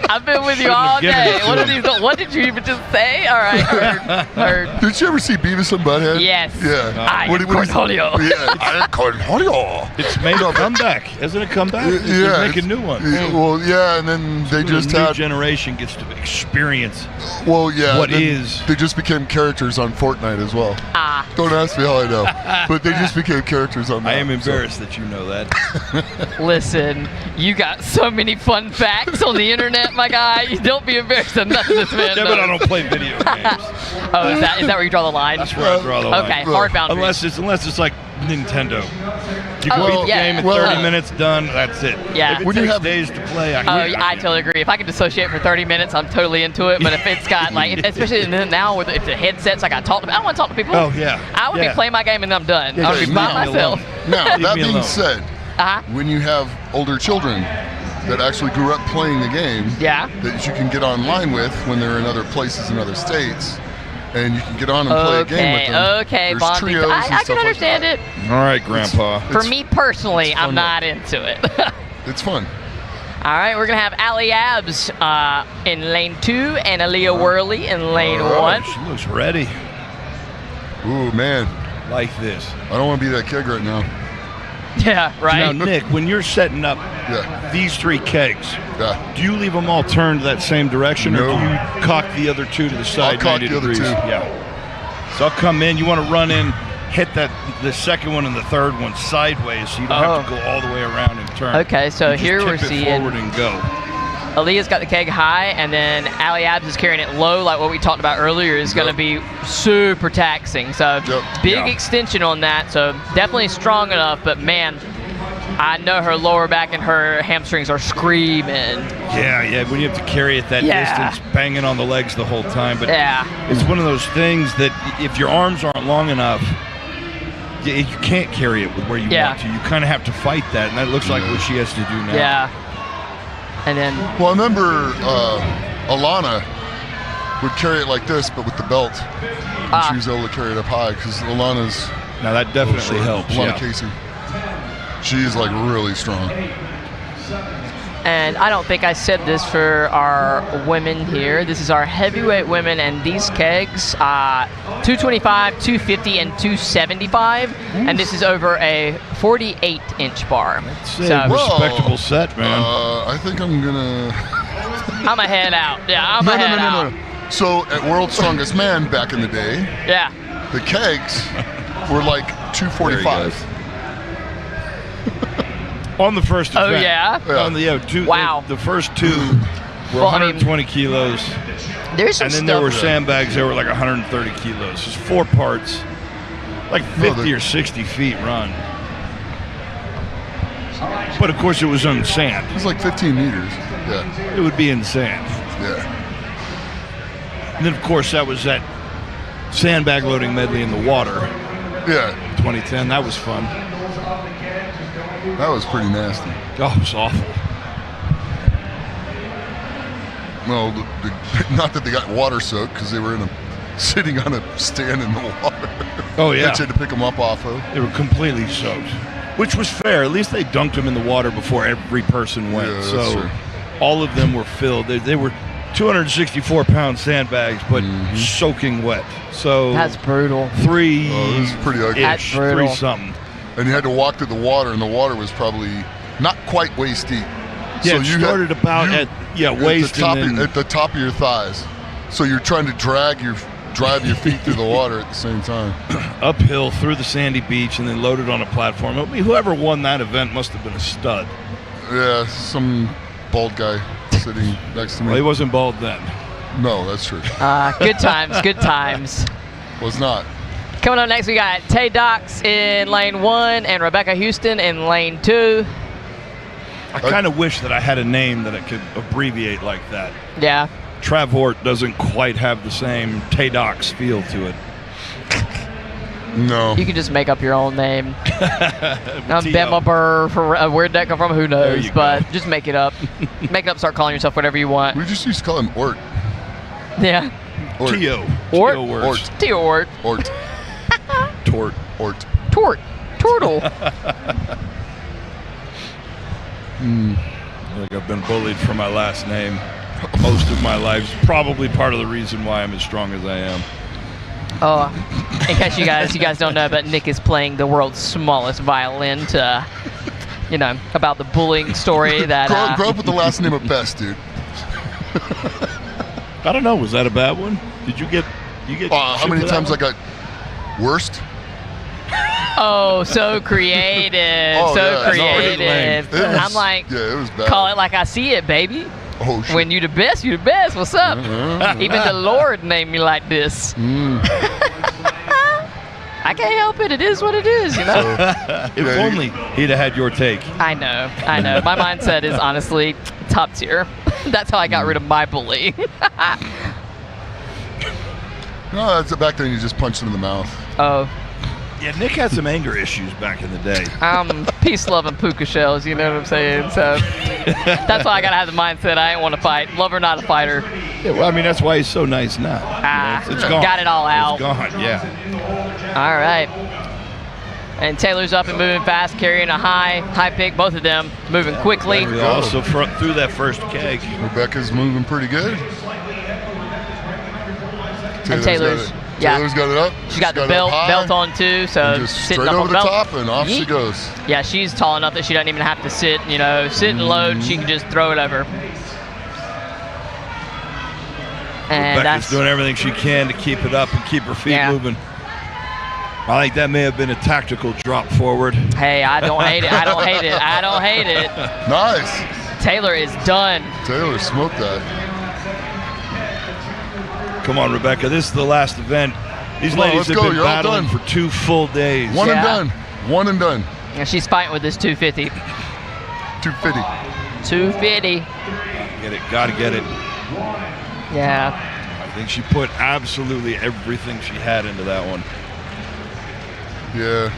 [SPEAKER 2] I've been with you all day. What did you even just say? All right, heard.
[SPEAKER 11] Did you ever see Beavis and Butthead?
[SPEAKER 2] Yes.
[SPEAKER 11] Yeah.
[SPEAKER 2] I am Cornholio.
[SPEAKER 11] Yeah, I am Cornholio.
[SPEAKER 12] It's made a comeback. Isn't it come back?
[SPEAKER 11] Yeah.
[SPEAKER 12] They're making new ones.
[SPEAKER 11] Well, yeah, and then they just
[SPEAKER 12] the
[SPEAKER 11] had
[SPEAKER 12] new generation gets to experience.
[SPEAKER 11] Well, yeah.
[SPEAKER 12] What is?
[SPEAKER 11] They just became characters on Fortnite as well. Don't ask me how I know, but they just became characters on that.
[SPEAKER 12] I am embarrassed that you know that.
[SPEAKER 2] Listen, you got so many fun facts on the internet, my guy. You don't be embarrassed of nothing this man
[SPEAKER 12] Yeah,
[SPEAKER 2] knows.
[SPEAKER 12] but I don't play video games.
[SPEAKER 2] Oh, is that where you draw the line?
[SPEAKER 12] That's where I draw the line.
[SPEAKER 2] Okay, hard boundaries.
[SPEAKER 12] Unless it's like Nintendo. You can beat the game in 30 minutes, done, that's it.
[SPEAKER 2] Yeah.
[SPEAKER 12] If it takes days to play,
[SPEAKER 2] I totally agree. If I can dissociate for 30 minutes, I'm totally into it. But if it's got, like, especially now with if the headsets, I got to talk to people. I don't want to talk to people.
[SPEAKER 12] Oh, yeah.
[SPEAKER 2] I would be playing my game and I'm done. I would be by myself.
[SPEAKER 11] Now, that being said, when you have older children that actually grew up playing the game, that you can get online with when they're in other places in other states, and you can get on and play a game with them.
[SPEAKER 2] Okay,
[SPEAKER 11] There's
[SPEAKER 2] bonding.
[SPEAKER 11] trios and
[SPEAKER 2] I can
[SPEAKER 11] stuff
[SPEAKER 2] understand
[SPEAKER 11] like
[SPEAKER 2] it.
[SPEAKER 12] All right, Grandpa.
[SPEAKER 2] For me personally, I'm not into it.
[SPEAKER 11] It's fun.
[SPEAKER 2] All right, we're going to have Allie Abs in lane 2 and Aaliyah Worley in lane 1.
[SPEAKER 12] She looks ready.
[SPEAKER 11] Ooh, man.
[SPEAKER 12] Like this.
[SPEAKER 11] I don't want to be that keg right now.
[SPEAKER 2] Yeah, right.
[SPEAKER 12] Now, Nick, when you're setting up these 3 kegs, do you leave them all turned that same direction, or do you cock the other 2 to the side?
[SPEAKER 11] I'll cock
[SPEAKER 12] 90
[SPEAKER 11] the other
[SPEAKER 12] degrees?
[SPEAKER 11] 2.
[SPEAKER 12] Yeah. So I'll come in. You want to run in, hit the second one and the third one sideways, so you don't have to go all the way around and turn.
[SPEAKER 2] Okay, so
[SPEAKER 12] You just
[SPEAKER 2] here
[SPEAKER 12] tip
[SPEAKER 2] we're
[SPEAKER 12] it
[SPEAKER 2] seeing
[SPEAKER 12] forward and go.
[SPEAKER 2] Aaliyah's got the keg high, and then Ali Abs is carrying it low, like what we talked about earlier, is going to be super taxing. So big extension on that, so definitely strong enough, but man, I know her lower back and her hamstrings are screaming.
[SPEAKER 12] Yeah, when you have to carry it that distance, banging on the legs the whole time. But it's one of those things that if your arms aren't long enough, you can't carry it with where you want to. You kind of have to fight that, and that looks like what she has to do now.
[SPEAKER 2] Yeah. And then...
[SPEAKER 11] Well, I remember Alana would carry it like this, but with the belt. And she was able to carry it up high, because Alana's...
[SPEAKER 12] Now that definitely helps,
[SPEAKER 11] Alana Casey. She's like really strong.
[SPEAKER 2] And I don't think I said this for our women here. This is our heavyweight women, and these kegs, 225, 250, and 275. And this is over a 48-inch bar.
[SPEAKER 12] So respectable set, man.
[SPEAKER 11] I think I'm gonna...
[SPEAKER 2] I'm a head out. Yeah, I'm a head out.
[SPEAKER 11] No. So at World's Strongest Man back in the day, the kegs were like 245.
[SPEAKER 12] On the first event.
[SPEAKER 2] Oh, yeah?
[SPEAKER 12] On the,
[SPEAKER 2] wow.
[SPEAKER 12] The first 2 were 120 kilos.
[SPEAKER 2] There's some
[SPEAKER 12] and then there were
[SPEAKER 2] stuff-
[SPEAKER 12] sandbags that were like 130 kilos. Just 4 parts, like 50 or 60 feet run. But of course it was on sand.
[SPEAKER 11] It was like 15 meters. Yeah.
[SPEAKER 12] It would be in sand.
[SPEAKER 11] Yeah.
[SPEAKER 12] And then of course that was that sandbag loading medley in the water.
[SPEAKER 11] Yeah.
[SPEAKER 12] 2010, that was fun.
[SPEAKER 11] That was pretty nasty.
[SPEAKER 12] Oh, it was awful.
[SPEAKER 11] Well, not that they got water soaked, because they were sitting on a stand in the water.
[SPEAKER 12] Oh, yeah.
[SPEAKER 11] That you had to pick them up off of.
[SPEAKER 12] They were completely soaked, which was fair. At least they dunked them in the water before every person went.
[SPEAKER 11] Yeah, that's
[SPEAKER 12] so
[SPEAKER 11] true.
[SPEAKER 12] all of them were filled. They were 264-pound sandbags, but soaking wet. So
[SPEAKER 2] that's brutal.
[SPEAKER 12] 3.
[SPEAKER 11] Oh, it was pretty ugly.
[SPEAKER 2] That's brutal.
[SPEAKER 12] 3 something.
[SPEAKER 11] And you had to walk through the water, and the water was probably not quite waist deep.
[SPEAKER 12] Yeah, so it started about at waist
[SPEAKER 11] at the top of your thighs. So you're trying to drive your feet through the water at the same time.
[SPEAKER 12] Uphill through the sandy beach and then loaded on a platform. I mean, whoever won that event must have been a stud.
[SPEAKER 11] Yeah, some bald guy sitting next to me.
[SPEAKER 12] Well, he wasn't bald then.
[SPEAKER 11] No, that's true.
[SPEAKER 2] Good times, good times.
[SPEAKER 11] Was not.
[SPEAKER 2] Coming up next, we got Tay Dox in lane 1 and Rebecca Houston in lane 2.
[SPEAKER 12] I kind of wish that I had a name that I could abbreviate like that.
[SPEAKER 2] Yeah.
[SPEAKER 12] Trav Hort doesn't quite have the same Tay Dox feel to it.
[SPEAKER 11] No.
[SPEAKER 2] You can just make up your own name. Bama Burr, where'd that come from? Who knows? But just make it up. Make it up, start calling yourself whatever you want.
[SPEAKER 11] We just used to call him Ort.
[SPEAKER 2] Yeah.
[SPEAKER 11] Ort.
[SPEAKER 12] T.O.
[SPEAKER 2] Ort.
[SPEAKER 11] Ort.
[SPEAKER 2] T.O. Ort.
[SPEAKER 11] Ort.
[SPEAKER 12] Tort.
[SPEAKER 11] Ort.
[SPEAKER 2] Tort. Turtle.
[SPEAKER 12] I think I've been bullied for my last name most of my life. Probably part of the reason why I'm as strong as I am.
[SPEAKER 2] Oh, in case you guys don't know, but Nick is playing the world's smallest violin to, about the bullying story that.
[SPEAKER 11] Grow up with the last name of Best, dude.
[SPEAKER 12] I don't know. Was that a bad one? Did you get?
[SPEAKER 11] How many times I got worst?
[SPEAKER 2] Oh, so creative.
[SPEAKER 11] Oh,
[SPEAKER 2] so
[SPEAKER 11] yeah.
[SPEAKER 2] creative.
[SPEAKER 11] No,
[SPEAKER 2] I'm like,
[SPEAKER 11] it was bad.
[SPEAKER 2] call it like I see it, baby.
[SPEAKER 11] Oh, shit.
[SPEAKER 2] When you the best, you the best. What's up? Even the Lord named me like this. I can't help it. It is what it is,
[SPEAKER 12] If only he'd have had your take.
[SPEAKER 2] I know. My mindset is honestly top tier. That's how I got rid of my bully.
[SPEAKER 11] No, that's back then you just punched him in the mouth.
[SPEAKER 2] Oh.
[SPEAKER 12] Yeah, Nick had some anger issues back in the day.
[SPEAKER 2] Peace, love, and puka shells, you know what I'm saying? So that's why I gotta have the mindset I ain't want to fight. Lover, not a fighter.
[SPEAKER 12] Yeah, well, I mean, that's why he's so nice now. It's gone.
[SPEAKER 2] Got it all out.
[SPEAKER 12] It's gone, yeah.
[SPEAKER 2] All right. And Taylor's up and moving fast, carrying a high pick. Both of them moving quickly.
[SPEAKER 12] And also through that first keg.
[SPEAKER 11] Rebecca's moving pretty good.
[SPEAKER 2] And Taylor's Yeah.
[SPEAKER 11] Taylor's got it up.
[SPEAKER 2] She's got the
[SPEAKER 11] it up high,
[SPEAKER 2] belt on too, so
[SPEAKER 11] and just
[SPEAKER 2] sitting
[SPEAKER 11] straight
[SPEAKER 2] up
[SPEAKER 11] over
[SPEAKER 2] on
[SPEAKER 11] the
[SPEAKER 2] belt.
[SPEAKER 11] top, and off she
[SPEAKER 2] Yeet.
[SPEAKER 11] goes.
[SPEAKER 2] Yeah, she's tall enough that she doesn't even have to sit, sit and load. She can just throw it over. And
[SPEAKER 12] Rebecca's doing everything she can to keep it up and keep her feet moving. I think that may have been a tactical drop forward.
[SPEAKER 2] Hey, I don't hate it. I don't hate it. I don't hate it.
[SPEAKER 11] Nice.
[SPEAKER 2] Taylor is done.
[SPEAKER 11] Taylor smoked that.
[SPEAKER 12] Come on, Rebecca. This is the last event. These ladies have been battling for 2 full days.
[SPEAKER 11] One and done. One and done.
[SPEAKER 2] And she's fighting with this 250.
[SPEAKER 11] 250.
[SPEAKER 2] 250.
[SPEAKER 12] Get it. Gotta get it.
[SPEAKER 2] Yeah.
[SPEAKER 12] I think she put absolutely everything she had into that one.
[SPEAKER 11] Yeah.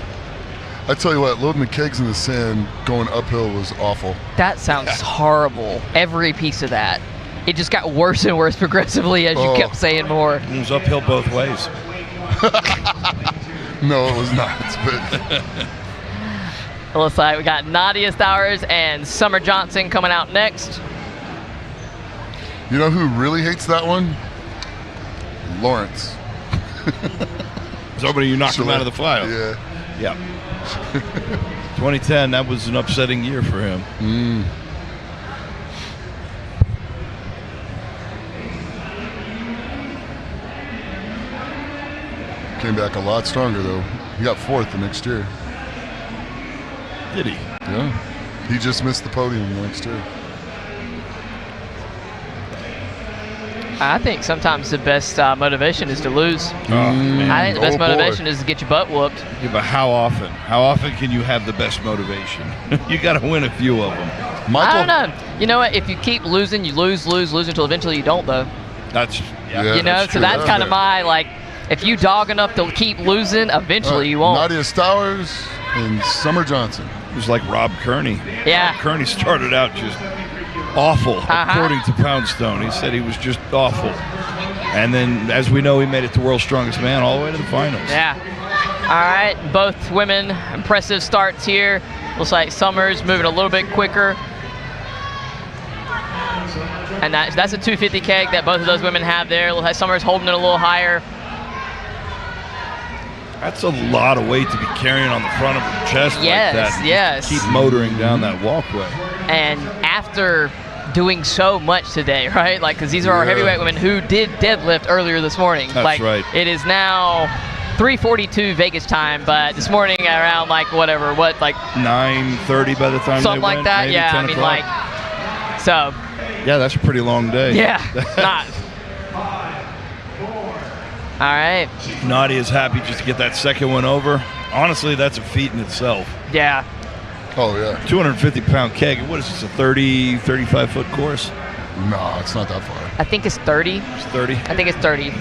[SPEAKER 11] I tell you what, loading the kegs in the sand going uphill was awful.
[SPEAKER 2] That sounds horrible. Every piece of that. It just got worse and worse progressively as you kept saying more.
[SPEAKER 12] It was uphill both ways.
[SPEAKER 11] No, it was not. But
[SPEAKER 2] It looks like we got Nadia Stowers and Summer Johnson coming out next.
[SPEAKER 11] you know who really hates that one? Lawrence.
[SPEAKER 12] Somebody you knocked him out of the file.
[SPEAKER 11] Yeah.
[SPEAKER 12] Yeah. 2010, that was an upsetting year for him.
[SPEAKER 11] Came back a lot stronger, though. He got 4th the next year.
[SPEAKER 12] Did he?
[SPEAKER 11] Yeah. He just missed the podium the next year.
[SPEAKER 2] I think sometimes the best motivation is to lose.
[SPEAKER 12] Man.
[SPEAKER 2] I think the best motivation is to get your butt whooped.
[SPEAKER 12] Yeah, but how often? How often can you have the best motivation? You got to win a few of them.
[SPEAKER 2] I don't know. You know what? If you keep losing, you lose until eventually you don't, though.
[SPEAKER 12] That's
[SPEAKER 2] so that's kind of my, like, if you dog enough to keep losing, eventually you won't.
[SPEAKER 11] Nadia Stowers and Summer Johnson.
[SPEAKER 12] It was like Rob Kearney.
[SPEAKER 2] Yeah.
[SPEAKER 12] Rob Kearney started out just awful, according to Poundstone. He said he was just awful. And then, as we know, he made it to World's Strongest Man all the way to the finals.
[SPEAKER 2] Yeah. All right, both women, impressive starts here. Looks like Summers moving a little bit quicker. And that's a 250 keg that both of those women have there. Looks like Summers holding it a little higher.
[SPEAKER 12] That's a lot of weight to be carrying on the front of her chest like that.
[SPEAKER 2] Yes.
[SPEAKER 12] Keep motoring down that walkway.
[SPEAKER 2] And after doing so much today, right? Like, because these are our heavyweight women who did deadlift earlier this morning.
[SPEAKER 12] That's right.
[SPEAKER 2] It is now 3:42 Vegas time, but this morning around like
[SPEAKER 12] 9:30 by the time
[SPEAKER 2] something
[SPEAKER 12] they
[SPEAKER 2] like
[SPEAKER 12] went,
[SPEAKER 2] that.
[SPEAKER 12] maybe
[SPEAKER 2] Yeah,
[SPEAKER 12] 10
[SPEAKER 2] I mean,
[SPEAKER 12] o'clock.
[SPEAKER 2] like, so.
[SPEAKER 12] Yeah, that's a pretty long day.
[SPEAKER 2] Yeah. Not. All right.
[SPEAKER 12] Nadia's happy just to get that second one over. Honestly, that's a feat in itself.
[SPEAKER 2] Yeah.
[SPEAKER 11] Oh, yeah.
[SPEAKER 12] 250-pound keg. What is this, a 30, 35-foot course?
[SPEAKER 11] No, it's not that far.
[SPEAKER 2] I think it's 30.
[SPEAKER 12] It's 30?
[SPEAKER 2] I think it's 30.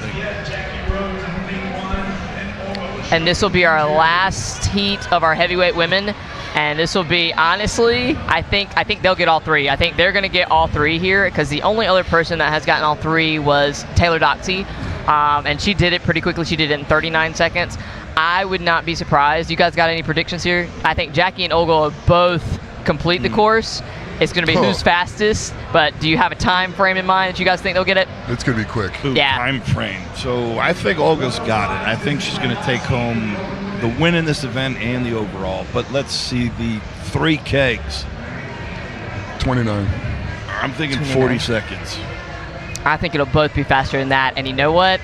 [SPEAKER 2] And this will be our last heat of our heavyweight women. And this will be, honestly, I think they'll get all 3. I think they're going to get all 3 here because the only other person that has gotten all 3 was Taylor Doxey. And she did it pretty quickly. She did it in 39 seconds. I would not be surprised. You guys got any predictions here? I think Jackie and Olga will both complete the course. It's going to be who's fastest, but do you have a time frame in mind that you guys think they'll get it?
[SPEAKER 11] It's going to be quick.
[SPEAKER 2] Yeah.
[SPEAKER 12] Time frame. So I think Olga's got it. I think she's going to take home the win in this event and the overall. But let's see the 3 kegs.
[SPEAKER 11] 29.
[SPEAKER 12] I'm thinking
[SPEAKER 2] 29.
[SPEAKER 12] 40 seconds.
[SPEAKER 2] I think it'll both be faster than that. And you know what?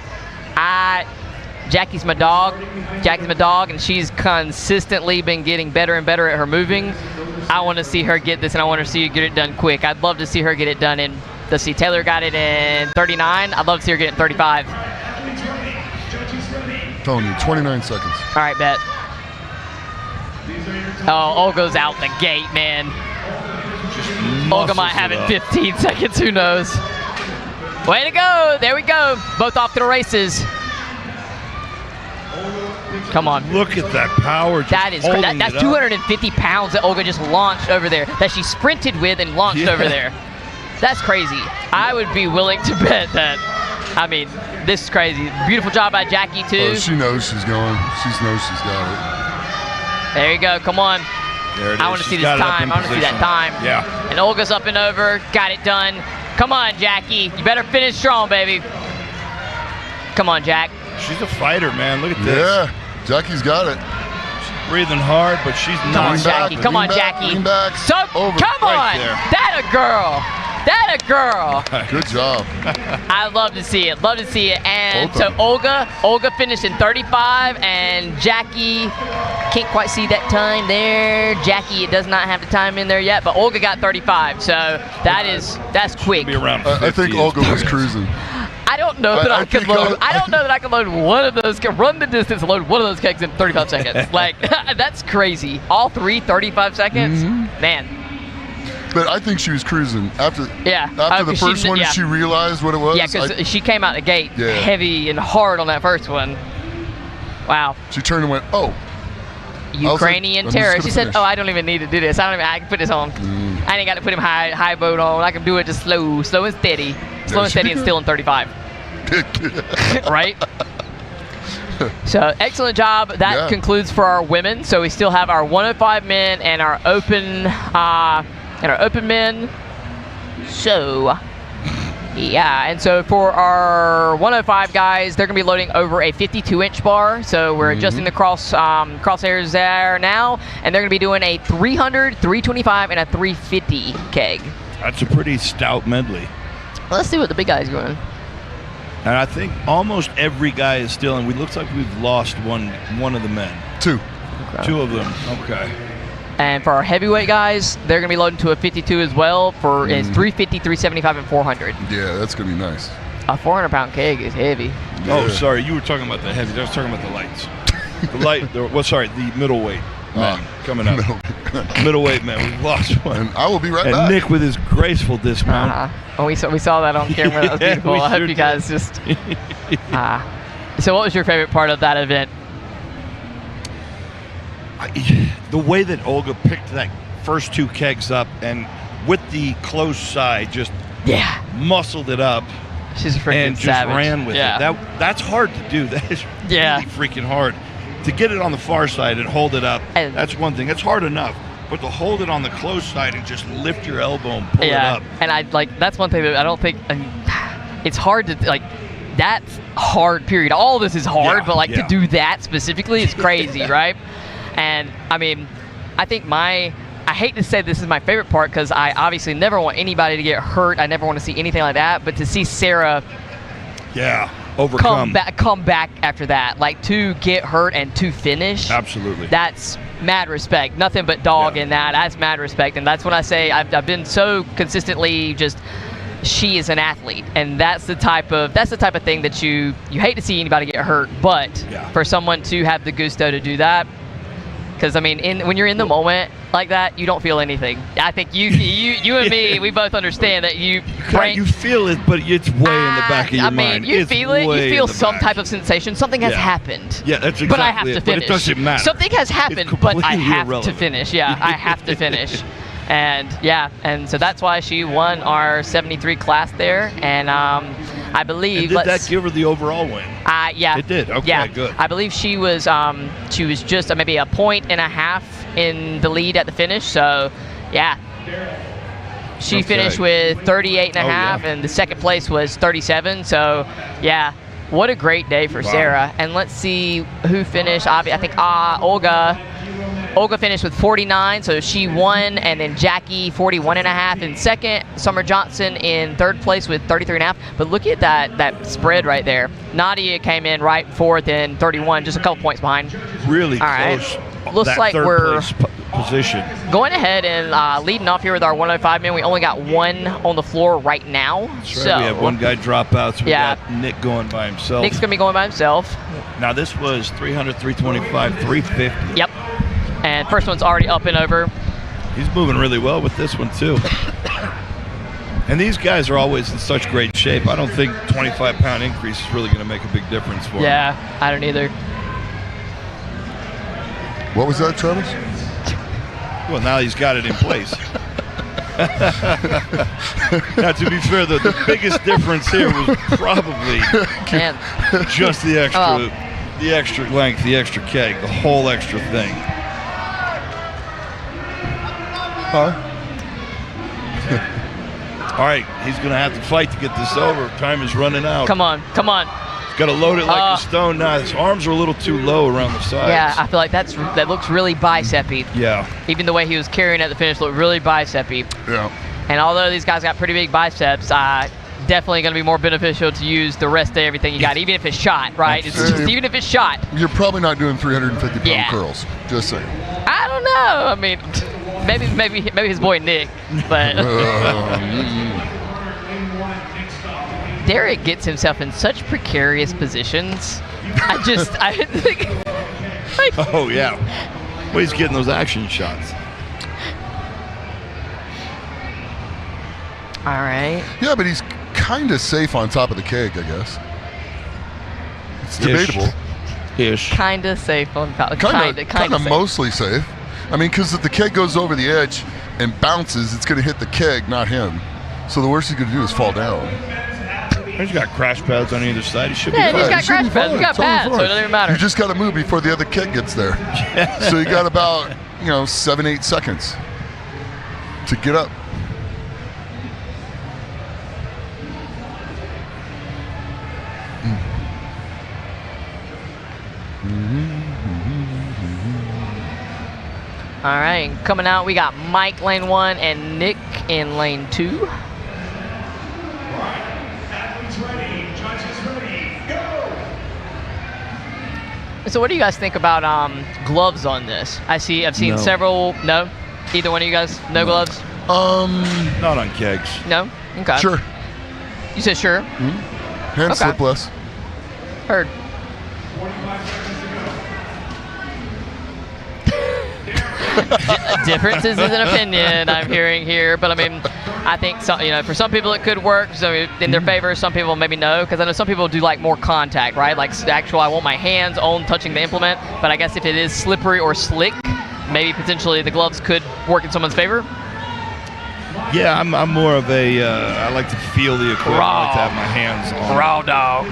[SPEAKER 2] Jackie's my dog. Jackie's my dog, and she's consistently been getting better and better at her moving. I want to see her get this, and I want to see her get it done quick. I'd love to see her get it done in, let's see, Taylor got it in 39. I'd love to see her get it in 35.
[SPEAKER 11] Telling you, 29 seconds.
[SPEAKER 2] All right, bet. Oh, Olga's out the gate, man. Olga might have it in 15 seconds. Who knows? Way to go. There we go. Both off to the races. Come on.
[SPEAKER 12] Look at that power.
[SPEAKER 2] That is that's 250 pounds that Olga just launched over there, that she sprinted with and launched over there. That's crazy. I would be willing to bet that. I mean, this is crazy. Beautiful job by Jackie, too.
[SPEAKER 11] Oh, she knows she's going. She knows she's got
[SPEAKER 2] There you go. Come on.
[SPEAKER 12] There it is.
[SPEAKER 2] I want to see
[SPEAKER 12] She's
[SPEAKER 2] this
[SPEAKER 12] got it up
[SPEAKER 2] time.
[SPEAKER 12] in
[SPEAKER 2] I want to see that
[SPEAKER 12] position.
[SPEAKER 2] time.
[SPEAKER 12] Yeah.
[SPEAKER 2] And Olga's up and over. Got it done. Come on, Jackie. You better finish strong, baby. Come on, Jack.
[SPEAKER 12] She's a fighter, man. Look at this.
[SPEAKER 11] Yeah, Jackie's got it.
[SPEAKER 12] She's breathing hard, but she's
[SPEAKER 2] Come
[SPEAKER 12] not.
[SPEAKER 2] on, Jackie. Come on, Jackie. So, come on. That a girl. That a girl.
[SPEAKER 11] Good job.
[SPEAKER 2] I love to see it. Love to see it. And so Olga finished in 35, and Jackie can't quite see that time there. Jackie does not have the time in there yet, but Olga got 35. So that's quick.
[SPEAKER 12] Be around
[SPEAKER 11] I think Olga was cruising.
[SPEAKER 2] I don't know that I could load. I don't know that I could load one of those. Run the distance, and load one of those kegs in 35 seconds. Like that's crazy. All three 35 seconds, man.
[SPEAKER 11] But I think she was cruising after.
[SPEAKER 2] Yeah.
[SPEAKER 11] After the first one, she realized what it was.
[SPEAKER 2] Yeah, because she came out the gate heavy and hard on that first one. Wow.
[SPEAKER 11] She turned and went, "Oh."
[SPEAKER 2] Ukrainian terror. She said, "Oh, I don't even need to do this. I can put this on. I ain't got to put him high boat on. I can do it just slow and steady, slow and steady, and still in 35." Right. So excellent job. That concludes for our women. So we still have our 105 men and our open men. So yeah, and so for our 105 guys, they're gonna be loading over a 52-inch bar. So we're adjusting the crosshairs there now, and they're gonna be doing a 300, 325, and a 350 keg.
[SPEAKER 12] That's a pretty stout medley.
[SPEAKER 2] Let's see what the big guy's doing.
[SPEAKER 12] And I think almost every guy is still in. It looks like we've lost one of the men.
[SPEAKER 11] Two.
[SPEAKER 2] Okay.
[SPEAKER 12] Two of them. Okay.
[SPEAKER 2] And for our heavyweight guys, they're going to be loading to a 52 as well for it's 350, 375, and 400.
[SPEAKER 11] Yeah, that's going to be nice.
[SPEAKER 2] A 400-pound keg is heavy.
[SPEAKER 12] Yeah. Oh, sorry. You were talking about the heavy. I was talking about the lights. The middleweight man coming up. Middleweight man. We've lost one.
[SPEAKER 11] And I will be right back.
[SPEAKER 12] And Nick with his graceful dismount.
[SPEAKER 2] Oh, we saw that on camera. That was beautiful. I hope you guys just... So what was your favorite part of that event?
[SPEAKER 12] The way that Olga picked that first two kegs up and with the close side just muscled it up.
[SPEAKER 2] She's a freaking
[SPEAKER 12] and just
[SPEAKER 2] savage.
[SPEAKER 12] ran with it. That's hard to do. That is really freaking hard. To get it on the far side and hold it up, that's one thing. It's hard enough. But to hold it on the close side and just lift your elbow and pull it up.
[SPEAKER 2] And that's one thing that I don't think it's hard to that's hard, period. All this is hard, but to do that specifically is crazy, right? And I mean, I think I hate to say this is my favorite part because I obviously never want anybody to get hurt. I never want to see anything like that. But to see Sarah
[SPEAKER 12] overcome.
[SPEAKER 2] come back after that, to get hurt and to finish.
[SPEAKER 12] Absolutely.
[SPEAKER 2] That's mad respect. Nothing but dog in that. That's mad respect. And that's when I say I've been so consistently she is an athlete, and that's the type of thing that you hate to see anybody get hurt, but for someone to have the gusto to do that. Because I mean, when you're in the moment like that, you don't feel anything. I think you and me, we both understand that you
[SPEAKER 12] feel it, but it's way in the back of your mind.
[SPEAKER 2] You feel it. You feel some type of sensation. Something has happened.
[SPEAKER 12] Yeah, that's exactly.
[SPEAKER 2] But I have to finish.
[SPEAKER 12] But it doesn't matter.
[SPEAKER 2] Something has happened, but I have
[SPEAKER 12] irrelevant.
[SPEAKER 2] to finish. Yeah, I have to finish. And so that's why she won our 73 class there, and I believe.
[SPEAKER 12] And did that give her the overall win?
[SPEAKER 2] Yeah.
[SPEAKER 12] It did. Okay, good.
[SPEAKER 2] I believe she was just maybe a point and a half in the lead at the finish. So, she finished with 38 and a half, and the second place was 37. So, what a great day for Sarah. And let's see who finished. I think Olga finished with 49, so she won, and then Jackie 41 and a half in second. Summer Johnson in third place with 33 and a half. But look at that spread right there. Nadia came in right fourth in 31, just a couple points behind.
[SPEAKER 12] Really
[SPEAKER 2] close.
[SPEAKER 12] Right.
[SPEAKER 2] Looks like we're
[SPEAKER 12] position.
[SPEAKER 2] Going ahead and leading off here with our 105 men. We only got one on the floor right now.
[SPEAKER 12] That's right. So we have one guy drop out, so we got Nick going by himself.
[SPEAKER 2] Nick's going to be going by himself.
[SPEAKER 12] Now this was 300, 325, 350.
[SPEAKER 2] Yep. And first one's already up and over.
[SPEAKER 12] He's moving really well with this one too. And these guys are always in such great shape. I don't think 25-pound increase is really going to make a big difference for him.
[SPEAKER 2] Yeah, I don't either.
[SPEAKER 11] What was that, Travis?
[SPEAKER 12] Well, now he's got it in place. Now, to be fair, the biggest difference here was probably just the extra length, the extra keg, the whole extra thing. All right, he's going to have to fight to get this over. Time is running out.
[SPEAKER 2] Come on.
[SPEAKER 12] Got to load it like a stone. Now his arms are a little too low around the sides.
[SPEAKER 2] Yeah, I feel like that looks really bicep-y.
[SPEAKER 12] Yeah.
[SPEAKER 2] Even the way he was carrying at the finish looked really bicep-y.
[SPEAKER 11] Yeah.
[SPEAKER 2] And although these guys got pretty big biceps, definitely going to be more beneficial to use the rest of everything you got, even if it's shot, right? Even if it's shot.
[SPEAKER 11] You're probably not doing 350-pound curls. Just saying.
[SPEAKER 2] I don't know. I mean, maybe his boy Nick, but Derek gets himself in such precarious positions. I think.
[SPEAKER 12] Oh yeah. Well, he's getting those action shots.
[SPEAKER 2] All right.
[SPEAKER 11] Yeah, but he's kind of safe on top of the keg, I guess. It's debatable.
[SPEAKER 12] Ish.
[SPEAKER 2] Kind of safe on top.
[SPEAKER 11] Kind of mostly safe. I mean, because if the keg goes over the edge and bounces, it's going to hit the keg, not him. So the worst he's going to do is fall down.
[SPEAKER 12] He's got crash pads on either side. He should be
[SPEAKER 2] fine.
[SPEAKER 12] fine.
[SPEAKER 2] He's got crash pads. He's got pads, so it doesn't even matter.
[SPEAKER 11] You just got to move before the other keg gets there. So you got about 7-8 seconds to get up.
[SPEAKER 2] All right, coming out, we got Mike lane 1 and Nick in lane 2. So what do you guys think about gloves on this? I've seen several. No? Either one of you guys? No gloves?
[SPEAKER 12] Not on kegs.
[SPEAKER 2] No? Okay.
[SPEAKER 11] Sure.
[SPEAKER 2] You said sure?
[SPEAKER 11] Hand slipless.
[SPEAKER 2] Heard. Differences in opinion I'm hearing here, but I mean, I think for some people it could work in their favor. Some people maybe no, because I know some people do like more contact, right? Like I want my hands on touching the implement, but I guess if it is slippery or slick, maybe potentially the gloves could work in someone's favor.
[SPEAKER 12] Yeah, I'm more of a I like to feel the equipment. I like to have my hands on
[SPEAKER 2] raw dog.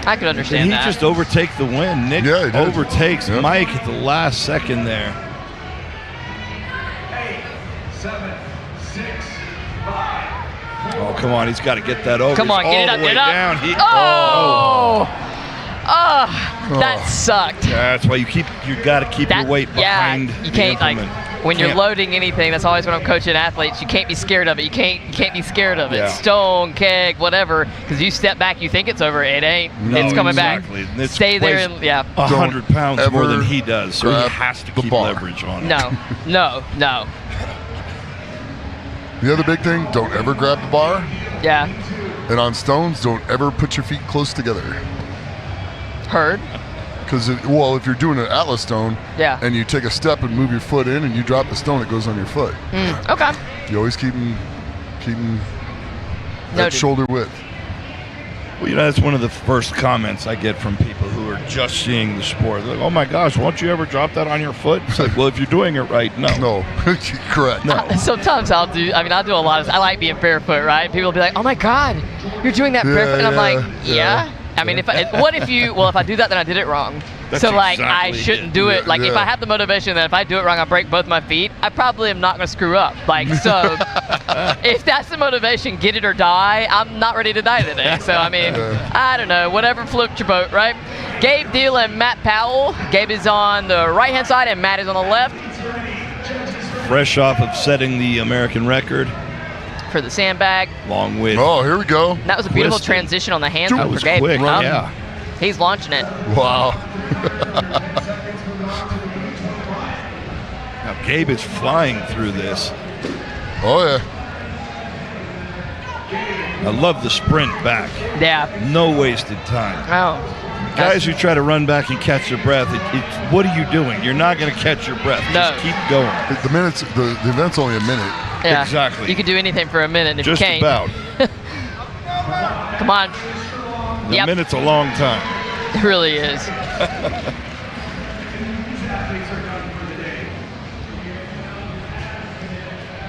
[SPEAKER 2] I could understand that.
[SPEAKER 12] He just overtake the win. Nick overtakes Mike at the last second there.
[SPEAKER 3] 8, 7, 6, 5.
[SPEAKER 12] Oh, come on. He's got to get that over.
[SPEAKER 2] Come on, get it up, get it up.
[SPEAKER 12] Down.
[SPEAKER 2] That sucked.
[SPEAKER 12] Yeah, that's why you got to keep your weight behind.
[SPEAKER 2] You can't when you're
[SPEAKER 12] Can't.
[SPEAKER 2] loading anything. That's always when I'm coaching athletes. You can't be scared of it. You can't be scared of it.
[SPEAKER 12] Yeah.
[SPEAKER 2] Stone, keg, whatever. Because you step back, you think it's over. It ain't.
[SPEAKER 12] No,
[SPEAKER 2] it's coming
[SPEAKER 12] exactly.
[SPEAKER 2] back.
[SPEAKER 12] It
[SPEAKER 2] Stay there.
[SPEAKER 12] weighs
[SPEAKER 2] And
[SPEAKER 12] 100 pounds more than he does, so he has to keep leverage on it.
[SPEAKER 2] No.
[SPEAKER 11] The other big thing, don't ever grab the bar.
[SPEAKER 2] Yeah.
[SPEAKER 11] And on stones, don't ever put your feet close together.
[SPEAKER 2] Heard.
[SPEAKER 11] Because, if you're doing an Atlas stone, and you take a step and move your foot in and you drop the stone, it goes on your foot.
[SPEAKER 2] Okay.
[SPEAKER 11] You always keep them at shoulder width.
[SPEAKER 12] Well, that's one of the first comments I get from people who are just seeing the sport. They're like, oh my gosh, won't you ever drop that on your foot? It's like, well, if you're doing it right, no.
[SPEAKER 11] No, correct.
[SPEAKER 12] No.
[SPEAKER 2] Sometimes I'll do a lot of, I like being barefoot, right? People will be like, oh my God, you're doing that barefoot. And I'm like, yeah. I mean, if I do that, then I did it wrong.
[SPEAKER 12] That's
[SPEAKER 2] so I
[SPEAKER 12] exactly
[SPEAKER 2] shouldn't do it. If I have the motivation that if I do it wrong, I break both my feet, I probably am not going to screw up. So if that's the motivation, get it or die, I'm not ready to die today. So, I mean, I don't know, whatever floats your boat, right? Gabe Deal and Matt Powell. Gabe is on the right-hand side and Matt is on the left.
[SPEAKER 12] Fresh off of setting the American record.
[SPEAKER 2] For the sandbag.
[SPEAKER 12] Long way.
[SPEAKER 11] Oh, here we go.
[SPEAKER 2] That was a beautiful transition on the hand
[SPEAKER 12] That
[SPEAKER 2] for
[SPEAKER 12] was
[SPEAKER 2] Gabe.
[SPEAKER 12] quick, yeah.
[SPEAKER 2] He's launching it.
[SPEAKER 11] Wow.
[SPEAKER 12] Now Gabe is flying through this.
[SPEAKER 11] Oh, yeah.
[SPEAKER 12] I love the sprint back.
[SPEAKER 2] Yeah.
[SPEAKER 12] No wasted time.
[SPEAKER 2] Oh.
[SPEAKER 12] Guys who try to run back and catch their breath, what are you doing? You're not going to catch your breath.
[SPEAKER 2] No.
[SPEAKER 12] Just keep going.
[SPEAKER 11] The event's only a minute.
[SPEAKER 2] Yeah.
[SPEAKER 12] Exactly.
[SPEAKER 2] You can do anything for a minute if
[SPEAKER 12] Just
[SPEAKER 2] you can't.
[SPEAKER 12] about.
[SPEAKER 2] Come on.
[SPEAKER 12] A minute's a long time.
[SPEAKER 2] It really is.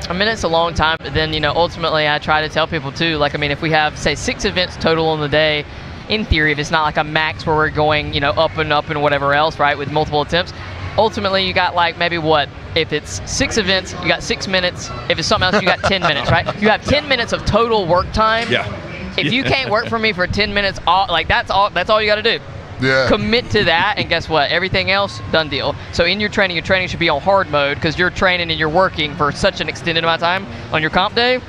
[SPEAKER 2] A minute's a long time, but then, ultimately I try to tell people too, if we have, say, 6 events total in the day, in theory, if it's not like a max where we're going, up and up and whatever else, right, with multiple attempts, ultimately you got maybe what? If it's 6 events, you got 6 minutes. If it's something else, you got 10 minutes, right? You have 10 minutes of total work time.
[SPEAKER 12] Yeah.
[SPEAKER 2] If you can't work for me for 10 minutes, that's all you got to do.
[SPEAKER 11] Yeah.
[SPEAKER 2] Commit to that, and guess what? Everything else, done deal. So in your training should be on hard mode because you're training and you're working for such an extended amount of time. On your comp day,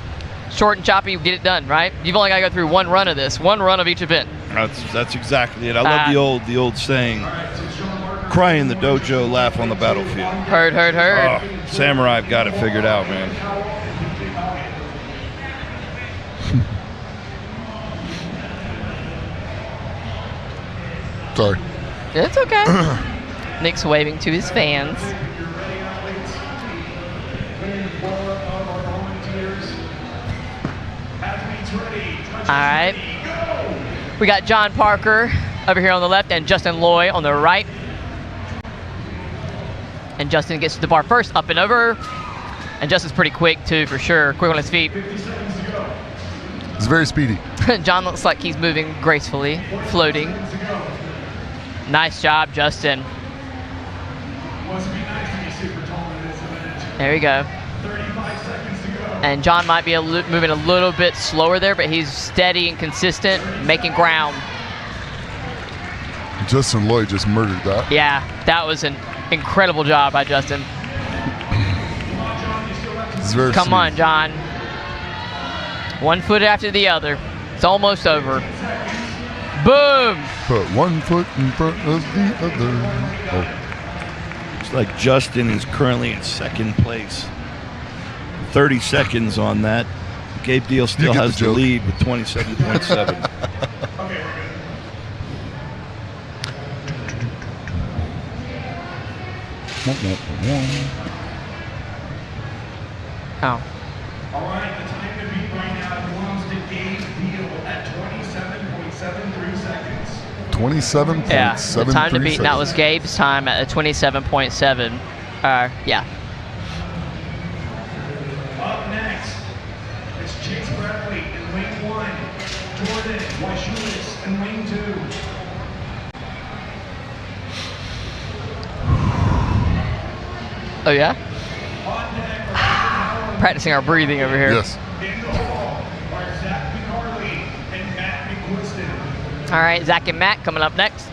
[SPEAKER 2] short and choppy, get it done, right? You've only got to go through one run of this, one run of each event.
[SPEAKER 12] That's exactly it. I love the old saying, cry in the dojo, laugh on the battlefield.
[SPEAKER 2] Heard.
[SPEAKER 12] Oh, Samurai, I've got it figured out, man.
[SPEAKER 11] Sorry.
[SPEAKER 2] It's okay. Nick's waving to his fans. All right. We got John Parker over here on the left and Justin Loy on the right. And Justin gets to the bar first, up and over. And Justin's pretty quick too, for sure. Quick on his feet.
[SPEAKER 11] It's very speedy.
[SPEAKER 2] John looks like he's moving gracefully, floating. Nice job, Justin. There we go. And John might be moving a little bit slower there, but he's steady and consistent, making ground.
[SPEAKER 11] Justin Lloyd just murdered that.
[SPEAKER 2] Yeah, that was an incredible job by Justin. Come on, John. One foot after the other. It's almost over. Boom!
[SPEAKER 11] Put one foot in front of the other. Oh.
[SPEAKER 12] It's like Justin is currently in second place. 30 seconds on that. Gabe Deal still has the lead with 27.7.
[SPEAKER 2] Oh.
[SPEAKER 9] All right, the time to beat right now belongs to Gabe Deal at 27.73 seconds.
[SPEAKER 11] 27.73
[SPEAKER 2] Yeah, the time to beat, that was Gabe's time at 27.7. Yeah.
[SPEAKER 9] Up next, it's Chase Bradley in lane 1, Jordan Washulis in lane 2.
[SPEAKER 2] Oh, yeah? Practicing our breathing over here.
[SPEAKER 11] Yes.
[SPEAKER 2] All right, Zach and Matt coming up next.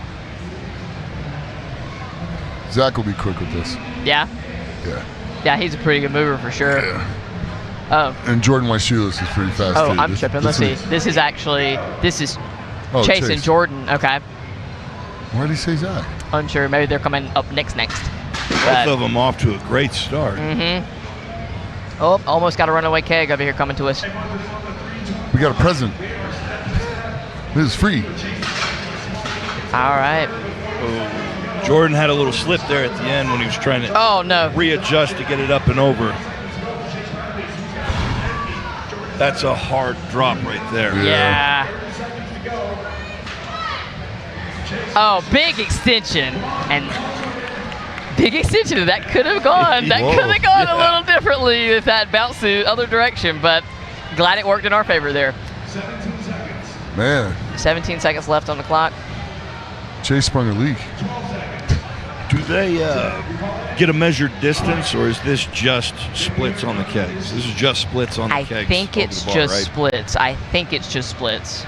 [SPEAKER 11] Zach will be quick with this.
[SPEAKER 2] Yeah?
[SPEAKER 11] Yeah.
[SPEAKER 2] Yeah, he's a pretty good mover for sure.
[SPEAKER 11] Yeah.
[SPEAKER 2] Oh.
[SPEAKER 11] And Jordan Washulis is pretty fast
[SPEAKER 2] Oh,
[SPEAKER 11] too.
[SPEAKER 2] I'm tripping. Let's see. This is Chase and Jordan. Okay.
[SPEAKER 11] Why did he say Zach?
[SPEAKER 2] Unsure. Maybe they're coming up next.
[SPEAKER 12] Both of them off to a great start.
[SPEAKER 2] Mm-hmm. Oh, almost got a runaway keg over here coming to us.
[SPEAKER 11] We got a present. This is free.
[SPEAKER 2] All right.
[SPEAKER 12] Oh, Jordan had a little slip there at the end when he was trying to readjust to get it up and over. That's a hard drop right there.
[SPEAKER 2] Yeah. Oh, big extension. And big extension. That could have gone. That could have gone a little differently if that bounced the other direction, but glad it worked in our favor there.
[SPEAKER 9] 17 seconds.
[SPEAKER 11] Man.
[SPEAKER 2] 17 seconds left on the clock.
[SPEAKER 11] Chase sprung a leak.
[SPEAKER 12] Do they get a measured distance, or is this just splits on the kegs? This is just splits on the kegs.
[SPEAKER 2] I think it's
[SPEAKER 12] bar,
[SPEAKER 2] just
[SPEAKER 12] right?
[SPEAKER 2] splits. I think it's just splits.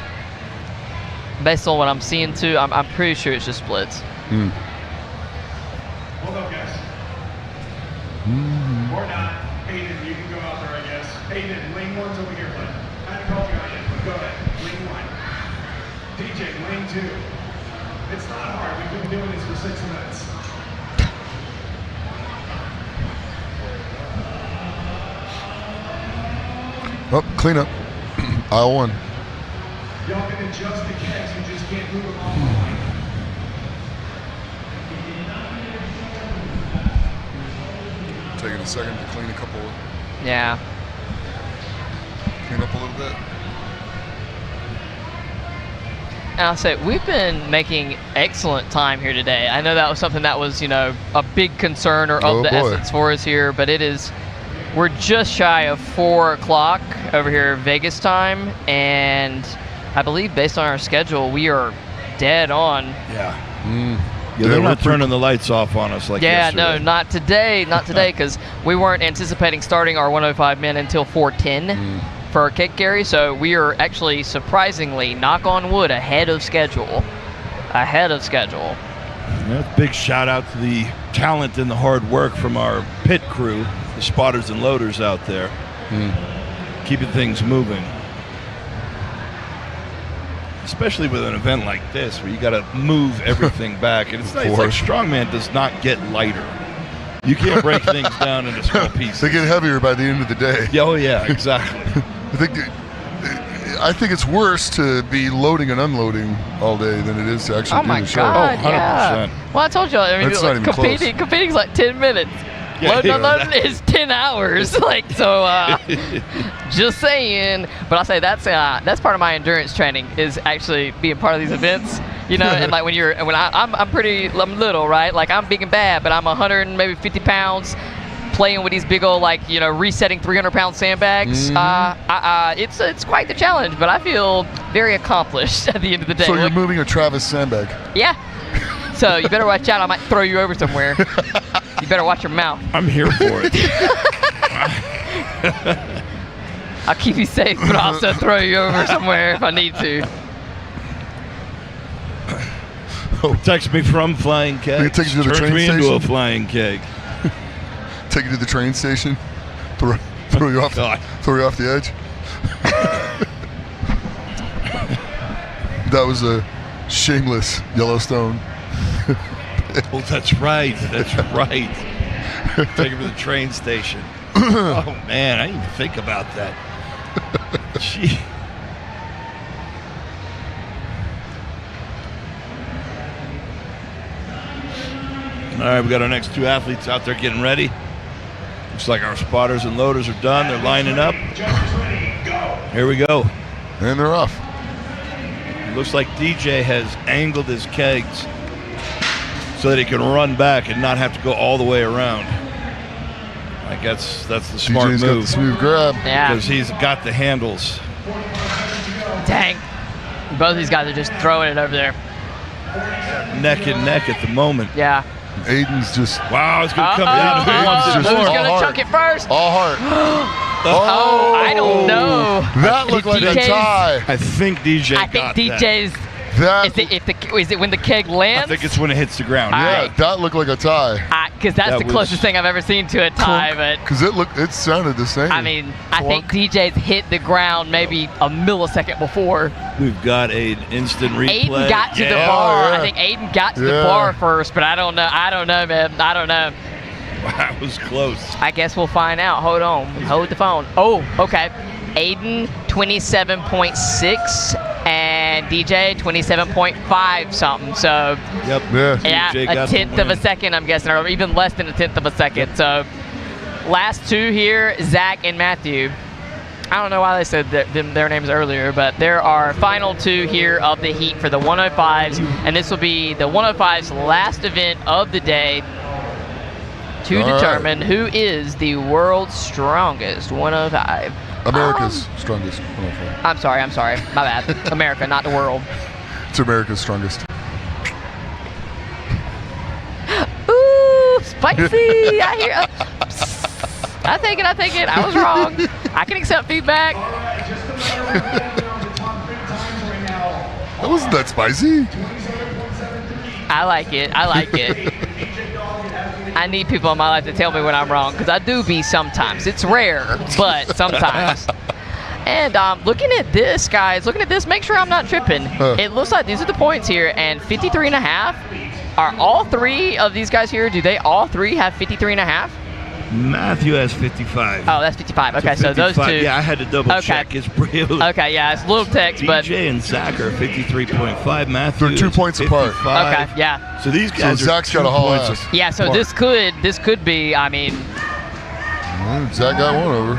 [SPEAKER 2] Based on what I'm seeing too, I'm pretty sure it's just splits.
[SPEAKER 9] Hold up, guys. Or not. Hayden, you can go out there, I guess. Hayden, lane 1's over here, bud. I had to call you on it. Go ahead. Lane 1. DJ, lane 2. It's not hard. We've been doing this for 6 minutes.
[SPEAKER 11] Oh, clean up. Aisle 1.
[SPEAKER 9] Y'all can adjust the kegs. You just can't move them all the line.
[SPEAKER 11] Taking a second to clean a couple.
[SPEAKER 2] Yeah.
[SPEAKER 11] Clean up a little bit.
[SPEAKER 2] And I'll say, we've been making excellent time here today. I know that was something that was, a big concern or of the essence for us here, but we're just shy of 4 o'clock over here Vegas time, and I believe based on our schedule, we are dead on.
[SPEAKER 12] Yeah. Yeah, they're not turning the lights off on us like yesterday.
[SPEAKER 2] No, not today, because we weren't anticipating starting our 105 men until 4:10. for our keg carry, so we are actually surprisingly, knock on wood, ahead of schedule.
[SPEAKER 12] Yeah, big shout out to the talent and the hard work from our pit crew, the spotters and loaders out there, keeping things moving. Especially with an event like this where you got to move everything back. And it's like Strongman does not get lighter. You can't break things down into small pieces.
[SPEAKER 11] They get heavier by the end of the day.
[SPEAKER 12] Yeah, oh, yeah, exactly.
[SPEAKER 11] I think it's worse to be loading and unloading all day than it is to actually do the show.
[SPEAKER 2] God,
[SPEAKER 12] 100%.
[SPEAKER 2] Yeah. Well, I told you, I mean,
[SPEAKER 11] That's not even
[SPEAKER 2] competing's like 10 minutes.
[SPEAKER 12] Yeah,
[SPEAKER 2] Loading and unloading is 10 hours. Just saying. But I'll say that's part of my endurance training is actually being part of these events. You know, and like I'm little, right? Like I'm big and bad, but I'm 150 pounds, playing with these big old resetting 300-pound sandbags. It's quite the challenge, but I feel very accomplished at the end of the day.
[SPEAKER 11] So you're moving a Travis sandbag.
[SPEAKER 2] Yeah. So you better watch out. I might throw you over somewhere. You better watch your mouth.
[SPEAKER 12] I'm here for it.
[SPEAKER 2] I'll keep you safe, but I'll also throw you over somewhere if I need to.
[SPEAKER 12] Protects me from flying keg.
[SPEAKER 11] Take you to the train
[SPEAKER 12] me
[SPEAKER 11] station.
[SPEAKER 12] into a flying keg.
[SPEAKER 11] Take you to the train station. Throw you off. Throw you off the edge. That was a shameless Yellowstone.
[SPEAKER 12] Oh, that's right. That's right. Take him to the train station. Oh man, I didn't even think about that. Gee. All right, we got our next two athletes out there getting ready. Looks like our spotters and loaders are done. They're lining up. Here we go.
[SPEAKER 11] And they're off.
[SPEAKER 12] Looks like DJ has angled his kegs so that he can run back and not have to go all the way around. I guess that's the smart
[SPEAKER 11] DJ's
[SPEAKER 12] move.
[SPEAKER 11] got the smooth grab.
[SPEAKER 2] Yeah.
[SPEAKER 12] Because he's got the handles.
[SPEAKER 2] Dang. Both these guys are just throwing it over there.
[SPEAKER 12] Neck and neck at the moment.
[SPEAKER 2] Yeah.
[SPEAKER 11] Aiden's just...
[SPEAKER 12] Wow, it's going to come down. Who wants it
[SPEAKER 2] Who's
[SPEAKER 12] more?
[SPEAKER 2] going to chunk it first?
[SPEAKER 11] All heart.
[SPEAKER 2] Oh, I don't know.
[SPEAKER 11] That looked like a tie.
[SPEAKER 12] I think DJ
[SPEAKER 2] I think
[SPEAKER 12] got
[SPEAKER 2] DJ's... Is it when the keg lands?
[SPEAKER 12] I think it's when it hits the ground.
[SPEAKER 11] Yeah, that looked like a tie.
[SPEAKER 2] Because that's the closest thing I've ever seen to a tie. But
[SPEAKER 11] Because it sounded the same.
[SPEAKER 2] I mean, I think DJ's hit the ground maybe a millisecond before.
[SPEAKER 12] We've got an instant replay.
[SPEAKER 2] Aiden got to the bar. I think Aiden got to the bar first, but I don't know. I don't know, man. I don't know.
[SPEAKER 12] That was close.
[SPEAKER 2] I guess we'll find out. Hold on. Hold the phone. Oh, okay. Aiden 27.6 and DJ 27.5 something. So
[SPEAKER 12] yep.
[SPEAKER 2] Yeah, a tenth of a second, I'm guessing, or even less than a tenth of a second. So last two here, Zach and Matthew. I don't know why they said their names earlier, but there are final two here of the heat for the 105s, and this will be the 105's last event of the day to determine who is the world's strongest 105.
[SPEAKER 11] America's strongest 105.
[SPEAKER 2] I'm sorry. My bad. America, not the world.
[SPEAKER 11] It's America's strongest.
[SPEAKER 2] Ooh, spicy. I hear. I take it. I was wrong. I can accept feedback.
[SPEAKER 11] That wasn't that spicy.
[SPEAKER 2] I like it. I need people in my life to tell me when I'm wrong, because I do be sometimes. It's rare, but sometimes. And looking at this, guys, make sure I'm not tripping. It looks like these are the points here, and 53.5. Are all three of these guys here, do they all three have 53.5?
[SPEAKER 12] Matthew has 55.
[SPEAKER 2] Oh, that's 55. Okay, so those two.
[SPEAKER 12] Yeah, I had to double check. It's real.
[SPEAKER 2] Okay, yeah, it's little text, but
[SPEAKER 12] DJ and Zach are 53.5 Matthew.
[SPEAKER 11] They're 2 points apart.
[SPEAKER 2] Okay, yeah.
[SPEAKER 12] So these guys
[SPEAKER 11] so Zach's got a haul ass.
[SPEAKER 2] Yeah, so this could be, I mean.
[SPEAKER 11] Zach got one over.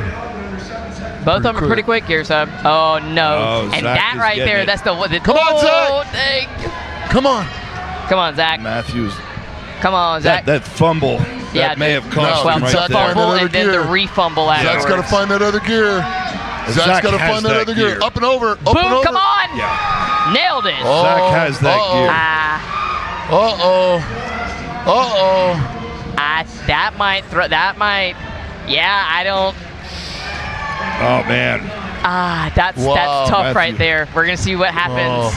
[SPEAKER 2] Both of them are pretty quick here, so. Oh, no.
[SPEAKER 12] Oh,
[SPEAKER 2] and
[SPEAKER 12] Zach
[SPEAKER 2] that right there,
[SPEAKER 12] it.
[SPEAKER 2] that's the.
[SPEAKER 11] Come on, Zach.
[SPEAKER 2] Dang.
[SPEAKER 11] Come on.
[SPEAKER 2] Come on, Zach.
[SPEAKER 12] Matthews.
[SPEAKER 2] Come on, Zach.
[SPEAKER 12] That fumble. That may have cost him right
[SPEAKER 2] the fumble and then the refumble afterwards.
[SPEAKER 11] Zach's got to find that other gear. Zach's got to find that other gear. Up and over. Up
[SPEAKER 2] Boom,
[SPEAKER 11] and over.
[SPEAKER 2] come on.
[SPEAKER 12] Yeah.
[SPEAKER 2] Nailed it.
[SPEAKER 12] Zach has that gear.
[SPEAKER 2] That might. Yeah, I don't.
[SPEAKER 12] Oh, man.
[SPEAKER 2] That's tough right there. We're gonna see what happens.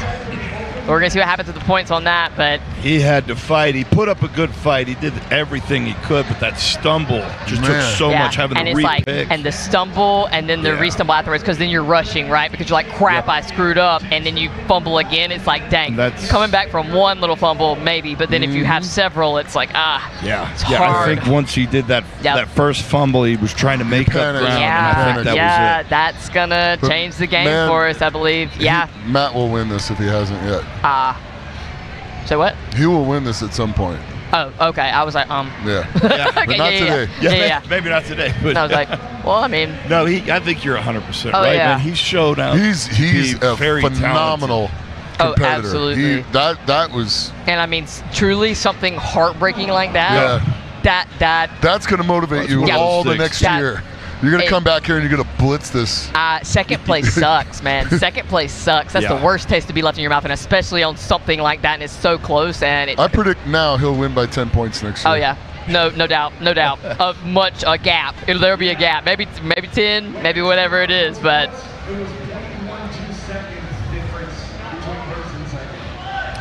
[SPEAKER 2] We're gonna see what happens with the points on that, but
[SPEAKER 12] he had to fight. He put up a good fight. He did everything he could, but that stumble just took so much having
[SPEAKER 2] and
[SPEAKER 12] to
[SPEAKER 2] it's like,
[SPEAKER 12] re-pick.
[SPEAKER 2] and the stumble, and then the re-stumble afterwards, because then you're rushing, right? Because you're like, crap, I screwed up, and then you fumble again. It's like, dang, coming back from one little fumble, maybe, but then if you have several, it's like, it's hard.
[SPEAKER 12] I think once he did that first fumble, he was trying to make up ground, and I think that was it.
[SPEAKER 2] That's gonna change the game for us, I believe.
[SPEAKER 11] Matt will win this if he hasn't yet.
[SPEAKER 2] So what?
[SPEAKER 11] He will win this at some point.
[SPEAKER 2] Oh, okay. I was like,
[SPEAKER 11] Yeah.
[SPEAKER 2] Okay,
[SPEAKER 11] but not today.
[SPEAKER 12] Maybe not today. But
[SPEAKER 2] I was like, well, I mean.
[SPEAKER 12] No, I think you're 100% right, man. He showed out.
[SPEAKER 11] He's a
[SPEAKER 12] very
[SPEAKER 11] phenomenal competitor.
[SPEAKER 2] Absolutely.
[SPEAKER 11] That was.
[SPEAKER 2] And I mean, truly something heartbreaking like that.
[SPEAKER 11] Yeah. That's going to motivate you all the next year. You're going to come back here and you're going to blitz this.
[SPEAKER 2] Second place sucks, man. Second place sucks. That's the worst taste to be left in your mouth, and especially on something like that, and it's so close. And
[SPEAKER 11] I predict now he'll win by 10 points next year.
[SPEAKER 2] Oh, yeah. No doubt. A gap. There'll be a gap. Maybe 10, maybe whatever it is, but.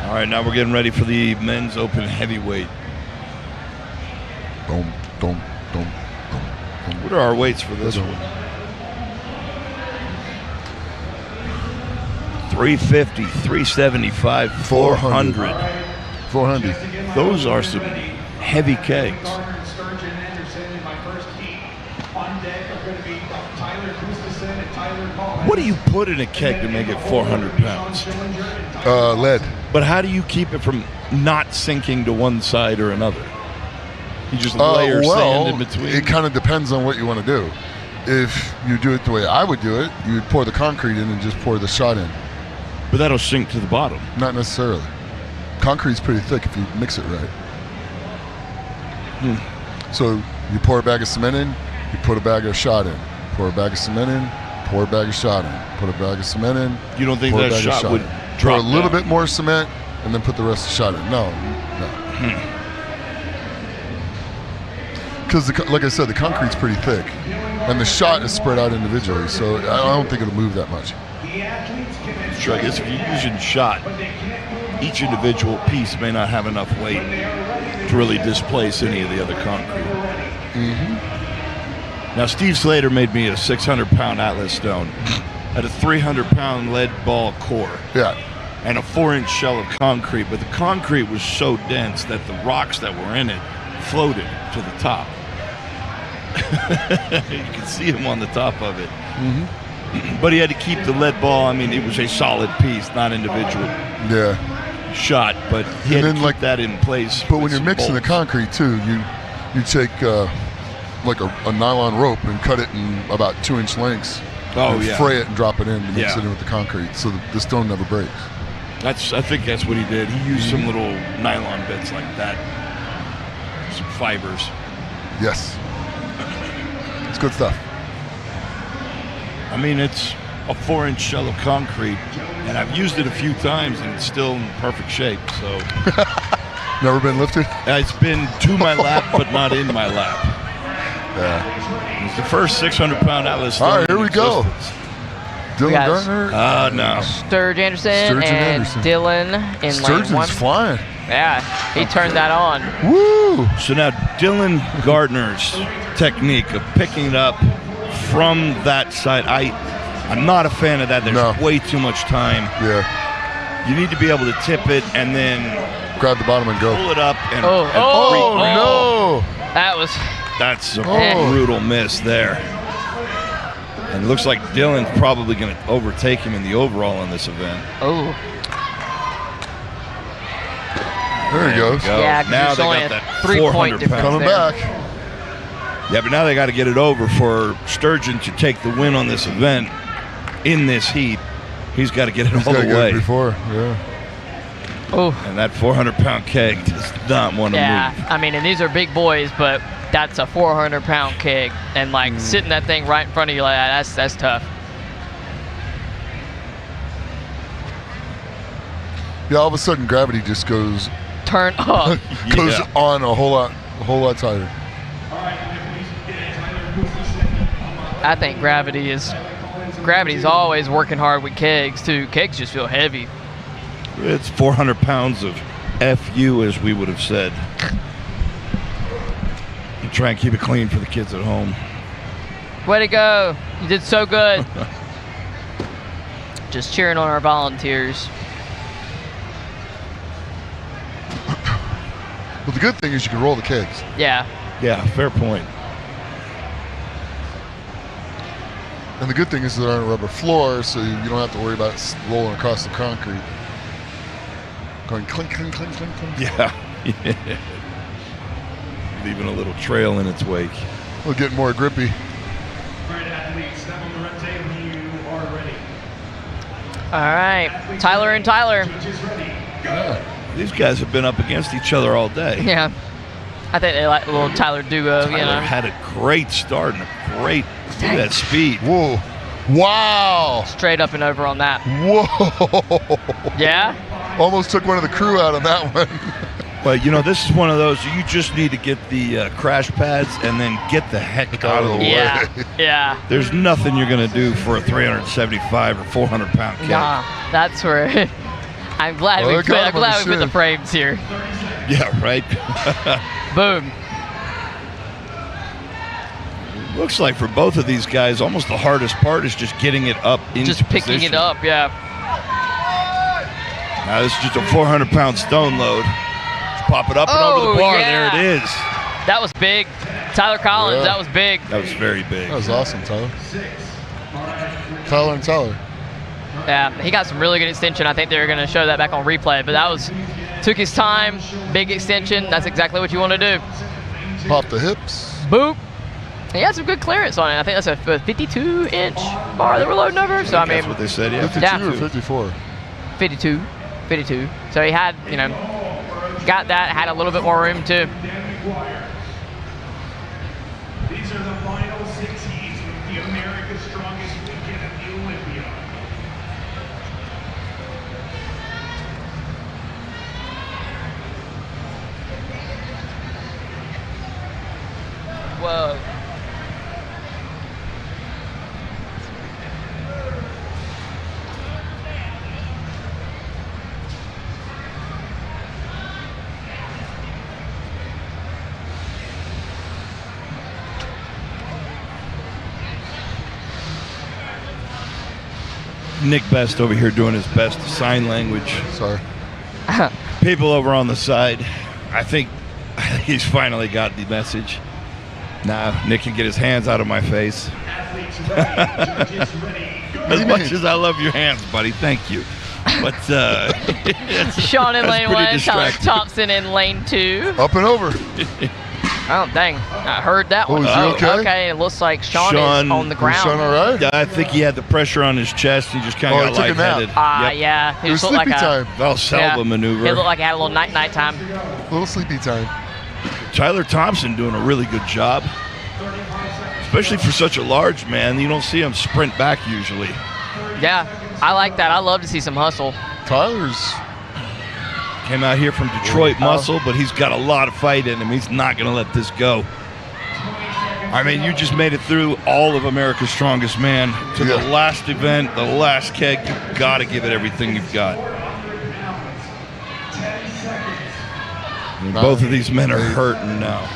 [SPEAKER 12] All right, now we're getting ready for the men's open heavyweight. What are our weights for this one? 350, 375, 400.
[SPEAKER 11] 400.
[SPEAKER 12] Those are some heavy kegs. What do you put in a keg to make it 400 pounds?
[SPEAKER 11] Lead.
[SPEAKER 12] But how do you keep it from not sinking to one side or another? You just layer sand in between?
[SPEAKER 11] It kind of depends on what you want to do. If you do it the way I would do it, you would pour the concrete in and just pour the shot in.
[SPEAKER 12] But that'll sink to the bottom.
[SPEAKER 11] Not necessarily. Concrete's pretty thick if you mix it right. So you pour a bag of cement in, you put a bag of shot in. Pour a bag of cement in, pour a bag of shot in. Put a bag of cement in.
[SPEAKER 12] You don't think that shot would
[SPEAKER 11] drop? Pour a little
[SPEAKER 12] down?
[SPEAKER 11] bit more cement and then put the rest of the shot in. No. Because, like I said, the concrete's pretty thick, and the shot is spread out individually, so I don't think it'll move that much.
[SPEAKER 12] Sure, I guess if you're using shot, each individual piece may not have enough weight to really displace any of the other concrete. Now, Steve Slater made me a 600-pound Atlas stone, had a 300-pound lead ball core, and a 4-inch shell of concrete, but the concrete was so dense that the rocks that were in it floated to the top. You can see him on the top of it. But he had to keep the lead ball. I mean, it was a solid piece, not individual shot, but he had to keep that in place.
[SPEAKER 11] But when you're mixing the concrete too, you take like a nylon rope and cut it in about 2-inch lengths. Fray it and drop it in to mix it in with the concrete, so the stone never breaks.
[SPEAKER 12] I think that's what he did. He used some little nylon bits like that, some fibers.
[SPEAKER 11] Yes, it's good stuff.
[SPEAKER 12] I mean, it's a 4-inch shell of concrete, and I've used it a few times, and it's still in perfect shape. So,
[SPEAKER 11] never been lifted?
[SPEAKER 12] It's been to my lap, but not in my lap. Yeah, it's the first 600-pound Atlas.
[SPEAKER 11] All right, here we go. Dylan Gardner.
[SPEAKER 12] No.
[SPEAKER 2] Sturge Anderson and Dylan in
[SPEAKER 11] Sturgeon's
[SPEAKER 2] lane 1.
[SPEAKER 11] flying.
[SPEAKER 2] Yeah, he turned that on.
[SPEAKER 11] Woo!
[SPEAKER 12] So now Dylan Gardner's technique of picking it up from that side, I'm not a fan of that. There's way too much time.
[SPEAKER 11] Yeah.
[SPEAKER 12] You need to be able to tip it and then
[SPEAKER 11] grab the bottom and go.
[SPEAKER 12] Pull it up and
[SPEAKER 11] no!
[SPEAKER 12] That's a brutal miss there. And it looks like Dylan's probably going to overtake him in the overall in this event.
[SPEAKER 11] There he goes.
[SPEAKER 2] Yeah,
[SPEAKER 12] now they got that 400 pounds.
[SPEAKER 11] Coming back.
[SPEAKER 12] Yeah, but now they got to get it over for Sturgeon to take the win on this event in this heat. He's got to get it all the way.
[SPEAKER 11] Before,
[SPEAKER 12] And that 400-pound keg does not want to move.
[SPEAKER 2] Yeah, I mean, and these are big boys, but that's a 400-pound keg, and like sitting that thing right in front of you like that, that's tough.
[SPEAKER 11] Yeah, all of a sudden gravity just goes
[SPEAKER 2] turn up,
[SPEAKER 11] goes on a whole lot tighter.
[SPEAKER 2] I think gravity is Gravity's always working hard with kegs, too. Kegs just feel heavy.
[SPEAKER 12] It's 400 pounds of FU, as we would have said. And try and keep it clean for the kids at home.
[SPEAKER 2] Way to go. You did so good. Just cheering on our volunteers.
[SPEAKER 11] Well, the good thing is you can roll the kegs.
[SPEAKER 2] Yeah.
[SPEAKER 12] Yeah, fair point.
[SPEAKER 11] And the good thing is they're on a rubber floor, so you don't have to worry about rolling across the concrete. Going clink, clink, clink, clink, clink.
[SPEAKER 12] Yeah. Leaving a little trail in its wake.
[SPEAKER 11] We'll get more grippy.
[SPEAKER 2] All right. Tyler and Tyler.
[SPEAKER 12] Yeah. These guys have been up against each other all day.
[SPEAKER 2] Yeah. I think they like a little Tyler duo,
[SPEAKER 12] Tyler had a great start and a great look at that speed.
[SPEAKER 11] Whoa. Wow.
[SPEAKER 2] Straight up and over on that.
[SPEAKER 11] Whoa.
[SPEAKER 2] Yeah?
[SPEAKER 11] Almost took one of the crew out on that one.
[SPEAKER 12] But, you know, this is one of those, you just need to get the crash pads and then get the heck out of the way.
[SPEAKER 2] Yeah.
[SPEAKER 12] There's nothing you're going to do for a 375 or 400 pound kid.
[SPEAKER 2] Nah, that's where I'm glad we put the frames here.
[SPEAKER 12] Yeah, right.
[SPEAKER 2] Boom.
[SPEAKER 12] Looks like for both of these guys, almost the hardest part is just getting it up into
[SPEAKER 2] Just picking
[SPEAKER 12] position.
[SPEAKER 2] it up, yeah.
[SPEAKER 12] Now this is just a 400 pound stone load. Just pop it up and over the bar.
[SPEAKER 2] Yeah.
[SPEAKER 12] There it is.
[SPEAKER 2] That was big. Tyler Collins, that was big.
[SPEAKER 12] That was very big.
[SPEAKER 11] That was awesome, Tyler. Tyler and Tyler.
[SPEAKER 2] Yeah, he got some really good extension. I think they're going to show that back on replay, but that took his time, big extension. That's exactly what you want to do.
[SPEAKER 11] Pop the hips.
[SPEAKER 2] Boop. He had some good clearance on it. I think that's a 52-inch bar that we're loading over. So, I mean,
[SPEAKER 12] that's what they said, yeah.
[SPEAKER 11] 52 or 54?
[SPEAKER 2] 52. So he had, got that, had a little bit more room too.
[SPEAKER 9] These are the final 6 heats of the America's Strongest Weekend at the Olympia.
[SPEAKER 2] Whoa.
[SPEAKER 12] Nick Best over here doing his best sign language.
[SPEAKER 11] Sorry.
[SPEAKER 12] People over on the side. I think he's finally got the message. Now Nick can get his hands out of my face. As much as I love your hands, buddy, thank you. But
[SPEAKER 2] Sean in lane 1, Tyler
[SPEAKER 12] distracting.
[SPEAKER 2] Thompson in lane 2.
[SPEAKER 11] Up and over.
[SPEAKER 2] Oh, dang. I heard that one.
[SPEAKER 11] Is he okay?
[SPEAKER 2] Okay, it looks like Sean is on the ground.
[SPEAKER 11] Sean all right?
[SPEAKER 12] Yeah, I think he had the pressure on his chest. He just kind of got
[SPEAKER 11] he took a nap.
[SPEAKER 12] lightheaded.
[SPEAKER 2] Yeah.
[SPEAKER 11] It was
[SPEAKER 2] just looked
[SPEAKER 11] sleepy time.
[SPEAKER 12] Valsalva maneuver.
[SPEAKER 2] It looked like he had a little night time.
[SPEAKER 11] A little sleepy time.
[SPEAKER 12] Tyler Thompson doing a really good job. Especially for such a large man. You don't see him sprint back usually.
[SPEAKER 2] Yeah, I like that. I love to see some hustle.
[SPEAKER 11] Tyler's
[SPEAKER 12] came out here from Detroit muscle, but he's got a lot of fight in him. He's not going to let this go. I mean, you just made it through all of America's Strongest Man to the last event, the last keg. You've got to give it everything you've got. And both of these men are hurting now.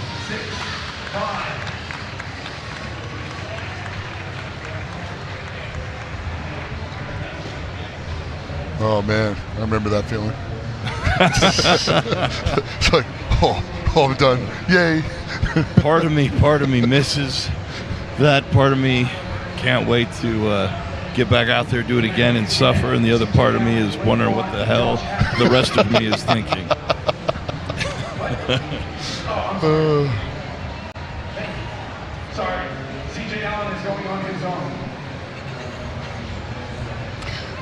[SPEAKER 11] Oh man, I remember that feeling. It's like, oh, I'm done. Yay.
[SPEAKER 12] Part of me misses that. Part of me can't wait to get back out there, do it again, and suffer. And the other part of me is wondering what the hell the rest of me is thinking.
[SPEAKER 9] Sorry, CJ Allen is going on his own.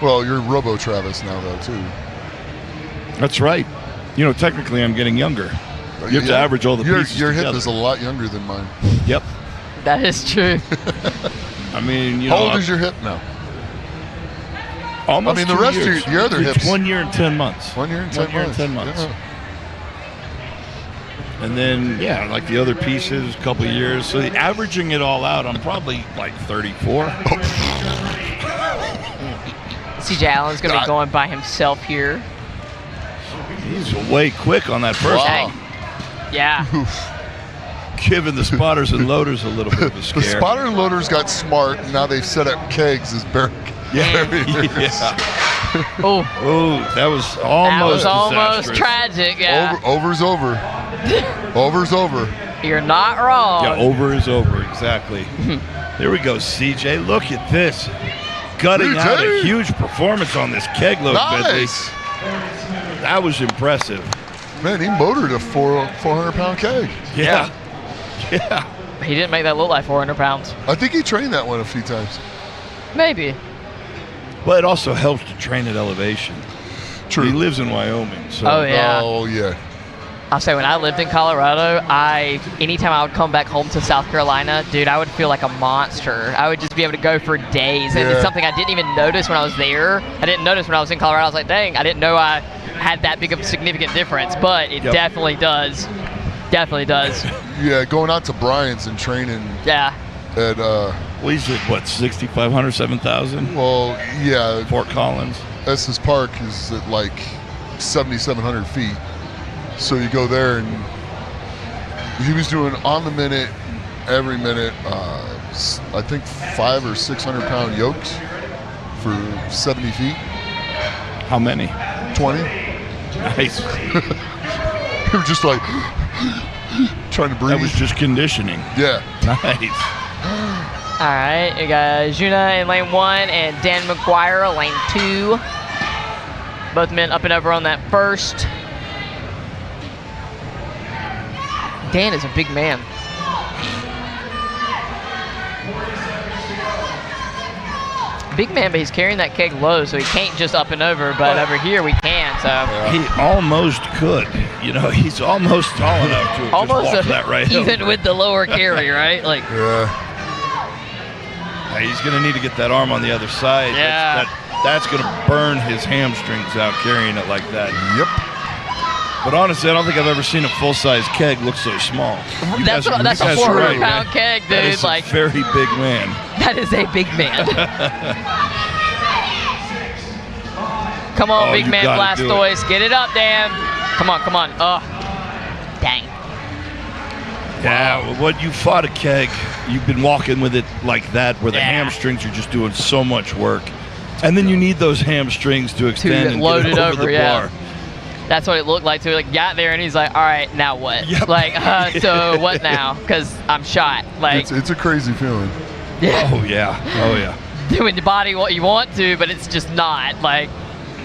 [SPEAKER 11] Well, you're Robo Travis now, though, too.
[SPEAKER 12] That's right. You know, technically, I'm getting younger. You have to average all the pieces
[SPEAKER 11] Your hip
[SPEAKER 12] together.
[SPEAKER 11] is a lot younger than mine.
[SPEAKER 12] Yep.
[SPEAKER 2] That is true.
[SPEAKER 12] I mean, you
[SPEAKER 11] How
[SPEAKER 12] know.
[SPEAKER 11] old is your hip now?
[SPEAKER 12] Almost
[SPEAKER 11] I mean, the
[SPEAKER 12] 2
[SPEAKER 11] rest
[SPEAKER 12] years.
[SPEAKER 11] of your other
[SPEAKER 12] It's
[SPEAKER 11] hips.
[SPEAKER 12] 1 year and 10 months.
[SPEAKER 11] 1 year and 10 months. Yeah.
[SPEAKER 12] And then, yeah, like the other pieces, a couple of years. So averaging it all out, I'm probably like 34.
[SPEAKER 2] CJ Allen's going to be going by himself here.
[SPEAKER 12] He's way quick on that first one.
[SPEAKER 2] Yeah.
[SPEAKER 12] Giving the spotters and loaders a little bit of a scare.
[SPEAKER 11] The spotter and loaders got smart, and now they've set up kegs as barriers.
[SPEAKER 2] Oh,
[SPEAKER 12] that was almost disastrous.
[SPEAKER 2] tragic. Yeah.
[SPEAKER 11] Over's over. Over's over.
[SPEAKER 2] You're not wrong.
[SPEAKER 12] Yeah, over is over, exactly. There we go, CJ. Look at this. Gutting out a huge performance on this keg load, Bentley. That was impressive.
[SPEAKER 11] Man, he motored a 400-pound keg.
[SPEAKER 12] Yeah.
[SPEAKER 2] He didn't make that look like 400 pounds.
[SPEAKER 11] I think he trained that one a few times.
[SPEAKER 2] Maybe.
[SPEAKER 12] Well, it also helps to train at elevation.
[SPEAKER 11] True.
[SPEAKER 12] He lives in Wyoming, so.
[SPEAKER 2] Oh, yeah.
[SPEAKER 11] Oh, yeah.
[SPEAKER 2] I'll say when I lived in Colorado, anytime I would come back home to South Carolina, dude, I would feel like a monster. I would just be able to go for days. And it's something I didn't even notice when I was there. I didn't notice when I was in Colorado. I was like, dang, I didn't know I had that big of a significant difference. But it definitely does. Definitely does.
[SPEAKER 11] Yeah, going out to Brian's and training.
[SPEAKER 2] Yeah.
[SPEAKER 11] At
[SPEAKER 12] well, he's at what, 6,500, 7,000?
[SPEAKER 11] Well, yeah.
[SPEAKER 12] Fort Collins.
[SPEAKER 11] Estes Park is at like 7,700 feet. So you go there, and he was doing on the minute, every minute, I think 500 or 600 pound yokes for 70 feet.
[SPEAKER 12] How many?
[SPEAKER 11] 20.
[SPEAKER 12] Nice.
[SPEAKER 11] He was just like trying to breathe.
[SPEAKER 12] That was just conditioning.
[SPEAKER 11] Yeah.
[SPEAKER 12] Nice.
[SPEAKER 2] All right, you got Juna in lane 1 and Dan McGuire lane 2. Both men up and over on that first. Dan is a big man. Big man, but he's carrying that keg low, so he can't just up and over, but over here we can, so.
[SPEAKER 12] He almost could. You know, he's almost tall enough to have
[SPEAKER 2] almost
[SPEAKER 12] just walked that right
[SPEAKER 2] even
[SPEAKER 12] over.
[SPEAKER 2] with the lower carry, right? Like.
[SPEAKER 11] Yeah.
[SPEAKER 12] He's going to need to get that arm on the other side.
[SPEAKER 2] Yeah.
[SPEAKER 12] That's going to burn his hamstrings out carrying it like that.
[SPEAKER 11] Yep.
[SPEAKER 12] But honestly, I don't think I've ever seen a full-size keg look so small.
[SPEAKER 2] That's a 400-pound keg, dude.
[SPEAKER 12] That is a very big man.
[SPEAKER 2] That is a big man. Come on, big man Blastoise. Get it up, Dan. Come on, come on. Oh, dang.
[SPEAKER 12] Yeah, when you fought a keg, you've been walking with it like that, where the hamstrings are just doing so much work. And then you need those hamstrings to extend and
[SPEAKER 2] load
[SPEAKER 12] get
[SPEAKER 2] it
[SPEAKER 12] over the bar.
[SPEAKER 2] That's what it looked like too. Like got there and he's like, "All right, now what?
[SPEAKER 12] Yep.
[SPEAKER 2] Like, so what now? Because I'm shot." Like,
[SPEAKER 11] it's a crazy feeling.
[SPEAKER 2] Yeah.
[SPEAKER 12] Oh yeah. Oh yeah.
[SPEAKER 2] Doing the body what you want to, but it's just not like.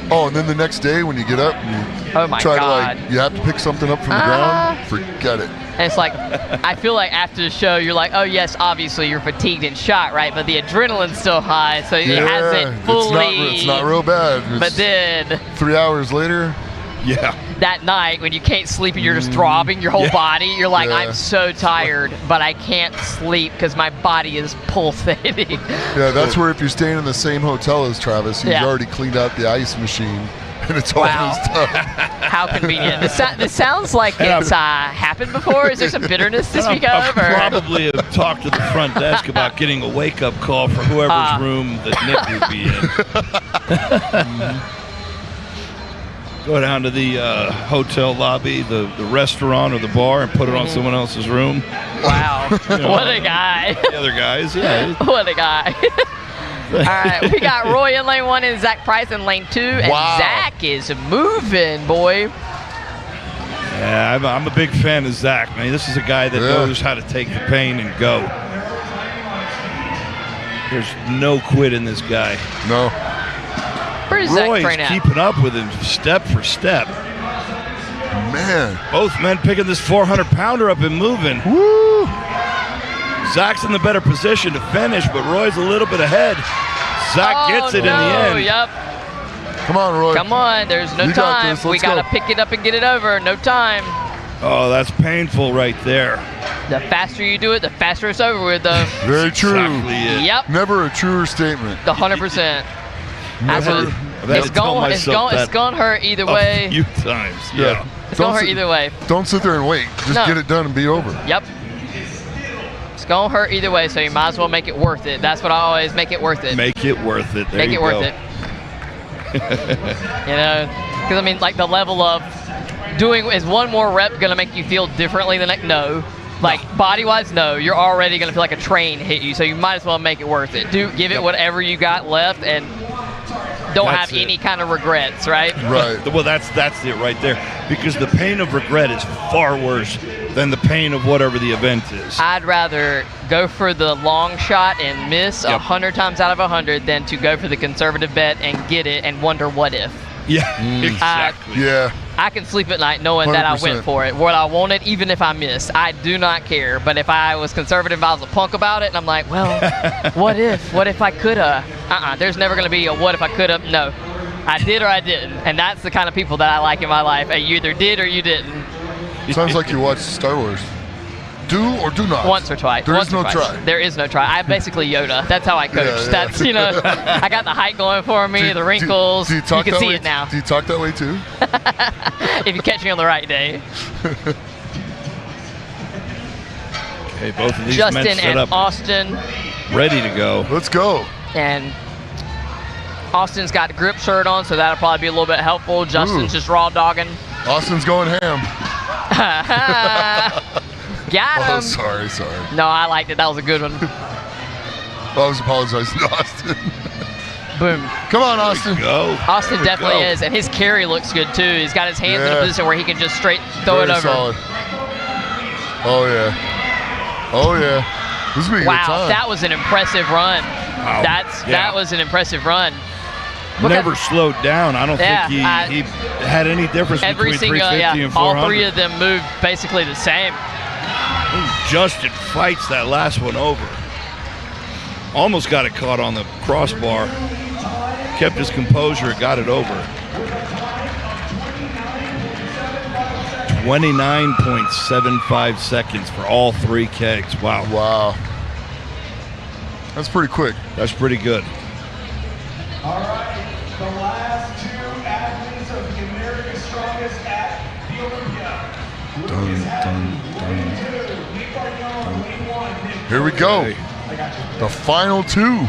[SPEAKER 11] Oh, and then the next day when you get up, and you try to like, you have to pick something up from the ground. Forget it.
[SPEAKER 2] And it's like, I feel like after the show, you're like, oh yes, obviously you're fatigued and shot, right? But the adrenaline's still high, so it hasn't fully.
[SPEAKER 11] It's not real bad.
[SPEAKER 2] But then
[SPEAKER 11] 3 hours later.
[SPEAKER 12] Yeah.
[SPEAKER 2] That night when you can't sleep and you're just throbbing your whole body, you're like, I'm so tired, but I can't sleep because my body is pulsating.
[SPEAKER 11] Yeah, that's where if you're staying in the same hotel as Travis, he's already cleaned out the ice machine and it's all his stuff.
[SPEAKER 2] How convenient. This sounds like it's happened before. Is there some bitterness to speak of?
[SPEAKER 12] I probably have talked to the front desk about getting a wake-up call for whoever's room that Nick would be in. Go down to the hotel lobby, the restaurant, or the bar, and put it on someone else's room.
[SPEAKER 2] Wow. What a guy.
[SPEAKER 12] The other guys, yeah.
[SPEAKER 2] What a guy. All right, we got Roy in lane 1 and Zach Price in lane 2. And Zach is moving, boy.
[SPEAKER 12] Yeah, I'm a big fan of Zach, man. This is a guy that knows how to take the pain and go. There's no quit in this guy.
[SPEAKER 11] No.
[SPEAKER 2] Where's
[SPEAKER 12] Roy's
[SPEAKER 2] Zach
[SPEAKER 12] keeping up with him step for step.
[SPEAKER 11] Man.
[SPEAKER 12] Both men picking this 400-pounder up and moving.
[SPEAKER 11] Woo!
[SPEAKER 12] Zach's in the better position to finish, but Roy's a little bit ahead. Zach gets it in the end.
[SPEAKER 2] Yep.
[SPEAKER 11] Come on, Roy.
[SPEAKER 2] Come on. There's no time. We got to pick it up and get it over. No time.
[SPEAKER 12] Oh, that's painful right there.
[SPEAKER 2] The faster you do it, the faster it's over with, though.
[SPEAKER 11] Very true.
[SPEAKER 12] Exactly it.
[SPEAKER 2] Yep.
[SPEAKER 11] Never a truer statement.
[SPEAKER 2] 100%.
[SPEAKER 11] Never.
[SPEAKER 2] It's going to hurt either way.
[SPEAKER 12] A few times, yeah.
[SPEAKER 2] It's going to hurt either way.
[SPEAKER 11] Don't sit there and wait. Just get it done and be over.
[SPEAKER 2] Yep. It's going to hurt either way, so you might as well make it worth it. That's what I always make it worth it.
[SPEAKER 12] Make it worth it. There
[SPEAKER 2] make
[SPEAKER 12] you
[SPEAKER 2] it worth
[SPEAKER 12] go.
[SPEAKER 2] it. You know, because I mean, like the level of doing is one more rep gonna make you feel differently than no. Like body-wise, no. You're already gonna feel like a train hit you, so you might as well make it worth it. Give it whatever you got left, and don't have any kind of regrets, right?
[SPEAKER 12] Right. Well, that's it right there, because the pain of regret is far worse than the pain of whatever the event is.
[SPEAKER 2] I'd rather go for the long shot and miss 100 times out of 100 than to go for the conservative bet and get it and wonder what if.
[SPEAKER 12] Yeah, exactly.
[SPEAKER 2] I can sleep at night knowing that I
[SPEAKER 11] 100%.
[SPEAKER 2] went for it, what I wanted, even if I missed. I do not care. But if I was conservative, if I was a punk about it, and I'm like, well, what if? What if I coulda? There's never going to be a what if I coulda. No, I did or I didn't. And that's the kind of people that I like in my life. You either did or you didn't.
[SPEAKER 11] Sounds like you watched Star Wars. Do or do not?
[SPEAKER 2] Once or twice.
[SPEAKER 11] There
[SPEAKER 2] Once
[SPEAKER 11] is
[SPEAKER 2] or
[SPEAKER 11] no
[SPEAKER 2] twice.
[SPEAKER 11] try.
[SPEAKER 2] There is no try. I'm basically Yoda. That's how I coach.
[SPEAKER 11] Yeah, yeah.
[SPEAKER 2] That's, you know, I got the height going for me, the wrinkles.
[SPEAKER 11] Do you talk
[SPEAKER 2] can
[SPEAKER 11] that
[SPEAKER 2] see
[SPEAKER 11] way?
[SPEAKER 2] it now.
[SPEAKER 11] Do you talk that way too?
[SPEAKER 2] If you catch me on the right day.
[SPEAKER 12] Okay, both of these men
[SPEAKER 2] Justin
[SPEAKER 12] set
[SPEAKER 2] and
[SPEAKER 12] up
[SPEAKER 2] Austin.
[SPEAKER 12] ready to go.
[SPEAKER 11] Let's go.
[SPEAKER 2] And Austin's got a grip shirt on, so that'll probably be a little bit helpful. Justin's just raw dogging.
[SPEAKER 11] Austin's going ham.
[SPEAKER 2] Got him.
[SPEAKER 11] Oh, sorry.
[SPEAKER 2] No, I liked it. That was a good one.
[SPEAKER 11] I was apologizing to Austin.
[SPEAKER 2] Boom.
[SPEAKER 11] Come on, Austin.
[SPEAKER 12] Go.
[SPEAKER 2] Austin definitely is, and his carry looks good too. He's got his hands in a position where he can just straight throw
[SPEAKER 11] Very
[SPEAKER 2] it over.
[SPEAKER 11] solid. Oh yeah. This will be a good
[SPEAKER 2] Wow,
[SPEAKER 11] time.
[SPEAKER 2] that was an impressive run.
[SPEAKER 12] Wow.
[SPEAKER 2] That was an impressive run.
[SPEAKER 12] Never slowed down. I don't think he had any difference
[SPEAKER 2] Every
[SPEAKER 12] between
[SPEAKER 2] single,
[SPEAKER 12] 350 and 400.
[SPEAKER 2] all three of them moved basically the same.
[SPEAKER 12] Justin fights that last one over. Almost got it caught on the crossbar. Kept his composure, got it over. 29.75 seconds for all three kegs. Wow.
[SPEAKER 11] That's pretty quick.
[SPEAKER 12] That's pretty good.
[SPEAKER 9] All right, the last two athletes of the America's Strongest at the Olympia.
[SPEAKER 11] Here we go. The final two.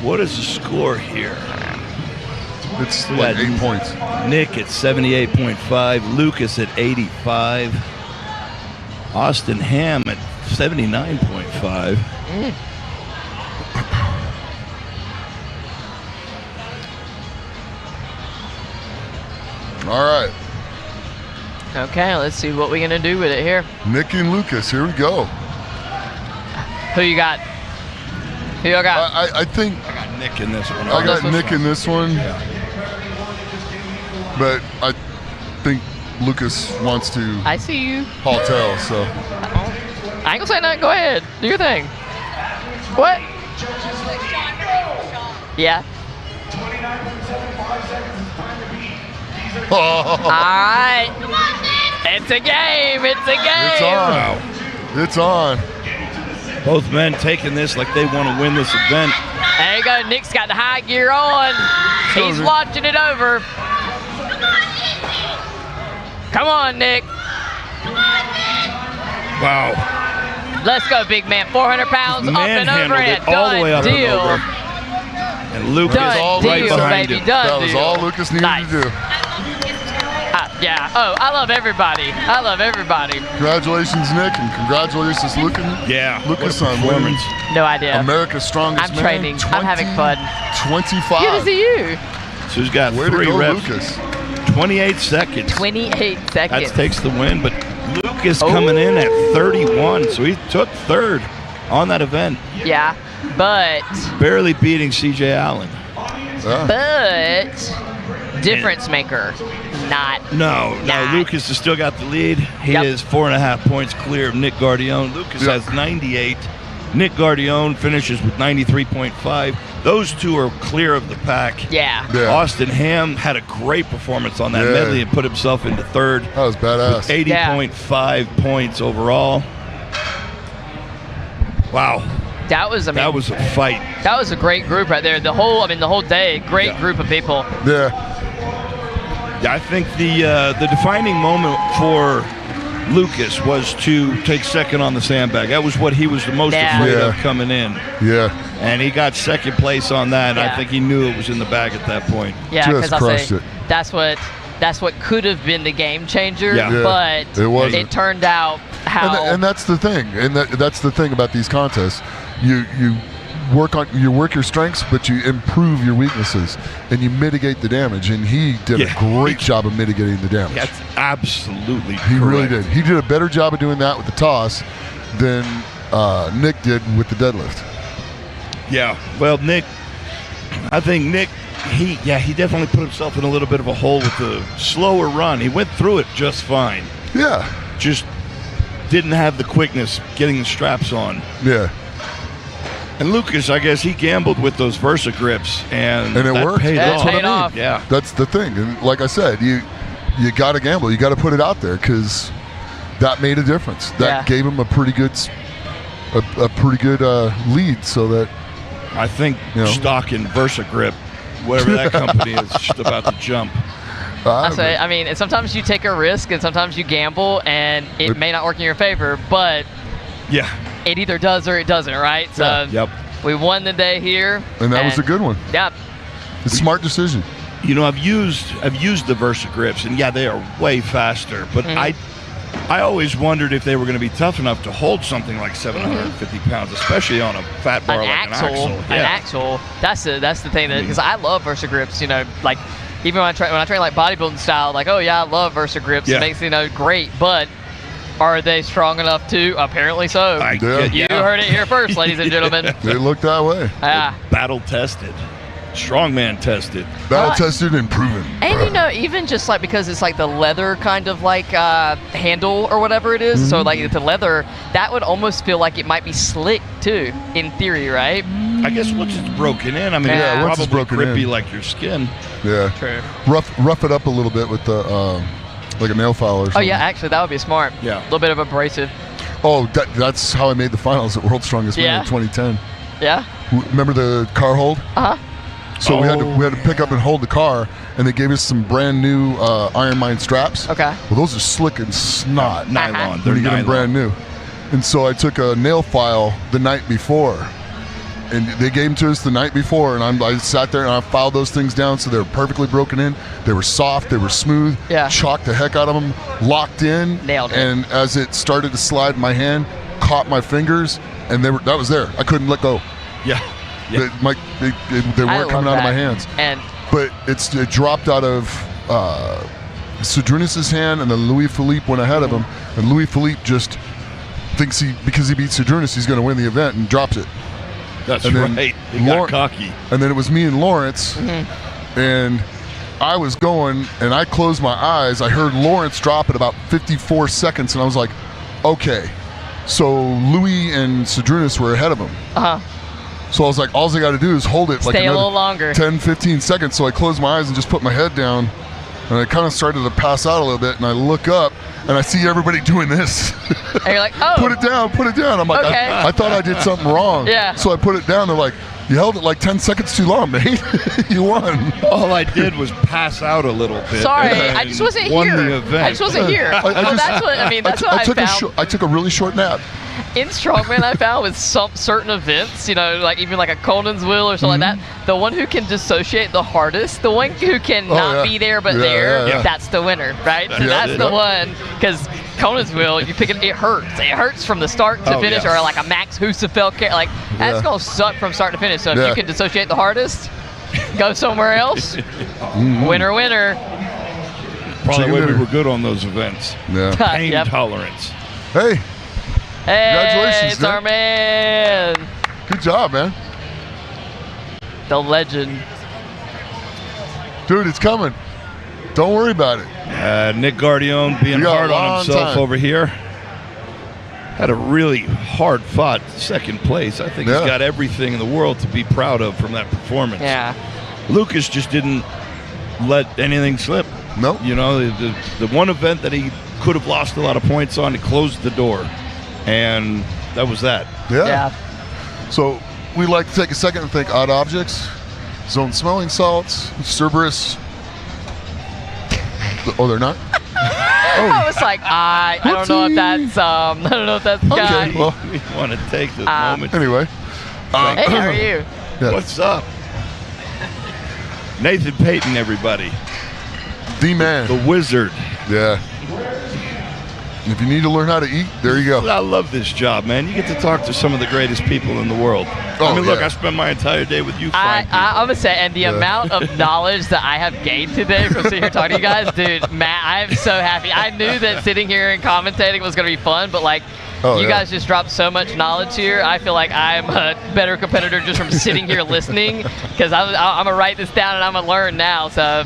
[SPEAKER 12] What is the score here?
[SPEAKER 11] It's like 8 points.
[SPEAKER 12] Nick at 78.5, Lucas at 85, Austin Ham at 79.5.
[SPEAKER 11] All right.
[SPEAKER 2] Okay, let's see what we're gonna do with it here.
[SPEAKER 11] Nick and Lucas, here we go.
[SPEAKER 2] Who you got? Who you got?
[SPEAKER 11] I think
[SPEAKER 12] I got Nick in this one.
[SPEAKER 11] I got Nick in this one. But I think Lucas wants to
[SPEAKER 2] I see you.
[SPEAKER 11] Paul-tail, so.
[SPEAKER 2] I ain't gonna say nothing. Go ahead. Do your thing. What? Yeah. All right. It's a game. It's a game.
[SPEAKER 11] It's on.
[SPEAKER 12] Both men taking this like they want to win this event.
[SPEAKER 2] There you go. Nick's got the high gear on. He's watching it over. Come on, Nick.
[SPEAKER 12] Wow.
[SPEAKER 2] Let's go, big man. 400 pounds up and over it.
[SPEAKER 12] All the way up
[SPEAKER 2] Done deal.
[SPEAKER 12] and over. And Lucas
[SPEAKER 2] Done
[SPEAKER 12] right
[SPEAKER 2] deal,
[SPEAKER 12] behind
[SPEAKER 2] baby.
[SPEAKER 12] him.
[SPEAKER 2] Done
[SPEAKER 11] That was
[SPEAKER 2] deal.
[SPEAKER 11] all Lucas needed to do.
[SPEAKER 2] Yeah. Oh, I love everybody. I love everybody.
[SPEAKER 11] Congratulations, Nick, and congratulations, Lucas.
[SPEAKER 12] Yeah.
[SPEAKER 11] Lucas
[SPEAKER 12] what a
[SPEAKER 11] on winning
[SPEAKER 2] No idea.
[SPEAKER 11] America's Strongest
[SPEAKER 2] I'm
[SPEAKER 11] Man.
[SPEAKER 2] training. I'm having fun.
[SPEAKER 11] 25.
[SPEAKER 2] Good to see you.
[SPEAKER 12] So he's got
[SPEAKER 11] Way to
[SPEAKER 12] 3
[SPEAKER 11] go,
[SPEAKER 12] reps.
[SPEAKER 11] Lucas.
[SPEAKER 12] 28 seconds.
[SPEAKER 2] 28 seconds.
[SPEAKER 12] That takes the win, but Lucas coming in at 31, so he took third on that event.
[SPEAKER 2] Yeah, but
[SPEAKER 12] Barely beating CJ Allen.
[SPEAKER 2] but difference maker, not.
[SPEAKER 12] No, Lucas has still got the lead. He is 4.5 points clear of Nick Guardione. Lucas has 98. Nick Guardione finishes with 93.5. Those two are clear of the pack.
[SPEAKER 2] Yeah.
[SPEAKER 12] Austin Ham had a great performance on that medley and put himself into third.
[SPEAKER 11] That was badass.
[SPEAKER 12] With 80.5 points overall. Wow.
[SPEAKER 2] That was,
[SPEAKER 12] that was a fight.
[SPEAKER 2] That was a great group right there. The whole day, great group of people.
[SPEAKER 11] Yeah.
[SPEAKER 12] I think the defining moment for Lucas was to take second on the sandbag. That was what he was the most afraid of coming in.
[SPEAKER 11] Yeah.
[SPEAKER 12] And he got second place on that, and I think he knew it was in the bag at that point.
[SPEAKER 2] Yeah, because I say that's what could have been the game changer, but it turned out how.
[SPEAKER 11] And that's the thing, and that's the thing about these contests. You work your strengths, but you improve your weaknesses, and you mitigate the damage. And he did a great job of mitigating the damage.
[SPEAKER 12] That's absolutely
[SPEAKER 11] He really did. He did a better job of doing that with the toss than Nick did with the deadlift.
[SPEAKER 12] Yeah. Well, I think Nick, he definitely put himself in a little bit of a hole with the slower run. He went through it just fine.
[SPEAKER 11] Yeah.
[SPEAKER 12] Just didn't have the quickness getting the straps on.
[SPEAKER 11] Yeah.
[SPEAKER 12] And Lucas, I guess he gambled with those Versa grips, and
[SPEAKER 11] it worked.
[SPEAKER 12] Paid
[SPEAKER 11] That's
[SPEAKER 12] off.
[SPEAKER 11] what I mean.
[SPEAKER 2] off.
[SPEAKER 12] Yeah.
[SPEAKER 11] That's the thing. And like I said, you got to gamble. You got to put it out there because that made a difference. That gave him a pretty good lead. So that
[SPEAKER 12] I think stock in Versa grip, whatever that company is, just about to jump.
[SPEAKER 2] I mean, sometimes you take a risk and sometimes you gamble, and it may not work in your favor, but it either does or it doesn't, right? So we won the day here,
[SPEAKER 11] and that was a good one.
[SPEAKER 2] Yep,
[SPEAKER 11] it's a smart decision.
[SPEAKER 12] You know, I've used the Versa grips, and they are way faster. But I always wondered if they were going to be tough enough to hold something like 750 pounds, especially on a fat bar like an axle.
[SPEAKER 2] An axle. That's the thing, because I love Versa grips. You know, like even when I train like bodybuilding style, like I love Versa grips. It makes great, but are they strong enough to? Apparently so. You heard it here first, ladies and gentlemen.
[SPEAKER 11] They look that way.
[SPEAKER 12] Battle tested. Strongman tested.
[SPEAKER 11] Battle tested and proven.
[SPEAKER 2] And even just like because it's like the leather kind of like handle or whatever it is. So like the leather, that would almost feel like it might be slick too, in theory, right?
[SPEAKER 12] I guess once it's broken in, I mean, it's
[SPEAKER 11] once it's
[SPEAKER 12] probably
[SPEAKER 11] broken
[SPEAKER 12] grippy
[SPEAKER 11] in.
[SPEAKER 12] like your skin.
[SPEAKER 11] Yeah.
[SPEAKER 2] True.
[SPEAKER 11] Rough it up a little bit with the like a nail file or something.
[SPEAKER 2] Oh yeah, actually that would be smart.
[SPEAKER 11] Yeah.
[SPEAKER 2] A little bit of abrasive.
[SPEAKER 11] Oh, that's how I made the finals at World's Strongest Man in 2010.
[SPEAKER 2] Yeah.
[SPEAKER 11] Remember the car hold? So we had to pick up and hold the car, and they gave us some brand new Iron Mine straps.
[SPEAKER 2] Okay.
[SPEAKER 11] Well, those are slick and snot.
[SPEAKER 12] Nylon.
[SPEAKER 11] When you get them brand new. And so I took a nail file the night before, and they gave them to us the night before, and I sat there and I filed those things down so they were perfectly broken in. They were soft, they were smooth.
[SPEAKER 2] Yeah.
[SPEAKER 11] Chalked the heck out of them, locked in.
[SPEAKER 2] Nailed it.
[SPEAKER 11] And as it started to slide in my hand, caught my fingers, and that was there. I couldn't let go.
[SPEAKER 12] Yeah.
[SPEAKER 11] They weren't coming out of my hands. But it dropped out of Cedrunas' hand, and then Louis Philippe went ahead of him, and Louis Philippe just thinks because he beat Cedrunas, he's going to win the event, and drops it.
[SPEAKER 12] That's right. He got cocky.
[SPEAKER 11] And then it was me and Lawrence, and I was going, and I closed my eyes. I heard Lawrence drop at about 54 seconds, and I was like, okay. So Louis and Cedrunas were ahead of him. So I was like, all I got to do is hold it like
[SPEAKER 2] Stay a little
[SPEAKER 11] another
[SPEAKER 2] longer.
[SPEAKER 11] 10, 15 seconds. So I closed my eyes and just put my head down, and I kind of started to pass out a little bit, and I look up, and I see everybody doing this.
[SPEAKER 2] And you're like, oh.
[SPEAKER 11] Put it down. I'm like,
[SPEAKER 2] okay.
[SPEAKER 11] I thought I did something wrong.
[SPEAKER 2] Yeah.
[SPEAKER 11] So I put it down. They're like, you held it like 10 seconds too long, mate. You won.
[SPEAKER 12] All I did was pass out a little bit.
[SPEAKER 2] Sorry, I just wasn't
[SPEAKER 12] won
[SPEAKER 2] here.
[SPEAKER 12] The event.
[SPEAKER 2] I just wasn't here. That's what I found.
[SPEAKER 11] I took a really short nap.
[SPEAKER 2] In Strongman, I found with certain events, like even like a Conan's Wheel or something like that, the one who can dissociate the hardest, the one who can not be there but there, that's the winner, right? So that's the one, because Conan's Wheel, you pick it hurts. It hurts from the start to finish, or like a Max Husafeld, that's gonna suck from start to finish. So if you can dissociate the hardest, go somewhere else. Winner.
[SPEAKER 12] Probably why we were good on those events.
[SPEAKER 11] Yeah.
[SPEAKER 12] Pain tolerance.
[SPEAKER 11] Hey.
[SPEAKER 2] Congratulations,
[SPEAKER 11] it's
[SPEAKER 2] our man.
[SPEAKER 11] Good job, man.
[SPEAKER 2] The legend.
[SPEAKER 11] Dude, it's coming. Don't worry about it.
[SPEAKER 12] Nick Guardione being hard on himself over here. Had a really hard-fought second place. I think he's got everything in the world to be proud of from that performance.
[SPEAKER 2] Yeah.
[SPEAKER 12] Lucas just didn't let anything slip.
[SPEAKER 11] Nope.
[SPEAKER 12] The one event that he could have lost a lot of points on, he closed the door. And that was that.
[SPEAKER 11] Yeah. So we like to take a second and thank Odd Objects, Zone Smelling Salts, Cerberus. Oh, they're not?
[SPEAKER 2] I was like, I don't know if that's I don't know if that's the guy.
[SPEAKER 11] Okay, well,
[SPEAKER 12] We want to take this moment.
[SPEAKER 11] anyway.
[SPEAKER 2] Hey, how are you?
[SPEAKER 11] Yeah.
[SPEAKER 12] What's up? Nathan Payton, everybody.
[SPEAKER 11] The man.
[SPEAKER 12] The wizard.
[SPEAKER 11] Yeah. If you need to learn how to eat, there you go.
[SPEAKER 12] I love this job, man. You get to talk to some of the greatest people in the world.
[SPEAKER 11] Oh,
[SPEAKER 12] I mean, look,
[SPEAKER 11] yeah.
[SPEAKER 12] I spent my entire day with you, Frank.
[SPEAKER 2] I'm gonna say, and the amount of knowledge that I have gained today from sitting here talking to you guys, dude, Matt, I'm so happy. I knew that sitting here and commentating was gonna be fun, but like, you guys just dropped so much knowledge here. I feel like I'm a better competitor just from sitting here listening, because I'm gonna write this down and I'm gonna learn now. So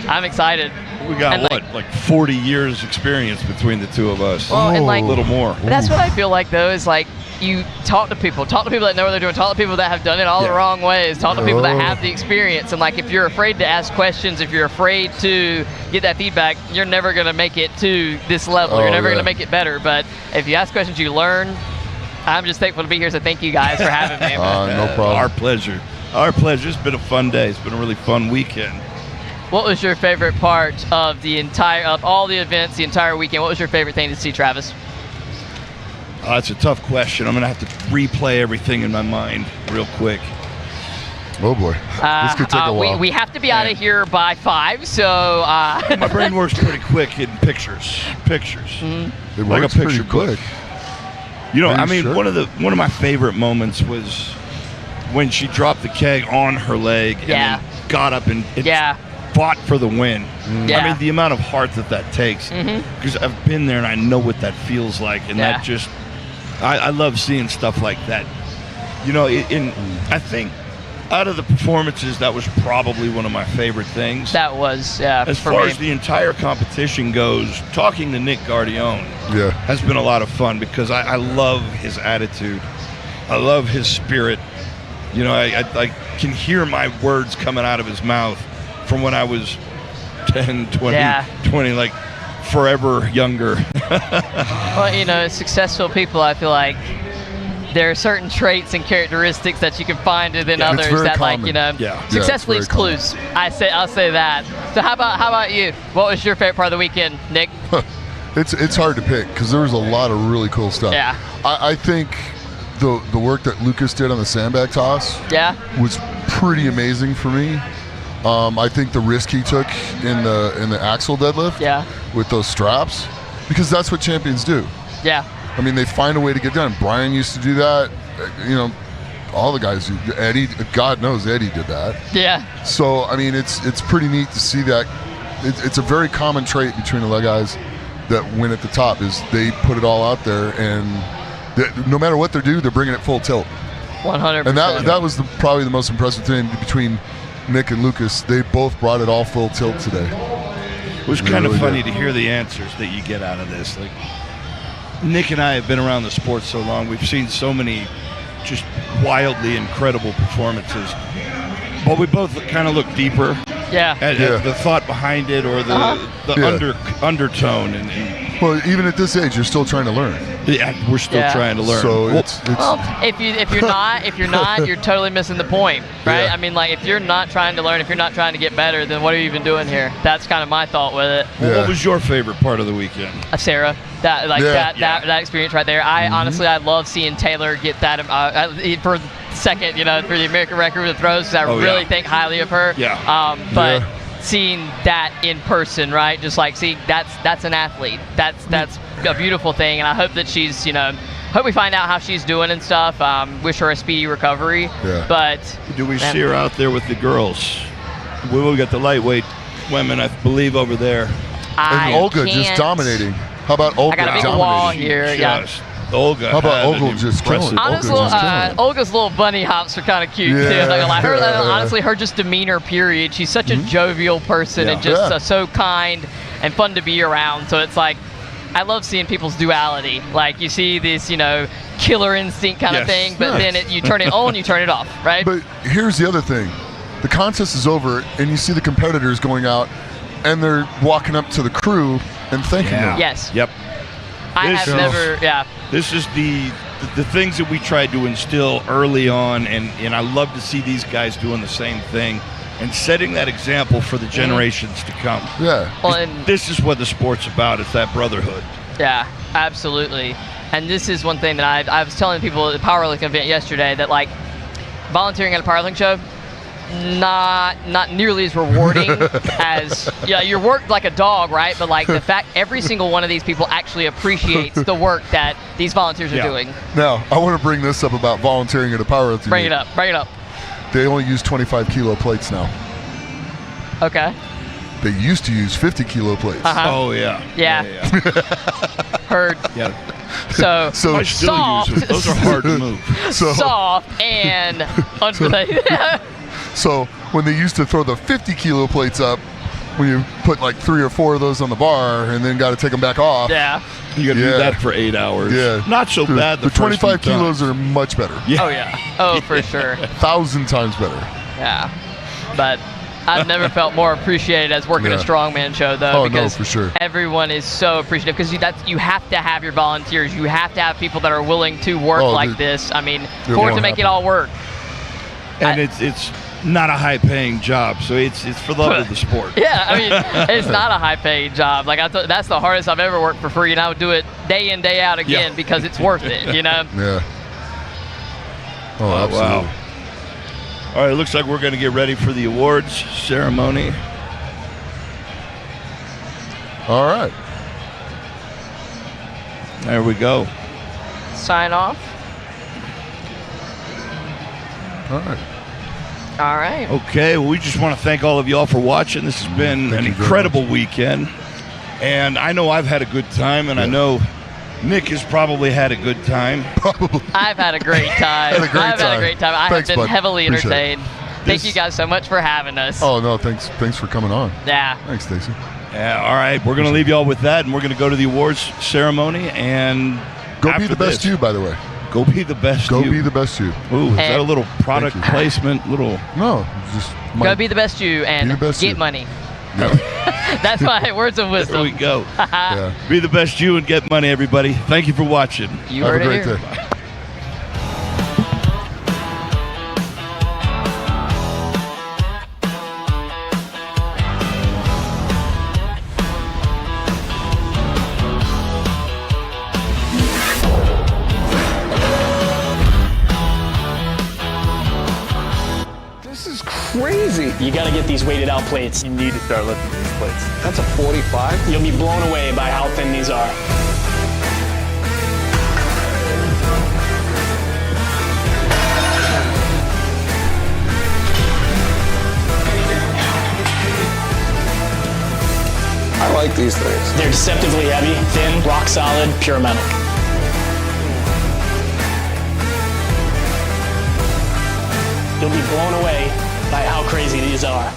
[SPEAKER 2] I'm excited.
[SPEAKER 12] We got
[SPEAKER 2] and
[SPEAKER 12] like 40 years experience between the two of us.
[SPEAKER 2] Well, and like
[SPEAKER 12] a little more.
[SPEAKER 2] That's what I feel like though, is like you talk to people that know what they're doing, talk to people that have done it all the wrong ways, talk to people that have the experience. And like, if you're afraid to ask questions, if you're afraid to get that feedback, you're never gonna make it to this level. You're never gonna make it better. But if you ask questions, you learn. I'm just thankful to be here, so thank you guys for having me.
[SPEAKER 11] No problem.
[SPEAKER 12] Our pleasure. Our pleasure. It's been a fun day. It's been a really fun weekend.
[SPEAKER 2] What was your favorite part of all the events, the entire weekend? What was your favorite thing to see, Travis?
[SPEAKER 12] It's a tough question. I'm going to have to replay everything in my mind real quick.
[SPEAKER 11] Oh, boy. This could take a while.
[SPEAKER 2] We have to be out of here by 5, so...
[SPEAKER 12] My brain works pretty quick in pictures.
[SPEAKER 11] It
[SPEAKER 12] like
[SPEAKER 11] works
[SPEAKER 12] a picture
[SPEAKER 11] pretty quick.
[SPEAKER 12] You know,
[SPEAKER 11] Are you
[SPEAKER 12] I mean,
[SPEAKER 11] sure?
[SPEAKER 12] one of my favorite moments was when she dropped the keg on her leg and then got up and fought for the win. I mean, the amount of heart that takes, because I've been there and I know what that feels like, and that just, I love seeing stuff like that. You know, I think out of the performances, that was probably one of my favorite things.
[SPEAKER 2] That was,
[SPEAKER 12] as far as the entire competition goes, talking to Nick Guardione has been a lot of fun, because I love his attitude. I love his spirit. You know, I can hear my words coming out of his mouth from when I was 10, 20, like forever younger.
[SPEAKER 2] Well, you know, successful people, I feel like there are certain traits and characteristics that you can find within others that,
[SPEAKER 11] common.
[SPEAKER 2] like, you know, success leaves clues. I'll say that. So how about you? What was your favorite part of the weekend, Nick?
[SPEAKER 11] It's hard to pick, because there was a lot of really cool stuff.
[SPEAKER 2] Yeah.
[SPEAKER 11] I think the work that Lucas did on the sandbag toss was pretty amazing for me. I think the risk he took in the axle deadlift with those straps, because that's what champions do.
[SPEAKER 2] Yeah.
[SPEAKER 11] I mean, they find a way to get done. Brian used to do that. You know, all the guys do. Eddie, God knows Eddie did that.
[SPEAKER 2] Yeah.
[SPEAKER 11] So, I mean, it's pretty neat to see that. It's a very common trait between the leg guys that win at the top, is they put it all out there, and no matter what they do, they're bringing it full tilt.
[SPEAKER 2] 100%.
[SPEAKER 11] And that was probably the most impressive thing between Nick and Lucas. They both brought it all full tilt today.
[SPEAKER 12] It was kind of funny to hear the answers that you get out of this. Like, Nick and I have been around the sport so long. We've seen so many just wildly incredible performances. But we both kind of look deeper at the thought behind it, or the undertone. And
[SPEAKER 11] well, even at this age, you're still trying to learn.
[SPEAKER 12] Yeah, we're still trying to learn.
[SPEAKER 11] So
[SPEAKER 2] if you're not, you're totally missing the point, right? I mean, like, if you're not trying to learn, if you're not trying to get better, then what are you even doing here? That's kind of my thought with it.
[SPEAKER 12] What was your favorite part of the weekend?
[SPEAKER 2] Sarah, that experience right there. Honestly, I love seeing Taylor get that for second, you know, for the American record with throws, because I really think highly of her. But seeing that in person, right? Just like seeing that's an athlete. That's a beautiful thing, and I hope that she's, you know, hope we find out how she's doing and stuff. Wish her a speedy recovery. But
[SPEAKER 12] do we see her out there with the girls? We got the lightweight women, I believe, over there.
[SPEAKER 11] And Olga just dominating. How about Olga?
[SPEAKER 2] I got a big wall here.
[SPEAKER 12] Olga.
[SPEAKER 11] How about Olga just killing?
[SPEAKER 2] Olga's little bunny hops are kind of cute too. Like, honestly, her just demeanor, period. She's such a jovial person and just so kind and fun to be around. So it's like, I love seeing people's duality. Like, you see this, you know, killer instinct kind of thing, but then you turn it on, you turn it off, right?
[SPEAKER 11] But here's the other thing: the contest is over, and you see the competitors going out, and they're walking up to the crew and thanking them.
[SPEAKER 2] Yes.
[SPEAKER 12] Yep. This is the things that we tried to instill early on, and I love to see these guys doing the same thing. and setting that example for the generations to come.
[SPEAKER 11] Yeah.
[SPEAKER 2] Well, and
[SPEAKER 12] this is what the sport's about. It's that brotherhood.
[SPEAKER 2] yeah, absolutely. And this is one thing that I was telling people at the powerlifting event yesterday, that like volunteering at a powerlifting show, not nearly as rewarding as you're worked like a dog, right? But like the fact every single one of these people actually appreciates the work that these volunteers are doing.
[SPEAKER 11] Now, I want to bring this up about volunteering at a powerlifting.
[SPEAKER 2] Bring it up.
[SPEAKER 11] They only use 25 kilo plates now.
[SPEAKER 2] Okay.
[SPEAKER 11] They used to use 50 kilo plates.
[SPEAKER 12] Oh yeah.
[SPEAKER 2] Heard.
[SPEAKER 12] Yeah.
[SPEAKER 2] So
[SPEAKER 12] I still
[SPEAKER 2] soft.
[SPEAKER 12] use them. Those are hard to move.
[SPEAKER 2] Soft and unrelated.
[SPEAKER 11] So when they used to throw the 50 kilo plates up, when you put like 3 or 4 of those on the bar and then got to take them back off.
[SPEAKER 2] Yeah.
[SPEAKER 12] You got to do that for 8 hours.
[SPEAKER 11] Yeah.
[SPEAKER 12] Not so bad.
[SPEAKER 11] The 25 kilos are much better.
[SPEAKER 2] Yeah. Oh yeah. Oh, for sure.
[SPEAKER 11] 1,000 times better.
[SPEAKER 2] Yeah. But I've never felt more appreciated as working a strongman show, though, because
[SPEAKER 11] for sure.
[SPEAKER 2] everyone is so appreciative. Because you have to have your volunteers. You have to have people that are willing to work like this. I mean, for it to make it all work.
[SPEAKER 12] And it's not a high-paying job, so it's for love of the sport.
[SPEAKER 2] Yeah, I mean, it's not a high-paid job. Like that's the hardest I've ever worked for free, and I would do it day in, day out again because it's worth it. You know?
[SPEAKER 11] Yeah. Oh, absolutely.
[SPEAKER 12] Wow. All right, it looks like we're going to get ready for the awards ceremony.
[SPEAKER 11] All right.
[SPEAKER 12] There we go.
[SPEAKER 2] Sign off.
[SPEAKER 11] All right.
[SPEAKER 2] All right.
[SPEAKER 12] Okay, well, we just want to thank all of y'all for watching. This has been an incredible weekend. And I know I've had a good time, and I know Nick has probably had a good time.
[SPEAKER 11] Probably.
[SPEAKER 2] I've had a great time. I've had a great time. I have been heavily entertained. Thank you guys so much for having us.
[SPEAKER 11] Oh, no, thanks for coming on.
[SPEAKER 2] Yeah.
[SPEAKER 11] Thanks, Stacy.
[SPEAKER 12] Yeah, all right, we're going to leave y'all with that, and we're going to go to the awards ceremony. And
[SPEAKER 11] go be the best you, by the way.
[SPEAKER 12] Go be the best you.
[SPEAKER 11] Go be the best you.
[SPEAKER 12] Ooh, is that a little product placement?
[SPEAKER 11] No, just
[SPEAKER 2] go be the best you and get money.
[SPEAKER 11] No.
[SPEAKER 2] That's my words of wisdom.
[SPEAKER 12] There we go. Be the best you and get money, everybody. Thank you for watching.
[SPEAKER 2] You heard it here.
[SPEAKER 11] Have a great day.
[SPEAKER 6] Crazy.
[SPEAKER 4] You got to get these weighted out plates.
[SPEAKER 6] You need to start lifting these plates. That's a 45.
[SPEAKER 4] You'll be blown away by how thin these are.
[SPEAKER 6] I like these things.
[SPEAKER 4] They're deceptively heavy, thin, rock solid, pure metal. You'll be blown away by how crazy these are.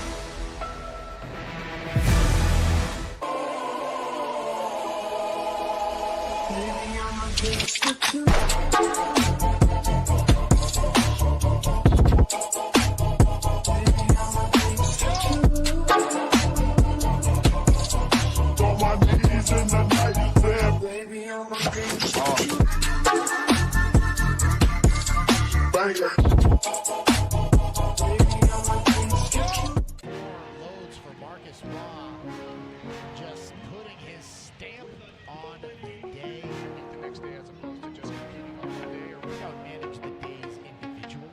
[SPEAKER 7] Just putting his stamp on the day, the next day, as opposed to just competing on the day, or we don't manage the days individually.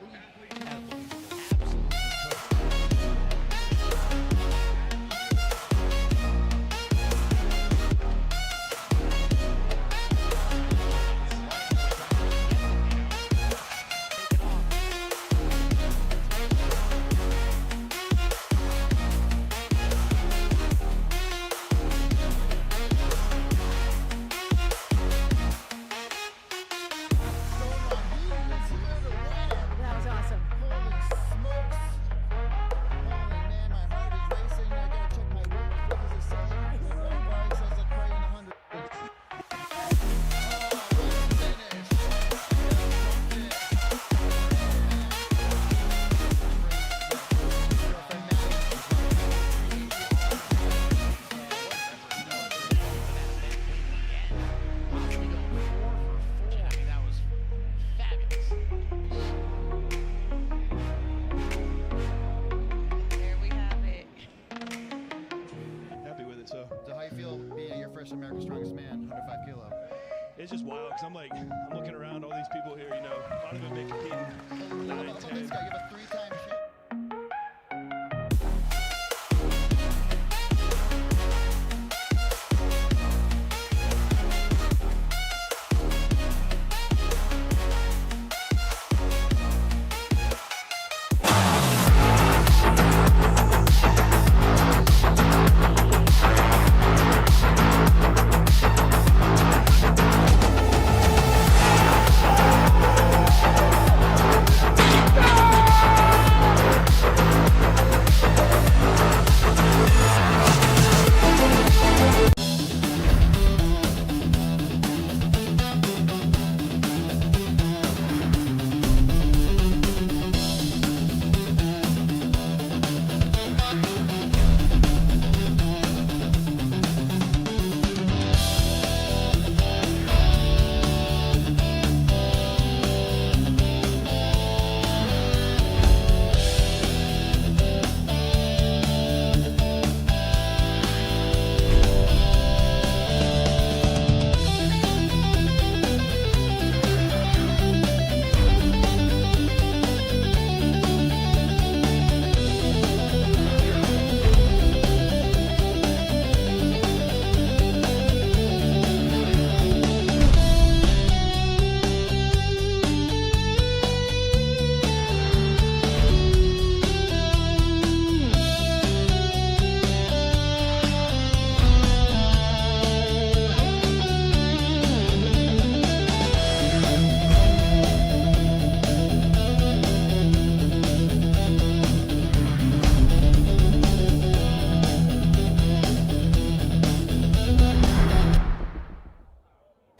[SPEAKER 3] It's just wild because I'm looking around all these people here, you know, a lot of them been competing 9, 10.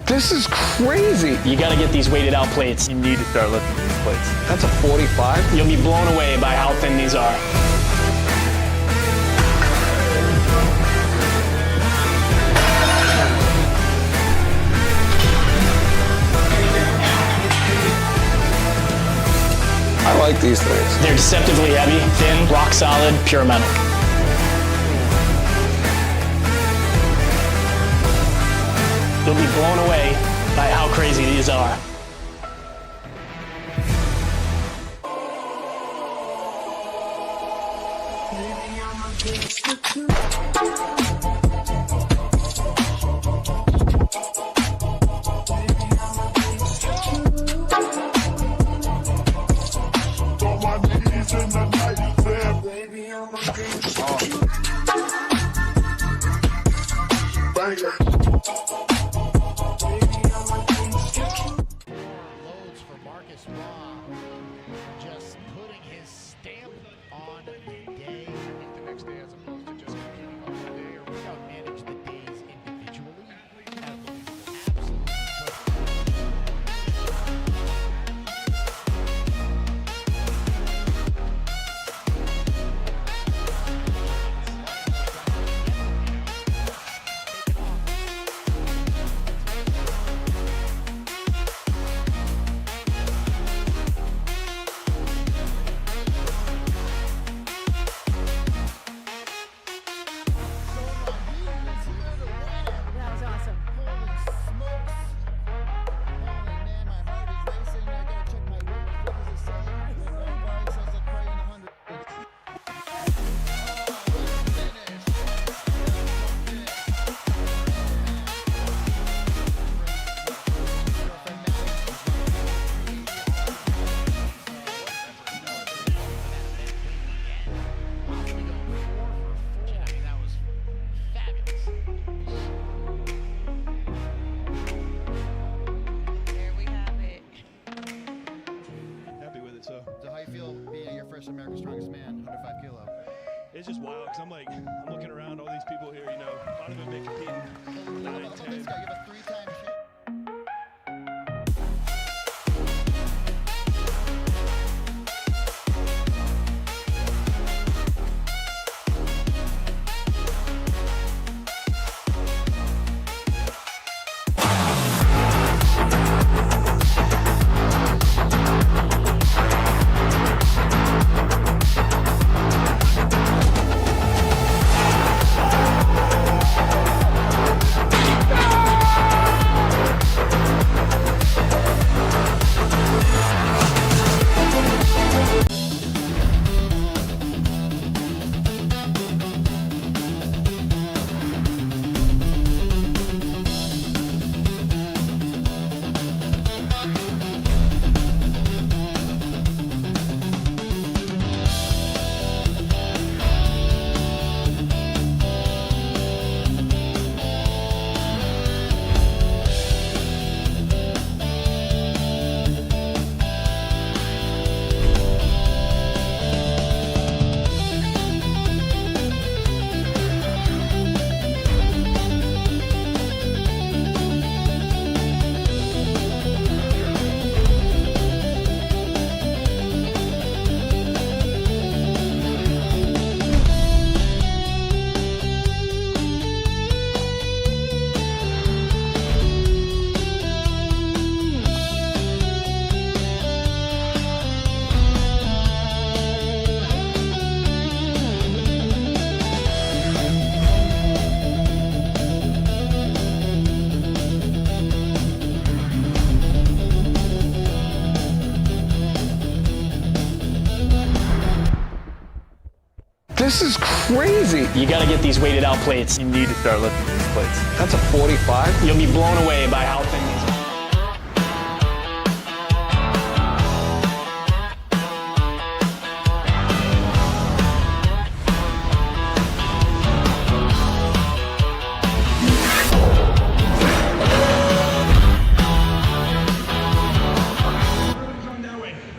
[SPEAKER 4] This is crazy. You got to get these weighted out plates. You need to start lifting these plates.
[SPEAKER 6] That's a 45?
[SPEAKER 4] You'll be blown away by how thin these are.
[SPEAKER 6] I like these things.
[SPEAKER 4] They're deceptively heavy, thin, rock solid, pure metal. You'll be blown away by how crazy these are.
[SPEAKER 7] Just putting his stamp on the day, the next day, as opposed to just competing on one day, or we don't manage the days individually.
[SPEAKER 17] America's Strongest Man, 105 kilo.
[SPEAKER 3] It's just wild because I'm looking around all these people here, you know, a lot of them been competing 9, 10.
[SPEAKER 17] Give a 3-time
[SPEAKER 6] This is crazy.
[SPEAKER 4] You got to get these weighted out plates.
[SPEAKER 12] You need to start lifting these plates.
[SPEAKER 6] That's a 45.
[SPEAKER 4] You'll be blown away by how thin these are.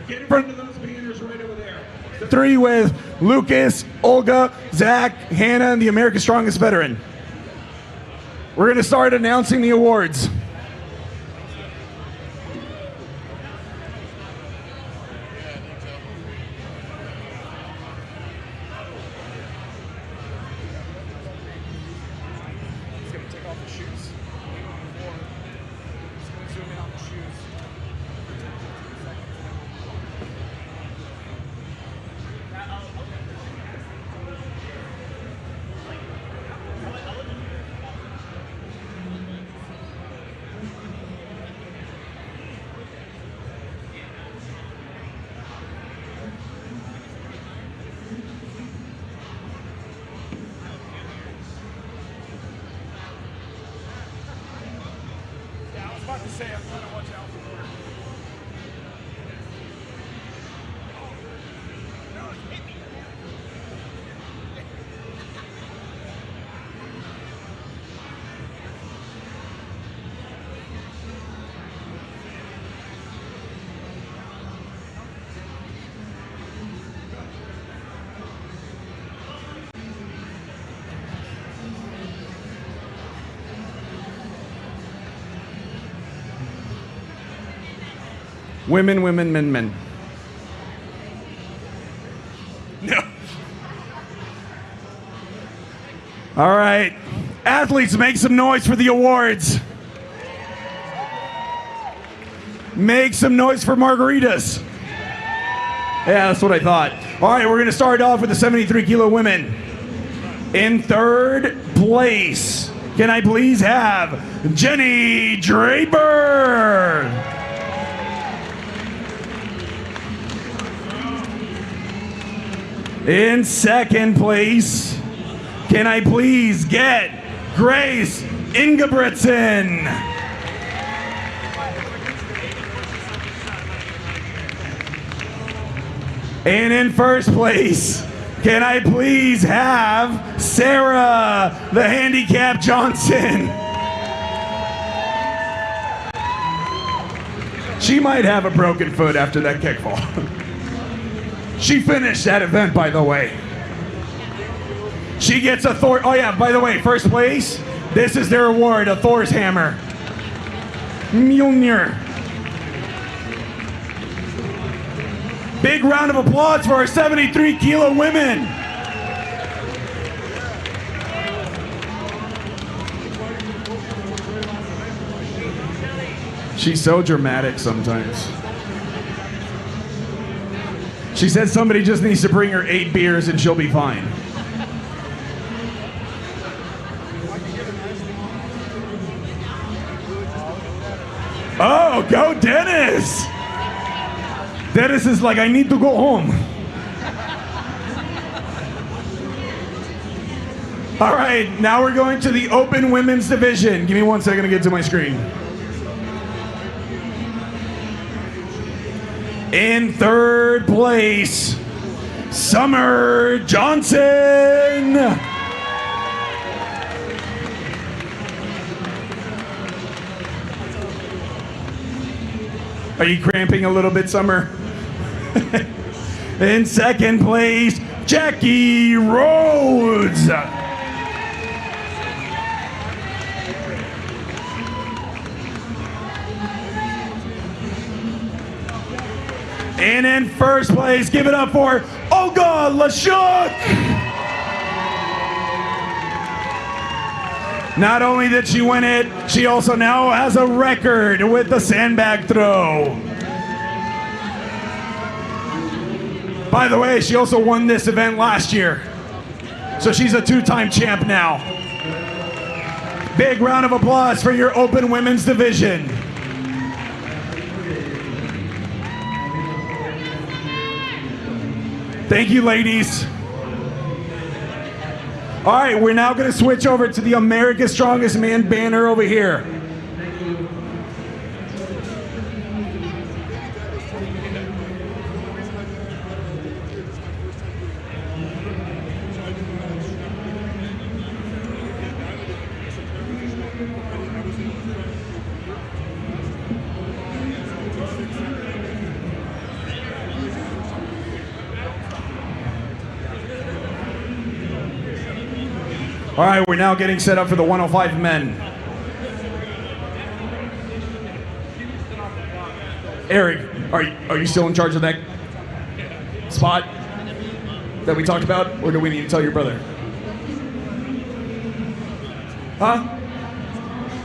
[SPEAKER 9] In front of those banners right over there. The 3 with Lucas, Olga, Zach, Hannah, and the America's Strongest Veteran. We're going to start announcing the awards. Women, men. No. All right. Athletes, make some noise for the awards. Make some noise for margaritas. Yeah, that's what I thought. All right, we're going to start off with the 73 kilo women. In third place, can I please have Jenny Draper? In second place, can I please get Grace Ingebrigtsen? And in first place, can I please have Sarah the Handicap Johnson? She might have a broken foot after that kickball. She finished that event, by the way. She gets a Thor. Oh yeah, by the way, first place. This is their award, a Thor's hammer. Mjolnir. Big round of applause for our 73 kilo women. She's so dramatic sometimes. She said somebody just needs to bring her 8 beers and she'll be fine. Oh, go Dennis! Dennis is like, I need to go home. All right, now we're going to the open women's division. Give me 1 second to get to my screen. In third place, Summer Johnson. Are you cramping a little bit, Summer? In second place, Jackie Rhodes. And in first place, give it up for Olga Lashuk. Not only did she win it, she also now has a record with the sandbag throw. By the way, she also won this event last year. So she's a 2-time champ now. Big round of applause for your open women's division. Thank you, ladies. All right, we're now going to switch over to the America's Strongest Man banner over here. All right, we're now getting set up for the 105 men. Eric, are you still in charge of that spot that we talked about, or do we need to tell your brother? Huh?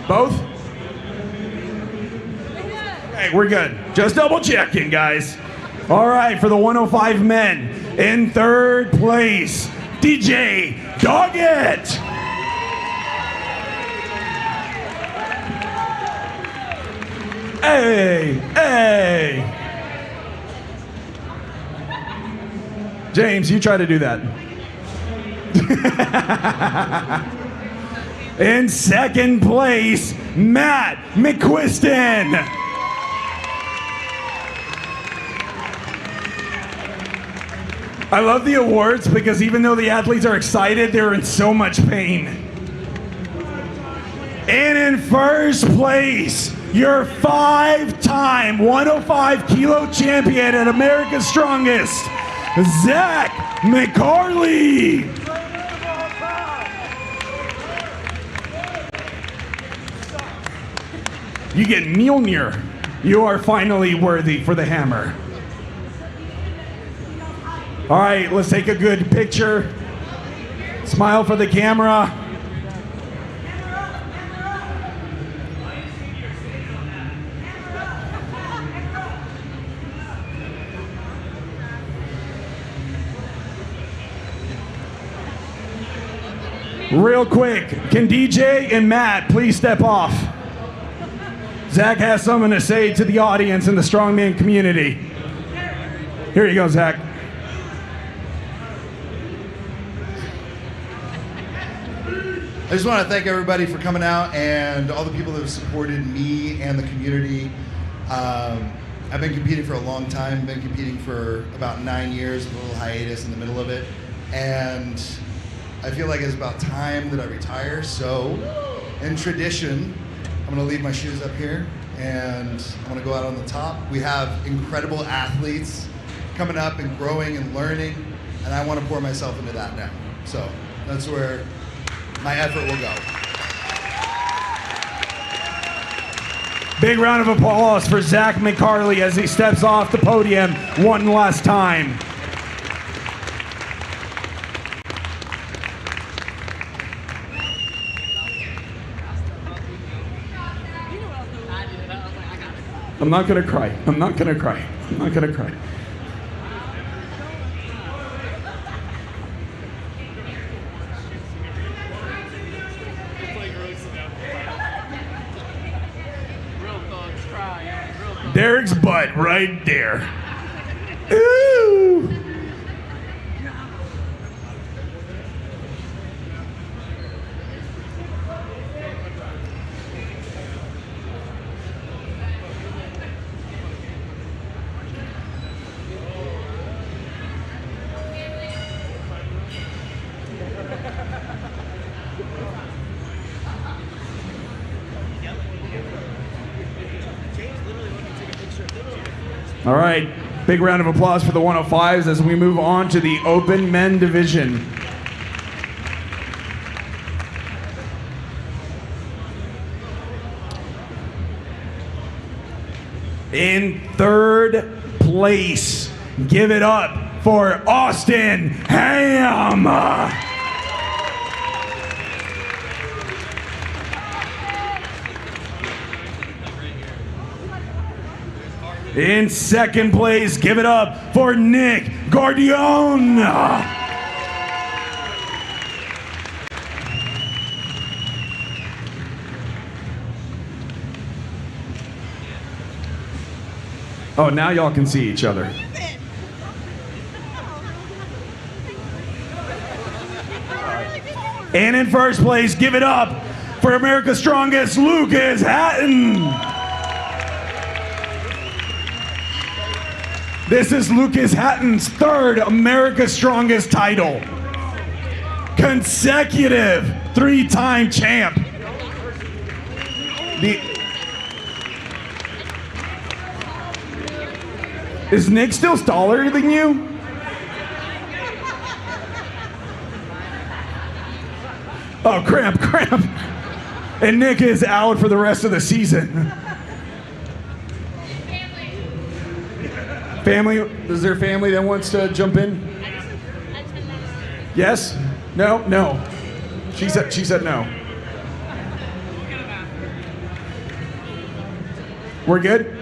[SPEAKER 9] Both? Okay, we're good. Just double checking, guys. All right, for the 105 men, in third place, DJ Doggett. Hey. James, you try to do that. In second place, Matt McQuiston. I love the awards because even though the athletes are excited, they're in so much pain. And in first place, your 5-time 105 kilo champion at America's Strongest, Zach McCarley. You get Mjolnir. You are finally worthy for the hammer. All right, let's take a good picture. Smile for the camera. Real quick, can DJ and Matt please step off? Zach has something to say to the audience and the strongman community. Here you go, Zach.
[SPEAKER 5] I just want to thank everybody for coming out and all the people that have supported me and the community. I've been competing for a long time, been competing for about 9 years, a little hiatus in the middle of it. And I feel like it's about time that I retire. So in tradition, I'm gonna leave my shoes up here and I'm gonna go out on the top. We have incredible athletes coming up and growing and learning, and I wanna pour myself into that now. So that's where my effort will go.
[SPEAKER 9] Big round of applause for Zach McCarley as he steps off the podium one last time. I'm not gonna cry. I'm not gonna cry. I'm not gonna cry. Derek's butt right there. Ooh. All right, big round of applause for the 105s as we move on to the open men division. In third place, give it up for Austin Ham. In second place, give it up for Nick Guardione. Oh, now y'all can see each other. And in first place, give it up for America's Strongest, Lucas Hatton. This is Lucas Hatton's third America's Strongest title. Consecutive 3-time champ. Is Nick still taller than you? Oh, cramp. And Nick is out for the rest of the season. Family, is there family that wants to jump in? Yes? No. She said no. We're good?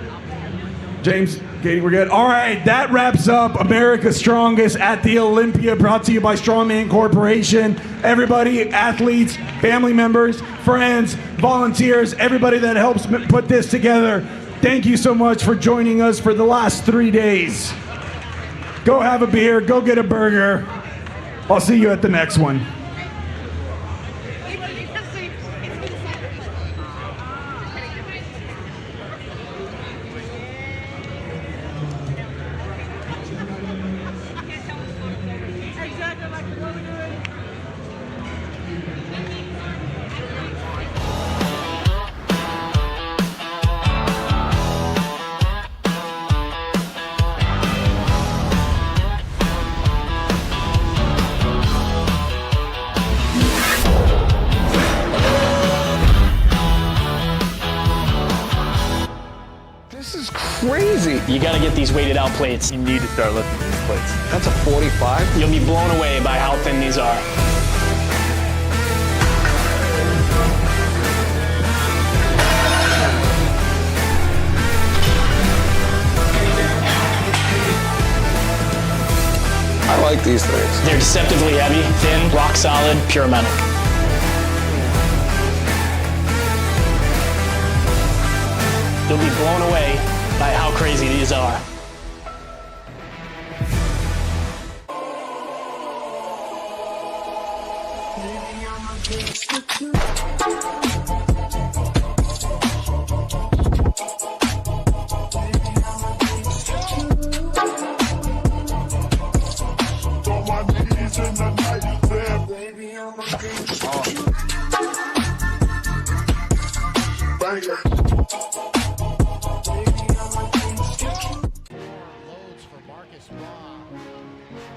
[SPEAKER 9] James, Katie, we're good? All right, that wraps up America's Strongest at the Olympia, brought to you by Strongman Corporation. Everybody, athletes, family members, friends, volunteers, everybody that helps put this together, thank you so much for joining us for the last 3 days. Go have a beer, go get a burger. I'll see you at the next one.
[SPEAKER 4] Crazy. You got to get these weighted out plates.
[SPEAKER 6] You need to start lifting these plates.
[SPEAKER 4] That's a 45. You'll be blown away by how thin these are.
[SPEAKER 6] I like these things.
[SPEAKER 4] They're deceptively heavy, thin, rock solid, pure metal. You'll be blown away by how crazy these are.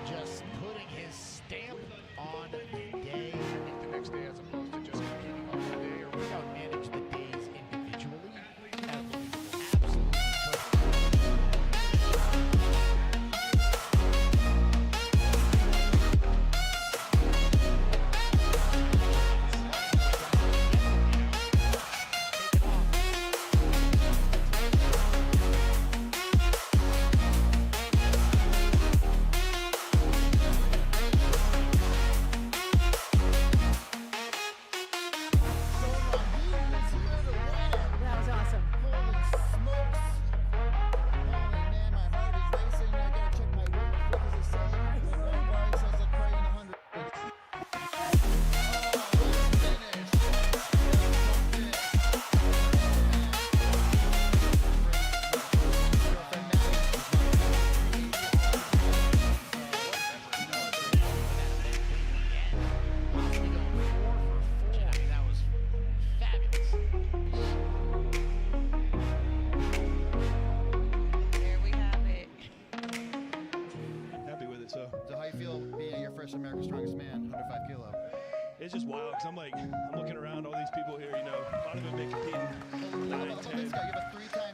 [SPEAKER 7] Just putting his stamp on the day, the next day, as opposed to just competing on the day, or we don't manage the days individually. Absolutely
[SPEAKER 17] America's Strongest Man, 105 kilo.
[SPEAKER 3] It's just wild because I'm looking around all these people here, a lot of them been competing 9, 10.
[SPEAKER 7] You have a 3-time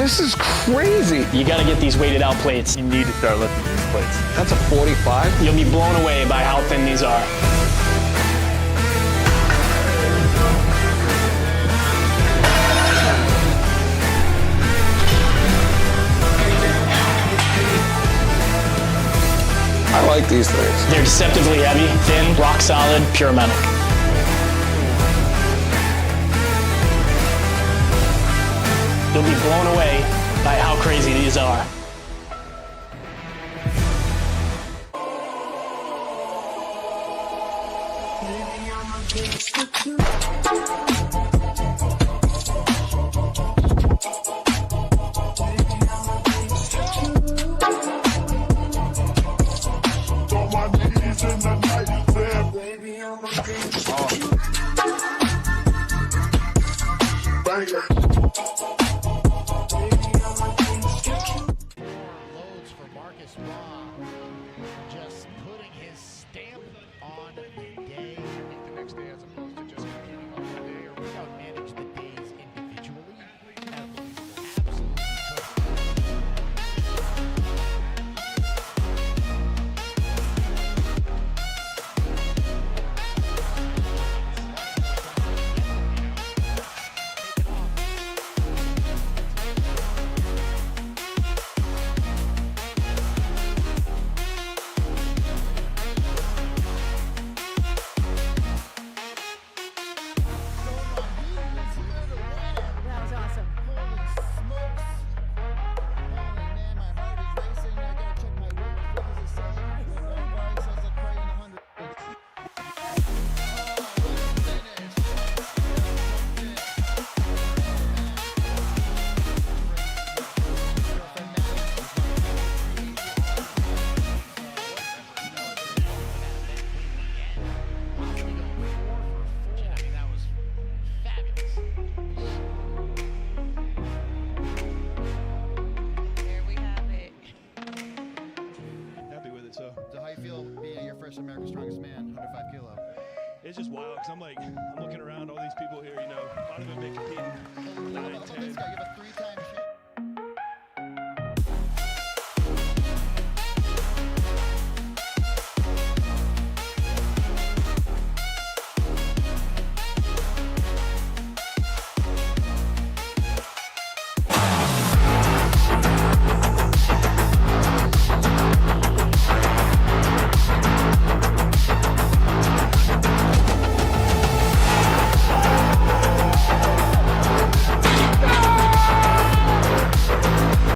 [SPEAKER 6] This is crazy.
[SPEAKER 4] You got to get these weighted out plates.
[SPEAKER 6] You need to start lifting these plates. That's a 45?
[SPEAKER 4] You'll be blown away by how thin these are.
[SPEAKER 6] I like these things.
[SPEAKER 4] They're deceptively heavy, thin, rock solid, pure metal. You'll be blown away by how crazy these are.
[SPEAKER 7] Loads for Marcus Raw. Just putting his stamp on the day. The next day, as opposed to just competing on the day, or we don't manage the days individually. Absolutely.
[SPEAKER 8] That was awesome.
[SPEAKER 7] Holy smokes. Holy man, my heart is racing. I gotta check my work. What does it say? Everybody says a crane 100. That was fabulous.
[SPEAKER 10] There we have it.
[SPEAKER 3] Happy with it. So
[SPEAKER 17] how you feel being your first America's Strongest Man, 105 kilo?
[SPEAKER 3] it's just wild because I'm looking around all these people here. You know, a lot of them been competing 9, 10.
[SPEAKER 17] You have a 3-time